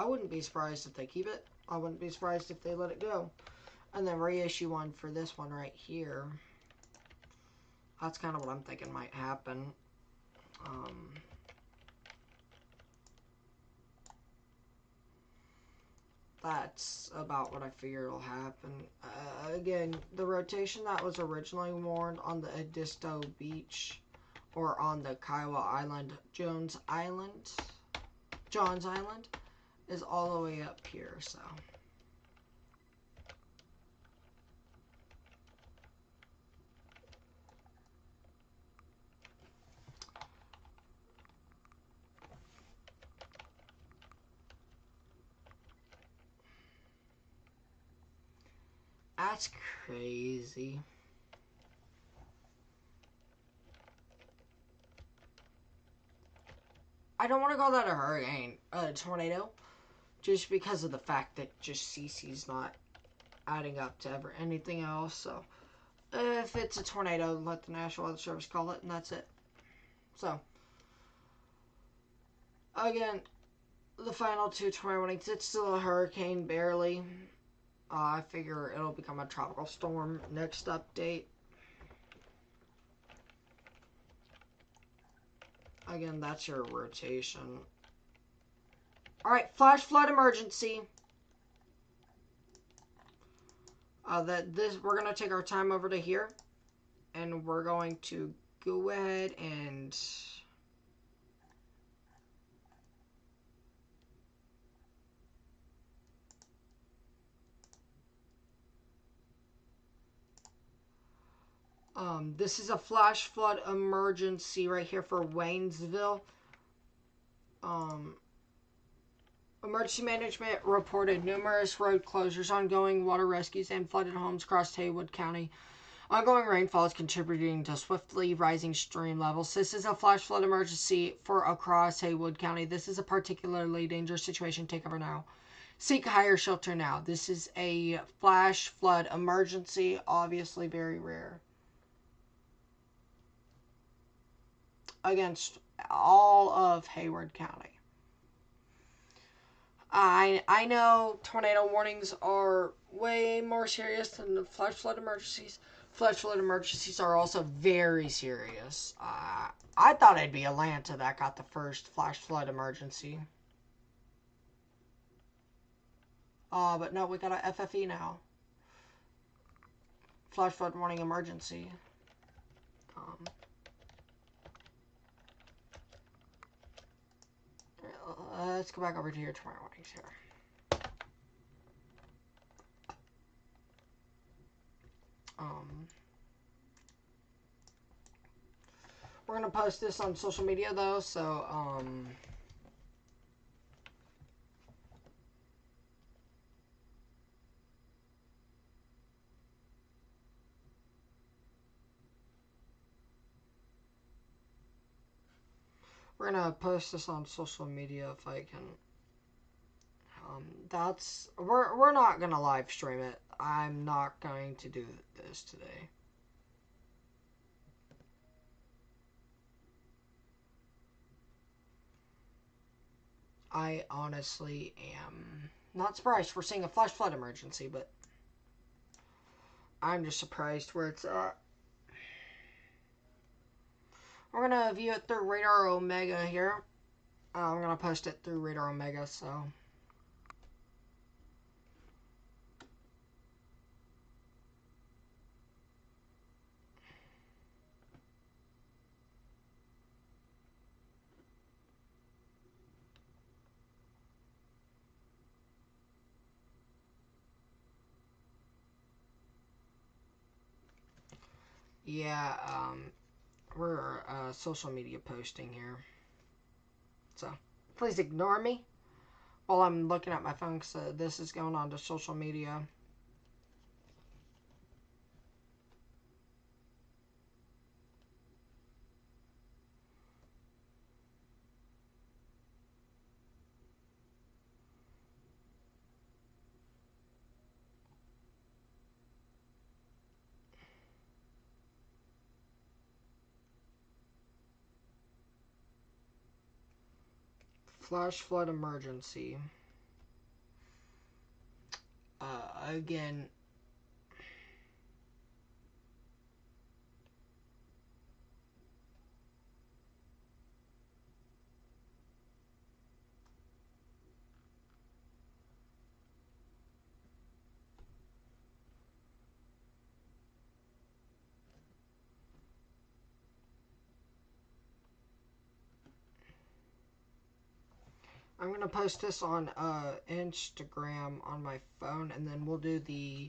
wouldn't be surprised if they keep it. I wouldn't be surprised if they let it go. And then reissue one for this one right here. That's kind of what I'm thinking might happen. That's about what I figure will happen. Again, the rotation that was originally warned on the Edisto Beach or on the Kiowa Island, John's Island, is all the way up here, so. That's crazy. I don't want to call that a hurricane, a tornado, just because of the fact that just CC's not adding up to ever anything else. So, if it's a tornado, let the National Weather Service call it, and that's it. So, again, the final 2 tornado warnings, it's still a hurricane, barely. I figure it'll become a tropical storm next update. Again, that's your rotation. Alright, flash flood emergency. We're going to take our time over to here. And we're going to go ahead and... this is a flash flood emergency right here for Waynesville. Emergency management reported numerous road closures, ongoing water rescues, and flooded homes across Haywood County. Ongoing rainfall is contributing to swiftly rising stream levels. This is a flash flood emergency for across Haywood County. This is a particularly dangerous situation. Take cover now. Seek higher shelter now. This is a flash flood emergency, obviously very rare. Against all of Hayward County. I know tornado warnings are way more serious than the flash flood emergencies. Flash flood emergencies are also very serious. I thought it'd be Atlanta that got the first flash flood emergency. But no, we got a FFE now. Flash flood warning emergency. Let's go back over to your tornado warnings here. We're gonna post this on social media though, so we're gonna post this on social media if I can. We're not gonna live stream it. I'm not going to do this today. I honestly am not surprised we're seeing a flash flood emergency, but I'm just surprised where it's at. We're going to view it through Radar Omega here. I'm going to post it through Radar Omega, so... Yeah, we're social media posting here. So, please ignore me while I'm looking at my phone, because this is going on to social media. Flash flood emergency. Again, I'm going to post this on Instagram on my phone, and then we'll do the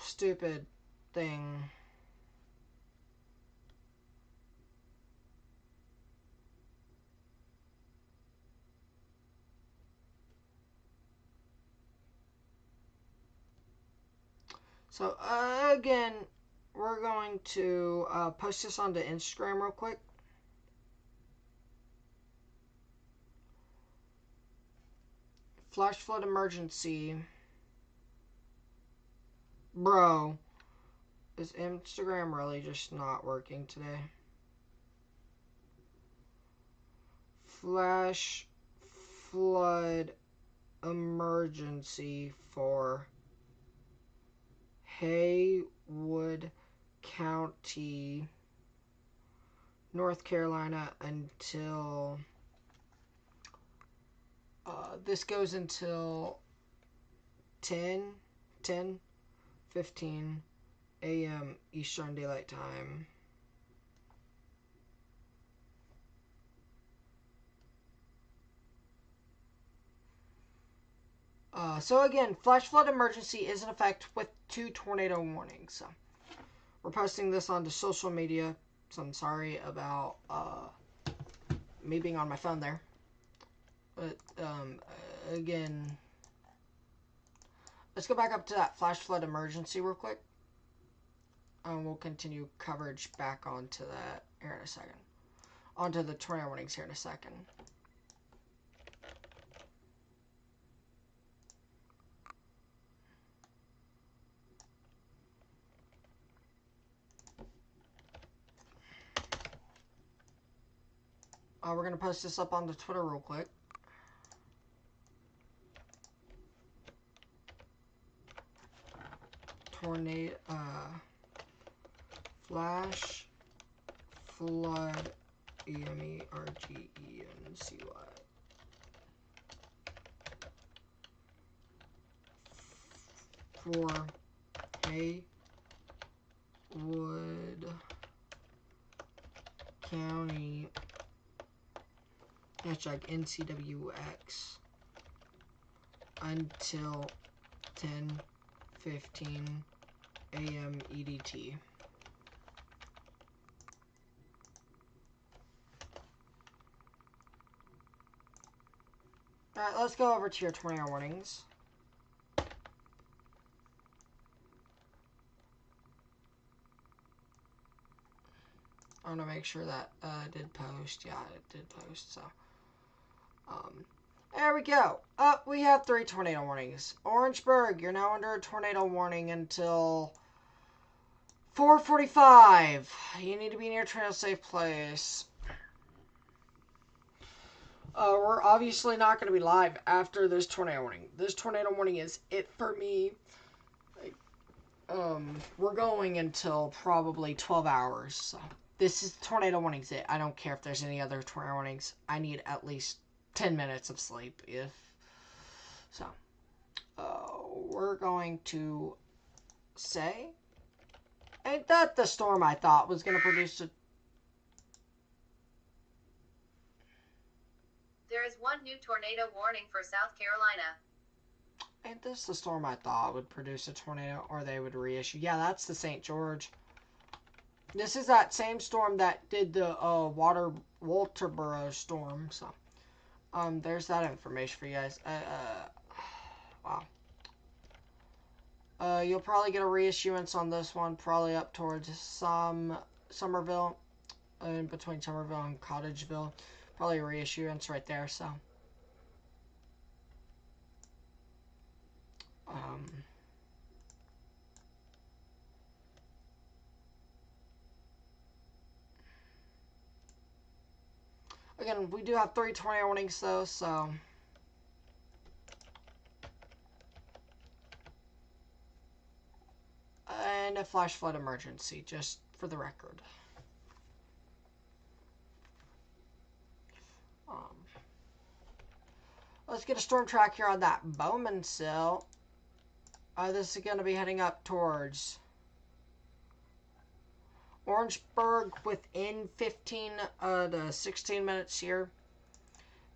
stupid thing. So again, we're going to post this onto Instagram real quick. Flash flood emergency. Bro, is Instagram really just not working today? Flash flood emergency for Haywood County, North Carolina until this goes until 10:15 a.m. Eastern Daylight Time. So again, flash flood emergency is in effect with 2 tornado warnings. So we're posting this onto social media. So I'm sorry about me being on my phone there. But again, let's go back up to that flash flood emergency real quick. And we'll continue coverage back onto that here in a second. Onto the tornado warnings here in a second. We're going to post this up onto Twitter real quick. Tornado, flash flood, emergency for Haywood County, hashtag NCWX, until 10:15 a.m. EDT. Alright, let's go over to your tornado warnings. I want to make sure that it did post. Yeah, it did post, so. There we go. We have 3 tornado warnings. Orangeburg, you're now under a tornado warning until 4:45. You need to be near a tornado safe place. We're obviously not going to be live after this tornado warning. This tornado warning is it for me. We're going until probably 12 hours. So this is tornado warnings. It. I don't care if there's any other tornado warnings. I need at least 10 minutes of sleep. If so, we're going to say, ain't that the storm I thought was going to produce a... There is one new tornado warning for South Carolina. Ain't this the storm I thought would produce a tornado, or they would reissue? Yeah, that's the St. George. This is that same storm that did the Walterboro storm. So, there's that information for you guys. Wow. You'll probably get a reissuance on this one, probably up towards Somerville, in between Somerville and Cottageville. Probably a reissuance right there. So. Again, we do have 3 tornado warnings though, so and a flash flood emergency, just for the record. Let's get a storm track here on that Bowman sill. This is going to be heading up towards Orangeburg within 15 to 16 minutes here.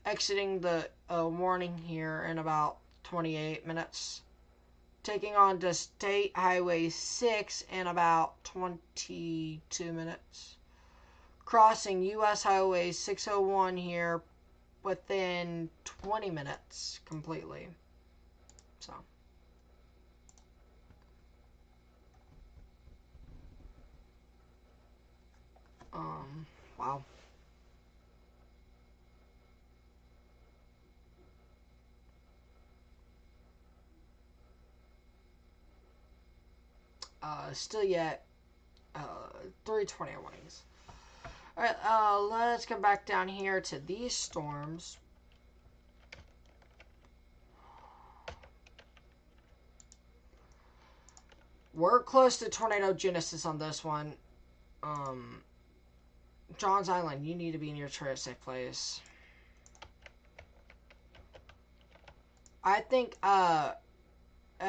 Exiting the warning here in about 28 minutes. Taking on to State Highway 6 in about 22 minutes. Crossing U.S. Highway 601 here within 20 minutes completely. So. Wow. Still yet, 3 tornado warnings. Alright, let's come back down here to these storms. We're close to tornado genesis on this one. Johns Island, you need to be in your safe place. I think,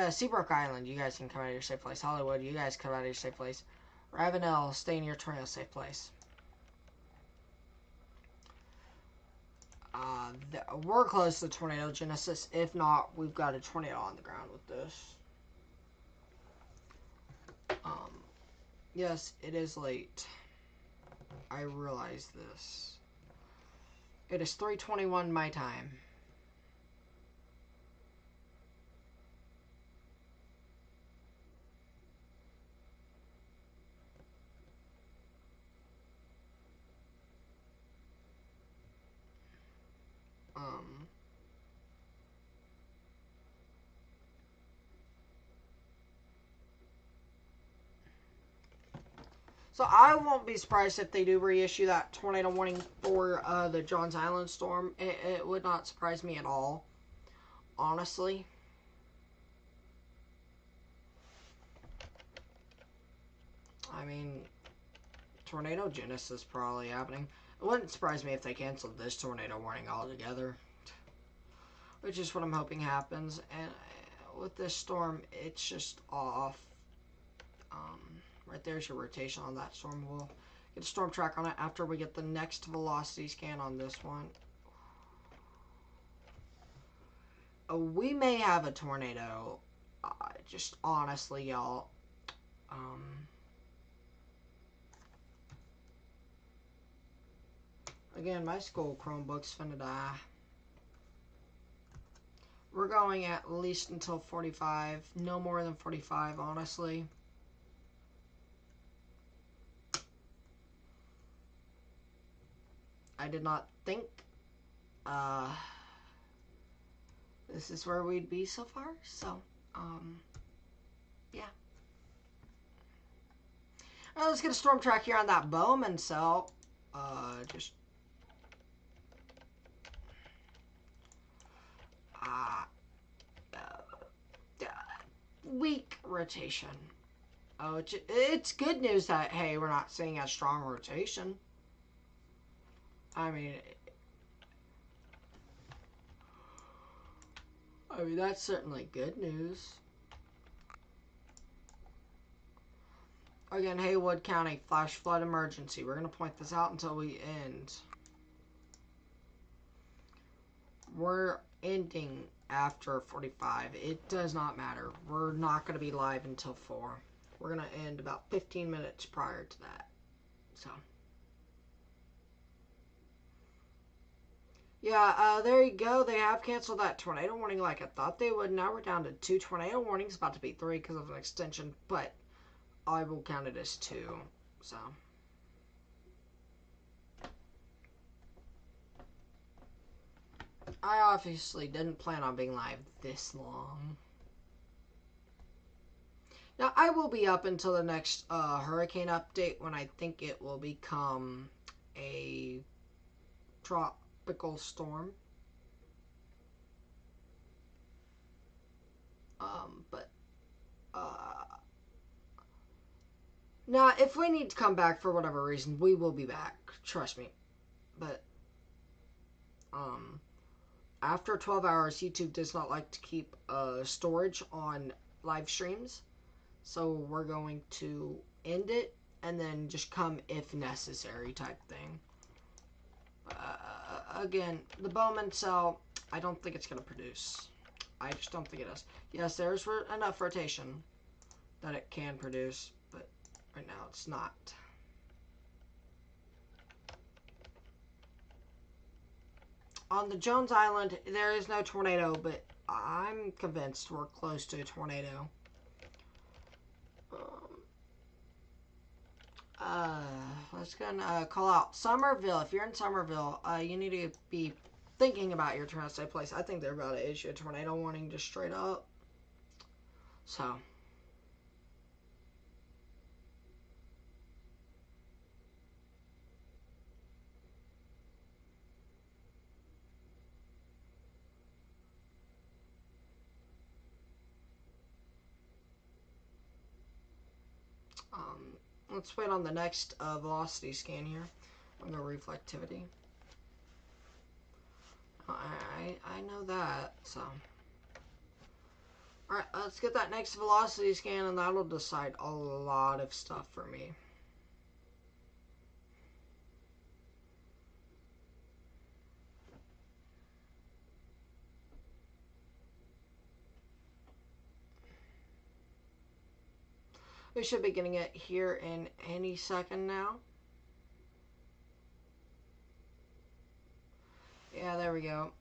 Seabrook Island, you guys can come out of your safe place. Hollywood, you guys come out of your safe place. Ravenel, stay in your tornado safe place. We're close to tornado genesis. If not, we've got a tornado on the ground with this. Yes, it is late. I realize this. It is 3:21 my time. So I won't be surprised if they do reissue that tornado warning for the Johns Island storm. It would not surprise me at all, honestly. I mean, tornado genesis probably happening. It wouldn't surprise me if they canceled this tornado warning altogether, which is what I'm hoping happens. And with this storm, it's just off. Right there's your rotation on that storm. We'll get a storm track on it after we get the next velocity scan on this one. We may have a tornado. Just honestly, y'all. Again, my school Chromebook's finna die. We're going at least until 45. No more than 45, honestly. I did not think this is where we'd be so far. So, yeah. All right, let's get a storm track here on that Bowman cell. Just weak rotation. Oh, it's good news that, hey, we're not seeing a strong rotation. I mean, that's certainly good news. Again, Haywood County, flash flood emergency. We're going to point this out until we end. We're ending after 45. It does not matter. We're not going to be live until 4. We're going to end about 15 minutes prior to that. So. Yeah, there you go. They have canceled that tornado warning like I thought they would. Now we're down to 2 tornado warnings. About to be 3 because of an extension. But I will count it as 2. So. I obviously didn't plan on being live this long. Now, I will be up until the next hurricane update when I think it will become a tropical storm. Now, if we need to come back for whatever reason, we will be back. Trust me. But, after 12 hours, YouTube does not like to keep storage on live streams. So we're going to end it and then just come if necessary type thing. Again, the Bowman cell, I don't think it's going to produce. I just don't think it does. Yes, there's enough rotation that it can produce, but right now it's not. On the Jones Island, there is no tornado, but I'm convinced we're close to a tornado. Let's go and call out Somerville. If you're in Somerville, you need to be thinking about your transit place. I think they're about to issue a tornado warning just straight up. So. Let's wait on the next velocity scan here on the reflectivity. I know that, so. Alright, let's get that next velocity scan, and that'll decide a lot of stuff for me. We should be getting it here in any second now. Yeah, there we go.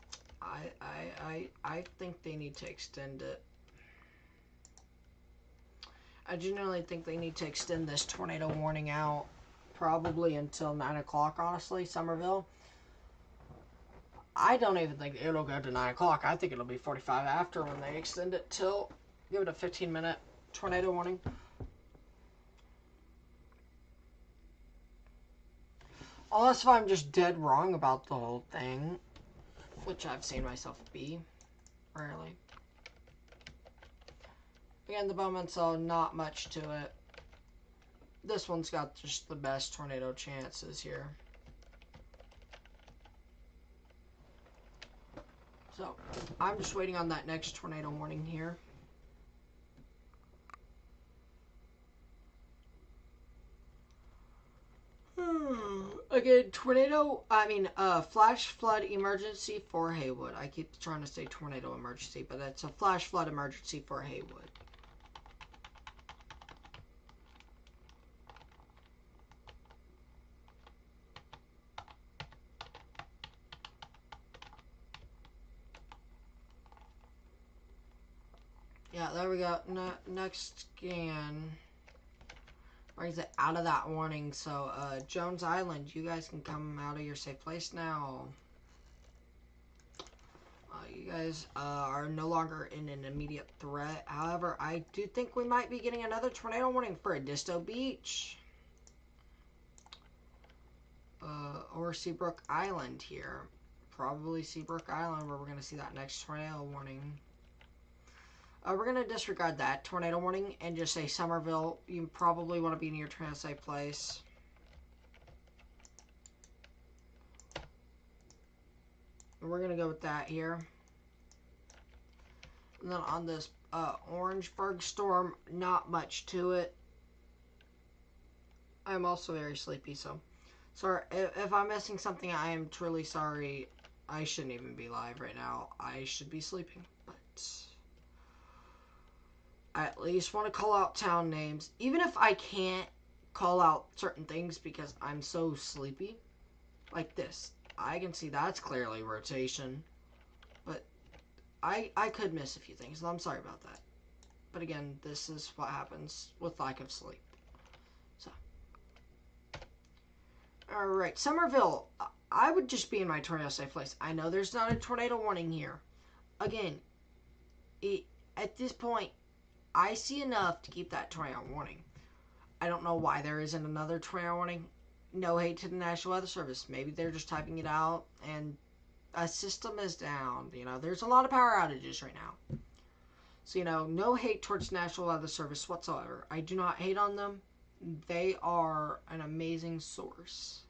I think they need to extend it. I genuinely think they need to extend this tornado warning out probably until 9 o'clock, honestly, Somerville. I don't even think it'll go to 9 o'clock. I think it'll be 45 after when they extend it till, give it a 15-minute tornado warning. Unless if I'm just dead wrong about the whole thing, which I've seen myself be, rarely. Again, the Bowman cell, not much to it. This one's got just the best tornado chances here. So, I'm just waiting on that next tornado warning here. Again, flash flood emergency for Haywood. I keep trying to say tornado emergency, but that's a flash flood emergency for Haywood. Yeah, there we go. Next scan brings it out of that warning. So, Jones Island, you guys can come out of your safe place now. You guys are no longer in an immediate threat. However, I do think we might be getting another tornado warning for Edisto Beach. Or Seabrook Island here. probably Seabrook Island, where we're going to see that next tornado warning. We're going to disregard that tornado warning and just say Somerville. You probably want to be in your tornado safe place. And we're going to go with that here. And then on this Orangeburg storm, not much to it. I'm also very sleepy, so sorry if I'm missing something. I am truly sorry. I shouldn't even be live right now. I should be sleeping, but I at least want to call out town names, even if I can't call out certain things because I'm so sleepy. Like this, I can see that's clearly rotation, but I could miss a few things, and I'm sorry about that. But again, this is what happens with lack of sleep. So, alright, Somerville. I would just be in my tornado safe place. I know there's not a tornado warning here. Again, at this point, I see enough to keep that tornado warning. I don't know why there isn't another tornado warning. No hate to the National Weather Service. Maybe they're just typing it out and a system is down. You know, there's a lot of power outages right now. So, you know, no hate towards National Weather Service whatsoever. I do not hate on them. They are an amazing source.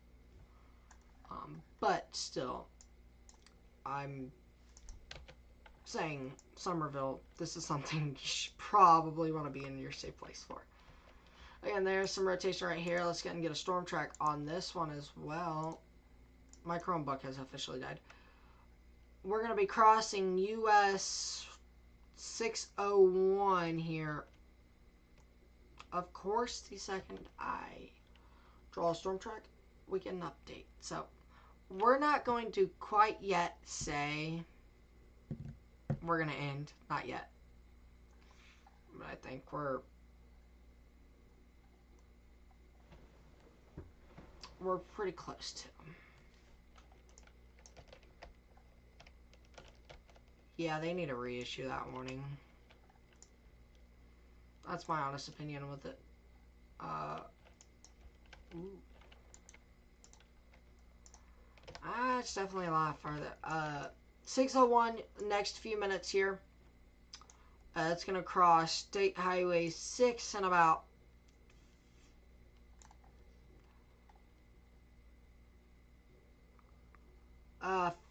But still, I'm saying, Somerville, this is something you should probably want to be in your safe place for. Again, there's some rotation right here. Let's get a storm track on this one as well. My Chromebook has officially died. We're going to be crossing US 601 here. Of course, the second I draw a storm track, we get an update. So, we're not going to quite yet say we're going to end. Not yet. But I think we're pretty close to. Yeah, they need to reissue that warning. That's my honest opinion with it. It's definitely a lot further. 601, next few minutes here. It's going to cross State Highway 6 in about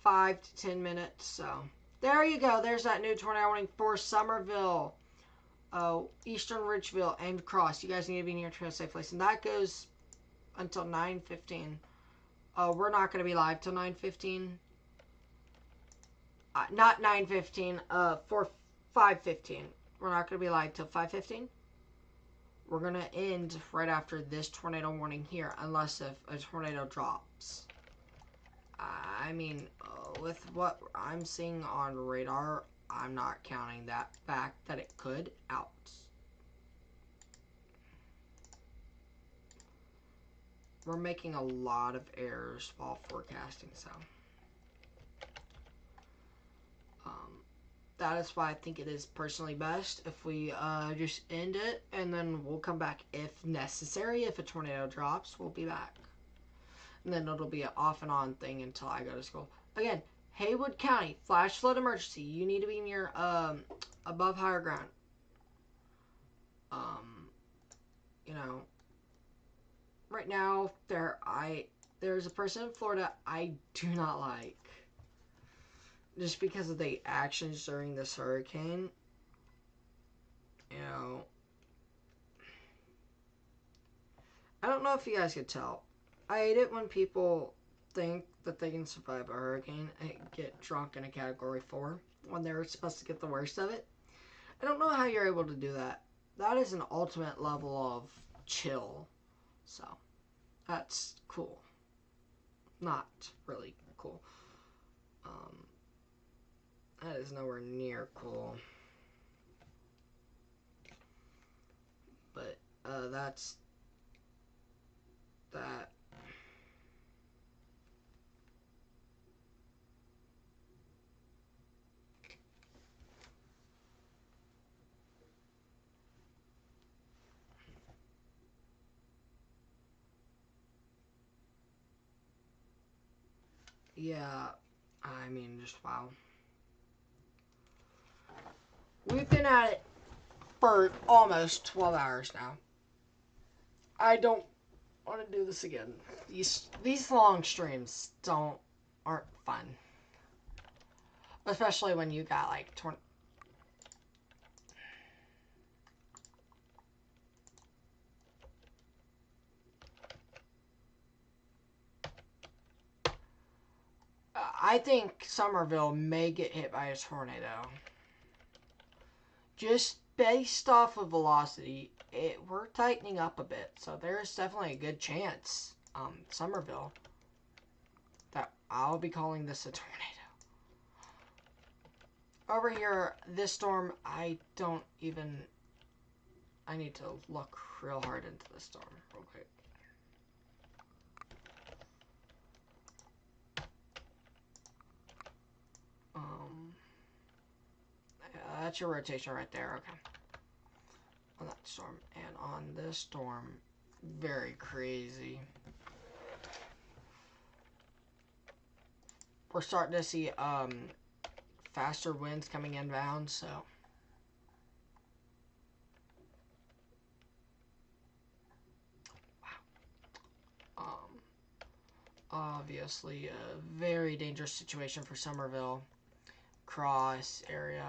5 to 10 minutes. So, there you go. There's that new tornado warning for Somerville, Eastern Ridgeville, and Cross. You guys need to be in your tornado safe place. And that goes until 9:15. We're not going to be live till 9:15. Not 9:15, for 5:15. We're not going to be live till 5:15. We're going to end right after this tornado warning here, unless if a tornado drops. I mean, with what I'm seeing on radar, I'm not counting that fact that it could out. We're making a lot of errors while forecasting, so that is why I think it is personally best if we just end it, and then we'll come back if necessary. If a tornado drops, we'll be back. And then it'll be an off and on thing until I go to school. Again, Haywood County, flash flood emergency. You need to be near above higher ground. You know, right now there's a person in Florida I do not like, just because of the actions during this hurricane. You know, I don't know if you guys could tell. I hate it when people think that they can survive a hurricane and get drunk in a Category 4 when they're supposed to get the worst of it. I don't know how you're able to do that. That is an ultimate level of chill. So, that's cool. Not really cool. That is nowhere near cool. But, that's that. Yeah, I mean, just wow. We've been at it for almost 12 hours now. I don't want to do this again. These long streams aren't fun. Especially when you got like 20. I think Somerville may get hit by a tornado. Just based off of velocity, we're tightening up a bit, so there's definitely a good chance, Somerville, that I'll be calling this a tornado. Over here, this storm, I need to look real hard into the storm real quick. That's your rotation right there, okay. On that storm, and on this storm, very crazy. We're starting to see faster winds coming inbound, so wow. Obviously a very dangerous situation for Somerville cross area.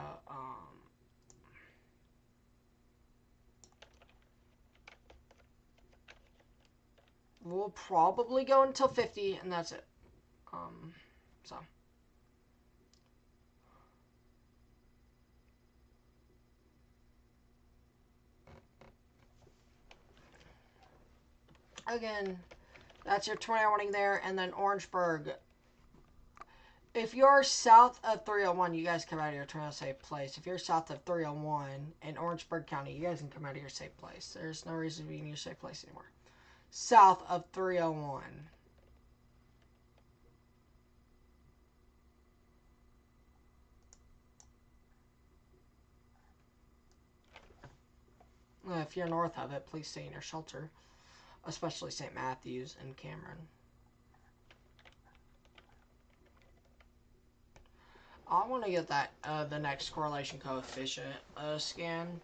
We'll probably go until 50, and that's it. So. Again, that's your tornado warning there, and then Orangeburg. If you're south of 301, you guys come out of your tornado safe place. If you're south of 301 in Orangeburg County, you guys can come out of your safe place. There's no reason to be in your safe place anymore. South of 301. If you're north of it, please stay in your shelter, especially St. Matthews and Cameron. I want to get that the next correlation coefficient scan.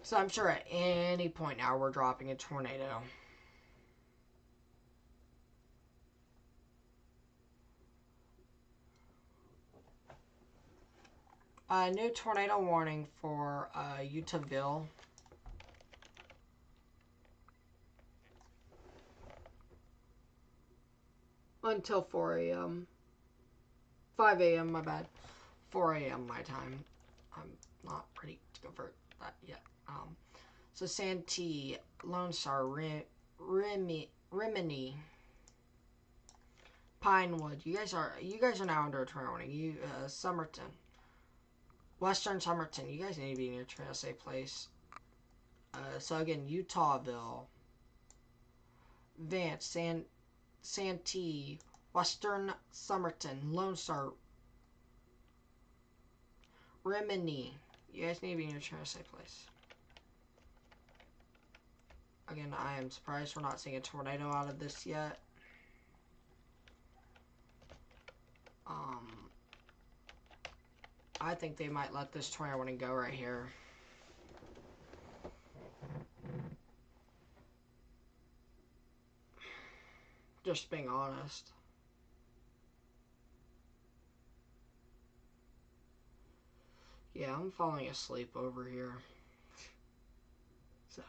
So I'm sure at any point now we're dropping a tornado. New tornado warning for Utahville. Until 4 a.m. 5 a.m. my bad. 4 a.m. my time. I'm not ready to convert that yet. So Santee, Lone Star, Rimini, Pinewood. You guys are now under a tornado warning. Somerton, Western Somerton. You guys need to be in your tornado safe place. So again, Utahville, Vance, Santee, Western Somerton, Lone Star, Rimini. You guys need to be in your tornado safe place. Again, I am surprised we're not seeing a tornado out of this yet. I think they might let this tornado warning go right here. Just being honest. Yeah, I'm falling asleep over here. So.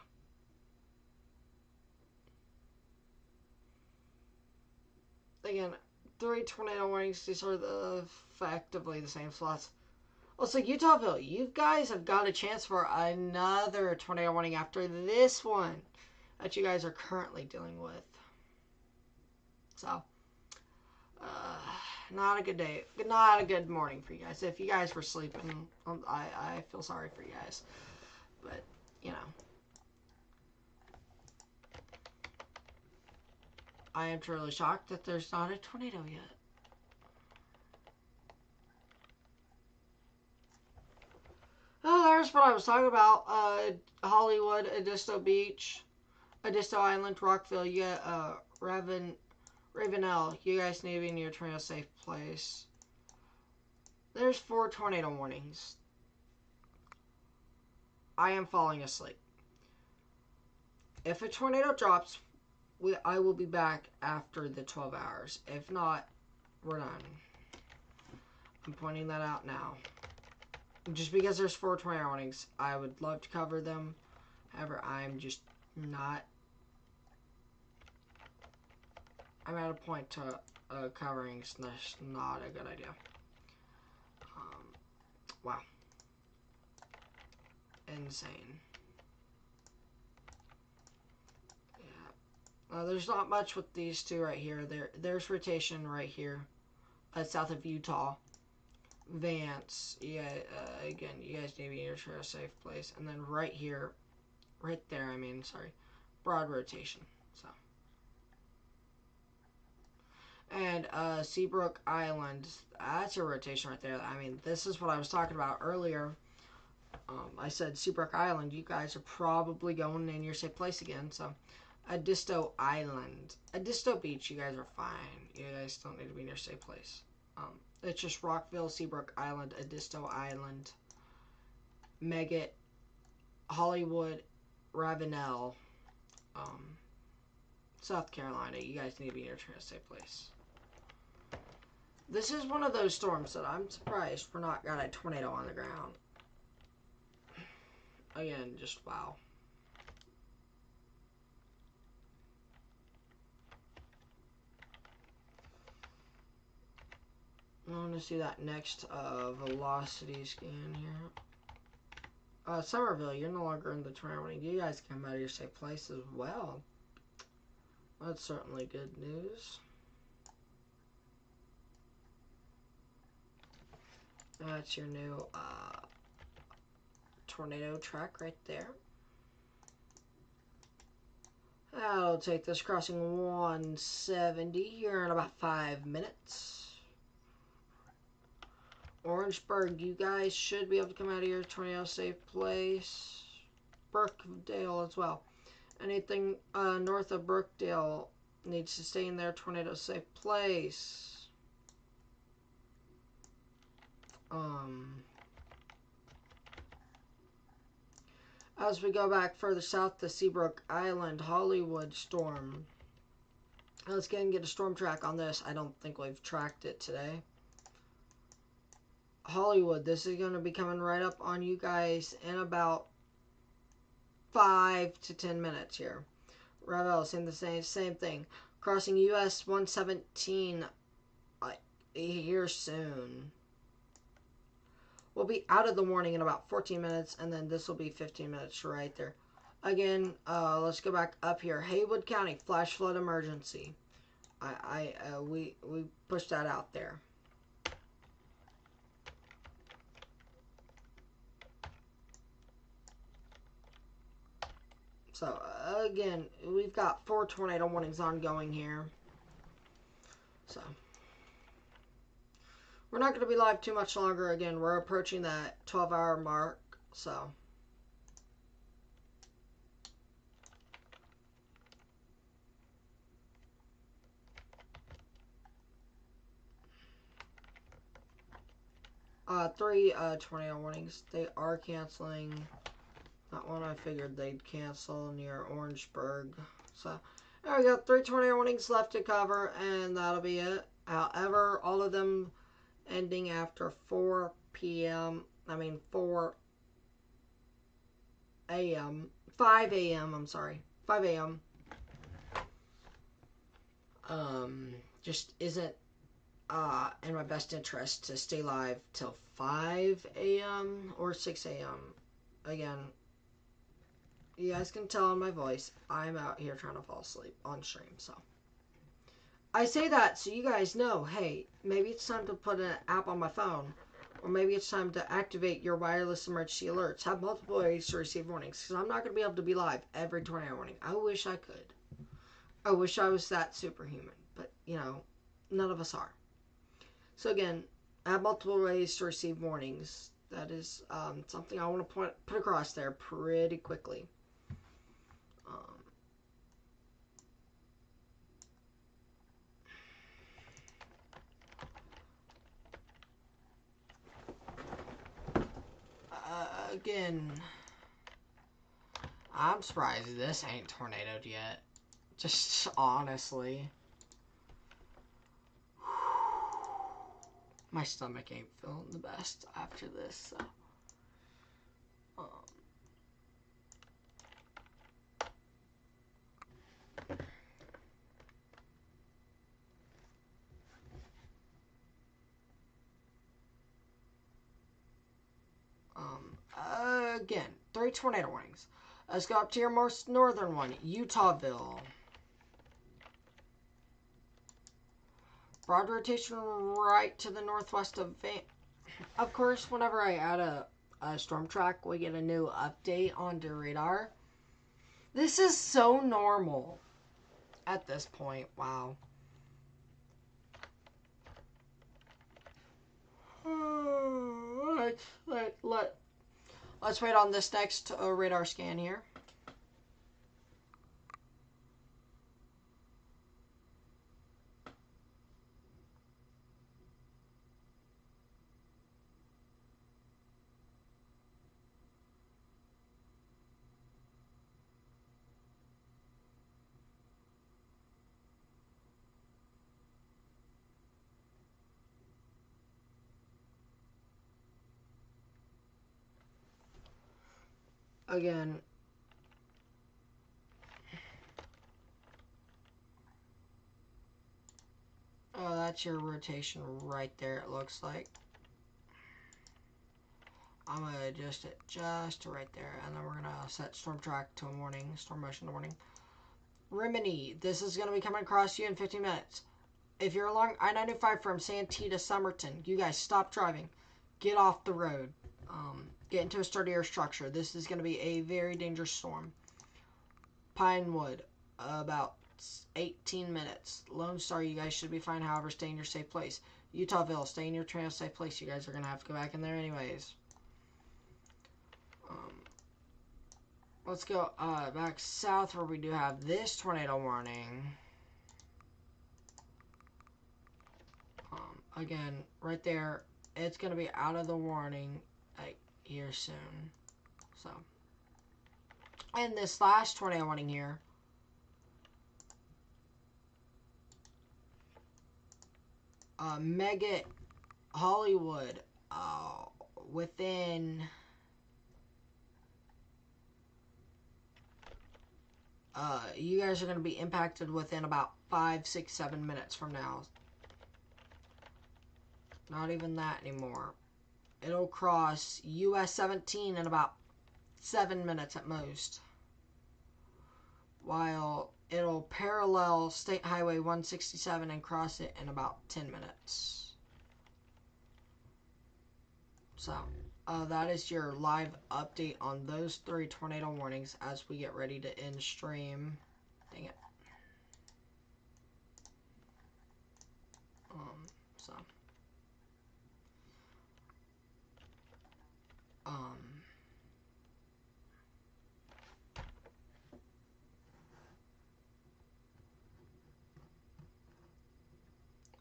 Again, 3 tornado warnings. These are effectively the same slots. Also, Utahville, you guys have got a chance for another tornado warning after this one that you guys are currently dealing with. So, not a good day. Not a good morning for you guys. If you guys were sleeping, I feel sorry for you guys. But, you know. I am truly shocked that there's not a tornado yet. Oh, there's what I was talking about. Hollywood, Edisto Beach, Edisto Island, Rockville. You got Ravenel, you guys need to be in your tornado safe place. There's 4 tornado warnings. I am falling asleep. If a tornado drops, I will be back after the 12 hours. If not, we're done. I'm pointing that out now. Just because there's 4 tornado warnings, I would love to cover them. However, I'm just not... I'm at a point to covering, so that's not a good idea. Wow. Insane. Yeah. There's not much with these two right here. There's rotation right here. South of Utah. Vance. Yeah, again, you guys need to be in your safe place. And then right here, right there, sorry. Broad rotation. So. And Seabrook Island, that's a rotation right there. This is what I was talking about earlier. I said Seabrook Island, you guys are probably going in your safe place again. So, Edisto Island. Edisto Beach, you guys are fine. You guys don't need to be in your safe place. It's just Rockville, Seabrook Island, Edisto Island, Megget, Hollywood, Ravenel, South Carolina. You guys need to be in your safe place. This is one of those storms that I'm surprised we're not got a tornado on the ground. Again, just wow. I want to see that next velocity scan here. Somerville, you're no longer in the tornado warning. You guys come out of your safe place as well. That's certainly good news. That's your new tornado track right there. That'll take this crossing 170 here in about 5 minutes. Orangeburg, you guys should be able to come out of your tornado safe place. Brookdale as well. Anything north of Brookdale needs to stay in their tornado safe place. As we go back further south to Seabrook Island, Hollywood storm. Let's get a storm track on this. I don't think we've tracked it today. Hollywood, this is going to be coming right up on you guys in about 5 to 10 minutes here. Ravel, same thing. Crossing US 117 here soon. We'll be out of the warning in about 14 minutes, and then this will be 15 minutes right there. Again, let's go back up here. Haywood County, flash flood emergency. We pushed that out there. So, again, we've got 4 tornado warnings ongoing here. So, we're not going to be live too much longer. Again, we're approaching that 12-hour mark. So, 3 tornado warnings. They are canceling. That one I figured they'd cancel near Orangeburg. So, there we go. 3 tornado warnings left to cover, and that'll be it. However, all of them ending after 4 p.m. 4 a.m. 5 a.m. I'm sorry. 5 a.m. Just isn't in my best interest to stay live till 5 a.m. or 6 a.m. Again, you guys can tell in my voice, I'm out here trying to fall asleep on stream, so. I say that so you guys know, hey, maybe it's time to put an app on my phone, or maybe it's time to activate your wireless emergency alerts. Have multiple ways to receive warnings, because I'm not going to be able to be live every tornado warning. I wish I could. I wish I was that superhuman, but, you know, none of us are. So again, I have multiple ways to receive warnings. That is something I want to put across there pretty quickly. again, I'm surprised this ain't tornadoed yet. Just honestly. My stomach ain't feeling the best after this, so. Again, 3 tornado warnings. Let's go up to your most northern one, Utahville. Broad rotation right to the northwest of Van. Of course, whenever I add a storm track, we get a new update onto radar. This is so normal at this point. Wow. Let's wait on this next radar scan here. Again, oh, that's your rotation right there, it looks like. I'm going to adjust it just to right there, and then we're going to set storm track to a warning, storm motion to warning. Rimini, this is going to be coming across you in 15 minutes. If you're along I-95 from Santee to Somerton, you guys stop driving. Get off the road. Get into a sturdier structure. This is going to be a very dangerous storm. Pinewood, about 18 minutes. Lone Star, you guys should be fine. However, stay in your safe place. Utahville, stay in your trail safe place. You guys are going to have to go back in there anyways. Let's go back south where we do have this tornado warning. Again, right there, it's going to be out of the warning here soon. So, and this last tornado warning here, Mega Hollywood, within you guys are going to be impacted within about 5, 6, 7 minutes from now. Not even that anymore. It'll cross US 17 in about 7 minutes at most. While it'll parallel State Highway 167 and cross it in about 10 minutes. So, that is your live update on those 3 tornado warnings as we get ready to end stream. Dang it. So.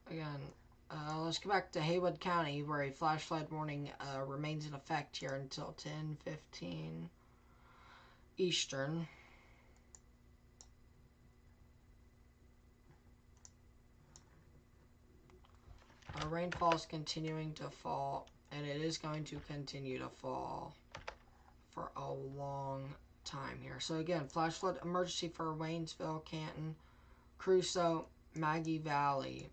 Again, let's go back to Haywood County, where a flash flood warning remains in effect here until 10:15 Eastern. Rainfall is continuing to fall, and it is going to continue to fall for a long time here. So again, flash flood emergency for Waynesville, Canton, Crusoe, Maggie Valley,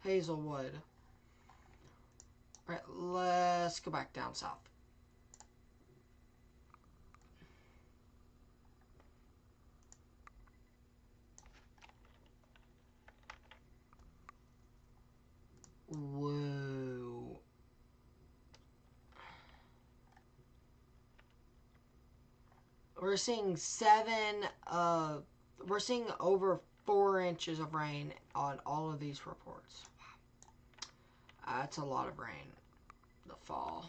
Hazelwood. Alright, let's go back down south. Whoa. We're seeing we're seeing over 4 inches of rain on all of these reports. Wow. That's a lot of rain. The fall.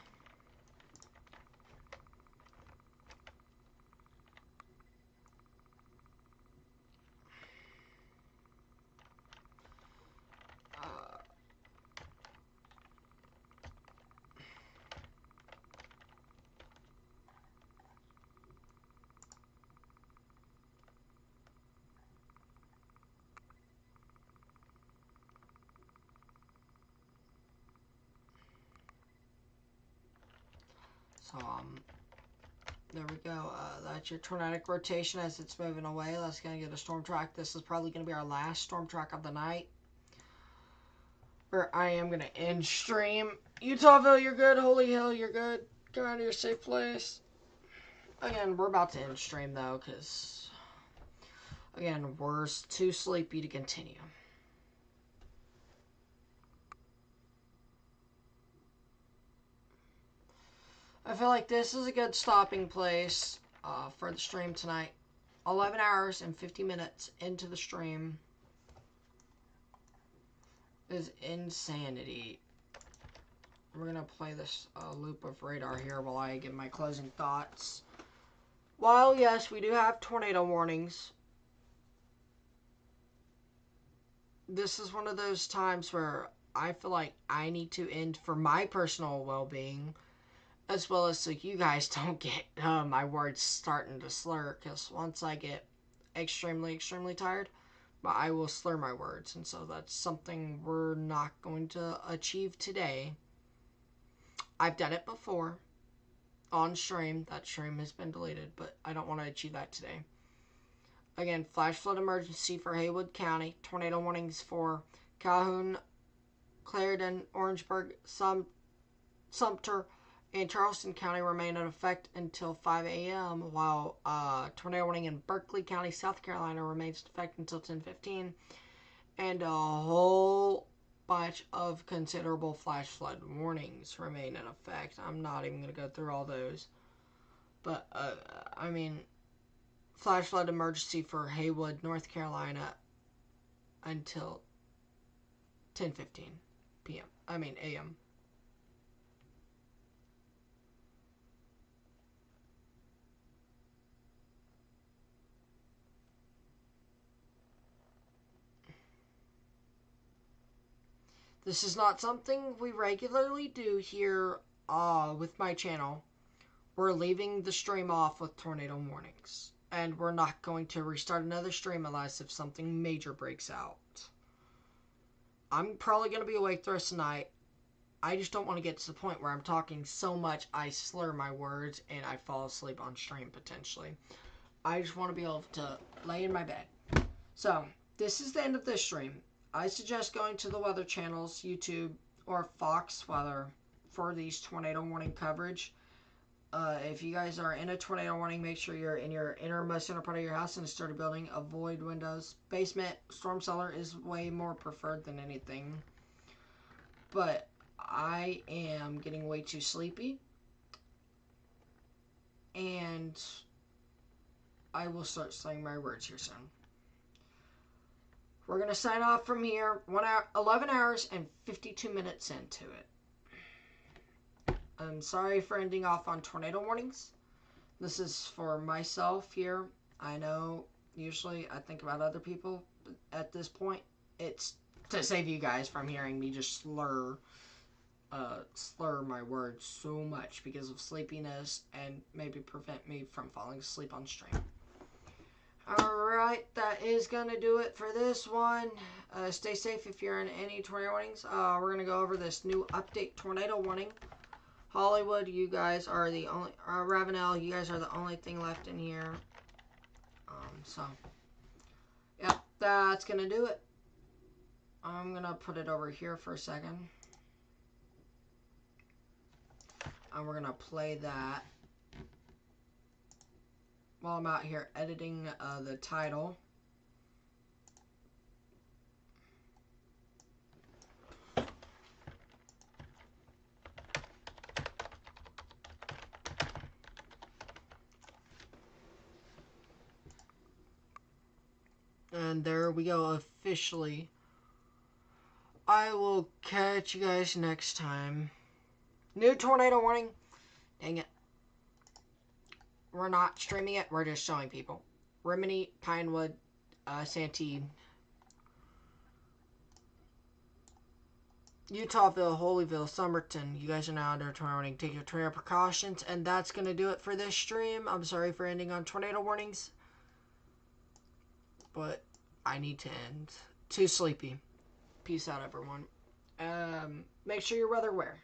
So, there we go. That's your tornadic rotation as it's moving away. Let's go and get a storm track. This is probably going to be our last storm track of the night. Or I am going to end stream. Utahville, you're good. Holy Hill, you're good. Go out to your safe place. Again, we're about to end stream, though, because, again, we're too sleepy to continue. I feel like this is a good stopping place for the stream tonight. 11 hours and 50 minutes into the stream is insanity. We're going to play this loop of radar here while I give my closing thoughts. While, yes, we do have tornado warnings, this is one of those times where I feel like I need to end for my personal well-being, as well as so you guys don't get my words starting to slur, because once I get extremely, extremely tired, I will slur my words, and so that's something we're not going to achieve today. I've done it before on stream. That stream has been deleted, but I don't want to achieve that today. Again, flash flood emergency for Haywood County. Tornado warnings for Calhoun, Clarendon, Orangeburg, Sumter, and Charleston County remain in effect until 5 a.m., while tornado warning in Berkeley County, South Carolina remains in effect until 10:15, and a whole bunch of considerable flash flood warnings remain in effect. I'm not even going to go through all those, but, I mean, flash flood emergency for Haywood, North Carolina until 10:15 p.m. a.m. This is not something we regularly do here with my channel. We're leaving the stream off with tornado warnings. And we're not going to restart another stream unless if something major breaks out. I'm probably going to be awake the rest of the night. I just don't want to get to the point where I'm talking so much I slur my words and I fall asleep on stream potentially. I just want to be able to lay in my bed. So, this is the end of this stream. I suggest going to the Weather Channel's YouTube or Fox Weather for these tornado warning coverage. If you guys are in a tornado warning, make sure you're in your innermost center part of your house in a sturdy building. Avoid windows. Basement, storm cellar is way more preferred than anything. But I am getting way too sleepy. And I will start saying my words here soon. We're going to sign off from here. 11 hours and 52 minutes into it. I'm sorry for ending off on tornado warnings. This is for myself here. I know usually I think about other people, but at this point, it's to save you guys from hearing me just slur my words so much because of sleepiness and maybe prevent me from falling asleep on stream. Alright, that is going to do it for this one. Stay safe if you're in any tornado warnings. We're going to go over this new update tornado warning. Hollywood, you guys are the only... Ravenel, you guys are the only thing left in here. Yep, that's going to do it. I'm going to put it over here for a second. And we're going to play that while I'm out here editing the title. And there we go, officially. I will catch you guys next time. New tornado warning. Dang it. We're not streaming it, we're just showing people. Rimini, Pinewood, Santee, Utahville, Holyville, Somerton. You guys are now under tornado warning. Take your tornado precautions. And that's going to do it for this stream. I'm sorry for ending on tornado warnings. But I need to end. Too sleepy. Peace out, everyone. Make sure you're weather aware.